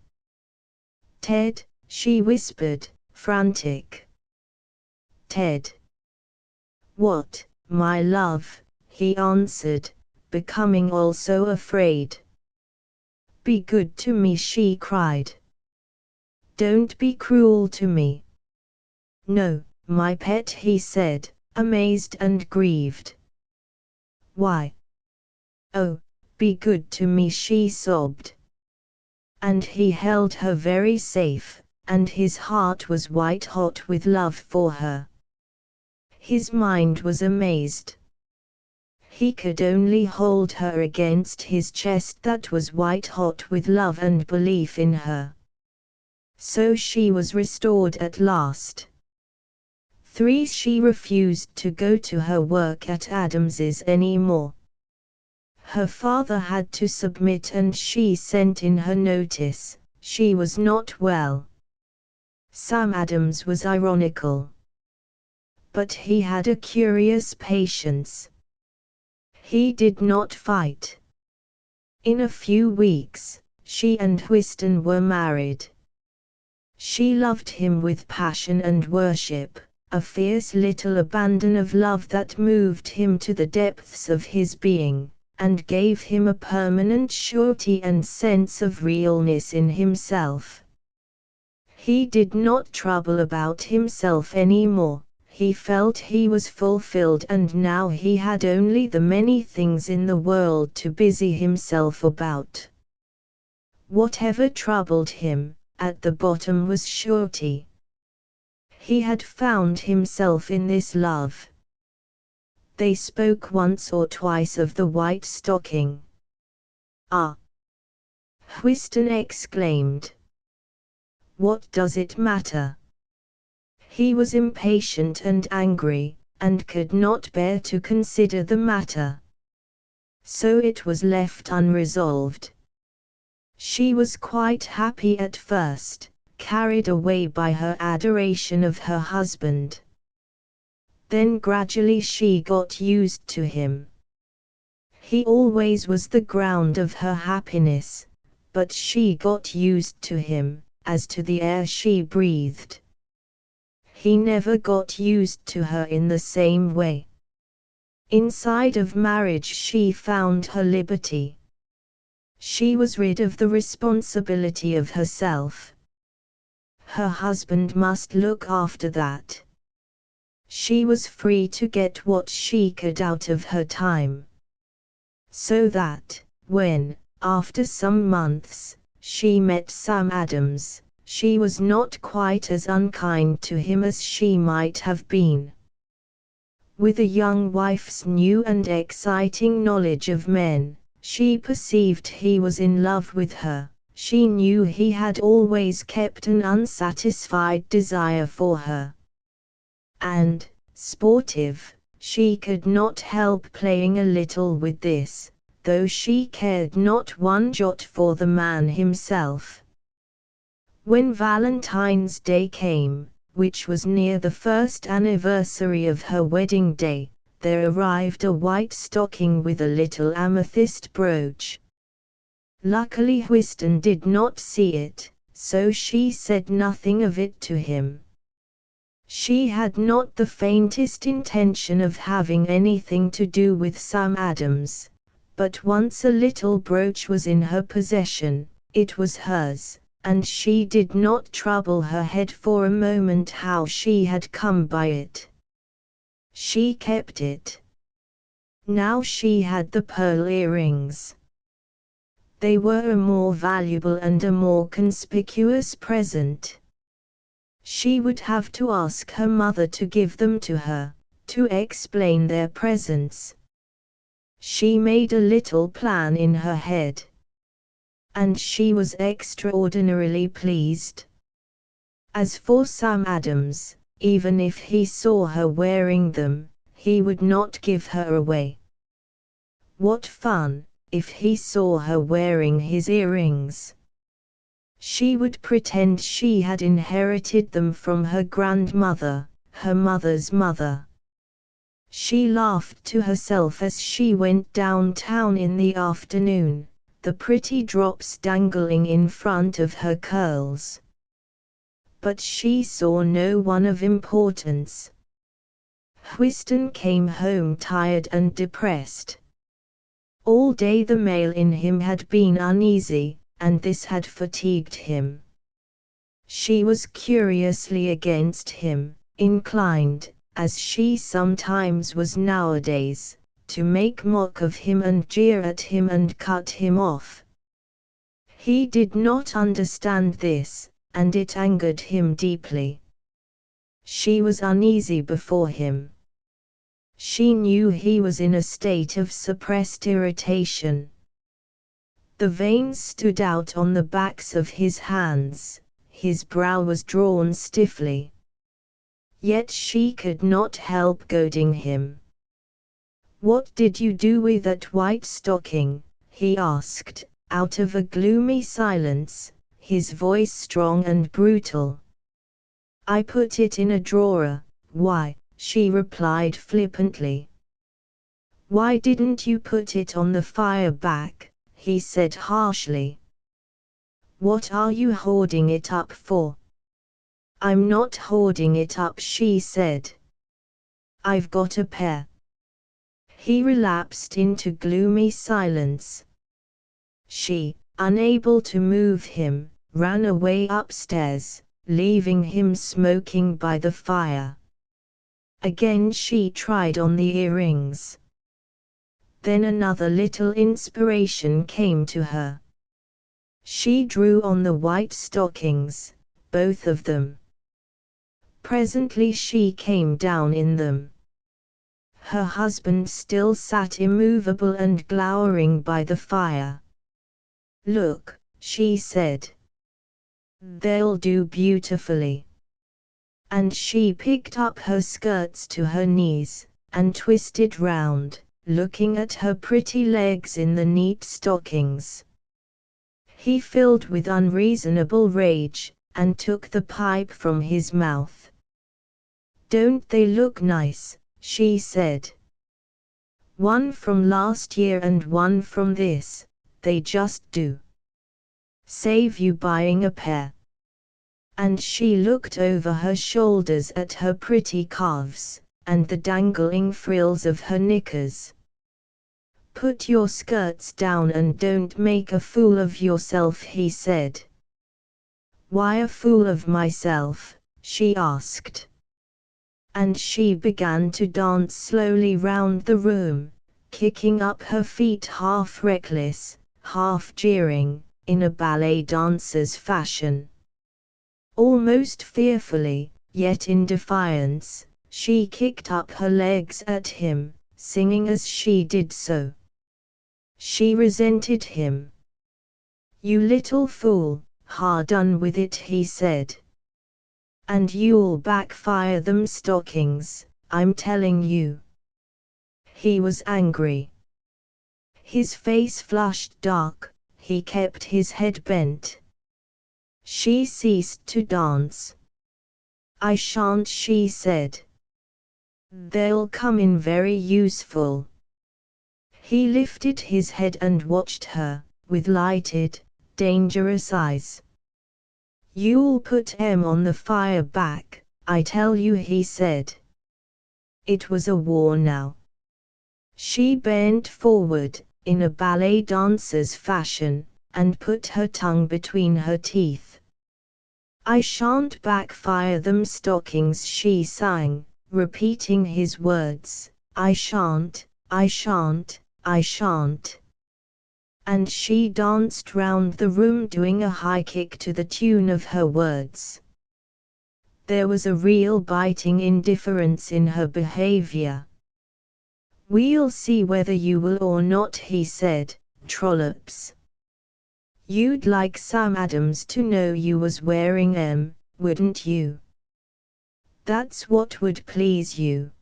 "Ted," she whispered, frantic. "Ted." "What, my love?" he answered, becoming also afraid. "Be good to me," she cried. "Don't be cruel to me." "No, my pet," he said, amazed and grieved. "Why?" "Oh, be good to me," she sobbed. And he held her very safe, and his heart was white hot with love for her. His mind was amazed. He could only hold her against his chest that was white hot with love and belief in her. So she was restored at last. 3. She refused to go to her work at Adams's any more. Her father had to submit, and she sent in her notice. She was not well. Sam Adams was ironical. But he had a curious patience. He did not fight. In a few weeks, she and Whiston were married. She loved him with passion and worship, a fierce little abandon of love that moved him to the depths of his being, and gave him a permanent surety and sense of realness in himself. He did not trouble about himself any more. He felt he was fulfilled, and now he had only the many things in the world to busy himself about. Whatever troubled him, at the bottom was surety. He had found himself in this love. They spoke once or twice of the white stocking. "Ah!" Whiston exclaimed. "What does it matter?" He was impatient and angry, and could not bear to consider the matter. So it was left unresolved. She was quite happy at first, carried away by her adoration of her husband. Then gradually she got used to him. He always was the ground of her happiness, but she got used to him, as to the air she breathed. He never got used to her in the same way. Inside of marriage she found her liberty. She was rid of the responsibility of herself. Her husband must look after that. She was free to get what she could out of her time. So that, when, after some months, she met Sam Adams, she was not quite as unkind to him as she might have been. With a young wife's new and exciting knowledge of men, she perceived he was in love with her. She knew he had always kept an unsatisfied desire for her. And, sportive, she could not help playing a little with this, though she cared not one jot for the man himself. When Valentine's Day came, which was near the first anniversary of her wedding day, there arrived a white stocking with a little amethyst brooch. Luckily Whiston did not see it, so she said nothing of it to him. She had not the faintest intention of having anything to do with Sam Adams, but once a little brooch was in her possession, it was hers, and she did not trouble her head for a moment how she had come by it. She kept it. Now she had the pearl earrings. They were a more valuable and a more conspicuous present. She would have to ask her mother to give them to her, to explain their presence. She made a little plan in her head. And she was extraordinarily pleased. As for Sam Adams, even if he saw her wearing them, he would not give her away. What fun, if he saw her wearing his earrings. She would pretend she had inherited them from her grandmother, her mother's mother. She laughed to herself as she went downtown in the afternoon, the pretty drops dangling in front of her curls. But she saw no one of importance. Whiston came home tired and depressed. All day the male in him had been uneasy, and this had fatigued him. She was curiously against him, inclined, as she sometimes was nowadays, to make mock of him and jeer at him and cut him off. He did not understand this, and it angered him deeply. She was uneasy before him. She knew he was in a state of suppressed irritation. The veins stood out on the backs of his hands, his brow was drawn stiffly. Yet she could not help goading him. "What did you do with that white stocking?" he asked, out of a gloomy silence, his voice strong and brutal. "I put it in a drawer." "Why?" she replied flippantly. "Why didn't you put it on the fire back?" he said harshly. "What are you hoarding it up for?" "I'm not hoarding it up," she said. "I've got a pair." He relapsed into gloomy silence. She, unable to move him, ran away upstairs, leaving him smoking by the fire. Again she tried on the earrings. Then another little inspiration came to her. She drew on the white stockings, both of them. Presently she came down in them. Her husband still sat immovable and glowering by the fire. "Look," she said. "They'll do beautifully." And she picked up her skirts to her knees, and twisted round, looking at her pretty legs in the neat stockings. He filled with unreasonable rage, and took the pipe from his mouth. "Don't they look nice?" she said. "One from last year and one from this, they just do. Save you buying a pair." And she looked over her shoulders at her pretty calves, and the dangling frills of her knickers. "Put your skirts down and don't make a fool of yourself," he said. "Why a fool of myself?" she asked. And she began to dance slowly round the room, kicking up her feet half reckless, half jeering, in a ballet dancer's fashion. Almost fearfully, yet in defiance, she kicked up her legs at him, singing as she did so. She resented him. "You little fool, ha, done with it," he said. "And you'll backfire them stockings, I'm telling you." He was angry. His face flushed dark, he kept his head bent. She ceased to dance. "I shan't," she said. "They'll come in very useful." He lifted his head and watched her, with lighted, dangerous eyes. "You'll put 'em on the fire back, I tell you," he said. It was a war now. She bent forward, in a ballet dancer's fashion, and put her tongue between her teeth. "I shan't backfire them stockings," she sang, repeating his words. "I shan't, I shan't, I shan't." And she danced round the room doing a high kick to the tune of her words. There was a real biting indifference in her behavior. "We'll see whether you will or not," he said, "trollops. You'd like Sam Adams to know you was wearing 'em, wouldn't you? That's what would please you."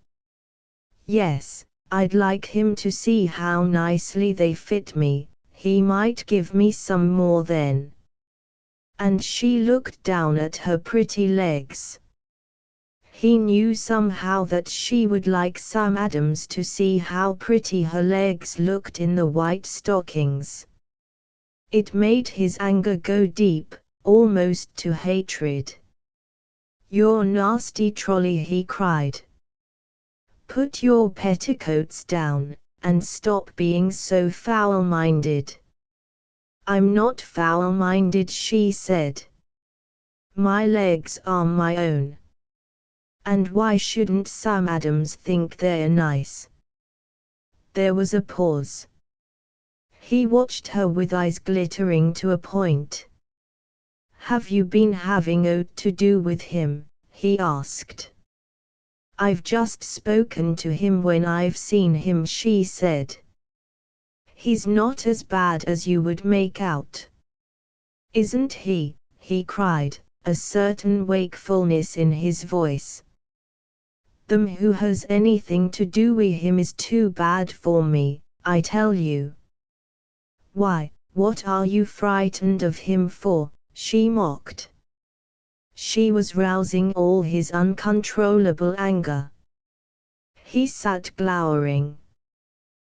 "Yes, I'd like him to see how nicely they fit me, he might give me some more then. And she looked down at her pretty legs. He knew somehow that she would like Sam Adams to see how pretty her legs looked in the white stockings. It made his anger go deep, almost to hatred. "You're nasty trolley," he cried. "Put your petticoats down, and stop being so foul-minded." "I'm not foul-minded," she said. "My legs are my own. And why shouldn't Sam Adams think they're nice?" There was a pause. He watched her with eyes glittering to a point. "Have you been having aught to do with him?" he asked. "I've just spoken to him when I've seen him," she said. "He's not as bad as you would make out." "Isn't he?" he cried, a certain wakefulness in his voice. "Them who has anything to do with him is too bad for me, I tell you." "Why, what are you frightened of him for?" she mocked. She was rousing all his uncontrollable anger. He sat glowering.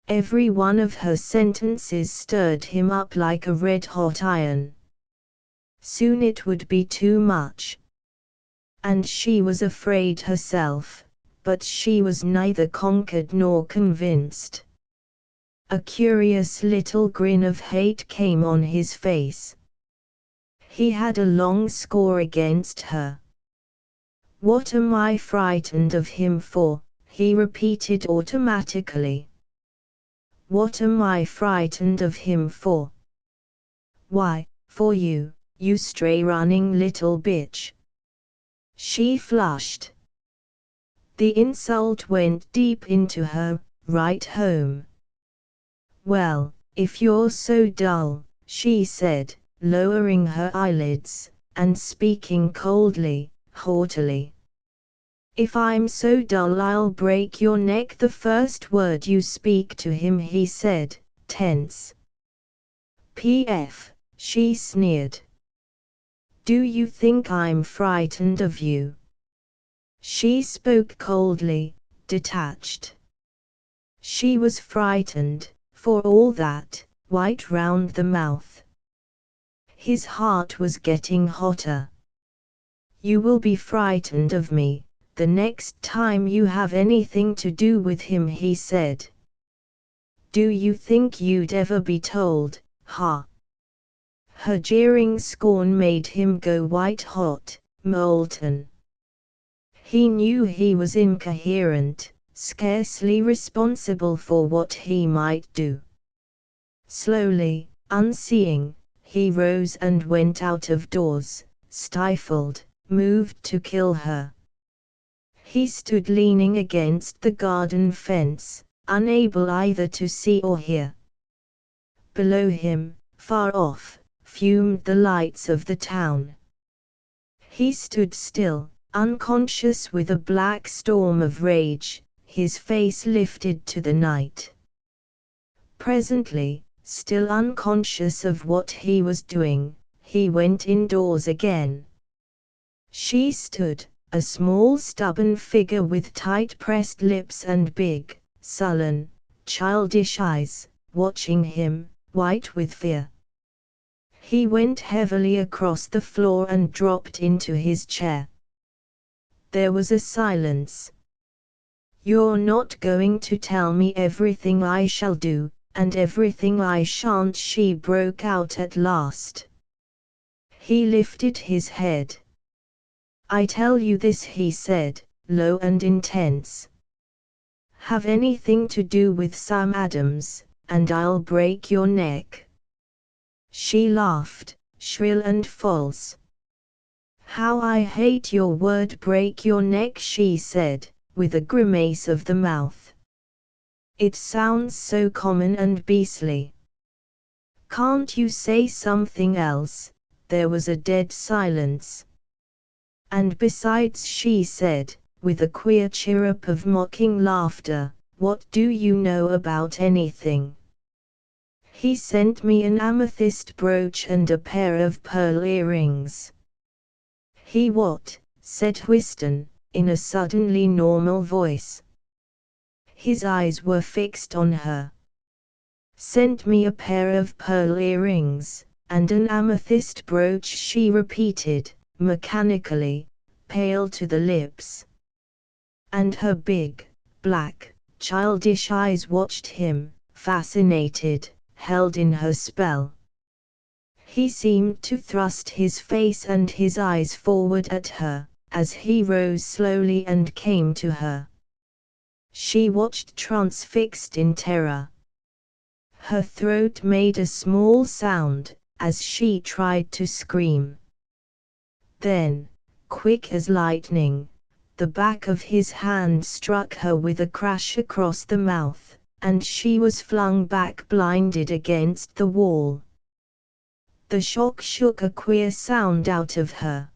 Every one of her sentences stirred him up like a red-hot iron. Soon it would be too much. And she was afraid herself, but she was neither conquered nor convinced. A curious little grin of hate came on his face. He had a long score against her. "What am I frightened of him for?" he repeated automatically. "What am I frightened of him for?" "Why, for you, you stray running little bitch." She flushed. The insult went deep into her, right home. "Well, if you're so dull," she said, lowering her eyelids, and speaking coldly, haughtily. "If I'm so dull I'll break your neck the first word you speak to him," he said, tense. "P.F., she sneered. "Do you think I'm frightened of you?" She spoke coldly, detached. She was frightened, for all that, white round the mouth. His heart was getting hotter. "You will be frightened of me, the next time you have anything to do with him," he said. "Do you think you'd ever be told, huh?" Her jeering scorn made him go white-hot, molten. He knew he was incoherent, scarcely responsible for what he might do. Slowly, unseeing, he rose and went out of doors, stifled, moved to kill her. He stood leaning against the garden fence, unable either to see or hear. Below him, far off, fumed the lights of the town. He stood still, unconscious with a black storm of rage, his face lifted to the night. Presently, still unconscious of what he was doing, he went indoors again. She stood, a small stubborn figure with tight-pressed lips and big, sullen, childish eyes, watching him, white with fear. He went heavily across the floor and dropped into his chair. There was a silence. "You're not going to tell me everything I shall do, and everything I shan't," she broke out at last. He lifted his head. "I tell you this," he said, low and intense. "Have anything to do with Sam Adams, and I'll break your neck." She laughed, shrill and false. "How I hate your word break your neck," she said, with a grimace of the mouth. "It sounds so common and beastly. Can't you say something else?" There was a dead silence. "And besides," she said, with a queer chirrup of mocking laughter, What do you know about anything? He sent me an amethyst brooch and a pair of pearl earrings. He what? Said Whiston, in a suddenly normal voice. His eyes were fixed on her. Sent me a pair of pearl earrings, and an amethyst brooch, she repeated, mechanically, pale to the lips. And her big, black, childish eyes watched him, fascinated, held in her spell. He seemed to thrust his face and his eyes forward at her, as he rose slowly and came to her. She watched transfixed in terror. Her throat made a small sound, as she tried to scream. Then, quick as lightning, the back of his hand struck her with a crash across the mouth, and she was flung back blinded against the wall. The shock shook a queer sound out of her.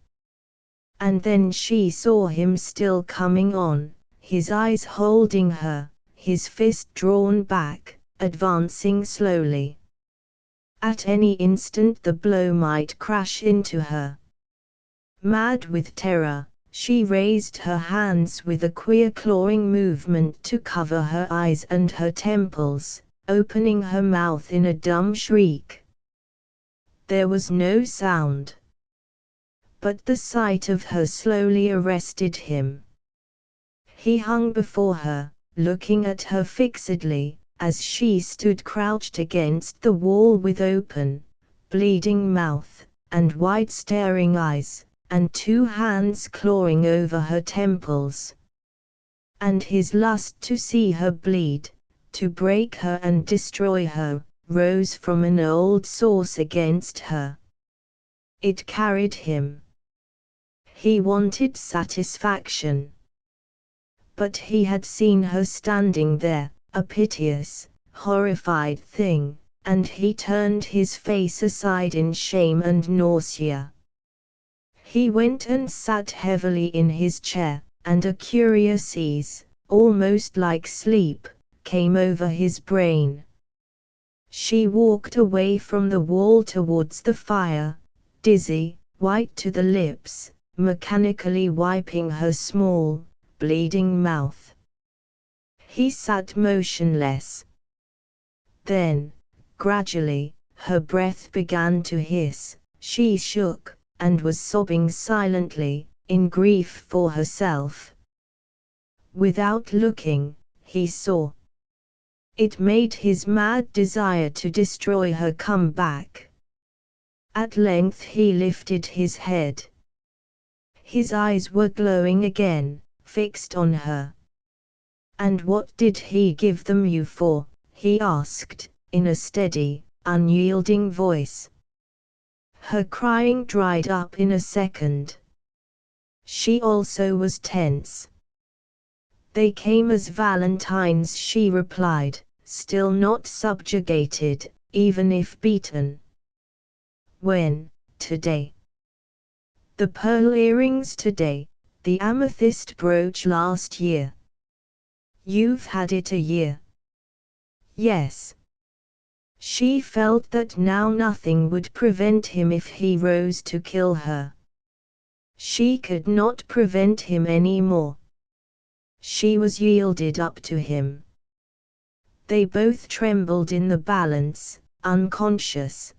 And then she saw him still coming on, his eyes holding her, his fist drawn back, advancing slowly. At any instant the blow might crash into her. Mad with terror, she raised her hands with a queer clawing movement to cover her eyes and her temples, opening her mouth in a dumb shriek. There was no sound. But the sight of her slowly arrested him. He hung before her, looking at her fixedly, as she stood crouched against the wall with open, bleeding mouth, and wide staring eyes, and two hands clawing over her temples. And his lust to see her bleed, to break her and destroy her, rose from an old source against her. It carried him. He wanted satisfaction. But he had seen her standing there, a piteous, horrified thing, and he turned his face aside in shame and nausea. He went and sat heavily in his chair, and a curious ease, almost like sleep, came over his brain. She walked away from the wall towards the fire, dizzy, white to the lips, mechanically wiping her small, bleeding mouth. He sat motionless. Then, gradually, her breath began to hiss, she shook, and was sobbing silently, in grief for herself. Without looking, he saw. It made his mad desire to destroy her come back. At length he lifted his head. His eyes were glowing again, fixed on her. "And what did he give them you for?" he asked, in a steady, unyielding voice. Her crying dried up in a second. She also was tense. "They came as valentines," she replied, still not subjugated, even if beaten. "When? Today?" "The pearl earrings today, the amethyst brooch last year." "You've had it a year?" "Yes." She felt that now nothing would prevent him if he rose to kill her. She could not prevent him any more. She was yielded up to him. They both trembled in the balance, unconscious.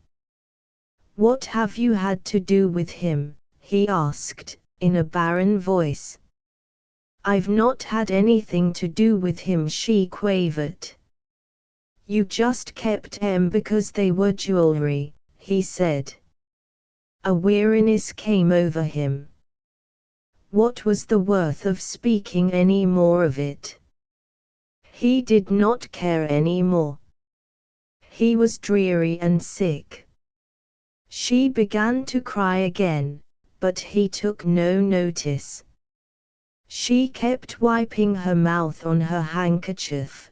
"What have you had to do with him?" he asked, in a barren voice. "I've not had anything to do with him," she quavered. "You just kept them because they were jewelry," he said. A weariness came over him. What was the worth of speaking any more of it? He did not care any more. He was dreary and sick. She began to cry again, but he took no notice. She kept wiping her mouth on her handkerchief.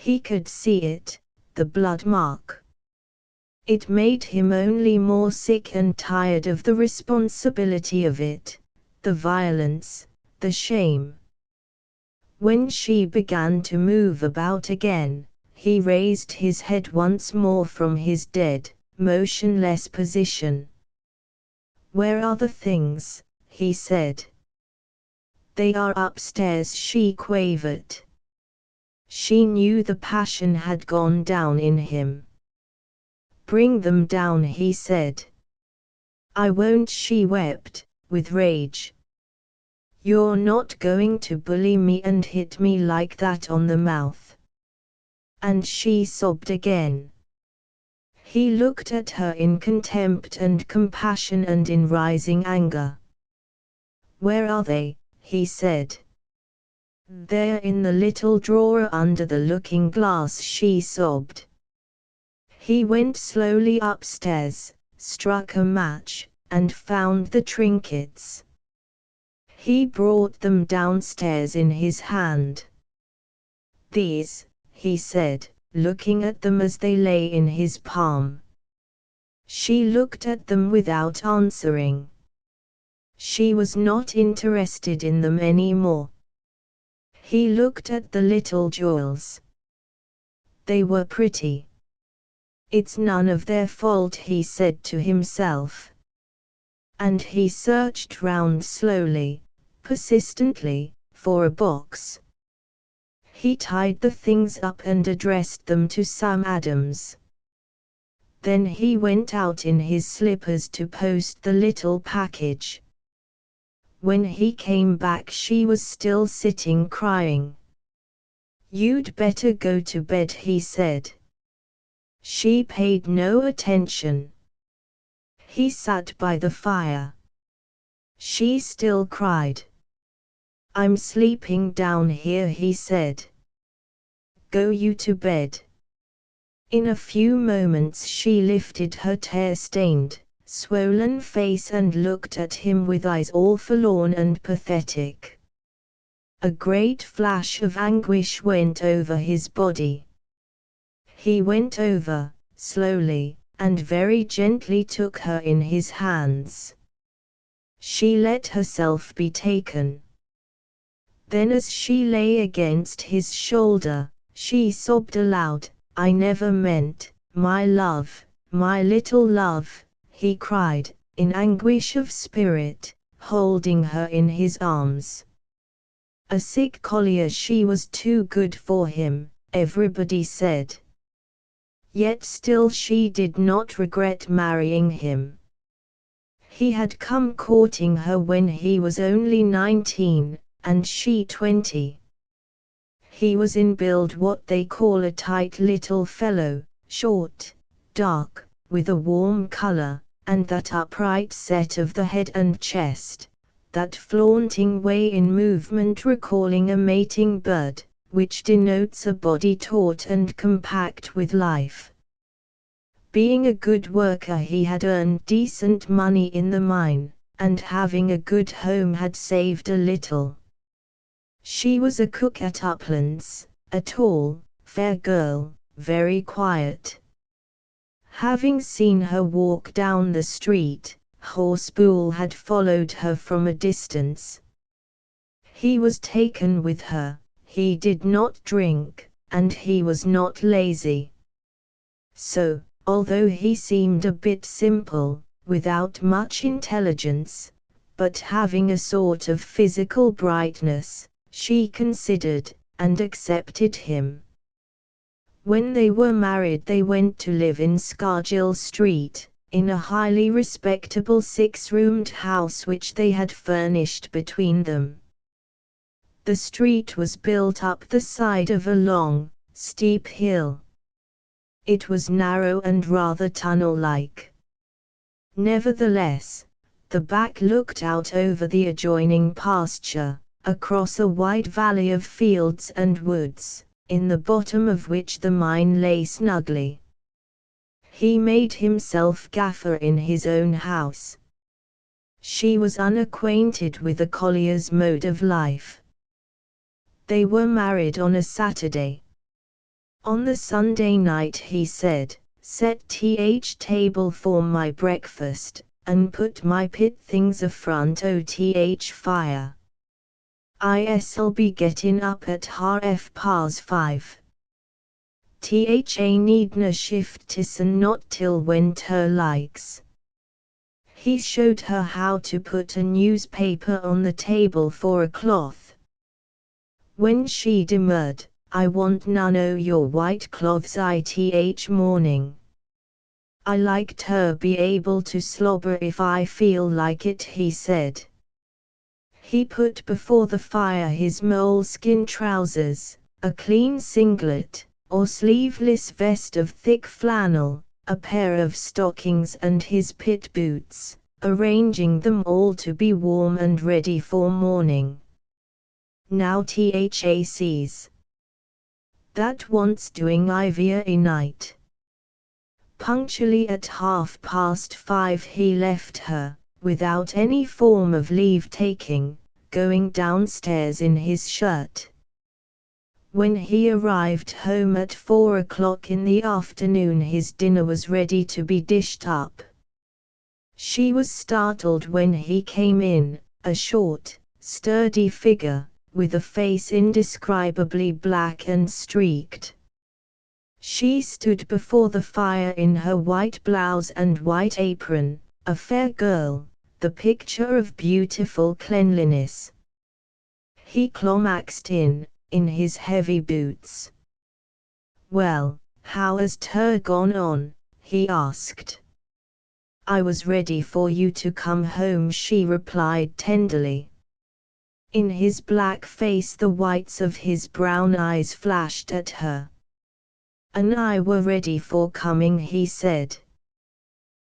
He could see it, the blood mark. It made him only more sick and tired of the responsibility of it, the violence, the shame. When she began to move about again, he raised his head once more from his dead, motionless position. "Where are the things?" he said. "They are upstairs," she quavered. She knew the passion had gone down in him. "Bring them down," he said. "I won't," she wept, with rage. "You're not going to bully me and hit me like that on the mouth." And she sobbed again. He looked at her in contempt and compassion and in rising anger. "Where are they?" he said. "They're in the little drawer under the looking glass," she sobbed. He went slowly upstairs, struck a match, and found the trinkets. He brought them downstairs in his hand. "These," he said, looking at them as they lay in his palm. She looked at them without answering. She was not interested in them any more. He looked at the little jewels. They were pretty. "It's none of their fault," he said to himself. And he searched round slowly, persistently, for a box. He tied the things up and addressed them to Sam Adams. Then he went out in his slippers to post the little package. When he came back, she was still sitting crying. "You'd better go to bed," he said. She paid no attention. He sat by the fire. She still cried. "I'm sleeping down here," he said. "Go you to bed." In a few moments she lifted her tear-stained, swollen face and looked at him with eyes all forlorn and pathetic. A great flash of anguish went over his body. He went over, slowly, and very gently took her in his hands. She let herself be taken. Then as she lay against his shoulder, she sobbed aloud. "I never meant, my love, my little love," he cried, in anguish of spirit, holding her in his arms. A sick collier, she was too good for him, everybody said. Yet still she did not regret marrying him. He had come courting her when he was only 19, and she 20. He was in build what they call a tight little fellow, short, dark, with a warm color, and that upright set of the head and chest, that flaunting way in movement recalling a mating bird, which denotes a body taut and compact with life. Being a good worker, he had earned decent money in the mine, and having a good home had saved a little. She was a cook at Uplands, a tall, fair girl, very quiet. Having seen her walk down the street, Horspool had followed her from a distance. He was taken with her. He did not drink, and he was not lazy. So, although he seemed a bit simple, without much intelligence, but having a sort of physical brightness, she considered, and accepted him. When they were married they went to live in Scargill Street, in a highly respectable 6-roomed house which they had furnished between them. The street was built up the side of a long, steep hill. It was narrow and rather tunnel-like. Nevertheless, the back looked out over the adjoining pasture, across a wide valley of fields and woods, in the bottom of which the mine lay snugly. He made himself gaffer in his own house. She was unacquainted with a collier's mode of life. They were married on a Saturday. On the Sunday night he said, "Set table for my breakfast, and put my pit things afront o fire." I'll be getting up at 5:30. Tha needna shift tissen not till when ter likes. He showed her how to put a newspaper on the table for a cloth. When she demurred, I want none o' your white cloths ith morning. I like ter be able to slobber if I feel like it, he said. He put before the fire his moleskin trousers, a clean singlet, or sleeveless vest of thick flannel, a pair of stockings and his pit boots, arranging them all to be warm and ready for morning. Now Tha sees that wants doing ivia a night. Punctually at 5:30 he left her, without any form of leave-taking, going downstairs in his shirt. When he arrived home at 4 o'clock in the afternoon his dinner was ready to be dished up. She was startled when he came in, a short, sturdy figure, with a face indescribably black and streaked. She stood before the fire in her white blouse and white apron, a fair girl, the picture of beautiful cleanliness. He climaxed in his heavy boots. "Well, how has ter gone on?" he asked. "I was ready for you to come home," she replied tenderly. In his black face the whites of his brown eyes flashed at her. "And I were ready for coming," he said.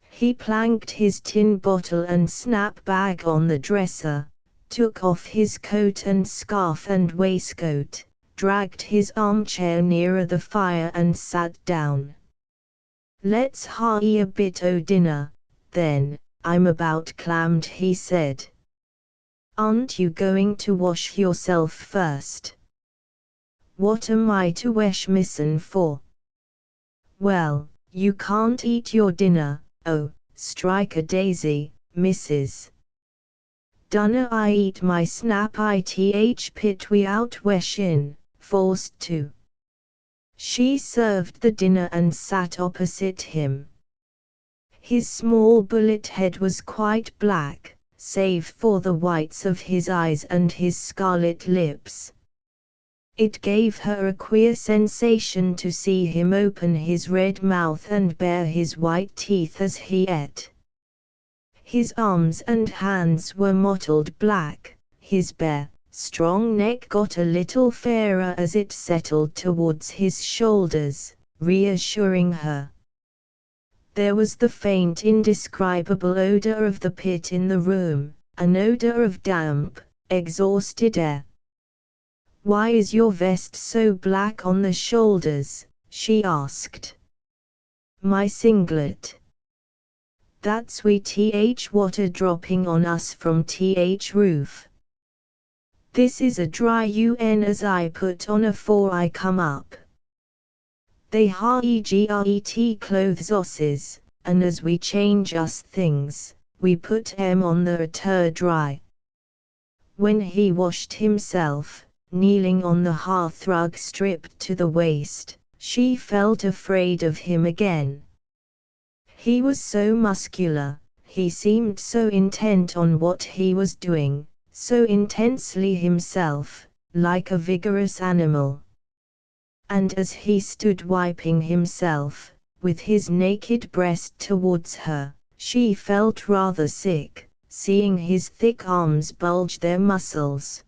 He planked his tin bottle and snap bag on the dresser, took off his coat and scarf and waistcoat, dragged his armchair nearer the fire and sat down. "Let's ha' a bit o' dinner, then, I'm about clammed," he said. "Aren't you going to wash yourself first?" "What am I to wash mysen for?" "Well, you can't eat your dinner, oh, strike a daisy, missus. Dunna I eat my snap ith pit wi'out weshin, forced to." She served the dinner and sat opposite him. His small bullet head was quite black, save for the whites of his eyes and his scarlet lips. It gave her a queer sensation to see him open his red mouth and bare his white teeth as he ate. His arms and hands were mottled black, his bare, strong neck got a little fairer as it settled towards his shoulders, reassuring her. There was the faint indescribable odor of the pit in the room, an odor of damp, exhausted air. "Why is your vest so black on the shoulders?" she asked. "My singlet. That's we water dropping on us from roof. This is a dry un as I put on afore I come up. They ha egret clothes osses, and as we change us things, we put em on the ter dry." When he washed himself, kneeling on the hearthrug stripped to the waist, she felt afraid of him again. He was so muscular, he seemed so intent on what he was doing, so intensely himself, like a vigorous animal. And as he stood wiping himself, with his naked breast towards her, she felt rather sick, seeing his thick arms bulge their muscles.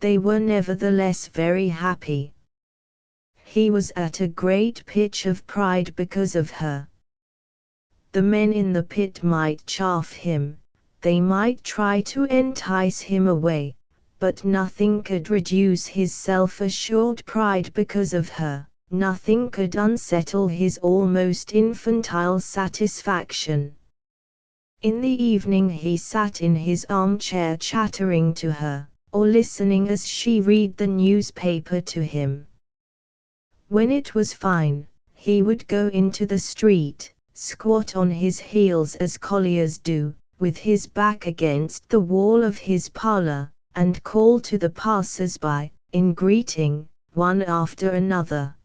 They were nevertheless very happy. He was at a great pitch of pride because of her. The men in the pit might chaff him, they might try to entice him away, but nothing could reduce his self-assured pride because of her, nothing could unsettle his almost infantile satisfaction. In the evening he sat in his armchair chattering to her, or listening as she read the newspaper to him. When it was fine, he would go into the street, squat on his heels as colliers do, with his back against the wall of his parlor, and call to the passers-by, in greeting, one after another.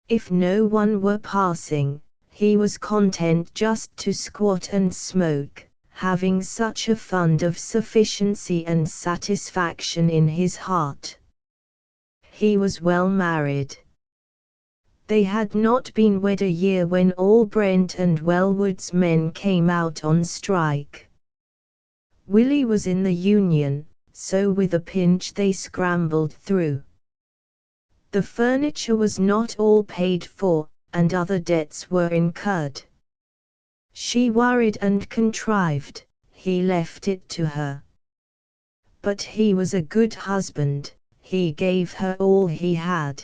If no one were passing, he was content just to squat and smoke, having such a fund of sufficiency and satisfaction in his heart. He was well married. They had not been wed a year when all Brent and Wellwood's men came out on strike. Willie was in the union, so with a pinch they scrambled through. The furniture was not all paid for, and other debts were incurred. She worried and contrived, he left it to her. But he was a good husband, he gave her all he had.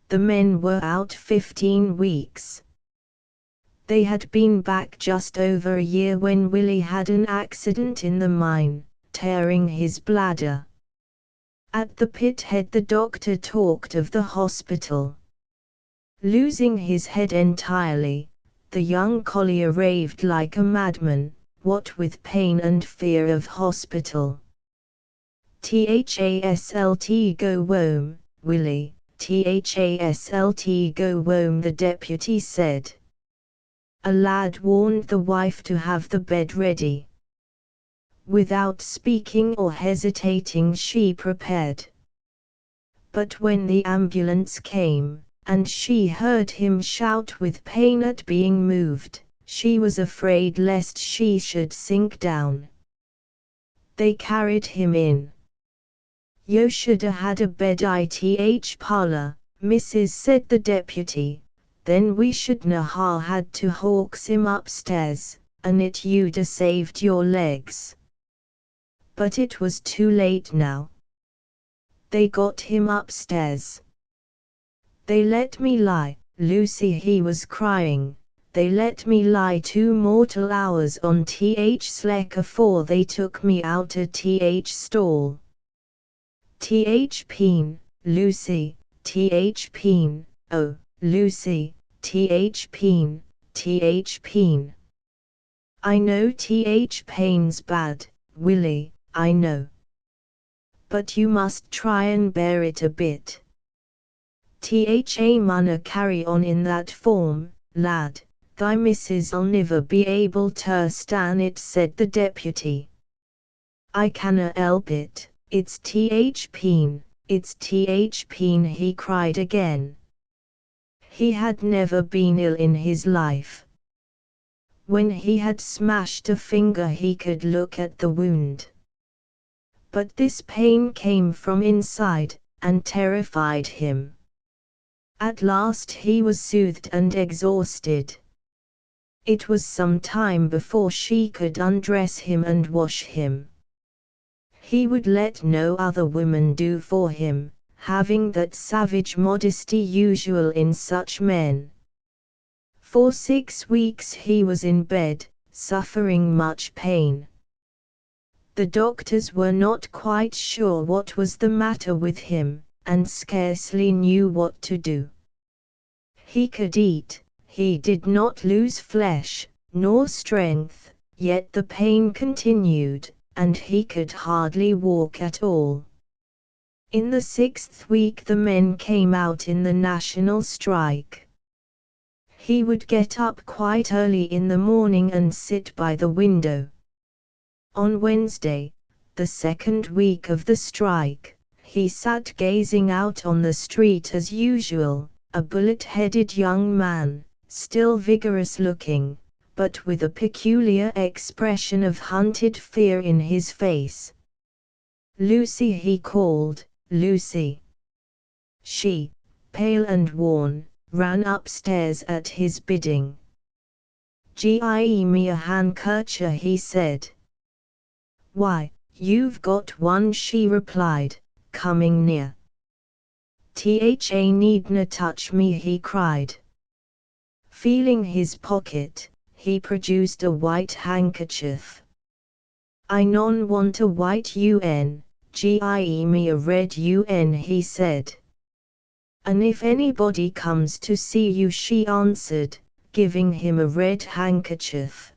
The men were out 15 weeks. They had been back just over a year when Willie had an accident in the mine, tearing his bladder. At the pit head the doctor talked of the hospital. Losing his head entirely, the young collier raved like a madman, what with pain and fear of hospital. "Thaslt go home, Willie, thaslt go home," the deputy said. A lad warned the wife to have the bed ready. Without speaking or hesitating she prepared. But when the ambulance came, and she heard him shout with pain at being moved, she was afraid lest she should sink down. They carried him in. "You shoulda had a bed ith parlour, Mrs. said the deputy, then we shouldna ha had to hawks him upstairs, and it you'd a saved your legs." But it was too late now. They got him upstairs. "They let me lie, Lucy," he was crying, "they let me lie 2 mortal hours on th afore they took me out o' th stall. Th peen, Lucy, th peen, oh, Lucy, th peen, th peen. I know th pain's bad, Willie, I know. But you must try and bear it a bit. Tha munna carry on in that form, lad, thy missus'll niver be able ter stan it," said the deputy. "I canna help it, it's th peen, it's th peen," he cried again. He had never been ill in his life. When he had smashed a finger he could look at the wound. But this pain came from inside, and terrified him. At last he was soothed and exhausted. It was some time before she could undress him and wash him. He would let no other woman do for him, having that savage modesty usual in such men. For 6 weeks he was in bed, suffering much pain. The doctors were not quite sure what was the matter with him, and scarcely knew what to do. He could eat, he did not lose flesh, nor strength, yet the pain continued, and he could hardly walk at all. In the 6th week the men came out in the national strike. He would get up quite early in the morning and sit by the window. On Wednesday, the 2nd week of the strike, he sat gazing out on the street as usual, a bullet-headed young man, still vigorous-looking, but with a peculiar expression of hunted fear in his face. "Lucy," he called, "Lucy." She, pale and worn, ran upstairs at his bidding. "Gie me a handkercher," he said. "Why, you've got one," she replied, coming near. "Tha needna touch me," he cried. Feeling his pocket, he produced a white handkerchief. "I non want a white un, gie me a red un," he said. "And if anybody comes to see you," she answered, giving him a red handkerchief.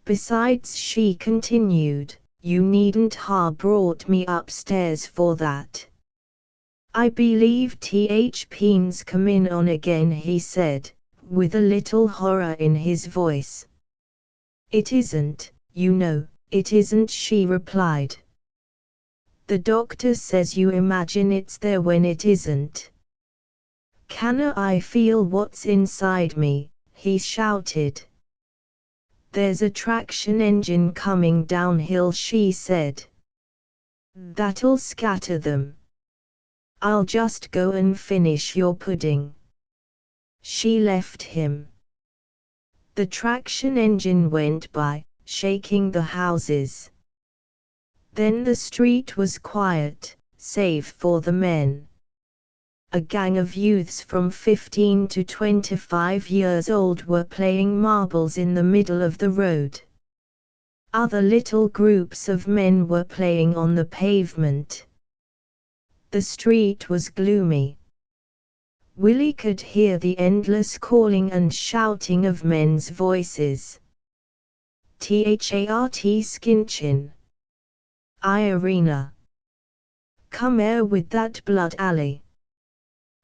"Besides," she continued, you needn't ha brought me upstairs for that. I believe Th Peen's come in on again, he said, with a little horror in his voice. It isn't, you know, it isn't, she replied. The doctor says you imagine it's there when it isn't. Canna I feel what's inside me, he shouted. There's a traction engine coming downhill, she said. That'll scatter them. I'll just go and finish your pudding. She left him. The traction engine went by, shaking the houses. Then the street was quiet, save for the men. A gang of youths from 15 to 25 years old were playing marbles in the middle of the road. Other little groups of men were playing on the pavement. The street was gloomy. Willie could hear the endless calling and shouting of men's voices. Tart Skinchin. I Arena. Come here with that blood alley.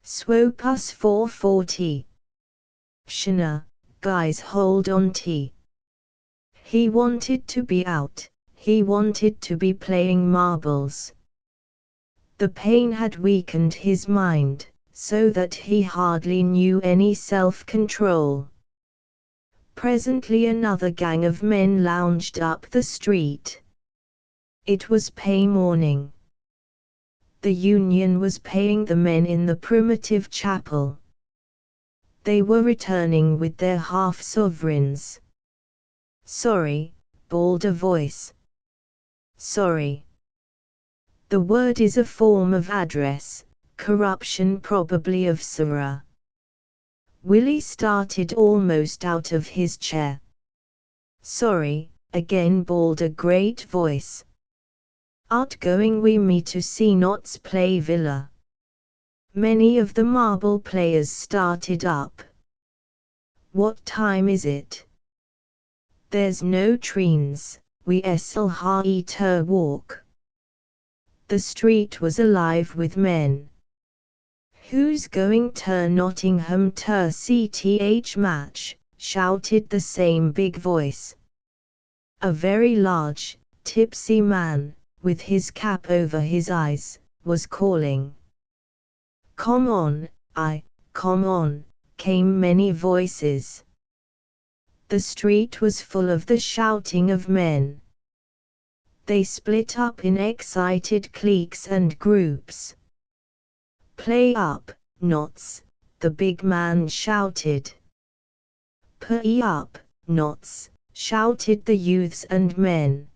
Swope us 440. Shana, guys, hold on T. He wanted to be out, he wanted to be playing marbles. The pain had weakened his mind, so that he hardly knew any self-control. Presently another gang of men lounged up the street. It was pay morning. The union was paying the men in the primitive chapel. They were returning with their half-sovereigns. Sorry, bawled a voice. Sorry. The word is a form of address, corruption probably of Sarah. Willie started almost out of his chair. Sorry, again bawled a great voice. Art going wi me to see Knots play Villa? Many of the marble players started up. What time is it? There's no trains, we s'll ha eater walk. The street was alive with men. Who's going to Nottingham to CTH match? Shouted the same big voice. A very large, tipsy man, with his cap over his eyes, was calling. Come on, come on, came many voices. The street was full of the shouting of men. They split up in excited cliques and groups. Play up, Knots, the big man shouted. Play up, Knots, shouted the youths and men.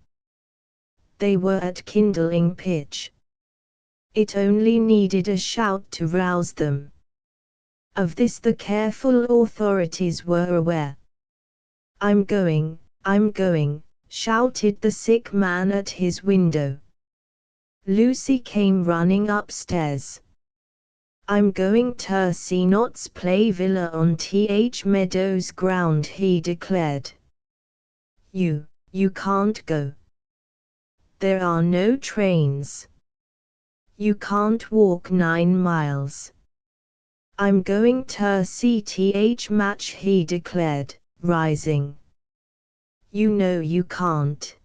They were at kindling pitch. It only needed a shout to rouse them. Of this the careful authorities were aware. I'm going, shouted the sick man at his window. Lucy came running upstairs. I'm going to see Knots play Villa on Th Meadows ground, he declared. You can't go. There are no trains. You can't walk 9 miles. I'm going to see Th match, he declared, rising. You know you can't.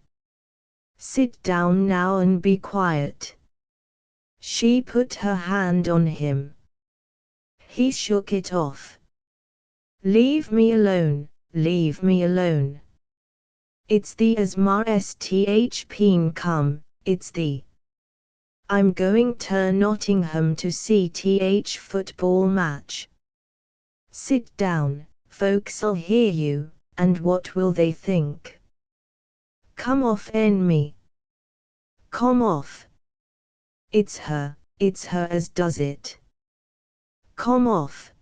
Sit down now and be quiet. She put her hand on him. He shook it off. Leave me alone, leave me alone. It's the Asmar Sth Peen come, it's the. I'm going to Nottingham to see Th football match. Sit down, folks'll hear you, and what will they think? Come off en me. Come off. It's her as does it. Come off.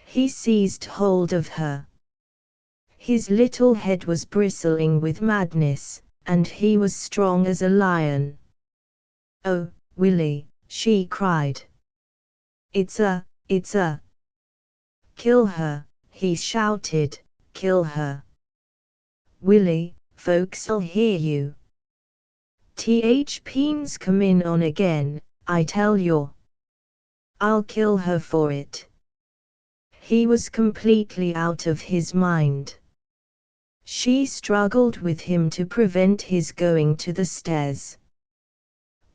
He seized hold of her. His little head was bristling with madness, and he was strong as a lion. Oh, Willie, she cried. It's a. Kill her, he shouted, kill her. Willie, folks'll hear you. Thp's comin' on again, I tell you. I'll kill her for it. He was completely out of his mind. She struggled with him to prevent his going to the stairs.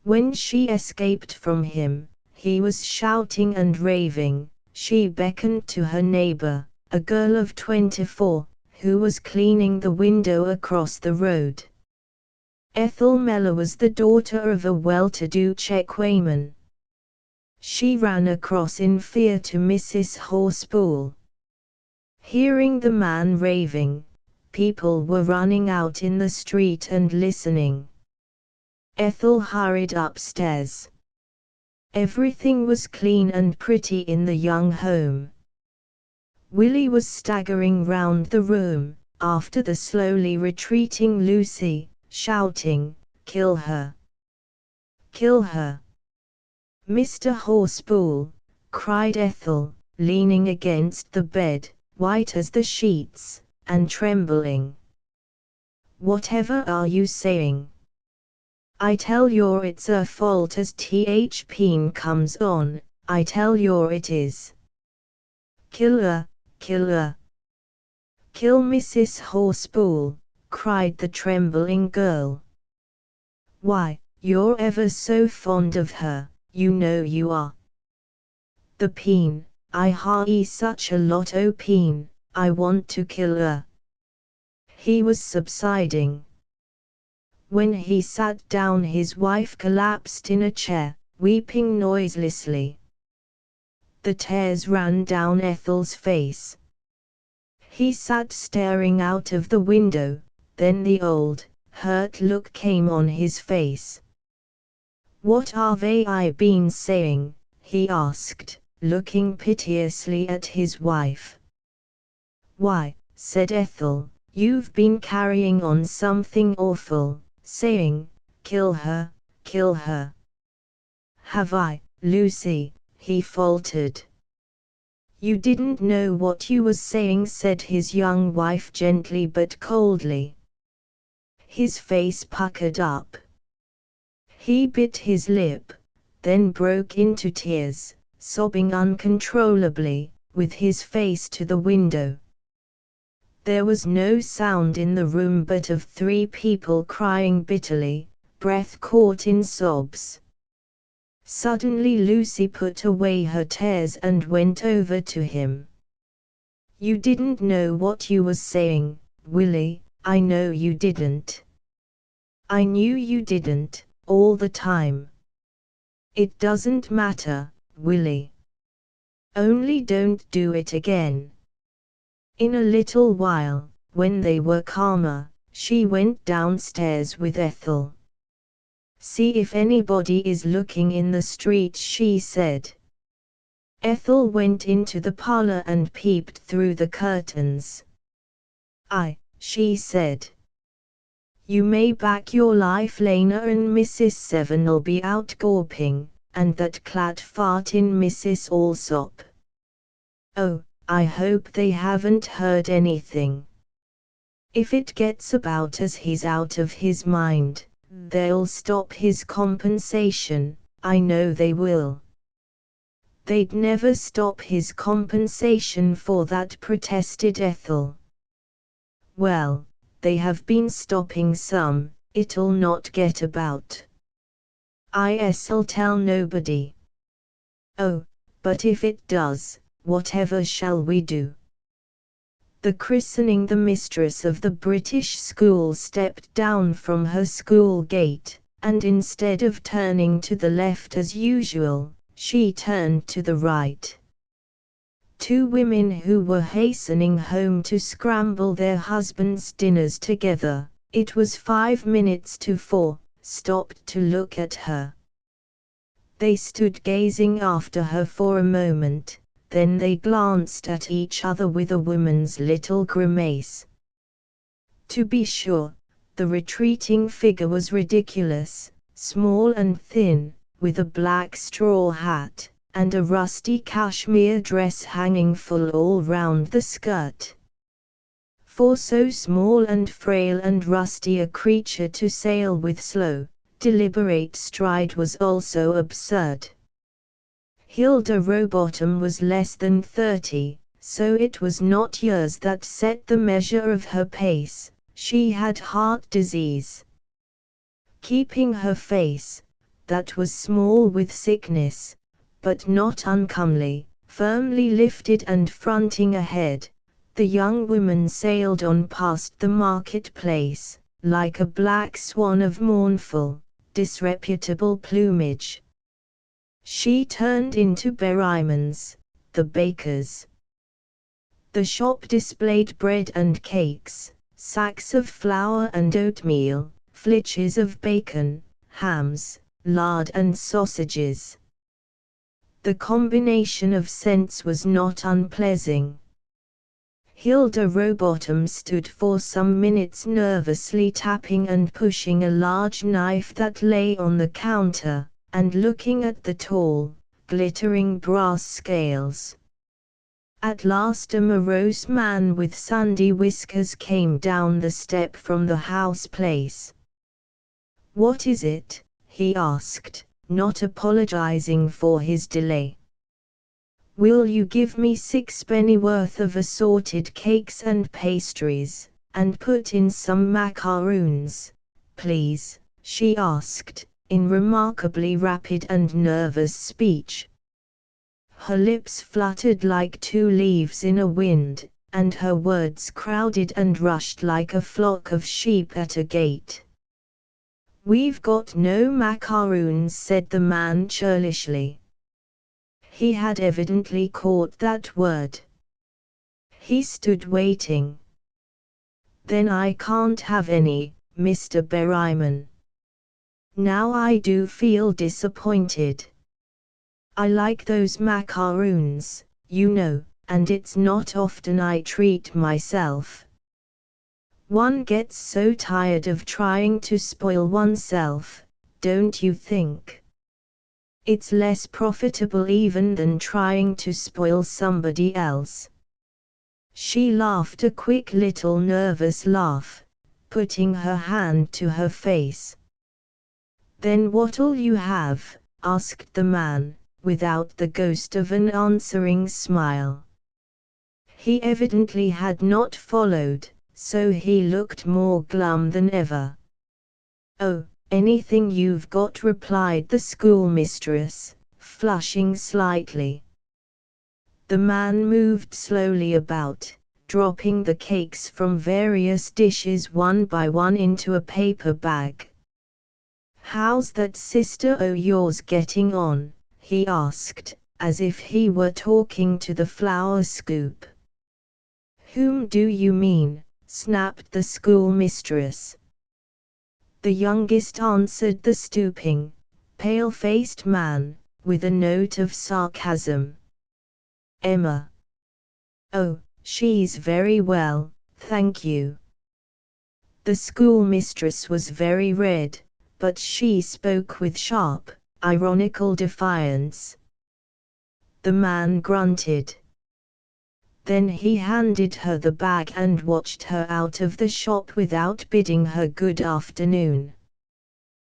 When she escaped from him, he was shouting and raving. She beckoned to her neighbor, a girl of 24, who was cleaning the window across the road. Ethel Meller was the daughter of a well-to-do Czech weighman. She ran across in fear to Mrs. Horspool. Hearing the man raving, people were running out in the street and listening. Ethel hurried upstairs. Everything was clean and pretty in the young home. Willie was staggering round the room, after the slowly retreating Lucy, shouting, "Kill her! Kill her!" "Mr. Horspool," cried Ethel, leaning against the bed, white as the sheets, and trembling. "Whatever are you saying? I tell you it's her fault as Thp comes on, I tell you it is. Kill her, kill her. Kill Mrs. Horspool," cried the trembling girl. "Why, you're ever so fond of her, you know you are." "The peen, I ha such a lot o' peen, I want to kill her." He was subsiding. When he sat down, his wife collapsed in a chair, weeping noiselessly. The tears ran down Ethel's face. He sat staring out of the window, then the old, hurt look came on his face. "What have I been saying?" he asked, looking piteously at his wife. "Why," said Ethel, "you've been carrying on something awful, saying, 'Kill her, kill her.'" "Have I, Lucy?" he faltered. "You didn't know what you was saying," said his young wife gently but coldly. His face puckered up. He bit his lip, then broke into tears, sobbing uncontrollably, with his face to the window. There was no sound in the room but of 3 people crying bitterly, breath caught in sobs. Suddenly Lucy put away her tears and went over to him. "You didn't know what you was saying, Willie, I know you didn't. I knew you didn't, all the time. It doesn't matter, Willie. Only don't do it again." In a little while, when they were calmer, she went downstairs with Ethel. "See if anybody is looking in the street," she said. Ethel went into the parlor and peeped through the curtains. She said. "You may back your life Lena and Mrs. Seven'll be out gawping, and that clat fart in Mrs. Allsop. Oh, I hope they haven't heard anything. If it gets about as he's out of his mind, they'll stop his compensation, I know they will." "They'd never stop his compensation for that," protested Ethel. "Well, they have been stopping some, it'll not get about. I'll tell nobody." "Oh, but if it does, whatever shall we do?" The christening. The mistress of the British school stepped down from her school gate, and instead of turning to the left as usual, she turned to the right. 2 women who were hastening home to scramble their husbands' dinners together, it was 5 minutes to 4, stopped to look at her. They stood gazing after her for a moment, then they glanced at each other with a woman's little grimace. To be sure, the retreating figure was ridiculous, small and thin, with a black straw hat, and a rusty cashmere dress hanging full all round the skirt. For so small and frail and rusty a creature to sail with slow, deliberate stride was also absurd. Hilda Rowbottom was less than 30, so it was not years that set the measure of her pace. She had heart disease. Keeping her face, that was small with sickness, but not uncomely, firmly lifted and fronting ahead, the young woman sailed on past the marketplace, like a black swan of mournful, disreputable plumage. She turned into Berryman's, the baker's. The shop displayed bread and cakes, sacks of flour and oatmeal, flitches of bacon, hams, lard and sausages. The combination of scents was not unpleasing. Hilda Rowbottom stood for some minutes nervously tapping and pushing a large knife that lay on the counter, and looking at the tall, glittering brass scales. At last a morose man with sandy whiskers came down the step from the house place. "What is it?" he asked, not apologizing for his delay. "Will you give me 6 penny worth of assorted cakes and pastries, and put in some macaroons, please?" she asked, in remarkably rapid and nervous speech. Her lips fluttered like 2 leaves in a wind, and her words crowded and rushed like a flock of sheep at a gate. "We've got no macaroons," said the man churlishly. He had evidently caught that word. He stood waiting. "Then I can't have any, Mr. Berryman. Now I do feel disappointed. I like those macaroons, you know, and it's not often I treat myself. One gets so tired of trying to spoil oneself, don't you think? It's less profitable even than trying to spoil somebody else." She laughed a quick little nervous laugh, putting her hand to her face. "Then what'll you have?" asked the man, without the ghost of an answering smile. He evidently had not followed, so he looked more glum than ever. "Oh, anything you've got," replied the schoolmistress, flushing slightly. The man moved slowly about, dropping the cakes from various dishes one by one into a paper bag. "How's that sister o' yours getting on?" he asked, as if he were talking to the flour scoop. "Whom do you mean?" snapped the schoolmistress. The youngest answered the stooping, pale-faced man, with a note of sarcasm. "Emma. Oh, she's very well, thank you." The schoolmistress was very red, but she spoke with sharp, ironical defiance. The man grunted. Then he handed her the bag and watched her out of the shop without bidding her good afternoon.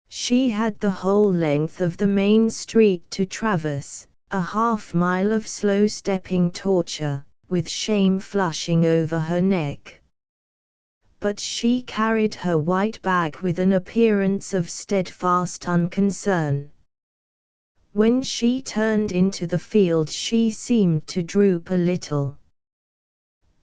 She had the whole length of the main street to traverse, a half-mile of slow-stepping torture, with shame flushing over her neck. But she carried her white bag with an appearance of steadfast unconcern. When she turned into the field she seemed to droop a little.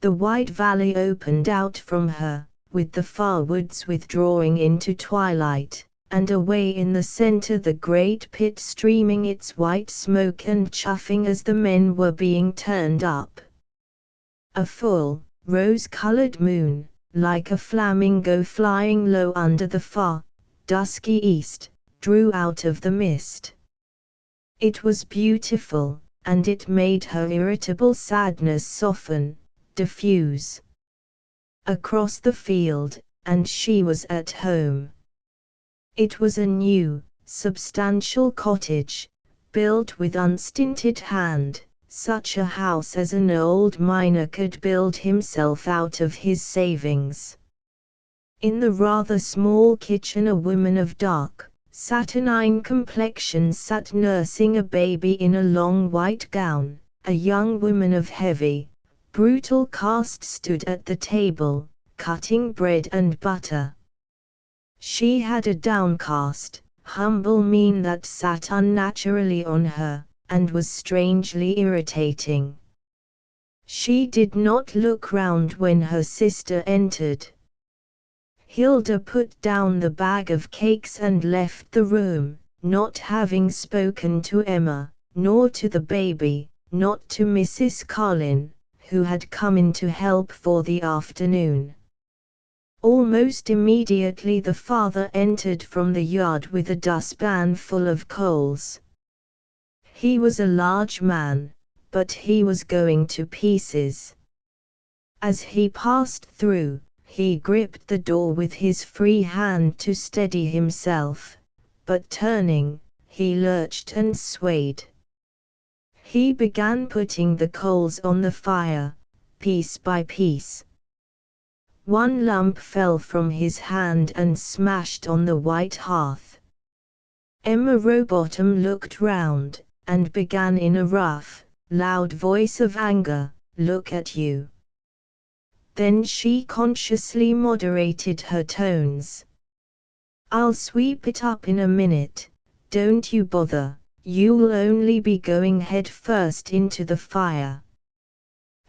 The wide valley opened out from her, with the far woods withdrawing into twilight, and away in the center the great pit streaming its white smoke and chuffing as the men were being turned up. A full, rose-colored moon, like a flamingo flying low under the far, dusky east, drew out of the mist. It was beautiful, and it made her irritable sadness soften, diffuse. Across the field, and she was at home. It was a new, substantial cottage, built with unstinted hand, such a house as an old miner could build himself out of his savings. In the rather small kitchen a woman of dark, saturnine complexion sat nursing a baby in a long white gown. A young woman of heavy, brutal cast stood at the table, cutting bread and butter. She had a downcast, humble mien that sat unnaturally on her, and was strangely irritating. She did not look round when her sister entered. Hilda put down the bag of cakes and left the room, not having spoken to Emma, nor to the baby, not to Mrs. Carlin, who had come in to help for the afternoon. Almost immediately the father entered from the yard with a dustpan full of coals. He was a large man, but he was going to pieces. As he passed through, he gripped the door with his free hand to steady himself, but turning, he lurched and swayed. He began putting the coals on the fire, piece by piece. One lump fell from his hand and smashed on the white hearth. Emma Rowbottom looked round, and began in a rough, loud voice of anger, "Look at you." Then she consciously moderated her tones. "I'll sweep it up in a minute, don't you bother, you'll only be going head first into the fire."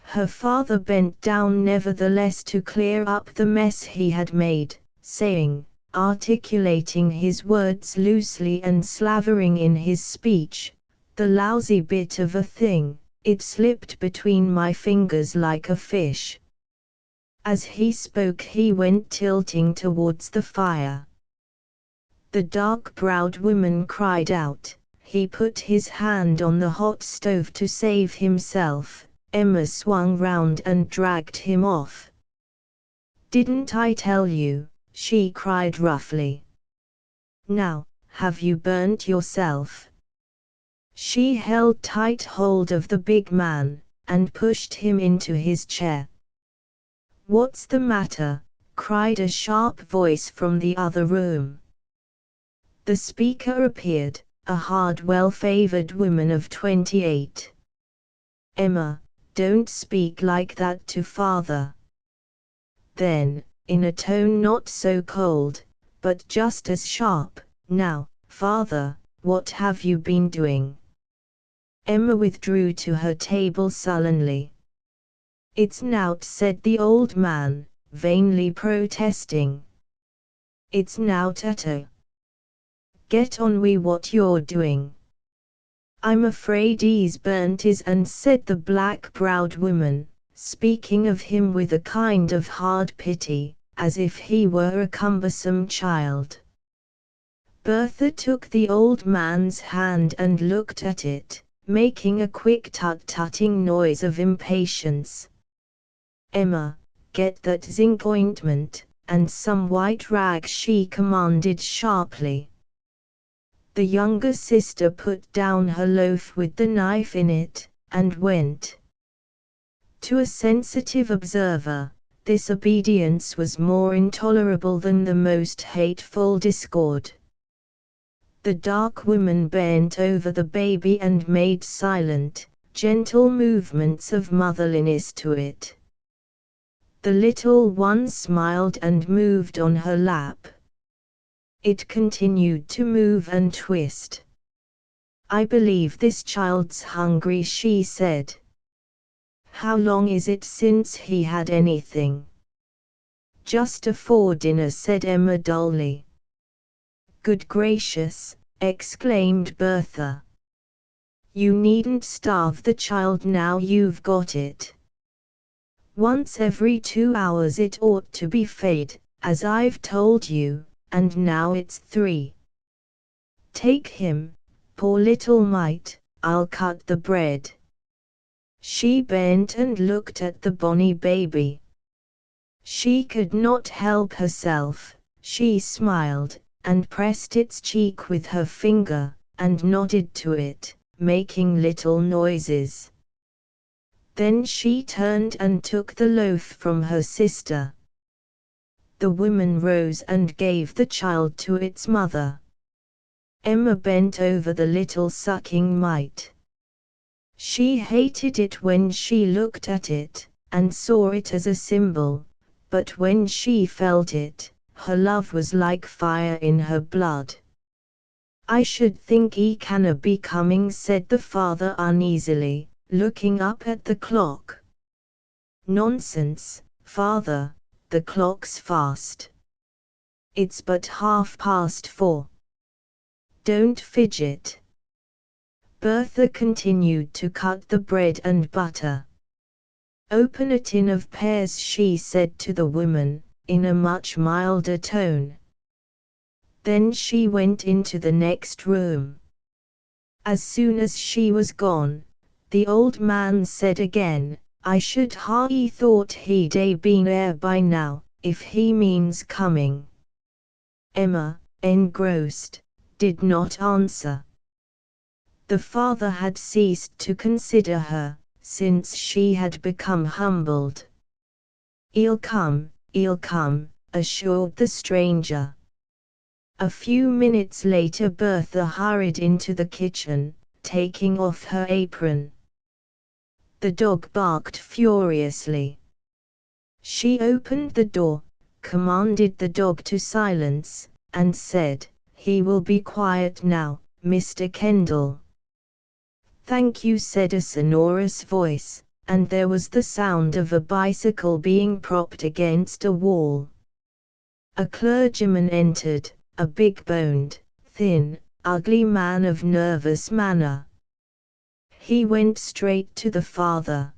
Her father bent down nevertheless to clear up the mess he had made, saying, articulating his words loosely and slavering in his speech, "The lousy bit of a thing, it slipped between my fingers like a fish." As he spoke he went tilting towards the fire. The dark-browed woman cried out. He put his hand on the hot stove to save himself. Emma swung round and dragged him off. "Didn't I tell you?" she cried roughly. "Now, have you burnt yourself?" She held tight hold of the big man, and pushed him into his chair. "What's the matter?" cried a sharp voice from the other room. The speaker appeared, a hard, well-favored woman of 28. "Emma, don't speak like that to father." Then, in a tone not so cold, but just as sharp, "Now, father, what have you been doing?" Emma withdrew to her table sullenly. "It's nowt," said the old man, vainly protesting. "It's nowt at all. Get on wi' what you're doing." "I'm afraid he's burnt his," and said the black-browed woman, speaking of him with a kind of hard pity, as if he were a cumbersome child. Bertha took the old man's hand and looked at it, making a quick tut-tutting noise of impatience. "Emma, get that zinc ointment, and some white rag," she commanded sharply. The younger sister put down her loaf with the knife in it, and went. To a sensitive observer, this obedience was more intolerable than the most hateful discord. The dark woman bent over the baby and made silent, gentle movements of motherliness to it. The little one smiled and moved on her lap. It continued to move and twist. "I believe this child's hungry," she said. "How long is it since he had anything?" "Just afore dinner," said Emma dully. "Good gracious!" exclaimed Bertha. "You needn't starve the child now you've got it. Once every 2 hours it ought to be fed, as I've told you, and now it's 3. Take him, poor little mite, I'll cut the bread." She bent and looked at the bonny baby. She could not help herself, she smiled, and pressed its cheek with her finger, and nodded to it, making little noises. Then she turned and took the loaf from her sister. The woman rose and gave the child to its mother. Emma bent over the little sucking mite. She hated it when she looked at it, and saw it as a symbol, but when she felt it, her love was like fire in her blood. "I should think 'e canna be coming," said the father uneasily, looking up at the clock. "Nonsense, father, the clock's fast. It's but 4:30. Don't fidget." Bertha continued to cut the bread and butter. "Open a tin of pears," she said to the woman, in a much milder tone. Then she went into the next room. As soon as she was gone, the old man said again, "I should ha' thought he'd been 'ere by now, if he means coming." Emma, engrossed, did not answer. The father had ceased to consider her, since she had become humbled. "'E'll come, assured the stranger. A few minutes later Bertha hurried into the kitchen, taking off her apron. The dog barked furiously. She opened the door, commanded the dog to silence, and said, "He will be quiet now, Mr. Kendall." "Thank you," said a sonorous voice, and there was the sound of a bicycle being propped against a wall. A clergyman entered, a big-boned, thin, ugly man of nervous manner. He went straight to the father.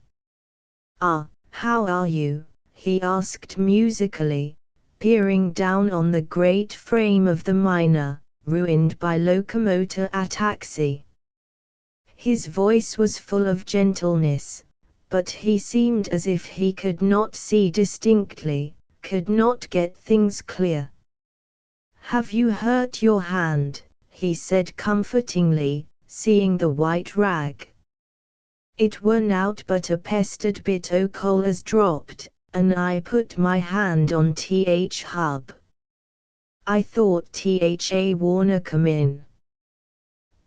"Ah, how are you?" he asked musically, peering down on the great frame of the miner, ruined by locomotor ataxy. His voice was full of gentleness, but he seemed as if he could not see distinctly, could not get things clear. "Have you hurt your hand?" he said comfortingly, seeing the white rag. "It were nowt but a pestered bit o' coal as dropped, and I put my hand on th hub. I thought tha Warner come in."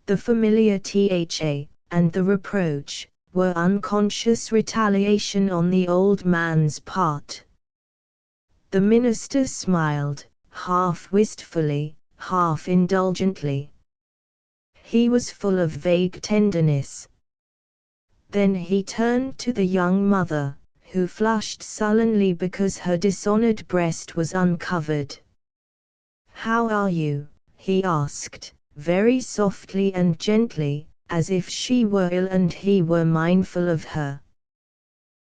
The familiar "tha" and the reproach were unconscious retaliation on the old man's part. The minister smiled, half wistfully, half indulgently. He was full of vague tenderness. Then he turned to the young mother, who flushed sullenly because her dishonored breast was uncovered. "How are you?" he asked, very softly and gently, as if she were ill and he were mindful of her.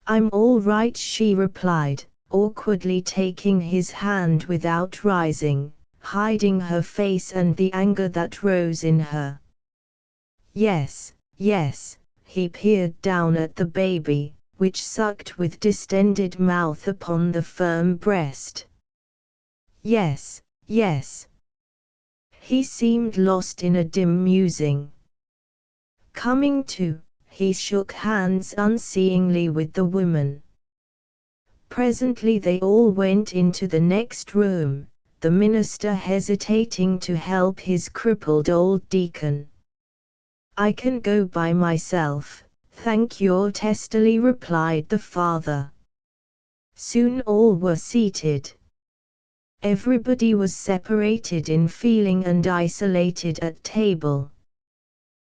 "I'm all right," she replied, awkwardly taking his hand without rising, hiding her face and the anger that rose in her. "Yes, yes." He peered down at the baby, which sucked with distended mouth upon the firm breast. "Yes, yes." He seemed lost in a dim musing. Coming to, he shook hands unseeingly with the woman. Presently they all went into the next room, the minister hesitating to help his crippled old deacon. "I can go by myself, thank you," testily replied the father. Soon all were seated. Everybody was separated in feeling and isolated at table.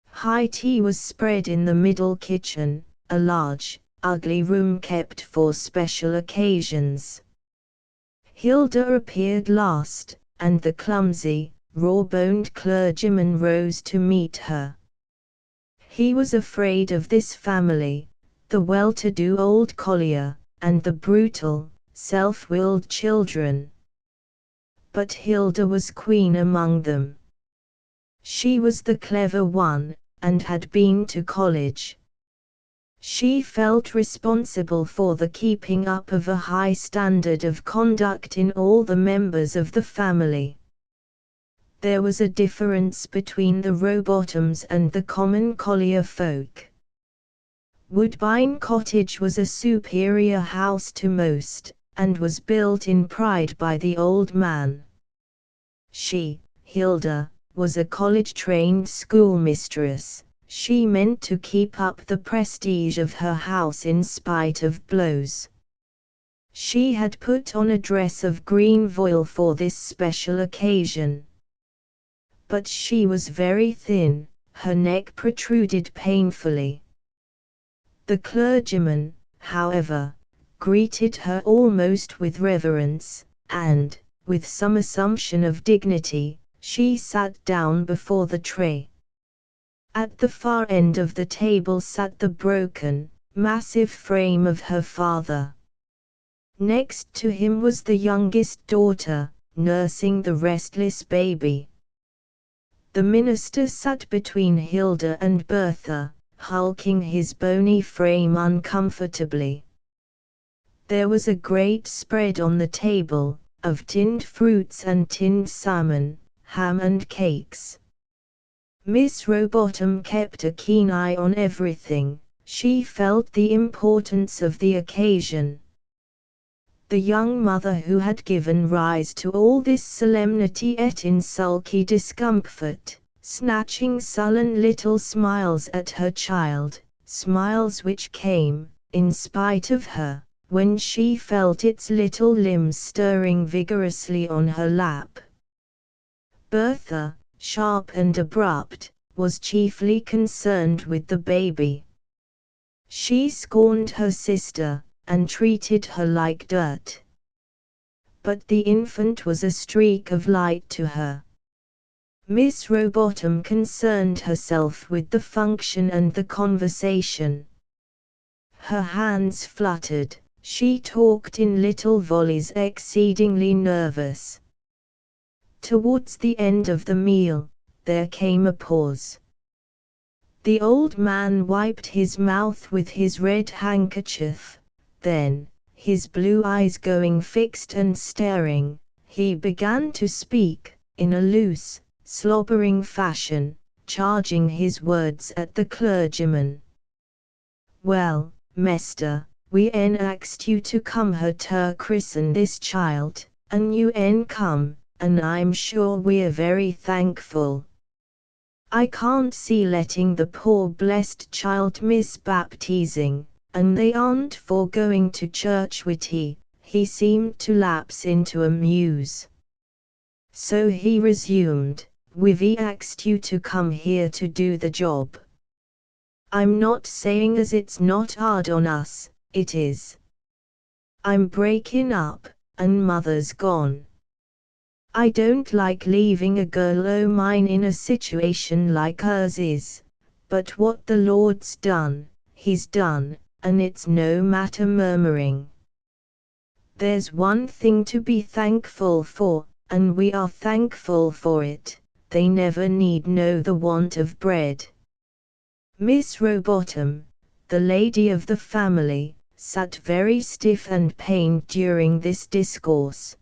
High tea was spread in the middle kitchen, a large, ugly room kept for special occasions. Hilda appeared last, and the clumsy, raw-boned clergyman rose to meet her. He was afraid of this family, the well-to-do old collier, and the brutal, self-willed children. But Hilda was queen among them. She was the clever one, and had been to college. She felt responsible for the keeping up of a high standard of conduct in all the members of the family. There was a difference between the Rowbottoms and the common collier folk. Woodbine Cottage was a superior house to most, and was built in pride by the old man. She, Hilda, was a college-trained schoolmistress. She meant to keep up the prestige of her house in spite of blows. She had put on a dress of green voile for this special occasion. But she was very thin, her neck protruded painfully. The clergyman, however, greeted her almost with reverence, and, with some assumption of dignity, she sat down before the tray. At the far end of the table sat the broken, massive frame of her father. Next to him was the youngest daughter, nursing the restless baby. The minister sat between Hilda and Bertha, hulking his bony frame uncomfortably. There was a great spread on the table, of tinned fruits and tinned salmon, ham and cakes. Miss Rowbottom kept a keen eye on everything. She felt the importance of the occasion. The young mother who had given rise to all this solemnity ate in sulky discomfort, snatching sullen little smiles at her child, smiles which came, in spite of her, when she felt its little limbs stirring vigorously on her lap. Bertha, sharp and abrupt, was chiefly concerned with the baby. She scorned her sister, and treated her like dirt. But the infant was a streak of light to her. Miss Rowbottom concerned herself with the function and the conversation. Her hands fluttered, she talked in little volleys exceedingly nervous. Towards the end of the meal, there came a pause. The old man wiped his mouth with his red handkerchief. Then, his blue eyes going fixed and staring, he began to speak, in a loose, slobbering fashion, charging his words at the clergyman. "Well, Mester, we en axed you to come her ter christen this child, and you en come, and I'm sure we're very thankful. I can't see letting the poor blessed child misbaptizing, and they aren't for going to church with he seemed to lapse into a muse. So he resumed, we've axed you to come here to do the job. I'm not saying as it's not hard on us, it is. I'm breaking up, and mother's gone. I don't like leaving a girl o' mine in a situation like hers is, but what the Lord's done, He's done, and it's no matter murmuring. There's one thing to be thankful for, and we are thankful for it, they never need know the want of bread." Miss Rowbottom, the lady of the family, sat very stiff and pained during this discourse.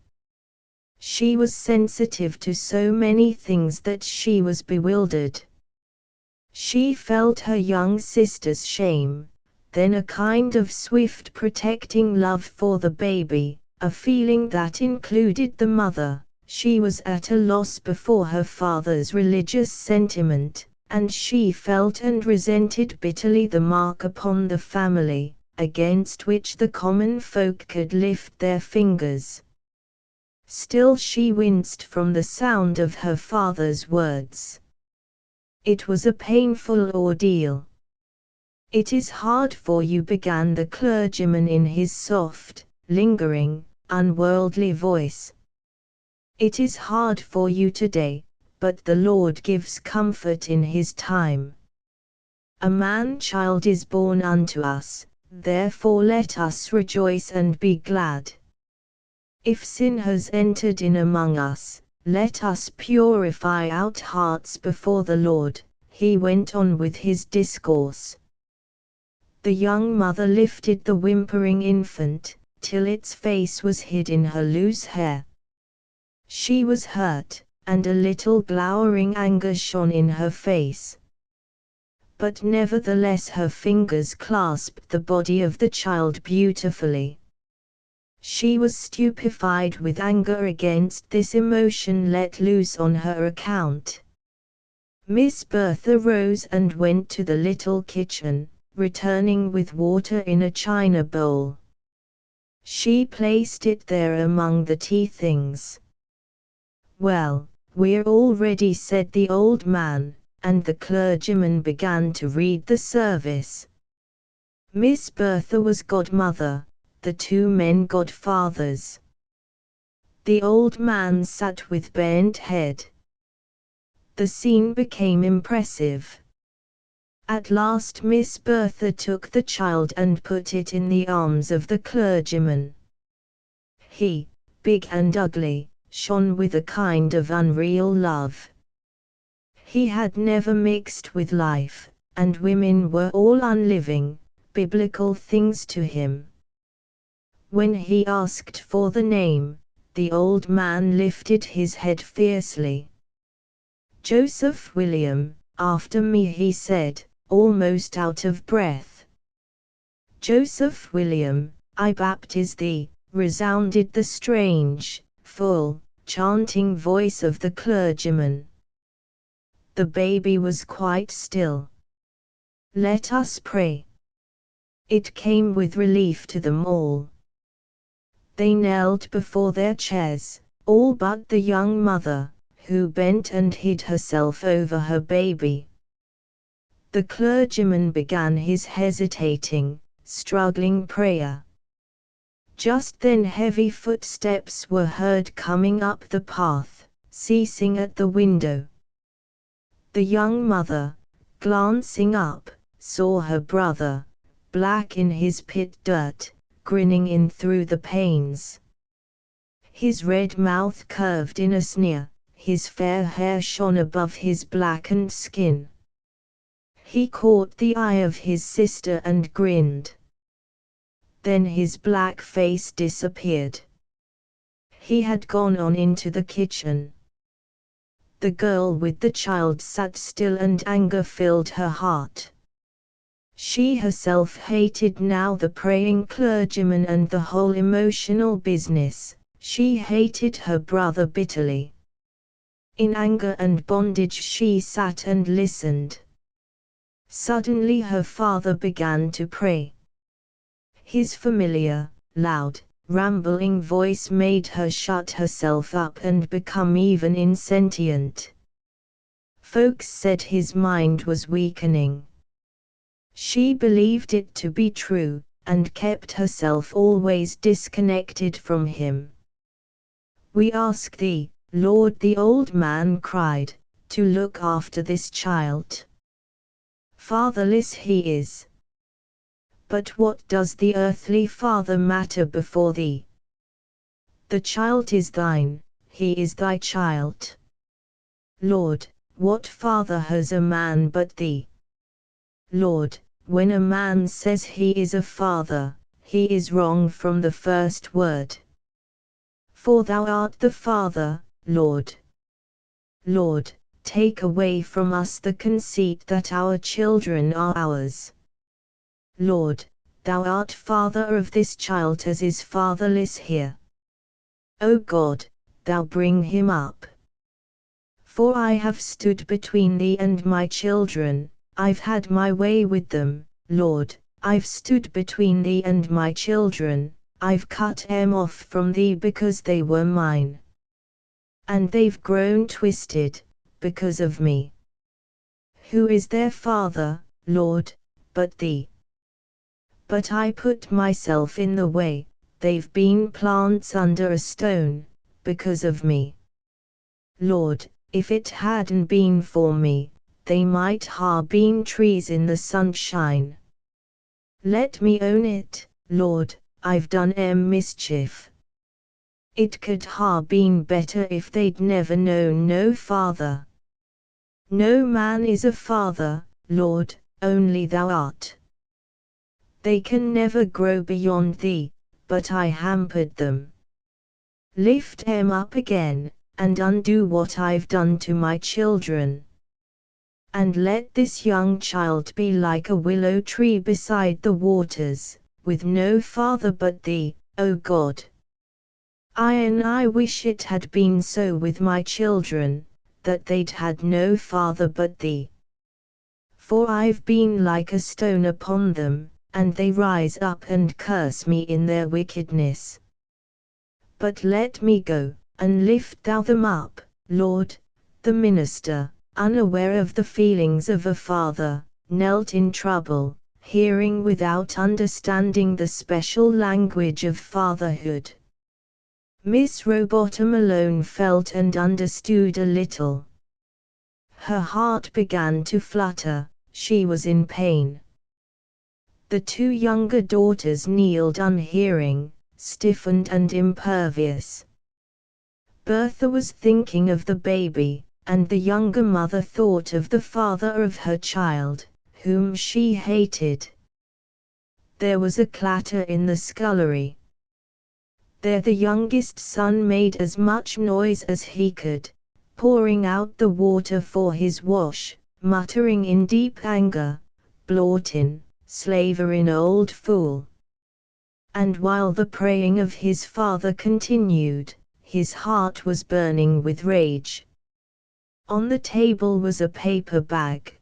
She was sensitive to so many things that she was bewildered. She felt her young sister's shame, then a kind of swift protecting love for the baby, a feeling that included the mother. She was at a loss before her father's religious sentiment, and she felt and resented bitterly the mark upon the family, against which the common folk could lift their fingers. Still she winced from the sound of her father's words. It was a painful ordeal. "It is hard for you," began the clergyman in his soft, lingering, unworldly voice. "It is hard for you today, but the Lord gives comfort in His time. A man-child is born unto us, therefore let us rejoice and be glad. If sin has entered in among us, let us purify our hearts before the Lord." He went on with his discourse. The young mother lifted the whimpering infant, till its face was hid in her loose hair. She was hurt, and a little glowering anger shone in her face. But nevertheless her fingers clasped the body of the child beautifully. She was stupefied with anger against this emotion let loose on her account. Miss Bertha rose and went to the little kitchen, returning with water in a china bowl. She placed it there among the tea things. "Well, we're all ready," said the old man, and the clergyman began to read the service. Miss Bertha was godmother, the two men godfathers. The old man sat with bent head. The scene became impressive. At last Miss Bertha took the child and put it in the arms of the clergyman. He, big and ugly, shone with a kind of unreal love. He had never mixed with life, and women were all unliving, biblical things to him. When he asked for the name, the old man lifted his head fiercely. "Joseph William, after me," he said, almost out of breath. "Joseph William, I baptize thee," resounded the strange, full, chanting voice of the clergyman. The baby was quite still. "Let us pray." It came with relief to them all. They knelt before their chairs, all but the young mother, who bent and hid herself over her baby. The clergyman began his hesitating, struggling prayer. Just then heavy footsteps were heard coming up the path, ceasing at the window. The young mother, glancing up, saw her brother, black in his pit dirt, grinning in through the panes. His red mouth curved in a sneer, his fair hair shone above his blackened skin. He caught the eye of his sister and grinned. Then his black face disappeared. He had gone on into the kitchen. The girl with the child sat still and anger filled her heart. She herself hated now the praying clergyman and the whole emotional business. She hated her brother bitterly. In anger and bondage she sat and listened. Suddenly her father began to pray. His familiar, loud, rambling voice made her shut herself up and become even insentient. Folks said his mind was weakening. She believed it to be true, and kept herself always disconnected from him. "We ask thee, Lord," the old man cried, "to look after this child. Fatherless he is. But what does the earthly father matter before thee? The child is thine, he is thy child. Lord, what father has a man but thee? Lord, when a man says he is a father, he is wrong from the first word. For thou art the Father, Lord. Lord, take away from us the conceit that our children are ours. Lord, thou art Father of this child as is fatherless here. O God, thou bring him up. For I have stood between thee and my children, I've had my way with them, Lord, I've stood between thee and my children, I've cut them off from thee because they were mine. And they've grown twisted, because of me. Who is their father, Lord, but thee? But I put myself in the way, they've been plants under a stone, because of me. Lord, if it hadn't been for me, they might ha' been trees in the sunshine. Let me own it, Lord, I've done 'em mischief. It could ha' been better if they'd never known no father. No man is a father, Lord, only thou art. They can never grow beyond thee, but I hampered them. Lift 'em up again, and undo what I've done to my children. And let this young child be like a willow tree beside the waters, with no father but thee, O God. I wish it had been so with my children, that they'd had no father but thee. For I've been like a stone upon them, and they rise up and curse me in their wickedness. But let me go, and lift thou them up, Lord. The minister, unaware of the feelings of a father, knelt in trouble, hearing without understanding the special language of fatherhood. Miss Rowbottom alone felt and understood a little. Her heart began to flutter, she was in pain. The two younger daughters kneeled unhearing, stiffened and impervious. Bertha was thinking of the baby, and the younger mother thought of the father of her child, whom she hated. There was a clatter in the scullery. There the youngest son made as much noise as he could, pouring out the water for his wash, muttering in deep anger, "Blortin, slaverin' old fool." And while the praying of his father continued, his heart was burning with rage. On the table was a paper bag.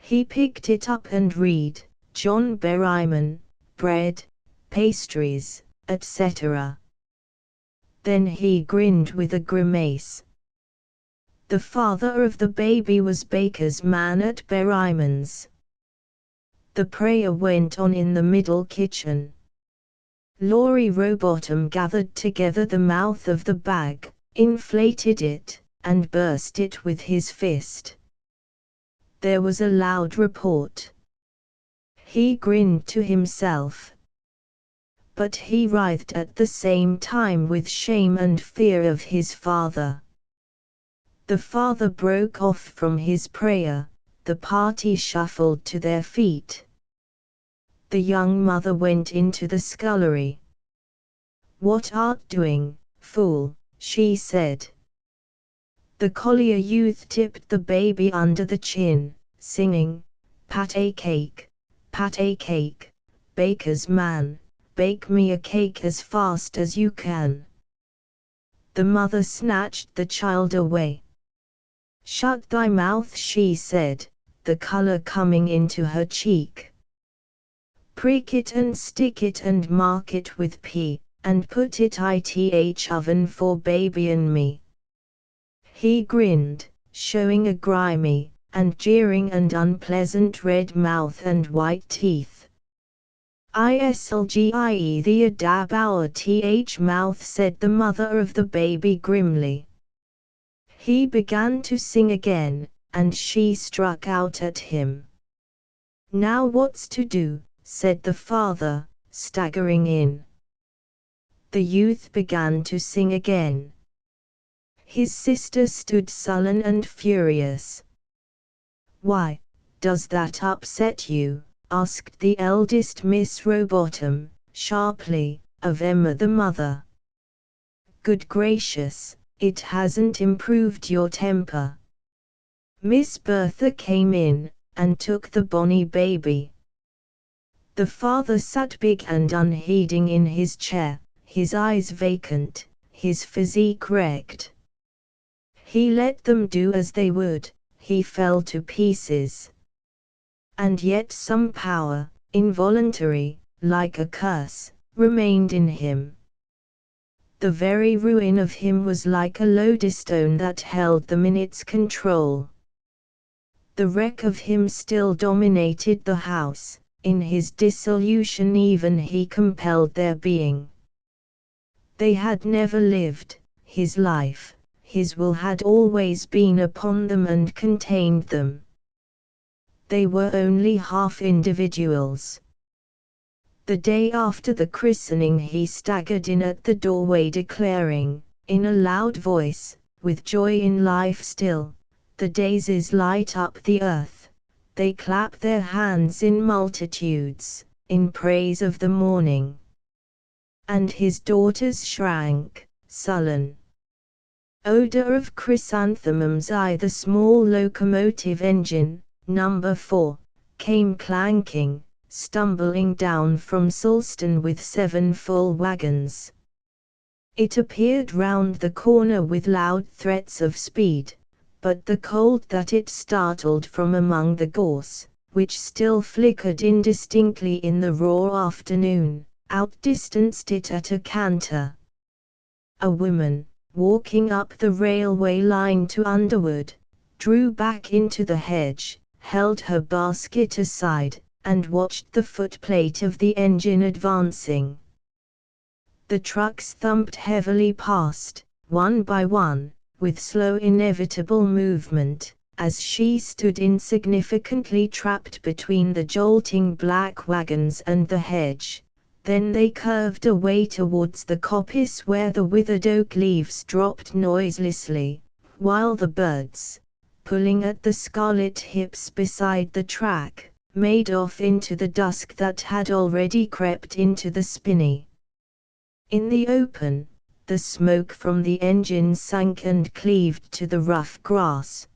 He picked it up and read, "John Berryman, bread, pastries, etc." Then he grinned with a grimace. The father of the baby was baker's man at Berryman's. The prayer went on in the middle kitchen. Laurie Rowbottom gathered together the mouth of the bag, inflated it, and burst it with his fist. There was a loud report. He grinned to himself. But he writhed at the same time with shame and fear of his father. The father broke off from his prayer, the party shuffled to their feet. The young mother went into the scullery. "What art doing, fool?" she said. The collier youth tipped the baby under the chin, singing, "Pâté cake, pâté cake, baker's man, bake me a cake as fast as you can." The mother snatched the child away. "Shut thy mouth," she said, the color coming into her cheek. "Prick it and stick it and mark it with P, and put it ith oven for baby and me." He grinned, showing a grimy, and jeering and unpleasant red mouth and white teeth. "Islgie the adab our mouth," said the mother of the baby grimly. He began to sing again, and she struck out at him. "Now what's to do?" said the father, staggering in. The youth began to sing again. His sister stood sullen and furious. "Why, does that upset you?" asked the eldest Miss Rowbottom, sharply, of Emma the mother. "Good gracious, it hasn't improved your temper." Miss Bertha came in, and took the bonny baby. The father sat big and unheeding in his chair, his eyes vacant, his physique wrecked. He let them do as they would, he fell to pieces. And yet some power, involuntary, like a curse, remained in him. The very ruin of him was like a lodestone that held them in its control. The wreck of him still dominated the house, in his dissolution even he compelled their being. They had never lived his life, his will had always been upon them and contained them. They were only half individuals. The day after the christening he staggered in at the doorway declaring, in a loud voice, with joy in life still, "The daisies light up the earth." They clap their hands in multitudes, in praise of the morning. And his daughters shrank, sullen. Odor of chrysanthemums. The small locomotive engine, number 4, came clanking, stumbling down from Sulston with 7 full wagons. It appeared round the corner with loud threats of speed, but the cold that it startled from among the gorse, which still flickered indistinctly in the raw afternoon, outdistanced it at a canter. A woman, walking up the railway line to Underwood, drew back into the hedge, held her basket aside, and watched the footplate of the engine advancing. The trucks thumped heavily past, one by one, with slow inevitable movement, as she stood insignificantly trapped between the jolting black wagons and the hedge. Then they curved away towards the coppice where the withered oak leaves dropped noiselessly, while the birds, pulling at the scarlet hips beside the track, made off into the dusk that had already crept into the spinney. In the open, the smoke from the engine sank and cleaved to the rough grass.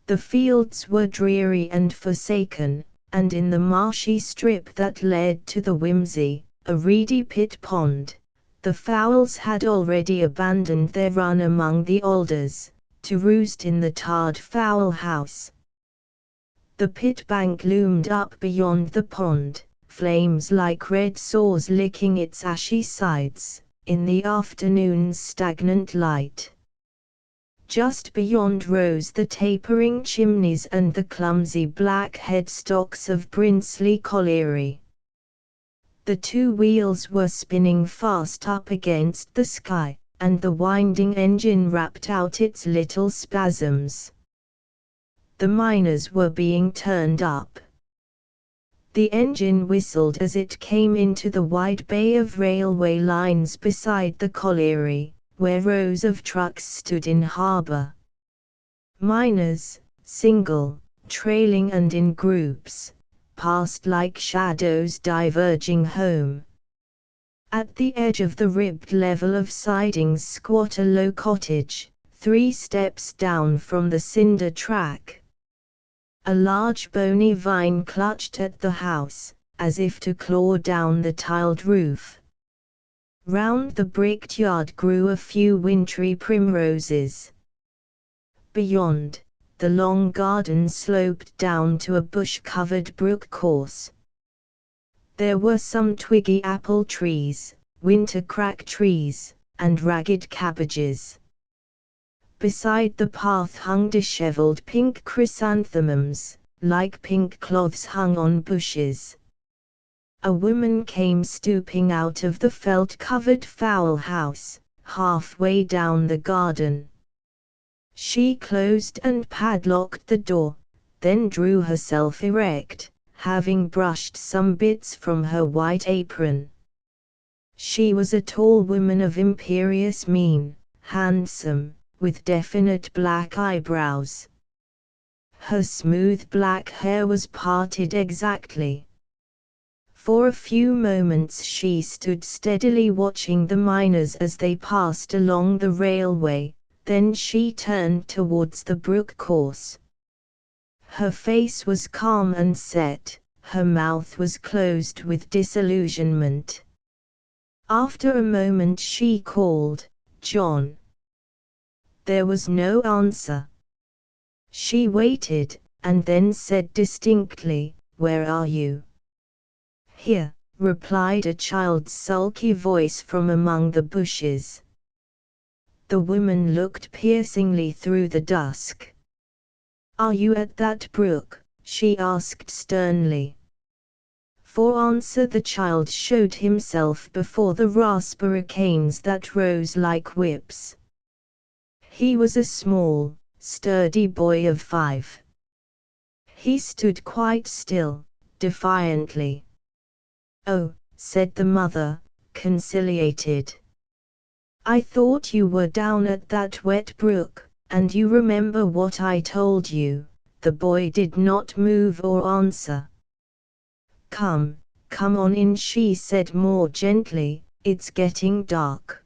The fields were dreary and forsaken, and in the marshy strip that led to the Whimsey, a reedy pit pond, the fowls had already abandoned their run among the alders, to roost in the tarred fowl house. The pit bank loomed up beyond the pond, flames like red sores licking its ashy sides, in the afternoon's stagnant light. Just beyond rose the tapering chimneys and the clumsy black headstocks of Brinsley Colliery. The two wheels were spinning fast up against the sky, and the winding engine rapped out its little spasms. The miners were being turned up. The engine whistled as it came into the wide bay of railway lines beside the colliery, where rows of trucks stood in harbour. Miners, single, trailing and in groups, passed like shadows diverging home. At the edge of the ribbed level of sidings squat a low cottage, 3 steps down from the cinder track. A large bony vine clutched at the house, as if to claw down the tiled roof. Round the bricked yard grew a few wintry primroses. Beyond, the long garden sloped down to a bush-covered brook course. There were some twiggy apple trees, winter crack trees, and ragged cabbages. Beside the path hung dishevelled pink chrysanthemums, like pink cloths hung on bushes. A woman came stooping out of the felt-covered fowl house, halfway down the garden. She closed and padlocked the door, then drew herself erect, having brushed some bits from her white apron. She was a tall woman of imperious mien, handsome, with definite black eyebrows. Her smooth black hair was parted exactly. For a few moments she stood steadily watching the miners as they passed along the railway, then she turned towards the brook course. Her face was calm and set, her mouth was closed with disillusionment. After a moment she called, "John." There was no answer. She waited, and then said distinctly, "Where are you?" "Here," replied a child's sulky voice from among the bushes. The woman looked piercingly through the dusk. "Are you at that brook?" she asked sternly. For answer the child showed himself before the raspberry canes that rose like whips. He was a small, sturdy boy of 5. He stood quite still, defiantly. "Oh," said the mother, conciliated. "I thought you were down at that wet brook, and you remember what I told you." The boy did not move or answer. Come on in," she said more gently, "it's getting dark.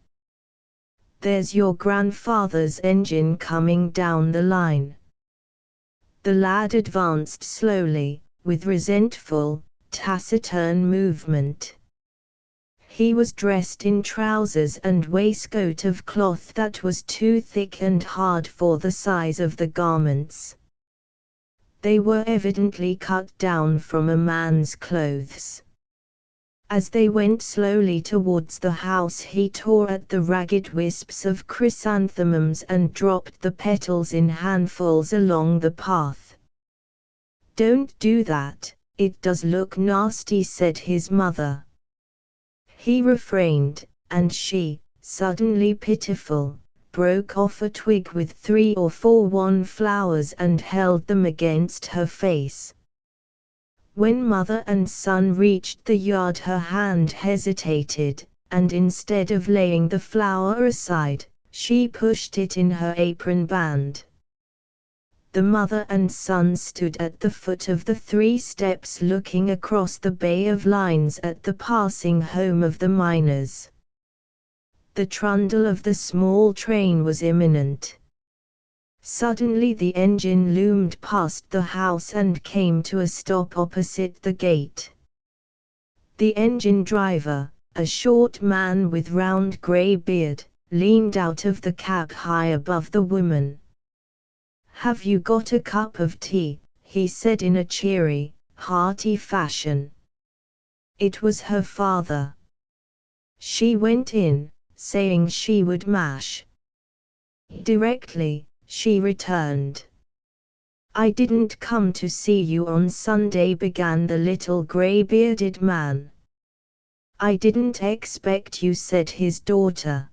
There's your grandfather's engine coming down the line." The lad advanced slowly, with resentful, taciturn movement. He was dressed in trousers and waistcoat of cloth that was too thick and hard for the size of the garments. They were evidently cut down from a man's clothes. As they went slowly towards the house, he tore at the ragged wisps of chrysanthemums and dropped the petals in handfuls along the path. "Don't do that, it does look nasty," said his mother. He refrained, and she, suddenly pitiful, broke off a twig with 3 or 4 wildflowers and held them against her face. When mother and son reached the yard, her hand hesitated, and instead of laying the flower aside, she pushed it in her apron band. The mother and son stood at the foot of the 3 steps looking across the bay of lines at the passing home of the miners. The trundle of the small train was imminent. Suddenly the engine loomed past the house and came to a stop opposite the gate. The engine driver, a short man with round grey beard, leaned out of the cab high above the woman. "Have you got a cup of tea?" he said in a cheery, hearty fashion. It was her father. She went in, saying she would mash. Directly, she returned. "I didn't come to see you on Sunday," began the little grey-bearded man. "I didn't expect you," said his daughter.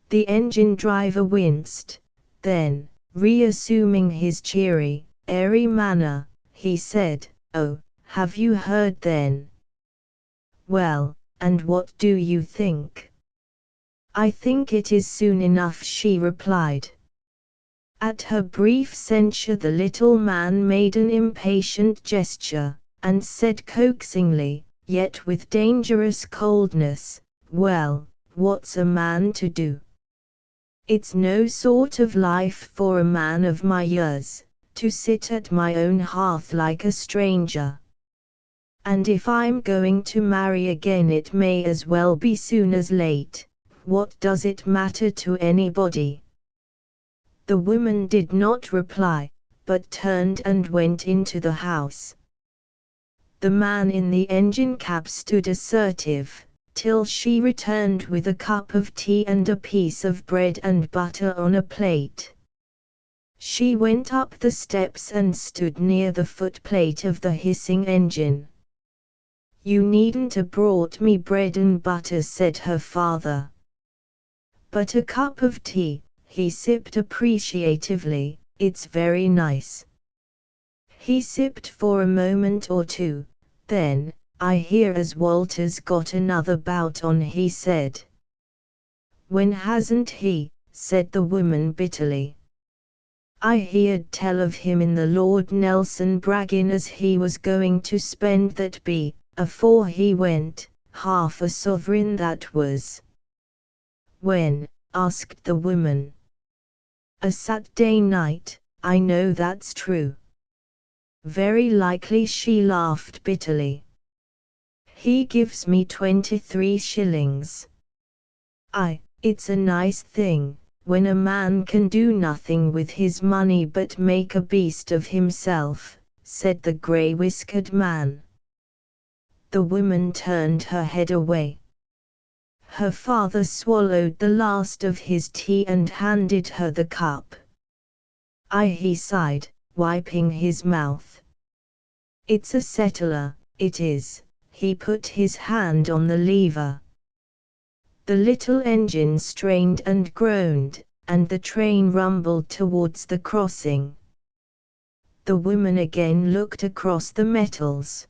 The engine driver winced, then, reassuming his cheery, airy manner, he said, "Oh, have you heard then? Well, and what do you think?" "I think it is soon enough," she replied. At her brief censure the little man made an impatient gesture, and said coaxingly, yet with dangerous coldness, "Well, what's a man to do? It's no sort of life for a man of my years, to sit at my own hearth like a stranger. And if I'm going to marry again, it may as well be soon as late. What does it matter to anybody?" The woman did not reply, but turned and went into the house. The man in the engine cab stood assertive, till she returned with a cup of tea and a piece of bread and butter on a plate. She went up the steps and stood near the footplate of the hissing engine. "You needn't have brought me bread and butter," said her father. "But a cup of tea," he sipped appreciatively, "it's very nice." He sipped for a moment or two, then, "I hear as Walter's got another bout on," he said. "When hasn't he?" said the woman bitterly. "I heerd tell of him in the Lord Nelson braggin' as he was going to spend that be, afore he went, half a sovereign that was." "When?" asked the woman. "A Saturday night, I know that's true." "Very likely," she laughed bitterly. "He gives me 23 shillings. It's a nice thing, when a man can do nothing with his money but make a beast of himself," said the grey-whiskered man. The woman turned her head away. Her father swallowed the last of his tea and handed her the cup. He sighed, wiping his mouth. "It's a settler, it is." He put his hand on the lever. The little engine strained and groaned, and the train rumbled towards the crossing. The woman again looked across the metals.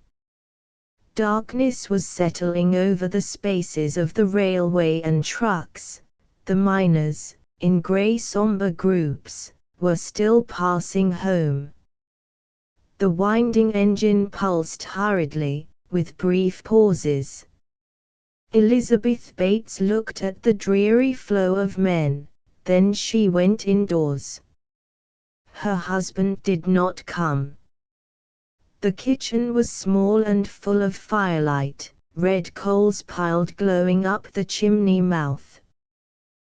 Darkness was settling over the spaces of the railway and trucks. The miners, in grey sombre groups, were still passing home. The winding engine pulsed hurriedly, with brief pauses. Elizabeth Bates looked at the dreary flow of men, then she went indoors. Her husband did not come. The kitchen was small and full of firelight, red coals piled glowing up the chimney mouth.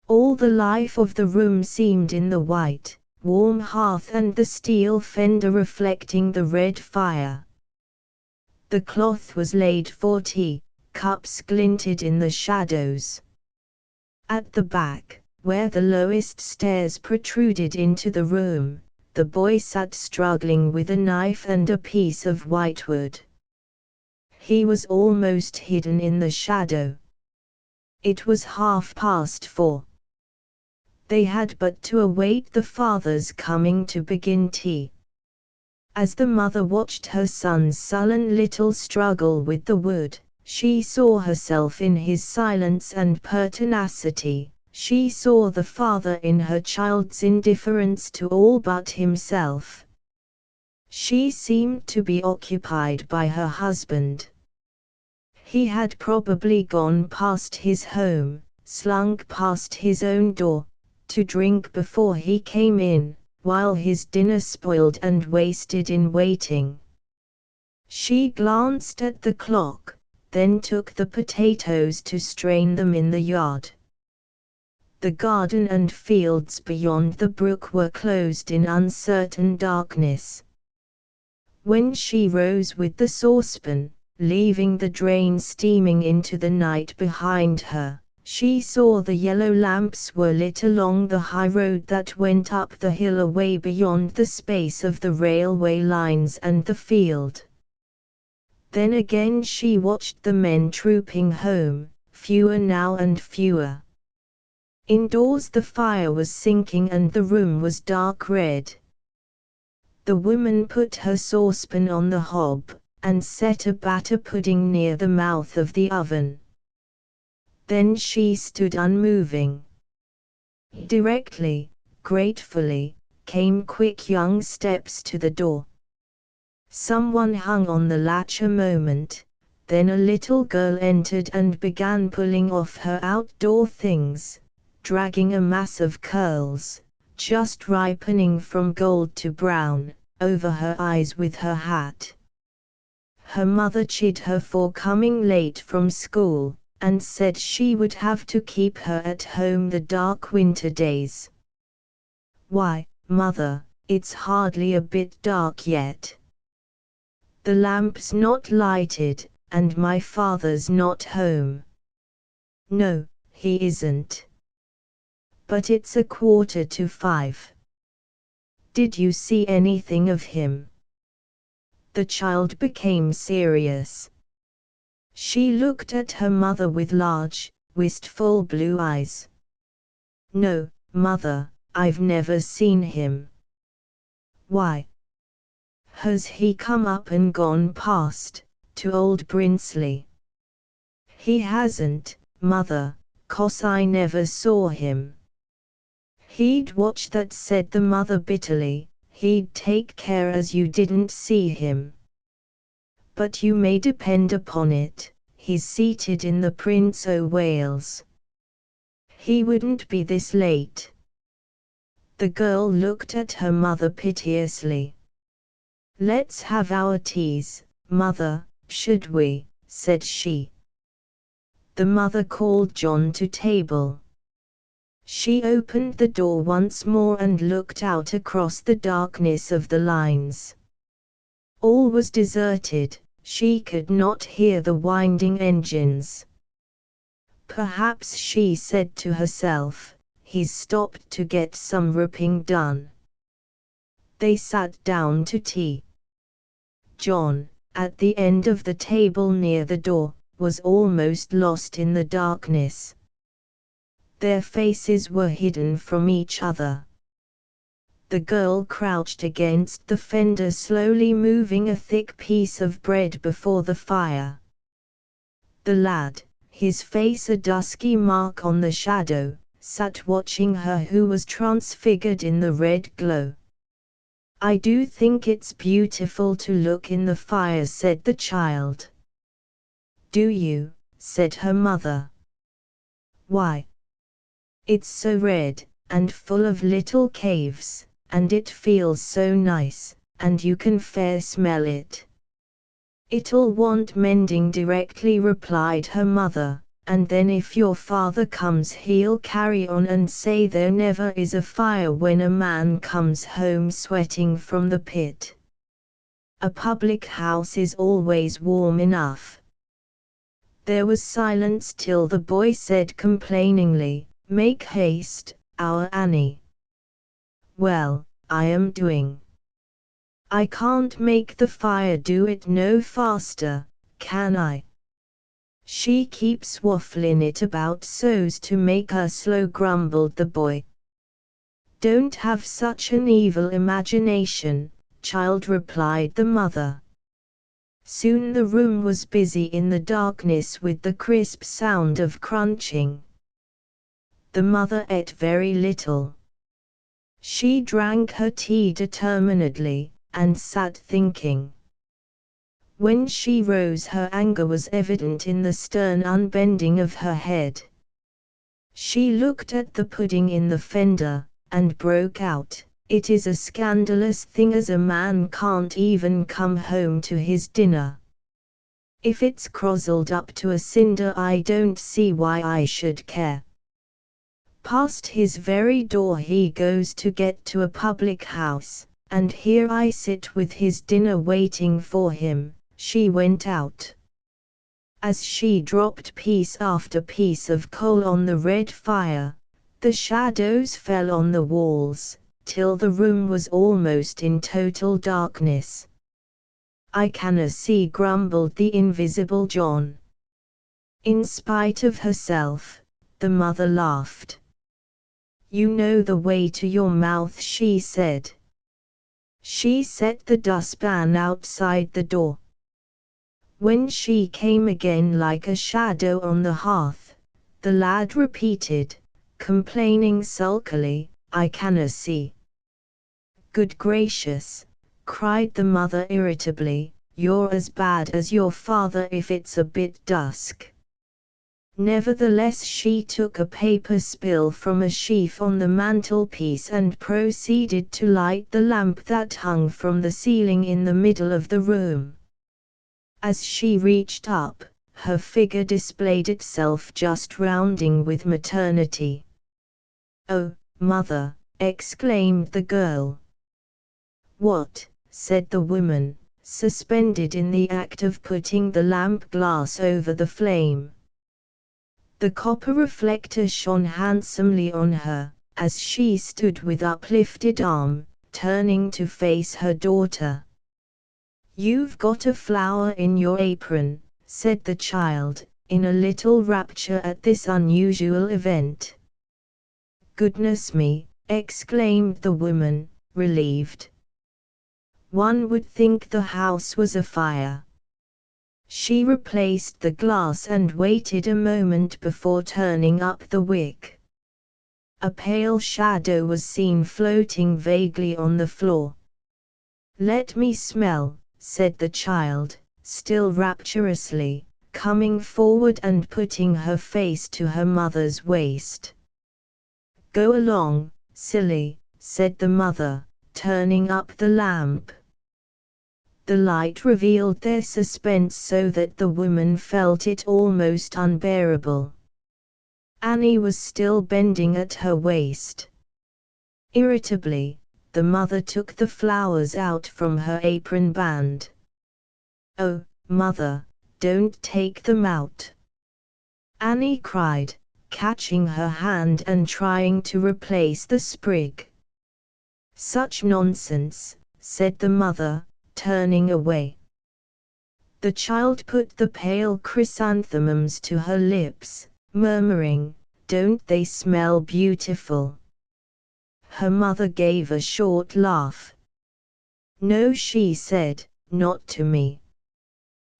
All the life of the room seemed in the white, warm hearth and the steel fender reflecting the red fire. The cloth was laid for tea, cups glinted in the shadows. At the back, where the lowest stairs protruded into the room, the boy sat struggling with a knife and a piece of whitewood. He was almost hidden in the shadow. It was 4:30. They had but to await the father's coming to begin tea. As the mother watched her son's sullen little struggle with the wood, she saw herself in his silence and pertinacity. She saw the father in her child's indifference to all but himself. She seemed to be occupied by her husband. He had probably gone past his home, slunk past his own door, to drink before he came in, while his dinner spoiled and wasted in waiting. She glanced at the clock, then took the potatoes to strain them in the yard. The garden and fields beyond the brook were closed in uncertain darkness. When she rose with the saucepan, leaving the drain steaming into the night behind her, she saw the yellow lamps were lit along the high road that went up the hill away beyond the space of the railway lines and the field. Then again she watched the men trooping home, fewer now and fewer. Indoors the fire was sinking and the room was dark red. The woman put her saucepan on the hob, and set a batter pudding near the mouth of the oven. Then she stood unmoving. Directly, gratefully, came quick young steps to the door. Someone hung on the latch a moment, then a little girl entered and began pulling off her outdoor things, dragging a mass of curls, just ripening from gold to brown, over her eyes with her hat. Her mother chid her for coming late from school, and said she would have to keep her at home the dark winter days. "Why, mother, it's hardly a bit dark yet. The lamp's not lighted, and my father's not home." "No, he isn't. But it's 4:45. Did you see anything of him?" The child became serious. She looked at her mother with large, wistful blue eyes. "No, mother, I've never seen him." "Why? Has he come up and gone past, to old Brinsley?" "He hasn't, mother, 'cause I never saw him." "He'd watch that," said the mother bitterly, "he'd take care as you didn't see him. But you may depend upon it, he's seated in the Prince o' Wales. He wouldn't be this late." The girl looked at her mother piteously. "Let's have our teas, mother, should we?" said she. The mother called John to table. She opened the door once more and looked out across the darkness of the lines. All was deserted. She could not hear the winding engines. "Perhaps," she said to herself, "he's stopped to get some ripping done." They sat down to tea. John, at the end of the table near the door, was almost lost in the darkness. Their faces were hidden from each other. The girl crouched against the fender, slowly moving a thick piece of bread before the fire. The lad, his face a dusky mark on the shadow, sat watching her who was transfigured in the red glow. "I do think it's beautiful to look in the fire," said the child. "Do you?" said her mother. "Why? It's so red, and full of little caves, and it feels so nice, and you can fair smell it." "It'll want mending," directly replied her mother, "and then if your father comes he'll carry on and say there never is a fire when a man comes home sweating from the pit. A public house is always warm enough." There was silence till the boy said complainingly, "Make haste, our Annie." "Well, I am doing. I can't make the fire do it no faster, can I? She keeps waffling it about so's to make her slow," grumbled the boy. "Don't have such an evil imagination, child," replied the mother. Soon the room was busy in the darkness with the crisp sound of crunching. The mother ate very little. She drank her tea determinedly, and sat thinking. When she rose her anger was evident in the stern unbending of her head. She looked at the pudding in the fender, and broke out, "It is a scandalous thing as a man can't even come home to his dinner. If it's crozzled up to a cinder I don't see why I should care. Past his very door he goes to get to a public house, and here I sit with his dinner waiting for him." She went out. As she dropped piece after piece of coal on the red fire, the shadows fell on the walls, till the room was almost in total darkness. "I canna see," grumbled the invisible John. In spite of herself, the mother laughed. "You know the way to your mouth," she said. She set the dustpan outside the door. When she came again like a shadow on the hearth, the lad repeated, complaining sulkily, "I canna see." "Good gracious," cried the mother irritably, "you're as bad as your father if it's a bit dusk." Nevertheless she took a paper spill from a sheaf on the mantelpiece and proceeded to light the lamp that hung from the ceiling in the middle of the room. As she reached up, her figure displayed itself just rounding with maternity. "Oh, mother!" exclaimed the girl. "What?" said the woman, suspended in the act of putting the lamp glass over the flame. The copper reflector shone handsomely on her, as she stood with uplifted arm, turning to face her daughter. "You've got a flower in your apron," said the child, in a little rapture at this unusual event. "Goodness me!" exclaimed the woman, relieved. "One would think the house was afire." She replaced the glass and waited a moment before turning up the wick. A pale shadow was seen floating vaguely on the floor. "Let me smell," said the child, still rapturously, coming forward and putting her face to her mother's waist. "Go along, silly," said the mother, turning up the lamp. The light revealed their suspense so that the woman felt it almost unbearable. Annie was still bending at her waist. Irritably, the mother took the flowers out from her apron band. "Oh, mother, don't take them out!" Annie cried, catching her hand and trying to replace the sprig. "Such nonsense," said the mother, turning away. The child put the pale chrysanthemums to her lips, murmuring, "Don't they smell beautiful?" Her mother gave a short laugh. "No," she said, "not to me.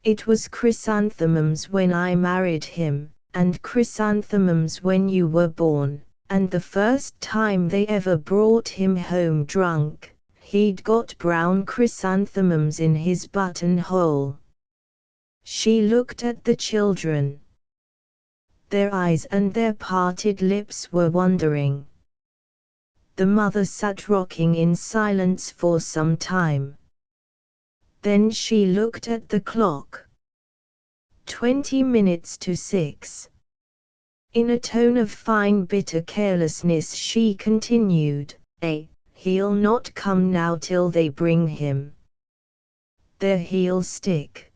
It was chrysanthemums when I married him, and chrysanthemums when you were born, and the first time they ever brought him home drunk, he'd got brown chrysanthemums in his buttonhole." She looked at the children. Their eyes and their parted lips were wondering. The mother sat rocking in silence for some time. Then she looked at the clock. 20 minutes to 6. In a tone of fine bitter carelessness she continued, he'll not come now till they bring him. There he'll stick.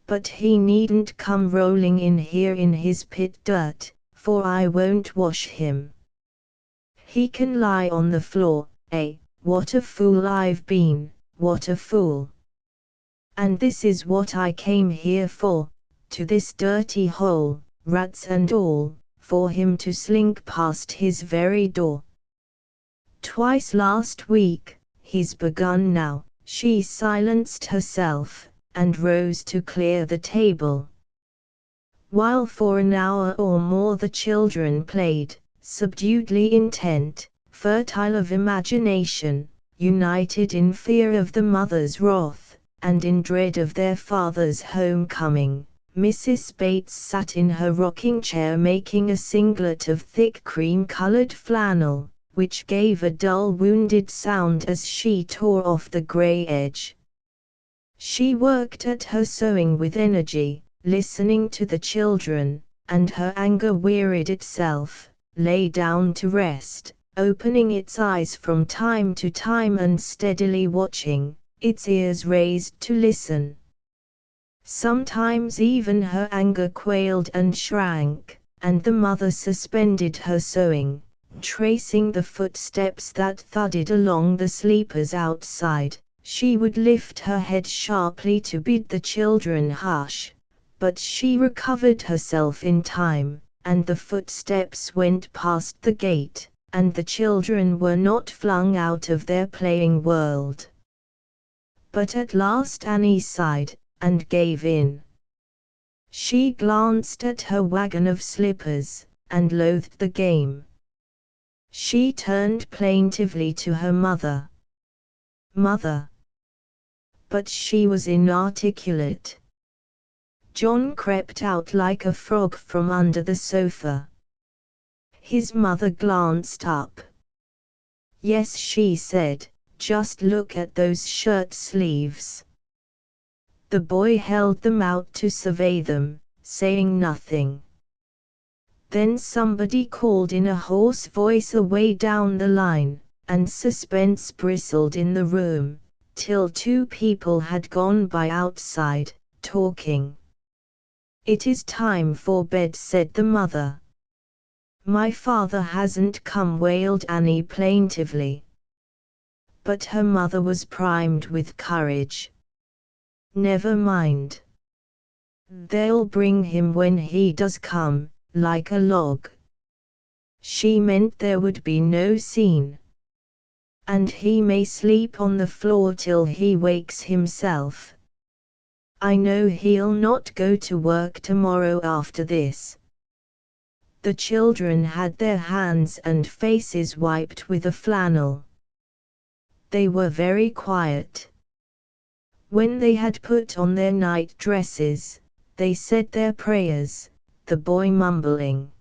But he needn't come rolling in here in his pit dirt, for I won't wash him. He can lie on the floor. What a fool I've been, what a fool. And this is what I came here for, to this dirty hole, rats and all, for him to slink past his very door. Twice last week, he's begun now. She silenced herself, and rose to clear the table. While for an hour or more the children played, subduedly intent, fertile of imagination, united in fear of the mother's wrath, and in dread of their father's homecoming, Mrs. Bates sat in her rocking chair making a singlet of thick cream-colored flannel, which gave a dull wounded sound as she tore off the grey edge. She worked at her sewing with energy, listening to the children, and her anger wearied itself, lay down to rest, opening its eyes from time to time and steadily watching, its ears raised to listen. Sometimes even her anger quailed and shrank, and the mother suspended her sewing, tracing the footsteps that thudded along the sleepers outside. She would lift her head sharply to bid the children hush, but she recovered herself in time, and the footsteps went past the gate, and the children were not flung out of their playing world. But at last Annie sighed, and gave in. She glanced at her wagon of slippers, and loathed the game. She turned plaintively to her mother. "Mother." But she was inarticulate. John crept out like a frog from under the sofa. His mother glanced up. "Yes," she said, "just look at those shirt sleeves." The boy held them out to survey them, saying nothing. Then somebody called in a hoarse voice away down the line, and suspense bristled in the room, till two people had gone by outside, talking. "It is time for bed," said the mother. "My father hasn't come," wailed Annie plaintively. But her mother was primed with courage. "Never mind. They'll bring him when he does come, like a log." She meant there would be no scene. "And he may sleep on the floor till he wakes himself. I know he'll not go to work tomorrow after this." The children had their hands and faces wiped with a flannel. They were very quiet. When they had put on their night dresses, they said their prayers, the boy mumbling.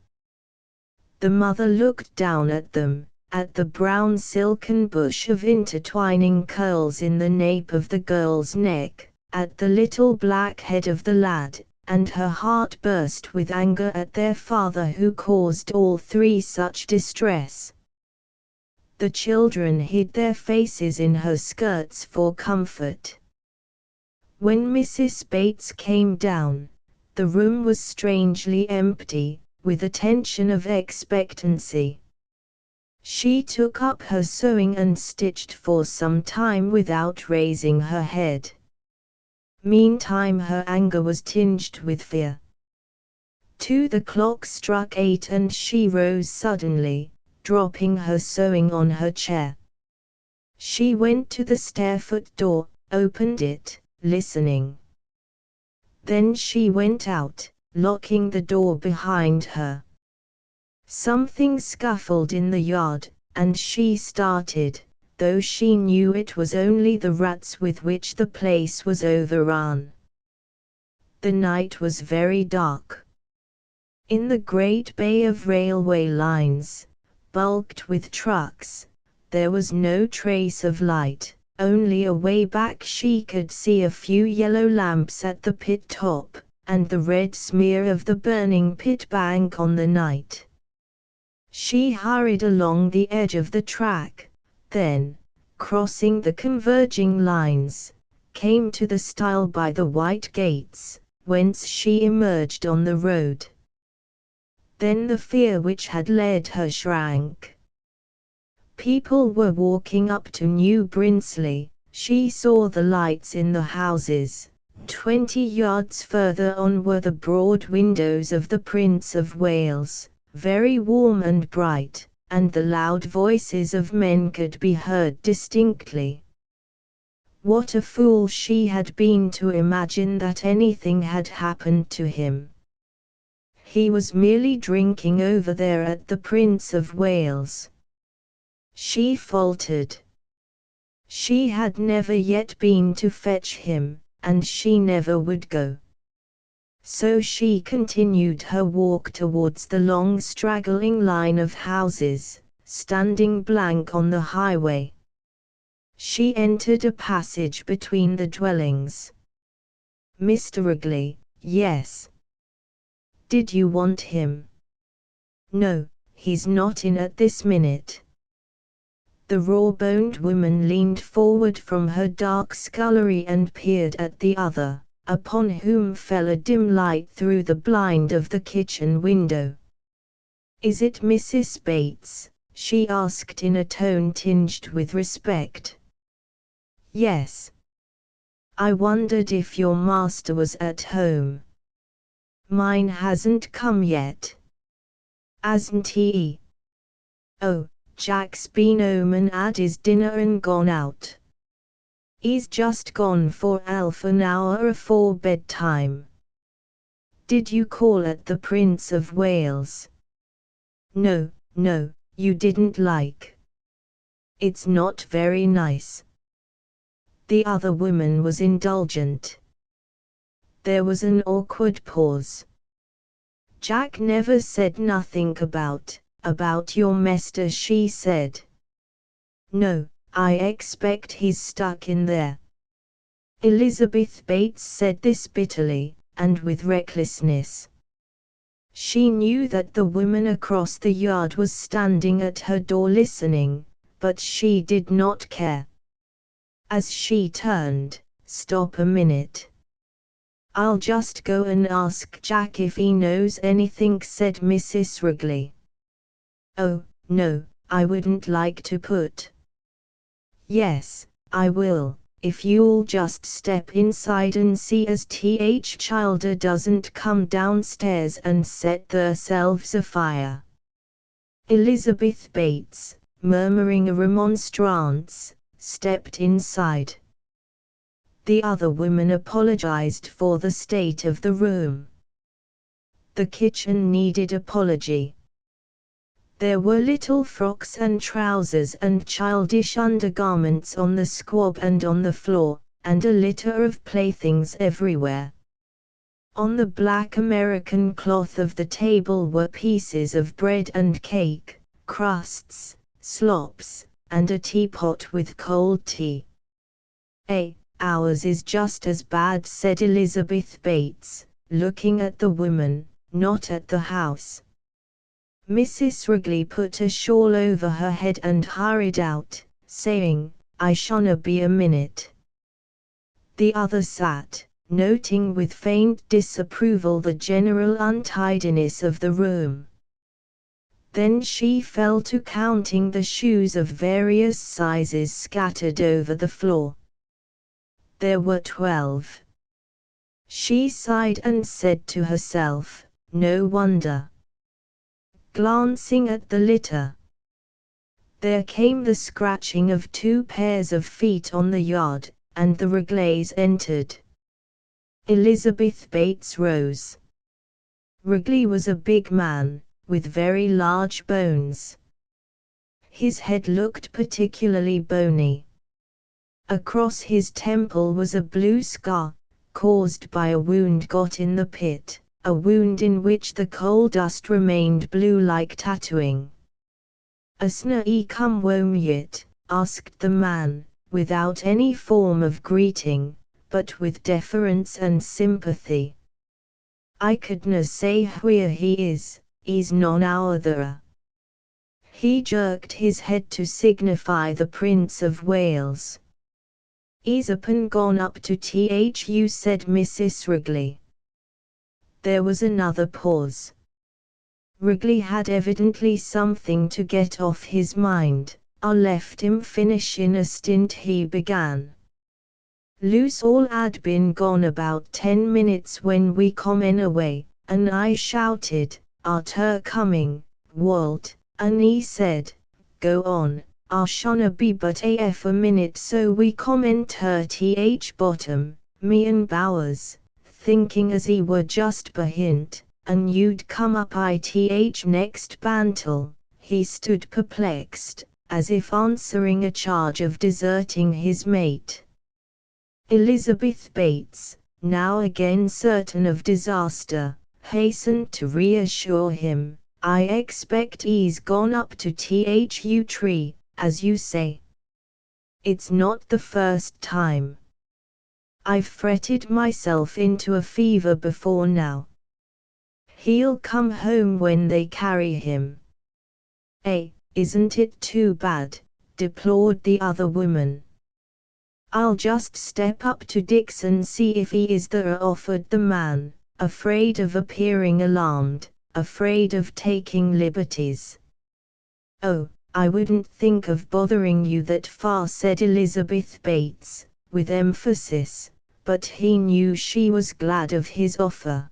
The mother looked down at them, at the brown silken bush of intertwining curls in the nape of the girl's neck, at the little black head of the lad, and her heart burst with anger at their father who caused all three such distress. The children hid their faces in her skirts for comfort. When Mrs. Bates came down, the room was strangely empty, with a tension of expectancy. She took up her sewing and stitched for some time without raising her head. Meantime her anger was tinged with fear. The clock struck 8 and she rose suddenly, dropping her sewing on her chair. She went to the stairfoot door, opened it, listening. Then she went out, locking the door behind her. Something scuffled in the yard, and she started, though she knew it was only the rats with which the place was overrun. The night was very dark. In the great bay of railway lines, bulked with trucks, there was no trace of light, Only a way back she could see a few yellow lamps at the pit top, and the red smear of the burning pit bank on the night. She hurried along the edge of the track, then, crossing the converging lines, came to the stile by the white gates, whence she emerged on the road. Then the fear which had led her shrank. People were walking up to New Brinsley. She saw the lights in the houses. 20 yards further on were the broad windows of the Prince of Wales, very warm and bright, and the loud voices of men could be heard distinctly. What a fool she had been to imagine that anything had happened to him. He was merely drinking over there at the Prince of Wales. She faltered. She had never yet been to fetch him, and she never would go. So she continued her walk towards the long straggling line of houses, standing blank on the highway. She entered a passage between the dwellings. Mr. Wrigley, yes. Did you want him? No, he's not in at this minute. The raw-boned woman leaned forward from her dark scullery and peered at the other, upon whom fell a dim light through the blind of the kitchen window. "Is it Mrs. Bates?" she asked in a tone tinged with respect. "Yes. I wondered if your master was at home." "Mine hasn't come yet." "Hasn't he?" "Oh, Jack's been 'ome and 'ad his dinner and gone out. 'E's just gone for 'alf an hour afore bedtime." "Did you call at the Prince of Wales?" No, you didn't like. It's not very nice." The other woman was indulgent. There was an awkward pause. "Jack never said nothing about your mester," she said. "No, I expect he's stuck in there." Elizabeth Bates said this bitterly, and with recklessness. She knew that the woman across the yard was standing at her door listening, but she did not care. As she turned, "Stop a minute. I'll just go and ask Jack if he knows anything," said Mrs. Wrigley. "Oh, no, I wouldn't like to put." "Yes, I will, if you'll just step inside and see as Th Childer doesn't come downstairs and set theirselves afire." Elizabeth Bates, murmuring a remonstrance, stepped inside. The other woman apologized for the state of the room. The kitchen needed apology. There were little frocks and trousers and childish undergarments on the squab and on the floor, and a litter of playthings everywhere. On the black American cloth of the table were pieces of bread and cake, crusts, slops, and a teapot with cold tea. Ours is just as bad," said Elizabeth Bates, looking at the woman, not at the house. Mrs. Wrigley put a shawl over her head and hurried out, saying, "I shanna be a minute." The other sat, noting with faint disapproval the general untidiness of the room. Then she fell to counting the shoes of various sizes scattered over the floor. There were 12. She sighed and said to herself, "No wonder." Glancing at the litter, there came the scratching of 2 pairs of feet on the yard, and the Wrigleys entered. Elizabeth Bates rose. Wrigley was a big man, with very large bones. His head looked particularly bony. Across his temple was a blue scar, caused by a wound got in the pit, a wound in which the coal dust remained blue like tattooing. "Asna e come wome yet?" asked the man, without any form of greeting, but with deference and sympathy. "I couldna say where he is, he's none outher." He jerked his head to signify the Prince of Wales. "He's up'n gone up to THU," said Mrs. Wrigley. There was another pause. Wrigley had evidently something to get off his mind. I left him finish in a stint he began. "Loose all had been gone about 10 minutes when we come in away, and I shouted, 'Art her coming, Walt?' and he said, 'Go on, I shanna be but a minute,' so we come in ter th bottom, me and Bowers, thinking as he were just behint, and you'd come up ith next bantle." He stood perplexed, as if answering a charge of deserting his mate. Elizabeth Bates, now again certain of disaster, hastened to reassure him. "I expect he's gone up to THU tree, as you say. It's not the first time. I've fretted myself into a fever before now. He'll come home when they carry him." Isn't it too bad?" deplored the other woman. "I'll just step up to Dix and see if he is there," offered the man, afraid of appearing alarmed, afraid of taking liberties. "Oh, I wouldn't think of bothering you that far," said Elizabeth Bates, with emphasis, but he knew she was glad of his offer.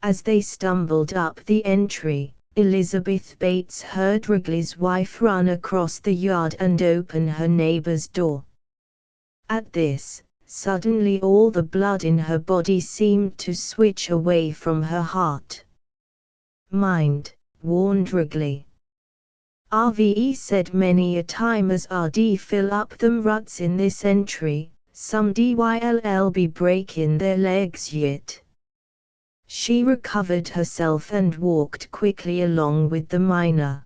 As they stumbled up the entry, Elizabeth Bates heard Wrigley's wife run across the yard and open her neighbor's door. At this, suddenly all the blood in her body seemed to switch away from her heart. "Mind," warned Wrigley. "RVE said many a time as RD fill up them ruts in this entry, some DYLL be breaking their legs yet." She recovered herself and walked quickly along with the miner.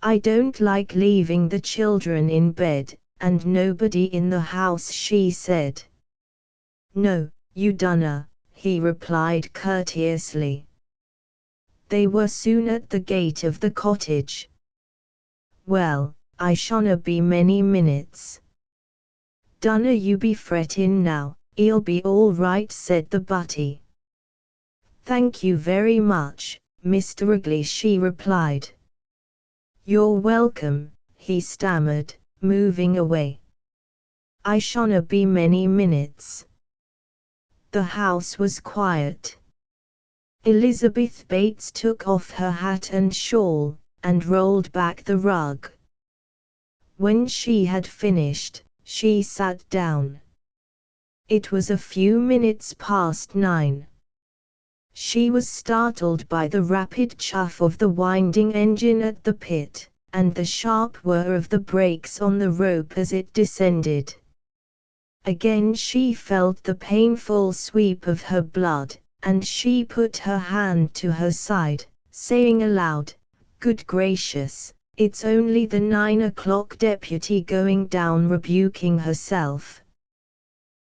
"I don't like leaving the children in bed, and nobody in the house," she said. "No, you dunna," he replied courteously. They were soon at the gate of the cottage. "Well, I shanna be many minutes." "Dunna you be frettin' now, he'll be all right," said the butty. "Thank you very much, Mr. Wrigley," she replied. "You're welcome," he stammered, moving away. "I shanna be many minutes." The house was quiet. Elizabeth Bates took off her hat and shawl, and rolled back the rug. When she had finished, she sat down. It was a few minutes past 9. She was startled by the rapid chuff of the winding engine at the pit, and the sharp whir of the brakes on the rope as it descended. Again she felt the painful sweep of her blood, and she put her hand to her side, saying aloud, "Good gracious, it's only the 9 o'clock deputy going down," rebuking herself.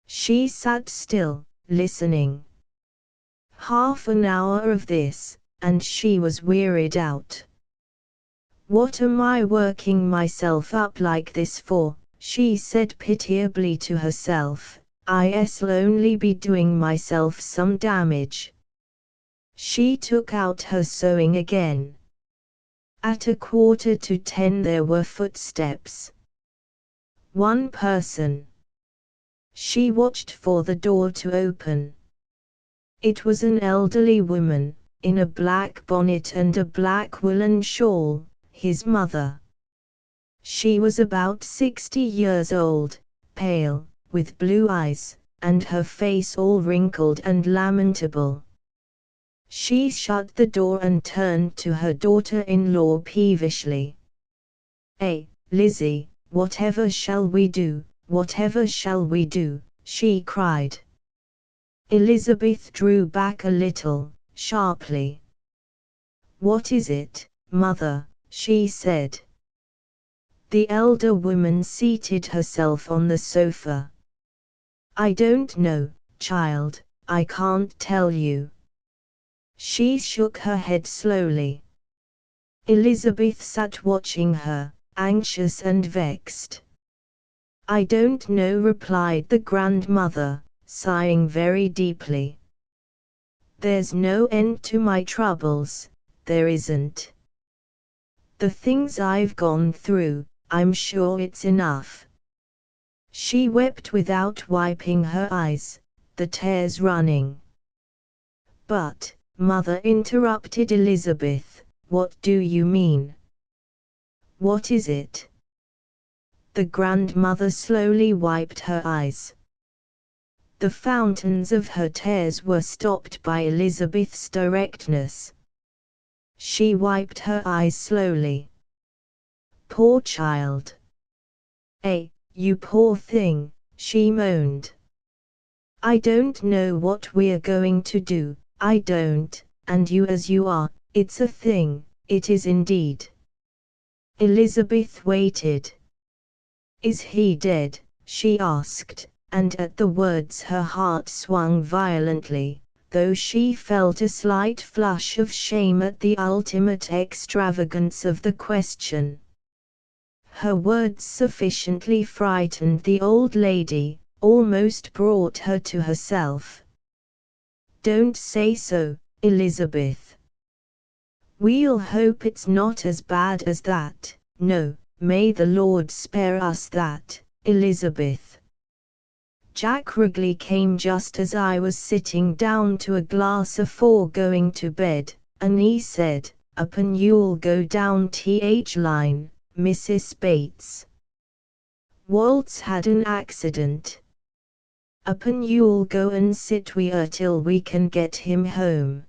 She sat still, listening. Half an hour of this, and she was wearied out. "What am I working myself up like this for?" she said pitiably to herself. "I'll only be doing myself some damage." She took out her sewing again. At 9:45 there were footsteps. One person. She watched for the door to open. It was an elderly woman, in a black bonnet and a black woolen shawl, his mother. She was about 60 years old, pale, with blue eyes, and her face all wrinkled and lamentable. She shut the door and turned to her daughter-in-law peevishly. Lizzie, whatever shall we do, whatever shall we do?" she cried. Elizabeth drew back a little, sharply. "What is it, mother?" she said. The elder woman seated herself on the sofa. I don't know, child, I can't tell you. She shook her head slowly. Elizabeth sat watching her, anxious and vexed. I don't know, replied the grandmother, sighing very deeply. There's no end to my troubles, there isn't. The things I've gone through, I'm sure it's enough. She wept without wiping her eyes, the tears running. But, mother, interrupted Elizabeth, what do you mean? What is it? The grandmother slowly wiped her eyes. The fountains of her tears were stopped by Elizabeth's directness. She wiped her eyes slowly. Poor child. You poor thing, she moaned. I don't know what we're going to do, I don't, and you as you are, it's a thing, it is indeed. Elizabeth waited. Is he dead? She asked, and at the words her heart swung violently, though she felt a slight flush of shame at the ultimate extravagance of the question. Her words sufficiently frightened the old lady, almost brought her to herself. Don't say so, Elizabeth. We'll hope it's not as bad as that. No, may the Lord spare us that, Elizabeth. Jack Wrigley came just as I was sitting down to a glass afore going to bed, and he said, up and you'll go down th line, Mrs. Bates. Walt's had an accident. Up and you'll go and sit wi' her till we can get him home.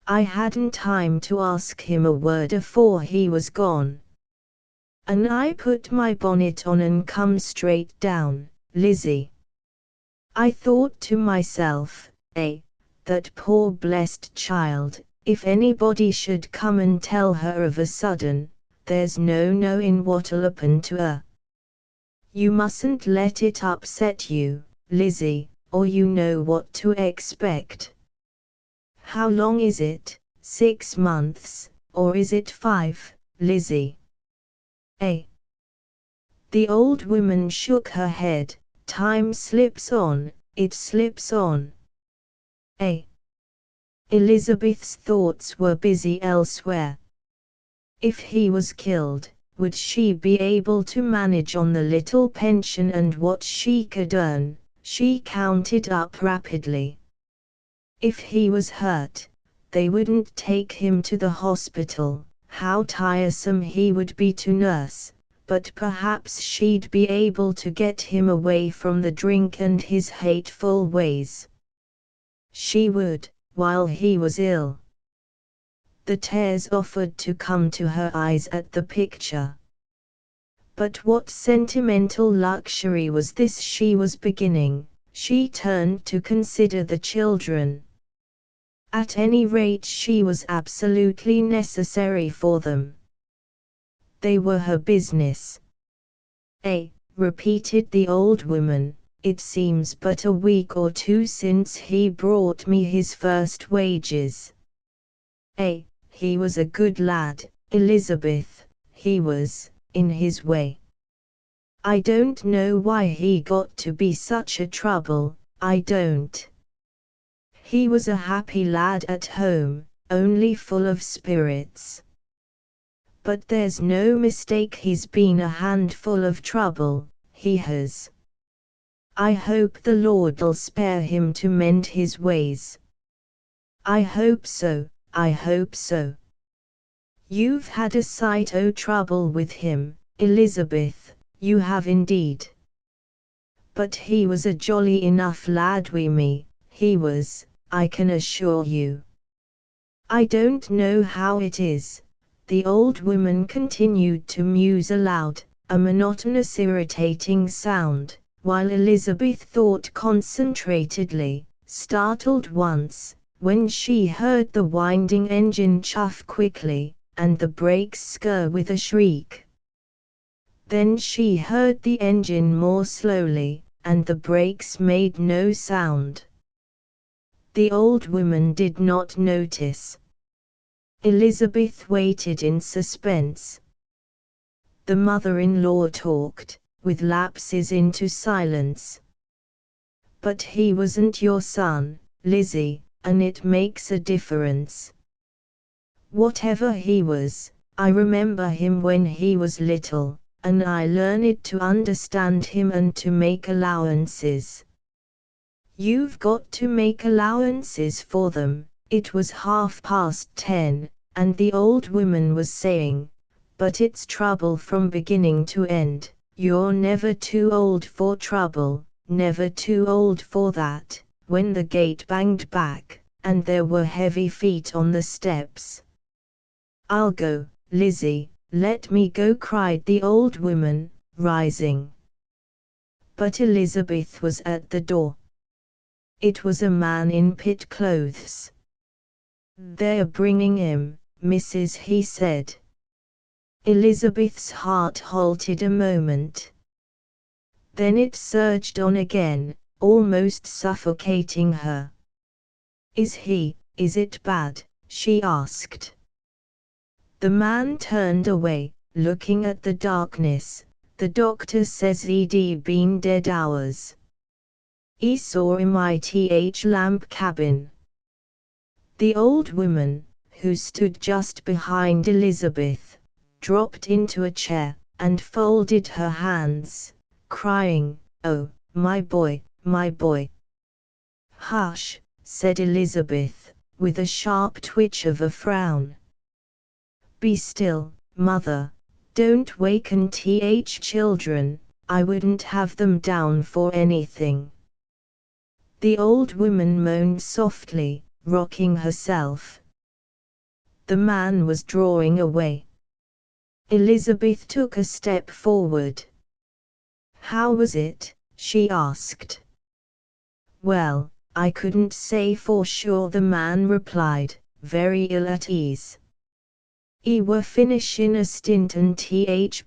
I hadn't time to ask him a word afore he was gone. And I put my bonnet on and come straight down, Lizzie. I thought to myself, that poor blessed child, if anybody should come and tell her of a sudden, there's no knowing what'll happen to her. You mustn't let it upset you, Lizzie, or you know what to expect. How long is it, 6 months, or is it 5, Lizzie? The old woman shook her head. Time slips on, it slips on. Elizabeth's thoughts were busy elsewhere. If he was killed, would she be able to manage on the little pension and what she could earn? She counted up rapidly. If he was hurt, they wouldn't take him to the hospital. How tiresome he would be to nurse. But perhaps she'd be able to get him away from the drink and his hateful ways. She would, while he was ill. The tears offered to come to her eyes at the picture. But what sentimental luxury was this she was beginning? She turned to consider the children. At any rate, she was absolutely necessary for them. They were her business. Repeated the old woman, it seems but a week or 2 since he brought me his first wages. He was a good lad, Elizabeth, he was, in his way. I don't know why he got to be such a trouble, I don't. He was a happy lad at home, only full of spirits. But there's no mistake he's been a handful of trouble, he has. I hope the Lord'll spare him to mend his ways. I hope so, I hope so. You've had a sight o' trouble with him, Elizabeth, you have indeed. But he was a jolly enough lad wi' me, he was, I can assure you. I don't know how it is. The old woman continued to muse aloud, a monotonous irritating sound, while Elizabeth thought concentratedly, startled once, when she heard the winding engine chuff quickly, and the brakes skir with a shriek. Then she heard the engine more slowly, and the brakes made no sound. The old woman did not notice. Elizabeth waited in suspense. The mother-in-law talked, with lapses into silence. But he wasn't your son, Lizzie, and it makes a difference. Whatever he was, I remember him when he was little, and I learned to understand him and to make allowances. You've got to make allowances for them. It was 10:30, and the old woman was saying, but it's trouble from beginning to end. You're never too old for trouble, never too old for that, when the gate banged back, and there were heavy feet on the steps. I'll go, Lizzie, let me go, cried the old woman, rising. But Elizabeth was at the door. It was a man in pit clothes. They're bringing him, Mrs. he said. Elizabeth's heart halted a moment. Then it surged on again, almost suffocating her. Is it bad? She asked. The man turned away, looking at the darkness. The doctor says he'd been dead hours. He saw him ith lamp cabin. The old woman, who stood just behind Elizabeth, dropped into a chair, and folded her hands, crying, "Oh, my boy, my boy." "Hush," said Elizabeth, with a sharp twitch of a frown. "Be still, mother, don't waken children, I wouldn't have them down for anything." The old woman moaned softly, rocking herself. The man was drawing away. Elizabeth took a step forward. "How was it?" she asked. "Well, I couldn't say for sure," the man replied, very ill at ease. "He were finishing a stint and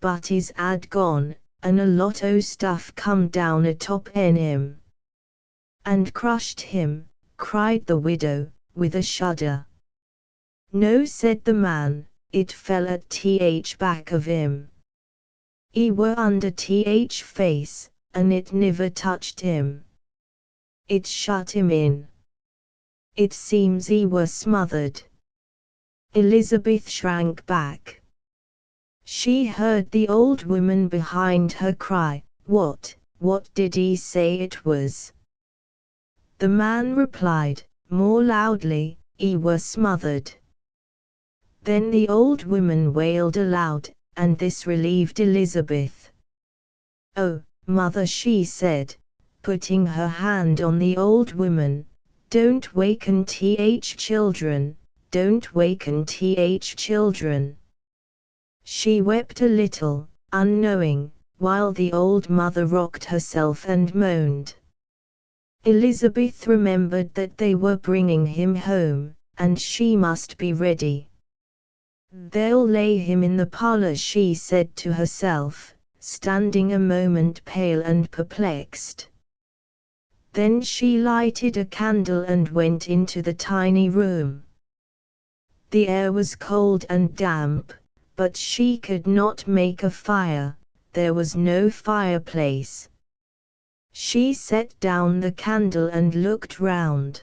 but his ad gone, and a lot o' stuff come down atop en him." "And crushed him?" cried the widow, with a shudder. "No," said the man, "it fell at back of him. He were under face, and it niver touched him. It shut him in. It seems he were smothered." Elizabeth shrank back. She heard the old woman behind her cry, What did he say it was?" The man replied, more loudly, "He were smothered." Then the old woman wailed aloud, and this relieved Elizabeth. "Oh, mother," she said, putting her hand on the old woman, "don't waken children, don't waken children." She wept a little, unknowing, while the old mother rocked herself and moaned. Elizabeth remembered that they were bringing him home, and she must be ready. "They'll lay him in the parlor," she said to herself, standing a moment pale and perplexed. Then she lighted a candle and went into the tiny room. The air was cold and damp, but she could not make a fire, there was no fireplace. She set down the candle and looked round.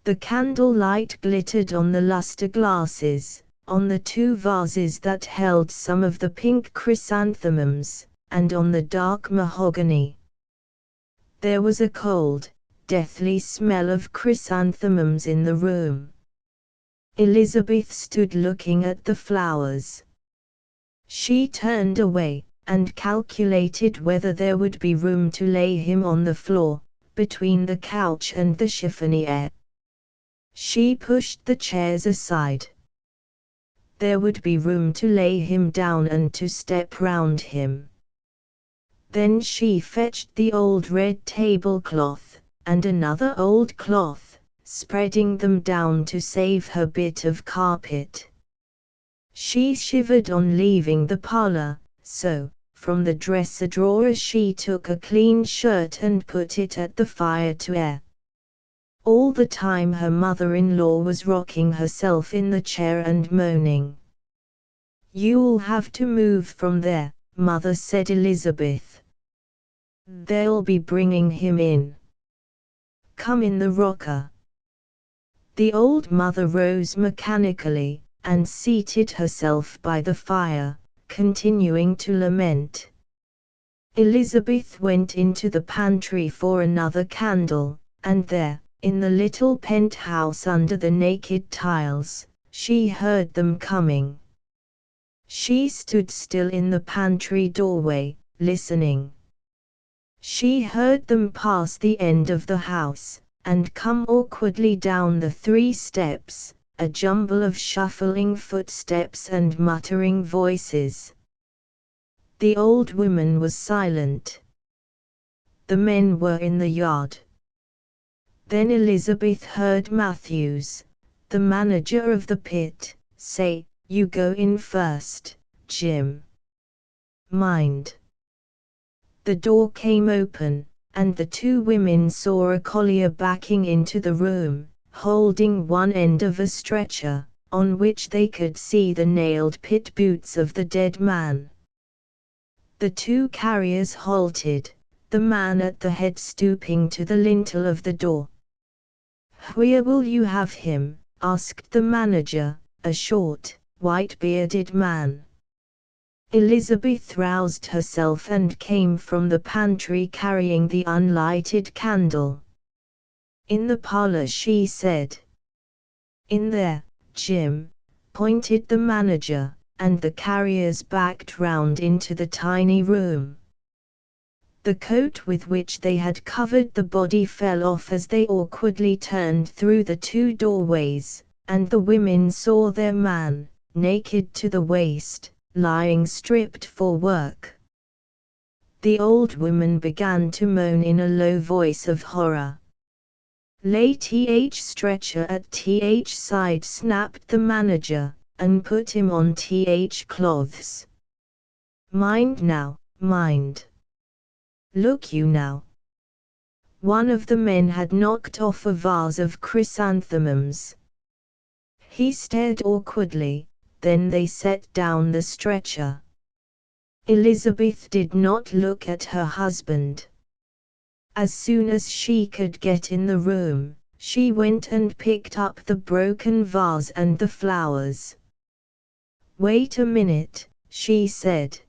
The candle light glittered on the lustre glasses, on the two vases that held some of the pink chrysanthemums, and on the dark mahogany. There was a cold, deathly smell of chrysanthemums in the room. Elizabeth stood looking at the flowers. She turned away, and calculated whether there would be room to lay him on the floor, between the couch and the chiffonier. She pushed the chairs aside. There would be room to lay him down and to step round him. Then she fetched the old red tablecloth, and another old cloth, spreading them down to save her bit of carpet. She shivered on leaving the parlor, so, from the dresser drawer she took a clean shirt and put it at the fire to air. All the time her mother-in-law was rocking herself in the chair and moaning. "You'll have to move from there, Mother," said Elizabeth. "They'll be bringing him in. Come in the rocker." The old mother rose mechanically, and seated herself by the fire, continuing to lament. Elizabeth went into the pantry for another candle, and there, in the little penthouse under the naked tiles, she heard them coming. She stood still in the pantry doorway, listening. She heard them pass the end of the house, and come awkwardly down the 3 steps, a jumble of shuffling footsteps and muttering voices. The old woman was silent. The men were in the yard. Then Elizabeth heard Matthews, the manager of the pit, say, "You go in first, Jim. Mind." The door came open, and the 2 women saw a collier backing into the room, holding one end of a stretcher, on which they could see the nailed pit boots of the dead man. The 2 carriers halted, the man at the head stooping to the lintel of the door. "Where will you have him?" asked the manager, a short, white-bearded man. Elizabeth roused herself and came from the pantry carrying the unlighted candle. "In the parlor," she said. "In there, Jim," pointed the manager, and the carriers backed round into the tiny room. The coat with which they had covered the body fell off as they awkwardly turned through the 2 doorways, and the women saw their man, naked to the waist, lying stripped for work. The old woman began to moan in a low voice of horror. "Lay th stretcher at th side," snapped the manager, "and put him on th cloths. Mind now, mind. Look you now." One of the men had knocked off a vase of chrysanthemums. He stared awkwardly, then they set down the stretcher. Elizabeth did not look at her husband. As soon as she could get in the room, she went and picked up the broken vase and the flowers. "Wait a minute," she said.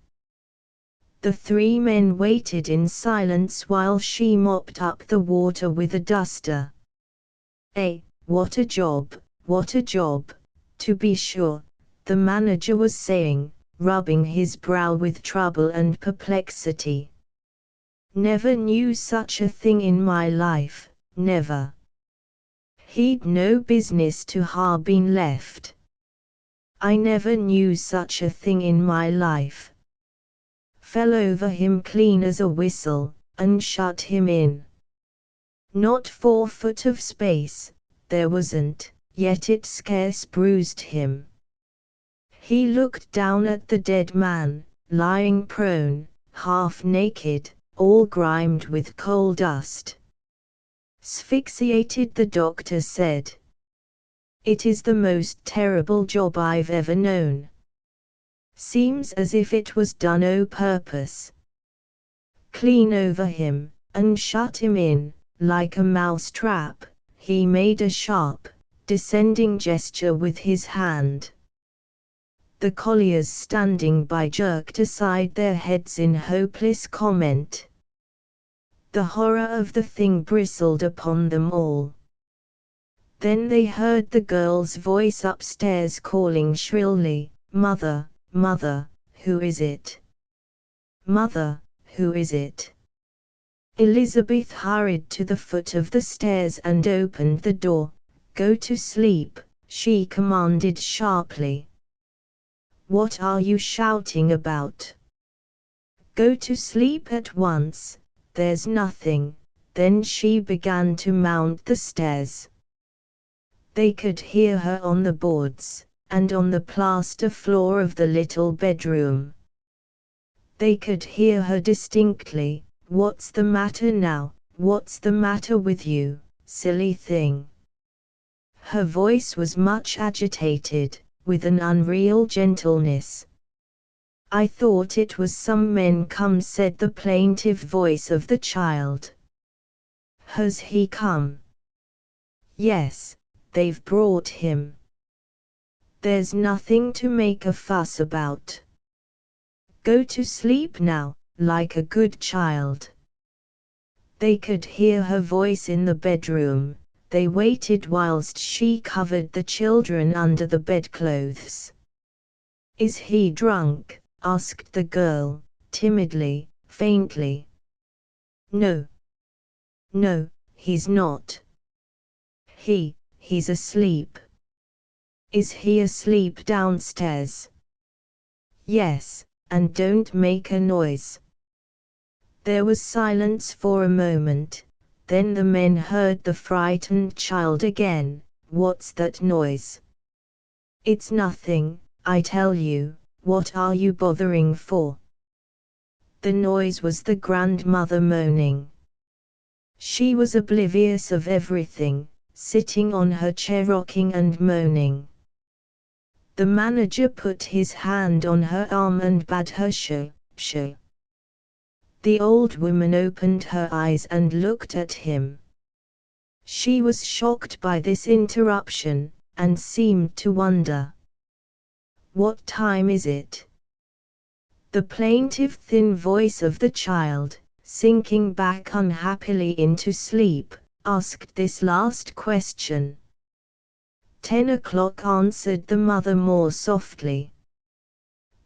The 3 men waited in silence while she mopped up the water with a duster. What a job, what a job, to be sure," the manager was saying, rubbing his brow with trouble and perplexity. "Never knew such a thing in my life, never. He'd no business to ha' been left. I never knew such a thing in my life. Fell over him clean as a whistle, and shut him in. Not 4 foot of space, there wasn't, yet it scarce bruised him." He looked down at the dead man, lying prone, half naked, all grimed with coal dust. "Asphyxiated," the doctor said. "It is the most terrible job I've ever known. Seems as if it was done o' purpose. Clean over him, and shut him in, like a mouse trap." He made a sharp, descending gesture with his hand. The colliers standing by jerked aside their heads in hopeless comment. The horror of the thing bristled upon them all. Then they heard the girl's voice upstairs calling shrilly, "Mother, mother, who is it? Mother, who is it?" Elizabeth hurried to the foot of the stairs and opened the door. "Go to sleep," she commanded sharply. "What are you shouting about? Go to sleep at once, there's nothing." Then she began to mount the stairs. They could hear her on the boards, and on the plaster floor of the little bedroom. They could hear her distinctly. "What's the matter now? What's the matter with you, silly thing?" Her voice was much agitated, with an unreal gentleness. "I thought it was some men come," said the plaintive voice of the child. "Has he come?" "Yes, they've brought him." "There's nothing to make a fuss about. Go to sleep now, like a good child." They could hear her voice in the bedroom. They waited whilst she covered the children under the bedclothes. "Is he drunk?" asked the girl, timidly, faintly. "No. No, he's not. He's asleep." "Is he asleep downstairs?" "Yes, and don't make a noise." There was silence for a moment. Then the men heard the frightened child again. "What's that noise?" "It's nothing, I tell you. What are you bothering for?" The noise was the grandmother moaning. She was oblivious of everything, sitting on her chair rocking and moaning. The manager put his hand on her arm and bade her shh, shh. The old woman opened her eyes and looked at him. She was shocked by this interruption, and seemed to wonder. "What time is it?" The plaintive thin voice of the child, sinking back unhappily into sleep, asked this last question. 10 o'clock, answered the mother more softly.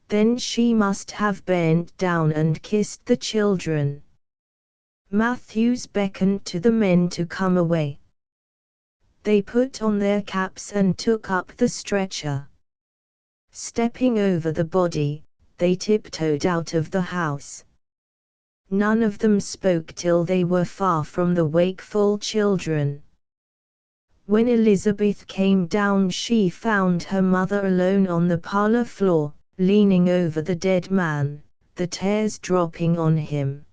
Then she must have bent down and kissed the children. Matthews beckoned to the men to come away. They put on their caps and took up the stretcher. Stepping over the body, they tiptoed out of the house. None of them spoke till they were far from the wakeful children. When Elizabeth came down, she found her mother alone on the parlor floor, leaning over the dead man, the tears dropping on him.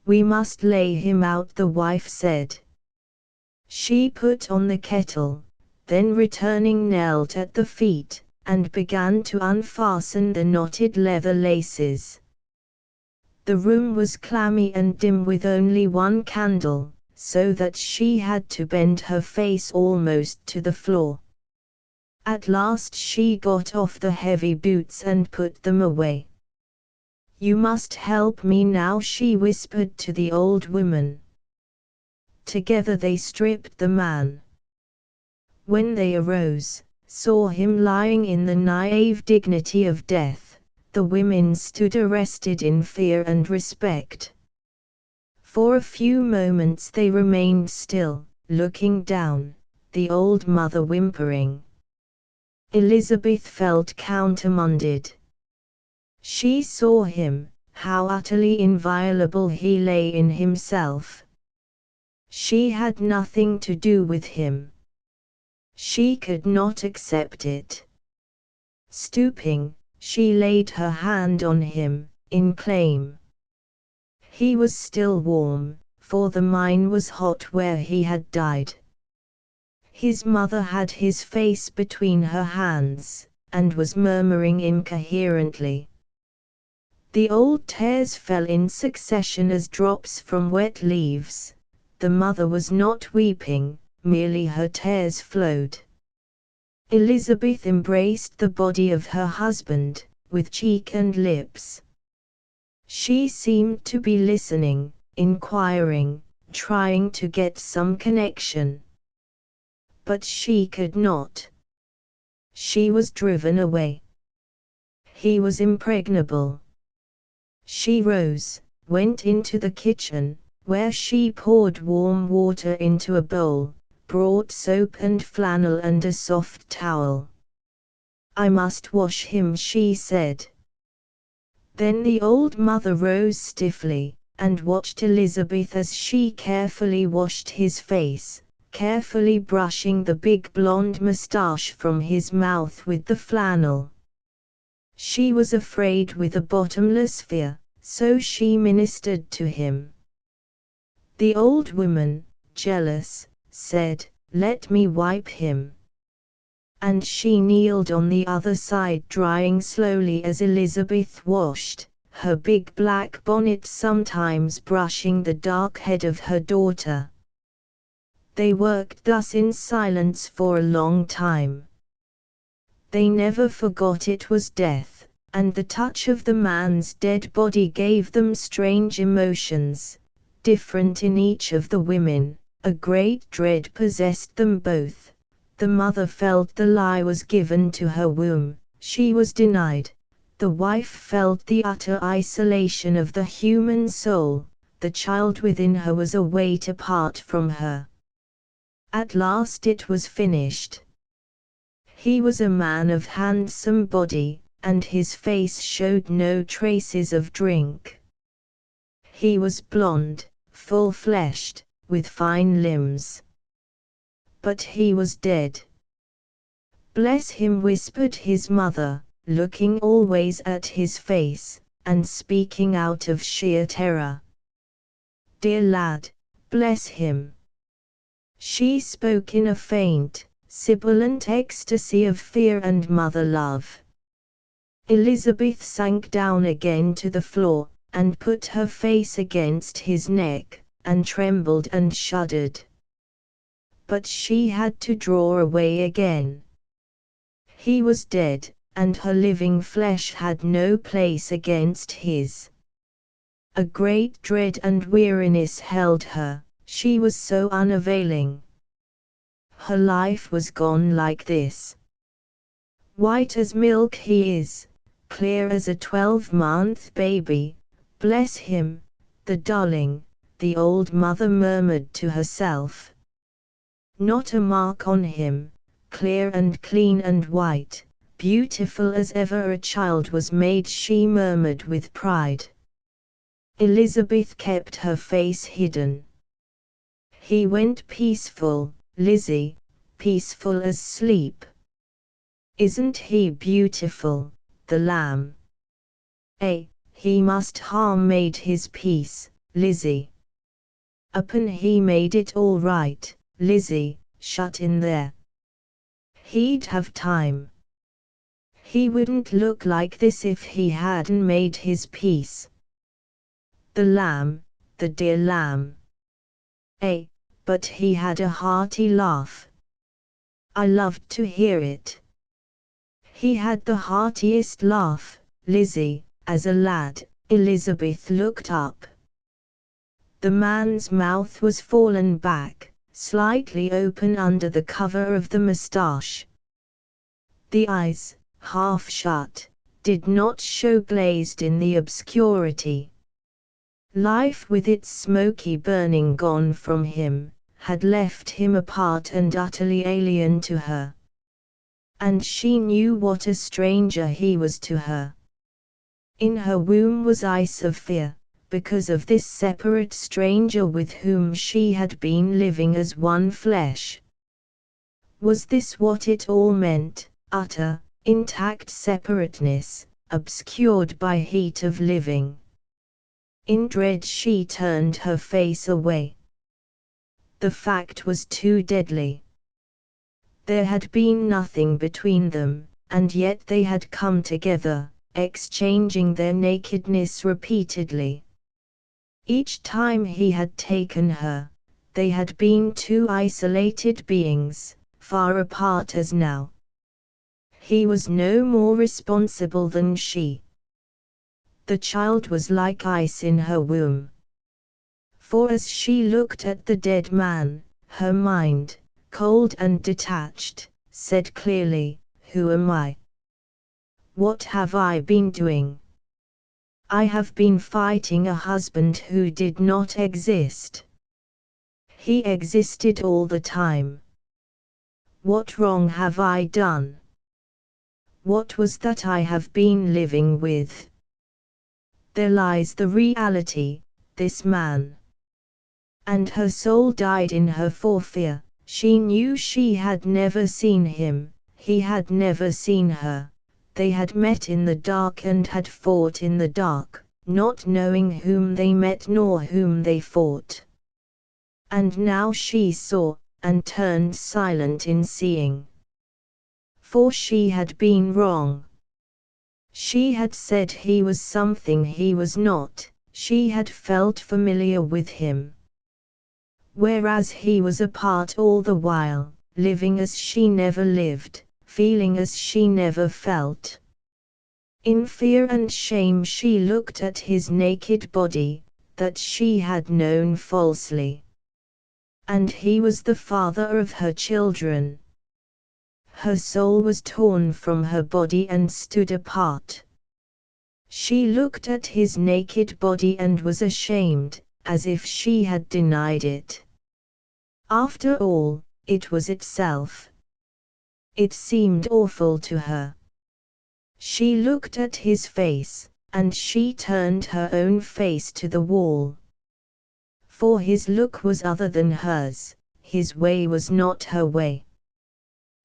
"We must lay him out," the wife said. She put on the kettle, then returning knelt at the feet, and began to unfasten the knotted leather laces. The room was clammy and dim with only one candle, so that she had to bend her face almost to the floor. At last she got off the heavy boots and put them away. "You must help me now," she whispered to the old woman. Together they stripped the man. When they arose, saw him lying in the naive dignity of death, the women stood arrested in fear and respect. For a few moments they remained still, looking down, the old mother whimpering. Elizabeth felt countermanded. She saw him, how utterly inviolable he lay in himself. She had nothing to do with him. She could not accept it. Stooping, she laid her hand on him, in claim. He was still warm, for the mine was hot where he had died. His mother had his face between her hands, and was murmuring incoherently. The old tears fell in succession as drops from wet leaves. The mother was not weeping, merely her tears flowed. Elizabeth embraced the body of her husband, with cheek and lips. She seemed to be listening, inquiring, trying to get some connection. But she could not. She was driven away. He was impregnable. She rose, went into the kitchen, where she poured warm water into a bowl, brought soap and flannel and a soft towel. "I must wash him," she said. Then the old mother rose stiffly, and watched Elizabeth as she carefully washed his face, carefully brushing the big blonde moustache from his mouth with the flannel. She was afraid with a bottomless fear, so she ministered to him. The old woman, jealous, said, "Let me wipe him." And she kneeled on the other side, drying slowly as Elizabeth washed, her big black bonnet sometimes brushing the dark head of her daughter. They worked thus in silence for a long time. They never forgot it was death, and the touch of the man's dead body gave them strange emotions, different in each of the women. A great dread possessed them both. The mother felt the lie was given to her womb, she was denied. The wife felt the utter isolation of the human soul, the child within her was a weight apart from her. At last it was finished. He was a man of handsome body, and his face showed no traces of drink. He was blond, full-fleshed, with fine limbs. But he was dead. "Bless him," whispered his mother, looking always at his face, and speaking out of sheer terror. "Dear lad, bless him." She spoke in a faint, sibilant ecstasy of fear and mother love. Elizabeth sank down again to the floor, and put her face against his neck, and trembled and shuddered. But she had to draw away again. He was dead, and her living flesh had no place against his. A great dread and weariness held her, she was so unavailing. Her life was gone like this. White as milk he is, clear as a 12-month baby. Bless him, the darling, the old mother murmured to herself. Not a mark on him, clear and clean and white, beautiful as ever a child was made, she murmured with pride. Elizabeth kept her face hidden. He went peaceful, Lizzie, peaceful as sleep. Isn't he beautiful, the lamb? He must ha' made his peace, Lizzie. Upon he made it all right, Lizzie, shut in there. He'd have time. He wouldn't look like this if he hadn't made his peace. The lamb, the dear lamb. But he had a hearty laugh. I loved to hear it. He had the heartiest laugh, Lizzie, as a lad. Elizabeth looked up. The man's mouth was fallen back, slightly open under the cover of the moustache. The eyes, half shut, did not show glazed in the obscurity. Life with its smoky burning gone from him, had left him apart and utterly alien to her. And she knew what a stranger he was to her. In her womb was ice of fear, because of this separate stranger with whom she had been living as one flesh. Was this what it all meant, utter, intact separateness, obscured by heat of living? In dread she turned her face away. The fact was too deadly. There had been nothing between them, and yet they had come together, exchanging their nakedness repeatedly. Each time he had taken her, they had been two isolated beings, far apart as now. He was no more responsible than she. The child was like ice in her womb. For as she looked at the dead man, her mind, cold and detached, said clearly, "Who am I? What have I been doing? I have been fighting a husband who did not exist. He existed all the time. What wrong have I done? What was that I have been living with? There lies the reality, this man." And her soul died in her for fear. She knew she had never seen him, he had never seen her, They had met in the dark and had fought in the dark, not knowing whom they met nor whom they fought. And now she saw, and turned silent in seeing. For she had been wrong. She had said he was something he was not, she had felt familiar with him. Whereas he was apart all the while, living as she never lived, feeling as she never felt. In fear and shame she looked at his naked body, that she had known falsely. And he was the father of her children. Her soul was torn from her body and stood apart. She looked at his naked body and was ashamed, as if she had denied it. After all, it was itself. It seemed awful to her. She looked at his face, and she turned her own face to the wall. For his look was other than hers, his way was not her way.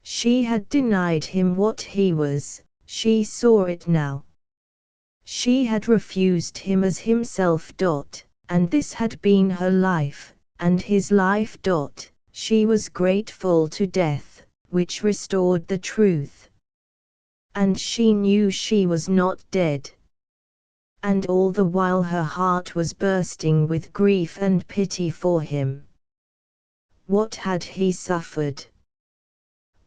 She had denied him what he was, she saw it now. She had refused him as himself. And this had been her life, and his life. She was grateful to death, which restored the truth. And she knew she was not dead. And all the while her heart was bursting with grief and pity for him. What had he suffered?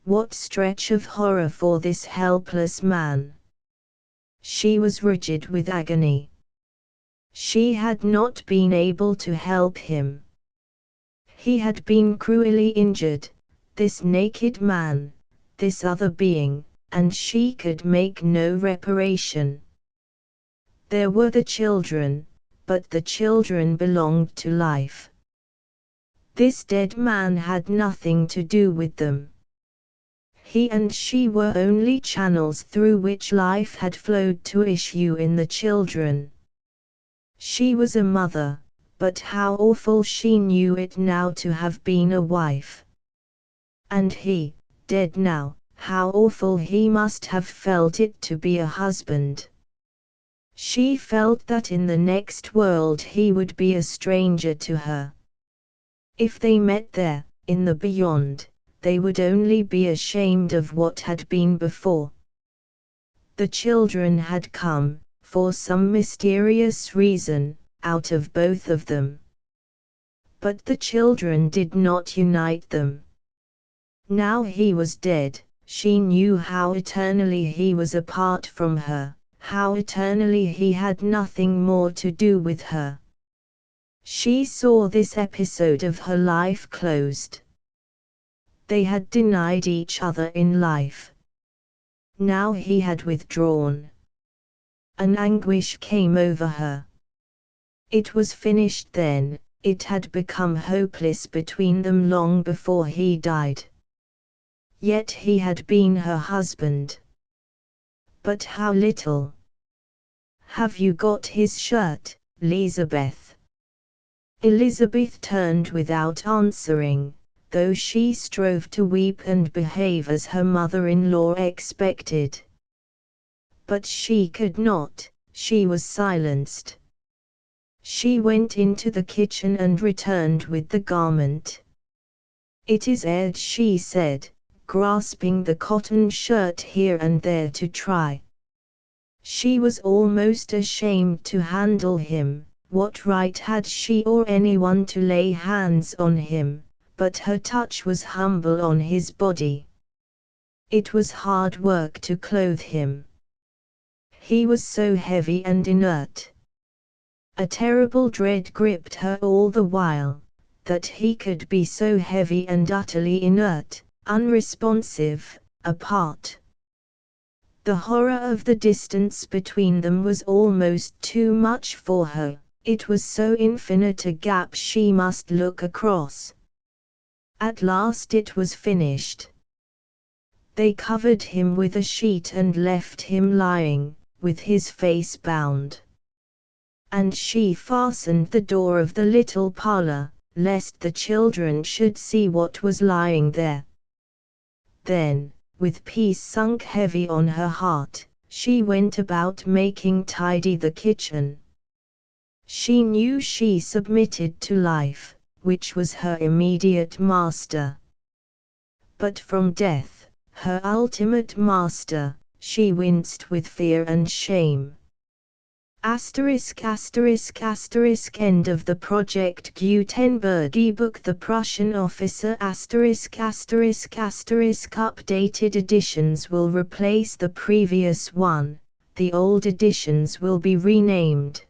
What stretch of horror for this helpless man? She was rigid with agony. She had not been able to help him. He had been cruelly injured, this naked man, this other being, and she could make no reparation. There were the children, but the children belonged to life. This dead man had nothing to do with them. He and she were only channels through which life had flowed to issue in the children. She was a mother, but how awful she knew it now to have been a wife. And he, dead now, how awful he must have felt it to be a husband. She felt that in the next world he would be a stranger to her. If they met there, in the beyond, they would only be ashamed of what had been before. The children had come, for some mysterious reason, out of both of them. But the children did not unite them. Now he was dead, she knew how eternally he was apart from her, how eternally he had nothing more to do with her. She saw this episode of her life closed. They had denied each other in life. Now he had withdrawn. An anguish came over her. It was finished then, it had become hopeless between them long before he died. Yet he had been her husband. But how little. "Have you got his shirt, Elizabeth?" Elizabeth turned without answering, though she strove to weep and behave as her mother-in-law expected. But she could not, she was silenced. She went into the kitchen and returned with the garment. "It is aired," she said, grasping the cotton shirt here and there to try. She was almost ashamed to handle him. What right had she or anyone to lay hands on him? But her touch was humble on his body. It was hard work to clothe him. He was so heavy and inert. A terrible dread gripped her all the while, that he could be so heavy and utterly inert, unresponsive, apart. The horror of the distance between them was almost too much for her, it was so infinite a gap she must look across. At last it was finished. They covered him with a sheet and left him lying, with his face bound. And she fastened the door of the little parlor, lest the children should see what was lying there. Then, with peace sunk heavy on her heart, She went about making tidy the kitchen. She knew she submitted to life, which was her immediate master. But from death, her ultimate master, she winced with fear and shame. Asterisk asterisk asterisk end of the Project Gutenberg ebook. The Prussian officer asterisk asterisk asterisk updated editions will replace the previous one, the old editions will be renamed.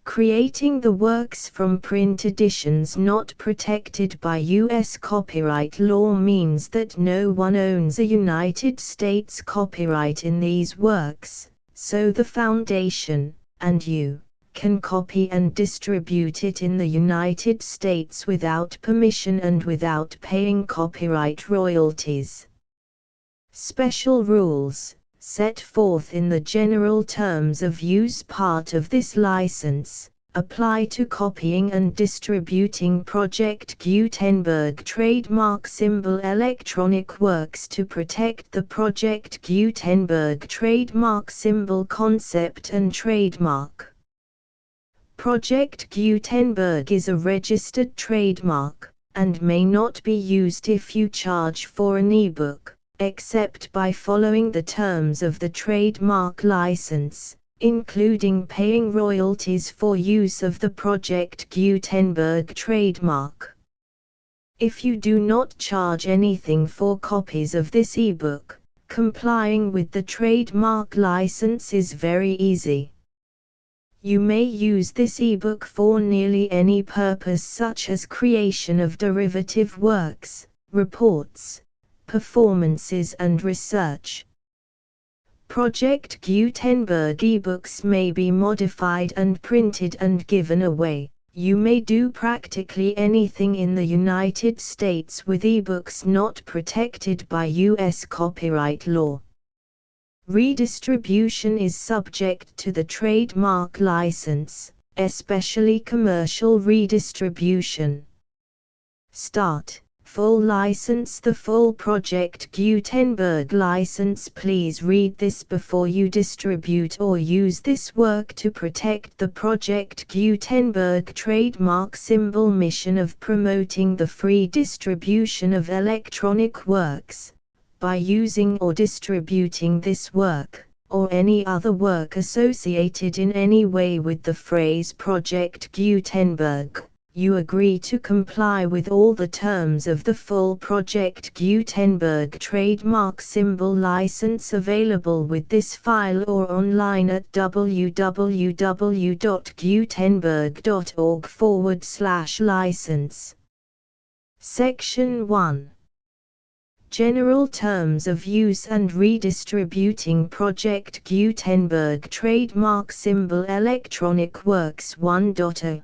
Creating the works from print editions not protected by U.S. copyright law means that no one owns a United States copyright in these works, so the Foundation, and you, can copy and distribute it in the United States without permission and without paying copyright royalties. Special rules, set forth in the general terms of use part of this license, apply to copying and distributing Project Gutenberg trademark symbol electronic works to protect the Project Gutenberg trademark symbol concept and trademark. Project Gutenberg is a registered trademark, and may not be used if you charge for an ebook, except by following the terms of the trademark license, including paying royalties for use of the Project Gutenberg trademark. If you do not charge anything for copies of this ebook, complying with the trademark license is very easy. You may use this ebook for nearly any purpose, such as creation of derivative works, reports, performances and research. Project Gutenberg ebooks may be modified and printed and given away. You may do practically anything in the United States with ebooks not protected by U.S. copyright law. Redistribution is subject to the trademark license, especially commercial redistribution. Start. Full license. The full Project Gutenberg license. Please read this before you distribute or use this work to protect the Project Gutenberg trademark symbol mission of promoting the free distribution of electronic works, by using or distributing this work, or any other work associated in any way with the phrase Project Gutenberg. You agree to comply with all the terms of the full Project Gutenberg trademark symbol license available with this file or online at www.gutenberg.org/license. Section 1. General Terms of Use and Redistributing Project Gutenberg Trademark Symbol Electronic Works 1.0.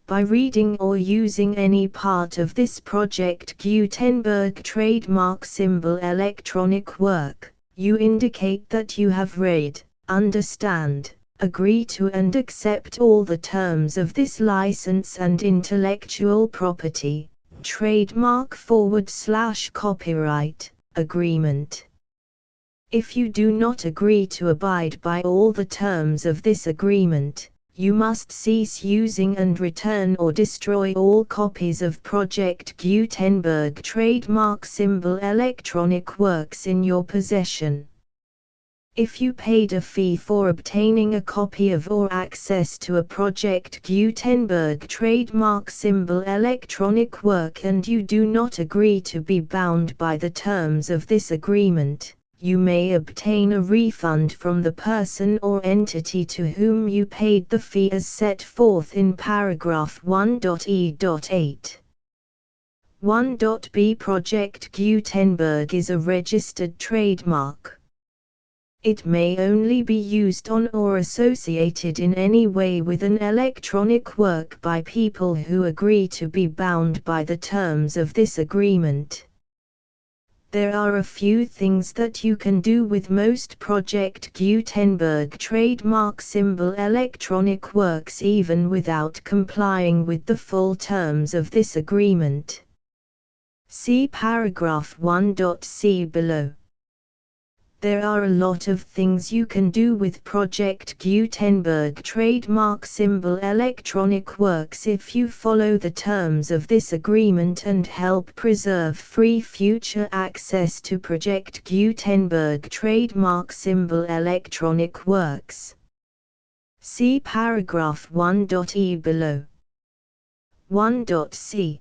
By reading or using any part of this Project Gutenberg trademark symbol electronic work, you indicate that you have read, understand, agree to and accept all the terms of this license and intellectual property, trademark/copyright, agreement. If you do not agree to abide by all the terms of this agreement, you must cease using and return or destroy all copies of Project Gutenberg trademark symbol electronic works in your possession. If you paid a fee for obtaining a copy of or access to a Project Gutenberg trademark symbol electronic work and you do not agree to be bound by the terms of this agreement, you may obtain a refund from the person or entity to whom you paid the fee as set forth in paragraph 1.e.8. 1.b. Project Gutenberg is a registered trademark. It may only be used on or associated in any way with an electronic work by people who agree to be bound by the terms of this agreement. There are a few things that you can do with most Project Gutenberg trademark symbol electronic works even without complying with the full terms of this agreement. See paragraph 1.c below. There are a lot of things you can do with Project Gutenberg trademark symbol electronic works if you follow the terms of this agreement and help preserve free future access to Project Gutenberg trademark symbol electronic works. See paragraph 1.e below. 1.c.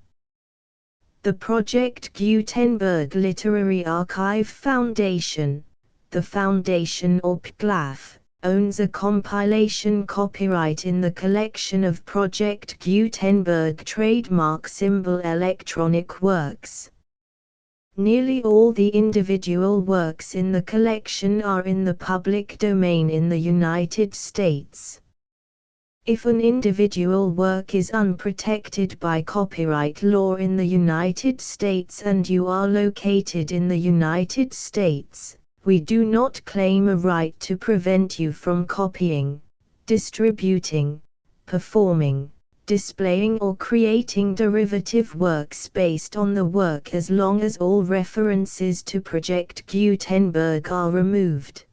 The Project Gutenberg Literary Archive Foundation, the Foundation or PGLAF, owns a compilation copyright in the collection of Project Gutenberg trademark symbol electronic works. Nearly all the individual works in the collection are in the public domain in the United States. If an individual work is unprotected by copyright law in the United States and you are located in the United States, we do not claim a right to prevent you from copying, distributing, performing, displaying or creating derivative works based on the work as long as all references to Project Gutenberg are removed.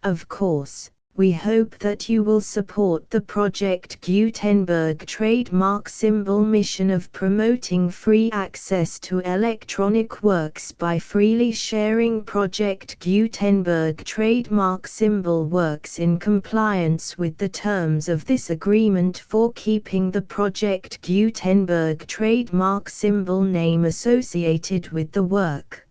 Of course, we hope that you will support the Project Gutenberg trademark symbol mission of promoting free access to electronic works by freely sharing Project Gutenberg trademark symbol works in compliance with the terms of this agreement for keeping the Project Gutenberg trademark symbol name associated with the work.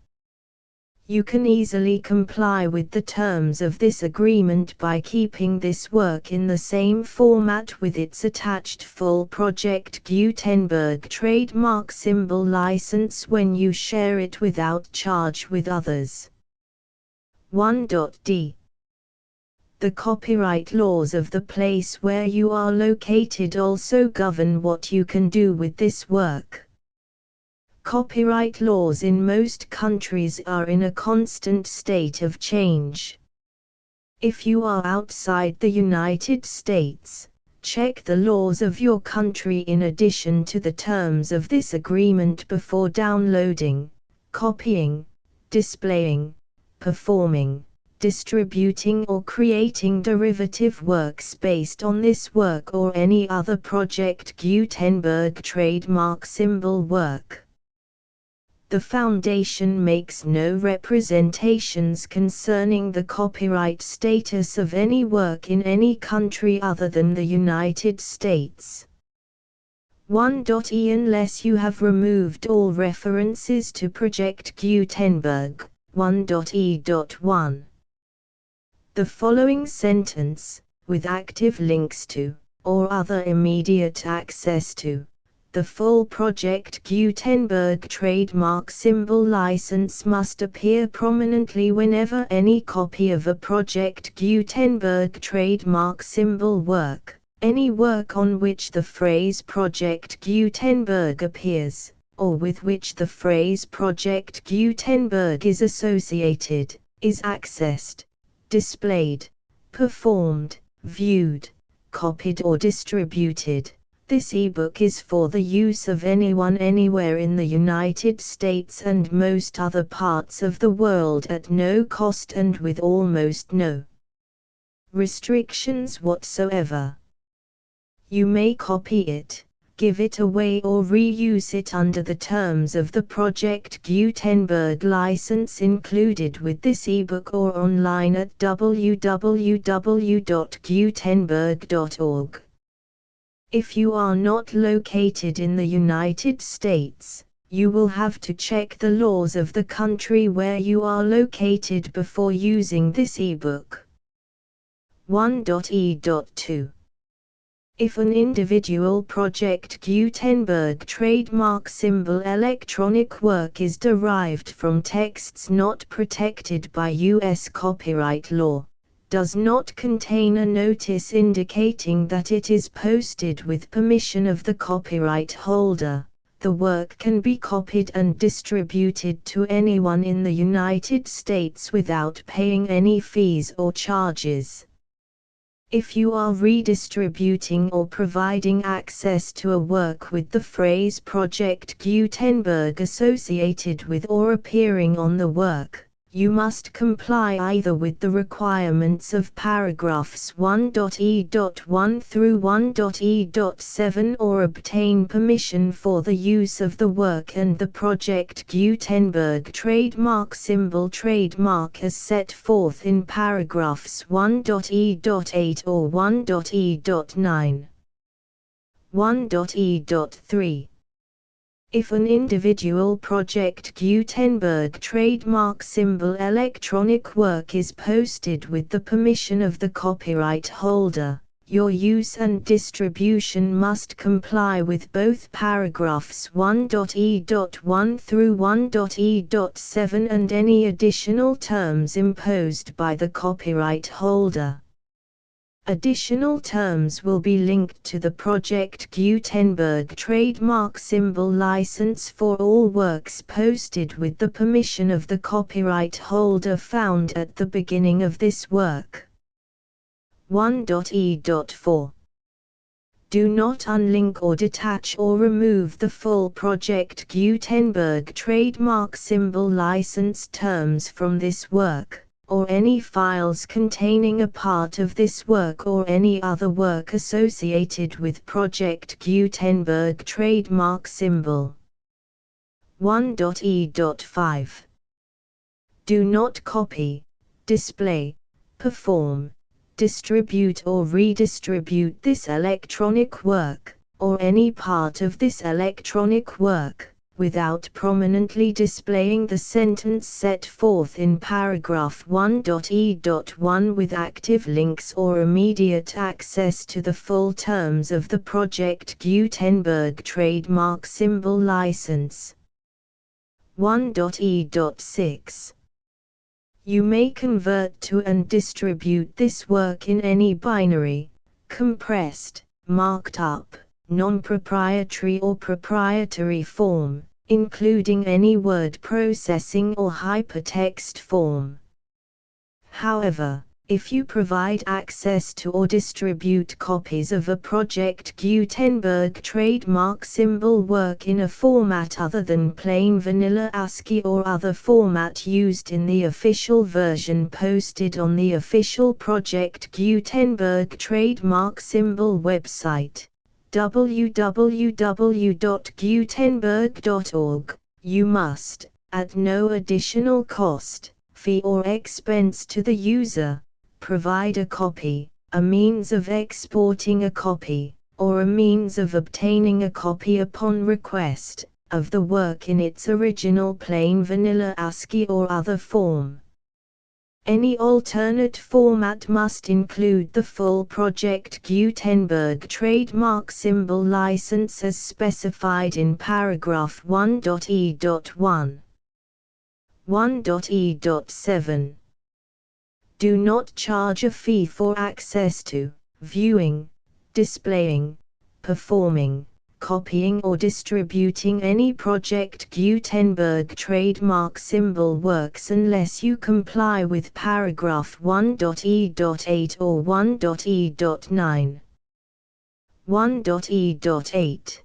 You can easily comply with the terms of this agreement by keeping this work in the same format with its attached full Project Gutenberg trademark symbol license when you share it without charge with others. 1.d. The copyright laws of the place where you are located also govern what you can do with this work. Copyright laws in most countries are in a constant state of change. If you are outside the United States, check the laws of your country in addition to the terms of this agreement before downloading, copying, displaying, performing, distributing or creating derivative works based on this work or any other Project Gutenberg trademark symbol work. The Foundation makes no representations concerning the copyright status of any work in any country other than the United States. 1.e Unless you have removed all references to Project Gutenberg. 1.e.1. The following sentence, with active links to, or other immediate access to, the full Project Gutenberg trademark symbol license must appear prominently whenever any copy of a Project Gutenberg trademark symbol work, any work on which the phrase Project Gutenberg appears, or with which the phrase Project Gutenberg is associated, is accessed, displayed, performed, viewed, copied or distributed. This ebook is for the use of anyone anywhere in the United States and most other parts of the world at no cost and with almost no restrictions whatsoever. You may copy it, give it away or reuse it under the terms of the Project Gutenberg license included with this ebook or online at www.gutenberg.org. If you are not located in the United States, you will have to check the laws of the country where you are located before using this ebook. 1.e.2. If an individual Project Gutenberg trademark symbol electronic work is derived from texts not protected by U.S. copyright law, does not contain a notice indicating that it is posted with permission of the copyright holder, the work can be copied and distributed to anyone in the United States without paying any fees or charges. If you are redistributing or providing access to a work with the phrase Project Gutenberg associated with or appearing on the work, You must comply either with the requirements of paragraphs 1.e.1 through 1.e.7 or obtain permission for the use of the work and the Project Gutenberg trademark symbol trademark as set forth in paragraphs 1.e.8 or 1.e.9. 1.e.3. If an individual Project Gutenberg trademark symbol electronic work is posted with the permission of the copyright holder, your use and distribution must comply with both paragraphs 1.e.1 through 1.e.7 and any additional terms imposed by the copyright holder. Additional terms will be linked to the Project Gutenberg trademark symbol license for all works posted with the permission of the copyright holder found at the beginning of this work. 1.e.4. Do not unlink or detach or remove the full Project Gutenberg trademark symbol license terms from this work, or any files containing a part of this work or any other work associated with Project Gutenberg trademark symbol. 1.e.5. Do not copy, display, perform, distribute or redistribute this electronic work, or any part of this electronic work, without prominently displaying the sentence set forth in paragraph 1.e.1 with active links or immediate access to the full terms of the Project Gutenberg trademark symbol license. 1.e.6. You may convert to and distribute this work in any binary, compressed, marked up, non-proprietary or proprietary form, including any word processing or hypertext form. However, if you provide access to or distribute copies of a Project Gutenberg trademark symbol work in a format other than plain vanilla ASCII or other format used in the official version posted on the official Project Gutenberg trademark symbol website, www.gutenberg.org, you must, at no additional cost, fee or expense to the user, provide a copy, a means of exporting a copy, or a means of obtaining a copy upon request, of the work in its original plain vanilla ASCII or other form. Any alternate format must include the full Project Gutenberg trademark symbol license as specified in paragraph 1.e.1. 1.e.7. Do not charge a fee for access to, viewing, displaying, performing, copying or distributing any Project Gutenberg trademark symbol works unless you comply with paragraph 1.e.8 or 1.e.9. 1.e.8.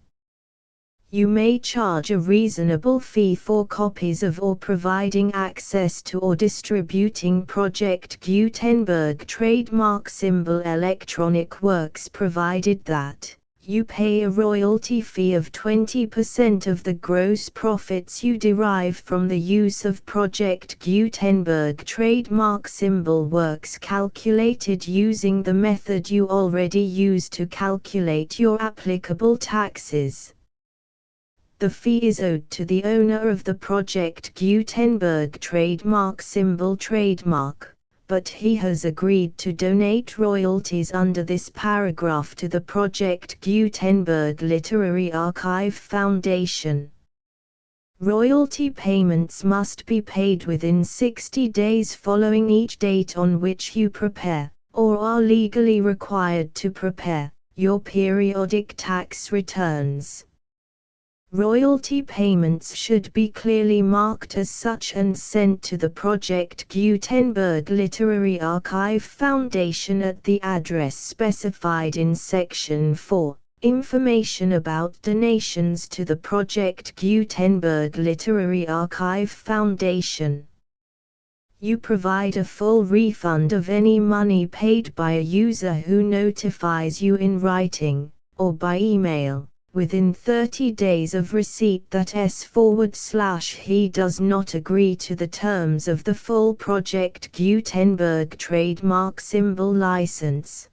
You may charge a reasonable fee for copies of or providing access to or distributing Project Gutenberg trademark symbol electronic works provided that you pay a royalty fee of 20% of the gross profits you derive from the use of Project Gutenberg trademark symbol works calculated using the method you already use to calculate your applicable taxes. The fee is owed to the owner of the Project Gutenberg trademark symbol trademark, but he has agreed to donate royalties under this paragraph to the Project Gutenberg Literary Archive Foundation. Royalty payments must be paid within 60 days following each date on which you prepare, or are legally required to prepare, your periodic tax returns. Royalty payments should be clearly marked as such and sent to the Project Gutenberg Literary Archive Foundation at the address specified in Section 4, Information about donations to the Project Gutenberg Literary Archive Foundation. You provide a full refund of any money paid by a user who notifies you in writing, or by email, within 30 days of receipt that he does not agree to the terms of the full Project Gutenberg trademark symbol license.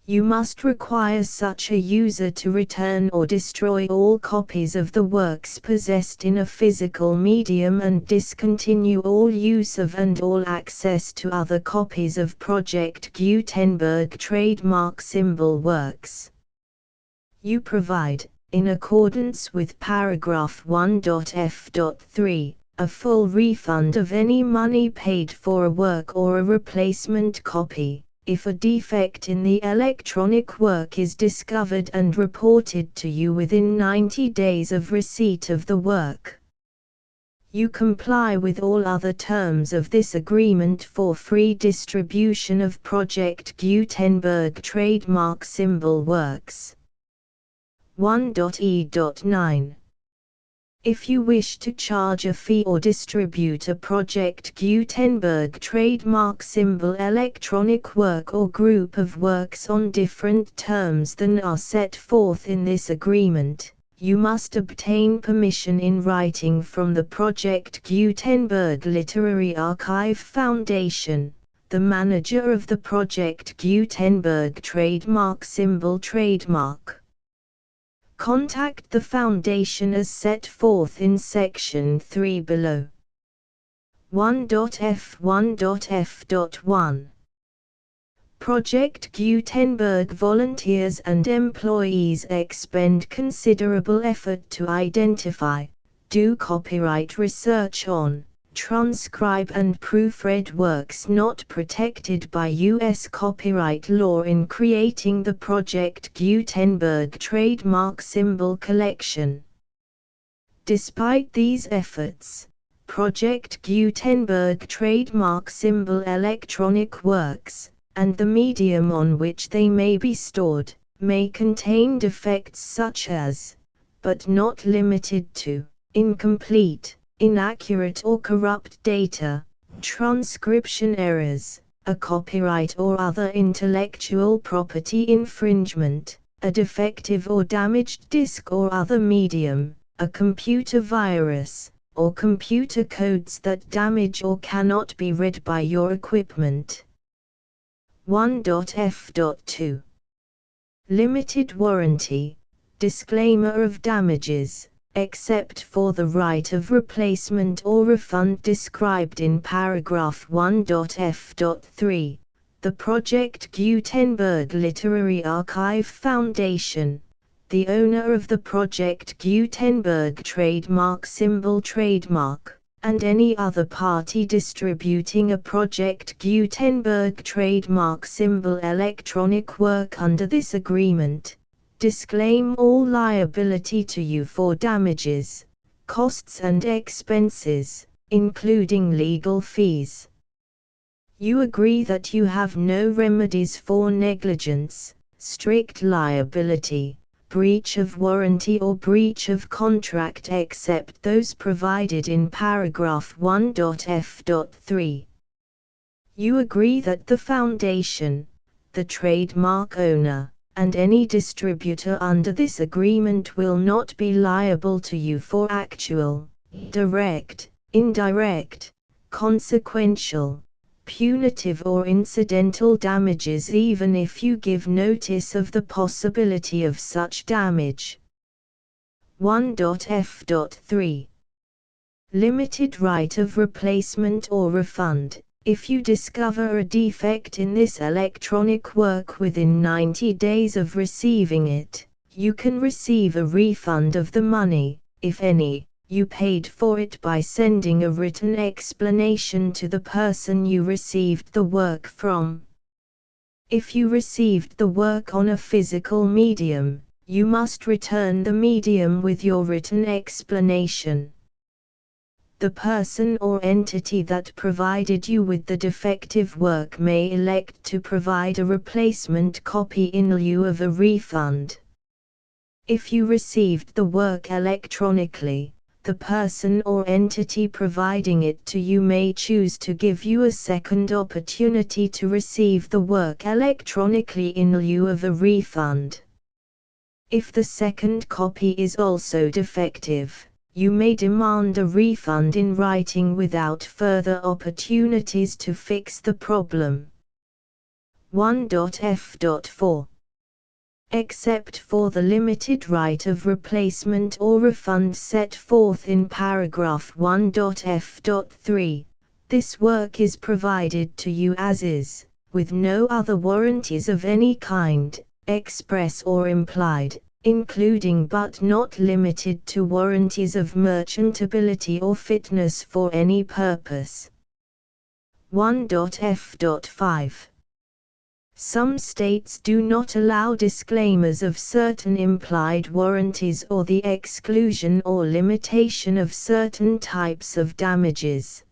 You must require such a user to return or destroy all copies of the works possessed in a physical medium and discontinue all use of and all access to other copies of Project Gutenberg trademark symbol works. You provide, in accordance with paragraph 1.f.3, a full refund of any money paid for a work or a replacement copy, if a defect in the electronic work is discovered and reported to you within 90 days of receipt of the work. You comply with all other terms of this agreement for free distribution of Project Gutenberg trademark symbol works. 1.e.9. If you wish to charge a fee or distribute a Project Gutenberg trademark symbol electronic work or group of works on different terms than are set forth in this agreement, you must obtain permission in writing from the Project Gutenberg Literary Archive Foundation, the manager of the Project Gutenberg trademark symbol trademark. Contact the Foundation as set forth in Section 3 below. 1.f1.f.1 Project Gutenberg volunteers and employees expend considerable effort to identify, do copyright research on, transcribe and proofread works not protected by U.S. copyright law in creating the Project Gutenberg trademark symbol collection. Despite these efforts, Project Gutenberg trademark symbol electronic works, and the medium on which they may be stored, may contain defects such as, but not limited to, incomplete, inaccurate or corrupt data, transcription errors, a copyright or other intellectual property infringement, a defective or damaged disk or other medium, a computer virus, or computer codes that damage or cannot be read by your equipment. 1.f.2 Limited warranty, disclaimer of damages, except for the right of replacement or refund described in paragraph 1.f.3, the Project Gutenberg Literary Archive Foundation, the owner of the Project Gutenberg trademark symbol trademark, and any other party distributing a Project Gutenberg trademark symbol electronic work under this agreement, disclaim all liability to you for damages, costs and expenses, including legal fees. You agree that you have no remedies for negligence, strict liability, breach of warranty or breach of contract except those provided in paragraph 1.f.3. You agree that the Foundation, the trademark owner, and any distributor under this agreement will not be liable to you for actual, direct, indirect, consequential, punitive or incidental damages even if you give notice of the possibility of such damage. 1.f.3 Limited right of replacement or refund. If you discover a defect in this electronic work within 90 days of receiving it, you can receive a refund of the money, if any, you paid for it by sending a written explanation to the person you received the work from. If you received the work on a physical medium, you must return the medium with your written explanation. The person or entity that provided you with the defective work may elect to provide a replacement copy in lieu of a refund. If you received the work electronically, the person or entity providing it to you may choose to give you a second opportunity to receive the work electronically in lieu of a refund. If the second copy is also defective, you may demand a refund in writing without further opportunities to fix the problem. 1.f.4. Except for the limited right of replacement or refund set forth in paragraph 1.f.3, this work is provided to you as is, with no other warranties of any kind, express or implied, including but not limited to warranties of merchantability or fitness for any purpose. 1.f.5. Some states do not allow disclaimers of certain implied warranties or the exclusion or limitation of certain types of damages.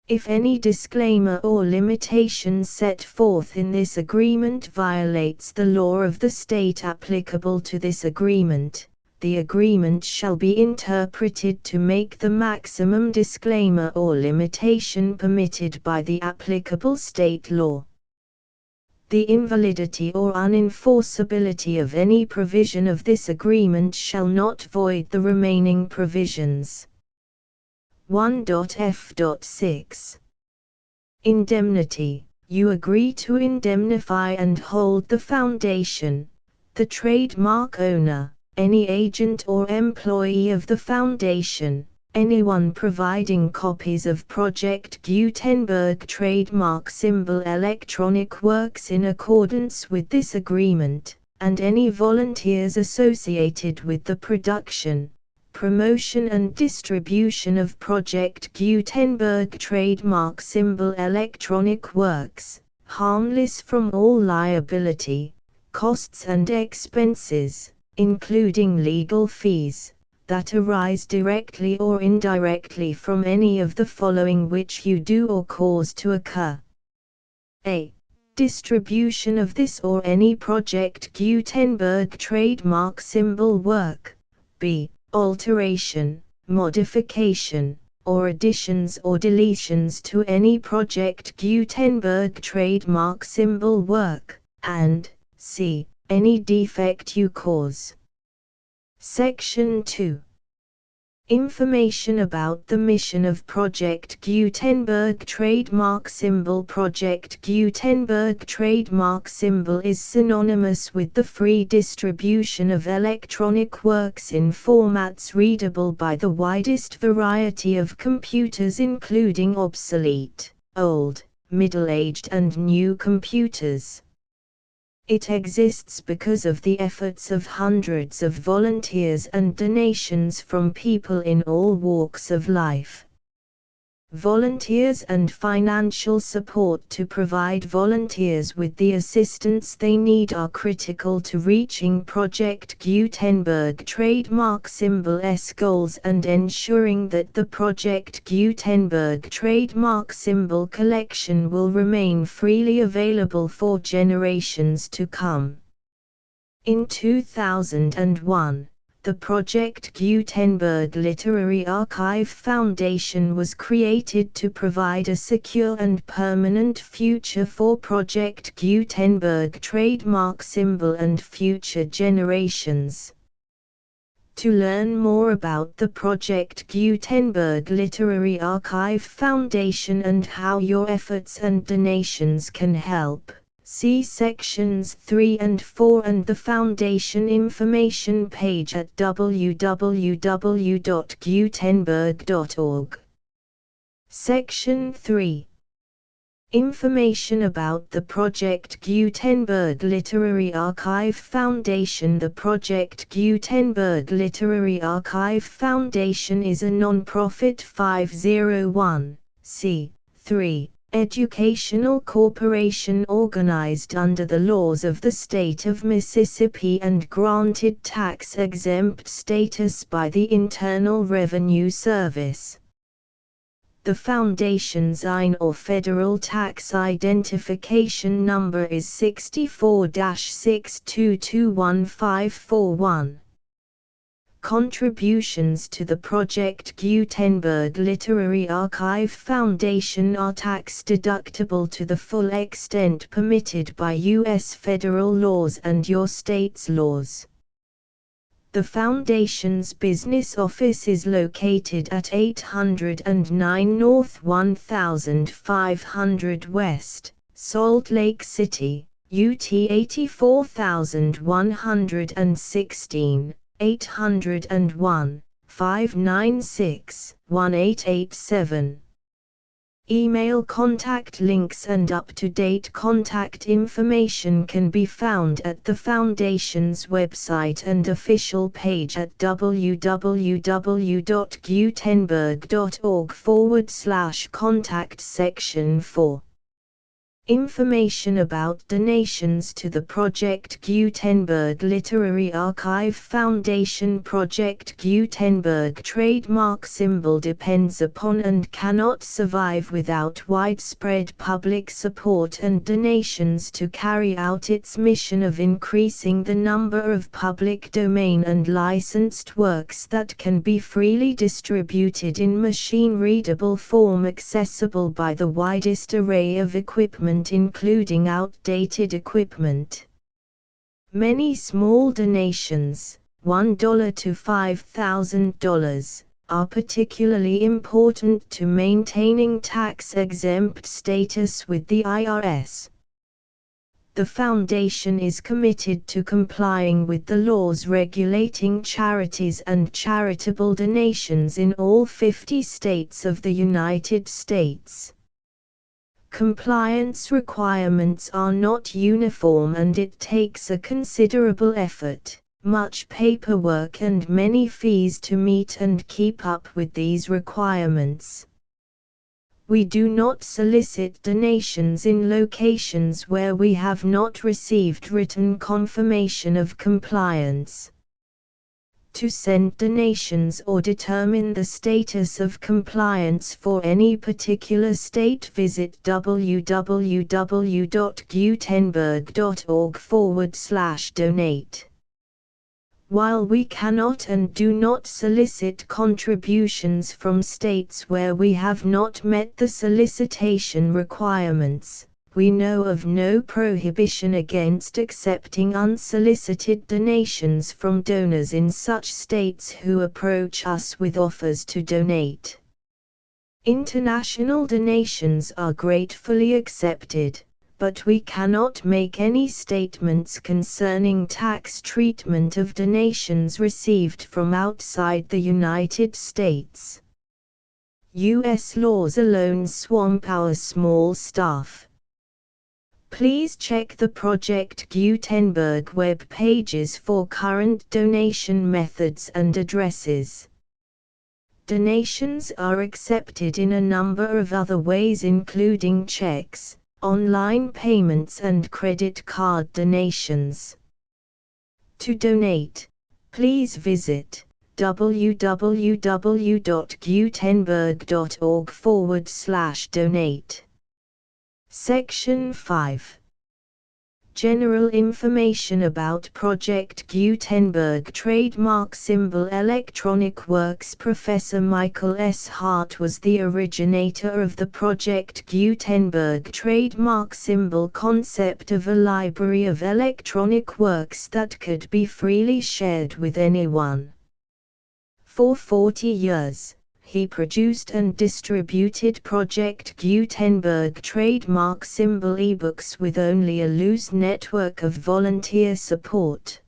If any disclaimer or limitation set forth in this agreement violates the law of the state applicable to this agreement, the agreement shall be interpreted to make the maximum disclaimer or limitation permitted by the applicable state law. The invalidity or unenforceability of any provision of this agreement shall not void the remaining provisions. 1.f.6. Indemnity. You agree to indemnify and hold the foundation, the trademark owner, any agent or employee of the foundation, anyone providing copies of Project Gutenberg trademark symbol electronic works in accordance with this agreement, and any volunteers associated with the production, promotion and distribution of Project Gutenberg trademark symbol electronic works, harmless from all liability, costs and expenses, including legal fees, that arise directly or indirectly from any of the following which you do or cause to occur. A. Distribution of this or any Project Gutenberg trademark symbol work. B. Alteration, modification, or additions or deletions to any Project Gutenberg trademark symbol work, and C. Any defect you cause. Section 2. Information about the mission of Project Gutenberg trademark symbol. Project Gutenberg trademark symbol is synonymous with the free distribution of electronic works in formats readable by the widest variety of computers, including obsolete, old, middle-aged and new computers. It exists because of the efforts of hundreds of volunteers and donations from people in all walks of life. Volunteers and financial support to provide volunteers with the assistance they need are critical to reaching Project Gutenberg trademark symbol's goals and ensuring that the Project Gutenberg trademark symbol collection will remain freely available for generations to come. In 2001, the Project Gutenberg Literary Archive Foundation was created to provide a secure and permanent future for Project Gutenberg trademark symbol and future generations. To learn more about the Project Gutenberg Literary Archive Foundation and how your efforts and donations can help, see sections 3 and 4 and the Foundation information page at www.gutenberg.org. Section 3. Information about the Project Gutenberg Literary Archive Foundation. The Project Gutenberg Literary Archive Foundation is a non-profit 501(c)(3) educational corporation organized under the laws of the state of Mississippi and granted tax-exempt status by the Internal Revenue Service. The Foundation's IN or Federal Tax Identification Number is 64-6221541. Contributions to the Project Gutenberg Literary Archive Foundation are tax-deductible to the full extent permitted by U.S. federal laws and your state's laws. The Foundation's business office is located at 809 North 1500 West, Salt Lake City, UT 84116. 801-596-1887. Email contact links and up-to-date contact information can be found at the Foundation's website and official page at www.gutenberg.org/contact section 4. Information about donations to the Project Gutenberg Literary Archive Foundation. Project Gutenberg trademark symbol depends upon and cannot survive without widespread public support and donations to carry out its mission of increasing the number of public domain and licensed works that can be freely distributed in machine-readable form accessible by the widest array of equipment including outdated equipment. Many small donations, $1 to $5,000, are particularly important to maintaining tax-exempt status with the IRS. The Foundation is committed to complying with the laws regulating charities and charitable donations in all 50 states of the United States. Compliance requirements are not uniform and it takes a considerable effort, much paperwork and many fees to meet and keep up with these requirements. We do not solicit donations in locations where we have not received written confirmation of compliance. To send donations or determine the status of compliance for any particular state, visit www.gutenberg.org/donate. While we cannot and do not solicit contributions from states where we have not met the solicitation requirements, we know of no prohibition against accepting unsolicited donations from donors in such states who approach us with offers to donate. International donations are gratefully accepted, but we cannot make any statements concerning tax treatment of donations received from outside the United States. U.S. laws alone swamp our small staff. Please check the Project Gutenberg web pages for current donation methods and addresses. Donations are accepted in a number of other ways including checks, online payments and credit card donations. To donate, please visit www.gutenberg.org/donate. Section 5. General information about Project Gutenberg trademark symbol electronic works. Professor Michael S. Hart was the originator of the Project Gutenberg trademark symbol concept of a library of electronic works that could be freely shared with anyone. For 40 years, he produced and distributed Project Gutenberg trademark symbol ebooks with only a loose network of volunteer support.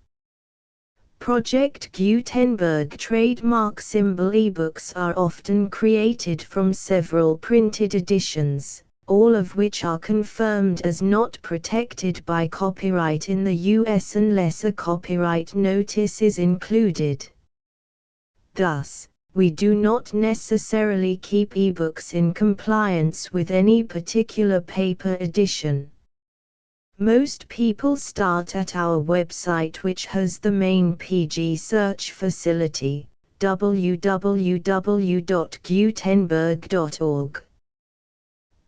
Project Gutenberg trademark symbol ebooks are often created from several printed editions, all of which are confirmed as not protected by copyright in the US unless a copyright notice is included. Thus, we do not necessarily keep ebooks in compliance with any particular paper edition. Most people start at our website, which has the main PG search facility, www.gutenberg.org.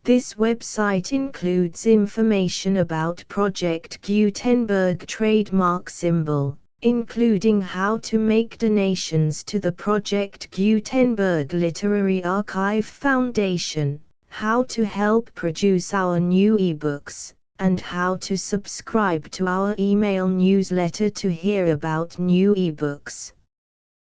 This website includes information about Project Gutenberg trademark symbol, including how to make donations to the Project Gutenberg Literary Archive Foundation, how to help produce our new ebooks, and how to subscribe to our email newsletter to hear about new ebooks.